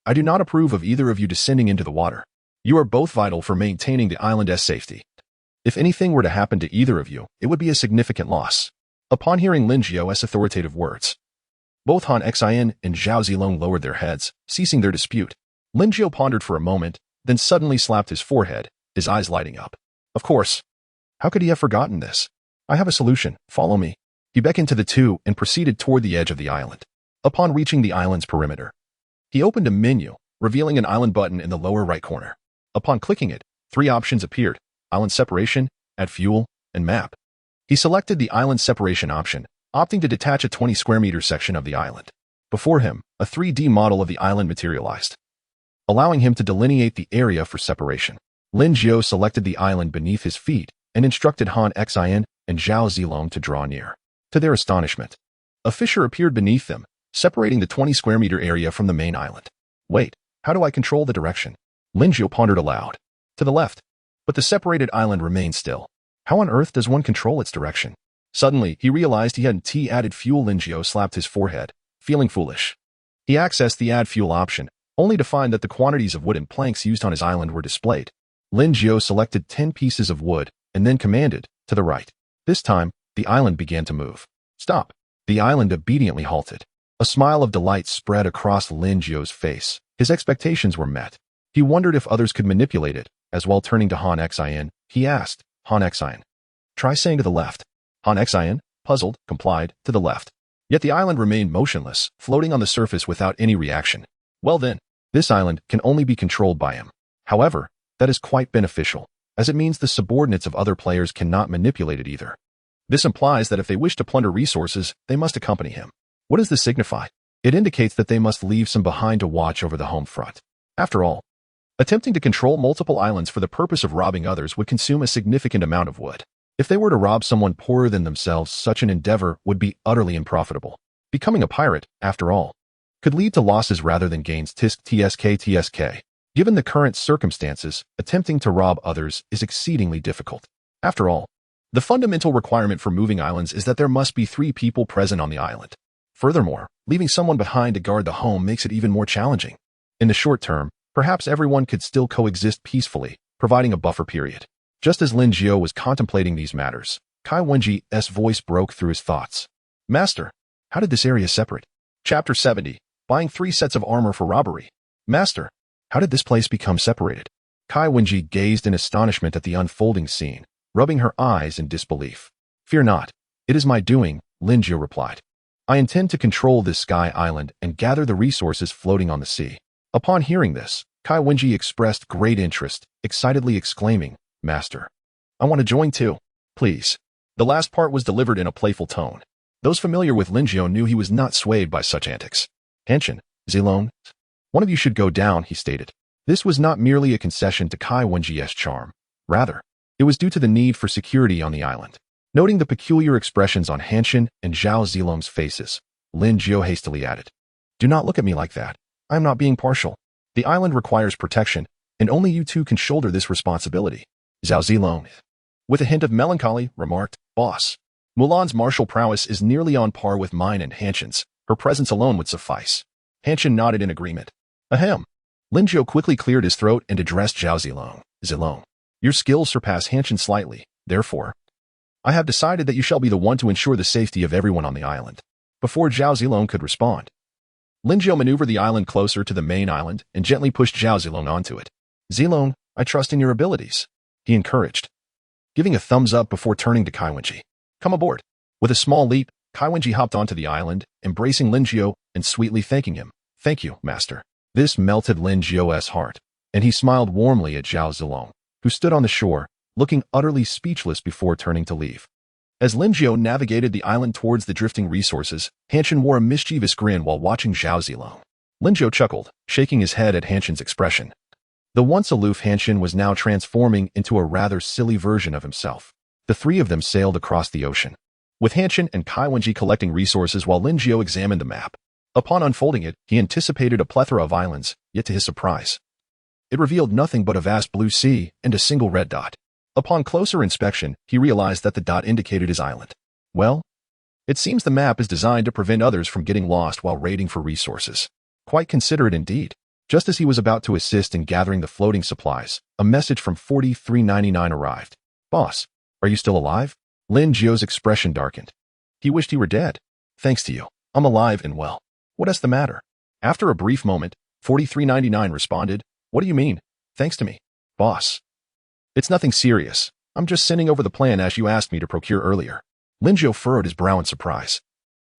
I do not approve of either of you descending into the water. You are both vital for maintaining the island's safety. If anything were to happen to either of you, it would be a significant loss. Upon hearing Lin Jiao's authoritative words, both Han Xian and Zhao Zilong lowered their heads, ceasing their dispute. Lin Jiao pondered for a moment, then suddenly slapped his forehead, his eyes lighting up. Of course. How could he have forgotten this? I have a solution. Follow me. He beckoned to the two and proceeded toward the edge of the island. Upon reaching the island's perimeter, he opened a menu, revealing an island button in the lower right corner. Upon clicking it, 3 options appeared: island separation, add fuel, and map. He selected the island separation option, opting to detach a 20 square meter section of the island. Before him, a 3D model of the island materialized, allowing him to delineate the area for separation. Lin Jiao selected the island beneath his feet and instructed Han Xian and Zhao Zilong to draw near. To their astonishment, a fissure appeared beneath them, separating the 20 square meter area from the main island. Wait, how do I control the direction? Lin Jiao pondered aloud. To the left. But the separated island remained still. How on earth does one control its direction? Suddenly, he realized he hadn't added fuel. Lin Jiao slapped his forehead, feeling foolish. He accessed the add fuel option, only to find that the quantities of wood and planks used on his island were displayed. Lin Jiao selected 10 pieces of wood and then commanded, to the right. This time, the island began to move. Stop. The island obediently halted. A smile of delight spread across Lin Jiao's face. His expectations were met. He wondered if others could manipulate it, as while turning to Han Xian, he asked, Han Xian, try saying to the left. Han Xian, puzzled, complied, to the left. Yet the island remained motionless, floating on the surface without any reaction. Well then, this island can only be controlled by him. However, that is quite beneficial, as it means the subordinates of other players cannot manipulate it either. This implies that if they wish to plunder resources, they must accompany him. What does this signify? It indicates that they must leave some behind to watch over the home front. After all, attempting to control multiple islands for the purpose of robbing others would consume a significant amount of wood. If they were to rob someone poorer than themselves, such an endeavor would be utterly unprofitable. Becoming a pirate, after all, could lead to losses rather than gains. TSK. Given the current circumstances, attempting to rob others is exceedingly difficult. After all, the fundamental requirement for moving islands is that there must be 3 people present on the island. Furthermore, leaving someone behind to guard the home makes it even more challenging. In the short term, perhaps everyone could still coexist peacefully, providing a buffer period. Just as Lin Jiao was contemplating these matters, Kai Wenji's voice broke through his thoughts. Master, how did this area separate? Chapter 70, Buying 3 sets of armor for robbery. Master, how did this place become separated? Kai Wenji gazed in astonishment at the unfolding scene, rubbing her eyes in disbelief. Fear not, it is my doing, Lin Jiao replied. I intend to control this sky island and gather the resources floating on the sea. Upon hearing this, Kai Wenji expressed great interest, excitedly exclaiming, Master, I want to join too. Please. The last part was delivered in a playful tone. Those familiar with Lin Jiao knew he was not swayed by such antics. Henshin, Zilong, one of you should go down, he stated. This was not merely a concession to Kai Wenji's charm. Rather, it was due to the need for security on the island. Noting the peculiar expressions on Henshin and Zhao Zilong's faces, Lin Jiao hastily added, Do not look at me like that. I am not being partial. The island requires protection, and only you 2 can shoulder this responsibility. Zhao Zilong, with a hint of melancholy, remarked, Boss, Mulan's martial prowess is nearly on par with mine and Henshin's. Her presence alone would suffice. Henshin nodded in agreement. Ahem. Lin Jiao quickly cleared his throat and addressed Zhao Zilong. Zilong, your skills surpass Henshin slightly. Therefore, I have decided that you shall be the one to ensure the safety of everyone on the island. Before Zhao Zilong could respond, Lin Jiao maneuvered the island closer to the main island and gently pushed Zhao Zilong onto it. Zilong, I trust in your abilities, he encouraged, giving a thumbs up before turning to Kai Wenji. Come aboard. With a small leap, Kai Wenji hopped onto the island, embracing Lin Jiao and sweetly thanking him. Thank you, master. This melted Lin Jiao's heart, and he smiled warmly at Zhao Zilong, who stood on the shore, looking utterly speechless before turning to leave. As Lin Jiao navigated the island towards the drifting resources, Henshin wore a mischievous grin while watching Zhao Zilong. Lin Jiao chuckled, shaking his head at Henshin's expression. The once aloof Henshin was now transforming into a rather silly version of himself. The 3 of them sailed across the ocean, with Henshin and Kai Wenji collecting resources while Lin Jiao examined the map. Upon unfolding it, he anticipated a plethora of islands, yet to his surprise, it revealed nothing but a vast blue sea and a single red dot. Upon closer inspection, he realized that the dot indicated his island. Well, It seems the map is designed to prevent others from getting lost while raiding for resources. Quite considerate indeed. Just as he was about to assist in gathering the floating supplies, a message from 4399 arrived. Boss, are you still alive? Lin Jiao's expression darkened. He wished he were dead. Thanks to you, I'm alive and well. What is the matter? After a brief moment, 4399 responded, What do you mean? Thanks to me. Boss. It's nothing serious. I'm just sending over the plan as you asked me to procure earlier. Lin Jiao furrowed his brow in surprise,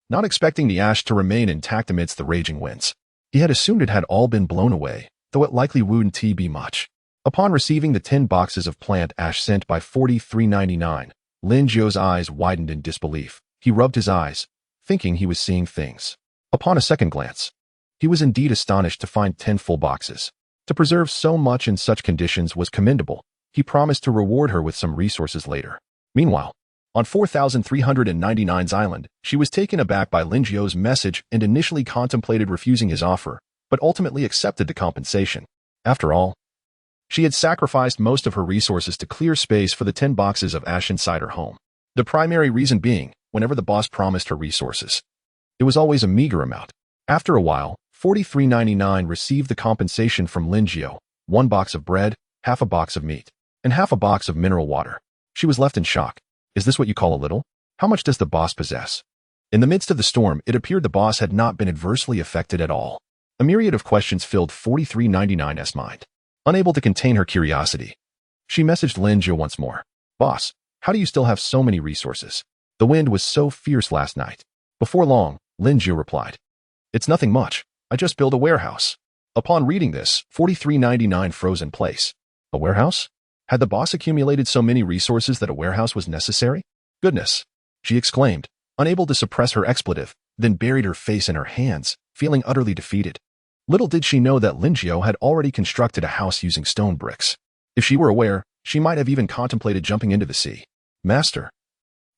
not expecting the ash to remain intact amidst the raging winds. He had assumed it had all been blown away, though it likely wouldn't be much. Upon receiving the 10 boxes of plant ash sent by 4399, Lin Jiao's eyes widened in disbelief. He rubbed his eyes, thinking he was seeing things. Upon a second glance, he was indeed astonished to find 10 full boxes. To preserve so much in such conditions was commendable. He promised to reward her with some resources later. Meanwhile, on 4399's island, she was taken aback by Lin Jiao's message and initially contemplated refusing his offer, but ultimately accepted the compensation. After all, she had sacrificed most of her resources to clear space for the 10 boxes of ash inside her home. The primary reason being, whenever the boss promised her resources, it was always a meager amount. After a while, 4399 received the compensation from Lin Jiao, 1 box of bread, half a box of meat, and half a box of mineral water. She was left in shock. Is this what you call a little? How much does the boss possess? In the midst of the storm, it appeared the boss had not been adversely affected at all. A myriad of questions filled 4399's mind. Unable to contain her curiosity, she messaged Lin Jiao once more. Boss, how do you still have so many resources? The wind was so fierce last night. Before long, Lin Jiao replied. It's nothing much. I just built a warehouse. Upon reading this, 4399 froze in place. A warehouse? Had the boss accumulated so many resources that a warehouse was necessary? Goodness, she exclaimed, unable to suppress her expletive, then buried her face in her hands, feeling utterly defeated. Little did she know that Lin Jiao had already constructed a house using stone bricks. If she were aware, she might have even contemplated jumping into the sea. Master,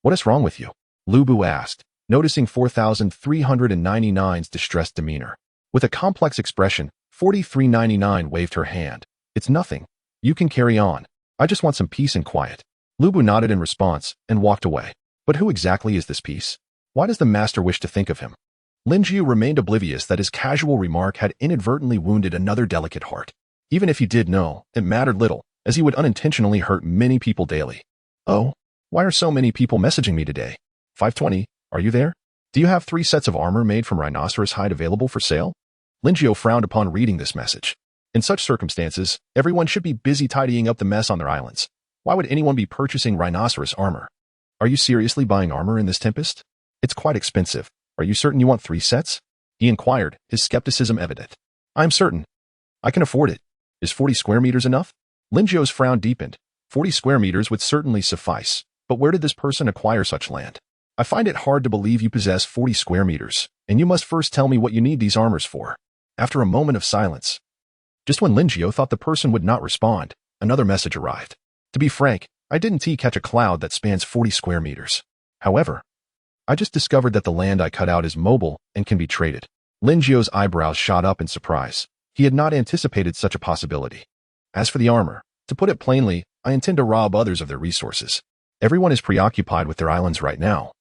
what is wrong with you? Lu Bu asked, noticing 4399's distressed demeanor. With a complex expression, 4399 waved her hand. It's nothing. You can carry on. I just want some peace and quiet. Lu Bu nodded in response and walked away. But who exactly is this peace? Why does the master wish to think of him? Lin Jiao remained oblivious that his casual remark had inadvertently wounded another delicate heart. Even if he did know, it mattered little, as he would unintentionally hurt many people daily. Oh, why are so many people messaging me today? 520, are you there? Do you have 3 sets of armor made from rhinoceros hide available for sale? Lin Jiao frowned upon reading this message. In such circumstances, everyone should be busy tidying up the mess on their islands. Why would anyone be purchasing rhinoceros armor? Are you seriously buying armor in this tempest? It's quite expensive. Are you certain you want 3 sets? He inquired, his skepticism evident. I'm certain. I can afford it. Is 40 square meters enough? Lin Jiao's frown deepened. 40 square meters would certainly suffice, but where did this person acquire such land? I find it hard to believe you possess 40 square meters, and you must first tell me what you need these armors for. After a moment of silence, just when Lin Jiao thought the person would not respond, another message arrived. To be frank, I didn't catch a cloud that spans 40 square meters. However, I just discovered that the land I cut out is mobile and can be traded. Lin Jiao's eyebrows shot up in surprise. He had not anticipated such a possibility. As for the armor, to put it plainly, I intend to rob others of their resources. Everyone is preoccupied with their islands right now,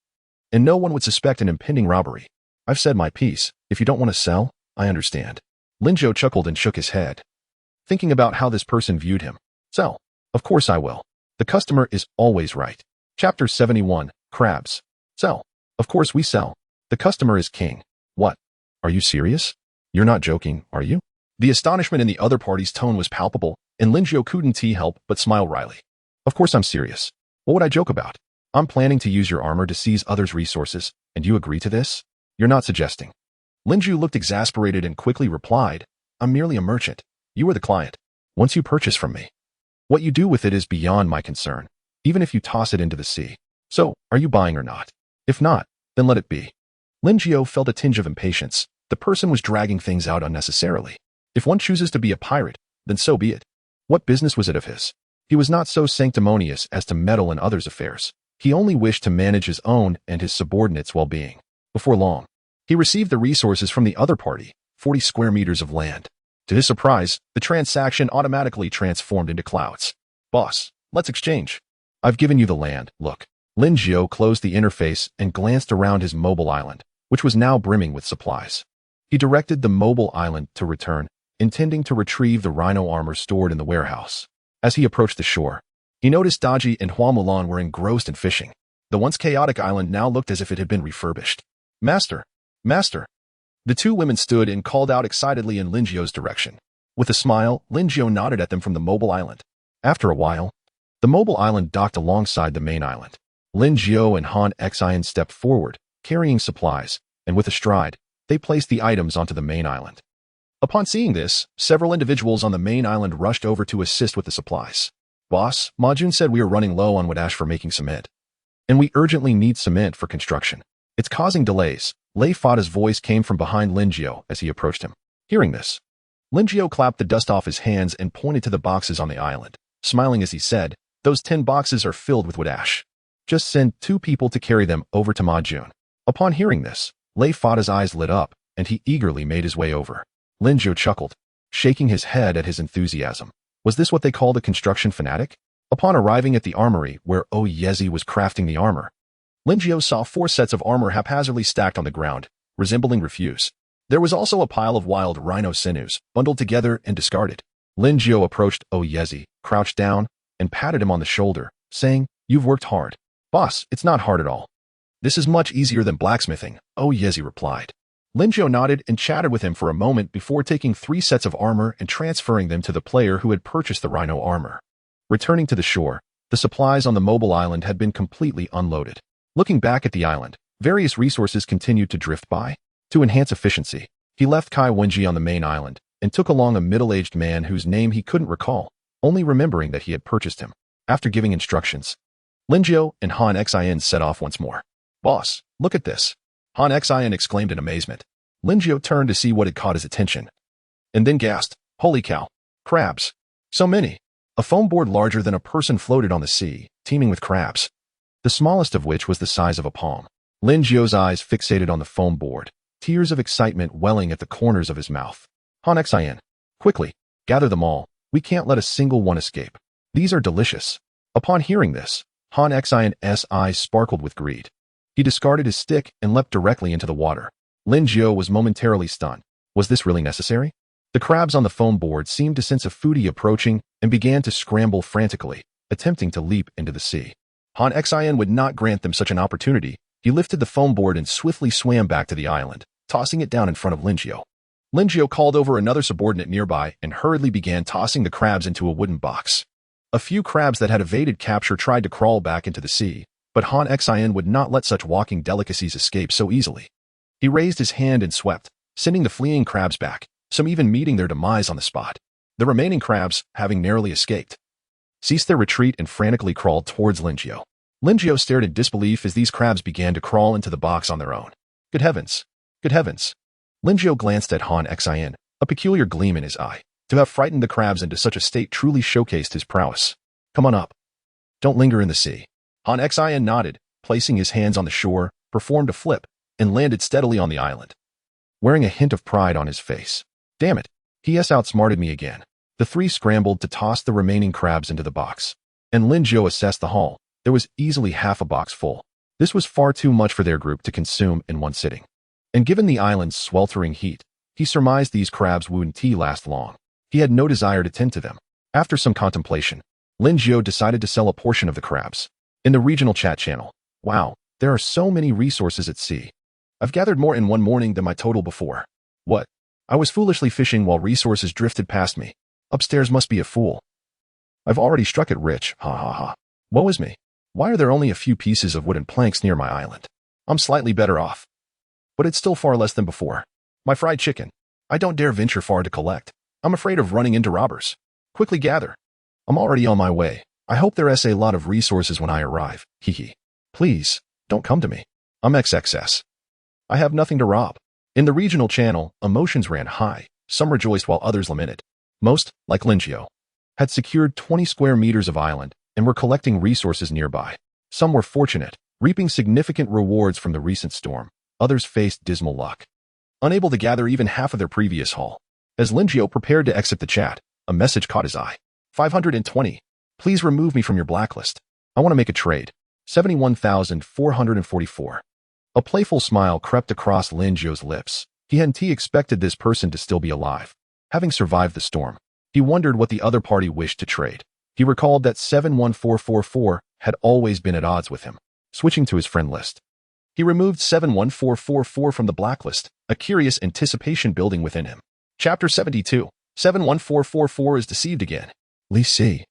and no one would suspect an impending robbery. I've said my piece. If you don't want to sell, I understand. Lin Jiao chuckled and shook his head, thinking about how this person viewed him. Sell. Of course I will. The customer is always right. Chapter 71, Crabs. Sell. Of course we sell. The customer is king. What? Are you serious? You're not joking, are you? The astonishment in the other party's tone was palpable, and Lin Jiao couldn't help but smile wryly. Of course I'm serious. What would I joke about? I'm planning to use your armor to seize others' resources, and you agree to this? You're not suggesting. Lin Jiao looked exasperated and quickly replied, I'm merely a merchant. You are the client. Once you purchase from me, what you do with it is beyond my concern, even if you toss it into the sea. So, are you buying or not? If not, then let it be. Lin Jiao felt a tinge of impatience. The person was dragging things out unnecessarily. If one chooses to be a pirate, then so be it. What business was it of his? He was not so sanctimonious as to meddle in others' affairs. He only wished to manage his own and his subordinates' well-being. Before long, he received the resources from the other party, 40 square meters of land. To his surprise, the transaction automatically transformed into clouds. Boss, let's exchange. I've given you the land, look. Lin Jiao closed the interface and glanced around his mobile island, which was now brimming with supplies. He directed the mobile island to return, intending to retrieve the rhino armor stored in the warehouse. As he approached the shore, he noticed Daji and Hua Mulan were engrossed in fishing. The once chaotic island now looked as if it had been refurbished. Master! Master! The two women stood and called out excitedly in Lin Jiao's direction. With a smile, Lin Jiao nodded at them from the mobile island. After a while, the mobile island docked alongside the main island. Lin Jiao and Han Xian stepped forward, carrying supplies, and with a stride, they placed the items onto the main island. Upon seeing this, several individuals on the main island rushed over to assist with the supplies. Boss, Ma Jun said we are running low on wood ash for making cement. And we urgently need cement for construction. It's causing delays. Lei Fada's voice came from behind Lin Jiao as he approached him. Hearing this, Lin Jiao clapped the dust off his hands and pointed to the boxes on the island, smiling as he said, "Those 10 boxes are filled with wood ash. Just send 2 people to carry them over to Ma Jun." Upon hearing this, Lei Fada's eyes lit up, and he eagerly made his way over. Lin Jiao chuckled, shaking his head at his enthusiasm. Was this what they called a construction fanatic? Upon arriving at the armory where Yezi was crafting the armor, Lin Jiao saw 4 sets of armor haphazardly stacked on the ground, resembling refuse. There was also a pile of wild rhino sinews, bundled together and discarded. Lin Jiao approached Yezi, crouched down, and patted him on the shoulder, saying, "You've worked hard." "Boss, it's not hard at all. This is much easier than blacksmithing," Yezi replied. Lin Jiao nodded and chatted with him for a moment before taking 3 sets of armor and transferring them to the player who had purchased the rhino armor. Returning to the shore, the supplies on the mobile island had been completely unloaded. Looking back at the island, various resources continued to drift by. To enhance efficiency, he left Kai Wenji on the main island and took along a middle-aged man whose name he couldn't recall, only remembering that he had purchased him. After giving instructions, Lin Jiao and Han Xian set off once more. "Boss, look at this," Han Xian exclaimed in amazement. Lin Jiao turned to see what had caught his attention, and then gasped, "Holy cow! Crabs! So many!" A foam board larger than a person floated on the sea, teeming with crabs, the smallest of which was the size of a palm. Lin Jiao's eyes fixated on the foam board, tears of excitement welling at the corners of his mouth. "Han Xian, quickly, gather them all. We can't let a single one escape. These are delicious." Upon hearing this, Han Xian's eyes sparkled with greed. He discarded his stick and leapt directly into the water. Lin Jiao was momentarily stunned. Was this really necessary? The crabs on the foam board seemed to sense a foodie approaching and began to scramble frantically, attempting to leap into the sea. Han Xian would not grant them such an opportunity. He lifted the foam board and swiftly swam back to the island, tossing it down in front of Lin Jiao. Lin Jiao called over another subordinate nearby and hurriedly began tossing the crabs into a wooden box. A few crabs that had evaded capture tried to crawl back into the sea, but Han Xian would not let such walking delicacies escape so easily. He raised his hand and swept, sending the fleeing crabs back, some even meeting their demise on the spot. The remaining crabs, having narrowly escaped, ceased their retreat and frantically crawled towards Lin Jiao. Lin Jiao stared in disbelief as these crabs began to crawl into the box on their own. Good heavens! Good heavens! Lin Jiao glanced at Han Xian, a peculiar gleam in his eye. To have frightened the crabs into such a state truly showcased his prowess. "Come on up. Don't linger in the sea." Han Xian nodded, placing his hands on the shore, performed a flip, and landed steadily on the island, wearing a hint of pride on his face. "Damn it, he has outsmarted me again." The 3 scrambled to toss the remaining crabs into the box, and Lin Jiao assessed the haul. There was easily half a box full. This was far too much for their group to consume in one sitting. And given the island's sweltering heat, he surmised these crabs wouldn't last long. He had no desire to tend to them. After some contemplation, Lin Jiao decided to sell a portion of the crabs. In the regional chat channel, "Wow, there are so many resources at sea. I've gathered more in one morning than my total before. What? I was foolishly fishing while resources drifted past me. Upstairs must be a fool. I've already struck it rich, ha ha ha. Woe is me. Why are there only a few pieces of wooden planks near my island? I'm slightly better off. But it's still far less than before. My fried chicken. I don't dare venture far to collect. I'm afraid of running into robbers. Quickly gather. I'm already on my way. I hope there's a lot of resources when I arrive. Hee. Please, don't come to me. I'm XXS. I have nothing to rob." In the regional channel, emotions ran high. Some rejoiced while others lamented. Most, like Lin Jiao, had secured 20 square meters of island and were collecting resources nearby. Some were fortunate, reaping significant rewards from the recent storm. Others faced dismal luck, unable to gather even half of their previous haul. As Lin Jiao prepared to exit the chat, a message caught his eye. 520. Please remove me from your blacklist. I want to make a trade. 71,444. A playful smile crept across Lin Jiu's lips. He hadn't expected this person to still be alive. Having survived the storm, he wondered what the other party wished to trade. He recalled that 71444 had always been at odds with him. Switching to his friend list, he removed 71444 from the blacklist, a curious anticipation building within him. Chapter 72. 71444 is deceived again. Li Si,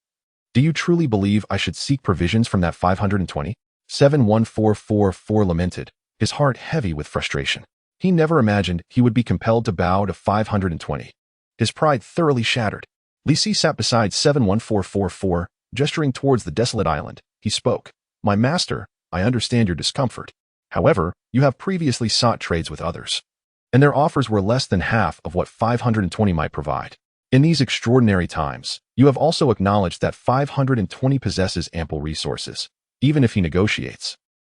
do you truly believe I should seek provisions from that 520? 71444 lamented, his heart heavy with frustration. He never imagined he would be compelled to bow to 520. His pride thoroughly shattered. Li Si sat beside 71444, gesturing towards the desolate island. He spoke. My master, I understand your discomfort. However, you have previously sought trades with others, and their offers were less than half of what 520 might provide. In these extraordinary times, you have also acknowledged that 520 possesses ample resources. Even if he negotiates,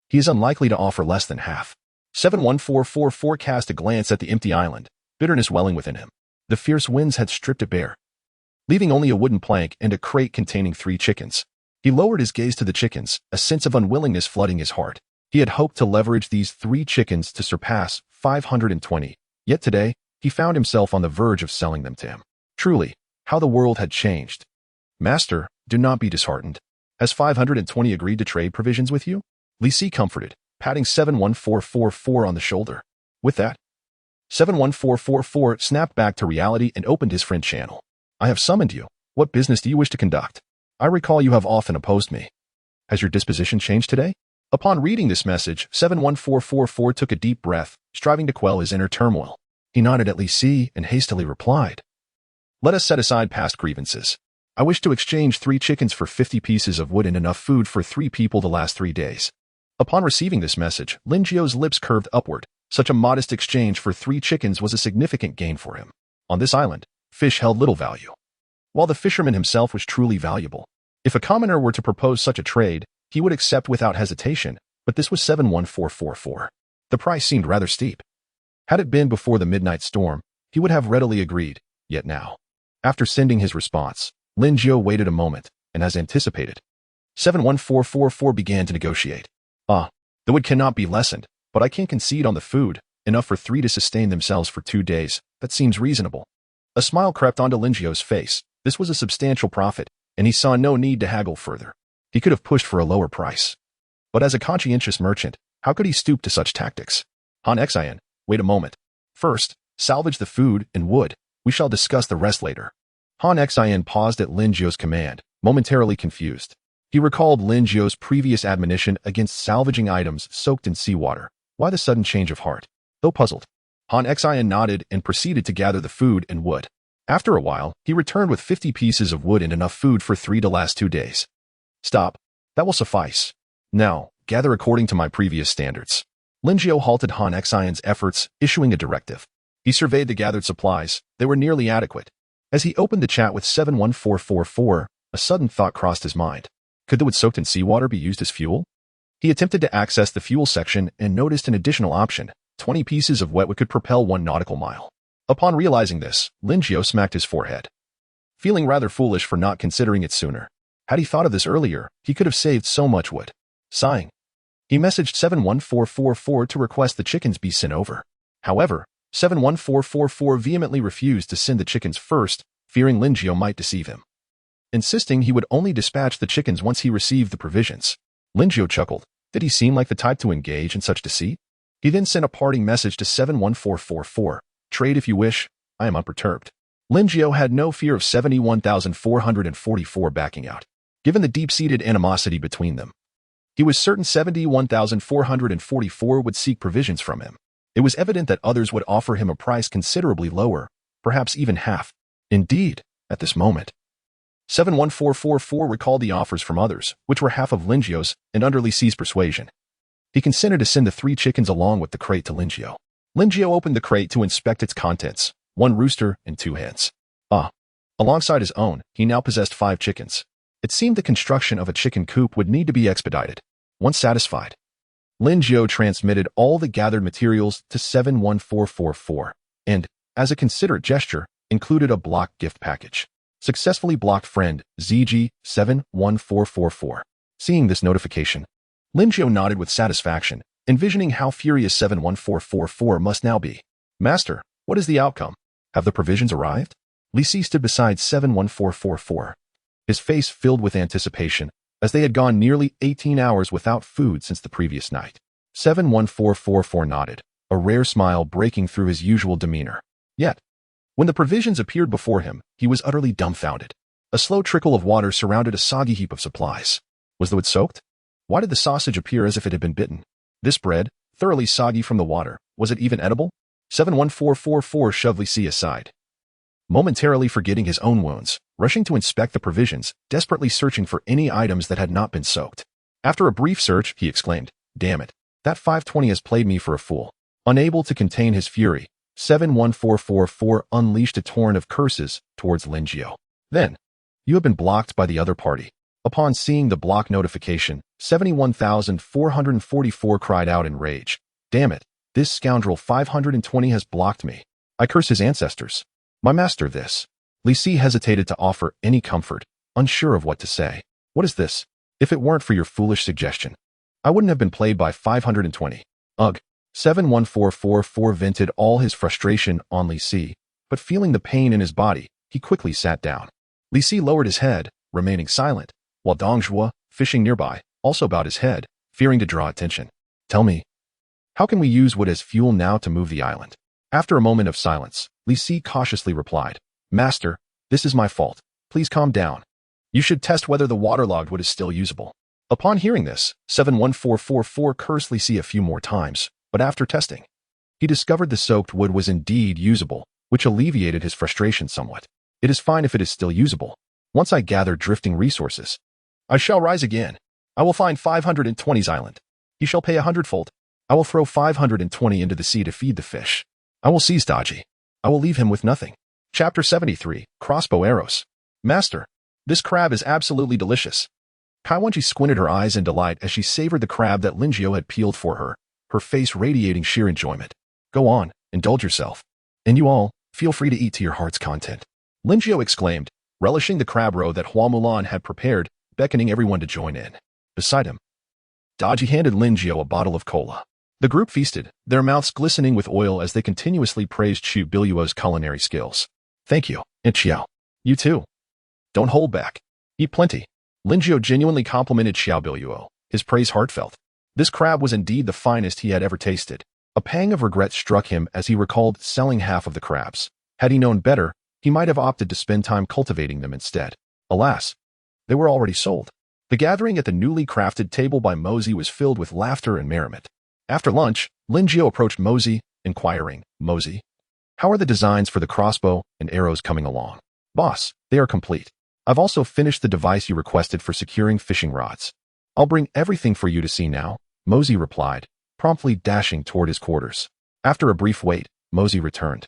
he is unlikely to offer less than half. 71444 cast a glance at the empty island, bitterness welling within him. The fierce winds had stripped it bare, leaving only a wooden plank and a crate containing 3 chickens. He lowered his gaze to the chickens, a sense of unwillingness flooding his heart. He had hoped to leverage these 3 chickens to surpass 520, yet today, he found himself on the verge of selling them to him. Truly, how the world had changed. Master, do not be disheartened. Has 520 agreed to trade provisions with you? Li Si comforted, patting 71444 on the shoulder. With that, 71444 snapped back to reality and opened his friend channel. I have summoned you. What business do you wish to conduct? I recall you have often opposed me. Has your disposition changed today? Upon reading this message, 71444 took a deep breath, striving to quell his inner turmoil. He nodded at Li Si and hastily replied. Let us set aside past grievances. I wish to exchange 3 chickens for 50 pieces of wood and enough food for 3 people to last 3 days. Upon receiving this message, Lin Jiu's lips curved upward. Such a modest exchange for 3 chickens was a significant gain for him. On this island, fish held little value, while the fisherman himself was truly valuable. If a commoner were to propose such a trade, he would accept without hesitation, but this was 71444. The price seemed rather steep. Had it been before the midnight storm, he would have readily agreed, yet now. After sending his response, Lin Jiu waited a moment, and as anticipated, 71444 began to negotiate. The wood cannot be lessened, but I can't concede on the food, enough for 3 to sustain themselves for 2 days. That seems reasonable. A smile crept onto Lin Jiu's face. This was a substantial profit, and he saw no need to haggle further. He could have pushed for a lower price. But as a conscientious merchant, how could he stoop to such tactics? Han Xian, wait a moment. First, salvage the food and wood. We shall discuss the rest later. Han Xian paused at Lin Jiu's command, momentarily confused. He recalled Lin Jiu's previous admonition against salvaging items soaked in seawater. Why the sudden change of heart? Though puzzled, Han Xian nodded and proceeded to gather the food and wood. After a while, he returned with 50 pieces of wood and enough food for 3 to last 2 days. Stop. That will suffice. Now, gather according to my previous standards. Lin Jiu halted Han Xian's efforts, issuing a directive. He surveyed the gathered supplies. They were nearly adequate. As he opened the chat with 71444, a sudden thought crossed his mind. Could the wood soaked in seawater be used as fuel? He attempted to access the fuel section and noticed an additional option. 20 pieces of wet wood could propel 1 nautical mile. Upon realizing this, Lin Jiu smacked his forehead, feeling rather foolish for not considering it sooner. Had he thought of this earlier, he could have saved so much wood. Sighing, he messaged 71444 to request the chickens be sent over. However, 71444 vehemently refused to send the chickens first, fearing Lin Jiu might deceive him, insisting he would only dispatch the chickens once he received the provisions. Lin Jiu chuckled. Did he seem like the type to engage in such deceit? He then sent a parting message to 71444. Trade if you wish, I am unperturbed. Lin Jiu had no fear of 71,444 backing out. Given the deep-seated animosity between them, he was certain 71,444 would seek provisions from him. It was evident that others would offer him a price considerably lower, perhaps even half. Indeed, at this moment, 71444 recalled the offers from others, which were half of Lin Jiu's, and under Li Si's persuasion. He consented to send the 3 chickens along with the crate to Lin Jiu. Lin Jiu opened the crate to inspect its contents, 1 rooster and 2 hens. Alongside his own, he now possessed 5 chickens. It seemed the construction of a chicken coop would need to be expedited. Once satisfied, Lin Jiu transmitted all the gathered materials to 71444, and, as a considerate gesture, included a block gift package. Successfully blocked friend, ZG71444. Seeing this notification, Lin Jiao nodded with satisfaction, envisioning how furious 71444 must now be. Master, what is the outcome? Have the provisions arrived? Li Si stood beside 71444, his face filled with anticipation, as they had gone nearly 18 hours without food since the previous night. 71444 nodded, a rare smile breaking through his usual demeanor. Yet, when the provisions appeared before him, he was utterly dumbfounded. A slow trickle of water surrounded a soggy heap of supplies. Was the wood soaked? Why did the sausage appear as if it had been bitten? This bread, thoroughly soggy from the water, was it even edible? 71444 shoved Li Si aside, momentarily forgetting his own wounds, rushing to inspect the provisions, desperately searching for any items that had not been soaked. After a brief search, he exclaimed, "Damn it, that 520 has played me for a fool." Unable to contain his fury, 71444 unleashed a torrent of curses towards Lin Jiao. Then, "You have been blocked by the other party." Upon seeing the block notification, 71,444 cried out in rage, "Damn it, this scoundrel 520 has blocked me. I curse his ancestors. My master this." Li Si hesitated to offer any comfort, unsure of what to say. "What is this? If it weren't for your foolish suggestion, I wouldn't have been played by 520. Ugh." 71444 vented all his frustration on Li Si, but feeling the pain in his body, he quickly sat down. Li Si lowered his head, remaining silent, while Dong Zhuo, fishing nearby, also bowed his head, fearing to draw attention. "Tell me, how can we use wood as fuel now to move the island?" After a moment of silence, Li Si cautiously replied, "Master, this is my fault. Please calm down. You should test whether the waterlogged wood is still usable." Upon hearing this, 71444 cursed Li Si a few more times, but after testing, he discovered the soaked wood was indeed usable, which alleviated his frustration somewhat. "It is fine if it is still usable. Once I gather drifting resources, I shall rise again. I will find 520's island. He shall pay 100-fold. I will throw 520 into the sea to feed the fish. I will seize Daji. I will leave him with nothing." Chapter 73, Crossbow Arrows. "Master, this crab is absolutely delicious." Kaiwanji squinted her eyes in delight as she savored the crab that Lin Jiao had peeled for her, her face radiating sheer enjoyment. "Go on, indulge yourself. And you all, feel free to eat to your heart's content." Lin Jiao exclaimed, relishing the crab roe that Hua Mulan had prepared, beckoning everyone to join in. Beside him, Daji handed Lin Jiao a bottle of cola. The group feasted, their mouths glistening with oil as they continuously praised Chu Biluo's culinary skills. "Thank you, Aunt Xiao. You too. Don't hold back. Eat plenty." Lin Jiao genuinely complimented Xiao Biluo, his praise heartfelt. This crab was indeed the finest he had ever tasted. A pang of regret struck him as he recalled selling half of the crabs. Had he known better, he might have opted to spend time cultivating them instead. Alas, they were already sold. The gathering at the newly crafted table by Mosey was filled with laughter and merriment. After lunch, Lin Jiao approached Mosey, inquiring, "Mosey, how are the designs for the crossbow and arrows coming along?" "Boss, they are complete. I've also finished the device you requested for securing fishing rods. I'll bring everything for you to see now," Mosey replied, promptly dashing toward his quarters. After a brief wait, Mosey returned,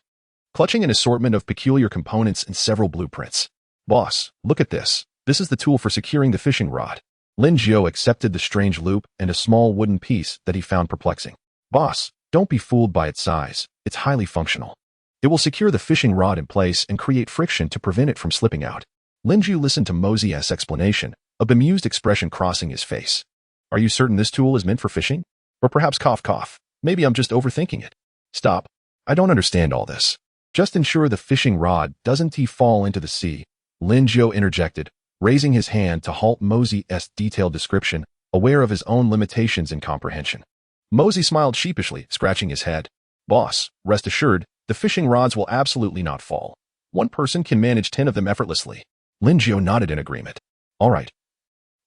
clutching an assortment of peculiar components and several blueprints. "Boss, look at this. This is the tool for securing the fishing rod." Lin Jiao accepted the strange loop and a small wooden piece that he found perplexing. "Boss, don't be fooled by its size. It's highly functional. It will secure the fishing rod in place and create friction to prevent it from slipping out." Lin Jiao listened to Mosey's explanation, a bemused expression crossing his face. "Are you certain this tool is meant for fishing? Or perhaps cough, maybe I'm just overthinking it." "Stop. I don't understand all this. Just ensure the fishing rod doesn't fall into the sea," Lin Jiao interjected, raising his hand to halt Mosey's detailed description, aware of his own limitations in comprehension. Mosey smiled sheepishly, scratching his head. "Boss, rest assured, the fishing rods will absolutely not fall. One person can manage 10 of them effortlessly." Lin Jiao nodded in agreement. "All right.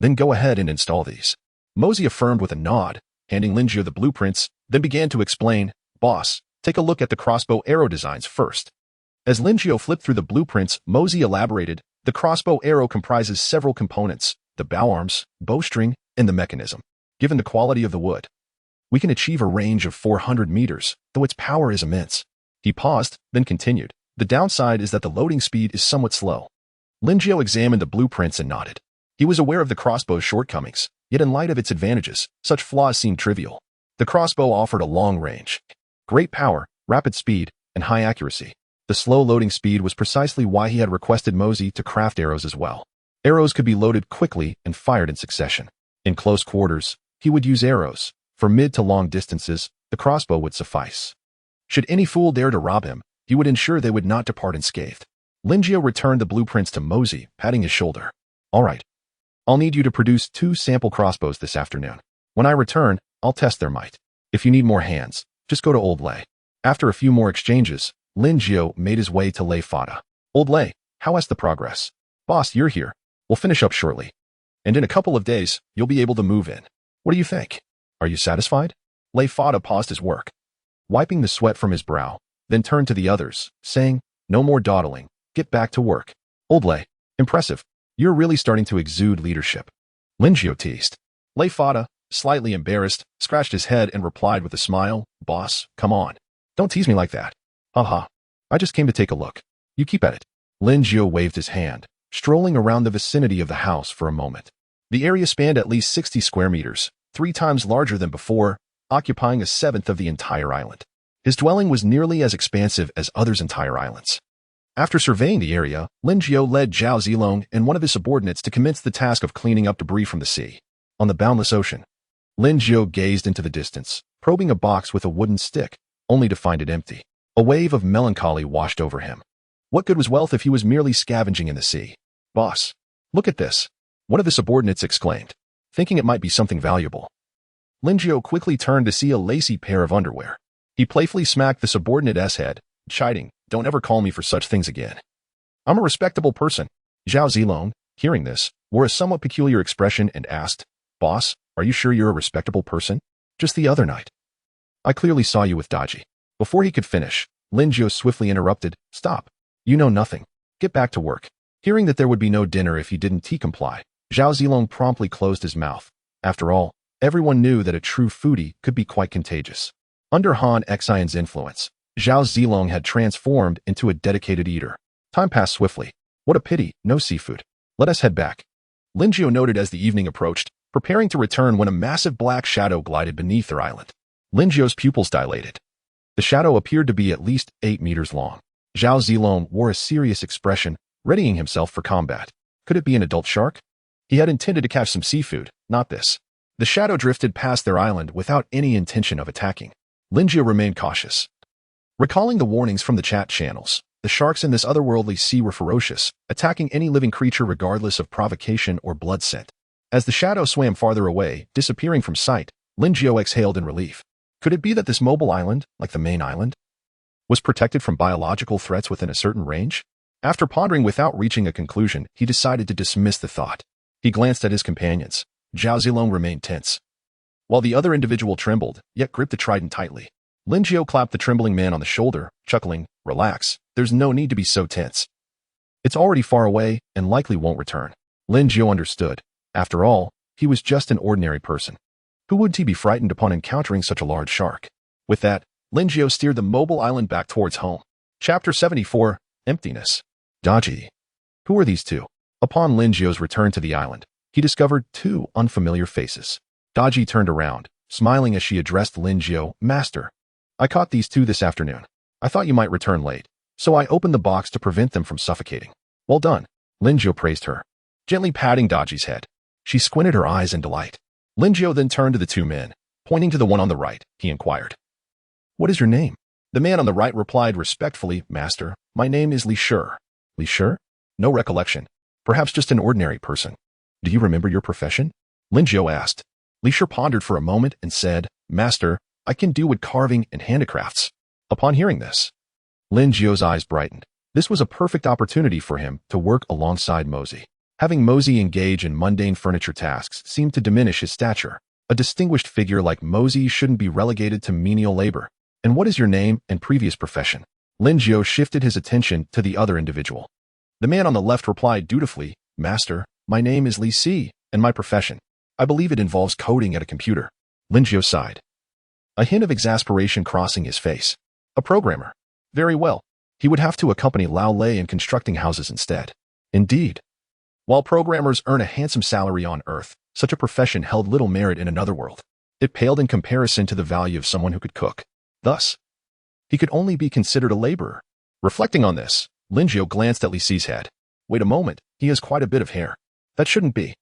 Then go ahead and install these." Mosey affirmed with a nod, handing Lin Jiao the blueprints, then began to explain, "Boss, take a look at the crossbow arrow designs first." As Lin Jiao flipped through the blueprints, Mosey elaborated, "The crossbow arrow comprises several components, the bow arms, bowstring, and the mechanism. Given the quality of the wood, we can achieve a range of 400 meters, though its power is immense." He paused, then continued, "The downside is that the loading speed is somewhat slow." Lin Jiao examined the blueprints and nodded. He was aware of the crossbow's shortcomings, yet in light of its advantages, such flaws seemed trivial. The crossbow offered a long range, great power, rapid speed, and high accuracy. The slow loading speed was precisely why he had requested Mosey to craft arrows as well. Arrows could be loaded quickly and fired in succession. In close quarters, He would use arrows. For mid to long distances, the crossbow would suffice. Should any fool dare to rob him, he would ensure they would not depart unscathed. Lingio returned the blueprints to Mosey, patting his shoulder. All right. I'll need you to produce 2 sample crossbows this afternoon. When I return, I'll test their might. If you need more hands, just go to Old Lei. After a few more exchanges, Lingio made his way to Lei Fada. Old Lei, how has the progress? Boss, you're here. We'll finish up shortly. And in a couple of days, you'll be able to move in. What do you think? Are you satisfied? Lei Fada paused his work, wiping the sweat from his brow, then turned to the others, saying, no more dawdling. Get back to work. Old Lei, impressive. You're really starting to exude leadership. Lingio teased. Lei Fada, slightly embarrassed, scratched his head and replied with a smile, Boss, come on. Don't tease me like that. Haha. I just came to take a look. You keep at it. Lingio waved his hand, strolling around the vicinity of the house for a moment. The area spanned at least 60 square meters, 3 times larger than before, occupying 1/7 of the entire island. His dwelling was nearly as expansive as others' entire islands. After surveying the area, Lingio led Zhao Zilong and one of his subordinates to commence the task of cleaning up debris from the sea. On the boundless ocean, Lingio gazed into the distance, probing a box with a wooden stick, only to find it empty. A wave of melancholy washed over him. What good was wealth if he was merely scavenging in the sea? Boss, look at this, one of the subordinates exclaimed, thinking it might be something valuable. Lingio quickly turned to see a lacy pair of underwear. He playfully smacked the subordinate's head, chiding, don't ever call me for such things again. I'm a respectable person. Zhao Zilong, hearing this, wore a somewhat peculiar expression and asked, Boss, are you sure you're a respectable person? Just the other night. I clearly saw you with Daji. Before he could finish, Lingio swiftly interrupted, Stop. You know nothing. Get back to work. Hearing that there would be no dinner if he didn't comply, Zhao Zilong promptly closed his mouth. After all, everyone knew that a true foodie could be quite contagious. Under Han Xian's influence, Zhao Zilong had transformed into a dedicated eater. Time passed swiftly. What a pity, no seafood. Let us head back. Lingio noted as the evening approached, preparing to return when a massive black shadow glided beneath their island. Lingio's pupils dilated. The shadow appeared to be at least 8 meters long. Zhao Zilong wore a serious expression, readying himself for combat. Could it be an adult shark? He had intended to catch some seafood, not this. The shadow drifted past their island without any intention of attacking. Lingio remained cautious. Recalling the warnings from the chat channels, the sharks in this otherworldly sea were ferocious, attacking any living creature regardless of provocation or blood scent. As the shadow swam farther away, disappearing from sight, Lingio exhaled in relief. Could it be that this mobile island, like the main island, was protected from biological threats within a certain range? After pondering without reaching a conclusion, he decided to dismiss the thought. He glanced at his companions. Zhao Zilong remained tense, while the other individual trembled, yet gripped the trident tightly. Lingio clapped the trembling man on the shoulder, chuckling, Relax, there's no need to be so tense. It's already far away and likely won't return. Lingio understood. After all, he was just an ordinary person. Who would he be frightened upon encountering such a large shark? With that, Lingio steered the mobile island back towards home. Chapter 74, Emptiness. Daji. Who are these two? Upon Lingio's return to the island, he discovered 2 unfamiliar faces. Daji turned around, smiling as she addressed Lingio, Master. I caught these 2 this afternoon. I thought you might return late, so I opened the box to prevent them from suffocating. Well done. Lingio praised her, gently patting Daji's head. She squinted her eyes in delight. Lingio then turned to the 2 men. Pointing to the one on the right, he inquired, What is your name? The man on the right replied respectfully, Master, my name is Li Shi. Li Shi? No recollection. Perhaps just an ordinary person. Do you remember your profession? Lingio asked. Li Shi pondered for a moment and said, Master, I can do wood carving and handicrafts. Upon hearing this, Lingio's eyes brightened. This was a perfect opportunity for him to work alongside Mosey. Having Mosey engage in mundane furniture tasks seemed to diminish his stature. A distinguished figure like Mosey shouldn't be relegated to menial labor. And what is your name and previous profession? Lingio shifted his attention to the other individual. The man on the left replied dutifully, Master, my name is Li Si, and my profession. I believe it involves coding at a computer. Lingio sighed, a hint of exasperation crossing his face. A programmer. Very well. He would have to accompany Lao Lei in constructing houses instead. Indeed. While programmers earn a handsome salary on Earth, such a profession held little merit in another world. It paled in comparison to the value of someone who could cook. Thus, he could only be considered a laborer. Reflecting on this, Lingio glanced at Li Si's head. Wait a moment, he has quite a bit of hair. That shouldn't be.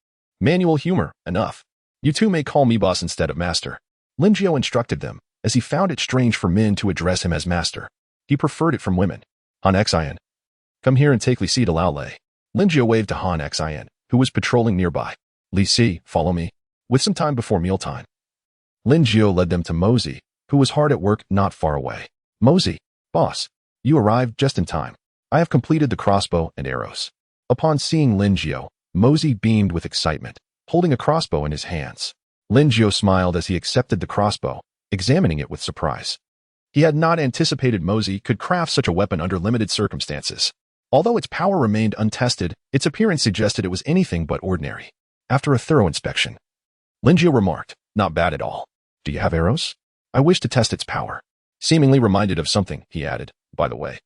Manual humor, enough. You two may call me boss instead of master. Lin Jiao instructed them, as he found it strange for men to address him as master. He preferred it from women. Han Xian. Come here and take Li Si to Lao Lei. Lin Jiao waved to Han Xian, who was patrolling nearby. Li Si, follow me. With some time before mealtime. Lin Jiao led them to Mosey, who was hard at work not far away. Mosey, boss, you arrived just in time. I have completed the crossbow and arrows. Upon seeing Lin Jiao, Mosey beamed with excitement, holding a crossbow in his hands. Lin Jiao smiled as he accepted the crossbow, examining it with surprise. He had not anticipated Mosey could craft such a weapon under limited circumstances. Although its power remained untested, its appearance suggested it was anything but ordinary. After a thorough inspection, Lin Jiao remarked, not bad at all. Do you have arrows? I wish to test its power. Seemingly reminded of something, he added, by the way.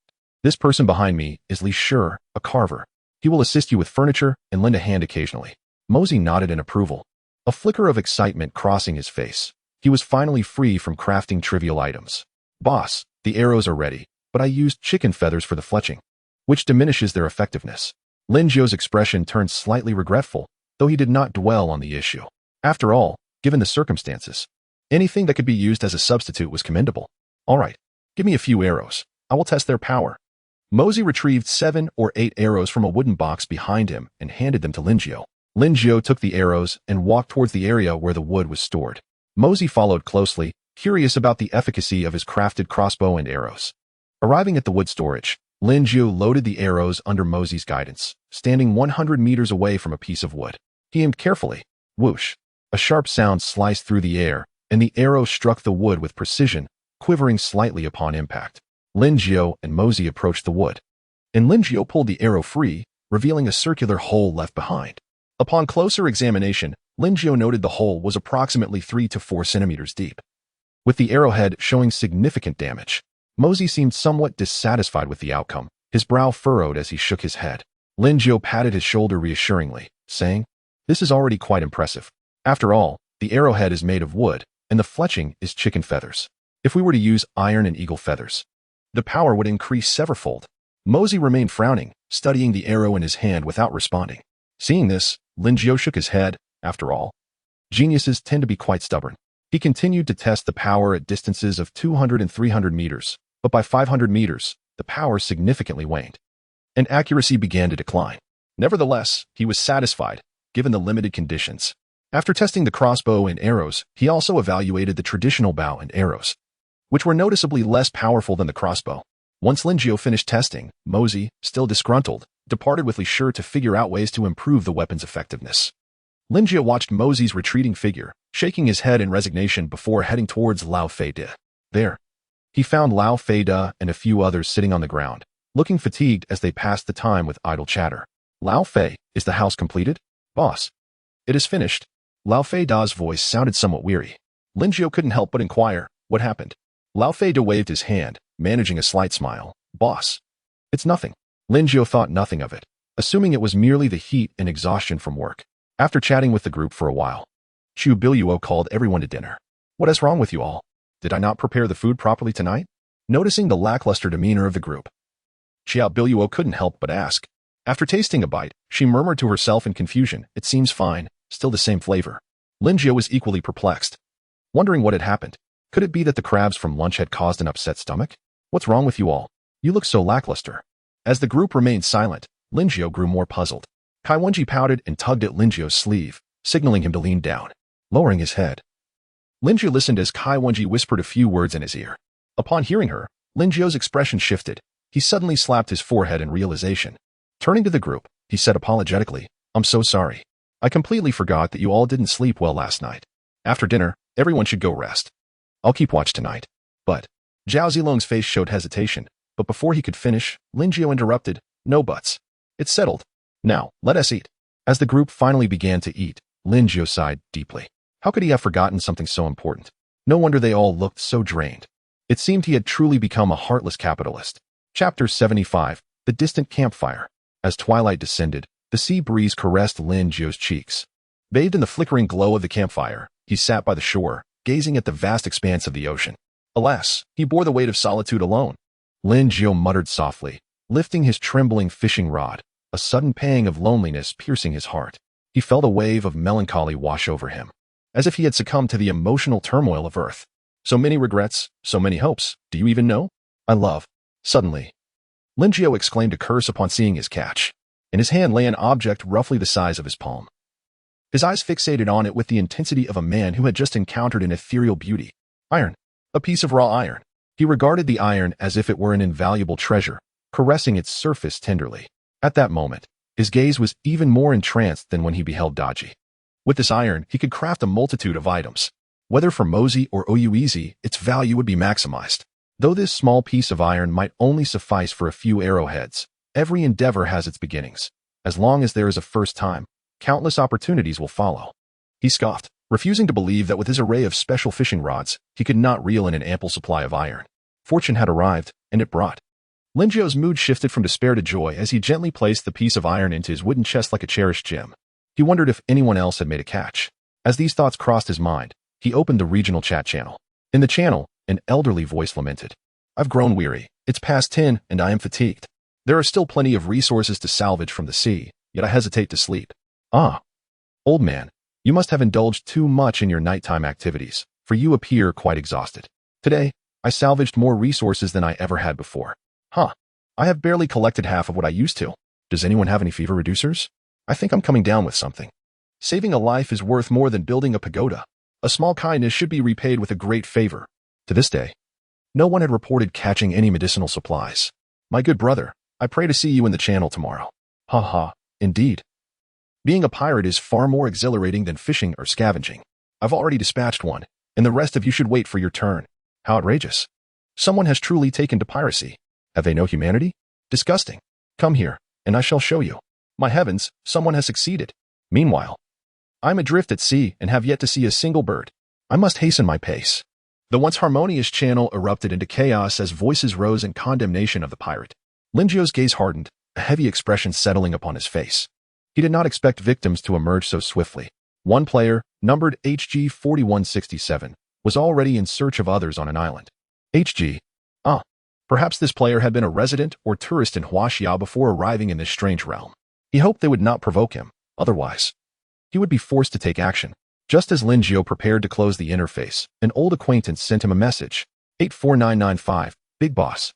This person behind me is Li Shi, a carver. He will assist you with furniture and lend a hand occasionally. Mosey nodded in approval, a flicker of excitement crossing his face. He was finally free from crafting trivial items. Boss, the arrows are ready, but I used chicken feathers for the fletching, which diminishes their effectiveness. Lin Jiao's expression turned slightly regretful, though he did not dwell on the issue. After all, given the circumstances, anything that could be used as a substitute was commendable. All right, give me a few arrows. I will test their power. Mosey retrieved 7 or 8 arrows from a wooden box behind him and handed them to Lin Jiao. Lin Jiao took the arrows and walked towards the area where the wood was stored. Mosey followed closely, curious about the efficacy of his crafted crossbow and arrows. Arriving at the wood storage, Lin Jiao loaded the arrows under Mosey's guidance, standing 100 meters away from a piece of wood. He aimed carefully. Whoosh! A sharp sound sliced through the air, and the arrow struck the wood with precision, quivering slightly upon impact. Lin Jiao and Mosey approached the wood, and Lin Jiao pulled the arrow free, revealing a circular hole left behind. Upon closer examination, Lin Jiao noted the hole was approximately 3 to 4 centimeters deep, with the arrowhead showing significant damage. Mosey seemed somewhat dissatisfied with the outcome, his brow furrowed as he shook his head. Lin Jiao patted his shoulder reassuringly, saying, "This is already quite impressive. After all, the arrowhead is made of wood, and the fletching is chicken feathers. If we were to use iron and eagle feathers, the power would increase severalfold." Mosey remained frowning, studying the arrow in his hand without responding. Seeing this, Lin Jiao shook his head. After all, geniuses tend to be quite stubborn. He continued to test the power at distances of 200 and 300 meters, but by 500 meters, the power significantly waned, and accuracy began to decline. Nevertheless, he was satisfied, given the limited conditions. After testing the crossbow and arrows, he also evaluated the traditional bow and arrows, which were noticeably less powerful than the crossbow. Once Lin Jiao finished testing, Mosey, still disgruntled, departed with Li Shi to figure out ways to improve the weapon's effectiveness. Lin Jiao watched Mosey's retreating figure, shaking his head in resignation before heading towards Lao Fei De. There, he found Lao Fei De and a few others sitting on the ground, looking fatigued as they passed the time with idle chatter. Lao Fei, is the house completed? Boss. It is finished. Lao Fei De's voice sounded somewhat weary. Lin Jiao couldn't help but inquire, what happened? Lao Fei De waved his hand, managing a slight smile. Boss. It's nothing. Lin Jiao thought nothing of it, assuming it was merely the heat and exhaustion from work. After chatting with the group for a while, Chu Biluo called everyone to dinner. What is wrong with you all? Did I not prepare the food properly tonight? Noticing the lackluster demeanor of the group, Xiao Biluo couldn't help but ask. After tasting a bite, she murmured to herself in confusion, it seems fine, still the same flavor. Lin Jiao was equally perplexed, wondering what had happened. Could it be that the crabs from lunch had caused an upset stomach? What's wrong with you all? You look so lackluster. As the group remained silent, Lin Jiao grew more puzzled. Kai Wenji pouted and tugged at Lin Jiao's sleeve, signaling him to lean down. Lowering his head, Lin Jiao listened as Kai Wenji whispered a few words in his ear. Upon hearing her, Lin Jiao's expression shifted. He suddenly slapped his forehead in realization. Turning to the group, he said apologetically, I'm so sorry. I completely forgot that you all didn't sleep well last night. After dinner, everyone should go rest. I'll keep watch tonight. But Zhao Zilong's face showed hesitation, but before he could finish, Lin Jiao interrupted, no buts. It's settled. Now, let us eat. As the group finally began to eat, Lin Jiao sighed deeply. How could he have forgotten something so important? No wonder they all looked so drained. It seemed he had truly become a heartless capitalist. Chapter 75, The Distant Campfire. As twilight descended, the sea breeze caressed Lin Jiao's cheeks. Bathed in the flickering glow of the campfire, he sat by the shore, gazing at the vast expanse of the ocean. Alas, he bore the weight of solitude alone. Lin Jiao muttered softly, lifting his trembling fishing rod, a sudden pang of loneliness piercing his heart. He felt a wave of melancholy wash over him. as if he had succumbed to the emotional turmoil of Earth. So many regrets, so many hopes. Do you even know? I love. Suddenly, Lingio exclaimed a curse upon seeing his catch. In his hand lay an object roughly the size of his palm. His eyes fixated on it with the intensity of a man who had just encountered an ethereal beauty. Iron. A piece of raw iron. He regarded the iron as if it were an invaluable treasure, caressing its surface tenderly. At that moment, his gaze was even more entranced than when he beheld Daji. With this iron, he could craft a multitude of items. Whether for Mozi or Oyuizi, its value would be maximized. Though this small piece of iron might only suffice for a few arrowheads, every endeavor has its beginnings. As long as there is a first time, countless opportunities will follow. He scoffed, refusing to believe that with his array of special fishing rods, he could not reel in an ample supply of iron. Fortune had arrived, and it brought. Lingio's mood shifted from despair to joy as he gently placed the piece of iron into his wooden chest like a cherished gem. He wondered if anyone else had made a catch. As these thoughts crossed his mind, he opened the regional chat channel. In the channel, an elderly voice lamented. I've grown weary. It's past 10, and I am fatigued. There are still plenty of resources to salvage from the sea, yet I hesitate to sleep. Ah, old man, you must have indulged too much in your nighttime activities, for you appear quite exhausted. Today, I salvaged more resources than I ever had before. I have barely collected half of what I used to. Does anyone have any fever reducers? I think I'm coming down with something. Saving a life is worth more than building a pagoda. A small kindness should be repaid with a great favor. To this day, no one had reported catching any medicinal supplies. My good brother, I pray to see you in the channel tomorrow. Indeed. Being a pirate is far more exhilarating than fishing or scavenging. I've already dispatched one, and the rest of you should wait for your turn. How outrageous. Someone has truly taken to piracy. Have they no humanity? Disgusting. Come here, and I shall show you. My heavens, someone has succeeded. Meanwhile, I'm adrift at sea and have yet to see a single bird. I must hasten my pace. The once harmonious channel erupted into chaos as voices rose in condemnation of the pirate. Lingio's gaze hardened, a heavy expression settling upon his face. He did not expect victims to emerge so swiftly. One player, numbered HG4167, was already in search of others on an island. HG. Perhaps this player had been a resident or tourist in Huaxia before arriving in this strange realm. He hoped they would not provoke him, otherwise he would be forced to take action. Just as Lingio prepared to close the interface, an old acquaintance sent him a message. 84995, Big Boss.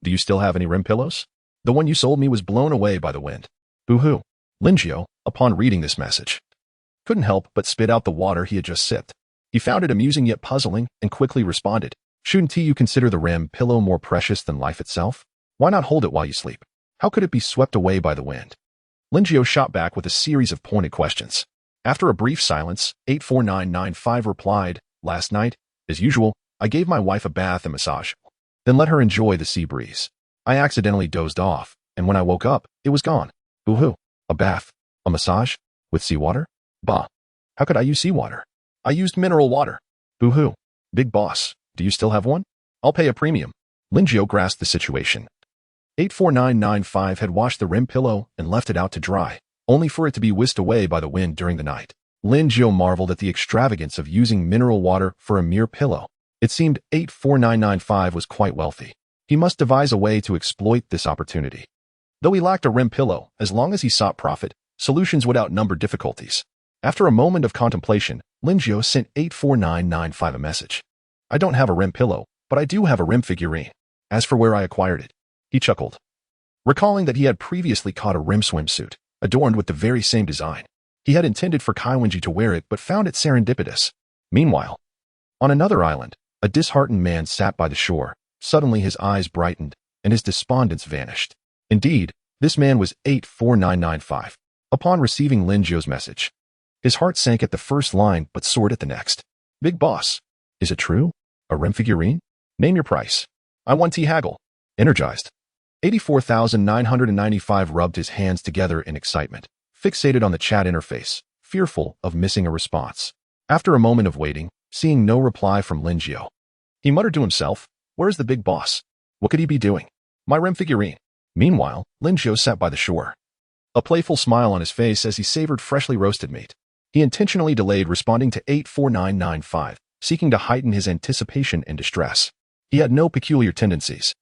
Do you still have any rim pillows? The one you sold me was blown away by the wind. Boo-hoo. Lingio, upon reading this message, couldn't help but spit out the water he had just sipped. He found it amusing yet puzzling and quickly responded. Shouldn't you consider the rim pillow more precious than life itself? Why not hold it while you sleep? How could it be swept away by the wind? Lingio shot back with a series of pointed questions. After a brief silence, 84995 replied, Last night, as usual, I gave my wife a bath and massage, then let her enjoy the sea breeze. I accidentally dozed off, and when I woke up, it was gone. Boo-hoo. A bath? A massage? With seawater? Bah. How could I use seawater? I used mineral water. Boo-hoo. Big Boss, do you still have one? I'll pay a premium. Lingio grasped the situation. 84995 had washed the rim pillow and left it out to dry, only for it to be whisked away by the wind during the night. Lingio marveled at the extravagance of using mineral water for a mere pillow. It seemed 84995 was quite wealthy. He must devise a way to exploit this opportunity. Though he lacked a rim pillow, as long as he sought profit, solutions would outnumber difficulties. After a moment of contemplation, Lingio sent 84995 a message. I don't have a rim pillow, but I do have a rim figurine. As for where I acquired it, he chuckled, recalling that he had previously caught a rim swimsuit, adorned with the very same design. He had intended for Kaiwenji to wear it but found it serendipitous. Meanwhile, on another island, a disheartened man sat by the shore. Suddenly his eyes brightened, and his despondence vanished. Indeed, this man was 84995. Upon receiving Lingio's message, his heart sank at the first line but soared at the next. Big Boss, is it true? A rim figurine? Name your price. I want T haggle. Energized. 84,995 rubbed his hands together in excitement, fixated on the chat interface, fearful of missing a response. After a moment of waiting, seeing no reply from Lingio, he muttered to himself, Where's the Big Boss? What could he be doing? My rim figurine. Meanwhile, Lingio sat by the shore, a playful smile on his face as he savored freshly roasted meat. He intentionally delayed responding to 84995, seeking to heighten his anticipation and distress. He had no peculiar tendencies.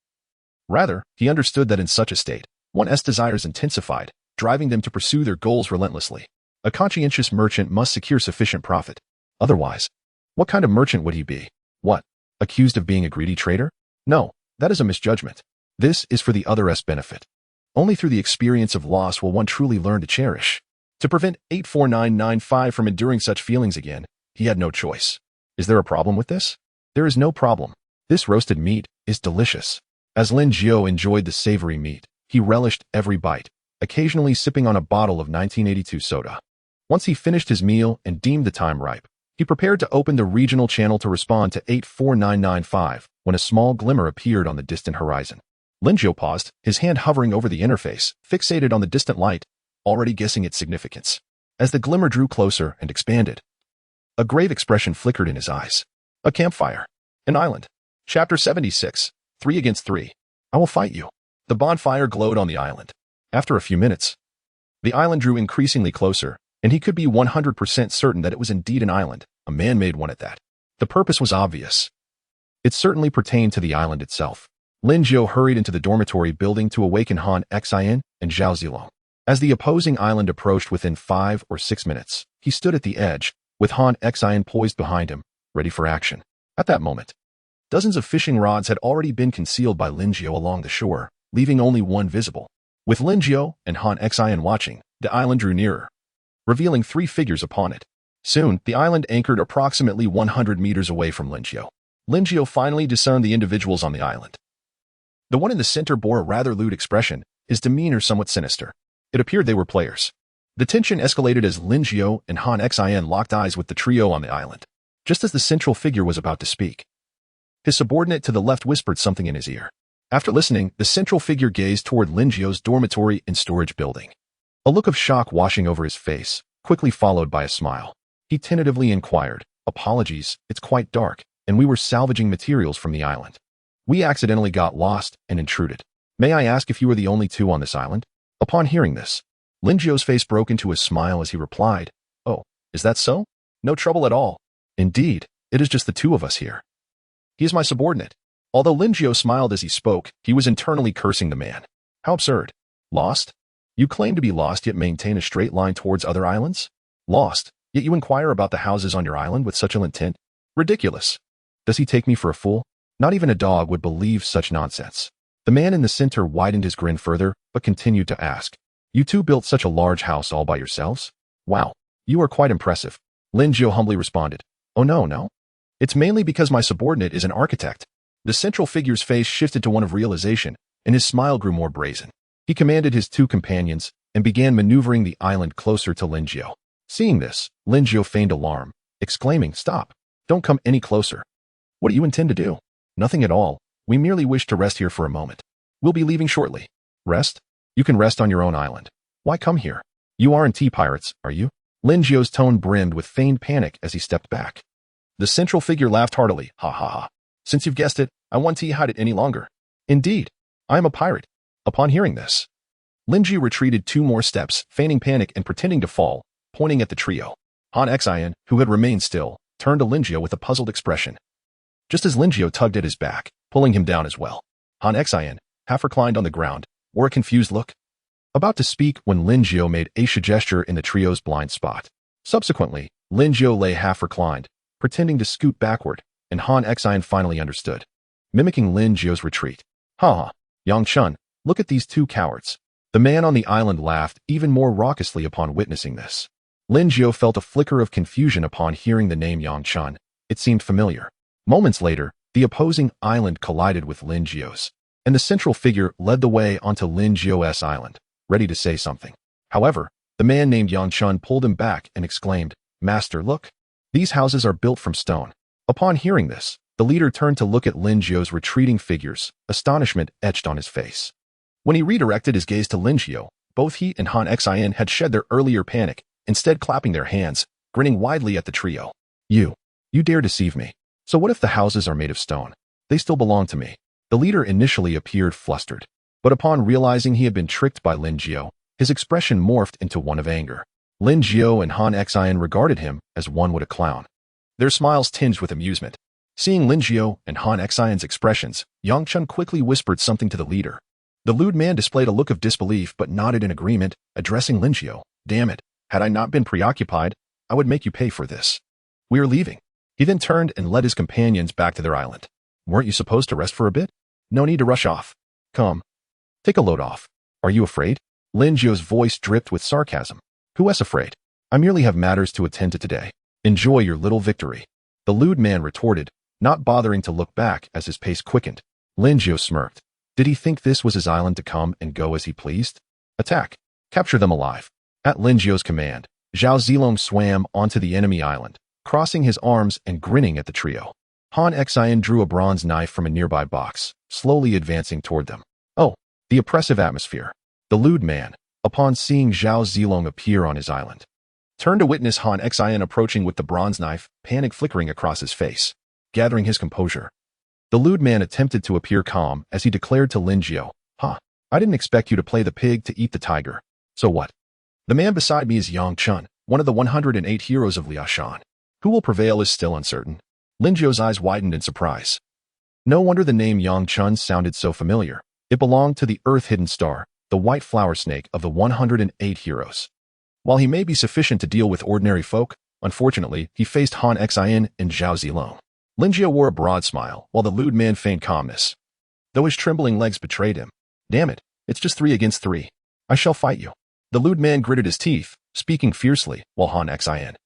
Rather, he understood that in such a state, one's desires intensified, driving them to pursue their goals relentlessly. A conscientious merchant must secure sufficient profit. Otherwise, what kind of merchant would he be? What? Accused of being a greedy trader? No, that is a misjudgment. This is for the other's benefit. Only through the experience of loss will one truly learn to cherish. To prevent 84995 from enduring such feelings again, he had no choice. Is there a problem with this? There is no problem. This roasted meat is delicious. As Lin Jiao enjoyed the savory meat, he relished every bite, occasionally sipping on a bottle of 1982 soda. Once he finished his meal and deemed the time ripe, he prepared to open the regional channel to respond to 84995 when a small glimmer appeared on the distant horizon. Lin Jiao paused, his hand hovering over the interface, fixated on the distant light, already guessing its significance. As the glimmer drew closer and expanded, a grave expression flickered in his eyes. A campfire. An island. Chapter 76. 3 against 3. I will fight you. The bonfire glowed on the island. After a few minutes, the island drew increasingly closer, and he could be 100% certain that it was indeed an island, a man-made one at that. The purpose was obvious. It certainly pertained to the island itself. Lin Jiao hurried into the dormitory building to awaken Han Xian and Zhao Zilong. As the opposing island approached within 5 or 6 minutes, he stood at the edge, with Han Xian poised behind him, ready for action. At that moment, dozens of fishing rods had already been concealed by Lin Jiao along the shore, leaving only one visible. With Lin Jiao and Han Xian watching, the island drew nearer, revealing 3 figures upon it. Soon, the island anchored approximately 100 meters away from Lin Jiao. Lin Jiao finally discerned the individuals on the island. The one in the center bore a rather lewd expression, his demeanor somewhat sinister. It appeared they were players. The tension escalated as Lin Jiao and Han Xian locked eyes with the trio on the island. Just as the central figure was about to speak, his subordinate to the left whispered something in his ear. After listening, the central figure gazed toward Lin Jiao's dormitory and storage building. A look of shock washing over his face, quickly followed by a smile. He tentatively inquired, "Apologies, it's quite dark, and we were salvaging materials from the island. We accidentally got lost and intruded. May I ask if you are the only 2 on this island?" Upon hearing this, Lin Jiao's face broke into a smile as he replied, "Oh, is that so? No trouble at all. Indeed, it is just the 2 of us here. He is my subordinate." Although Lin Jiao smiled as he spoke, he was internally cursing the man. How absurd. Lost? You claim to be lost yet maintain a straight line towards other islands? Lost, yet you inquire about the houses on your island with such ill intent? Ridiculous. Does he take me for a fool? Not even a dog would believe such nonsense. The man in the center widened his grin further, but continued to ask, "You 2 built such a large house all by yourselves? Wow, you are quite impressive." Lin Jiao humbly responded, "Oh no. It's mainly because my subordinate is an architect." The central figure's face shifted to one of realization, and his smile grew more brazen. He commanded his 2 companions and began maneuvering the island closer to Lin Jiao. Seeing this, Lin Jiao feigned alarm, exclaiming, "Stop! Don't come any closer. What do you intend to do?" "Nothing at all. We merely wish to rest here for a moment. We'll be leaving shortly." "Rest? You can rest on your own island. Why come here? You aren't tea pirates, are you?" Lin Jiao's tone brimmed with feigned panic as he stepped back. The central figure laughed heartily. "Ha ha ha. Since you've guessed it, I won't hide it any longer. Indeed, I am a pirate." Upon hearing this, Lin Jiao retreated 2 more steps, feigning panic and pretending to fall, pointing at the trio. Han Xian, who had remained still, turned to Lin Jiao with a puzzled expression. Just as Lin Jiao tugged at his back, pulling him down as well, Han Xian, half reclined on the ground, wore a confused look. About to speak when Lin Jiao made a gesture in the trio's blind spot. Subsequently, Lin Jiao lay half reclined, pretending to scoot backward, and Han Xian finally understood, mimicking Lin Jiao's retreat. "Ha ha, Yang Chun, look at these 2 cowards." The man on the island laughed even more raucously upon witnessing this. Lin Jiao felt a flicker of confusion upon hearing the name Yang Chun. It seemed familiar. Moments later, the opposing island collided with Lin Jiao's, and the central figure led the way onto Lin Jiao's island, ready to say something. However, the man named Yang Chun pulled him back and exclaimed, "Master, look. These houses are built from stone." Upon hearing this, the leader turned to look at Lin Jiao's retreating figures, astonishment etched on his face. When he redirected his gaze to Lin Jiao, both he and Han Xian had shed their earlier panic, instead clapping their hands, grinning widely at the trio. You dare deceive me. So what if the houses are made of stone? They still belong to me." The leader initially appeared flustered, but upon realizing he had been tricked by Lin Jiao, his expression morphed into one of anger. Lin Jiao and Han Xian regarded him as one would a clown, their smiles tinged with amusement. Seeing Lin Jiao and Han Xian's expressions, Yang Chun quickly whispered something to the leader. The lewd man displayed a look of disbelief but nodded in agreement, addressing Lin Jiao. "Damn it, had I not been preoccupied, I would make you pay for this." We are leaving. He then turned and led his companions back to their island. Weren't you supposed to rest for a bit? No need to rush off. Come. Take a load off. Are you afraid? Lin Jiu's voice dripped with sarcasm. Who is afraid? I merely have matters to attend to today. Enjoy your little victory. The lewd man retorted, not bothering to look back as his pace quickened. Lin Jiu smirked. Did he think this was his island to come and go as he pleased? Attack. Capture them alive. At Lin Jiu's command, Zhao Zilong swam onto the enemy island, crossing his arms and grinning at the trio. Han Xian drew a bronze knife from a nearby box, slowly advancing toward them. Oh, the oppressive atmosphere. The lewd man, upon seeing Zhao Zilong appear on his island, turned to witness Han Xian approaching with the bronze knife, panic flickering across his face. Gathering his composure, the lewd man attempted to appear calm as he declared to Lin Jiu, I didn't expect you to play the pig to eat the tiger. So what? The man beside me is Yang Chun, one of the 108 heroes of Liashan. Who will prevail is still uncertain. Lin Jiu's eyes widened in surprise. No wonder the name Yang Chun sounded so familiar. It belonged to the Earth-hidden star, the white flower snake of the 108 heroes. While he may be sufficient to deal with ordinary folk, unfortunately, he faced Han Xian and Zhao Zilong. Lin Jiu wore a broad smile, while the lewd man feigned calmness, though his trembling legs betrayed him. Damn it, it's just 3 against 3. I shall fight you. The lewd man gritted his teeth, speaking fiercely, while Han Xian,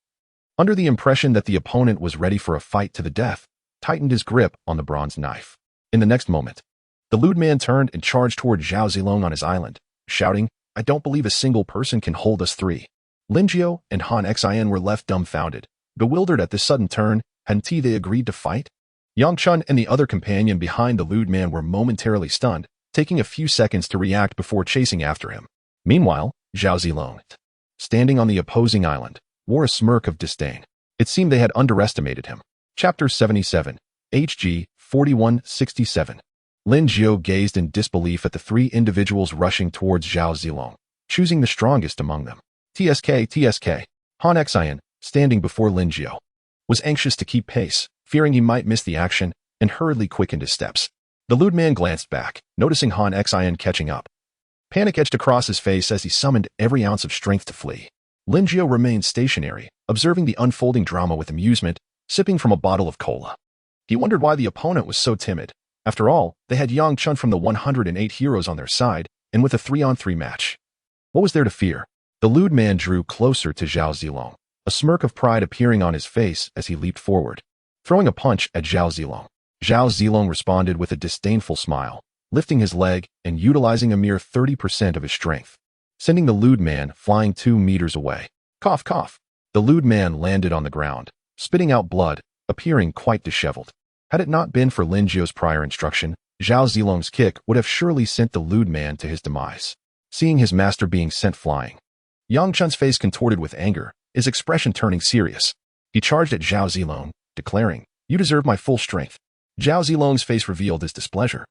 under the impression that the opponent was ready for a fight to the death, tightened his grip on the bronze knife. In the next moment, the lewd man turned and charged toward Zhao Zilong on his island, shouting, I don't believe a single person can hold us 3. Lin Jiu and Han Xian were left dumbfounded, bewildered at this sudden turn. Hadn't they agreed to fight? Yang Chun and the other companion behind the lewd man were momentarily stunned, taking a few seconds to react before chasing after him. Meanwhile, Zhao Zilong, standing on the opposing island, wore a smirk of disdain. It seemed they had underestimated him. Chapter 77, HG 4167. Lin Jiu gazed in disbelief at the 3 individuals rushing towards Zhao Zilong, choosing the strongest among them. TSK. Han Xian, standing before Lin Jiu, was anxious to keep pace, fearing he might miss the action, and hurriedly quickened his steps. The lewd man glanced back, noticing Han Xian catching up. Panic etched across his face as he summoned every ounce of strength to flee. Lin Jiu remained stationary, observing the unfolding drama with amusement, sipping from a bottle of cola. He wondered why the opponent was so timid. After all, they had Yang Chun from the 108 heroes on their side, and with a 3-on-3 match. What was there to fear? The lewd man drew closer to Zhao Zilong, a smirk of pride appearing on his face as he leaped forward, throwing a punch at Zhao Zilong. Zhao Zilong responded with a disdainful smile, lifting his leg and utilizing a mere 30% of his strength, sending the lewd man flying 2 meters away. Cough, cough. The lewd man landed on the ground, spitting out blood, appearing quite disheveled. Had it not been for Lin Jiu's prior instruction, Zhao Zilong's kick would have surely sent the lewd man to his demise. Seeing his master being sent flying, Yang Chun's face contorted with anger, his expression turning serious. He charged at Zhao Zilong, declaring, You deserve my full strength. Zhao Zilong's face revealed his displeasure.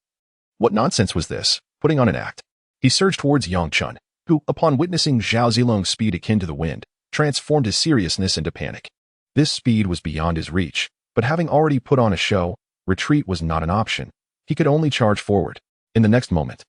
What nonsense was this, putting on an act? He surged towards Yang Chun, who, upon witnessing Zhao Zilong's speed akin to the wind, transformed his seriousness into panic. This speed was beyond his reach, but having already put on a show, retreat was not an option. He could only charge forward. In the next moment,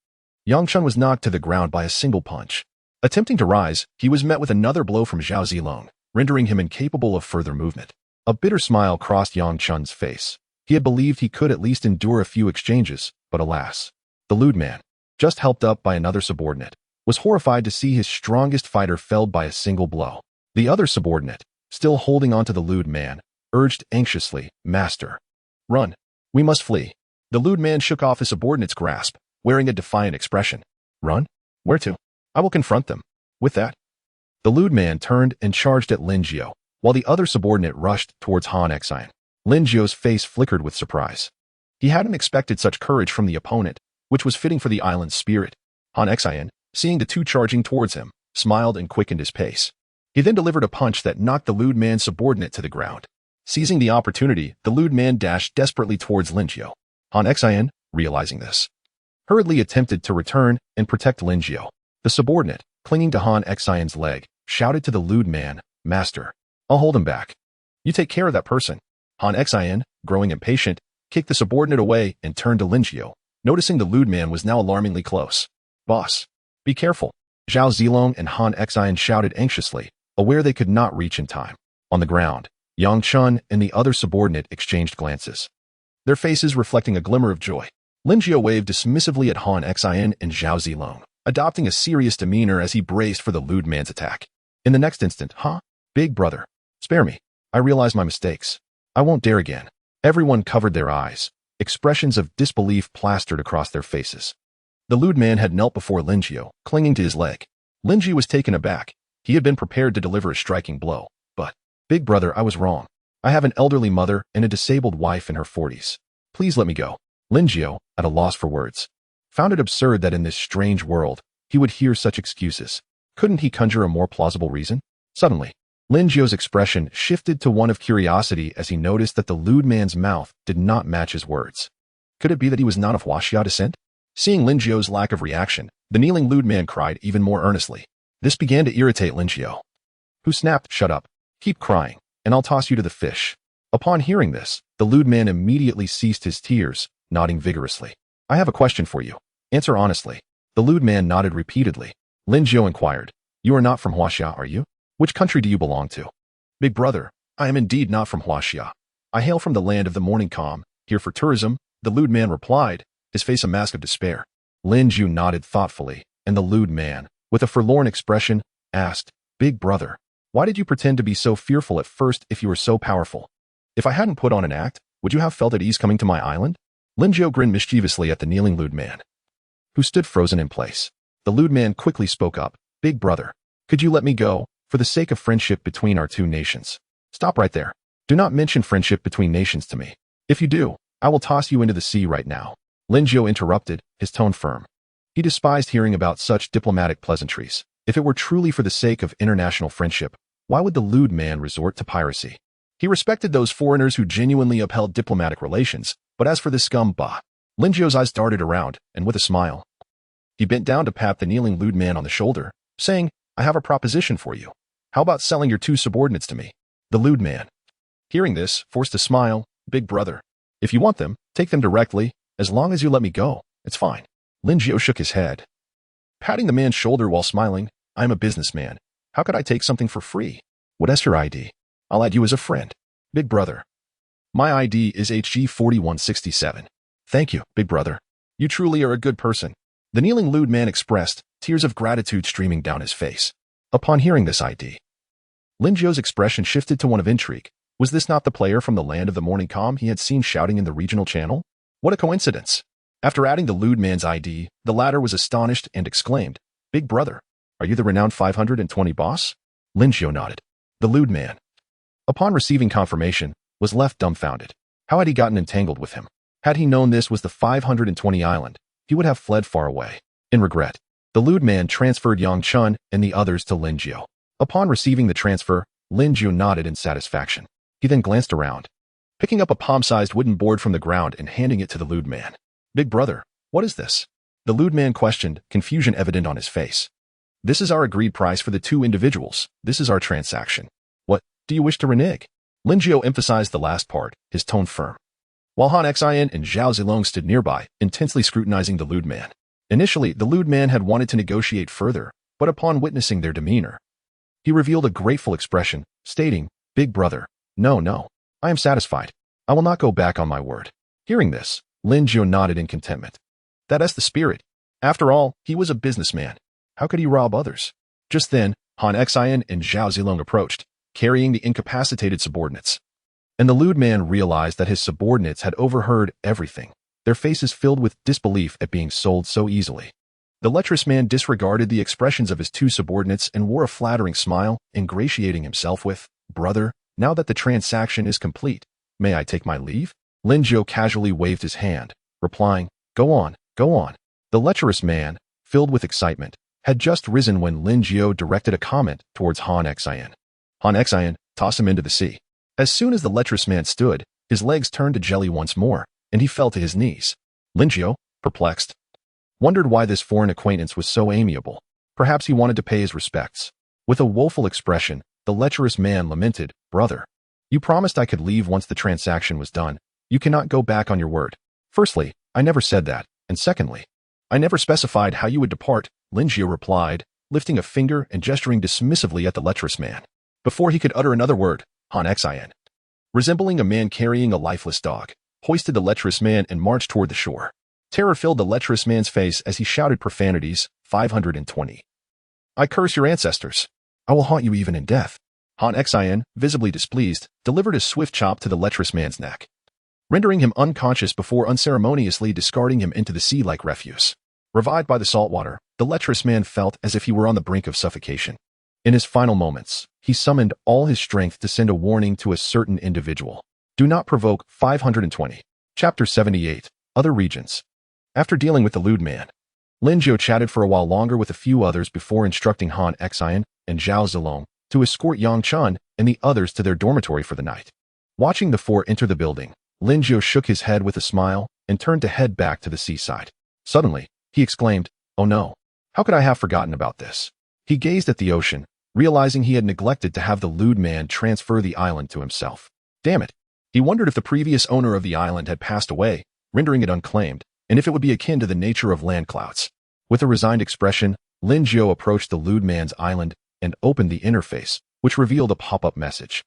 Yang Chun was knocked to the ground by a single punch. Attempting to rise, he was met with another blow from Zhao Zilong, rendering him incapable of further movement. A bitter smile crossed Yang Chun's face. He had believed he could at least endure a few exchanges, but alas. The lewd man, just helped up by another subordinate, was horrified to see his strongest fighter felled by a single blow. The other subordinate, still holding on to the lewd man, urged anxiously, Master, run. We must flee. The lewd man shook off his subordinate's grasp, wearing a defiant expression. Run? Where to? I will confront them. With that, the lewd man turned and charged at Lin Jiu, while the other subordinate rushed towards Han Xian. Lin Jiu's face flickered with surprise. He hadn't expected such courage from the opponent, which was fitting for the island's spirit. Han Xian, seeing the 2 charging towards him, smiled and quickened his pace. He then delivered a punch that knocked the lewd man's subordinate to the ground. Seizing the opportunity, the lewd man dashed desperately towards Lin Jiu. Han Xian, realizing this, hurriedly attempted to return and protect Lin Jiu. The subordinate, clinging to Han Xian's leg, shouted to the lewd man, Master, I'll hold him back. You take care of that person. Han Xian, growing impatient, kicked the subordinate away and turned to Lin Jiu, noticing the lewd man was now alarmingly close. Boss, be careful. Zhao Zilong and Han Xian shouted anxiously, aware they could not reach in time. On the ground, Yang Chun and the other subordinate exchanged glances, their faces reflecting a glimmer of joy. Lin Jiao waved dismissively at Han Xian and Zhao Zilong, adopting a serious demeanor as he braced for the lewd man's attack. In the next instant, Big brother, spare me. I realize my mistakes. I won't dare again. Everyone covered their eyes. Expressions of disbelief plastered across their faces. The lewd man had knelt before Lin Jiao, clinging to his leg. Lin Jiao was taken aback. He had been prepared to deliver a striking blow. But, big brother, I was wrong. I have an elderly mother and a disabled wife in her 40s. Please let me go. Lin Jiao, at a loss for words, found it absurd that in this strange world, he would hear such excuses. Couldn't he conjure a more plausible reason? Suddenly, Lin Jiao's expression shifted to one of curiosity as he noticed that the lewd man's mouth did not match his words. Could it be that he was not of Huaxia descent? Seeing Lin Jiao's lack of reaction, the kneeling lewd man cried even more earnestly. This began to irritate Lin Jiao, who snapped, "Shut up. Keep crying, and I'll toss you to the fish." Upon hearing this, the lewd man immediately ceased his tears, nodding vigorously. "I have a question for you. Answer honestly." The lewd man nodded repeatedly. Lin Jiao inquired, "You are not from Huaxia, are you? Which country do you belong to?" "Big brother, I am indeed not from Huaxia. I hail from the land of the morning calm, here for tourism," the lewd man replied, his face a mask of despair. Lin Jiao nodded thoughtfully, and the lewd man, with a forlorn expression, asked, "Big brother, why did you pretend to be so fearful at first if you were so powerful? If I hadn't put on an act, would you have felt at ease coming to my island?" Lin Jiao grinned mischievously at the kneeling lewd man, who stood frozen in place. The lewd man quickly spoke up, "Big brother, could you let me go, for the sake of friendship between our two nations?" "Stop right there. Do not mention friendship between nations to me. If you do, I will toss you into the sea right now." Lin Jiao interrupted, his tone firm. He despised hearing about such diplomatic pleasantries. If it were truly for the sake of international friendship, why would the lewd man resort to piracy? He respected those foreigners who genuinely upheld diplomatic relations, but as for this scum, bah. Lin Jiao's eyes darted around, and with a smile, he bent down to pat the kneeling lewd man on the shoulder, saying, "I have a proposition for you. How about selling your two subordinates to me?" The lewd man, hearing this, forced a smile. "Big brother, if you want them, take them directly. As long as you let me go, it's fine." Lin Jiao shook his head, patting the man's shoulder while smiling. "I'm a businessman. How could I take something for free? What is your ID? I'll add you as a friend." "Big brother, my ID is HG4167. "Thank you, big brother. You truly are a good person." The kneeling lewd man expressed, tears of gratitude streaming down his face. Upon hearing this ID, Lin Jiao's expression shifted to one of intrigue. Was this not the player from the land of the morning calm he had seen shouting in the regional channel? What a coincidence! After adding the lewd man's ID, the latter was astonished and exclaimed, "Big brother, are you the renowned 520 boss?" Lin Jiao nodded. The lewd man, upon receiving confirmation, was left dumbfounded. How had he gotten entangled with him? Had he known this was the 520 island, he would have fled far away. In regret, the lewd man transferred Yang Chun and the others to Lin Jiao. Upon receiving the transfer, Lin Jiao nodded in satisfaction. He then glanced around, picking up a palm-sized wooden board from the ground and handing it to the lewd man. "Big brother, what is this?" The lewd man questioned, confusion evident on his face. "This is our agreed price for the two individuals. This is our transaction. What, do you wish to renege?" Lin Jiao emphasized the last part, his tone firm, while Han Xian and Zhao Zilong stood nearby, intensely scrutinizing the lewd man. Initially, the lewd man had wanted to negotiate further, but upon witnessing their demeanor, he revealed a grateful expression, stating, "Big brother, no, I am satisfied. I will not go back on my word." Hearing this, Lin Jiao nodded in contentment. That's the spirit. After all, he was a businessman. How could he rob others? Just then, Han Xian and Zhao Zilong approached, carrying the incapacitated subordinates. And the lewd man realized that his subordinates had overheard everything, their faces filled with disbelief at being sold so easily. The lecherous man disregarded the expressions of his two subordinates and wore a flattering smile, ingratiating himself with, "Brother, now that the transaction is complete, may I take my leave?" Lin Jiao casually waved his hand, replying, Go on. The lecherous man, filled with excitement, had just risen when Lin Jiao directed a comment towards Han Xian. "Han Xian, toss him into the sea." As soon as the lecherous man stood, his legs turned to jelly once more, and he fell to his knees. Lin Jiao, perplexed, wondered why this foreign acquaintance was so amiable. Perhaps he wanted to pay his respects. With a woeful expression, the lecherous man lamented, "Brother, you promised I could leave once the transaction was done. You cannot go back on your word. Firstly, I never said that, and secondly, I never specified how you would depart," Lin Jiao replied, lifting a finger and gesturing dismissively at the lecherous man. Before he could utter another word, Han Xian, resembling a man carrying a lifeless dog, hoisted the lecherous man and marched toward the shore. Terror filled the lecherous man's face as he shouted profanities. 520. I curse your ancestors. I will haunt you even in death. Han Xin, visibly displeased, delivered a swift chop to the lecherous man's neck, rendering him unconscious before unceremoniously discarding him into the sea like refuse. Revived by the salt water, the lecherous man felt as if he were on the brink of suffocation. In his final moments, he summoned all his strength to send a warning to a certain individual. Do not provoke. 520. Chapter 78. Other regions. After dealing with the lewd man, Lin Jiu chatted for a while longer with a few others before instructing Han Xian and Zhao Zilong to escort Yang Chun and the others to their dormitory for the night. Watching the four enter the building, Lin Jiu shook his head with a smile and turned to head back to the seaside. Suddenly, he exclaimed, "Oh no! How could I have forgotten about this?" He gazed at the ocean, realizing he had neglected to have the lewd man transfer the island to himself. Damn it! He wondered if the previous owner of the island had passed away, rendering it unclaimed, and if it would be akin to the nature of land clouds. With a resigned expression, Lin Jiu approached the lewd man's island and opened the interface, which revealed a pop-up message.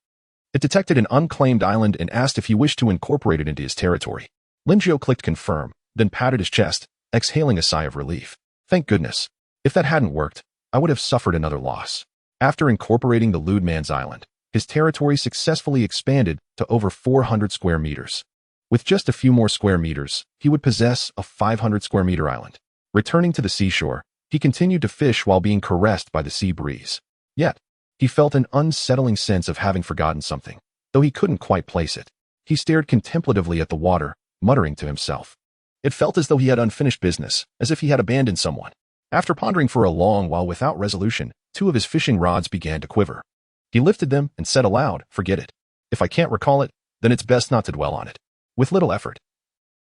It detected an unclaimed island and asked if he wished to incorporate it into his territory. Lin Jiu clicked confirm, then patted his chest, exhaling a sigh of relief. Thank goodness. If that hadn't worked, I would have suffered another loss. After incorporating the lewd man's island, his territory successfully expanded to over 400 square meters. With just a few more square meters, he would possess a 500 square meter island. Returning to the seashore, he continued to fish while being caressed by the sea breeze. Yet, he felt an unsettling sense of having forgotten something, though he couldn't quite place it. He stared contemplatively at the water, muttering to himself. It felt as though he had unfinished business, as if he had abandoned someone. After pondering for a long while without resolution, two of his fishing rods began to quiver. He lifted them and said aloud, "Forget it. If I can't recall it, then it's best not to dwell on it." With little effort,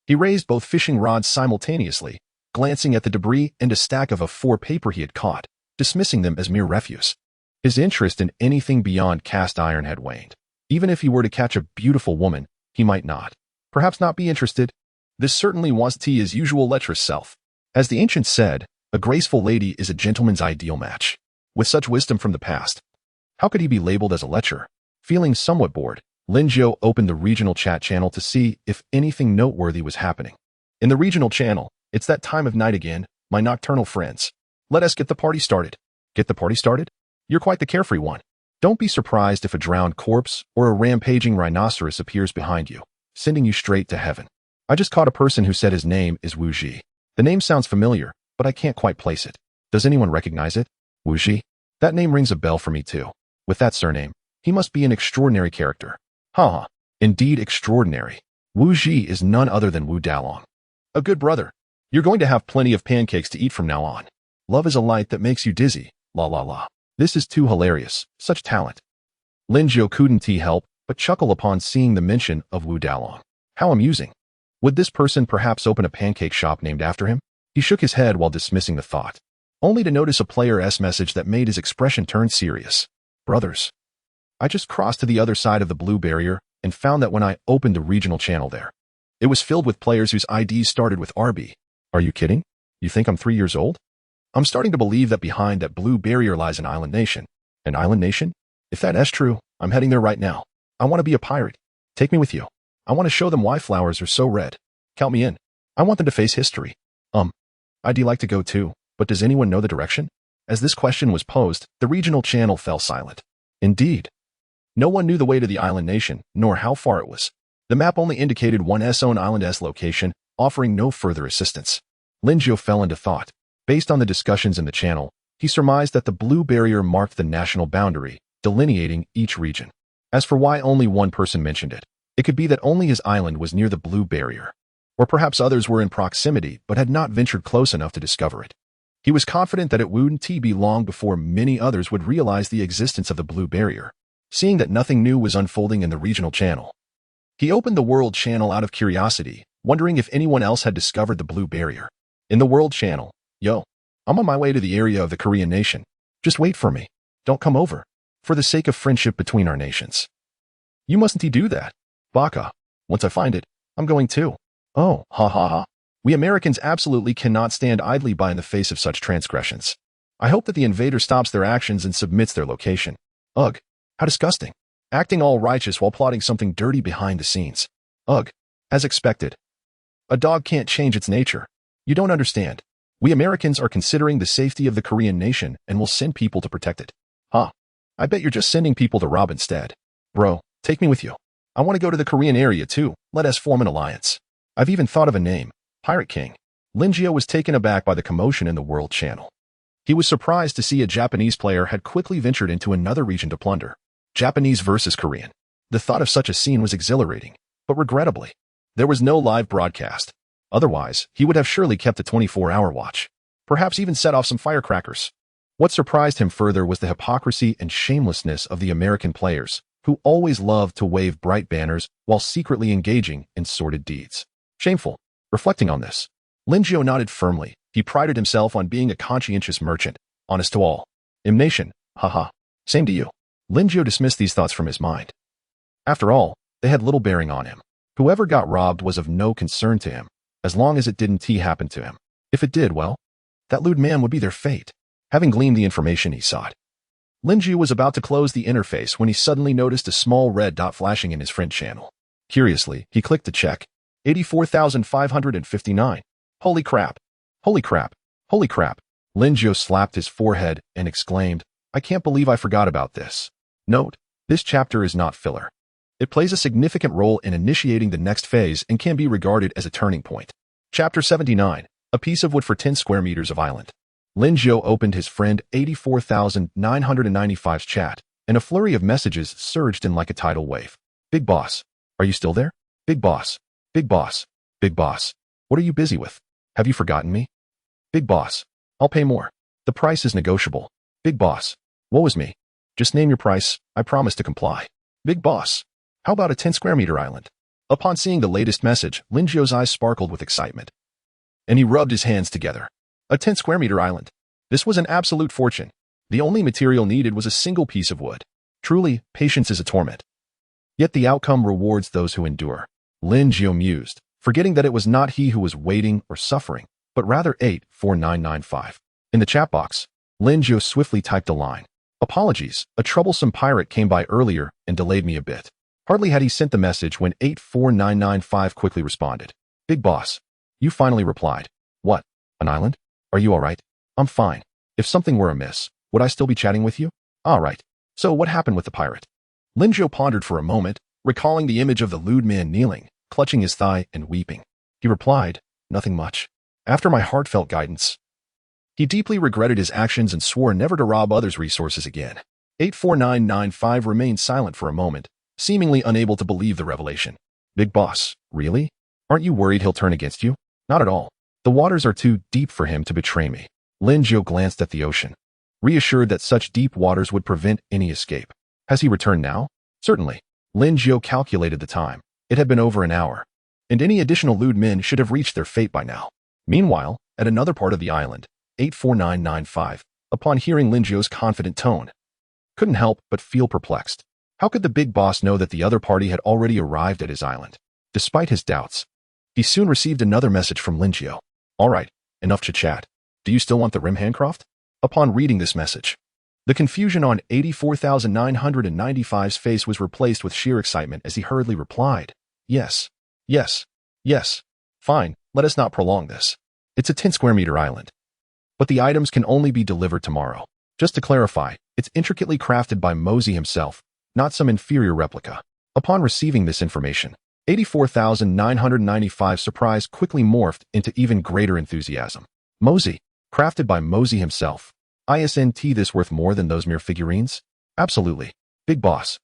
he raised both fishing rods simultaneously, glancing at the debris and a stack of A4 paper he had caught, dismissing them as mere refuse. His interest in anything beyond cast iron had waned. Even if he were to catch a beautiful woman, he might perhaps not be interested. This certainly wasn't his usual lecherous self. As the ancients said, a graceful lady is a gentleman's ideal match. With such wisdom from the past, how could he be labeled as a lecher? Feeling somewhat bored, Lin Jiu opened the regional chat channel to see if anything noteworthy was happening. In the regional channel, "It's that time of night again, my nocturnal friends. Let us get the party started." Get the party started? You're quite the carefree one. Don't be surprised if a drowned corpse or a rampaging rhinoceros appears behind you, sending you straight to heaven. I just caught a person who said his name is Wu Ji. The name sounds familiar, but I can't quite place it. Does anyone recognize it? Wu Ji? That name rings a bell for me too. With that surname, he must be an extraordinary character. Ha! Indeed extraordinary. Wu Ji is none other than Wu Dalong. A good brother. You're going to have plenty of pancakes to eat from now on. Love is a light that makes you dizzy. La la la. This is too hilarious. Such talent. Lin Jiu couldn't help but chuckle upon seeing the mention of Wu Dalong. How amusing. Would this person perhaps open a pancake shop named after him? He shook his head while dismissing the thought, only to notice a player's message that made his expression turn serious. Brothers. I just crossed to the other side of the blue barrier and found that when I opened the regional channel there, it was filled with players whose IDs started with RB. Are you kidding? You think I'm 3 years old? I'm starting to believe that behind that blue barrier lies an island nation. An island nation? If that is true, I'm heading there right now. I want to be a pirate. Take me with you. I want to show them why flowers are so red. Count me in. I want them to face history. I'd like to go too, but does anyone know the direction? As this question was posed, the regional channel fell silent. Indeed. No one knew the way to the island nation, nor how far it was. The map only indicated one's own island's location, offering no further assistance. Lin Jiu fell into thought. Based on the discussions in the channel, he surmised that the blue barrier marked the national boundary, delineating each region. As for why only one person mentioned it, it could be that only his island was near the blue barrier. Or perhaps others were in proximity but had not ventured close enough to discover it. He was confident that it wouldn't be long before many others would realize the existence of the blue barrier, seeing that nothing new was unfolding in the regional channel. He opened the world channel out of curiosity, wondering if anyone else had discovered the blue barrier. In the world channel, "Yo, I'm on my way to the area of the Korean nation. Just wait for me. Don't come over. For the sake of friendship between our nations." You mustn't do that. Baka. Once I find it, I'm going too. Oh, ha ha ha. We Americans absolutely cannot stand idly by in the face of such transgressions. I hope that the invader stops their actions and submits their location. Ugh, how disgusting. acting all righteous while plotting something dirty behind the scenes. Ugh. As expected. A dog can't change its nature. You don't understand. We Americans are considering the safety of the Korean nation and will send people to protect it. Huh. I bet you're just sending people to rob instead. Bro, take me with you. I want to go to the Korean area too. Let us form an alliance. I've even thought of a name. Pirate King. Linjio was taken aback by the commotion in the World Channel. He was surprised to see a Japanese player had quickly ventured into another region to plunder. Japanese versus Korean. The thought of such a scene was exhilarating, but regrettably, there was no live broadcast. Otherwise, he would have surely kept a 24-hour watch. Perhaps even set off some firecrackers. What surprised him further was the hypocrisy and shamelessness of the American players, who always loved to wave bright banners while secretly engaging in sordid deeds. Shameful. Reflecting on this, Linjio nodded firmly. He prided himself on being a conscientious merchant, honest to all. Nation, haha. Same to you. Linjio dismissed these thoughts from his mind. After all, they had little bearing on him. Whoever got robbed was of no concern to him, as long as it didn't happen to him. If it did, well, that lewd man would be their fate, having gleaned the information he sought. Linjio was about to close the interface when he suddenly noticed a small red dot flashing in his friend channel. Curiously, he clicked to check. 84,559. Holy crap. Holy crap. Holy crap. Linjio slapped his forehead and exclaimed, I can't believe I forgot about this. Note, this chapter is not filler. It plays a significant role in initiating the next phase and can be regarded as a turning point. Chapter 79. A piece of wood for 10 square meters of island. Linjio opened his friend 84,995's chat, and a flurry of messages surged in like a tidal wave. Big boss. Are you still there? Big boss. Big boss. Big boss. What are you busy with? Have you forgotten me? Big boss. I'll pay more. The price is negotiable. Big boss. Woe is me. Just name your price. I promise to comply. Big boss. How about a 10 square meter island? Upon seeing the latest message, Linjio's eyes sparkled with excitement, and he rubbed his hands together. A 10 square meter island. This was an absolute fortune. The only material needed was a single piece of wood. Truly, patience is a torment. Yet the outcome rewards those who endure. Linjio mused, forgetting that it was not he who was waiting or suffering, but rather 84995. In the chat box, Linjio swiftly typed a line. Apologies, a troublesome pirate came by earlier and delayed me a bit. Hardly had he sent the message when 84995 quickly responded. Big boss. You finally replied. What? An island? Are you alright? I'm fine. If something were amiss, would I still be chatting with you? Alright. So what happened with the pirate? Linjio pondered for a moment, recalling the image of the lewd man kneeling, clutching his thigh and weeping. He replied, nothing much. After my heartfelt guidance. He deeply regretted his actions and swore never to rob others' resources again. 84995 remained silent for a moment, seemingly unable to believe the revelation. Big boss, really? Aren't you worried he'll turn against you? Not at all. The waters are too deep for him to betray me. Linjio glanced at the ocean, reassured that such deep waters would prevent any escape. Has he returned now? Certainly. Linjio calculated the time. It had been over an hour, and any additional lewd men should have reached their fate by now. Meanwhile, at another part of the island, 84995, upon hearing Linjio's confident tone, couldn't help but feel perplexed. How could the big boss know that the other party had already arrived at his island? Despite his doubts, he soon received another message from Linjio. All right, enough chit-chat. Do you still want the rim handcraft? Upon reading this message, the confusion on 84,995's face was replaced with sheer excitement as he hurriedly replied. Yes, yes, yes. Fine, let us not prolong this. It's a 10 square meter island. But the items can only be delivered tomorrow. Just to clarify, it's intricately crafted by Mosey himself, not some inferior replica. Upon receiving this information, 84,995's surprise quickly morphed into even greater enthusiasm. Mosey, crafted by Mosey himself. Isn't this worth more than those mere figurines? Absolutely. Big boss.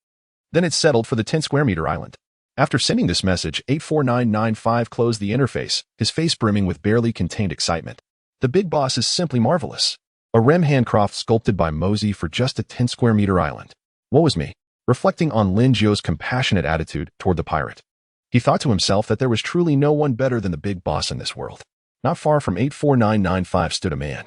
Then it's settled for the 10 square meter island. After sending this message, 84995 closed the interface, his face brimming with barely contained excitement. The big boss is simply marvelous. A rem handcraft sculpted by Mosey for just a 10 square meter island. Woe is me. Reflecting on Linjio's compassionate attitude toward the pirate, he thought to himself that there was truly no one better than the big boss in this world. Not far from 84995 stood a man,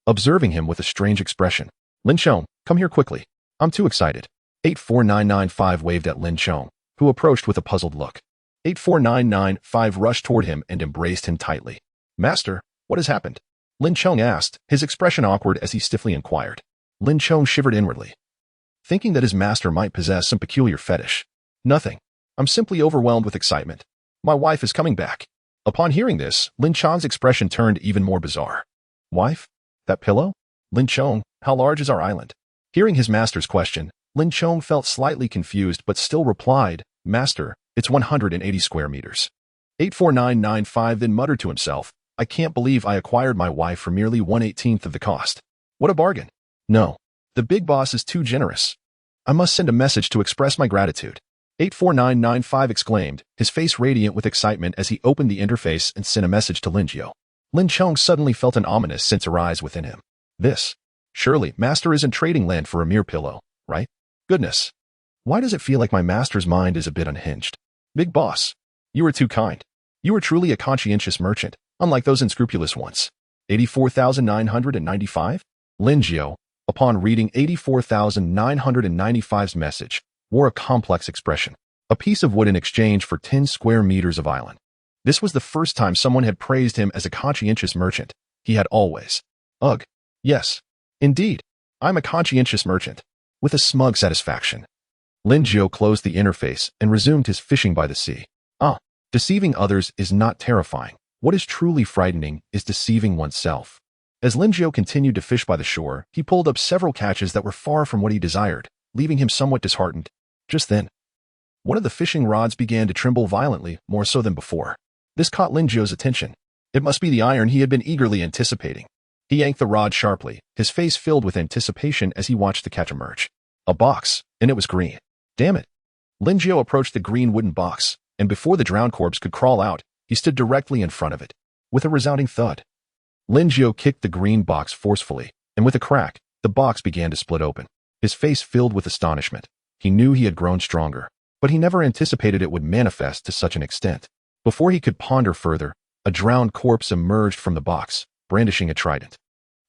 observing him with a strange expression. Lin Chong, come here quickly. I'm too excited. 84995 waved at Lin Chong, who approached with a puzzled look. 84995 rushed toward him and embraced him tightly. Master, what has happened? Lin Chong asked, his expression awkward as he stiffly inquired. Lin Chong shivered inwardly, thinking that his master might possess some peculiar fetish. Nothing. I'm simply overwhelmed with excitement. My wife is coming back. Upon hearing this, Lin Chong's expression turned even more bizarre. Wife? That pillow? Lin Chong, how large is our island? Hearing his master's question, Lin Chong felt slightly confused but still replied, Master, it's 180 square meters. 84995 then muttered to himself, I can't believe I acquired my wife for merely 1/18 of the cost. What a bargain. No. The big boss is too generous. I must send a message to express my gratitude. 84995 exclaimed, his face radiant with excitement as he opened the interface and sent a message to Lin Jiu. Lin Chong suddenly felt an ominous sense arise within him. This. Surely, master isn't trading land for a mere pillow, right? Goodness. Why does it feel like my master's mind is a bit unhinged? Big boss. You are too kind. You are truly a conscientious merchant, unlike those unscrupulous ones. 84,995? Lin Jiu, upon reading 84,995's message, wore a complex expression. A piece of wood in exchange for 10 square meters of island. This was the first time someone had praised him as a conscientious merchant. He had always. Ugh. Yes. Indeed. I'm a conscientious merchant. With a smug satisfaction. Lin Jiu closed the interface and resumed his fishing by the sea. Deceiving others is not terrifying. What is truly frightening is deceiving oneself. As Lin Jiu continued to fish by the shore, he pulled up several catches that were far from what he desired, leaving him somewhat disheartened. Just then, one of the fishing rods began to tremble violently, more so than before. This caught Lin Jiu's attention. It must be the iron he had been eagerly anticipating. He yanked the rod sharply, his face filled with anticipation as he watched the catch emerge. A box, and it was green. Damn it. Lin Jiu approached the green wooden box, and before the drowned corpse could crawl out, he stood directly in front of it. With a resounding thud, Lin Jiu kicked the green box forcefully, and with a crack, the box began to split open. His face filled with astonishment. He knew he had grown stronger, but he never anticipated it would manifest to such an extent. Before he could ponder further, a drowned corpse emerged from the box, brandishing a trident.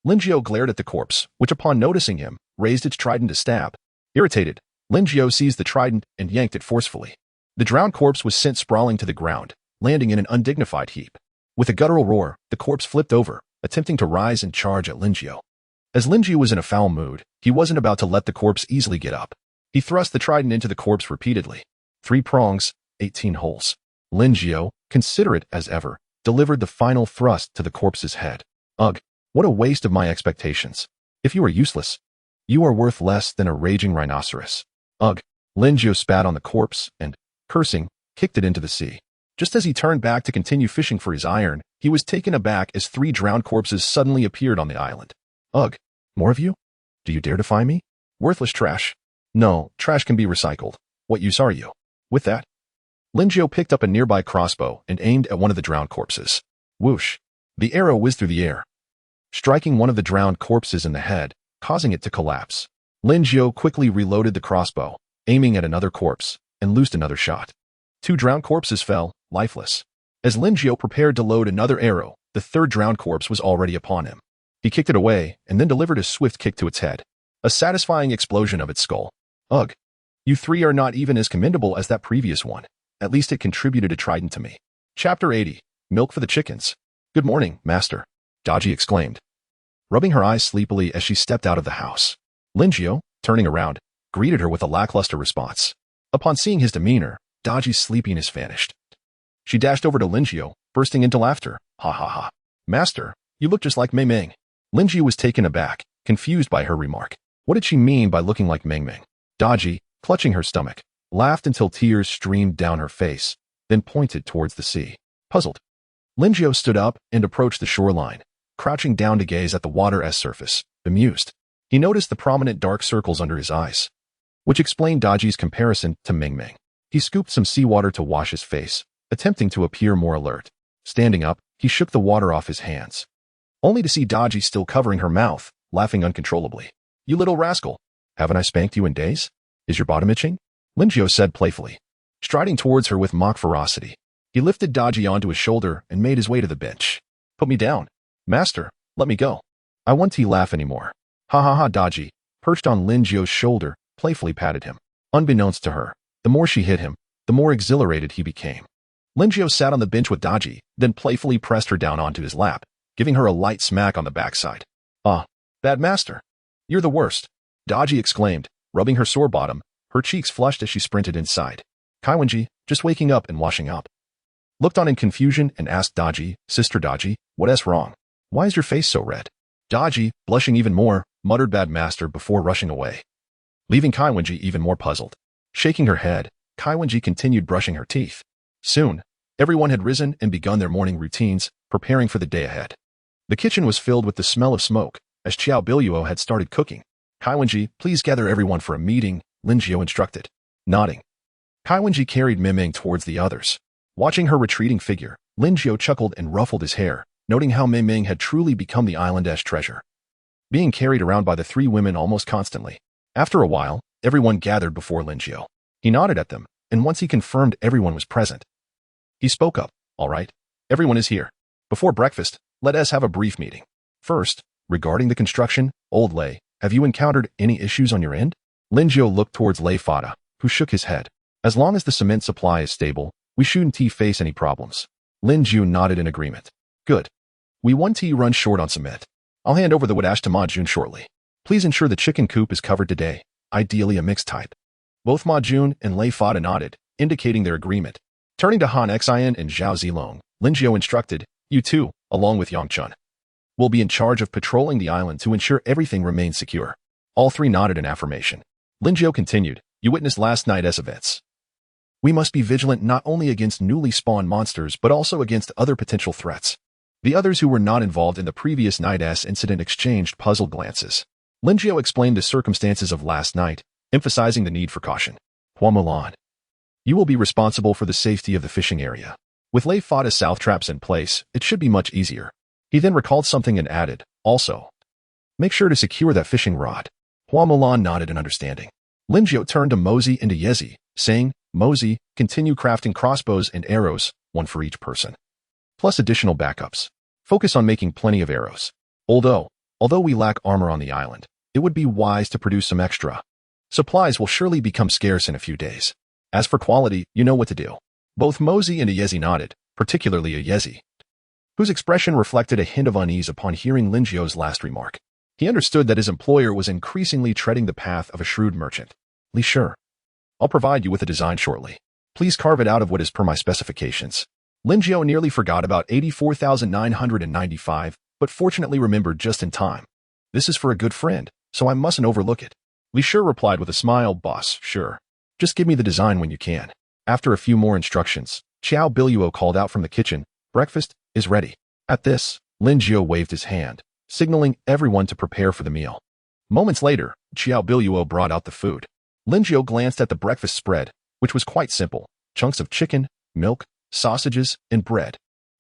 Lin Jiu glared at the corpse, which upon noticing him, raised its trident to stab. Irritated, Lin Jiu seized the trident and yanked it forcefully. The drowned corpse was sent sprawling to the ground, landing in an undignified heap. With a guttural roar, the corpse flipped over, attempting to rise and charge at Lin Jiu. As Lin Jiu was in a foul mood, he wasn't about to let the corpse easily get up. He thrust the trident into the corpse repeatedly. 3 prongs, 18 holes. Lin Jiu, considerate as ever, delivered the final thrust to the corpse's head. Ugh, what a waste of my expectations. If you are useless, you are worth less than a raging rhinoceros. Ugh. Lin Jiu spat on the corpse and, cursing, kicked it into the sea. Just as he turned back to continue fishing for his iron, he was taken aback as 3 drowned corpses suddenly appeared on the island. Ugh. More of you? Do you dare defy me? Worthless trash. No, trash can be recycled. What use are you? With that, Lin Jiu picked up a nearby crossbow and aimed at one of the drowned corpses. Whoosh. The arrow whizzed through the air, striking one of the drowned corpses in the head, causing it to collapse. Lin Jiu quickly reloaded the crossbow, aiming at another corpse, and loosed another shot. 2 drowned corpses fell, lifeless. As Lin Jiu prepared to load another arrow, the 3rd drowned corpse was already upon him. He kicked it away, and then delivered a swift kick to its head. A satisfying explosion of its skull. Ugh. You 3 are not even as commendable as that previous one. At least it contributed a trident to me. Chapter 80. Milk for the chickens. Good morning, master, Daji exclaimed, rubbing her eyes sleepily as she stepped out of the house. Lin Jiu, turning around, greeted her with a lackluster response. Upon seeing his demeanor, Daji's sleepiness vanished. She dashed over to Lin Jiu, bursting into laughter. Ha ha ha. Master, you look just like Meng Meng. Lin Jiu was taken aback, confused by her remark. What did she mean by looking like Meng Meng? Daji, clutching her stomach, laughed until tears streamed down her face, then pointed towards the sea. Puzzled, Lin Jiu stood up and approached the shoreline, crouching down to gaze at the water's surface, bemused. He noticed the prominent dark circles under his eyes, which explained Daji's comparison to Meng Meng. He scooped some seawater to wash his face, attempting to appear more alert. Standing up, he shook the water off his hands, only to see Daji still covering her mouth, laughing uncontrollably. You little rascal. Haven't I spanked you in days? Is your bottom itching? Lin Jiu said playfully, striding towards her with mock ferocity. He lifted Daji onto his shoulder and made his way to the bench. Put me down. Master, let me go. I won't laugh anymore. Ha ha ha. Daji, perched on Lin Jiu's shoulder, playfully patted him. Unbeknownst to her, the more she hit him, the more exhilarated he became. Lin Jiu sat on the bench with Daji, then playfully pressed her down onto his lap, giving her a light smack on the backside. Ah, bad master. You're the worst, Daji exclaimed, rubbing her sore bottom, her cheeks flushed as she sprinted inside. Kaiwenji, just waking up and washing up, looked on in confusion and asked Daji, Sister Daji, what's wrong? Why is your face so red? Daji, blushing even more, muttered bad master before rushing away, leaving Kaiwenji even more puzzled. Shaking her head, Kaiwenji continued brushing her teeth. Soon, everyone had risen and begun their morning routines, preparing for the day ahead. The kitchen was filled with the smell of smoke, as Xiao Biluo had started cooking. Kaiwenji, please gather everyone for a meeting, Linjiao instructed. Nodding, Kaiwenji carried Miming towards the others. Watching her retreating figure, Linjiao chuckled and ruffled his hair, noting how Miming had truly become the island's treasure, being carried around by the three women almost constantly. After a while, everyone gathered before Linjiao. He nodded at them, and once he confirmed everyone was present, he spoke up. All right, everyone is here. Before breakfast, let us have a brief meeting. First, regarding the construction, Old Lei, have you encountered any issues on your end? Linjiao looked towards Lei Fada, who shook his head. As long as the cement supply is stable, we shouldn't face any problems. Linjiao nodded in agreement. Good. We want to run short on cement. I'll hand over the wood ash to Ma Jun shortly. Please ensure the chicken coop is covered today, ideally a mixed type. Both Ma Jun and Lei Fada nodded, indicating their agreement. Turning to Han Xian and Zhao Zilong, Linjiao instructed, you two, along with Yang Chun, will be in charge of patrolling the island to ensure everything remains secure. All three nodded in affirmation. Linjiao continued, you witnessed last night's events. We must be vigilant not only against newly spawned monsters but also against other potential threats. The others who were not involved in the previous night's incident exchanged puzzled glances. Linjiao explained the circumstances of last night, emphasizing the need for caution. Hua Mulan, you will be responsible for the safety of the fishing area. With Lei Fada's south traps in place, it should be much easier. He then recalled something and added, also, make sure to secure that fishing rod. Hua Mulan nodded in understanding. Linjiao turned to Mosey and to Yezi, saying, Mosey, continue crafting crossbows and arrows, one for each person, plus additional backups. Focus on making plenty of arrows. Although we lack armor on the island, it would be wise to produce some extra. Supplies will surely become scarce in a few days. As for quality, you know what to do. Both Mosey and Yezi nodded, particularly Yezi, whose expression reflected a hint of unease upon hearing Linjiao's last remark. He understood that his employer was increasingly treading the path of a shrewd merchant. Li sure. I'll provide you with a design shortly. Please carve it out of what is per my specifications. Linjiao nearly forgot about 84,995, but fortunately remembered just in time. This is for a good friend, so I mustn't overlook it. Li Sure replied with a smile, boss, sure. Just give me the design when you can. After a few more instructions, Xiao Biluo called out from the kitchen, breakfast is ready. At this, Linjiao waved his hand, signaling everyone to prepare for the meal. Moments later, Xiao Biluo brought out the food. Linjiao glanced at the breakfast spread, which was quite simple, chunks of chicken, milk, sausages, and bread.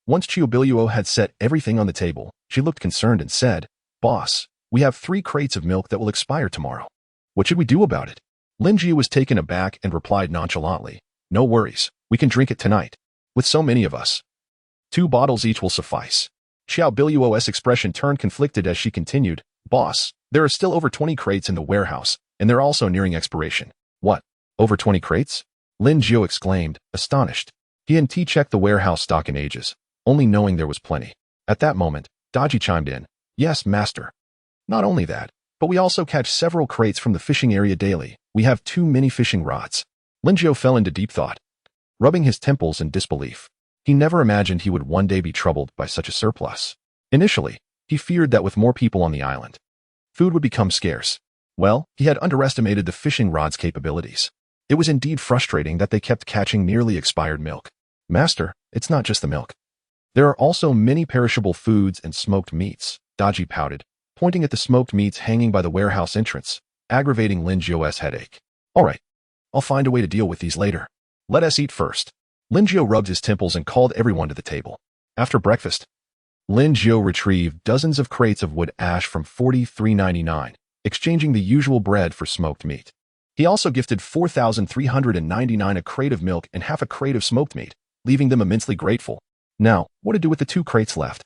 Once Xiao Biluo had set everything on the table, she looked concerned and said, boss, we have 3 crates of milk that will expire tomorrow. What should we do about it? Linjiao was taken aback and replied nonchalantly, no worries, we can drink it tonight. With so many of us, 2 bottles each will suffice. Xiao Biluo's expression turned conflicted as she continued, boss, there are still over 20 crates in the warehouse, and they're also nearing expiration. What? Over 20 crates? Linjiao exclaimed, astonished. He hadn't checked the warehouse stock in ages, only knowing there was plenty. At that moment, Daji chimed in, yes, master. Not only that, but we also catch several crates from the fishing area daily. We have too many fishing rods. Linjiao fell into deep thought, rubbing his temples in disbelief. He never imagined he would one day be troubled by such a surplus. Initially, he feared that with more people on the island, food would become scarce. Well, he had underestimated the fishing rod's capabilities. It was indeed frustrating that they kept catching nearly expired milk. Master, it's not just the milk. There are also many perishable foods and smoked meats, Daji pouted, pointing at the smoked meats hanging by the warehouse entrance, aggravating Linjiao's headache. All right, I'll find a way to deal with these later. Let us eat first. Linjiao rubbed his temples and called everyone to the table. After breakfast, Linjiao retrieved dozens of crates of wood ash from 43.99, exchanging the usual bread for smoked meat. He also gifted 4,399 a crate of milk and half a crate of smoked meat, leaving them immensely grateful. Now, what to do with the 2 crates left?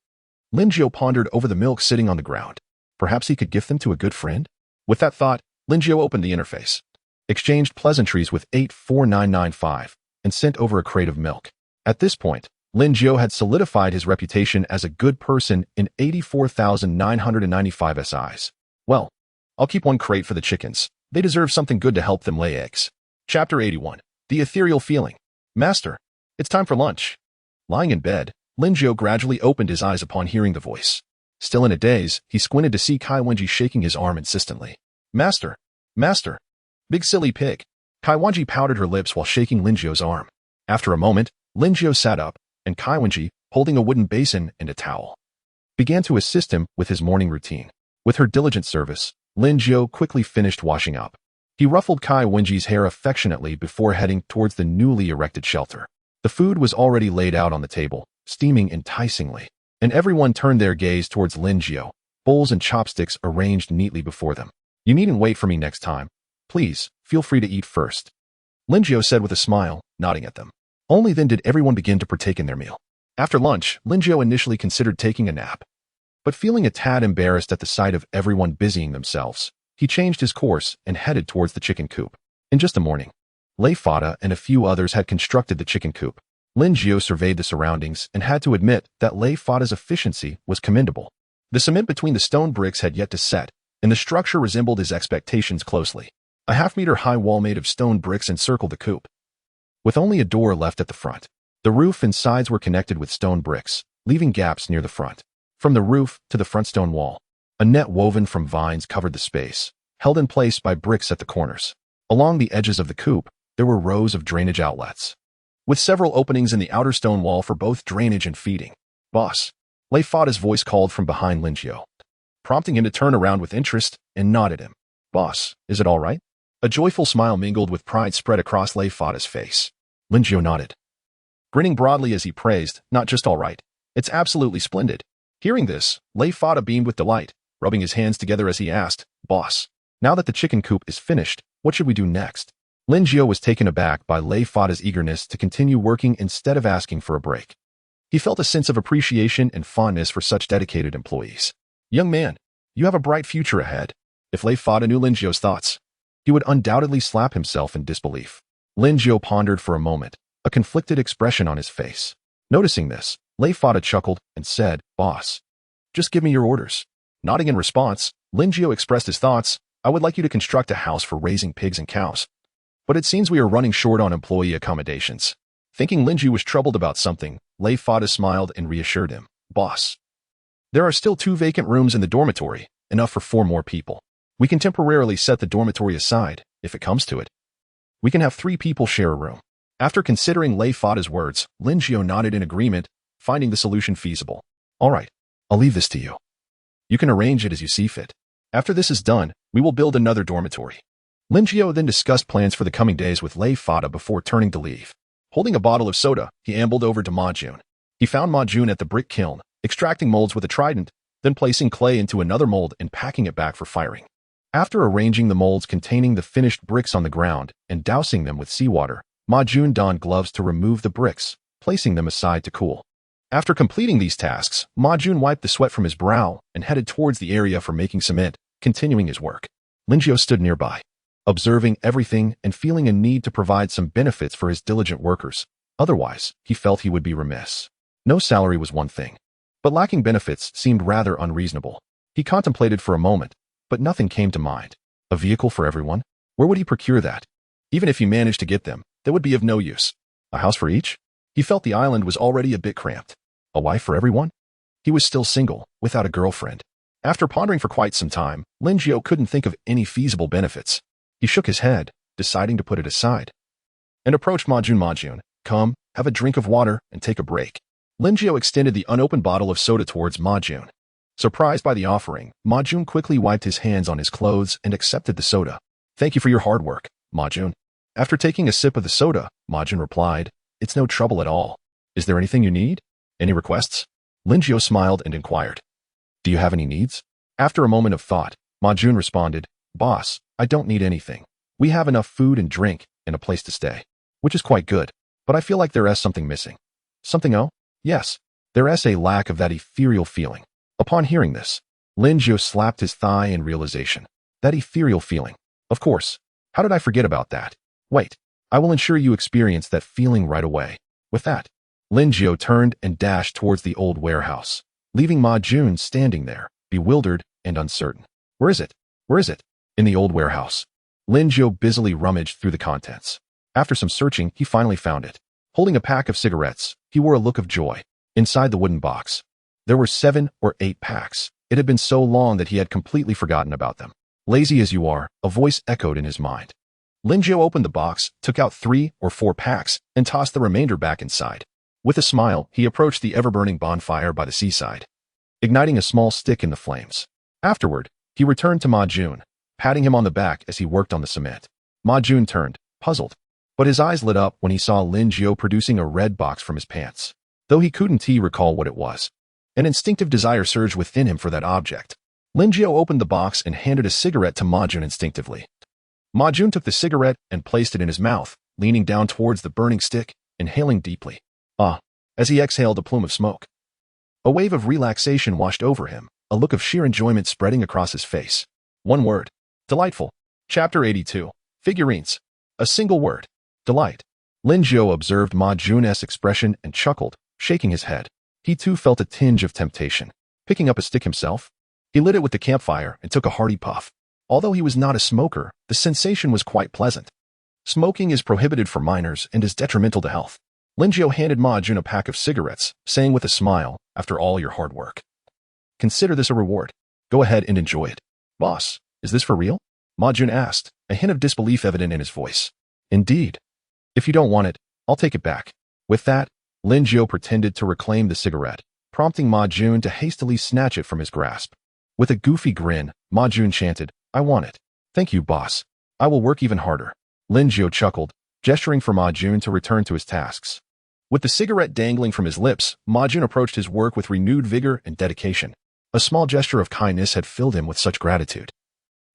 Linjiao pondered over the milk sitting on the ground. Perhaps he could gift them to a good friend? With that thought, Linjiao opened the interface, exchanged pleasantries with 84995, and sent over a crate of milk. At this point, Linjiao had solidified his reputation as a good person in 84,995 SIs. Well, I'll keep 1 crate for the chickens, They deserve something good to help them lay eggs. Chapter 81. The Ethereal Feeling. Master, it's time for lunch. Lying in bed, Linjiao gradually opened his eyes upon hearing the voice. Still in a daze, he squinted to see Kaiwenji shaking his arm insistently. Master! Master! Big silly pig! Kaiwenji pouted her lips while shaking Linjiao's arm. After a moment, Linjiao sat up, and Kaiwenji, holding a wooden basin and a towel, began to assist him with his morning routine. With her diligent service, Linjiao quickly finished washing up. He ruffled Kaiwenji's hair affectionately before heading towards the newly erected shelter. The food was already laid out on the table, steaming enticingly, and everyone turned their gaze towards Linjiao, bowls and chopsticks arranged neatly before them. You needn't wait for me next time. Please, feel free to eat first, Linjiao said with a smile, nodding at them. Only then did everyone begin to partake in their meal. After lunch, Linjiao initially considered taking a nap. But feeling a tad embarrassed at the sight of everyone busying themselves, he changed his course and headed towards the chicken coop. In just a morning, Lei Fada and a few others had constructed the chicken coop. Linjiao surveyed the surroundings and had to admit that Lei Fada's efficiency was commendable. The cement between the stone bricks had yet to set, and the structure resembled his expectations closely. A half-meter-high wall made of stone bricks encircled the coop, with only a door left at the front. The roof and sides were connected with stone bricks, leaving gaps near the front. From the roof to the front stone wall, a net woven from vines covered the space, held in place by bricks at the corners. Along the edges of the coop, there were rows of drainage outlets, with several openings in the outer stone wall for both drainage and feeding. Boss, Lei Fada's voice called from behind Linjiao, prompting him to turn around with interest and nod at him. Boss, is it all right? A joyful smile mingled with pride spread across Lei Fada's face. Linjiao nodded, grinning broadly as he praised, not just all right, it's absolutely splendid. Hearing this, Lei Fada beamed with delight, rubbing his hands together as he asked, Boss, now that the chicken coop is finished, what should we do next? Linjiao was taken aback by Lei Fada's eagerness to continue working instead of asking for a break. He felt a sense of appreciation and fondness for such dedicated employees. Young man, you have a bright future ahead. If Lei Fada knew Linjiao's thoughts, he would undoubtedly slap himself in disbelief. Linjiao pondered for a moment, a conflicted expression on his face. Noticing this, Lei Fada chuckled and said, Boss, just give me your orders. Nodding in response, Linjiao expressed his thoughts. I would like you to construct a house for raising pigs and cows. But it seems we are running short on employee accommodations. Thinking Linjiao was troubled about something, Lei Fada smiled and reassured him. Boss, there are still 2 vacant rooms in the dormitory, enough for 4 more people. We can temporarily set the dormitory aside, if it comes to it. We can have 3 people share a room. After considering Lei Fada's words, Linjiao nodded in agreement, finding the solution feasible. All right, I'll leave this to you. You can arrange it as you see fit. After this is done, we will build another dormitory. Linjiao then discussed plans for the coming days with Lei Fada before turning to leave. Holding a bottle of soda, he ambled over to Ma Jun. He found Ma Jun at the brick kiln, extracting molds with a trident, then placing clay into another mold and packing it back for firing. After arranging the molds containing the finished bricks on the ground and dousing them with seawater, Ma Jun donned gloves to remove the bricks, placing them aside to cool. After completing these tasks, Ma Jun wiped the sweat from his brow and headed towards the area for making cement, continuing his work. Linjiao stood nearby, observing everything and feeling a need to provide some benefits for his diligent workers. Otherwise, he felt he would be remiss. No salary was one thing, but lacking benefits seemed rather unreasonable. He contemplated for a moment, but nothing came to mind. A vehicle for everyone? Where would he procure that? Even if he managed to get them, they would be of no use. A house for each? He felt the island was already a bit cramped. A wife for everyone? He was still single, without a girlfriend. After pondering for quite some time, Linjiao couldn't think of any feasible benefits. He shook his head, deciding to put it aside, and approached Ma Jun. Ma Jun, come, have a drink of water and take a break. Linjiao extended the unopened bottle of soda towards Ma Jun. Surprised by the offering, Ma Jun quickly wiped his hands on his clothes and accepted the soda. Thank you for your hard work, Ma Jun. After taking a sip of the soda, Ma Jun replied, it's no trouble at all. Is there anything you need? Any requests? Linjiao smiled and inquired. Do you have any needs? After a moment of thought, Ma Jun responded, Boss, I don't need anything. We have enough food and drink and a place to stay, which is quite good, but I feel like there is something missing. Something oh? Yes, there is a lack of that ethereal feeling. Upon hearing this, Linjiao slapped his thigh in realization. That ethereal feeling. Of course. How did I forget about that? Wait, I will ensure you experience that feeling right away. With that, Linjiao turned and dashed towards the old warehouse, leaving Ma Jun standing there, bewildered and uncertain. Where is it? Where is it? In the old warehouse. Lin Jiu busily rummaged through the contents. After some searching, he finally found it. Holding a pack of cigarettes, he wore a look of joy. Inside the wooden box, there were 7 or 8 packs. It had been so long that he had completely forgotten about them. Lazy as you are, a voice echoed in his mind. Lin Jiu opened the box, took out 3 or 4 packs, and tossed the remainder back inside. With a smile, he approached the ever-burning bonfire by the seaside, igniting a small stick in the flames. Afterward, he returned to Ma Jun, patting him on the back as he worked on the cement. Ma Jun turned, puzzled, but his eyes lit up when he saw Lin Jiu producing a red box from his pants. Though he couldn't recall what it was, an instinctive desire surged within him for that object. Lin Jiu opened the box and handed a cigarette to Ma Jun instinctively. Ma Jun took the cigarette and placed it in his mouth, leaning down towards the burning stick, inhaling deeply. As he exhaled a plume of smoke. A wave of relaxation washed over him, a look of sheer enjoyment spreading across his face. One word. Delightful. Chapter 82. Figurines. A single word. Delight. Lin Jiu observed Ma Jun's expression and chuckled, shaking his head. He too felt a tinge of temptation. Picking up a stick himself, he lit it with the campfire and took a hearty puff. Although he was not a smoker, the sensation was quite pleasant. Smoking is prohibited for minors and is detrimental to health. Lin Jiu handed Ma Jun a pack of cigarettes, saying with a smile, after all your hard work, consider this a reward. Go ahead and enjoy it. Boss, is this for real? Ma Jun asked, a hint of disbelief evident in his voice. Indeed. If you don't want it, I'll take it back. With that, Lin Jiu pretended to reclaim the cigarette, prompting Ma Jun to hastily snatch it from his grasp. With a goofy grin, Ma Jun chanted, I want it. Thank you, boss. I will work even harder. Lin Jiu chuckled, gesturing for Ma Jun to return to his tasks. With the cigarette dangling from his lips, Ma Jun approached his work with renewed vigor and dedication. A small gesture of kindness had filled him with such gratitude.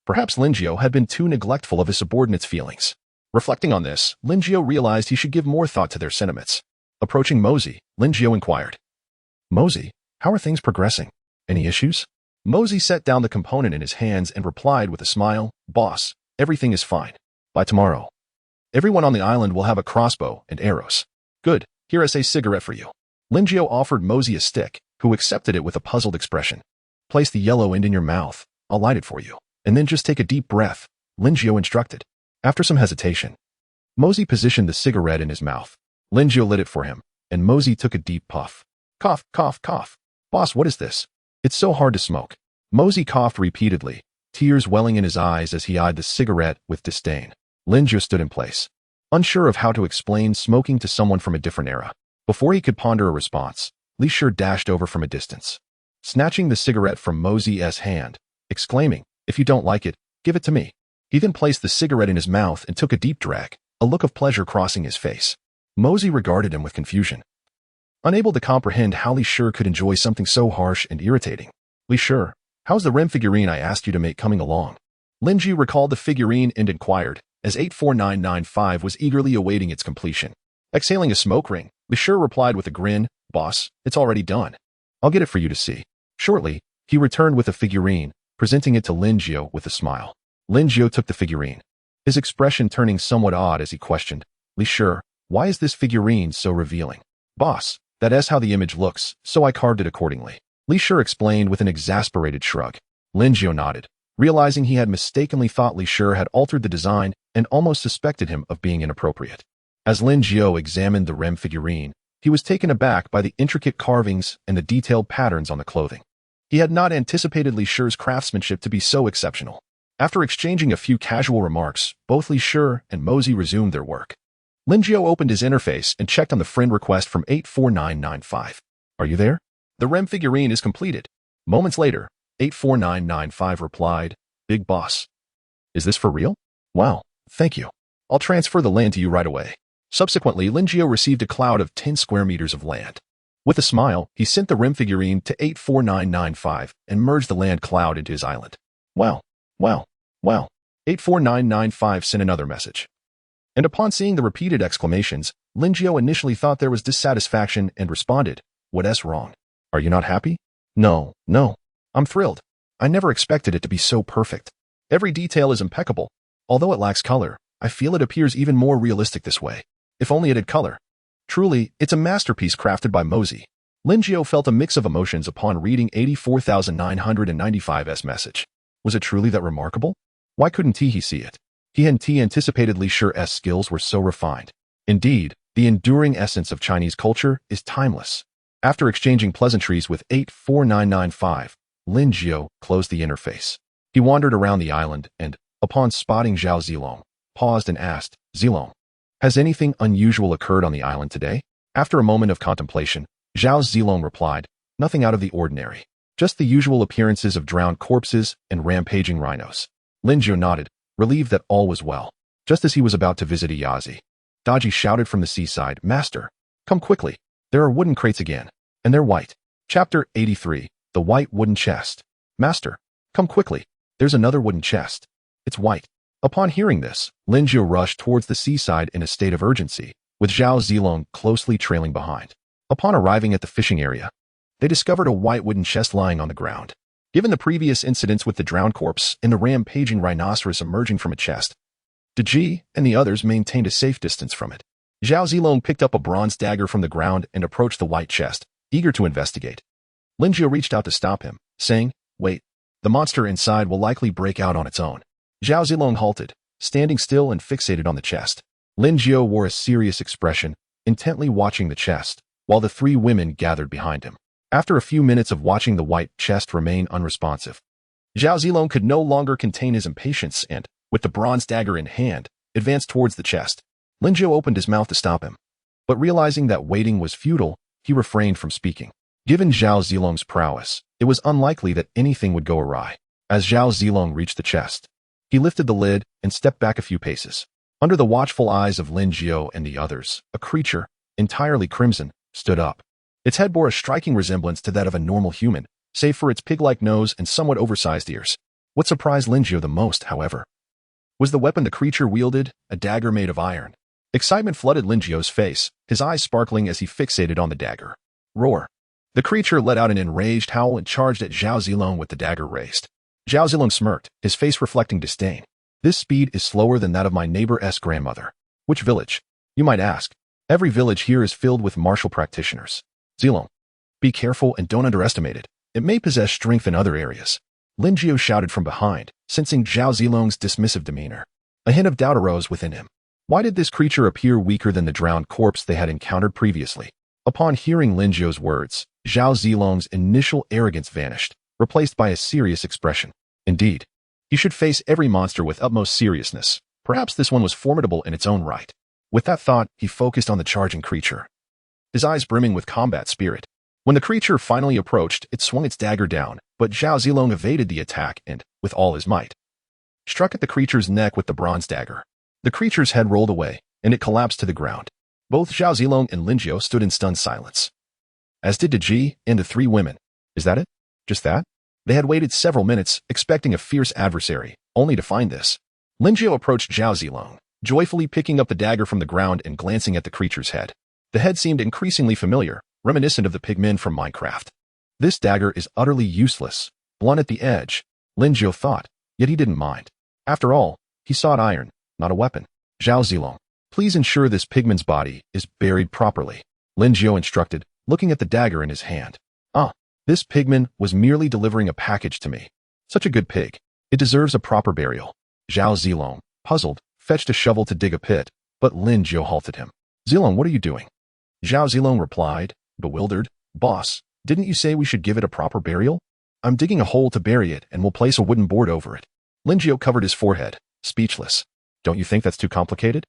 Perhaps Lin Jiu had been too neglectful of his subordinates' feelings. Reflecting on this, Lin Jiu realized he should give more thought to their sentiments. Approaching Mosey, Lin Jiu inquired, Mosey, how are things progressing? Any issues? Mosey set down the component in his hands and replied with a smile, Boss, everything is fine. By tomorrow, everyone on the island will have a crossbow and arrows. Good, here is a cigarette for you. Lin Jiu offered Mosey a stick, who accepted it with a puzzled expression. Place the yellow end in your mouth, I'll light it for you, and then just take a deep breath, Lin Jiu instructed. After some hesitation, Mosey positioned the cigarette in his mouth. Lin Jiu lit it for him, and Mosey took a deep puff. Cough, cough, cough. Boss, what is this? It's so hard to smoke. Mosey coughed repeatedly, tears welling in his eyes as he eyed the cigarette with disdain. Lin Jiu stood in place, unsure of how to explain smoking to someone from a different era. Before he could ponder a response, Li Shi dashed over from a distance, snatching the cigarette from Mosey's hand, exclaiming, If you don't like it, give it to me. He then placed the cigarette in his mouth and took a deep drag, a look of pleasure crossing his face. Mosey regarded him with confusion, unable to comprehend how Li Shi could enjoy something so harsh and irritating. Li Shi, how's the Rem figurine I asked you to make coming along? Lin Jiu recalled the figurine and inquired, as 84995 was eagerly awaiting its completion. Exhaling a smoke ring, Li Shi replied with a grin, Boss, it's already done. I'll get it for you to see. Shortly, he returned with a figurine, presenting it to Lin Jiu with a smile. Lin Jiu took the figurine, his expression turning somewhat odd as he questioned, Li Shi, why is this figurine so revealing? Boss, that is how the image looks, so I carved it accordingly. Li Shi explained with an exasperated shrug. Lin Jiu nodded, realizing he had mistakenly thought Li Shi had altered the design and almost suspected him of being inappropriate. As Lin Jiu examined the Rem figurine, he was taken aback by the intricate carvings and the detailed patterns on the clothing. He had not anticipated Li Shi's craftsmanship to be so exceptional. After exchanging a few casual remarks, both Li Shi and Mosey resumed their work. Lin Jiu opened his interface and checked on the friend request from 84995. Are you there? The Rem figurine is completed. Moments later, 84995 replied, Big boss. Is this for real? Wow, thank you. I'll transfer the land to you right away. Subsequently, Lin Jiu received a cloud of 10 square meters of land. With a smile, he sent the Rem figurine to 84995 and merged the land cloud into his island. Wow, wow, wow. 84995 sent another message. And upon seeing the repeated exclamations, Lin Jiu initially thought there was dissatisfaction and responded, What's wrong? Are you not happy? No, no. I'm thrilled. I never expected it to be so perfect. Every detail is impeccable. Although it lacks color, I feel it appears even more realistic this way. If only it had color. Truly, it's a masterpiece crafted by Mosey. Lin Jiu felt a mix of emotions upon reading 84995's message. Was it truly that remarkable? Why couldn't he see it? He hadn't anticipatedly sure S skills were so refined. Indeed, the enduring essence of Chinese culture is timeless. After exchanging pleasantries with 84995, Lin Jiao closed the interface. He wandered around the island and, upon spotting Zhao Zilong, paused and asked, Zilong, has anything unusual occurred on the island today? After a moment of contemplation, Zhao Zilong replied, nothing out of the ordinary. Just the usual appearances of drowned corpses and rampaging rhinos. Lin Jiao nodded, relieved that all was well. Just as he was about to visit Iyazi, Daji shouted from the seaside, Master, come quickly. There are wooden crates again, and they're white. Chapter 83, The White Wooden Chest. Master, come quickly. There's another wooden chest. It's white. Upon hearing this, Lin Jiao rushed towards the seaside in a state of urgency, with Zhao Zilong closely trailing behind. Upon arriving at the fishing area, they discovered a white wooden chest lying on the ground. Given the previous incidents with the drowned corpse and the rampaging rhinoceros emerging from a chest, Daji and the others maintained a safe distance from it. Zhao Zilong picked up a bronze dagger from the ground and approached the white chest, eager to investigate. Lin Jiao reached out to stop him, saying, wait, the monster inside will likely break out on its own. Zhao Zilong halted, standing still and fixated on the chest. Lin Jiao wore a serious expression, intently watching the chest, while the three women gathered behind him. After a few minutes of watching the white chest remain unresponsive, Zhao Zilong could no longer contain his impatience and, with the bronze dagger in hand, advanced towards the chest. Lin Jiao opened his mouth to stop him, but realizing that waiting was futile, he refrained from speaking. Given Zhao Zilong's prowess, it was unlikely that anything would go awry. As Zhao Zilong reached the chest, he lifted the lid and stepped back a few paces. Under the watchful eyes of Lin Jiao and the others, a creature, entirely crimson, stood up. Its head bore a striking resemblance to that of a normal human, save for its pig-like nose and somewhat oversized ears. What surprised Lin Jiao the most, however, was the weapon the creature wielded, a dagger made of iron. Excitement flooded Lin Jiao's face, his eyes sparkling as he fixated on the dagger. Roar! The creature let out an enraged howl and charged at Zhao Zilong with the dagger raised. Zhao Zilong smirked, his face reflecting disdain. This speed is slower than that of my neighbor's grandmother. Which village? You might ask. Every village here is filled with martial practitioners. Zilong, be careful and don't underestimate it. It may possess strength in other areas. Lin Jiao shouted from behind, sensing Zhao Zilong's dismissive demeanor. A hint of doubt arose within him. Why did this creature appear weaker than the drowned corpse they had encountered previously? Upon hearing Lin Jiao's words, Zhao Zilong's initial arrogance vanished, replaced by a serious expression. Indeed, he should face every monster with utmost seriousness. Perhaps this one was formidable in its own right. With that thought, he focused on the charging creature, his eyes brimming with combat spirit. When the creature finally approached, it swung its dagger down, but Zhao Zilong evaded the attack and, with all his might, struck at the creature's neck with the bronze dagger. The creature's head rolled away, and it collapsed to the ground. Both Zhao Zilong and Lin Jiao stood in stunned silence, as did Daji and the three women. Is that it? Just that? They had waited several minutes, expecting a fierce adversary, only to find this. Lin Jiao approached Zhao Zilong, joyfully picking up the dagger from the ground and glancing at the creature's head. The head seemed increasingly familiar, reminiscent of the pigmen from Minecraft. This dagger is utterly useless, blunt at the edge, Lin Jiao thought, yet he didn't mind. After all, he sought iron, not a weapon. Zhao Zilong, please ensure this pigman's body is buried properly, Lin Jiao instructed, looking at the dagger in his hand. This pigman was merely delivering a package to me. Such a good pig. It deserves a proper burial. Zhao Zilong, puzzled, fetched a shovel to dig a pit, but Lin Jiao halted him. Zilong, what are you doing? Zhao Zilong replied, bewildered, Boss, didn't you say we should give it a proper burial? I'm digging a hole to bury it and we'll place a wooden board over it. Lin Jiao covered his forehead, speechless. Don't you think that's too complicated?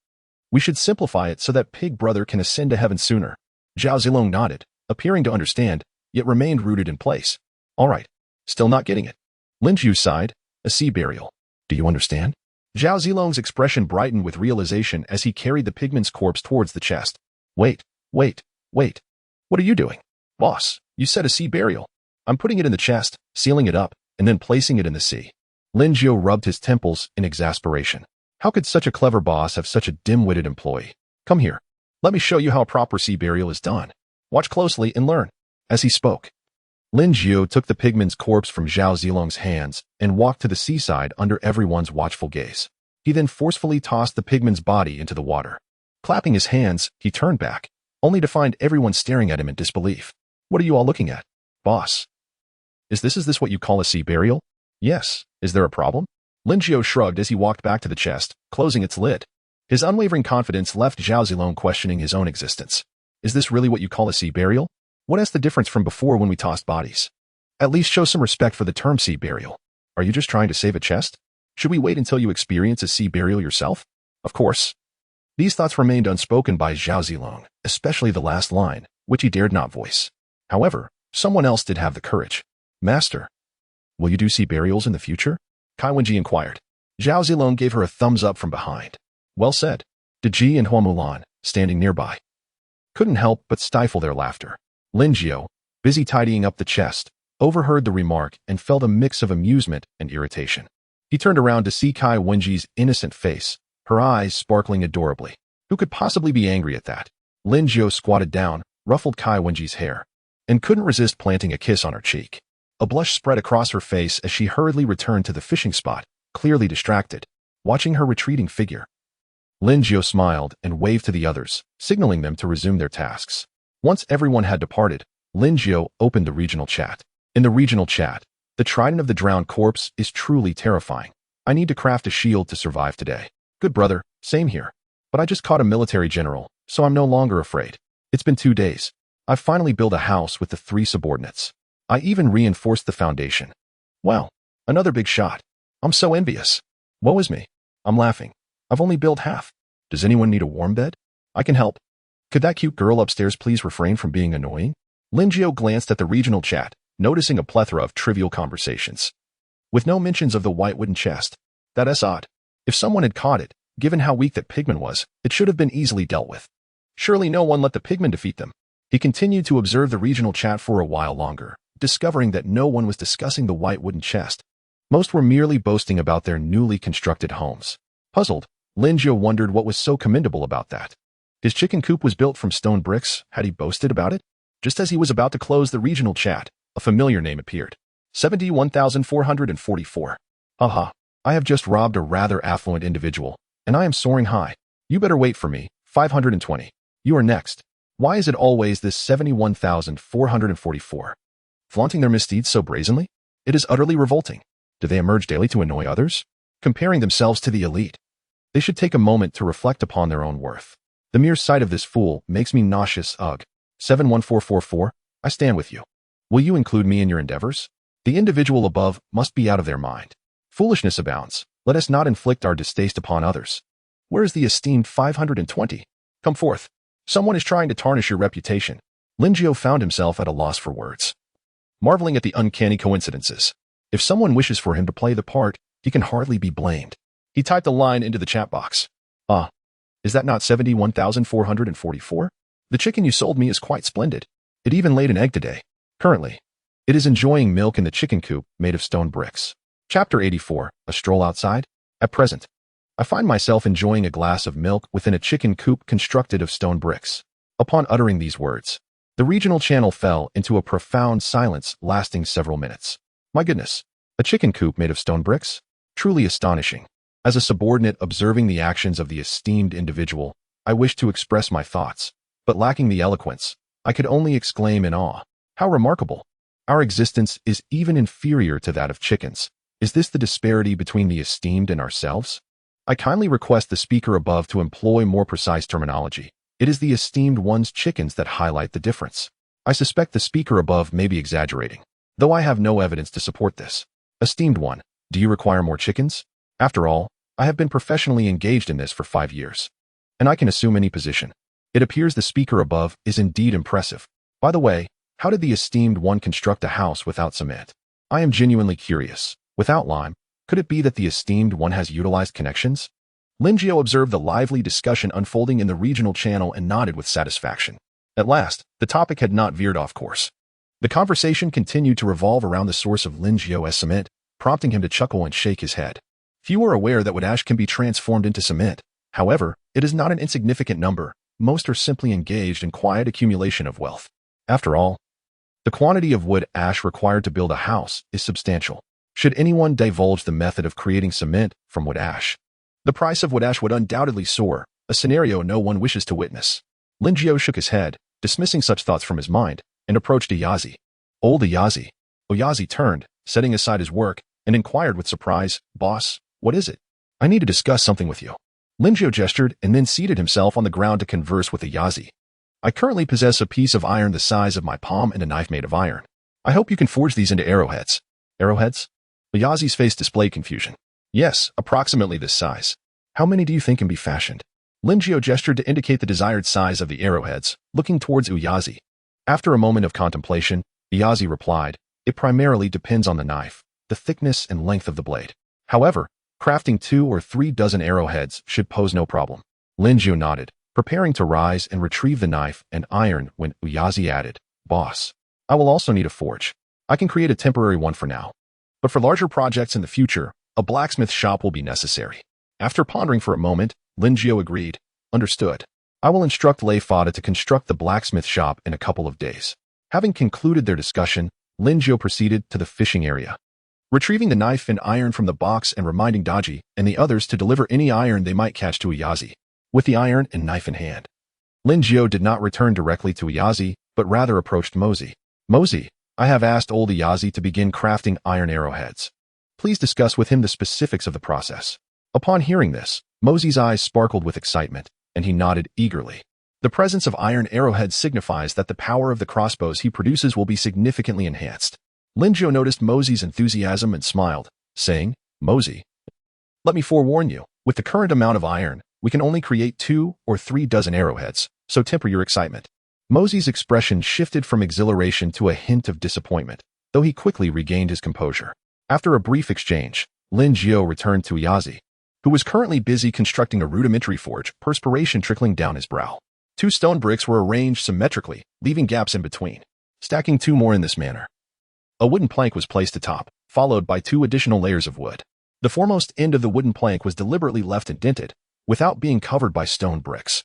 We should simplify it so that Pig Brother can ascend to heaven sooner. Zhao Zilong nodded, appearing to understand, yet remained rooted in place. All right, still not getting it. Lin Jiao sighed, a sea burial. Do you understand? Zhao Zilong's expression brightened with realization as he carried the pigman's corpse towards the chest. Wait. What are you doing? Boss, you said a sea burial. I'm putting it in the chest, sealing it up, and then placing it in the sea. Lin Jiao rubbed his temples in exasperation. How could such a clever boss have such a dim-witted employee? Come here. Let me show you how a proper sea burial is done. Watch closely and learn. As he spoke, Lin Jiao took the pigman's corpse from Zhao Zilong's hands and walked to the seaside under everyone's watchful gaze. He then forcefully tossed the pigman's body into the water. Clapping his hands, he turned back, only to find everyone staring at him in disbelief. What are you all looking at? Boss. Is this what you call a sea burial? Yes. Is there a problem? Linjiao shrugged as he walked back to the chest, closing its lid. His unwavering confidence left Zhao Zilong questioning his own existence. Is this really what you call a sea burial? What is the difference from before when we tossed bodies? At least show some respect for the term sea burial. Are you just trying to save a chest? Should we wait until you experience a sea burial yourself? Of course. These thoughts remained unspoken by Zhao Zilong, especially the last line, which he dared not voice. However, someone else did have the courage. Master, will you do sea burials in the future? Kai Wenji inquired. Zhao Zilong gave her a thumbs up from behind. Well said. Daji and Hua Mulan, standing nearby, couldn't help but stifle their laughter. Linjiao, busy tidying up the chest, overheard the remark and felt a mix of amusement and irritation. He turned around to see Kai Wenji's innocent face, her eyes sparkling adorably. Who could possibly be angry at that? Linjiao squatted down, ruffled Kai Wenji's hair, and couldn't resist planting a kiss on her cheek. A blush spread across her face as she hurriedly returned to the fishing spot, clearly distracted, watching her retreating figure. Linjiao smiled and waved to the others, signaling them to resume their tasks. Once everyone had departed, Linjiao opened the regional chat. In the regional chat, the trident of the drowned corpse is truly terrifying. I need to craft a shield to survive today. Good brother, same here. But I just caught a military general, so I'm no longer afraid. It's been 2 days. I've finally built a house with the 3 subordinates. I even reinforced the foundation. Wow, another big shot. I'm so envious. Woe is me. I'm laughing. I've only built half. Does anyone need a warm bed? I can help. Could that cute girl upstairs please refrain from being annoying? Linjiao glanced at the regional chat, noticing a plethora of trivial conversations, with no mentions of the white wooden chest. That's odd. If someone had caught it, given how weak that pigman was, it should have been easily dealt with. Surely no one let the pigman defeat them. He continued to observe the regional chat for a while longer, discovering that no one was discussing the white wooden chest. Most were merely boasting about their newly constructed homes. Puzzled, Linjiao wondered what was so commendable about that. His chicken coop was built from stone bricks. Had he boasted about it? Just as he was about to close the regional chat, a familiar name appeared. 71,444. Haha, I have just robbed a rather affluent individual, and I am soaring high. You better wait for me. 520. You are next. Why is it always this 71,444? Flaunting their misdeeds so brazenly? It is utterly revolting. Do they emerge daily to annoy others? Comparing themselves to the elite. They should take a moment to reflect upon their own worth. The mere sight of this fool makes me nauseous. Ugh. 71444, I stand with you. Will you include me in your endeavors? The individual above must be out of their mind. Foolishness abounds. Let us not inflict our distaste upon others. Where is the esteemed 520? Come forth. Someone is trying to tarnish your reputation. Linjiao found himself at a loss for words, marveling at the uncanny coincidences. If someone wishes for him to play the part, he can hardly be blamed. He typed a line into the chat box. Is that not 71,444? The chicken you sold me is quite splendid. It even laid an egg today. Currently, it is enjoying milk in the chicken coop made of stone bricks. Chapter 84, A Stroll Outside. At present, I find myself enjoying a glass of milk within a chicken coop constructed of stone bricks. Upon uttering these words, the regional channel fell into a profound silence lasting several minutes. My goodness, a chicken coop made of stone bricks? Truly astonishing. As a subordinate observing the actions of the esteemed individual, I wished to express my thoughts, but lacking the eloquence, I could only exclaim in awe. How remarkable! Our existence is even inferior to that of chickens. Is this the disparity between the esteemed and ourselves? I kindly request the speaker above to employ more precise terminology. It is the esteemed one's chickens that highlight the difference. I suspect the speaker above may be exaggerating, though I have no evidence to support this. Esteemed one, do you require more chickens? After all, I have been professionally engaged in this for 5 years, and I can assume any position. It appears the speaker above is indeed impressive. By the way, how did the esteemed one construct a house without cement? I am genuinely curious. Without lime, could it be that the esteemed one has utilized connections? Linjiao observed the lively discussion unfolding in the regional channel and nodded with satisfaction. At last, the topic had not veered off course. The conversation continued to revolve around the source of Linjiao's cement, prompting him to chuckle and shake his head. Few are aware that wood ash can be transformed into cement. However, it is not an insignificant number. Most are simply engaged in quiet accumulation of wealth. After all, the quantity of wood ash required to build a house is substantial. Should anyone divulge the method of creating cement from wood ash, the price of wood ash would undoubtedly soar, a scenario no one wishes to witness. Linjiao shook his head, dismissing such thoughts from his mind, and approached Iyazi. Old Iyazi. Oyazi turned, setting aside his work, and inquired with surprise, Boss, What is it? I need to discuss something with you. Linjiao gestured and then seated himself on the ground to converse with Ayazi. I currently possess a piece of iron the size of my palm and a knife made of iron. I hope you can forge these into arrowheads. Arrowheads? Ayazi's face displayed confusion. Yes, approximately this size. How many do you think can be fashioned? Linjiao gestured to indicate the desired size of the arrowheads, looking towards Ayazi. After a moment of contemplation, Ayazi replied, it primarily depends on the knife, the thickness and length of the blade. However, crafting 2 or 3 dozen arrowheads should pose no problem. Linjiao nodded, preparing to rise and retrieve the knife and iron when Ayazi added, Boss, I will also need a forge. I can create a temporary one for now. But for larger projects in the future, a blacksmith shop will be necessary. After pondering for a moment, Linjiao agreed, Understood. I will instruct Lei Fada to construct the blacksmith shop in a couple of days. Having concluded their discussion, Linjiao proceeded to the fishing area. Retrieving the knife and iron from the box and reminding Daji and the others to deliver any iron they might catch to Ayazi. With the iron and knife in hand, Linjiao did not return directly to Ayazi, but rather approached Mozi. Mozi, I have asked old Ayazi to begin crafting iron arrowheads. Please discuss with him the specifics of the process. Upon hearing this, Mozi's eyes sparkled with excitement, and he nodded eagerly. The presence of iron arrowheads signifies that the power of the crossbows he produces will be significantly enhanced. Linjiao noticed Mozi's enthusiasm and smiled, saying, Mozi, let me forewarn you, with the current amount of iron, we can only create 2 or 3 dozen arrowheads, so temper your excitement. Mozi's expression shifted from exhilaration to a hint of disappointment, though he quickly regained his composure. After a brief exchange, Linjiao returned to Ayazi, who was currently busy constructing a rudimentary forge, perspiration trickling down his brow. 2 stone bricks were arranged symmetrically, leaving gaps in between. Stacking 2 more in this manner. A wooden plank was placed atop, followed by 2 additional layers of wood. The foremost end of the wooden plank was deliberately left indented, without being covered by stone bricks.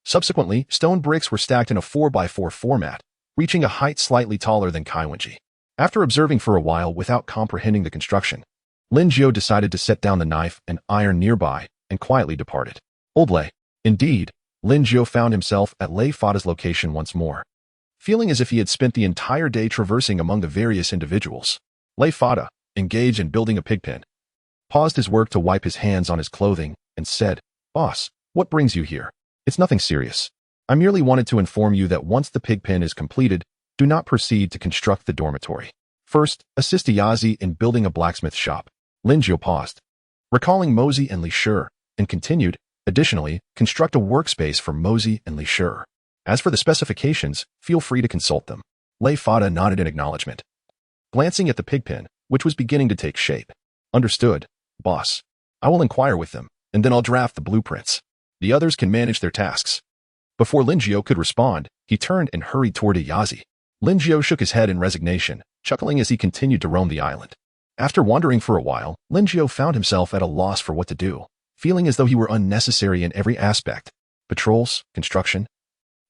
Subsequently, stone bricks were stacked in a 4x4 format, reaching a height slightly taller than Kaiwenji. After observing for a while without comprehending the construction, Linjiao decided to set down the knife and iron nearby and quietly departed. Old Lei. Indeed, Linjiao found himself at Lei Fada's location once more. Feeling as if he had spent the entire day traversing among the various individuals, Lei Fada, engaged in building a pigpen, paused his work to wipe his hands on his clothing and said, Boss, what brings you here? It's nothing serious. I merely wanted to inform you that once the pigpen is completed, do not proceed to construct the dormitory. First, assist Ayazi in building a blacksmith shop. Linjiao paused, recalling Mozi and Li Shi, and continued, additionally, construct a workspace for Mozi and Li Shi. As for the specifications, feel free to consult them. Lei Fada nodded in acknowledgement, glancing at the pigpen, which was beginning to take shape. Understood, boss. I will inquire with them, and then I'll draft the blueprints. The others can manage their tasks. Before Linjiao could respond, he turned and hurried toward Ayazi. Linjiao shook his head in resignation, chuckling as he continued to roam the island. After wandering for a while, Linjiao found himself at a loss for what to do, feeling as though he were unnecessary in every aspect. Patrols, construction,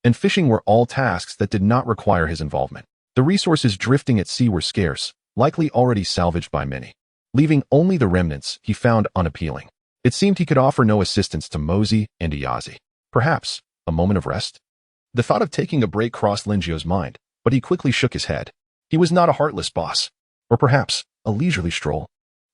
and fishing were all tasks that did not require his involvement. The resources drifting at sea were scarce, likely already salvaged by many. Leaving only the remnants he found unappealing. It seemed he could offer no assistance to Mozi and Ayazi. Perhaps a moment of rest? The thought of taking a break crossed Linjiao's mind, but he quickly shook his head. He was not a heartless boss. Or perhaps a leisurely stroll.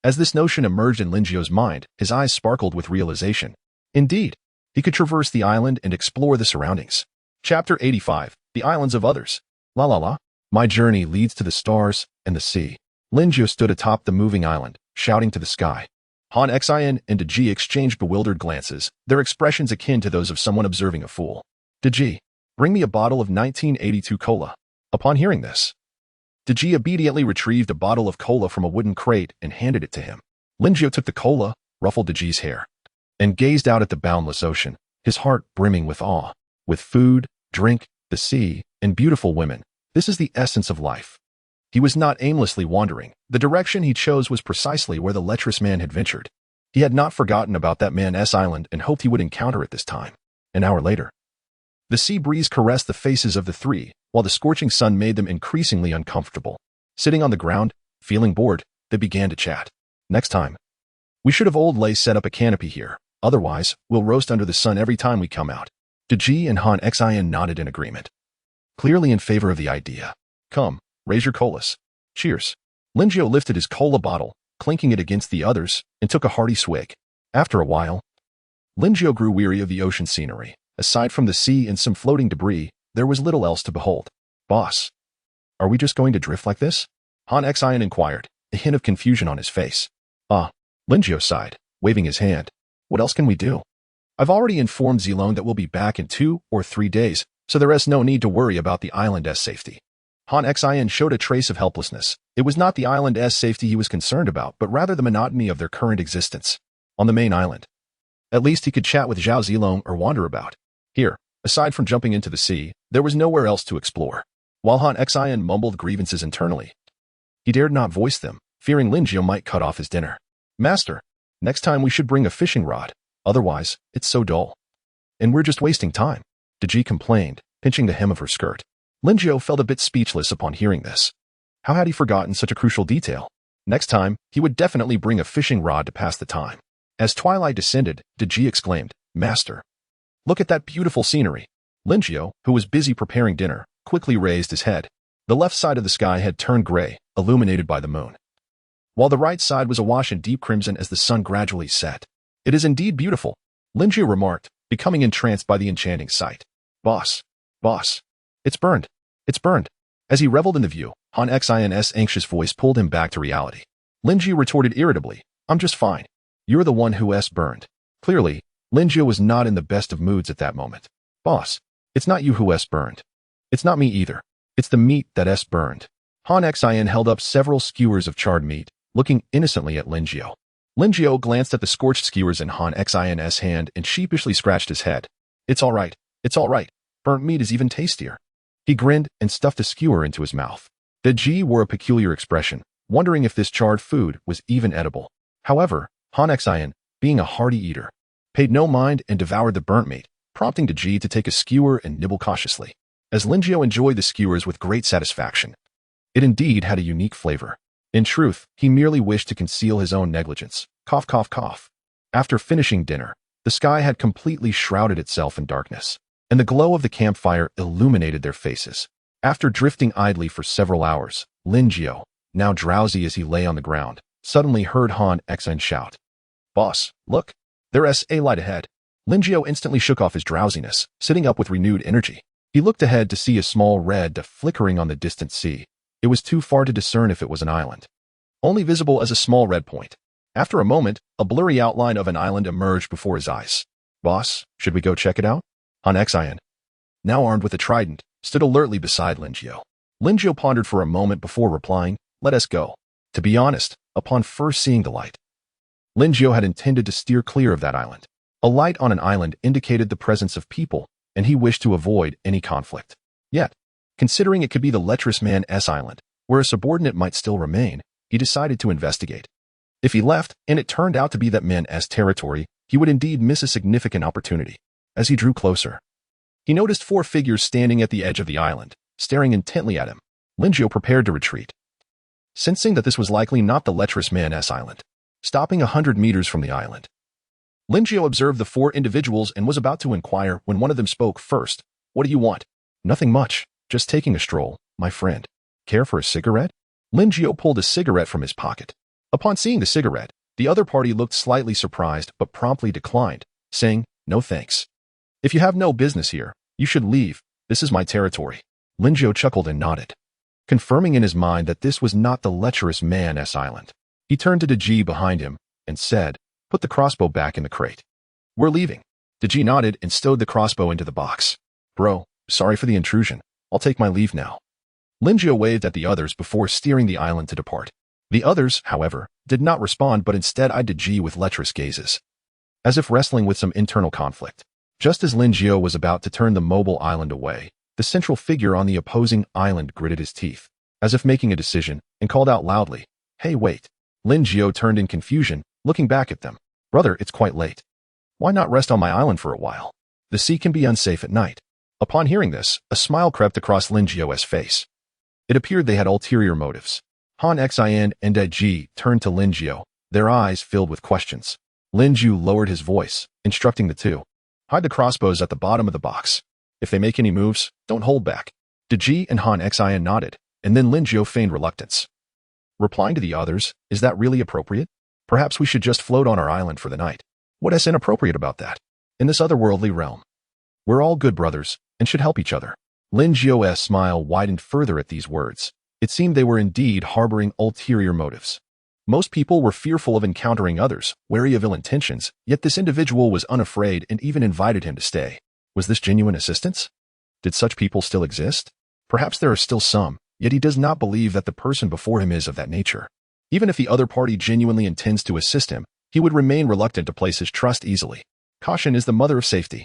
As this notion emerged in Linjiao's mind, his eyes sparkled with realization. Indeed, he could traverse the island and explore the surroundings. Chapter 85, The Islands of Others. La la la. My journey leads to the stars and the sea. Linjiao stood atop the moving island, shouting to the sky. Han Xin and Daji exchanged bewildered glances, their expressions akin to those of someone observing a fool. Daji, bring me a bottle of 1982 cola. Upon hearing this, Daji obediently retrieved a bottle of cola from a wooden crate and handed it to him. Linjiao took the cola, ruffled Daji's hair, and gazed out at the boundless ocean, his heart brimming with awe. With food, drink, the sea, and beautiful women, this is the essence of life. He was not aimlessly wandering. The direction he chose was precisely where the lecherous man had ventured. He had not forgotten about that man's island and hoped he would encounter it this time. An hour later, the sea breeze caressed the faces of the three, while the scorching sun made them increasingly uncomfortable. Sitting on the ground, feeling bored, they began to chat. Next time, we should have old Lei set up a canopy here. Otherwise, we'll roast under the sun every time we come out. Daji and Han Xin nodded in agreement, clearly in favor of the idea. Come, raise your colas. Cheers. Linjiao lifted his cola bottle, clinking it against the others, and took a hearty swig. After a while, Linjiao grew weary of the ocean scenery. Aside from the sea and some floating debris, there was little else to behold. Boss, are we just going to drift like this? Han Xian inquired, a hint of confusion on his face. Linjiao sighed, waving his hand. What else can we do? I've already informed Zilong that we'll be back in 2 or 3 days, so there is no need to worry about the island's safety. Han Xian showed a trace of helplessness. It was not the island's safety he was concerned about, but rather the monotony of their current existence on the main island. At least he could chat with Zhao Zilong or wander about. Here, aside from jumping into the sea, there was nowhere else to explore. While Han Xian mumbled grievances internally, he dared not voice them, fearing Linjiao might cut off his dinner. Master, next time we should bring a fishing rod. Otherwise, it's so dull. And we're just wasting time, Daji complained, pinching the hem of her skirt. Linjiao felt a bit speechless upon hearing this. How had he forgotten such a crucial detail? Next time, he would definitely bring a fishing rod to pass the time. As twilight descended, Daji exclaimed, Master, look at that beautiful scenery. Linjiao, who was busy preparing dinner, quickly raised his head. The left side of the sky had turned gray, illuminated by the moon, while the right side was awash in deep crimson as the sun gradually set. It is indeed beautiful, Linjiao remarked, becoming entranced by the enchanting sight. Boss, it's burned. As he reveled in the view, Han Xian's anxious voice pulled him back to reality. Linjiao retorted irritably, I'm just fine. You're the one who's burned. Clearly, Linjiao was not in the best of moods at that moment. Boss, it's not you who's burned. It's not me either. It's the meat that's burned. Han Xian held up several skewers of charred meat, looking innocently at Linjiao. Linjiao glanced at the scorched skewers in Han Xian's hand and sheepishly scratched his head. It's all right. Burnt meat is even tastier. He grinned and stuffed a skewer into his mouth. Daji wore a peculiar expression, wondering if this charred food was even edible. However, Han Xian, being a hearty eater, paid no mind and devoured the burnt meat, prompting Daji to take a skewer and nibble cautiously. As Linjiao enjoyed the skewers with great satisfaction, it indeed had a unique flavor. In truth, he merely wished to conceal his own negligence. Cough, cough, cough. After finishing dinner, the sky had completely shrouded itself in darkness, and the glow of the campfire illuminated their faces. After drifting idly for several hours, Linjiao, now drowsy as he lay on the ground, suddenly heard Han Xian shout, Boss, look, there's a light ahead. Linjiao instantly shook off his drowsiness, sitting up with renewed energy. He looked ahead to see a small red dot flickering on the distant sea. It was too far to discern if it was an island, only visible as a small red point. After a moment, a blurry outline of an island emerged before his eyes. Boss, should we go check it out? Han Xian, now armed with a trident, stood alertly beside Linjiao. Linjiao pondered for a moment before replying, Let us go. To be honest, upon first seeing the light, Linjiao had intended to steer clear of that island. A light on an island indicated the presence of people, and he wished to avoid any conflict. Yet, considering it could be the lecherous man's island, where a subordinate might still remain, he decided to investigate. If he left, and it turned out to be that man's territory, he would indeed miss a significant opportunity. As he drew closer, he noticed 4 figures standing at the edge of the island, staring intently at him. Linjiao prepared to retreat, sensing that this was likely not the lecherous man's island. Stopping 100 meters from the island, Linjiao observed the 4 individuals and was about to inquire when one of them spoke first. What do you want? Nothing much, just taking a stroll, my friend. Care for a cigarette? Linjiao pulled a cigarette from his pocket. Upon seeing the cigarette, the other party looked slightly surprised but promptly declined, saying, No thanks. If you have no business here, you should leave. This is my territory. Linjiao chuckled and nodded, confirming in his mind that this was not the lecherous man's island. He turned to Daji behind him and said, Put the crossbow back in the crate. We're leaving. Daji nodded and stowed the crossbow into the box. Bro, sorry for the intrusion. I'll take my leave now. Linjiao waved at the others before steering the island to depart. The others, however, did not respond but instead eyed Daji with lecherous gazes, as if wrestling with some internal conflict. Just as Linjiao was about to turn the mobile island away, the central figure on the opposing island gritted his teeth, as if making a decision, and called out loudly, Hey, wait. Linjiao turned in confusion, looking back at them. Brother, it's quite late. Why not rest on my island for a while? The sea can be unsafe at night. Upon hearing this, a smile crept across Linjiao's face. It appeared they had ulterior motives. Han Xian and Daji turned to Linjiao, their eyes filled with questions. Linjiao lowered his voice, instructing the two. Hide the crossbows at the bottom of the box. If they make any moves, don't hold back. Daji and Han Xian nodded, and then Linjiao feigned reluctance. replying to the others, "Is that really appropriate? Perhaps we should just float on our island for the night. What is inappropriate about that? In this otherworldly realm, we're all good brothers and should help each other." Lin Jiao's smile widened further at these words. It seemed they were indeed harboring ulterior motives. Most people were fearful of encountering others, wary of ill intentions, yet this individual was unafraid and even invited him to stay. Was this genuine assistance? Did such people still exist? Perhaps there are still some, yet he does not believe that the person before him is of that nature. Even if the other party genuinely intends to assist him, he would remain reluctant to place his trust easily. Caution is the mother of safety.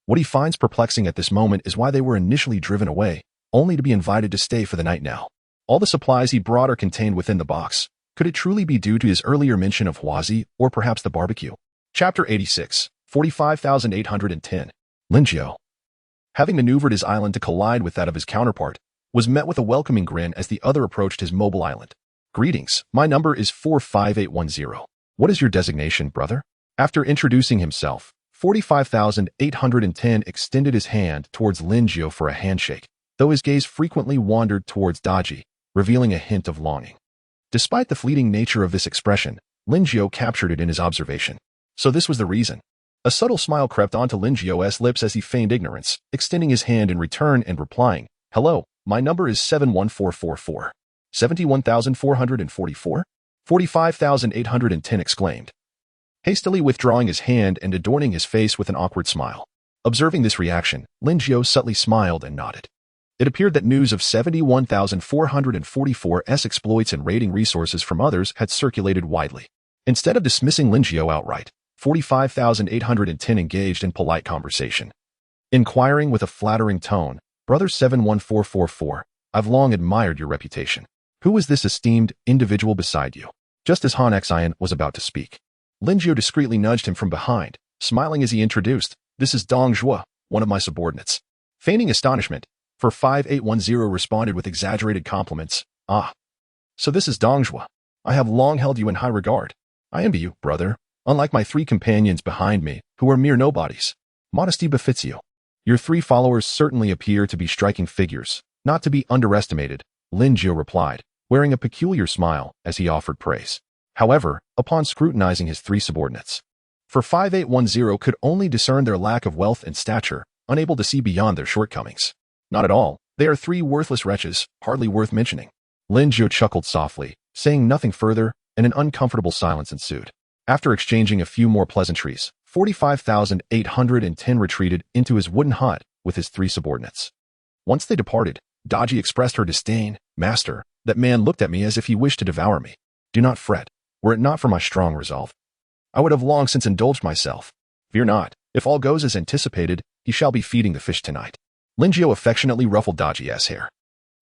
What he finds perplexing at this moment is why they were initially driven away, only to be invited to stay for the night now. All the supplies he brought are contained within the box. Could it truly be due to his earlier mention of Huazi, or perhaps the barbecue? Chapter 86, 45,810. Lin Jiao, having maneuvered his island to collide with that of his counterpart, was met with a welcoming grin as the other approached his mobile island. "Greetings, my number is 45810. What is your designation, brother?" After introducing himself, 45,810 extended his hand towards Lin Jiao for a handshake, though his gaze frequently wandered towards Daji, revealing a hint of longing. Despite the fleeting nature of this expression, Lin Jiao captured it in his observation. So this was the reason. A subtle smile crept onto Lin Jiao's lips as he feigned ignorance, extending his hand in return and replying, "Hello, my number is 71444. 71,444? 45,810 exclaimed, hastily withdrawing his hand and adorning his face with an awkward smile. Observing this reaction, Lin Jiao subtly smiled and nodded. It appeared that news of 71,444's exploits and raiding resources from others had circulated widely. Instead of dismissing Lin Jiao outright, 45,810 engaged in polite conversation. Inquiring with a flattering tone, "Brother 71444, I've long admired your reputation. Who is this esteemed individual beside you?" Just as Han Xian was about to speak, Lin Jiao discreetly nudged him from behind, smiling as he introduced, "This is Dong Zhuo, one of my subordinates." Feigning astonishment, 5810 responded with exaggerated compliments, "Ah, so this is Dong Zhuo. I have long held you in high regard. I envy you, brother, unlike my 3 companions behind me, who are mere nobodies. Modesty befits you. Your 3 followers certainly appear to be striking figures, not to be underestimated," Lin Jiao replied, wearing a peculiar smile as he offered praise. However, upon scrutinizing his 3 subordinates, 5810 could only discern their lack of wealth and stature, unable to see beyond their shortcomings. Not at all. They are 3 worthless wretches, hardly worth mentioning. Lin Jiao chuckled softly, saying nothing further, and an uncomfortable silence ensued. After exchanging a few more pleasantries, 45,810 retreated into his wooden hut with his 3 subordinates. Once they departed, Daji expressed her disdain. "Master, that man looked at me as if he wished to devour me. Do not fret. Were it not for my strong resolve, I would have long since indulged myself. Fear not. If all goes as anticipated, he shall be feeding the fish tonight." Lin Jiao affectionately ruffled Daji's hair.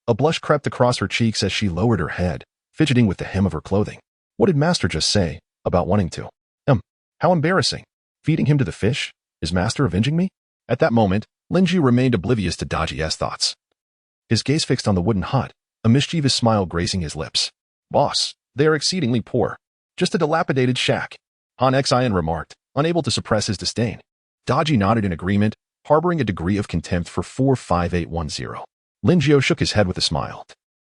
A blush crept across her cheeks as she lowered her head, fidgeting with the hem of her clothing. What did Master just say about wanting to? How embarrassing. Feeding him to the fish? Is Master avenging me? At that moment, Lin Jiao remained oblivious to Daji's thoughts. His gaze fixed on the wooden hut, a mischievous smile gracing his lips. "Boss, they are exceedingly poor. Just a dilapidated shack," Han Xian remarked, unable to suppress his disdain. Daji nodded in agreement, harboring a degree of contempt for 45810. Lin Jiao shook his head with a smile.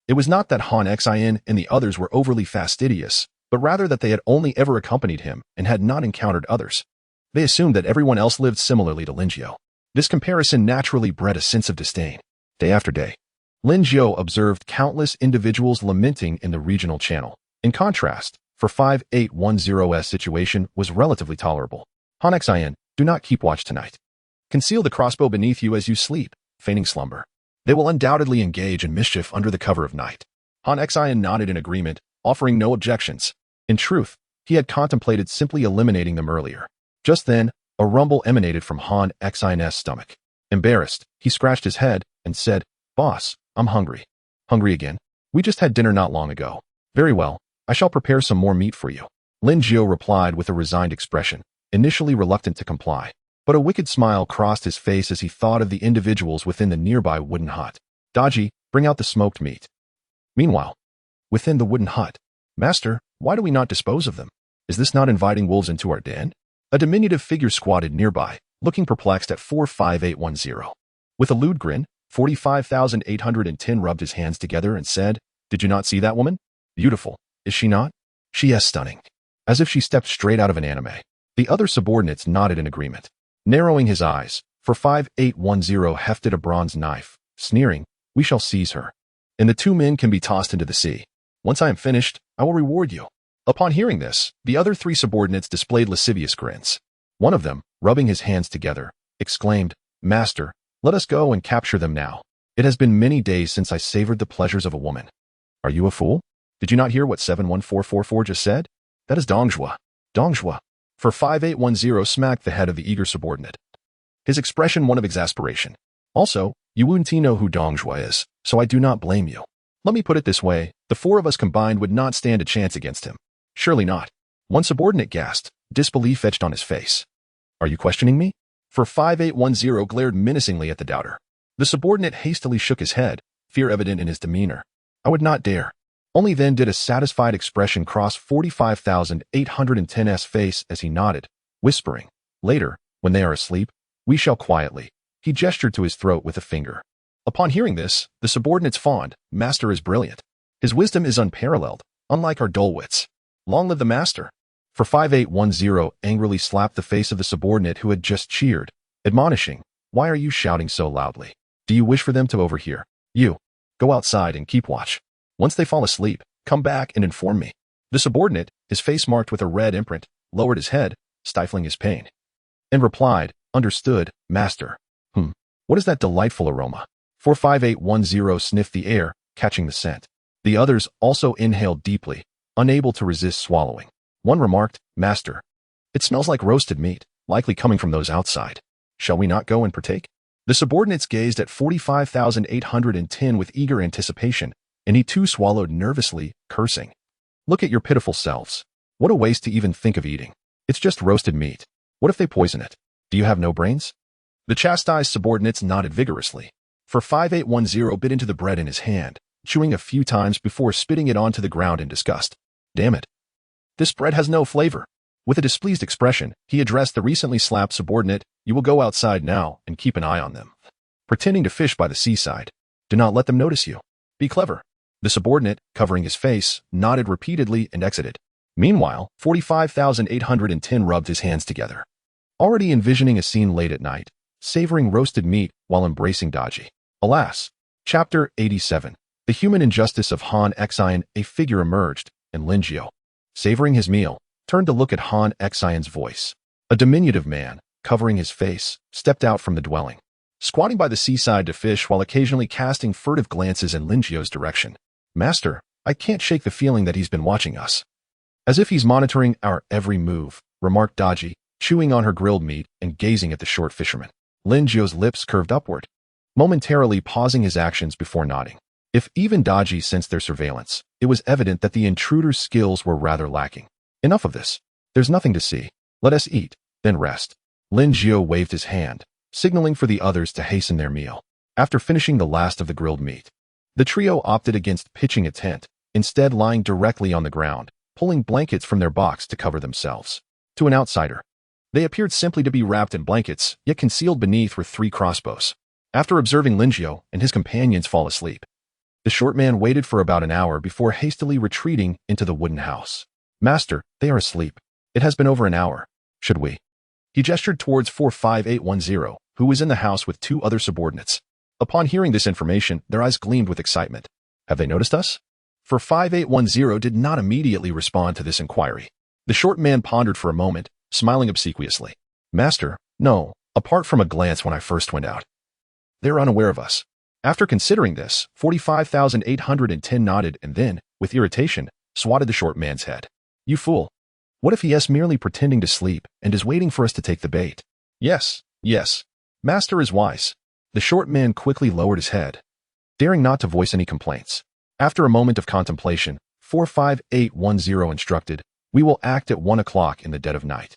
It was not that Han Xian and the others were overly fastidious, but rather that they had only ever accompanied him and had not encountered others. They assumed that everyone else lived similarly to Lin Jiao. This comparison naturally bred a sense of disdain. Day after day, Lin Jiao observed countless individuals lamenting in the regional channel. In contrast, for 5810's situation was relatively tolerable. Han Xian, do not keep watch tonight. Conceal the crossbow beneath you as you sleep, feigning slumber. They will undoubtedly engage in mischief under the cover of night. Han Xian nodded in agreement, offering no objections. In truth, he had contemplated simply eliminating them earlier. Just then, a rumble emanated from Han Xian's stomach. Embarrassed, he scratched his head and said, "Boss, I'm hungry." "Hungry again? We just had dinner not long ago." "Very well, I shall prepare some more meat for you." Lin Jiao replied with a resigned expression, initially reluctant to comply. But a wicked smile crossed his face as he thought of the individuals within the nearby wooden hut. "Daji, bring out the smoked meat." Meanwhile, within the wooden hut, "Master, why do we not dispose of them? Is this not inviting wolves into our den?" A diminutive figure squatted nearby, looking perplexed at 45810. With a lewd grin, 45,810 rubbed his hands together and said, "Did you not see that woman? Beautiful, is she not? She is stunning. As if she stepped straight out of an anime. The other subordinates nodded in agreement. Narrowing his eyes, for 5810 hefted a bronze knife, sneering, we shall seize her. And the two men can be tossed into the sea. Once I am finished, I will reward you. Upon hearing this, the other three subordinates displayed lascivious grins. One of them, rubbing his hands together, exclaimed, Master, let us go and capture them now. It has been many days since I savored the pleasures of a woman. Are you a fool? Did you not hear what 71444 just said? That is Dongjua. Dongjua. For 5810 smacked the head of the eager subordinate. His expression one of exasperation. Also, you wouldn't know who Dongjua is, so I do not blame you. Let me put it this way, the four of us combined would not stand a chance against him. Surely not. One subordinate gasped, disbelief etched on his face. Are you questioning me? For 5810 glared menacingly at the doubter. The subordinate hastily shook his head, fear evident in his demeanor. I would not dare. Only then did a satisfied expression cross 45,810's face as he nodded, whispering, later, when they are asleep, we shall quietly. He gestured to his throat with a finger. Upon hearing this, the subordinates fawned, Master is brilliant. His wisdom is unparalleled, unlike our dull wits. Long live the master. For 5810 angrily slapped the face of the subordinate who had just cheered, admonishing, why are you shouting so loudly? Do you wish for them to overhear? You. Go outside and keep watch. Once they fall asleep, come back and inform me. The subordinate, his face marked with a red imprint, lowered his head, stifling his pain, and replied, understood, master. What is that delightful aroma? 45810 sniffed the air, catching the scent. The others also inhaled deeply, unable to resist swallowing. One remarked, Master, it smells like roasted meat, likely coming from those outside. Shall we not go and partake? The subordinates gazed at 45,810 with eager anticipation, and he too swallowed nervously, cursing. Look at your pitiful selves. What a waste to even think of eating. It's just roasted meat. What if they poison it? Do you have no brains? The chastised subordinates nodded vigorously. For 5810 bit into the bread in his hand, chewing a few times before spitting it onto the ground in disgust. Damn it. This bread has no flavor. With a displeased expression, he addressed the recently slapped subordinate, you will go outside now and keep an eye on them. Pretending to fish by the seaside. Do not let them notice you. Be clever. The subordinate, covering his face, nodded repeatedly and exited. Meanwhile, 45,810 rubbed his hands together. Already envisioning a scene late at night, savoring roasted meat while embracing Daji. Alas. Chapter 87. The human injustice of Han Xian. A figure emerged, and Lin Jiao, savoring his meal, turned to look at Han Xian's voice. A diminutive man, covering his face, stepped out from the dwelling, squatting by the seaside to fish while occasionally casting furtive glances in Lin Jiao's direction. Master, I can't shake the feeling that he's been watching us. As if he's monitoring our every move, remarked Daji, chewing on her grilled meat and gazing at the short fisherman. Lin Jiao's lips curved upward, momentarily pausing his actions before nodding. If even Daji sensed their surveillance, it was evident that the intruder's skills were rather lacking. Enough of this. There's nothing to see. Let us eat, then rest. Lin Jiao waved his hand, signaling for the others to hasten their meal. After finishing the last of the grilled meat, the trio opted against pitching a tent, instead lying directly on the ground, pulling blankets from their box to cover themselves. To an outsider, they appeared simply to be wrapped in blankets, yet concealed beneath were 3 crossbows. After observing Lin Jiao and his companions fall asleep, the short man waited for about an hour before hastily retreating into the wooden house. Master, they are asleep. It has been over an hour. Should we? He gestured towards 45810, who was in the house with 2 other subordinates. Upon hearing this information, their eyes gleamed with excitement. Have they noticed us? 45810 did not immediately respond to this inquiry. The short man pondered for a moment, smiling obsequiously. Master, no, apart from a glance when I first went out. They are unaware of us. After considering this, 45,810 nodded and then, with irritation, swatted the short man's head. You fool. What if he is merely pretending to sleep and is waiting for us to take the bait? Yes. Master is wise. The short man quickly lowered his head, daring not to voice any complaints. After a moment of contemplation, 45810 instructed, we will act at 1 o'clock in the dead of night.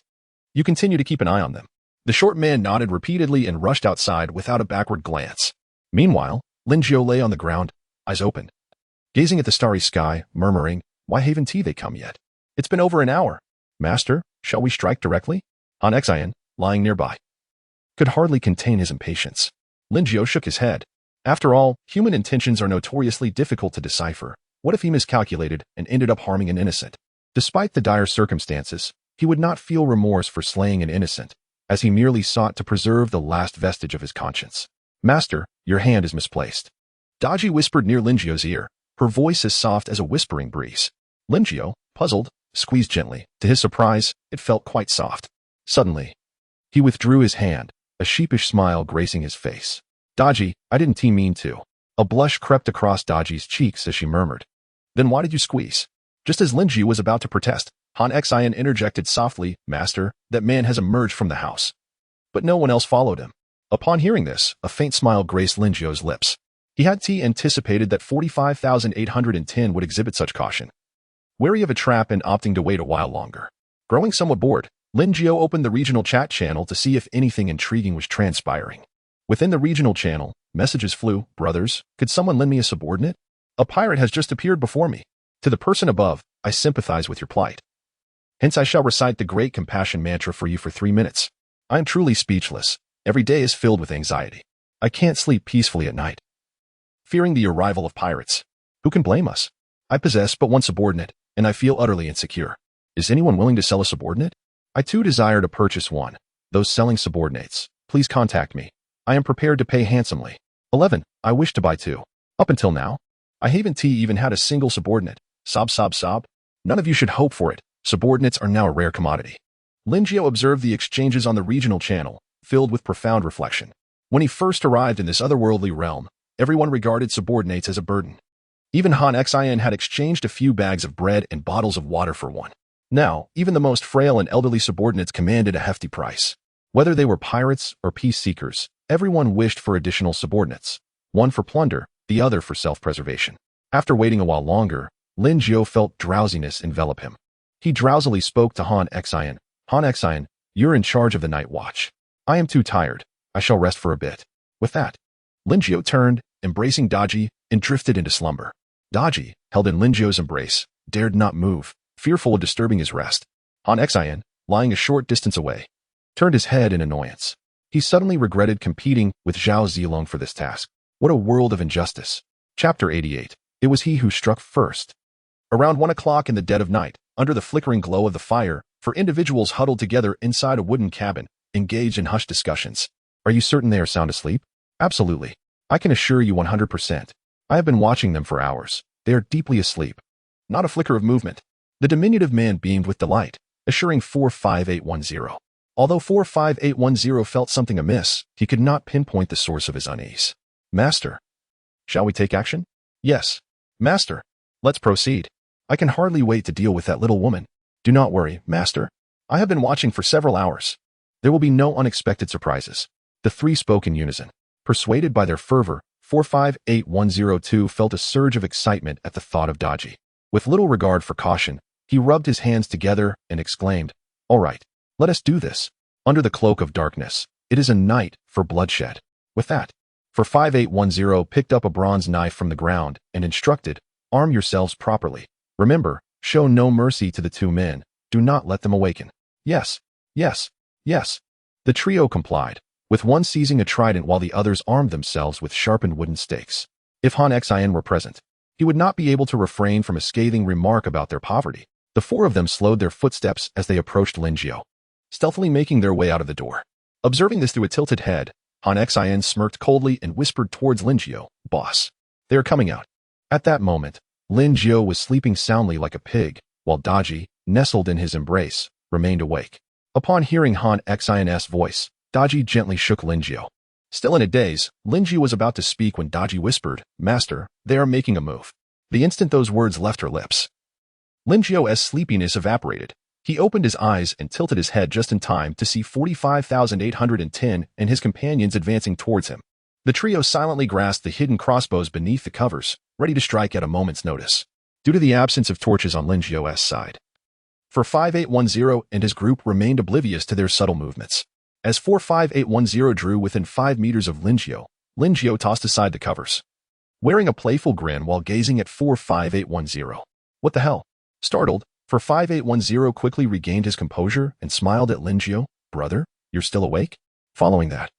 You continue to keep an eye on them. The short man nodded repeatedly and rushed outside without a backward glance. Meanwhile, Lin Jiao lay on the ground, eyes open, gazing at the starry sky, murmuring, why haven't they come yet? It's been over an hour. Master, shall we strike directly? Han Xian, lying nearby, could hardly contain his impatience. Lin Jiao shook his head. After all, human intentions are notoriously difficult to decipher, What if he miscalculated and ended up harming an innocent? Despite the dire circumstances, he would not feel remorse for slaying an innocent, as he merely sought to preserve the last vestige of his conscience. Master, your hand is misplaced. Daji whispered near Lingio's ear, her voice as soft as a whispering breeze. Lingio, puzzled, squeezed gently. To his surprise, it felt quite soft. Suddenly, he withdrew his hand, a sheepish smile gracing his face. Daji, I didn't mean to. A blush crept across Daji's cheeks as she murmured. Then why did you squeeze? Just as Lingio was about to protest, Han Xian interjected softly, Master, that man has emerged from the house. But no one else followed him. Upon hearing this, a faint smile graced Lingio's lips. He had anticipated that 45,810 would exhibit such caution. Wary of a trap and opting to wait a while longer. Growing somewhat bored, Lingio opened the regional chat channel to see if anything intriguing was transpiring. Within the regional channel, messages flew, Brothers, could someone lend me a subordinate? A pirate has just appeared before me. To the person above, I sympathize with your plight. Hence I shall recite the great compassion mantra for you for 3 minutes. I am truly speechless. Every day is filled with anxiety. I can't sleep peacefully at night, fearing the arrival of pirates. Who can blame us? I possess but one subordinate, and I feel utterly insecure. Is anyone willing to sell a subordinate? I too desire to purchase one. Those selling subordinates, please contact me. I am prepared to pay handsomely. 11. I wish to buy 2. Up until now, I haven't even had a single subordinate. Sob, sob, sob. None of you should hope for it. Subordinates are now a rare commodity. Lingio observed the exchanges on the regional channel, filled with profound reflection. When he first arrived in this otherworldly realm, everyone regarded subordinates as a burden. Even Han Xian had exchanged a few bags of bread and bottles of water for one. Now, even the most frail and elderly subordinates commanded a hefty price. Whether they were pirates or peace seekers, everyone wished for additional subordinates, one for plunder, the other for self-preservation. After waiting a while longer, Lingio felt drowsiness envelop him. He drowsily spoke to Han Xian. Han Xian, you're in charge of the night watch. I am too tired. I shall rest for a bit. With that, Lingio turned, embracing Daji, and drifted into slumber. Daji, held in Lingio's embrace, dared not move, fearful of disturbing his rest. Han Xian, lying a short distance away, turned his head in annoyance. He suddenly regretted competing with Zhao Zilong for this task. What a world of injustice. Chapter 88. It was he who struck first. Around 1 o'clock in the dead of night, under the flickering glow of the fire, 4 individuals huddled together inside a wooden cabin, engaged in hushed discussions. Are you certain they are sound asleep? Absolutely. I can assure you 100%. I have been watching them for hours. They are deeply asleep. Not a flicker of movement. The diminutive man beamed with delight, assuring 45810. Although 45810 felt something amiss, he could not pinpoint the source of his unease. Master. Shall we take action? Yes. Master. Let's proceed. I can hardly wait to deal with that little woman. Do not worry, Master. I have been watching for several hours. There will be no unexpected surprises. The 3 spoke in unison. Persuaded by their fervor, 458102 felt a surge of excitement at the thought of Daji. With little regard for caution, he rubbed his hands together and exclaimed, All right, let us do this. Under the cloak of darkness, it is a night for bloodshed. With that, 5810 picked up a bronze knife from the ground and instructed, Arm yourselves properly. Remember, show no mercy to the 2 men. Do not let them awaken. Yes, yes, yes. The trio complied, with one seizing a trident while the others armed themselves with sharpened wooden stakes. If Han Xian were present, he would not be able to refrain from a scathing remark about their poverty. The 4 of them slowed their footsteps as they approached Lingio, stealthily making their way out of the door. Observing this through a tilted head, Han Xian smirked coldly and whispered towards Lingio, Boss, they are coming out. At that moment, Lingio was sleeping soundly like a pig, while Daji, nestled in his embrace, remained awake. Upon hearing Han Xian's voice, Daji gently shook Lingio. Still in a daze, Lingio was about to speak when Daji whispered, Master, they are making a move. The instant those words left her lips, Lingio's sleepiness evaporated. He opened his eyes and tilted his head just in time to see 45,810 and his companions advancing towards him. The trio silently grasped the hidden crossbows beneath the covers, ready to strike at a moment's notice. Due to the absence of torches on Lingio's side, 5810 and his group remained oblivious to their subtle movements. As 45810 drew within 5 meters of Lingio, Lingio tossed aside the covers, wearing a playful grin while gazing at 45810. What the hell? Startled, 45810 quickly regained his composure and smiled at Lingio. Brother, you're still awake? Following that,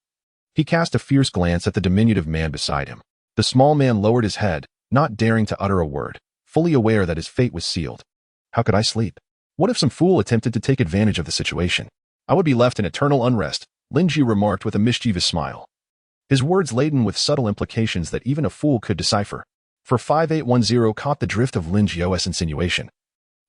he cast a fierce glance at the diminutive man beside him. The small man lowered his head, not daring to utter a word. fully aware that his fate was sealed. How could I sleep? What if some fool attempted to take advantage of the situation? I would be left in eternal unrest, Linjiu remarked with a mischievous smile. His words laden with subtle implications that even a fool could decipher. For 5810 caught the drift of Linjiu's insinuation,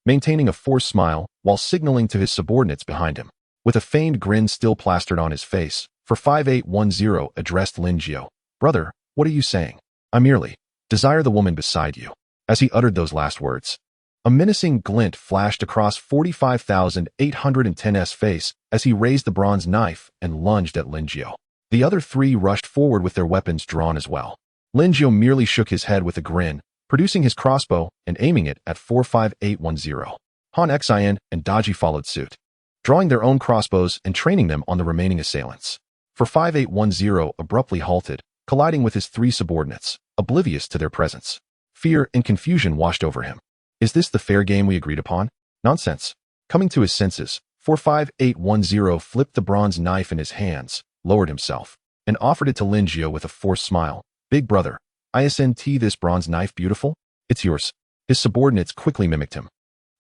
maintaining a forced smile while signaling to his subordinates behind him. With a feigned grin still plastered on his face, for 5810 addressed Linjiu. Brother, what are you saying? I merely desire the woman beside you. As he uttered those last words, a menacing glint flashed across 45,810's face as he raised the bronze knife and lunged at Linjiu. The other three rushed forward with their weapons drawn as well. Linjiu merely shook his head with a grin, producing his crossbow and aiming it at 45810. Han Xian and Daji followed suit, drawing their own crossbows and training them on the remaining assailants. For 5810 abruptly halted, colliding with his three subordinates, oblivious to their presence. Fear and confusion washed over him. Is this the fair game we agreed upon? Nonsense. Coming to his senses, 45810 flipped the bronze knife in his hands, lowered himself, and offered it to Linjiu with a forced smile. Big brother, isn't this bronze knife beautiful? It's yours. His subordinates quickly mimicked him,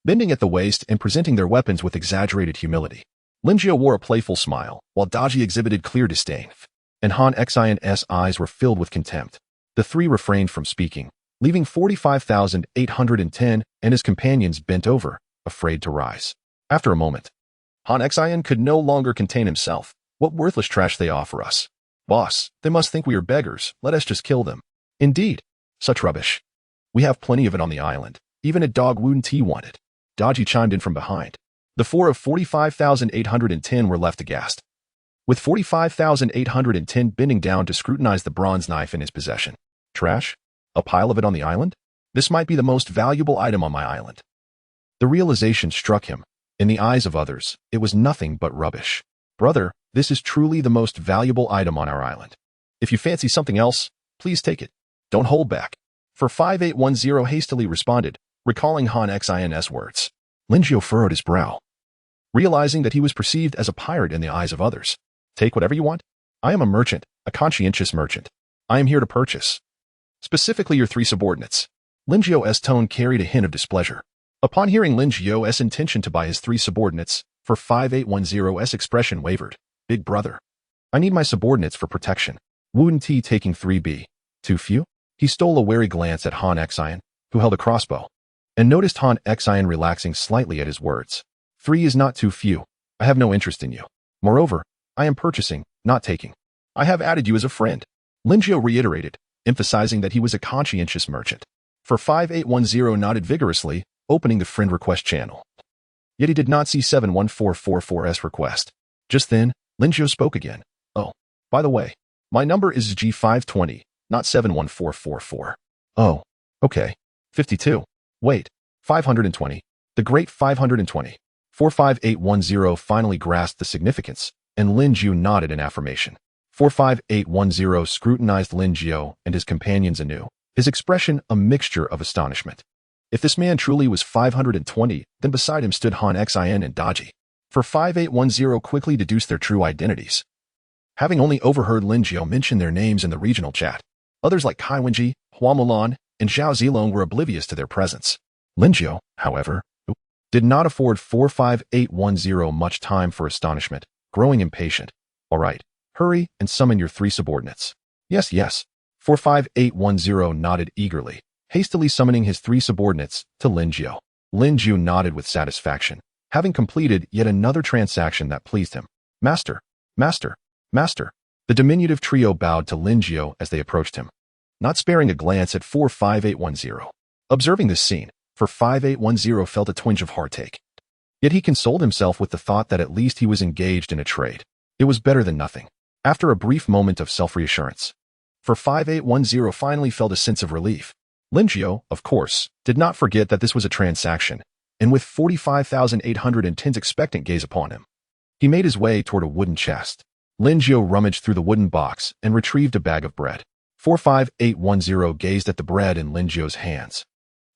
bending at the waist and presenting their weapons with exaggerated humility. Linjiu wore a playful smile, while Daji exhibited clear disdain, and Han Xian's eyes were filled with contempt. The three refrained from speaking, leaving 45,810 and his companions bent over, afraid to rise. After a moment, Han Xian could no longer contain himself. What worthless trash they offer us. Boss, they must think we are beggars. Let us just kill them. Indeed. Such rubbish. We have plenty of it on the island. Even a dog Wu Ti wanted. Daji chimed in from behind. The four of 45,810 were left aghast, with 45,810 bending down to scrutinize the bronze knife in his possession. Trash? A pile of it on the island? This might be the most valuable item on my island. The realization struck him. In the eyes of others, it was nothing but rubbish. Brother, this is truly the most valuable item on our island. If you fancy something else, please take it. Don't hold back. For 5810 hastily responded, recalling Han Xian's words. Linjiu furrowed his brow, realizing that he was perceived as a pirate in the eyes of others. Take whatever you want. I am a merchant, a conscientious merchant. I am here to purchase. Specifically your three subordinates. Linjiu's tone carried a hint of displeasure. Upon hearing Linjiu's intention to buy his three subordinates, for 5810's expression wavered. Big brother, I need my subordinates for protection. Wu Ti taking 3B. Too few? He stole a wary glance at Han Xian, who held a crossbow, and noticed Han Xian relaxing slightly at his words. 3 is not too few. I have no interest in you. Moreover, I am purchasing, not taking. I have added you as a friend. Linjiu reiterated, emphasizing that he was a conscientious merchant. For 5810 nodded vigorously, opening the friend request channel. Yet he did not see 71444's request. Just then, Linjiu spoke again. Oh, by the way, my number is G520, not 71444. Oh, okay. 52. Wait, 520. The great 520. 45810 finally grasped the significance, and Linjiu nodded in affirmation. 45810 scrutinized Linjiu and his companions anew, his expression a mixture of astonishment. If this man truly was 520, then beside him stood Han Xian and Daji. For 5810 quickly deduced their true identities, having only overheard Linjiu mention their names in the regional chat. Others like Kai Wenji, Hua Mulan, and Zhao Zilong were oblivious to their presence. Linjiu, however, did not afford 45810 much time for astonishment, growing impatient. All right, hurry and summon your three subordinates. Yes, yes. 45810 nodded eagerly, hastily summoning his three subordinates to Linjiu. Linjiu nodded with satisfaction, having completed yet another transaction that pleased him. Master, master, master. The diminutive trio bowed to Linjiu as they approached him, not sparing a glance at 45810. Observing this scene, for 5810 felt a twinge of heartache. Yet he consoled himself with the thought that at least he was engaged in a trade. It was better than nothing. After a brief moment of self-reassurance, for 5810 finally felt a sense of relief. Linjiu, of course, did not forget that this was a transaction, and with 45,810's expectant gaze upon him, he made his way toward a wooden chest. Linjiu rummaged through the wooden box and retrieved a bag of bread. 45810 gazed at the bread in Linjiu's hands,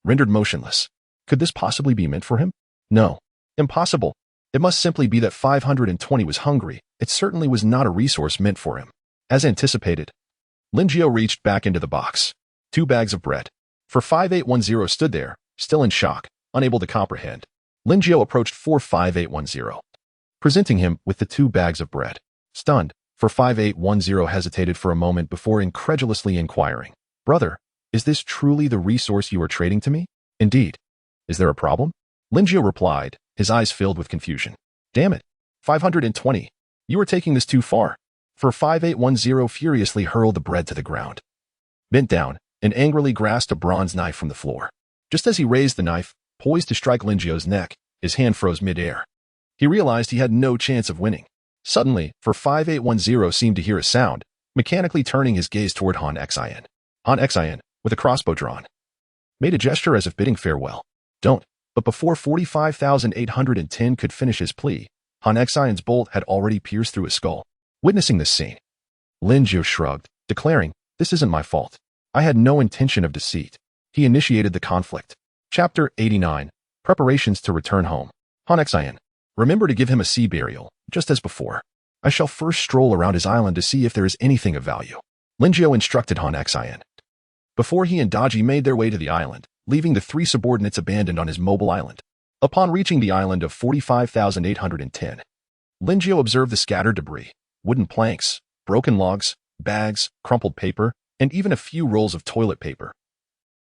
rendered motionless. Could this possibly be meant for him? No. Impossible. It must simply be that 520 was hungry. It certainly was not a resource meant for him. As anticipated, Linjiu reached back into the box. 2 bags of bread. 45810 stood there, still in shock, unable to comprehend. Lin Jiao approached 45810, presenting him with the 2 bags of bread. Stunned, 45810 hesitated for a moment before incredulously inquiring, "Brother, is this truly the resource you are trading to me?" "Indeed. Is there a problem?" Lin Jiao replied, his eyes filled with confusion. "Damn it. 520. You are taking this too far." 45810 furiously hurled the bread to the ground, bent down, and angrily grasped a bronze knife from the floor. Just as he raised the knife, poised to strike Lin Jiao's neck, his hand froze mid-air. He realized he had no chance of winning. Suddenly, 45810 seemed to hear a sound, mechanically turning his gaze toward Han Xian. Han Xian, with a crossbow drawn, made a gesture as if bidding farewell. "Don't." But before 45,810 could finish his plea, Han Xian's bolt had already pierced through his skull. Witnessing this scene, Lin Jiao shrugged, declaring, "This isn't my fault. I had no intention of deceit." He initiated the conflict. Chapter 89. Preparations to return home. Han Xian, remember to give him a sea burial, just as before. I shall first stroll around his island to see if there is anything of value. Lin Jiao instructed Han Xian. Before he and Daji made their way to the island, leaving the 3 subordinates abandoned on his mobile island. Upon reaching the island of 45,810, Lin Jiao observed the scattered debris, wooden planks, broken logs, bags, crumpled paper, and even a few rolls of toilet paper.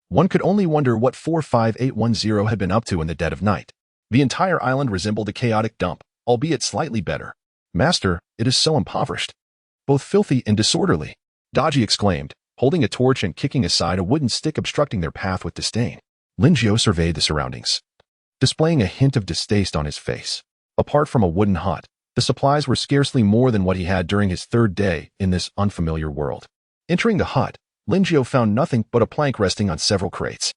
One could only wonder what 45810 had been up to in the dead of night. The entire island resembled a chaotic dump, albeit slightly better. "Master, it is so impoverished. Both filthy and disorderly," Daji exclaimed, holding a torch and kicking aside a wooden stick obstructing their path with disdain. Lin Jiao surveyed the surroundings, displaying a hint of distaste on his face. Apart from a wooden hut, the supplies were scarcely more than what he had during his 3rd day in this unfamiliar world. Entering the hut, Lin Jiao found nothing but a plank resting on several crates.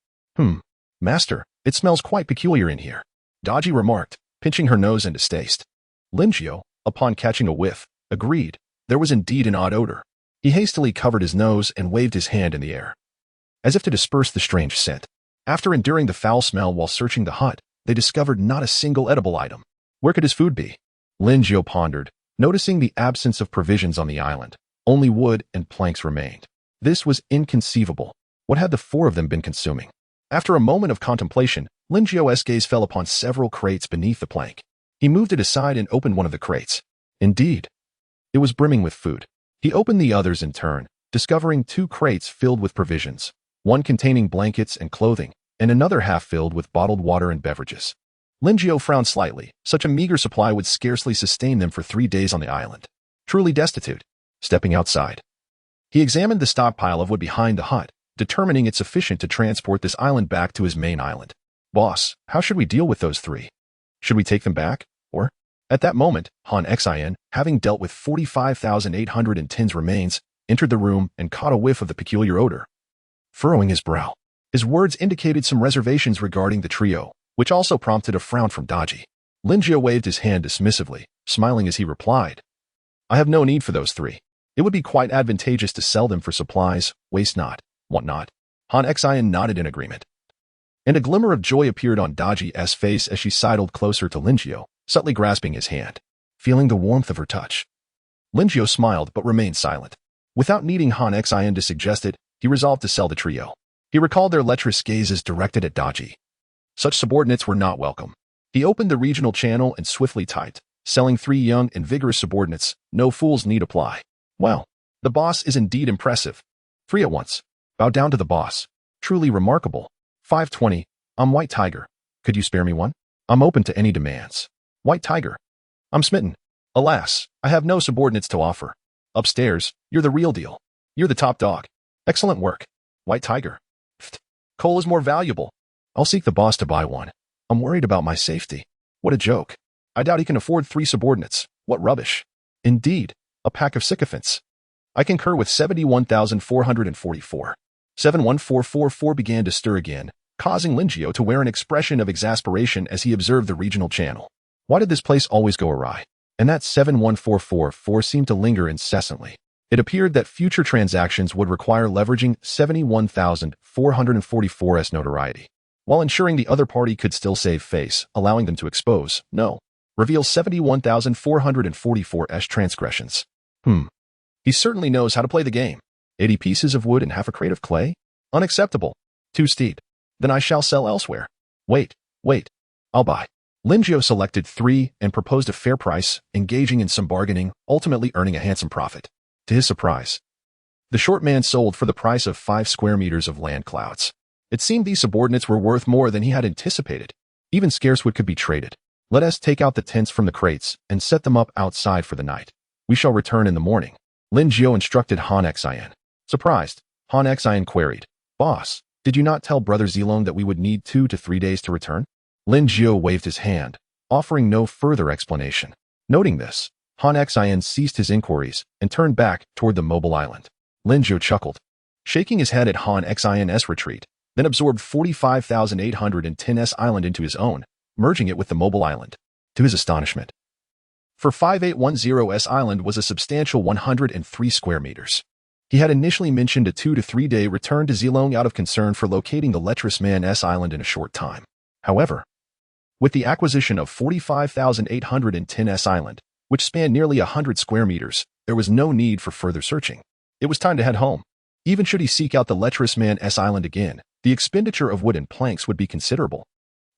Master, it smells quite peculiar in here," Daji remarked, pinching her nose in distaste. Lin Jiao, upon catching a whiff, agreed. There was indeed an odd odor. He hastily covered his nose and waved his hand in the air, as if to disperse the strange scent. After enduring the foul smell while searching the hut, they discovered not a single edible item. Where could his food be? Lin Jiao pondered, noticing the absence of provisions on the island. Only wood and planks remained. This was inconceivable. What had the 4 of them been consuming? After a moment of contemplation, Lin Jiao's gaze fell upon several crates beneath the plank. He moved it aside and opened one of the crates. Indeed, it was brimming with food. He opened the others in turn, discovering 2 crates filled with provisions, one containing blankets and clothing, and another half filled with bottled water and beverages. Lin Jiao frowned slightly. Such a meager supply would scarcely sustain them for 3 days on the island. Truly destitute. Stepping outside, he examined the stockpile of wood behind the hut, determining it sufficient to transport this island back to his main island. "Boss, how should we deal with those 3? Should we take them back, or?" At that moment, Han Xian, having dealt with 45,810's remains, entered the room and caught a whiff of the peculiar odor. Furrowing his brow, his words indicated some reservations regarding the trio, which also prompted a frown from Daji. Lin Jiao waved his hand dismissively, smiling as he replied, "I have no need for those 3. It would be quite advantageous to sell them for supplies, waste not, want not." Han Xian nodded in agreement, and a glimmer of joy appeared on Daji's face as she sidled closer to Lin Jiao, subtly grasping his hand, feeling the warmth of her touch. Lin Jiao smiled but remained silent. Without needing Han Xian to suggest it, he resolved to sell the trio. He recalled their lecherous gazes directed at Daji. Such subordinates were not welcome. He opened the regional channel and swiftly typed, "Selling 3 young and vigorous subordinates, no fools need apply." Well, the boss is indeed impressive. 3 at once. Bow down to the boss. Truly remarkable. 520. I'm White Tiger. Could you spare me one? I'm open to any demands. White Tiger. I'm smitten. Alas, I have no subordinates to offer. Upstairs, you're the real deal. You're the top dog. Excellent work. White Tiger. Pfft. Coal is more valuable. I'll seek the boss to buy one. I'm worried about my safety. What a joke. I doubt he can afford 3 subordinates. What rubbish. Indeed, a pack of sycophants. I concur with 71,444. 71444 began to stir again, causing Lin Jiao to wear an expression of exasperation as he observed the regional channel. Why did this place always go awry? And that 71444 seemed to linger incessantly. It appeared that future transactions would require leveraging 71,444's notoriety, while ensuring the other party could still save face, allowing them to reveal 71,444's transgressions. He certainly knows how to play the game. 80 pieces of wood and half a crate of clay? Unacceptable. Too steep. Then I shall sell elsewhere. Wait. I'll buy. Linjiao selected 3 and proposed a fair price, engaging in some bargaining, ultimately earning a handsome profit. To his surprise, the short man sold for the price of 5 square meters of land clouds. It seemed these subordinates were worth more than he had anticipated. Even scarce wood could be traded. Let us take out the tents from the crates and set them up outside for the night. We shall return in the morning. Linjiao instructed Han Xian. Surprised, Han Xian queried, Boss, did you not tell Brother Zilong that we would need 2 to 3 days to return? Linjiao waved his hand, offering no further explanation. Noting this, Han Xian ceased his inquiries and turned back toward the mobile island. Linjiao chuckled, shaking his head at Han Xian's retreat, then absorbed 45,810's island into his own, merging it with the mobile island. To his astonishment, for 5810's island was a substantial 103 square meters. He had initially mentioned a 2 to 3 day return to Zilong out of concern for locating the lecherous man's island in a short time. However, with the acquisition of 45,810's island, which spanned nearly 100 square meters, there was no need for further searching. It was time to head home. Even should he seek out the lecherous man's island again, the expenditure of wood and planks would be considerable.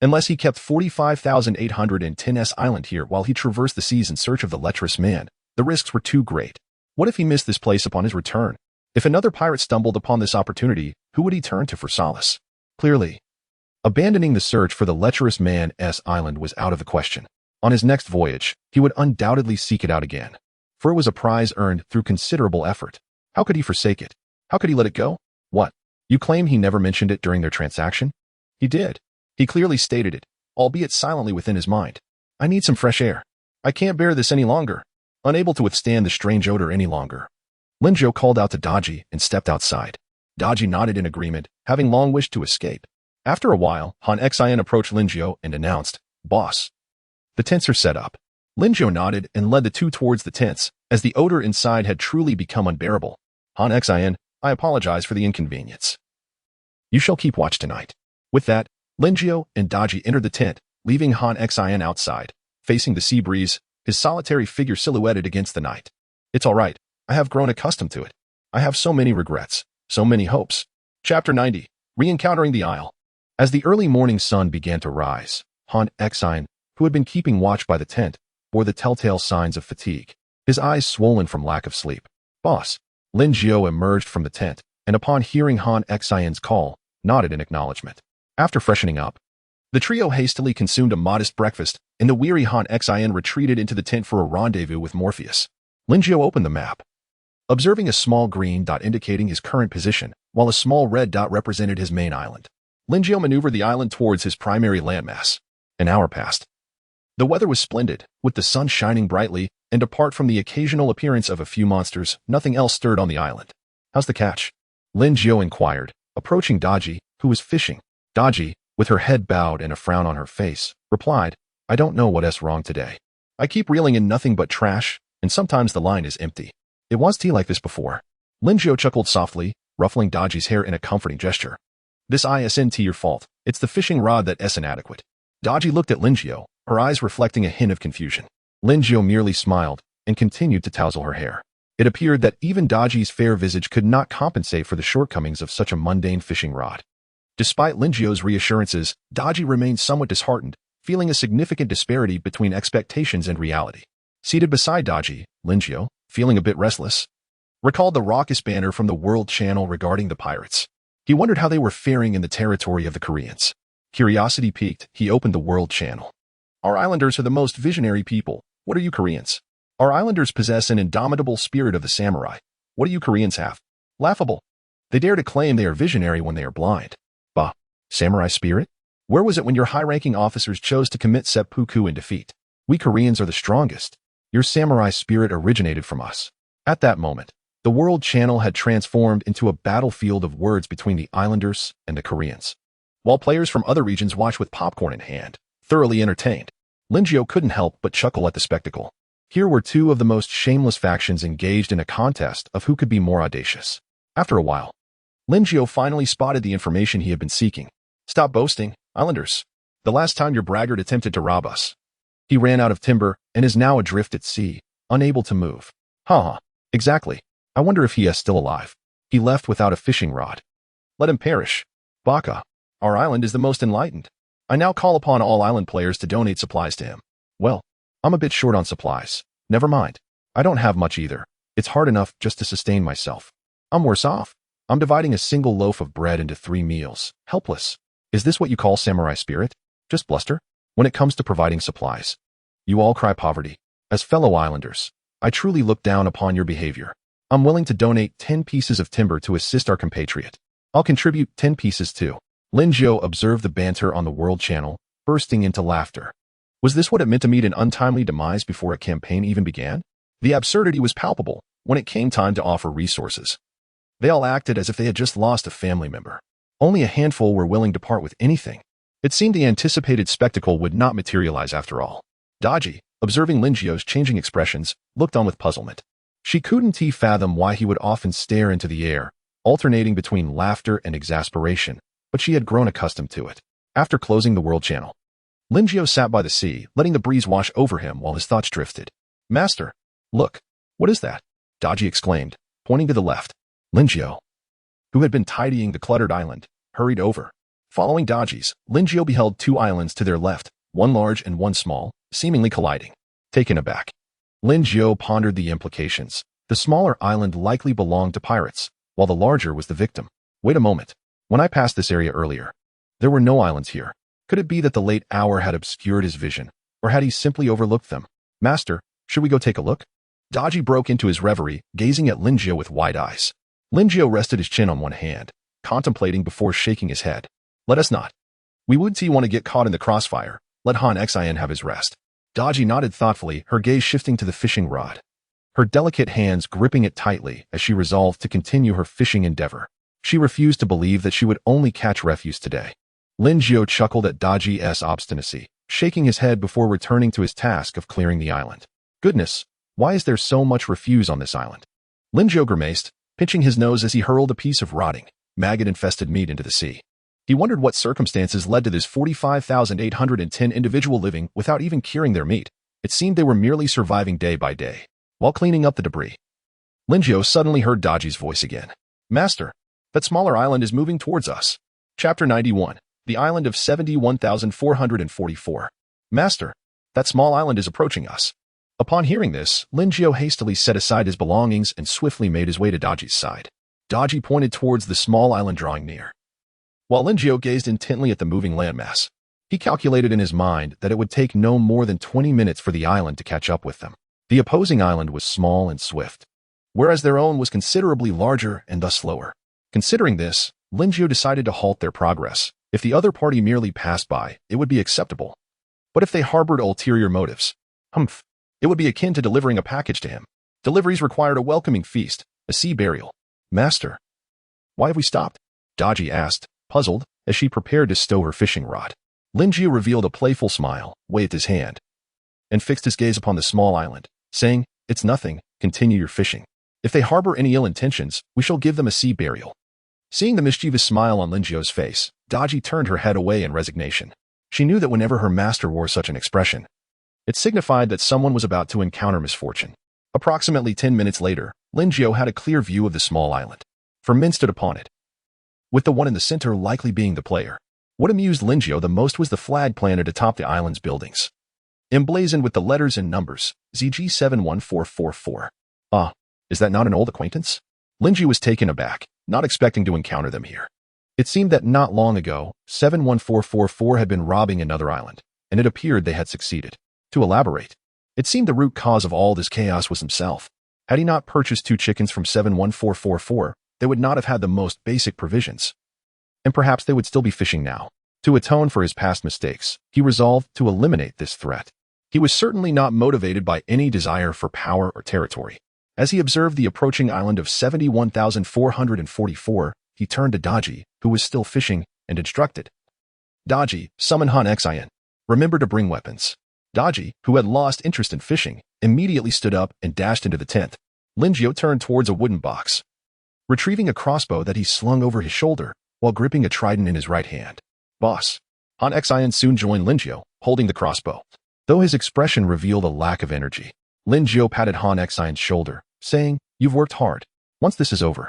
Unless he kept 45,810's island here while he traversed the seas in search of the lecherous man, the risks were too great. What if he missed this place upon his return? If another pirate stumbled upon this opportunity, who would he turn to for solace? Clearly, abandoning the search for the lecherous man's island was out of the question. On his next voyage, he would undoubtedly seek it out again, for it was a prize earned through considerable effort. How could he forsake it? How could he let it go? What? You claim he never mentioned it during their transaction? He did. He clearly stated it, albeit silently within his mind. I need some fresh air. I can't bear this any longer. Unable to withstand the strange odor any longer, Linjiao called out to Daji and stepped outside. Daji nodded in agreement, having long wished to escape. After a while, Han Xian approached Linjiao and announced, Boss, the tents are set up. Linjiao nodded and led the two towards the tents, as the odor inside had truly become unbearable. Han Xian, I apologize for the inconvenience. You shall keep watch tonight. With that, Linjiao and Daji entered the tent, leaving Han Xian outside, facing the sea breeze, his solitary figure silhouetted against the night. It's all right. I have grown accustomed to it. I have so many regrets, so many hopes. Chapter 90, Re-encountering the Isle. As the early morning sun began to rise, Han Xian, who had been keeping watch by the tent, bore the telltale signs of fatigue, his eyes swollen from lack of sleep. Boss, Linjiao emerged from the tent, and upon hearing Han Xian's call, nodded in acknowledgement. After freshening up, the trio hastily consumed a modest breakfast, and the weary Han Xian retreated into the tent for a rendezvous with Morpheus. Linjiao opened the map, observing a small green dot indicating his current position, while a small red dot represented his main island. Linjiao maneuvered the island towards his primary landmass. An hour passed. The weather was splendid, with the sun shining brightly, and apart from the occasional appearance of a few monsters, nothing else stirred on the island. How's the catch? Linjiao inquired, approaching Daji, who was fishing. Daji, with her head bowed and a frown on her face, replied, I don't know what's wrong today. I keep reeling in nothing but trash, and sometimes the line is empty. It was tea like this before. Linjiao chuckled softly, ruffling Daji's hair in a comforting gesture. This isn't your fault. It's the fishing rod that's inadequate. Daji looked at Linjiao, her eyes reflecting a hint of confusion. Linjiao merely smiled and continued to tousle her hair. It appeared that even Daji's fair visage could not compensate for the shortcomings of such a mundane fishing rod. Despite Linjiao's reassurances, Daji remained somewhat disheartened, feeling a significant disparity between expectations and reality. Seated beside Daji, Linjiao, feeling a bit restless, recalled the raucous banner from the World Channel regarding the pirates. He wondered how they were faring in the territory of the Koreans. Curiosity piqued, he opened the World Channel. Our islanders are the most visionary people. What are you Koreans? Our islanders possess an indomitable spirit of the samurai. What do you Koreans have? Laughable. They dare to claim they are visionary when they are blind. Bah, samurai spirit? Where was it when your high-ranking officers chose to commit seppuku in defeat? We Koreans are the strongest. Your samurai spirit originated from us. At that moment, the World Channel had transformed into a battlefield of words between the islanders and the Koreans. While players from other regions watched with popcorn in hand, thoroughly entertained, Linjiao couldn't help but chuckle at the spectacle. Here were two of the most shameless factions engaged in a contest of who could be more audacious. After a while, Linjiao finally spotted the information he had been seeking. Stop boasting, islanders. The last time your braggart attempted to rob us, he ran out of timber and is now adrift at sea, unable to move. Exactly. I wonder if he is still alive. He left without a fishing rod. Let him perish. Baka, our island is the most enlightened. I now call upon all island players to donate supplies to him. Well, I'm a bit short on supplies. Never mind. I don't have much either. It's hard enough just to sustain myself. I'm worse off. I'm dividing a single loaf of bread into 3 meals. Helpless. Is this what you call samurai spirit? Just bluster? When it comes to providing supplies, you all cry poverty. As fellow islanders, I truly look down upon your behavior. I'm willing to donate 10 pieces of timber to assist our compatriot. I'll contribute 10 pieces too. Lin Jiao observed the banter on the World Channel, bursting into laughter. Was this what it meant to meet an untimely demise before a campaign even began? The absurdity was palpable when it came time to offer resources. They all acted as if they had just lost a family member. Only a handful were willing to part with anything. It seemed the anticipated spectacle would not materialize after all. Daji, observing Lin Jiao's changing expressions, looked on with puzzlement. She couldn't fathom why he would often stare into the air, alternating between laughter and exasperation, but she had grown accustomed to it. After closing the World Channel, Lin Jiao sat by the sea, letting the breeze wash over him while his thoughts drifted. Master, look, what is that? Daji exclaimed, pointing to the left. Lin Jiao, who had been tidying the cluttered island, hurried over. Following Daji's, Lin Jiao beheld 2 islands to their left, one large and one small, seemingly colliding. Taken aback, Lin Jiao pondered the implications. The smaller island likely belonged to pirates, while the larger was the victim. Wait a moment. When I passed this area earlier, there were no islands here. Could it be that the late hour had obscured his vision, or had he simply overlooked them? Master, should we go take a look? Daji broke into his reverie, gazing at Lin Jiao with wide eyes. Lin Jiao rested his chin on one hand, contemplating before shaking his head. Let us not. We would want to get caught in the crossfire. Let Han Xian have his rest. Daji nodded thoughtfully, her gaze shifting to the fishing rod, her delicate hands gripping it tightly as she resolved to continue her fishing endeavor. She refused to believe that she would only catch refuse today. Lin Jiao chuckled at Daji's obstinacy, shaking his head before returning to his task of clearing the island. Goodness, why is there so much refuse on this island? Lin Jiao grimaced, pinching his nose as he hurled a piece of rotting, maggot-infested meat into the sea. He wondered what circumstances led to this 45,810 individual living without even curing their meat. It seemed they were merely surviving day by day, while cleaning up the debris. Lin Jiao suddenly heard Daji's voice again. Master, that smaller island is moving towards us. Chapter 91. The Island of 71,444. Master, that small island is approaching us. Upon hearing this, Lin Jiao hastily set aside his belongings and swiftly made his way to Daji's side. Daji pointed towards the small island drawing near, while Lin Jiao gazed intently at the moving landmass. He calculated in his mind that it would take no more than 20 minutes for the island to catch up with them. The opposing island was small and swift, whereas their own was considerably larger and thus slower. Considering this, Lin Jiao decided to halt their progress. If the other party merely passed by, it would be acceptable. But if they harbored ulterior motives, it would be akin to delivering a package to him. Deliveries required a welcoming feast, a sea burial. Master, why have we stopped? Daji asked, puzzled, as she prepared to stow her fishing rod. Lin Jiao revealed a playful smile, waved his hand, and fixed his gaze upon the small island, saying, It's nothing, continue your fishing. If they harbor any ill intentions, we shall give them a sea burial. Seeing the mischievous smile on Lin Jiao's face, Daji turned her head away in resignation. She knew that whenever her master wore such an expression, it signified that someone was about to encounter misfortune. Approximately 10 minutes later, Lin Jiao had a clear view of the small island. 4 men stood upon it, with the one in the center likely being the player. What amused Lin Jiao the most was the flag planted atop the island's buildings, emblazoned with the letters and numbers, ZG71444. Ah, is that not an old acquaintance? Lin Jiao was taken aback, not expecting to encounter them here. It seemed that not long ago, 71444 had been robbing another island, and it appeared they had succeeded. To elaborate, it seemed the root cause of all this chaos was himself. Had he not purchased 2 chickens from 71444, they would not have had the most basic provisions. And perhaps they would still be fishing now. To atone for his past mistakes, he resolved to eliminate this threat. He was certainly not motivated by any desire for power or territory. As he observed the approaching island of 71,444, he turned to Daji, who was still fishing, and instructed. Daji, summon Han Xian. Remember to bring weapons. Daji, who had lost interest in fishing, immediately stood up and dashed into the tent. Lin Jiao turned towards a wooden box, retrieving a crossbow that he slung over his shoulder while gripping a trident in his right hand. Boss. Han Xian soon joined Lin Jiao, holding the crossbow. Though his expression revealed a lack of energy, Lin Jiao patted Han Xian's shoulder, saying, You've worked hard. Once this is over,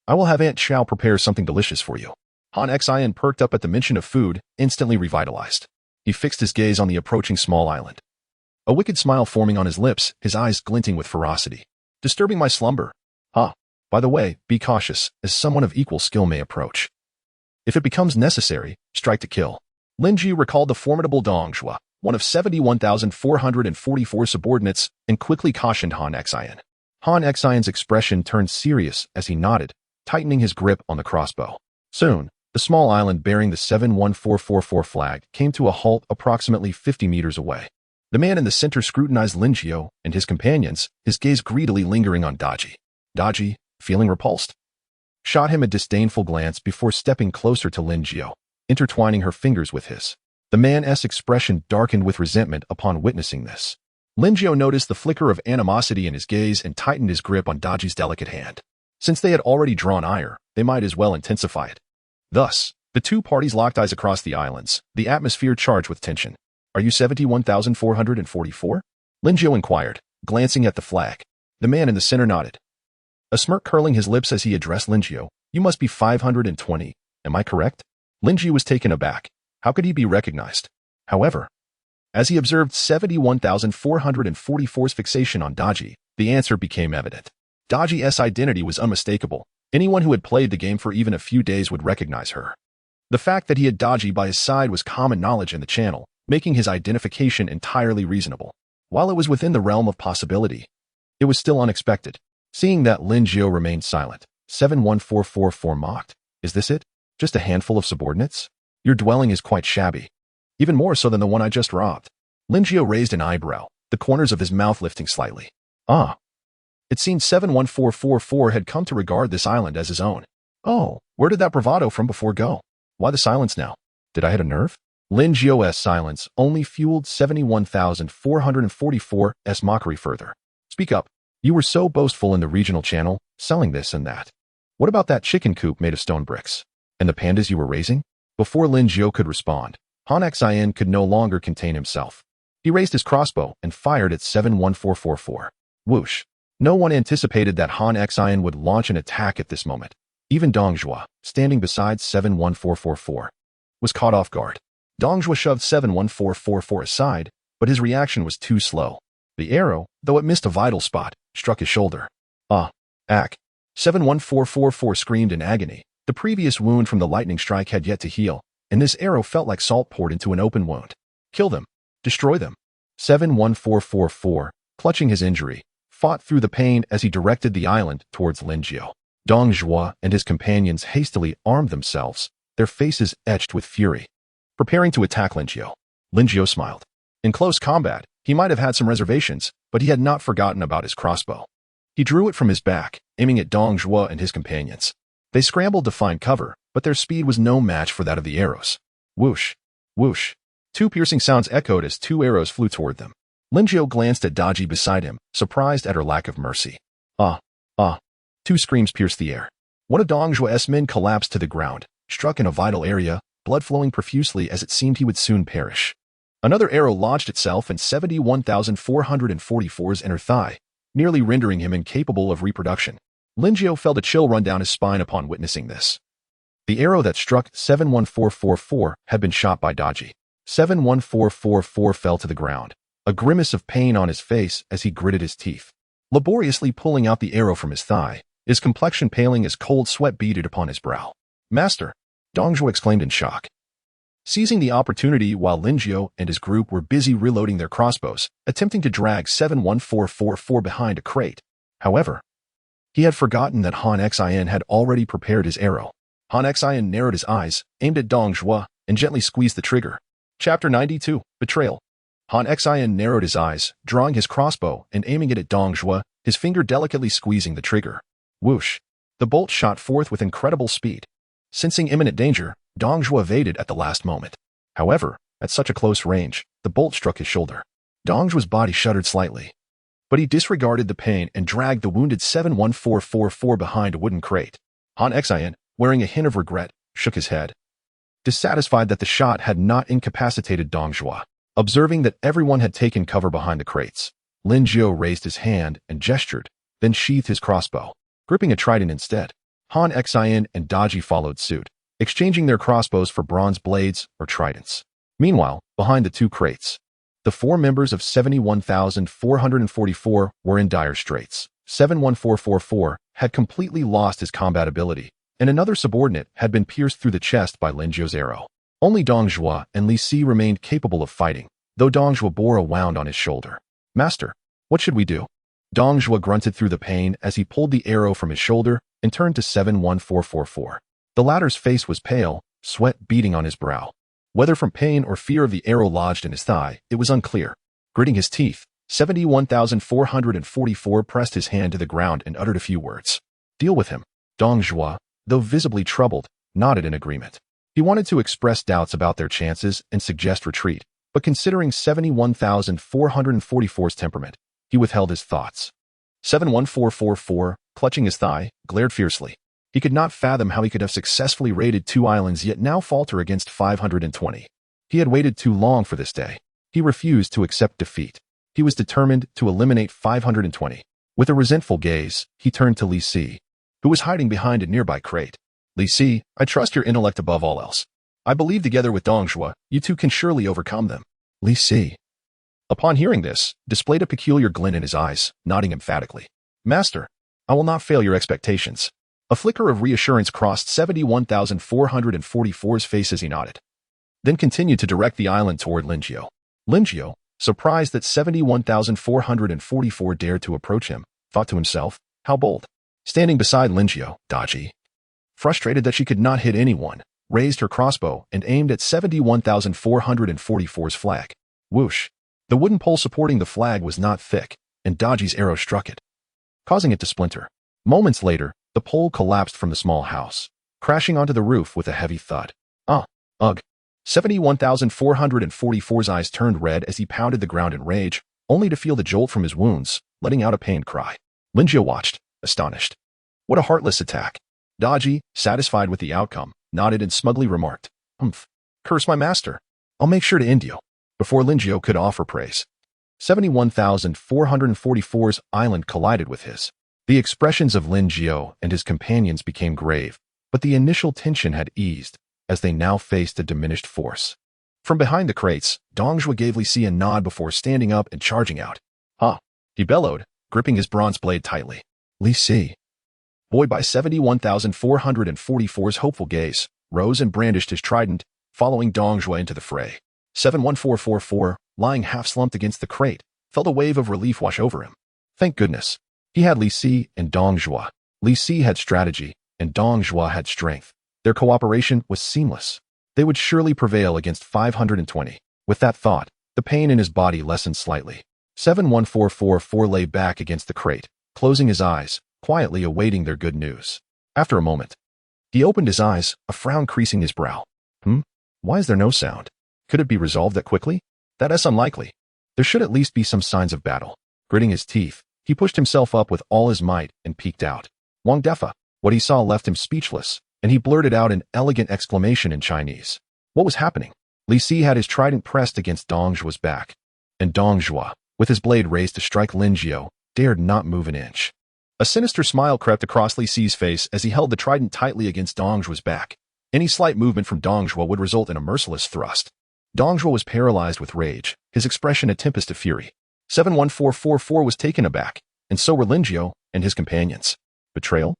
I will have Aunt Xiao prepare something delicious for you. Han Xian perked up at the mention of food, instantly revitalized. He fixed his gaze on the approaching small island. A wicked smile forming on his lips, his eyes glinting with ferocity. Disturbing my slumber. Huh. By the way, be cautious, as someone of equal skill may approach. If it becomes necessary, strike to kill. Lin Jiu recalled the formidable Dong Zhuo, one of 71,444 subordinates, and quickly cautioned Han Xian. Han Xian's expression turned serious as he nodded, tightening his grip on the crossbow. Soon, the small island bearing the 71444 flag came to a halt approximately 50 meters away. The man in the center scrutinized Lin Jiu and his companions, his gaze greedily lingering on Daji. Daji, feeling repulsed, shot him a disdainful glance before stepping closer to Lin Jiu, intertwining her fingers with his. The man's expression darkened with resentment upon witnessing this. Lin Jiu noticed the flicker of animosity in his gaze and tightened his grip on Daji's delicate hand. Since they had already drawn ire, they might as well intensify it. Thus, the two parties locked eyes across the islands, the atmosphere charged with tension. Are you 71,444? Lin Jiu inquired, glancing at the flag. The man in the center nodded. A smirk curling his lips as he addressed Lin Jiu. You must be 520, am I correct? Lin Jiu was taken aback. How could he be recognized? However, as he observed 71,444's fixation on Daji, the answer became evident. Daji's identity was unmistakable. Anyone who had played the game for even a few days would recognize her. The fact that he had Daji by his side was common knowledge in the channel, making his identification entirely reasonable. While it was within the realm of possibility, it was still unexpected. Seeing that Lin Jiu remained silent, 71444 mocked. Is this it? Just a handful of subordinates? Your dwelling is quite shabby. Even more so than the one I just robbed. Lin Jiu raised an eyebrow, the corners of his mouth lifting slightly. Ah. It seemed 71444 had come to regard this island as his own. Oh, where did that bravado from before go? Why the silence now? Did I hit a nerve? Lin Jiu's silence only fueled 71,444's mockery further. Speak up. You were so boastful in the regional channel, selling this and that. What about that chicken coop made of stone bricks? And the pandas you were raising? Before Lin Jiu could respond, Han Xian could no longer contain himself. He raised his crossbow and fired at 71444. Whoosh. No one anticipated that Han Xian would launch an attack at this moment. Even Dong Zhuo, standing beside 71444, was caught off guard. Dong Zhuo shoved 71444 aside, but his reaction was too slow. The arrow, though it missed a vital spot, struck his shoulder. Ack. 71444 screamed in agony. The previous wound from the lightning strike had yet to heal, and this arrow felt like salt poured into an open wound. Kill them. Destroy them. 71444, clutching his injury, fought through the pain as he directed the island towards Lin Jiu. Dong Zhuo and his companions hastily armed themselves, their faces etched with fury, preparing to attack Lin Jiu. Lin Jiu smiled. In close combat, he might have had some reservations, but he had not forgotten about his crossbow. He drew it from his back, aiming at Dong Zhuo and his companions. They scrambled to find cover, but their speed was no match for that of the arrows. Whoosh, whoosh. Two piercing sounds echoed as two arrows flew toward them. Lin Jiu glanced at Daji beside him, surprised at her lack of mercy. Two screams pierced the air. One of Dong Zhuo's men collapsed to the ground, struck in a vital area, blood flowing profusely as it seemed he would soon perish. Another arrow lodged itself in 71,444's inner thigh, nearly rendering him incapable of reproduction. Lin Jiu felt a chill run down his spine upon witnessing this. The arrow that struck 71444 had been shot by Daji. 71444 fell to the ground, a grimace of pain on his face as he gritted his teeth, laboriously pulling out the arrow from his thigh, his complexion paling as cold sweat beaded upon his brow. Master! Dong Zhuo exclaimed in shock. Seizing the opportunity while Lin Jiu and his group were busy reloading their crossbows, attempting to drag 71444 behind a crate. However, he had forgotten that Han Xian had already prepared his arrow. Han Xian narrowed his eyes, aimed at Dong Zhuo, and gently squeezed the trigger. Chapter 92, Betrayal. Han Xian narrowed his eyes, drawing his crossbow and aiming it at Dong Zhuo, his finger delicately squeezing the trigger. Whoosh. The bolt shot forth with incredible speed. Sensing imminent danger, Dong Zhuo evaded at the last moment. However, at such a close range, the bolt struck his shoulder. Dong Zhuo's body shuddered slightly, but he disregarded the pain and dragged the wounded 71444 behind a wooden crate. Han Xian, wearing a hint of regret, shook his head, dissatisfied that the shot had not incapacitated Dong Zhuo. Observing that everyone had taken cover behind the crates, Lin Jiu raised his hand and gestured, then sheathed his crossbow, gripping a trident instead. Han Xian and Daji followed suit, exchanging their crossbows for bronze blades or tridents. Meanwhile, behind the two crates, the four members of 71,444 were in dire straits. 71444 had completely lost his combat ability, and another subordinate had been pierced through the chest by Lin Jiu's arrow. Only Dong Zhuo and Li Si remained capable of fighting, though Dong Zhuo bore a wound on his shoulder. "Master, what should we do?" Dong Zhuo grunted through the pain as he pulled the arrow from his shoulder and turned to 71444. The latter's face was pale, sweat beading on his brow. Whether from pain or fear of the arrow lodged in his thigh, it was unclear. Gritting his teeth, 71,444 pressed his hand to the ground and uttered a few words. "Deal with him." Dong Zhuo, though visibly troubled, nodded in agreement. He wanted to express doubts about their chances and suggest retreat, but considering 71,444's temperament, he withheld his thoughts. 71444, clutching his thigh, glared fiercely. He could not fathom how he could have successfully raided 2 islands yet now falter against 520. He had waited too long for this day. He refused to accept defeat. He was determined to eliminate 520. With a resentful gaze, he turned to Li Si, who was hiding behind a nearby crate. "Li Si, I trust your intellect above all else. I believe together with Dong Zhuo, you two can surely overcome them." Li Si, upon hearing this, displayed a peculiar glint in his eyes, nodding emphatically. "Master, I will not fail your expectations." A flicker of reassurance crossed 71,444's face as he nodded, then continued to direct the island toward Lin Jiu. Lin Jiu, surprised that 71,444 dared to approach him, thought to himself, how bold. Standing beside Lin Jiu, Daji, frustrated that she could not hit anyone, raised her crossbow and aimed at 71,444's flag. Whoosh! The wooden pole supporting the flag was not thick, and Daji's arrow struck it, causing it to splinter. Moments later, the pole collapsed from the small house, crashing onto the roof with a heavy thud. Ugh. 71,444's eyes turned red as he pounded the ground in rage, only to feel the jolt from his wounds, letting out a pained cry. Lin Jiu watched, astonished. What a heartless attack. Daji, satisfied with the outcome, nodded and smugly remarked, "Humph. Curse my master. I'll make sure to end you." Before Lin Jiu could offer praise, 71,444's island collided with his. The expressions of Lin Jiu and his companions became grave, but the initial tension had eased, as they now faced a diminished force. From behind the crates, Dong Zhuo gave Li Si a nod before standing up and charging out. "Ha!" he bellowed, gripping his bronze blade tightly. Li Si, buoyed by 71,444's hopeful gaze, rose and brandished his trident, following Dong Zhuo into the fray. 71444, lying half-slumped against the crate, felt a wave of relief wash over him. Thank goodness. He had Li Si and Dong Zhuo. Li Si had strategy, and Dong Zhuo had strength. Their cooperation was seamless. They would surely prevail against 520. With that thought, the pain in his body lessened slightly. 71444 lay back against the crate, closing his eyes, quietly awaiting their good news. After a moment, he opened his eyes, a frown creasing his brow. Why is there no sound? Could it be resolved that quickly? That is unlikely. There should at least be some signs of battle. Gritting his teeth, he pushed himself up with all his might and peeked out. Wang Defa. What he saw left him speechless, and he blurted out an elegant exclamation in Chinese. What was happening? Li Si had his trident pressed against Dong Zhuo's back, and Dong Zhuo, with his blade raised to strike Lin Jiu, dared not move an inch. A sinister smile crept across Li Si's face as he held the trident tightly against Dong Zhuo's back. Any slight movement from Dong Zhuo would result in a merciless thrust. Dong Zhuo was paralyzed with rage, his expression a tempest of fury. 71444 was taken aback, and so were Lin Jiu and his companions. Betrayal?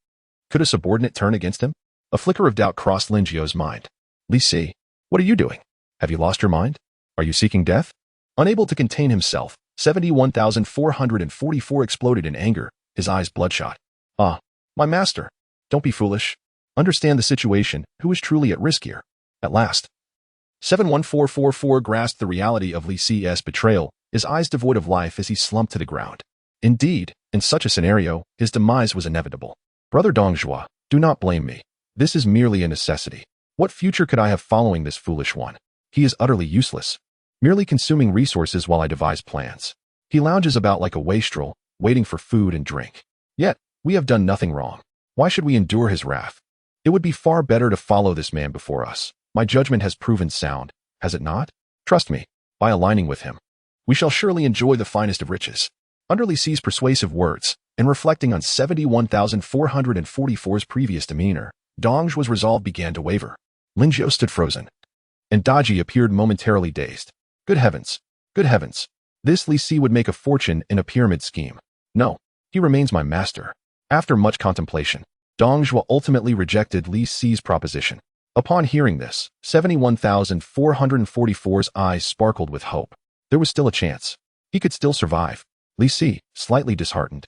Could a subordinate turn against him? A flicker of doubt crossed Lin Jiu's mind. Li Si, what are you doing? Have you lost your mind? Are you seeking death? Unable to contain himself, 71,444 exploded in anger, his eyes bloodshot. "Ah, my master, don't be foolish. Understand the situation, who is truly at risk here?" At last, 71444 grasped the reality of Li Si's betrayal, his eyes devoid of life as he slumped to the ground. Indeed, in such a scenario, his demise was inevitable. Brother Dong Zhuo, do not blame me. This is merely a necessity. What future could I have following this foolish one? He is utterly useless, merely consuming resources while I devise plans. He lounges about like a wastrel, waiting for food and drink. Yet, we have done nothing wrong. Why should we endure his wrath? It would be far better to follow this man before us. My judgment has proven sound, has it not? Trust me, by aligning with him, we shall surely enjoy the finest of riches. Under Li Si's persuasive words, and reflecting on 71,444's previous demeanor, Dong Zhuo's resolve began to waver. Linjiao stood frozen, and Daji appeared momentarily dazed. Good heavens! Good heavens! This Li Si would make a fortune in a pyramid scheme. No, he remains my master. After much contemplation, Dongzhuo ultimately rejected Li Si's proposition. Upon hearing this, 71,444's eyes sparkled with hope. There was still a chance. He could still survive. Li Si, slightly disheartened,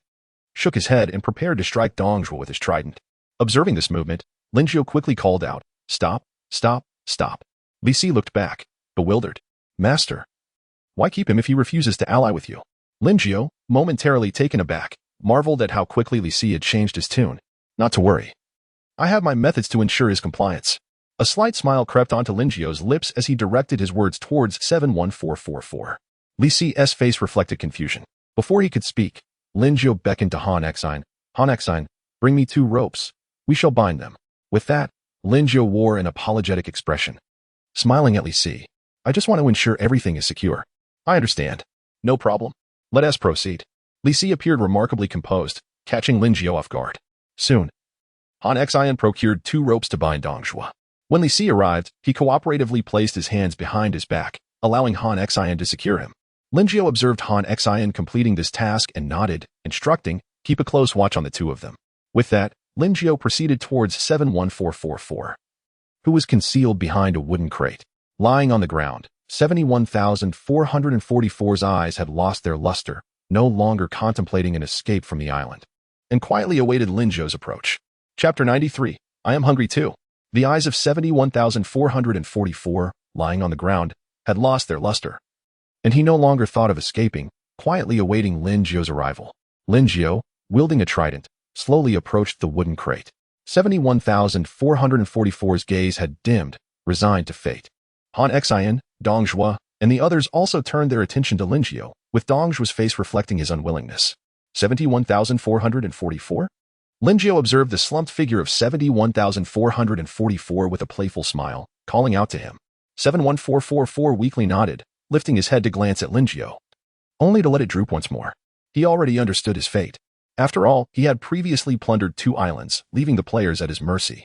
shook his head and prepared to strike Dongzhuo with his trident. Observing this movement, Linjiao quickly called out, "Stop, stop, stop." Li Si looked back, bewildered. "Master, why keep him if he refuses to ally with you?" Linjiao, momentarily taken aback, marveled at how quickly Li Si had changed his tune. "Not to worry. I have my methods to ensure his compliance." A slight smile crept onto Linjiao's lips as he directed his words towards 71444. Li Si's face reflected confusion. Before he could speak, Linjiao beckoned to Han Xine. "Han Xine, bring me 2 ropes. We shall bind them." With that, Linjiao wore an apologetic expression. Smiling at Li Si, "I just want to ensure everything is secure." "I understand. No problem. Let us proceed." Li Si appeared remarkably composed, catching Linjiao off guard. Soon, Han Xine procured 2 ropes to bind Dongzhuo. When Li Si arrived, he cooperatively placed his hands behind his back, allowing Han Xine to secure him. Linjiao observed Han Xine completing this task and nodded, instructing, "Keep a close watch on the 2 of them." With that, Linjiao proceeded towards 71444, who was concealed behind a wooden crate. Lying on the ground, 71,444's eyes had lost their luster, no longer contemplating an escape from the island, and quietly awaited Linjiao's approach. Chapter 93. I am hungry too. The eyes of 71,444, lying on the ground, had lost their luster, and he no longer thought of escaping, quietly awaiting Linjiao's arrival. Linjiao, wielding a trident, slowly approached the wooden crate. 71,444's gaze had dimmed, resigned to fate. Han Xine, Dongzhuo, and the others also turned their attention to Linjiao, with Dongzhuo's face reflecting his unwillingness. 71,444? Linjiao observed the slumped figure of 71,444 with a playful smile, calling out to him. 71444 weakly nodded, lifting his head to glance at Linjiao, only to let it droop once more. He already understood his fate. After all, he had previously plundered 2 islands, leaving the players at his mercy.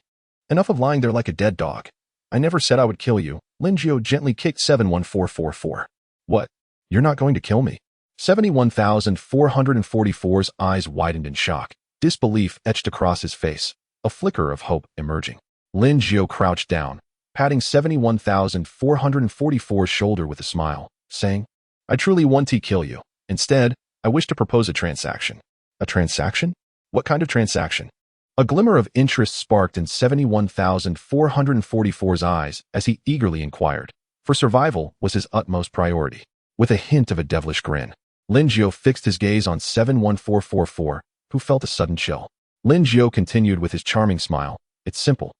Enough of lying there like a dead dog. "I never said I would kill you." Linjiao gently kicked 71444. "What? You're not going to kill me?" 71,444's eyes widened in shock. Disbelief etched across his face, a flicker of hope emerging. Linjiao crouched down, patting 71,444's shoulder with a smile, saying, "I truly want to kill you. Instead, I wish to propose a transaction." "A transaction? What kind of transaction?" A glimmer of interest sparked in 71,444's eyes as he eagerly inquired, for survival was his utmost priority. With a hint of a devilish grin, Linjiao fixed his gaze on 71444, who felt a sudden chill. Linjiao continued with his charming smile. "It's simple.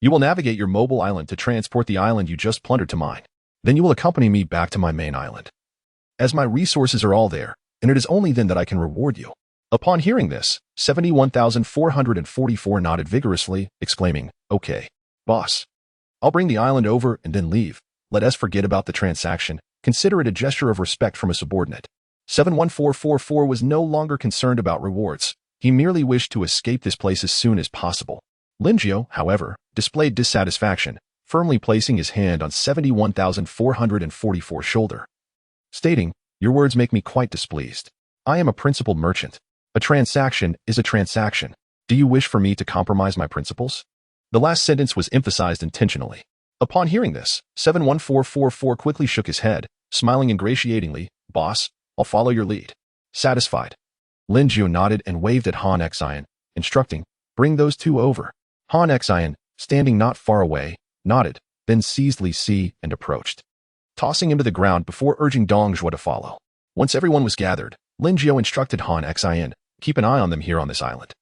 You will navigate your mobile island to transport the island you just plundered to mine. Then you will accompany me back to my main island, as my resources are all there, and it is only then that I can reward you." Upon hearing this, 71,444 nodded vigorously, exclaiming, "Okay, boss. I'll bring the island over and then leave. Let us forget about the transaction. Consider it a gesture of respect from a subordinate." 71444 was no longer concerned about rewards. He merely wished to escape this place as soon as possible. Linjiao, however, displayed dissatisfaction, firmly placing his hand on 71,444's shoulder, stating, "Your words make me quite displeased. I am a principled merchant. A transaction is a transaction. Do you wish for me to compromise my principles?" The last sentence was emphasized intentionally. Upon hearing this, 71444 quickly shook his head, smiling ingratiatingly, "Boss, I'll follow your lead." Satisfied, Linjiao nodded and waved at Han Xine, instructing, "Bring those 2 over." Han Xine, standing not far away, nodded, then seized Li Si and approached, tossing him to the ground before urging Dongzhuo to follow. Once everyone was gathered, Linjiao instructed Han Xine, "Keep an eye on them here on this island.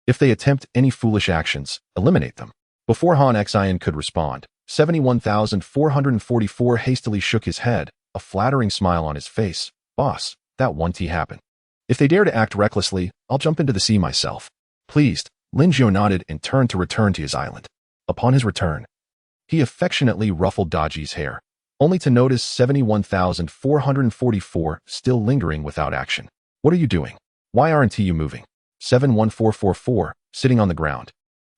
If they attempt any foolish actions, eliminate them." Before Han Xine could respond, 71,444 hastily shook his head, a flattering smile on his face. "Boss, that won't happen. If they dare to act recklessly, I'll jump into the sea myself." Pleased, Linjiao nodded and turned to return to his island. Upon his return, he affectionately ruffled Daji's hair, only to notice 71,444 still lingering without action. "What are you doing? Why aren't you moving?" 71444, sitting on the ground,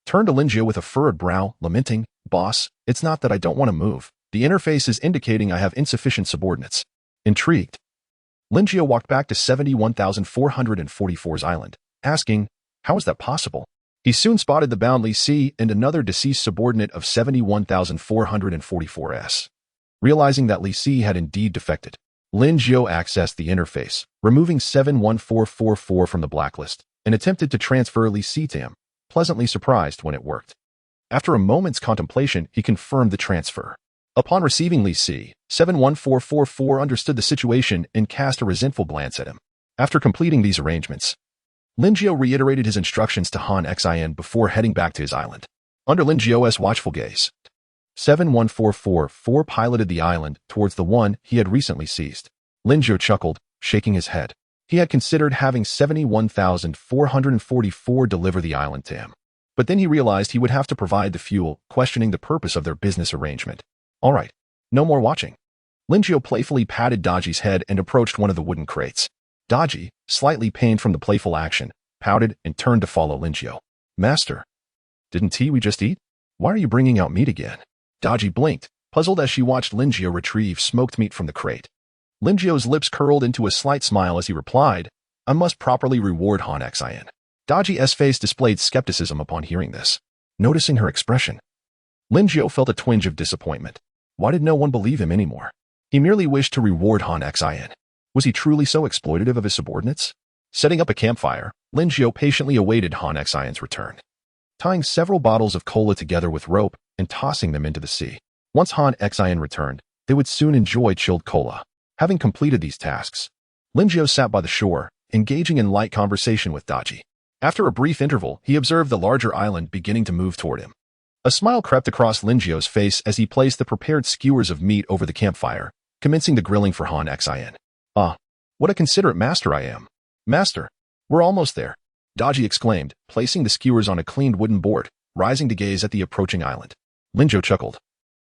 turned to Linjiao with a furrowed brow, lamenting, Boss, it's not that I don't want to move. The interface is indicating I have insufficient subordinates. Intrigued, Linjiao walked back to 71,444's island, asking, how is that possible? He soon spotted the bound Li Si and another deceased subordinate of 71,444s. Realizing that Li Si had indeed defected, Linjiao accessed the interface, removing 71444 from the blacklist, and attempted to transfer Li Si to him, pleasantly surprised when it worked. After a moment's contemplation, he confirmed the transfer. Upon receiving Li Si, 71444 understood the situation and cast a resentful glance at him. After completing these arrangements, Linjiao reiterated his instructions to Han Xin before heading back to his island. Under Linjiao's watchful gaze, 71444 piloted the island towards the one he had recently seized. Linjiao chuckled, shaking his head. He had considered having 71,444 deliver the island to him. But then he realized he would have to provide the fuel, questioning the purpose of their business arrangement. All right, no more watching. Linjiao playfully patted Daji's head and approached one of the wooden crates. Daji, slightly pained from the playful action, pouted and turned to follow Linjiao. Master, didn't we just eat? Why are you bringing out meat again? Daji blinked, puzzled as she watched Linjiao retrieve smoked meat from the crate. Linjiao's lips curled into a slight smile as he replied, I must properly reward Han Xin. Daji's face displayed skepticism upon hearing this. Noticing her expression, Linjiao felt a twinge of disappointment. Why did no one believe him anymore? He merely wished to reward Han Xin. Was he truly so exploitative of his subordinates? Setting up a campfire, Linjiao patiently awaited Han Xin's return, tying several bottles of cola together with rope and tossing them into the sea. Once Han Xin returned, they would soon enjoy chilled cola. Having completed these tasks, Linjiao sat by the shore, engaging in light conversation with Daji. After a brief interval, he observed the larger island beginning to move toward him. A smile crept across Linjiao's face as he placed the prepared skewers of meat over the campfire, commencing the grilling for Han Xin. Ah, what a considerate master I am. Master, we're almost there, Daji exclaimed, placing the skewers on a cleaned wooden board, rising to gaze at the approaching island. Linjiao chuckled,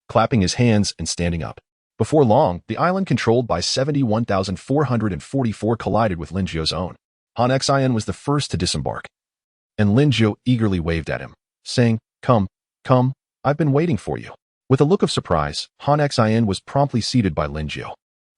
clapping his hands and standing up. Before long, the island controlled by 71,444 collided with Linjiao's own. Han Xin was the first to disembark, and Linjiao eagerly waved at him, saying, Come, I've been waiting for you. With a look of surprise, Han Xin was promptly seated by Linjiao.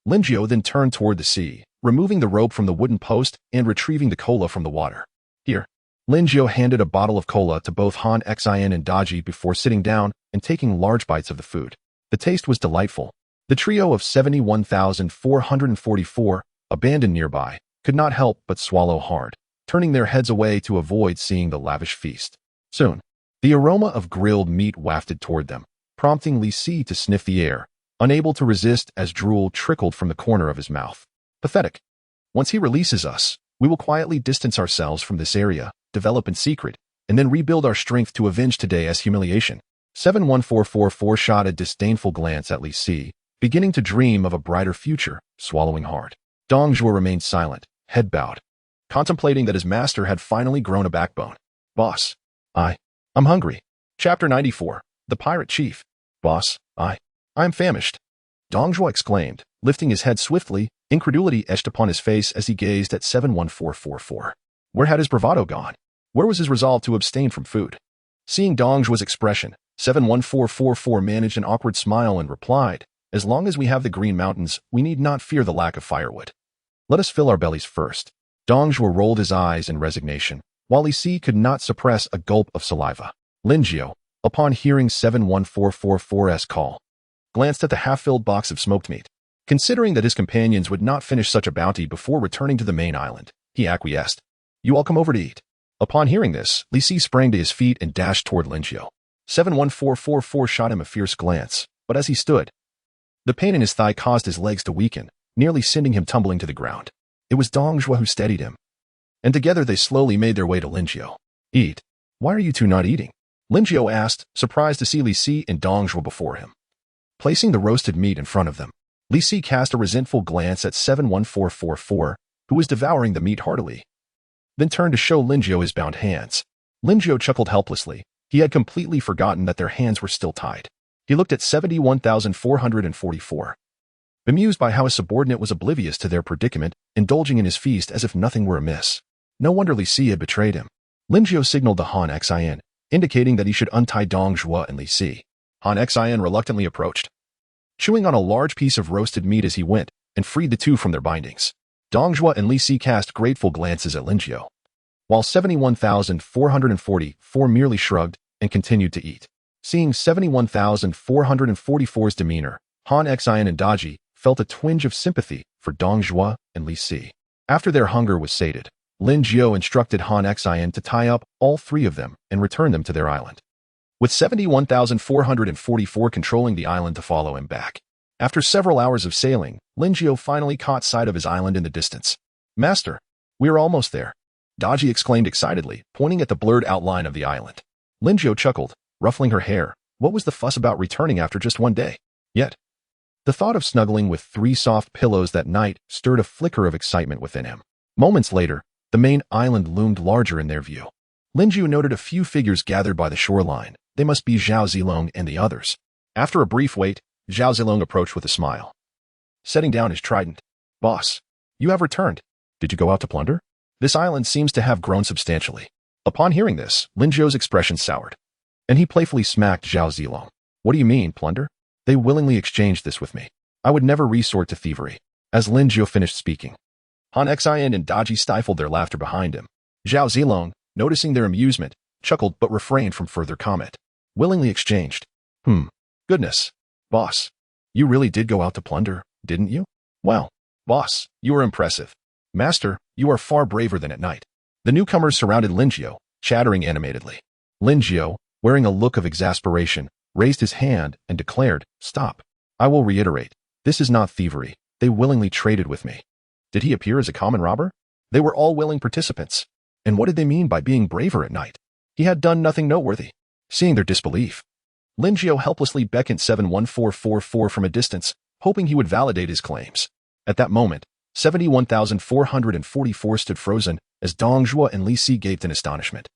Linjiao then turned toward the sea, removing the rope from the wooden post and retrieving the cola from the water. Here, Linjiao handed a bottle of cola to both Han Xin and Daji before sitting down and taking large bites of the food. The taste was delightful. The trio of 71,444, abandoned nearby, could not help but swallow hard, turning their heads away to avoid seeing the lavish feast. Soon, the aroma of grilled meat wafted toward them, prompting Li Si to sniff the air, unable to resist as drool trickled from the corner of his mouth. Pathetic. Once he releases us, we will quietly distance ourselves from this area, develop in secret, and then rebuild our strength to avenge today's humiliation. 71444 shot a disdainful glance at Li Si, beginning to dream of a brighter future, swallowing hard. Dongjue remained silent, head bowed, contemplating that his master had finally grown a backbone. Boss, I'm hungry. Chapter 94. The Pirate Chief. Boss, I'm famished. Dongjue exclaimed, lifting his head swiftly, incredulity etched upon his face as he gazed at 71444. Where had his bravado gone? Where was his resolve to abstain from food? Seeing Dongjue's expression, 71444 managed an awkward smile and replied, As long as we have the Green Mountains, we need not fear the lack of firewood. Let us fill our bellies first. Dongjue rolled his eyes in resignation, while Li Si could not suppress a gulp of saliva. Linjiao, upon hearing 71444's call, glanced at the half-filled box of smoked meat. Considering that his companions would not finish such a bounty before returning to the main island, he acquiesced. You all come over to eat. Upon hearing this, Li Si sprang to his feet and dashed toward Linjiao. 71444 shot him a fierce glance, but as he stood, the pain in his thigh caused his legs to weaken, nearly sending him tumbling to the ground. It was Dongjue who steadied him, and together they slowly made their way to Linjiao. Eat. Why are you two not eating? Linjiao asked, surprised to see Li Si and Dongjue before him. Placing the roasted meat in front of them, Li Si cast a resentful glance at 71444, who was devouring the meat heartily, then turned to show Linjiao his bound hands. Linjiao chuckled helplessly. He had completely forgotten that their hands were still tied. He looked at 71,444, bemused by how his subordinate was oblivious to their predicament, indulging in his feast as if nothing were amiss. No wonder Li Si had betrayed him. Linjiao signaled to Han Xin, indicating that he should untie Dongjue and Li Si. Han Xian reluctantly approached, chewing on a large piece of roasted meat as he went, and freed the two from their bindings. Dong Zhuo and Li Si cast grateful glances at Lin Jiu, while 71,444 merely shrugged and continued to eat. Seeing 71,444's demeanor, Han Xian and Daji felt a twinge of sympathy for Dong Zhuo and Li Si. After their hunger was sated, Lin Jiu instructed Han Xian to tie up all three of them and return them to their island, with 71,444 controlling the island to follow him back. After several hours of sailing, Lin Jiu finally caught sight of his island in the distance. "Master, we are almost there," Daji exclaimed excitedly, pointing at the blurred outline of the island. Lin Jiu chuckled, ruffling her hair. What was the fuss about returning after just one day? Yet, the thought of snuggling with 3 soft pillows that night stirred a flicker of excitement within him. Moments later, the main island loomed larger in their view. Lin Jiu noted a few figures gathered by the shoreline. They must be Zhao Zilong and the others. After a brief wait, Zhao Zilong approached with a smile, setting down his trident. "Boss, you have returned. Did you go out to plunder? This island seems to have grown substantially." Upon hearing this, Lin Jiu's expression soured, and he playfully smacked Zhao Zilong. "What do you mean, plunder? They willingly exchanged this with me. I would never resort to thievery." As Lin Jiu finished speaking, Han Xian and Daji stifled their laughter behind him. Zhao Zilong, noticing their amusement, chuckled but refrained from further comment. "Willingly exchanged. Goodness. Boss, you really did go out to plunder, didn't you? Well, boss, you are impressive. Master, you are far braver than at night." The newcomers surrounded Lin Jiu, chattering animatedly. Lin Jiu, wearing a look of exasperation, raised his hand and declared, "Stop. I will reiterate, this is not thievery. They willingly traded with me." Did he appear as a common robber? They were all willing participants. And what did they mean by being braver at night? He had done nothing noteworthy. Seeing their disbelief, Lin Jiu helplessly beckoned 71444 from a distance, hoping he would validate his claims. At that moment, 71,444 stood frozen as Dong Zhuo and Li Si gaped in astonishment.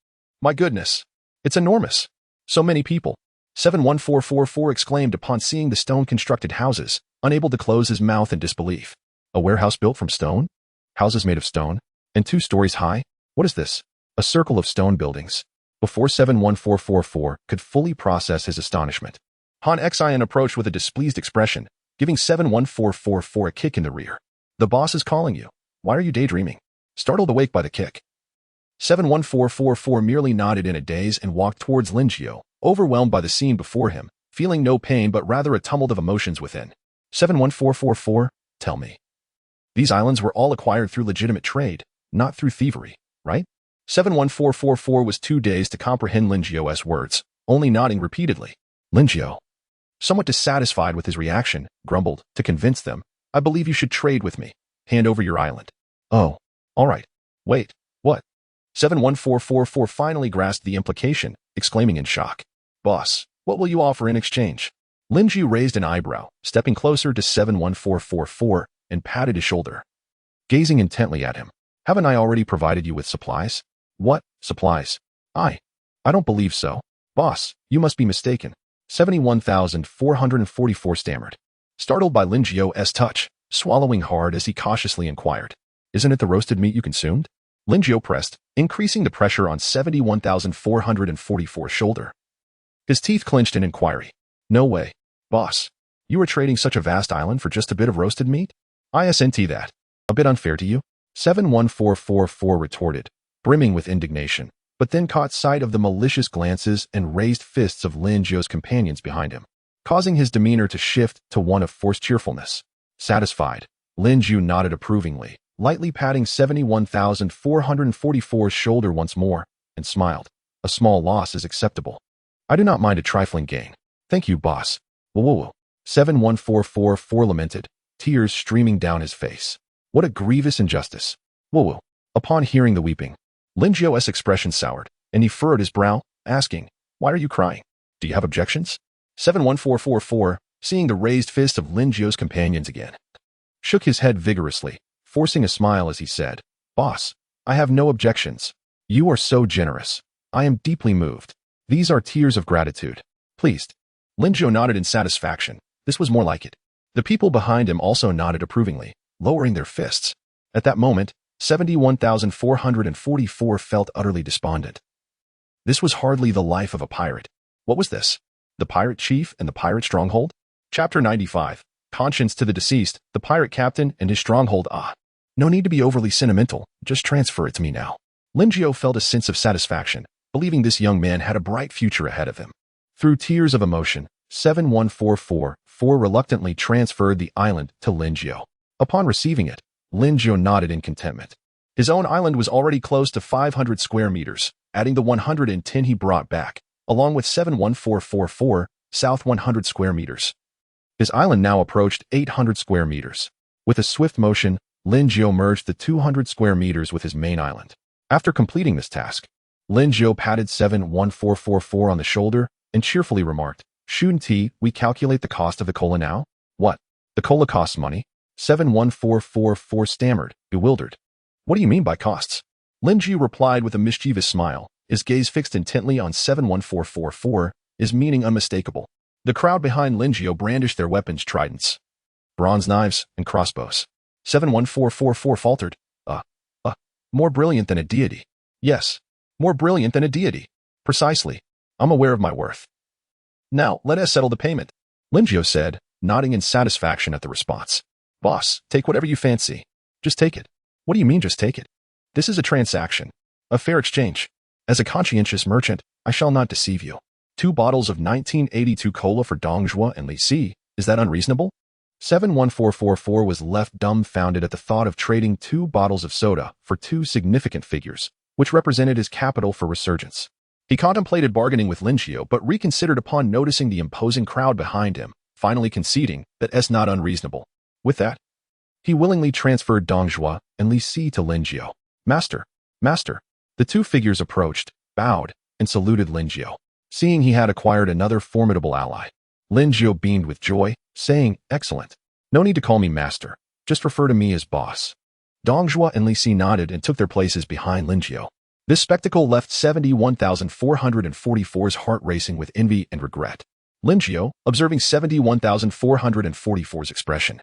"My goodness, it's enormous. So many people," 71444 exclaimed upon seeing the stone-constructed houses, unable to close his mouth in disbelief. "A warehouse built from stone? Houses made of stone? And 2 stories high? What is this? A circle of stone buildings?" Before 71444 could fully process his astonishment, Han Xian approached with a displeased expression, giving 71444 a kick in the rear. "The boss is calling you. Why are you daydreaming?" Startled awake by the kick, 71444 merely nodded in a daze and walked towards Lin Jiu, overwhelmed by the scene before him, feeling no pain but rather a tumult of emotions within. 71444, tell me. These islands were all acquired through legitimate trade, not through thievery, right? 71444 was too dazed to comprehend Lin Jiu's words, only nodding repeatedly. Lin Jiu, somewhat dissatisfied with his reaction, grumbled, "To convince them, I believe you should trade with me. Hand over your island." "Oh, all right. Wait, what?" 71444 finally grasped the implication, exclaiming in shock. "Boss, what will you offer in exchange?" Lin Jiu raised an eyebrow, stepping closer to 71444 and patted his shoulder, gazing intently at him. "Haven't I already provided you with supplies?" "What, supplies? I don't believe so. Boss, you must be mistaken." 71,444 stammered, startled by Lin Jiu's touch, swallowing hard as he cautiously inquired. "Isn't it the roasted meat you consumed?" Lin Jiu pressed, increasing the pressure on 71,444's shoulder. His teeth clenched in inquiry. "No way. Boss, you are trading such a vast island for just a bit of roasted meat? Isn't that a bit unfair to you?" 71444 retorted, brimming with indignation, but then caught sight of the malicious glances and raised fists of Lin Jiu's companions behind him, causing his demeanor to shift to one of forced cheerfulness. Satisfied, Lin Jiu nodded approvingly, lightly patting 71,444's shoulder once more, and smiled. "A small loss is acceptable. I do not mind a trifling gain. Thank you, boss." Whoa. 71444 lamented, tears streaming down his face. What a grievous injustice. Whoa. Upon hearing the weeping, Lin Jiu's expression soured, and he furrowed his brow, asking, "Why are you crying? Do you have objections?" 71444, seeing the raised fist of Lin Jiu's companions again, shook his head vigorously, forcing a smile as he said, "Boss, I have no objections. You are so generous. I am deeply moved. These are tears of gratitude." Pleased, Lin Jiu nodded in satisfaction. This was more like it. The people behind him also nodded approvingly, lowering their fists. At that moment, 71,444 felt utterly despondent. This was hardly the life of a pirate. What was this? The Pirate Chief and the Pirate Stronghold? Chapter 95. Conscience to the Deceased, the Pirate Captain and his Stronghold. No need to be overly sentimental, just transfer it to me now. Lingio felt a sense of satisfaction, believing this young man had a bright future ahead of him. Through tears of emotion, 71444 reluctantly transferred the island to Lingio. Upon receiving it, Lingio nodded in contentment. His own island was already close to 500 square meters, adding the 110 he brought back, along with 71444, south 100 square meters. His island now approached 800 square meters. With a swift motion, Lingio merged the 200 square meters with his main island. After completing this task, Lingio patted 71444 on the shoulder and cheerfully remarked, "Shouldn't we calculate the cost of the cola now?" "What? The cola costs money?" 71444 stammered, bewildered. "What do you mean by costs?" Lingio replied with a mischievous smile, his gaze fixed intently on 71444, his meaning unmistakable. The crowd behind Lingio brandished their weapons, tridents, bronze knives, and crossbows. 71444 faltered, more brilliant than a deity. Yes, more brilliant than a deity. Precisely. I'm aware of my worth. Now, let us settle the payment, Lingio said, nodding in satisfaction at the response. "Boss, take whatever you fancy. Just take it." "What do you mean, just take it?" "This is a transaction. A fair exchange. As a conscientious merchant, I shall not deceive you. 2 bottles of 1982 cola for Dongjua and Li Si. Is that unreasonable?" 71444 was left dumbfounded at the thought of trading 2 bottles of soda for 2 significant figures, which represented his capital for resurgence. He contemplated bargaining with Lingio, but reconsidered upon noticing the imposing crowd behind him, finally conceding that it's not unreasonable. With that, he willingly transferred Dongjua and Li Si to Lingio. Master. The 2 figures approached, bowed, and saluted Lingio. Seeing he had acquired another formidable ally, Lingio beamed with joy, saying, "Excellent. No need to call me master. Just refer to me as boss." Dongjua and Li Si nodded and took their places behind Lingio. This spectacle left 71,444's heart racing with envy and regret. Lingio, observing 71,444's expression,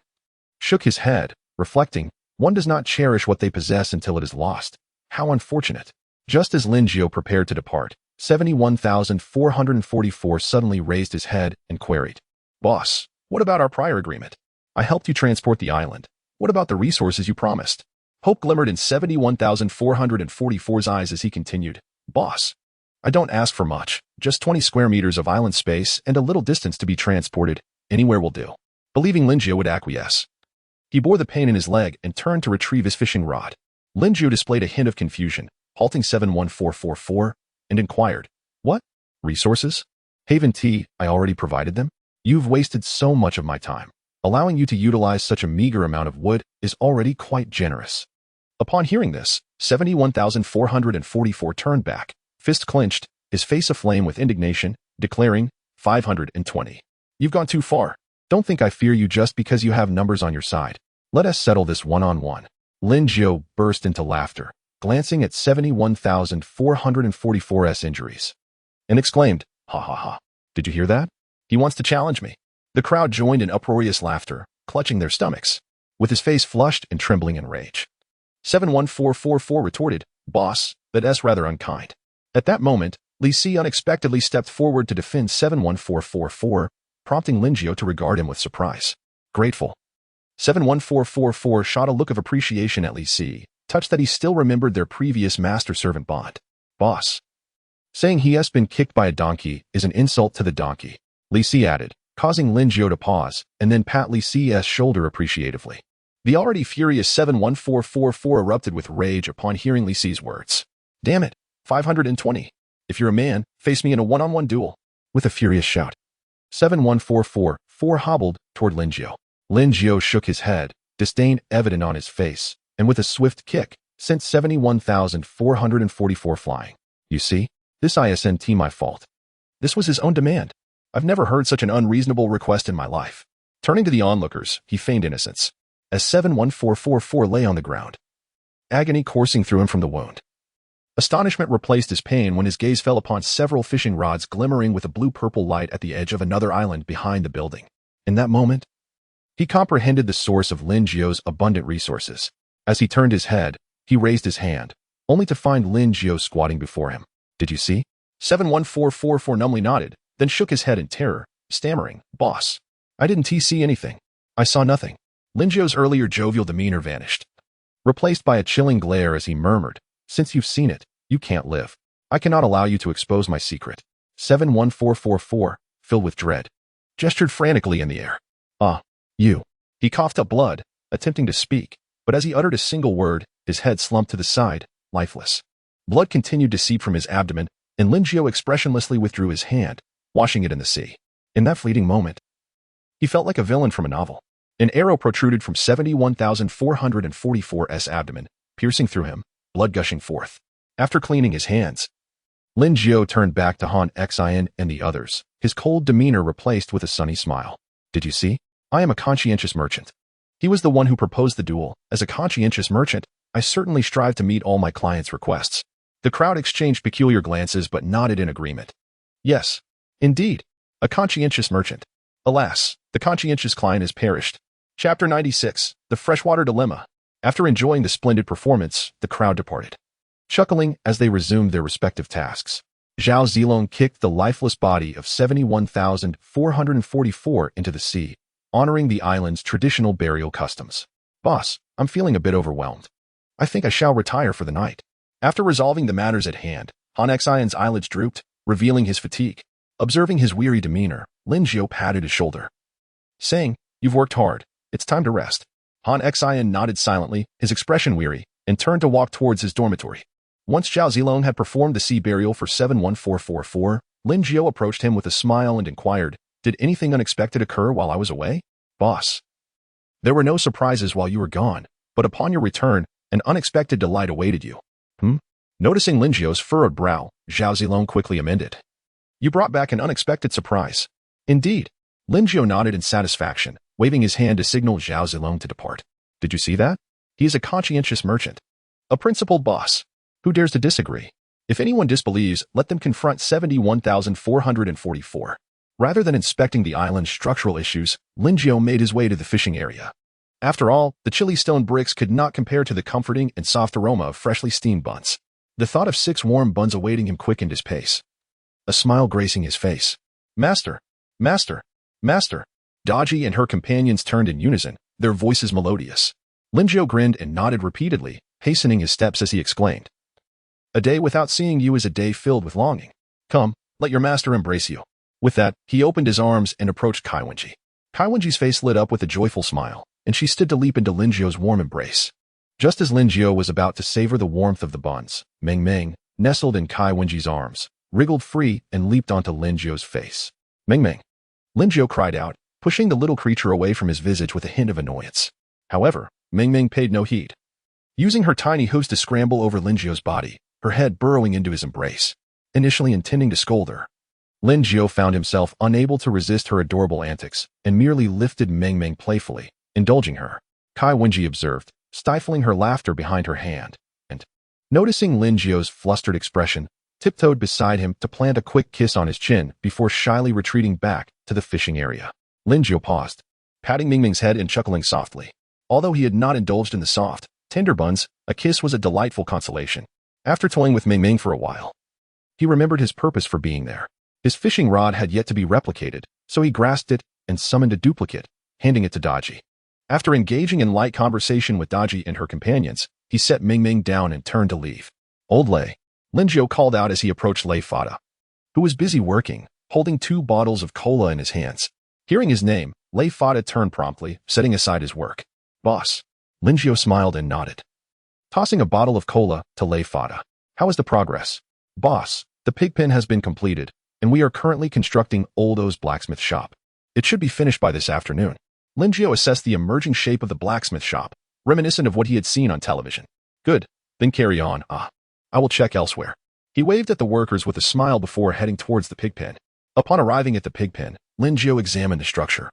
shook his head, reflecting, one does not cherish what they possess until it is lost. How unfortunate. Just as Lingio prepared to depart, 71,444 suddenly raised his head and queried, "Boss, what about our prior agreement? I helped you transport the island. What about the resources you promised?" Hope glimmered in 71,444's eyes as he continued, "Boss, I don't ask for much, just 20 square meters of island space and a little distance to be transported. Anywhere will do." Believing Lingio would acquiesce, he bore the pain in his leg and turned to retrieve his fishing rod. Lingio displayed a hint of confusion, halting 71444, and inquired, "What? Resources? Haven Tea, I already provided them? You've wasted so much of my time. Allowing you to utilize such a meager amount of wood is already quite generous." Upon hearing this, 71,444 turned back, fist clenched, his face aflame with indignation, declaring, 520. "You've gone too far. Don't think I fear you just because you have numbers on your side. Let us settle this one-on-one." Lingio burst into laughter, glancing at 71,444's injuries, and exclaimed, "Ha ha ha. Did you hear that? He wants to challenge me." The crowd joined in uproarious laughter, clutching their stomachs, with his face flushed and trembling in rage. 71444 retorted, "Boss, that's rather unkind." At that moment, Li Si unexpectedly stepped forward to defend 71444, prompting Lingio to regard him with surprise. Grateful. 71444 shot a look of appreciation at Li Si, touched that he still remembered their previous master-servant bond. "Boss, saying he has been kicked by a donkey is an insult to the donkey," Li Si added, causing Lingio to pause and then pat Li Si's shoulder appreciatively. The already furious 71444 erupted with rage upon hearing Li Si's words. "Damn it, 520. If you're a man, face me in a one-on-one duel." With a furious shout, 71444 hobbled toward Lingio. Lingio shook his head, disdain evident on his face, and with a swift kick, sent 71,444 flying. "You see, this isn't my fault. This was his own demand. I've never heard such an unreasonable request in my life." Turning to the onlookers, he feigned innocence, as 71444 lay on the ground, agony coursing through him from the wound. Astonishment replaced his pain when his gaze fell upon several fishing rods glimmering with a blue-purple light at the edge of another island behind the building. In that moment, he comprehended the source of Lingio's abundant resources. As he turned his head, he raised his hand, only to find Lingio squatting before him. "Did you see?" 71444 numbly nodded, then shook his head in terror, stammering, "Boss, I didn't see anything. I saw nothing." Linjia's earlier jovial demeanor vanished, replaced by a chilling glare as he murmured, "Since you've seen it, you can't live. I cannot allow you to expose my secret." 71444, filled with dread, gestured frantically in the air. You." He coughed up blood, attempting to speak, but as he uttered a single word, his head slumped to the side, lifeless. Blood continued to seep from his abdomen, and Linjio expressionlessly withdrew his hand, washing it in the sea. In that fleeting moment, he felt like a villain from a novel. An arrow protruded from 71,444's abdomen, piercing through him, blood gushing forth. After cleaning his hands, Linjio turned back to Han Xin and the others, his cold demeanor replaced with a sunny smile. "Did you see? I am a conscientious merchant." He was the one who proposed the duel. As a conscientious merchant, I certainly strive to meet all my clients' requests. The crowd exchanged peculiar glances but nodded in agreement. Yes, indeed, a conscientious merchant. Alas, the conscientious client has perished. Chapter 96, The Freshwater Dilemma. After enjoying the splendid performance, the crowd departed, chuckling as they resumed their respective tasks. Zhao Zilong kicked the lifeless body of 71,444 into the sea, honoring the island's traditional burial customs. "Boss, I'm feeling a bit overwhelmed. I think I shall retire for the night." After resolving the matters at hand, Han Xion's eyelids drooped, revealing his fatigue. Observing his weary demeanor, Linjio patted his shoulder, saying, "You've worked hard. It's time to rest." Han Xion nodded silently, his expression weary, and turned to walk towards his dormitory. Once Zhao Zilong had performed the sea burial for 71444, Linjio approached him with a smile and inquired, "Did anything unexpected occur while I was away?" "Boss, there were no surprises while you were gone, but upon your return, an unexpected delight awaited you." Noticing Linjio's furrowed brow, Zhao Zilong quickly amended, "You brought back an unexpected surprise." "Indeed." Linjio nodded in satisfaction, waving his hand to signal Zhao Zilong to depart. "Did you see that? He is a conscientious merchant, a principled boss. Who dares to disagree? If anyone disbelieves, let them confront 71,444. Rather than inspecting the island's structural issues, Linjio made his way to the fishing area. After all, the chilly stone bricks could not compare to the comforting and soft aroma of freshly steamed buns. The thought of 6 warm buns awaiting him quickened his pace, a smile gracing his face. "Master! Master! Master!" Daji and her companions turned in unison, their voices melodious. Linjio grinned and nodded repeatedly, hastening his steps as he exclaimed, "A day without seeing you is a day filled with longing. Come, let your master embrace you." With that, he opened his arms and approached Kaiwenji. Kaiwenji's face lit up with a joyful smile, and she stood to leap into Linjio's warm embrace. Just as Linjio was about to savor the warmth of the buns, Meng Meng, nestled in Kaiwenji's arms, wriggled free and leaped onto Linjio's face. "Meng Meng!" Linjio cried out, pushing the little creature away from his visage with a hint of annoyance. However, Meng Meng paid no heed, using her tiny hooves to scramble over Linjio's body, her head burrowing into his embrace, initially intending to scold her. Linjio found himself unable to resist her adorable antics and merely lifted Meng Meng playfully, indulging her. Kaiwenji observed, stifling her laughter behind her hand, and, noticing Linjio's flustered expression, tiptoed beside him to plant a quick kiss on his chin before shyly retreating back to the fishing area. Linjio paused, patting Meng Meng's head and chuckling softly. Although he had not indulged in the soft, tender buns, a kiss was a delightful consolation. After toying with Meng Meng for a while, he remembered his purpose for being there. His fishing rod had yet to be replicated, so he grasped it and summoned a duplicate, handing it to Daji. After engaging in light conversation with Daji and her companions, he set Meng Meng down and turned to leave. "Old Lei," Linjio called out as he approached Lei Fada, who was busy working, holding 2 bottles of cola in his hands. Hearing his name, Lei Fada turned promptly, setting aside his work. "Boss." Linjio smiled and nodded, tossing a bottle of cola to Lei Fada. "How is the progress?" "Boss, the pig pen has been completed, and we are currently constructing Old O's blacksmith shop. It should be finished by this afternoon." Linjio assessed the emerging shape of the blacksmith shop, reminiscent of what he had seen on television. "Good, then carry on. I will check elsewhere." He waved at the workers with a smile before heading towards the pig pen. Upon arriving at the pig pen, Linjio examined the structure,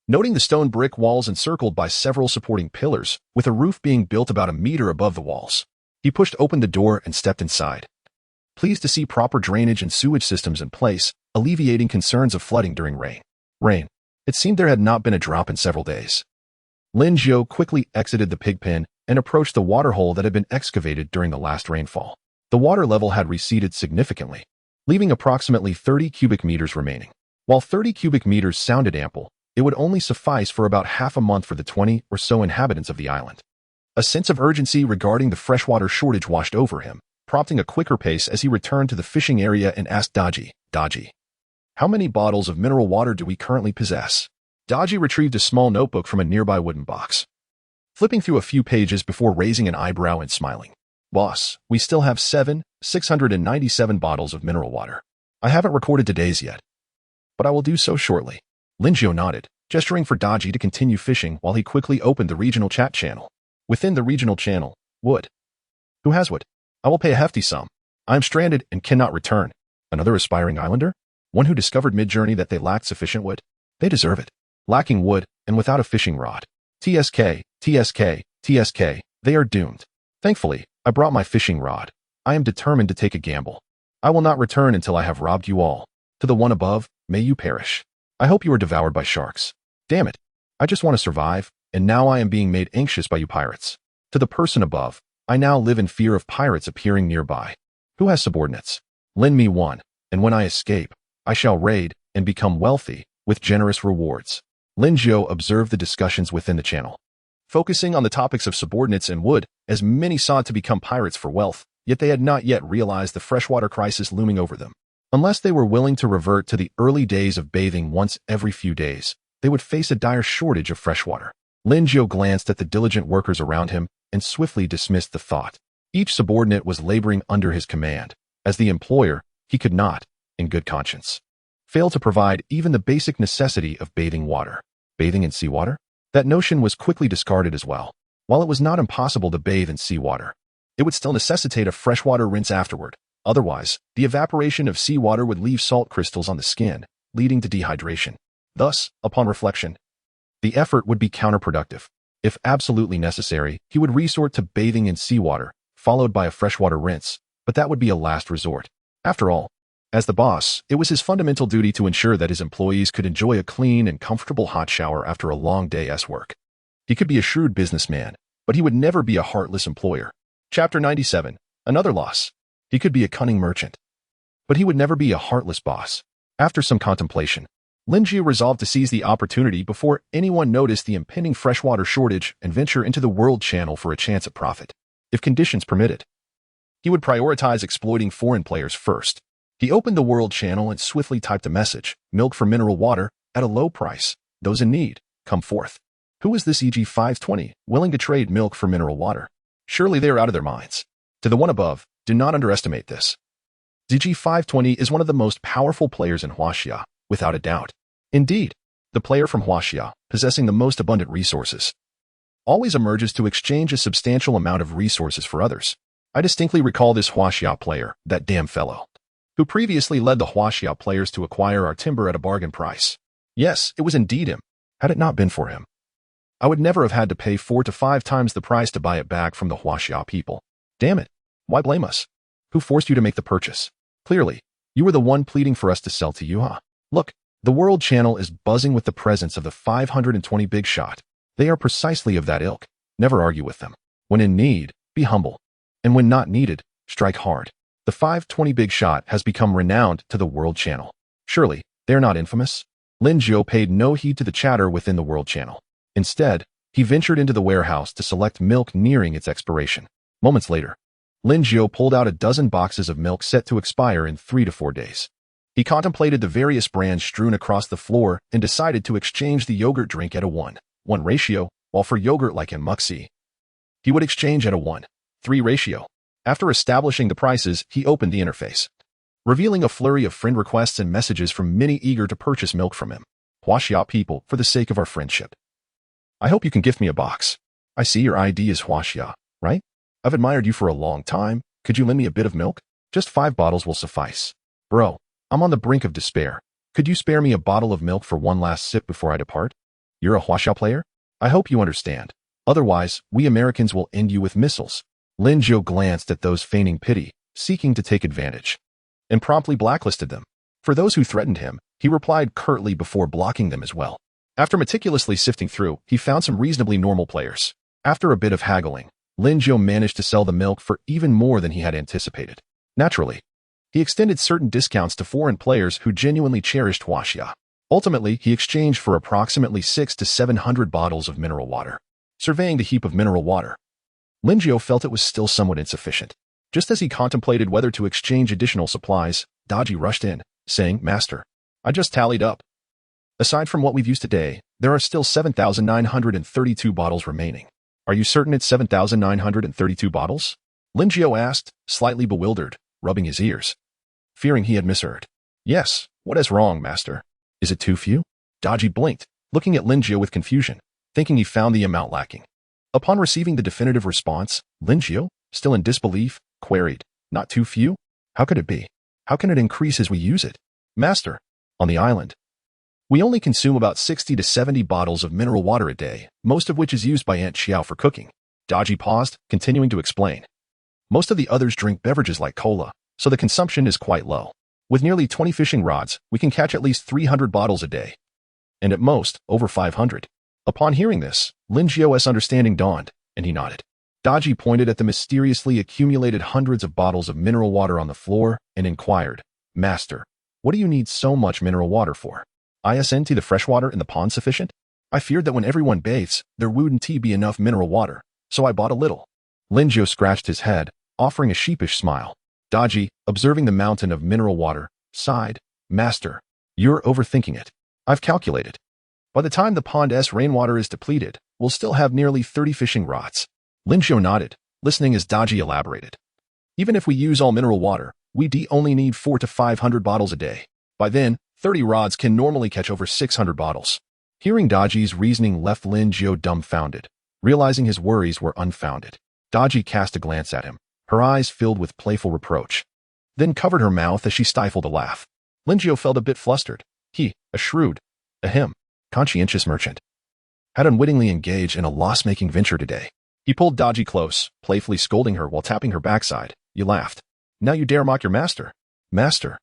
noting the stone brick walls encircled by several supporting pillars, with a roof being built about a meter above the walls. He pushed open the door and stepped inside, pleased to see proper drainage and sewage systems in place, alleviating concerns of flooding during rain. It seemed there had not been a drop in several days. Linjio quickly exited the pig pen and approached the water hole that had been excavated during the last rainfall. The water level had receded significantly, leaving approximately 30 cubic meters remaining. While 30 cubic meters sounded ample, it would only suffice for about half a month for the 20 or so inhabitants of the island. A sense of urgency regarding the freshwater shortage washed over him, prompting a quicker pace as he returned to the fishing area and asked Daji, how many bottles of mineral water do we currently possess? Daji retrieved a small notebook from a nearby wooden box, flipping through a few pages before raising an eyebrow and smiling. Boss, we still have 697 bottles of mineral water. I haven't recorded today's yet, but I will do so shortly. Linjio nodded, gesturing for Daji to continue fishing while he quickly opened the regional chat channel. Within the regional channel, wood. Who has wood? I will pay a hefty sum. I am stranded and cannot return. Another aspiring islander? One who discovered mid-journey that they lacked sufficient wood? They deserve it. Lacking wood and without a fishing rod. TSK, they are doomed. Thankfully, I brought my fishing rod. I am determined to take a gamble. I will not return until I have robbed you all. To the one above, may you perish. I hope you are devoured by sharks. Damn it. I just want to survive, and now I am being made anxious by you pirates. To the person above, I now live in fear of pirates appearing nearby. Who has subordinates? Lend me one, and when I escape, I shall raid and become wealthy with generous rewards. Linjio observed the discussions within the channel, focusing on the topics of subordinates and wood, as many sought to become pirates for wealth, yet they had not yet realized the freshwater crisis looming over them. Unless they were willing to revert to the early days of bathing once every few days, they would face a dire shortage of freshwater. Linjio glanced at the diligent workers around him and swiftly dismissed the thought. Each subordinate was laboring under his command. As the employer, he could not, in good conscience, fail to provide even the basic necessity of bathing water. Bathing in seawater? That notion was quickly discarded as well. While it was not impossible to bathe in seawater, it would still necessitate a freshwater rinse afterward. Otherwise, the evaporation of seawater would leave salt crystals on the skin, leading to dehydration. Thus, upon reflection, the effort would be counterproductive. If absolutely necessary, he would resort to bathing in seawater, followed by a freshwater rinse, but that would be a last resort. After all, as the boss, it was his fundamental duty to ensure that his employees could enjoy a clean and comfortable hot shower after a long day's work. He could be a shrewd businessman, but he would never be a heartless employer. Chapter 97. Another loss. He could be a cunning merchant, but he would never be a heartless boss. After some contemplation, Linjio resolved to seize the opportunity before anyone noticed the impending freshwater shortage and venture into the world channel for a chance at profit. If conditions permitted, he would prioritize exploiting foreign players first. He opened the world channel and swiftly typed a message: milk for mineral water, at a low price. Those in need, come forth. Who is this EG 520, willing to trade milk for mineral water? Surely they are out of their minds. To the one above, do not underestimate this. DG 520 is one of the most powerful players in Huaxia, without a doubt. Indeed, the player from Huaxia, possessing the most abundant resources, always emerges to exchange a substantial amount of resources for others. I distinctly recall this Huaxia player, that damn fellow, who previously led the Huaxia players to acquire our timber at a bargain price. Yes, it was indeed him. Had it not been for him, I would never have had to pay 4 to 5 times the price to buy it back from the Huaxia people. Damn it. Why blame us? Who forced you to make the purchase? Clearly, you were the one pleading for us to sell to you, huh? Look, the world channel is buzzing with the presence of the 520 big shot. They are precisely of that ilk. Never argue with them. When in need, be humble. And when not needed, strike hard. The 520 big shot has become renowned to the world channel. Surely, they are not infamous? Linjio paid no heed to the chatter within the world channel. Instead, he ventured into the warehouse to select milk nearing its expiration. Moments later, Linjio pulled out a dozen boxes of milk set to expire in 3 to 4 days. He contemplated the various brands strewn across the floor and decided to exchange the yogurt drink at a 1:1 ratio, while for yogurt like in Muxi, he would exchange at a 1:3 ratio. After establishing the prices, he opened the interface, revealing a flurry of friend requests and messages from many eager to purchase milk from him. Huaxia people, for the sake of our friendship, I hope you can gift me a box. I see your ID is Huaxia, right? I've admired you for a long time. Could you lend me a bit of milk? Just 5 bottles will suffice. Bro, I'm on the brink of despair. Could you spare me a bottle of milk for one last sip before I depart? You're a Huaxia player? I hope you understand. Otherwise, we Americans will end you with missiles. Linjio glanced at those feigning pity, seeking to take advantage, and promptly blacklisted them. For those who threatened him, he replied curtly before blocking them as well. After meticulously sifting through, he found some reasonably normal players. After a bit of haggling, Linjio managed to sell the milk for even more than he had anticipated. Naturally, He extended certain discounts to foreign players who genuinely cherished Huaxia. Ultimately, he exchanged for approximately 600 to 700 bottles of mineral water. Surveying the heap of mineral water, Linjiao felt it was still somewhat insufficient. Just as he contemplated whether to exchange additional supplies, Daji rushed in, saying, "Master, I just tallied up. Aside from what we've used today, there are still 7,932 bottles remaining." "Are you certain it's 7,932 bottles?" Linjiao asked, slightly bewildered, rubbing his ears, fearing he had misheard. "Yes, what is wrong, master? Is it too few?" Daji blinked, looking at Linjiao with confusion, thinking he found the amount lacking. Upon receiving the definitive response, Linjiao, still in disbelief, queried, "Not too few? How could it be? How can it increase as we use it?" "Master, on the island, we only consume about 60 to 70 bottles of mineral water a day, most of which is used by Aunt Xiao for cooking." Daji paused, continuing to explain. "Most of the others drink beverages like cola, so the consumption is quite low. With nearly 20 fishing rods, we can catch at least 300 bottles a day, and at most, over 500. Upon hearing this, Linjiao's understanding dawned, and he nodded. Daji pointed at the mysteriously accumulated hundreds of bottles of mineral water on the floor and inquired, "Master, what do you need so much mineral water for? Isn't the fresh water in the pond sufficient? I feared that when everyone bathes, there wouldn't be enough mineral water, so I bought a little." Linjiao scratched his head, offering a sheepish smile. Daji, observing the mountain of mineral water, sighed, "Master, you're overthinking it. I've calculated. By the time the pond's rainwater is depleted, we'll still have nearly 30 fishing rods." Linjiao nodded, listening as Daji elaborated. "Even if we use all mineral water, we only need 400 to 500 bottles a day. By then, 30 rods can normally catch over 600 bottles. Hearing Daji's reasoning left Linjiao dumbfounded, realizing his worries were unfounded. Daji cast a glance at him, her eyes filled with playful reproach, then covered her mouth as she stifled a laugh. Linjiao felt a bit flustered. He, a shrewd, conscientious merchant, had unwittingly engaged in a loss-making venture today. He pulled Daji close, playfully scolding her while tapping her backside. "You laughed. Now you dare mock your master." "Master,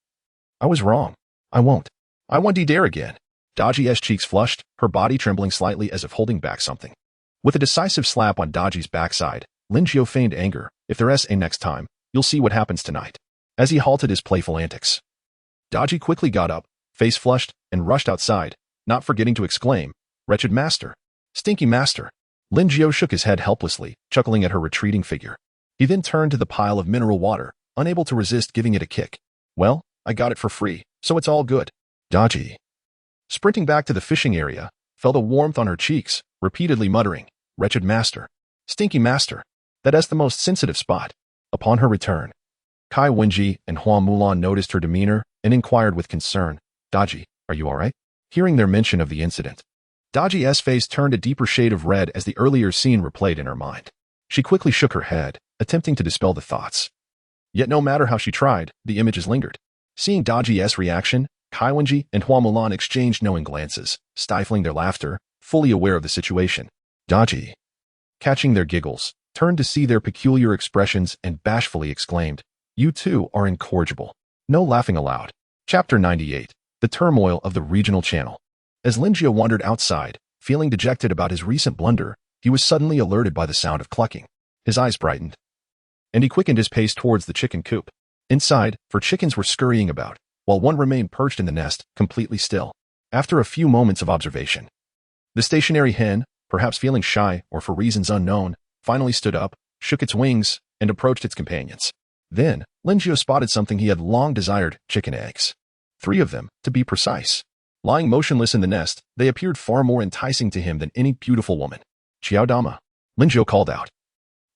I was wrong. I won't dare again." Daji's cheeks flushed, her body trembling slightly as if holding back something. With a decisive slap on Daji's backside, Linjiao feigned anger. "If there's a next time, you'll see what happens tonight." As he halted his playful antics, Daji quickly got up, face flushed, and rushed outside, not forgetting to exclaim, "Wretched master! Stinky master!" Linjiao shook his head helplessly, chuckling at her retreating figure. He then turned to the pile of mineral water, unable to resist giving it a kick. "Well, I got it for free, so it's all good." Daji, sprinting back to the fishing area, felt a warmth on her cheeks, repeatedly muttering, "Wretched master! Stinky master! That's the most sensitive spot." Upon her return, Kai Wenji and Hua Mulan noticed her demeanor and inquired with concern, "Daji, are you all right?" Hearing their mention of the incident, Daji's face turned a deeper shade of red as the earlier scene replayed in her mind. She quickly shook her head, attempting to dispel the thoughts. Yet no matter how she tried, the images lingered. Seeing Daji's reaction, Kai Wenji and Hua Mulan exchanged knowing glances, stifling their laughter, fully aware of the situation. Daji, catching their giggles, turned to see their peculiar expressions and bashfully exclaimed, "You two are incorrigible." No laughing allowed. Chapter 98. The Turmoil of the Regional Channel. As Linjiao wandered outside, feeling dejected about his recent blunder, he was suddenly alerted by the sound of clucking. His eyes brightened, and he quickened his pace towards the chicken coop. Inside, 4 chickens were scurrying about, while one remained perched in the nest, completely still. After a few moments of observation, the stationary hen, perhaps feeling shy or for reasons unknown, finally stood up, shook its wings, and approached its companions. Then, Linjiao spotted something he had long desired, chicken eggs. 3 of them, to be precise. Lying motionless in the nest, they appeared far more enticing to him than any beautiful woman. "Qiao Dama," Linjiao called out,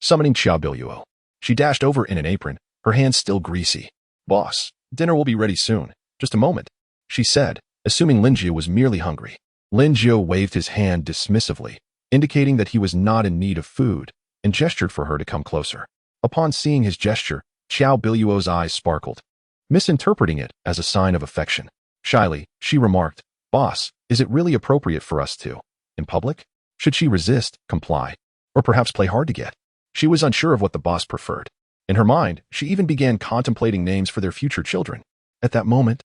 summoning Qiao Biluo. She dashed over in an apron, her hands still greasy. "Boss, dinner will be ready soon. Just a moment," she said, assuming Linjiao was merely hungry. Linjiao waved his hand dismissively, indicating that he was not in need of food, and gestured for her to come closer. Upon seeing his gesture, Qiao Biluo's eyes sparkled, misinterpreting it as a sign of affection. Shyly, she remarked, "Boss, is it really appropriate for us to, in public? Should she resist, comply, or perhaps play hard to get?" She was unsure of what the boss preferred. In her mind, she even began contemplating names for their future children. At that moment,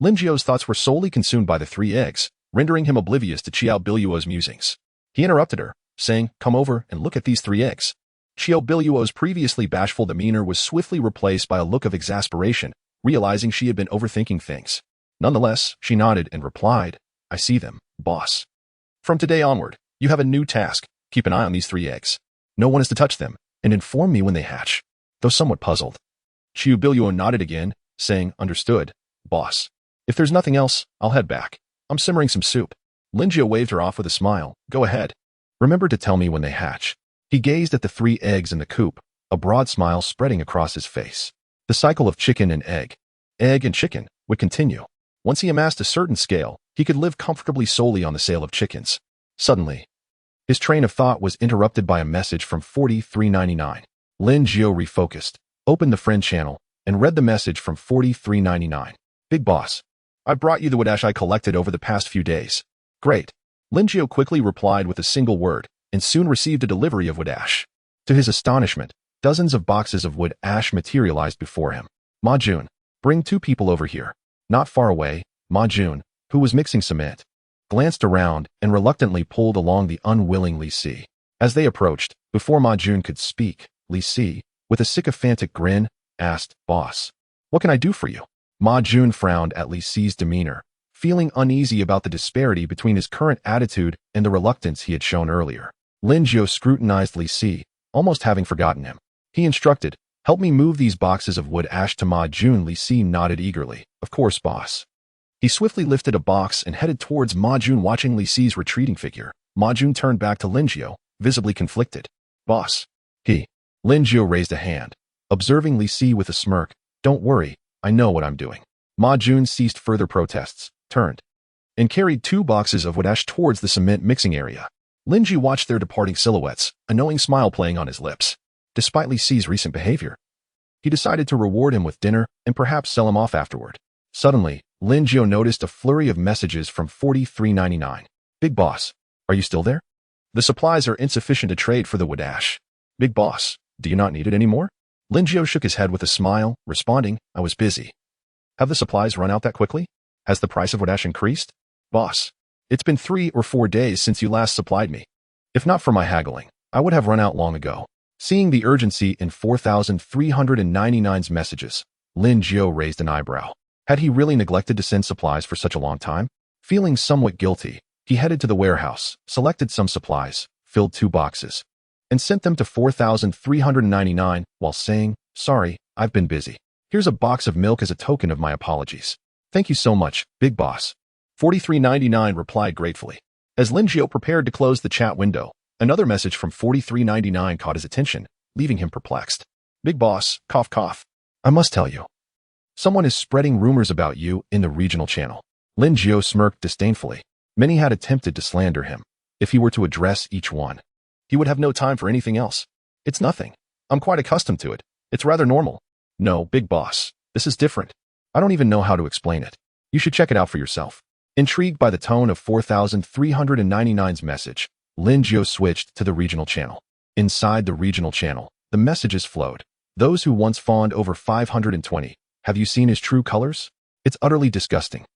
Linjiao's thoughts were solely consumed by the 3 eggs, rendering him oblivious to Qiao Biluo's musings. He interrupted her, saying, "Come over and look at these 3 eggs." Billuo's previously bashful demeanor was swiftly replaced by a look of exasperation, realizing she had been overthinking things. Nonetheless, she nodded and replied, I see them, boss. From today onward, you have a new task. Keep an eye on these 3 eggs. No one is to touch them, and inform me when they hatch. Though somewhat puzzled, Billuo nodded again, saying, understood, boss. If there's nothing else, I'll head back. I'm simmering some soup. Linjiao waved her off with a smile. Go ahead. Remember to tell me when they hatch. He gazed at the 3 eggs in the coop, a broad smile spreading across his face. The cycle of chicken and egg and chicken, would continue. Once he amassed a certain scale, he could live comfortably solely on the sale of chickens. Suddenly, his train of thought was interrupted by a message from 4399. Linjiao refocused, opened the friend channel, and read the message from 4399. Big boss, I brought you the wood ash I collected over the past few days. Great. Linjiao quickly replied with a single word, and soon received a delivery of wood ash. To his astonishment, dozens of boxes of wood ash materialized before him. Ma Jun, bring 2 people over here. Not far away, Ma Jun, who was mixing cement, glanced around and reluctantly pulled along the unwilling Li Si. As they approached, before Ma Jun could speak, Li Si, with a sycophantic grin, asked, Boss, what can I do for you? Ma Jun frowned at Li Si's demeanor, feeling uneasy about the disparity between his current attitude and the reluctance he had shown earlier. Linjiao scrutinized Li Si, almost having forgotten him. He instructed, help me move these boxes of wood ash to Ma Jun. Li Si nodded eagerly. Of course, boss. He swiftly lifted a box and headed towards Ma Jun. Watching Li Si's retreating figure, Ma Jun turned back to Linjiao, visibly conflicted. Boss. Linjiao raised a hand, observing Li Si with a smirk. Don't worry, I know what I'm doing. Ma Jun ceased further protests, turned, and carried 2 boxes of wood ash towards the cement mixing area. Linji watched their departing silhouettes, a knowing smile playing on his lips. Despite Li Si's recent behavior, he decided to reward him with dinner and perhaps sell him off afterward. Suddenly, Linjiao noticed a flurry of messages from 4399. Big boss, are you still there? The supplies are insufficient to trade for the wood ash. Big boss, do you not need it anymore? Linjiao shook his head with a smile, responding, I was busy. Have the supplies run out that quickly? Has the price of wood ash increased? Boss, it's been 3 or 4 days since you last supplied me. If not for my haggling, I would have run out long ago. Seeing the urgency in 4399's messages, Linjiao raised an eyebrow. Had he really neglected to send supplies for such a long time? Feeling somewhat guilty, he headed to the warehouse, selected some supplies, filled 2 boxes, and sent them to 4399 while saying, sorry, I've been busy. Here's a box of milk as a token of my apologies. Thank you so much, big boss. 4399 replied gratefully. As Linjiao prepared to close the chat window, another message from 4399 caught his attention, leaving him perplexed. Big boss, cough cough. I must tell you. Someone is spreading rumors about you in the regional channel. Linjiao smirked disdainfully. Many had attempted to slander him. If he were to address each one, he would have no time for anything else. It's nothing. I'm quite accustomed to it. It's rather normal. No, big boss, this is different. I don't even know how to explain it. You should check it out for yourself. Intrigued by the tone of 4399's message, Linjiao switched to the regional channel. Inside the regional channel, the messages flowed. Those who once fawned over 520, have you seen his true colors? It's utterly disgusting.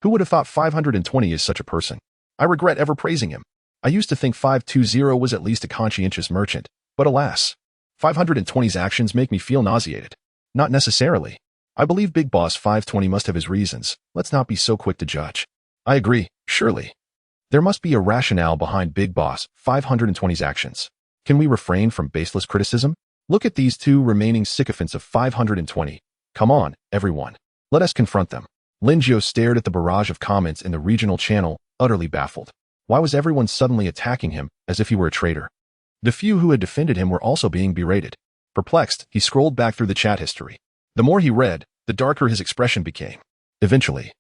Who would have thought 520 is such a person? I regret ever praising him. I used to think 520 was at least a conscientious merchant, but alas, 520's actions make me feel nauseated. Not necessarily. I believe Big Boss 520 must have his reasons. Let's not be so quick to judge. I agree, surely. There must be a rationale behind Big Boss 520's actions. Can we refrain from baseless criticism? Look at these 2 remaining sycophants of 520. Come on, everyone. Let us confront them. Linjiao stared at the barrage of comments in the regional channel, utterly baffled. Why was everyone suddenly attacking him as if he were a traitor? The few who had defended him were also being berated. Perplexed, he scrolled back through the chat history. The more he read, the darker his expression became. Eventually,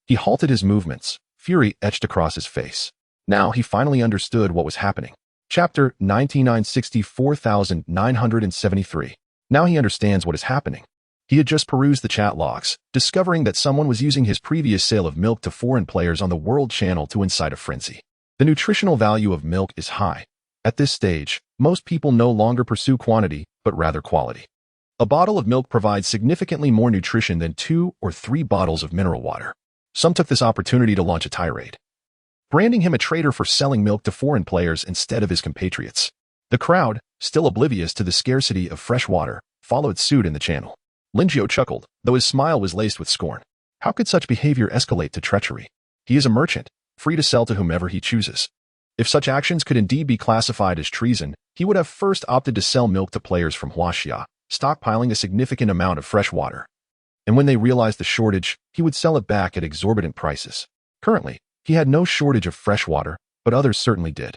he halted his movements, fury etched across his face. Now he finally understood what was happening. Chapter 9964,973. Now he understands what is happening. He had just perused the chat logs, discovering that someone was using his previous sale of milk to foreign players on the World Channel to incite a frenzy. The nutritional value of milk is high. At this stage, most people no longer pursue quantity, but rather quality. A bottle of milk provides significantly more nutrition than 2 or 3 bottles of mineral water. Some took this opportunity to launch a tirade, branding him a traitor for selling milk to foreign players instead of his compatriots. The crowd, still oblivious to the scarcity of fresh water, followed suit in the channel. Linjiao chuckled, though his smile was laced with scorn. How could such behavior escalate to treachery? He is a merchant, free to sell to whomever he chooses. If such actions could indeed be classified as treason, he would have first opted to sell milk to players from Huaxia, stockpiling a significant amount of fresh water. And when they realized the shortage, he would sell it back at exorbitant prices. Currently, he had no shortage of fresh water, but others certainly did.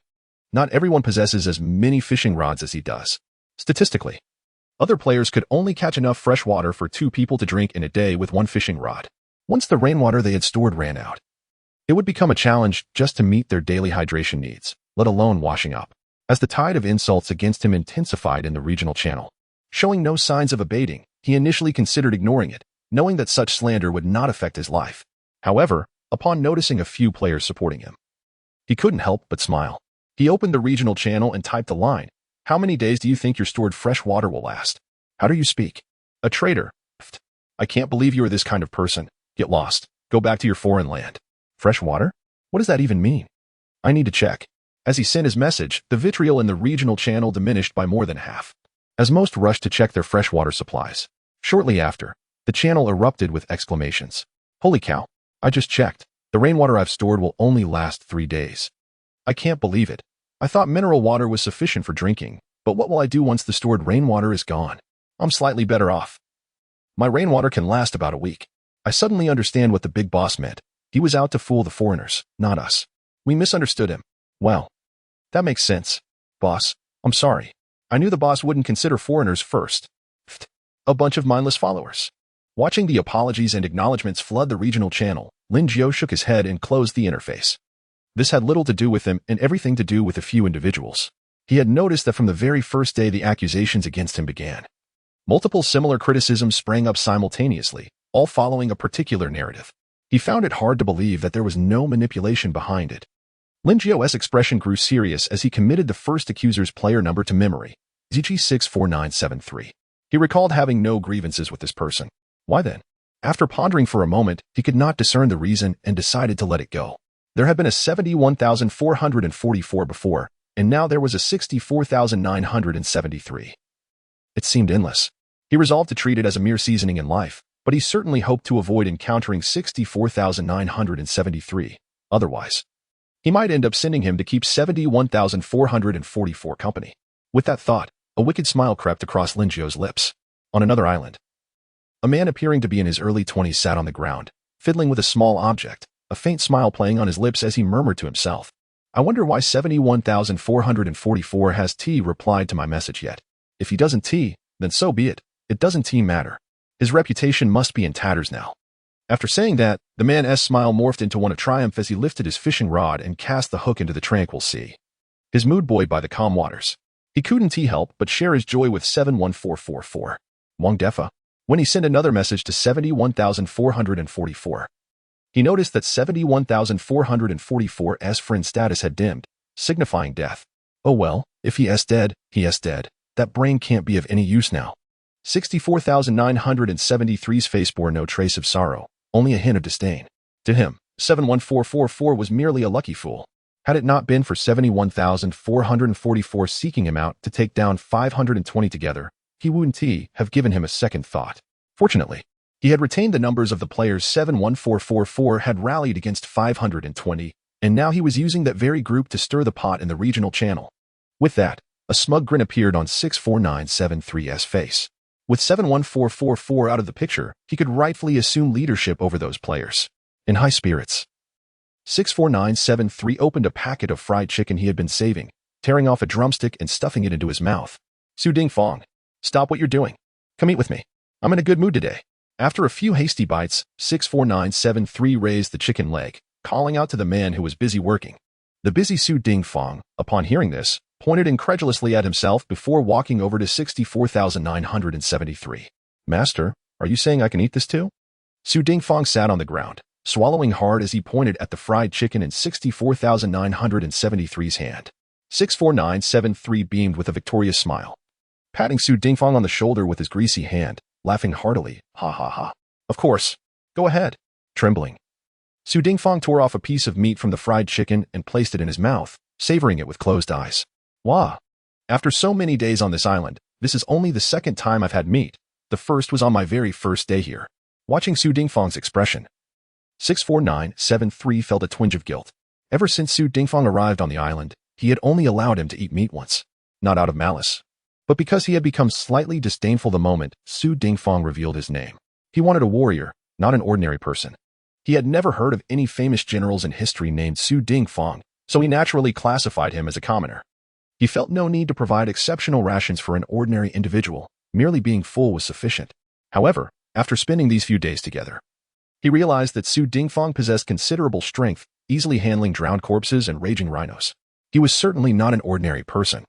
Not everyone possesses as many fishing rods as he does. Statistically, other players could only catch enough fresh water for 2 people to drink in a day with 1 fishing rod. Once the rainwater they had stored ran out, it would become a challenge just to meet their daily hydration needs, let alone washing up. As the tide of insults against him intensified in the regional channel, showing no signs of abating, he initially considered ignoring it, knowing that such slander would not affect his life. However, upon noticing a few players supporting him, he couldn't help but smile. He opened the regional channel and typed the line, "How many days do you think your stored fresh water will last? How do you speak? A traitor. I can't believe you are this kind of person. Get lost. Go back to your foreign land." Fresh water? What does that even mean? I need to check. As he sent his message, the vitriol in the regional channel diminished by more than half, as most rushed to check their freshwater supplies. Shortly after, the channel erupted with exclamations. Holy cow, I just checked. The rainwater I've stored will only last 3 days. I can't believe it. I thought mineral water was sufficient for drinking, but what will I do once the stored rainwater is gone? I'm slightly better off. My rainwater can last about a week. I suddenly understand what the big boss meant. He was out to fool the foreigners, not us. We misunderstood him. Well, that makes sense. Boss, I'm sorry. I knew the boss wouldn't consider foreigners first. A bunch of mindless followers. Watching the apologies and acknowledgments flood the regional channel, Linjiao shook his head and closed the interface. This had little to do with him and everything to do with a few individuals. He had noticed that from the very first day the accusations against him began, multiple similar criticisms sprang up simultaneously, all following a particular narrative. He found it hard to believe that there was no manipulation behind it. Linjiao's expression grew serious as he committed the first accuser's player number to memory, ZG64973. He recalled having no grievances with this person. Why then? After pondering for a moment, he could not discern the reason and decided to let it go. There had been a 71,444 before, and now there was a 64,973. It seemed endless. He resolved to treat it as a mere seasoning in life, but he certainly hoped to avoid encountering 64,973. Otherwise, he might end up sending him to keep 71,444 company. With that thought, a wicked smile crept across Linjiao's lips. On another island, a man appearing to be in his early 20s sat on the ground, fiddling with a small object, a faint smile playing on his lips as he murmured to himself. I wonder why 71,444 has T replied to my message yet. If he doesn't T, then so be it. It doesn't T matter. His reputation must be in tatters now. After saying that, the man's smile morphed into one of triumph as he lifted his fishing rod and cast the hook into the tranquil sea. His mood buoyed by the calm waters, he couldn't help but share his joy with 71444. Wang Defa. When he sent another message to 71,444, he noticed that 71,444's friend status had dimmed, signifying death. Oh well, if he is dead, he is dead. That brain can't be of any use now. 64,973's face bore no trace of sorrow, only a hint of disdain. To him, 71444 was merely a lucky fool. Had it not been for 71,444 seeking him out to take down 520 together, he wouldn't have given him a second thought. Fortunately, he had retained the numbers of the players 71444 had rallied against 520, and now he was using that very group to stir the pot in the regional channel. With that, a smug grin appeared on 64973's face. With 71444 out of the picture, he could rightfully assume leadership over those players. In high spirits, 64973 opened a packet of fried chicken he had been saving, tearing off a drumstick and stuffing it into his mouth. Su Dingfang, stop what you're doing. Come eat with me. I'm in a good mood today. After a few hasty bites, 64973 raised the chicken leg, calling out to the man who was busy working. The busy Su Dingfang, upon hearing this, pointed incredulously at himself before walking over to 64,973. Master, are you saying I can eat this too? Su Dingfang sat on the ground, swallowing hard as he pointed at the fried chicken in 64,973's hand. 64973 beamed with a victorious smile, patting Su Dingfang on the shoulder with his greasy hand, laughing heartily. Ha ha ha. Of course. Go ahead. Trembling, Su Dingfang tore off a piece of meat from the fried chicken and placed it in his mouth, savoring it with closed eyes. Wah! After so many days on this island, this is only the second time I've had meat. The first was on my very first day here. Watching Su Dingfang's expression, 64973 felt a twinge of guilt. Ever since Su Dingfang arrived on the island, he had only allowed him to eat meat once. Not out of malice, but because he had become slightly disdainful the moment Su Dingfang revealed his name. He wanted a warrior, not an ordinary person. He had never heard of any famous generals in history named Su Dingfang, so he naturally classified him as a commoner. He felt no need to provide exceptional rations for an ordinary individual, merely being full was sufficient. However, after spending these few days together, he realized that Su Dingfang possessed considerable strength, easily handling drowned corpses and raging rhinos. He was certainly not an ordinary person,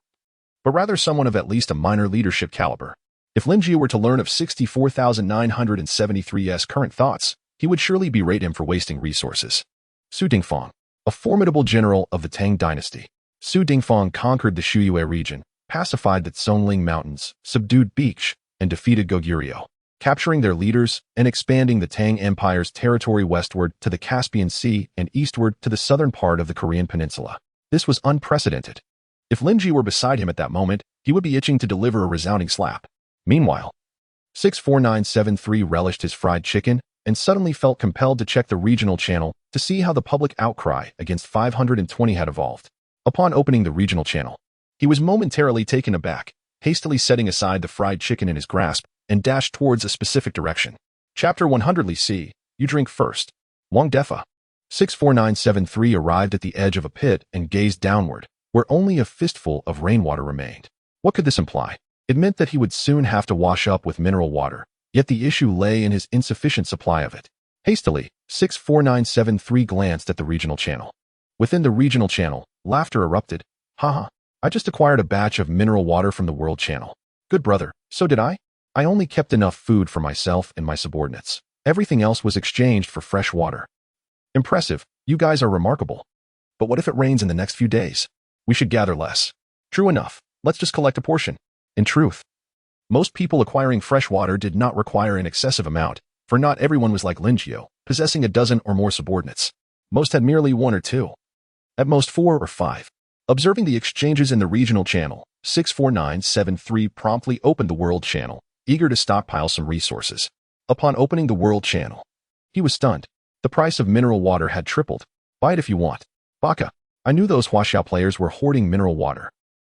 but rather someone of at least a minor leadership caliber. If Lin Jie were to learn of 64,973's current thoughts, he would surely berate him for wasting resources. Su Dingfang, a formidable general of the Tang dynasty. Su Dingfang conquered the Shuyue region, pacified the Zhongling Mountains, subdued Beach, and defeated Goguryeo, capturing their leaders and expanding the Tang Empire's territory westward to the Caspian Sea and eastward to the southern part of the Korean peninsula. This was unprecedented. If Lin Jie were beside him at that moment, he would be itching to deliver a resounding slap. Meanwhile, 64973 relished his fried chicken and suddenly felt compelled to check the regional channel to see how the public outcry against 520 had evolved. Upon opening the regional channel, he was momentarily taken aback, hastily setting aside the fried chicken in his grasp and dashed towards a specific direction. Chapter 100 C. You drink first. Wang Defa. 64973 arrived at the edge of a pit and gazed downward, where only a fistful of rainwater remained. What could this imply? It meant that he would soon have to wash up with mineral water, yet the issue lay in his insufficient supply of it. Hastily, 64973 glanced at the regional channel. Within the regional channel, laughter erupted. Haha, I just acquired a batch of mineral water from the world channel. Good brother, so did I? I only kept enough food for myself and my subordinates. Everything else was exchanged for fresh water. Impressive, you guys are remarkable. But what if it rains in the next few days? We should gather less. True enough, let's just collect a portion. In truth, most people acquiring fresh water did not require an excessive amount, for not everyone was like Lin Jie, possessing a dozen or more subordinates. Most had merely one or two. At most 4 or 5. Observing the exchanges in the regional channel, 64973 promptly opened the world channel, eager to stockpile some resources. Upon opening the world channel, he was stunned. The price of mineral water had tripled. Buy it if you want. Baka, I knew those Huaxiao players were hoarding mineral water.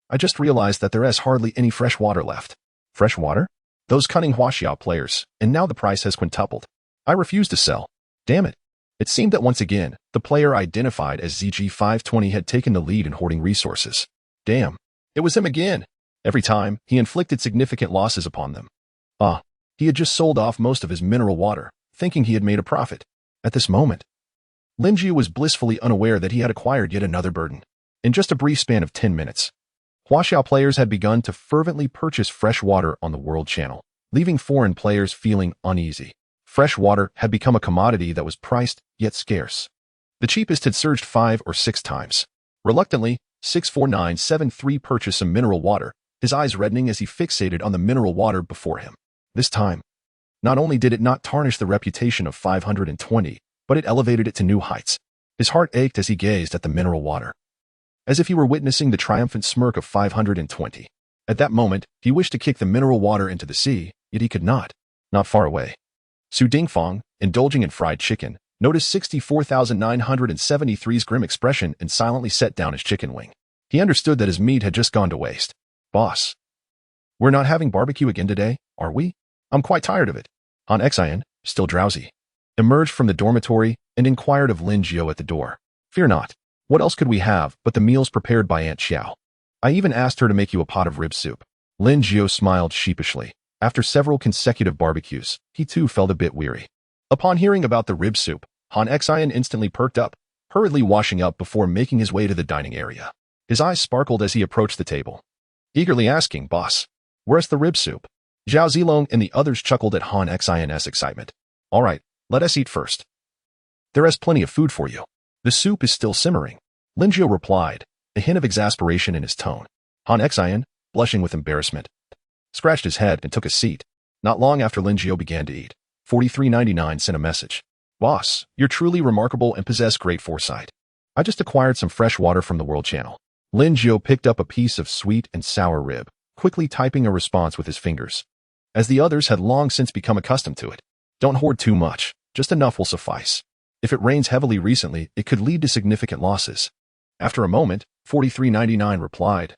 I just realized that there is hardly any fresh water left. Fresh water? Those cunning Huaxiao players, and now the price has quintupled. I refuse to sell. Damn it. It seemed that once again, the player identified as ZG520 had taken the lead in hoarding resources. Damn, it was him again. Every time, he inflicted significant losses upon them. He had just sold off most of his mineral water, thinking he had made a profit. At this moment, Lin Jie was blissfully unaware that he had acquired yet another burden. In just a brief span of 10 minutes, Huaxiao players had begun to fervently purchase fresh water on the world channel, leaving foreign players feeling uneasy. Fresh water had become a commodity that was priced yet scarce. The cheapest had surged 5 or 6 times. Reluctantly, 64973 purchased some mineral water, his eyes reddening as he fixated on the mineral water before him. This time, not only did it not tarnish the reputation of 520, but it elevated it to new heights. His heart ached as he gazed at the mineral water, as if he were witnessing the triumphant smirk of 520. At that moment, he wished to kick the mineral water into the sea, yet he could not. Not far away, Su Dingfang, indulging in fried chicken, noticed 64,973's grim expression and silently set down his chicken wing. He understood that his meat had just gone to waste. Boss, we're not having barbecue again today, are we? I'm quite tired of it. Han Xian, still drowsy, emerged from the dormitory and inquired of Lin Jie at the door. Fear not. What else could we have but the meals prepared by Aunt Xiao? I even asked her to make you a pot of rib soup. Lin Jie smiled sheepishly. After several consecutive barbecues, he too felt a bit weary. Upon hearing about the rib soup, Han Xian instantly perked up, hurriedly washing up before making his way to the dining area. His eyes sparkled as he approached the table, eagerly asking, Boss, where's the rib soup? Zhao Zilong and the others chuckled at Han Xian's excitement. All right, let us eat first. There is plenty of food for you. The soup is still simmering. Lin Jie replied, a hint of exasperation in his tone. Han Xian, blushing with embarrassment, scratched his head and took a seat. Not long after Lin Jie began to eat, 4399 sent a message. Boss, you're truly remarkable and possess great foresight. I just acquired some fresh water from the world channel. Lin Jiu picked up a piece of sweet and sour rib, quickly typing a response with his fingers. As the others had long since become accustomed to it. Don't hoard too much, just enough will suffice. If it rains heavily recently, it could lead to significant losses. After a moment, 4399 replied,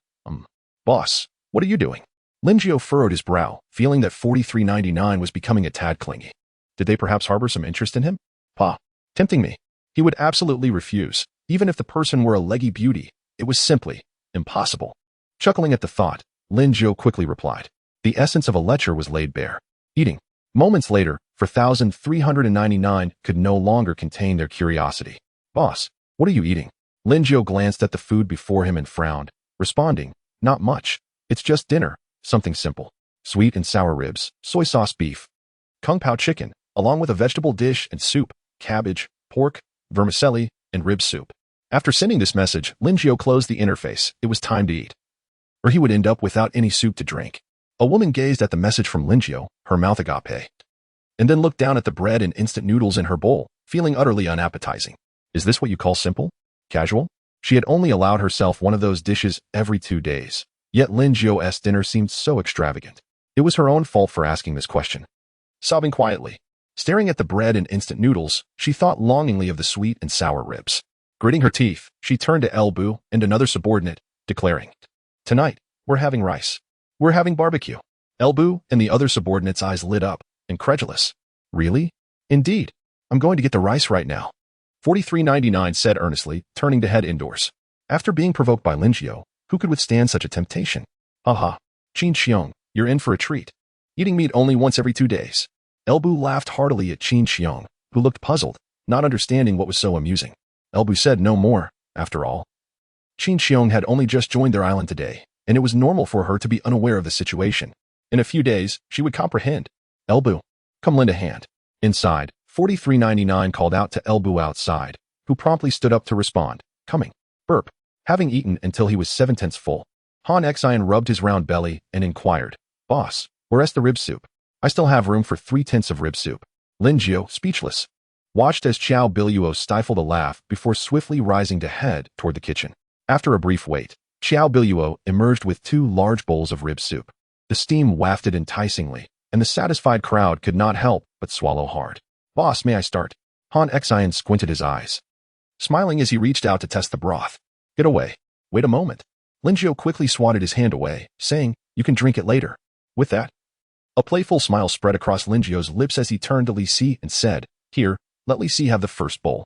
Boss, what are you doing? Lin Jiu furrowed his brow, feeling that 4399 was becoming a tad clingy. Did they perhaps harbor some interest in him? Tempting me. He would absolutely refuse, even if the person were a leggy beauty. It was simply impossible. Chuckling at the thought, Lin Jiu quickly replied. The essence of a lecher was laid bare. Eating. Moments later, 4,399 could no longer contain their curiosity. Boss, what are you eating? Lin Jiu glanced at the food before him and frowned, responding, not much. It's just dinner, something simple. Sweet and sour ribs, soy sauce beef, kung pao chicken, along with a vegetable dish and soup, cabbage, pork, vermicelli, and rib soup. After sending this message, Lin Jiu closed the interface. It was time to eat. Or he would end up without any soup to drink. A woman gazed at the message from Lin Jiu, her mouth agape, and then looked down at the bread and instant noodles in her bowl, feeling utterly unappetizing. Is this what you call simple? Casual? She had only allowed herself one of those dishes every 2 days. Yet Lin Jiu's dinner seemed so extravagant. It was her own fault for asking this question. Sobbing quietly, staring at the bread and instant noodles, she thought longingly of the sweet and sour ribs. Gritting her teeth, she turned to El Bu and another subordinate, declaring, Tonight, we're having rice. We're having barbecue. El Bu and the other subordinate's eyes lit up, incredulous. Really? Indeed. I'm going to get the rice right now. 4399 said earnestly, turning to head indoors. After being provoked by Lin Jiu, who could withstand such a temptation? Aha. Qin Xiong, you're in for a treat. Eating meat only once every 2 days. El Bu laughed heartily at Qin Xiong, who looked puzzled, not understanding what was so amusing. El Bu said no more, after all. Qin Xiong had only just joined their island today, and it was normal for her to be unaware of the situation. In a few days, she would comprehend. El Bu, come lend a hand. Inside, 4399 called out to El Bu outside, who promptly stood up to respond, coming. Burp. Having eaten until he was 7/10 full, Han Xian rubbed his round belly and inquired, Boss, where's the rib soup? I still have room for 3/10 of rib soup. Lin Jiu, speechless, watched as Qiao Biluo stifled a laugh before swiftly rising to head toward the kitchen. After a brief wait, Qiao Biluo emerged with 2 large bowls of rib soup. The steam wafted enticingly, and the satisfied crowd could not help but swallow hard. Boss, may I start? Han Xian squinted his eyes, smiling as he reached out to test the broth. Get away. Wait a moment. Lin Jiu quickly swatted his hand away, saying, You can drink it later. With that, a playful smile spread across Lin Jiu's lips as he turned to Li Si and said, Here, let Li Si have the first bowl.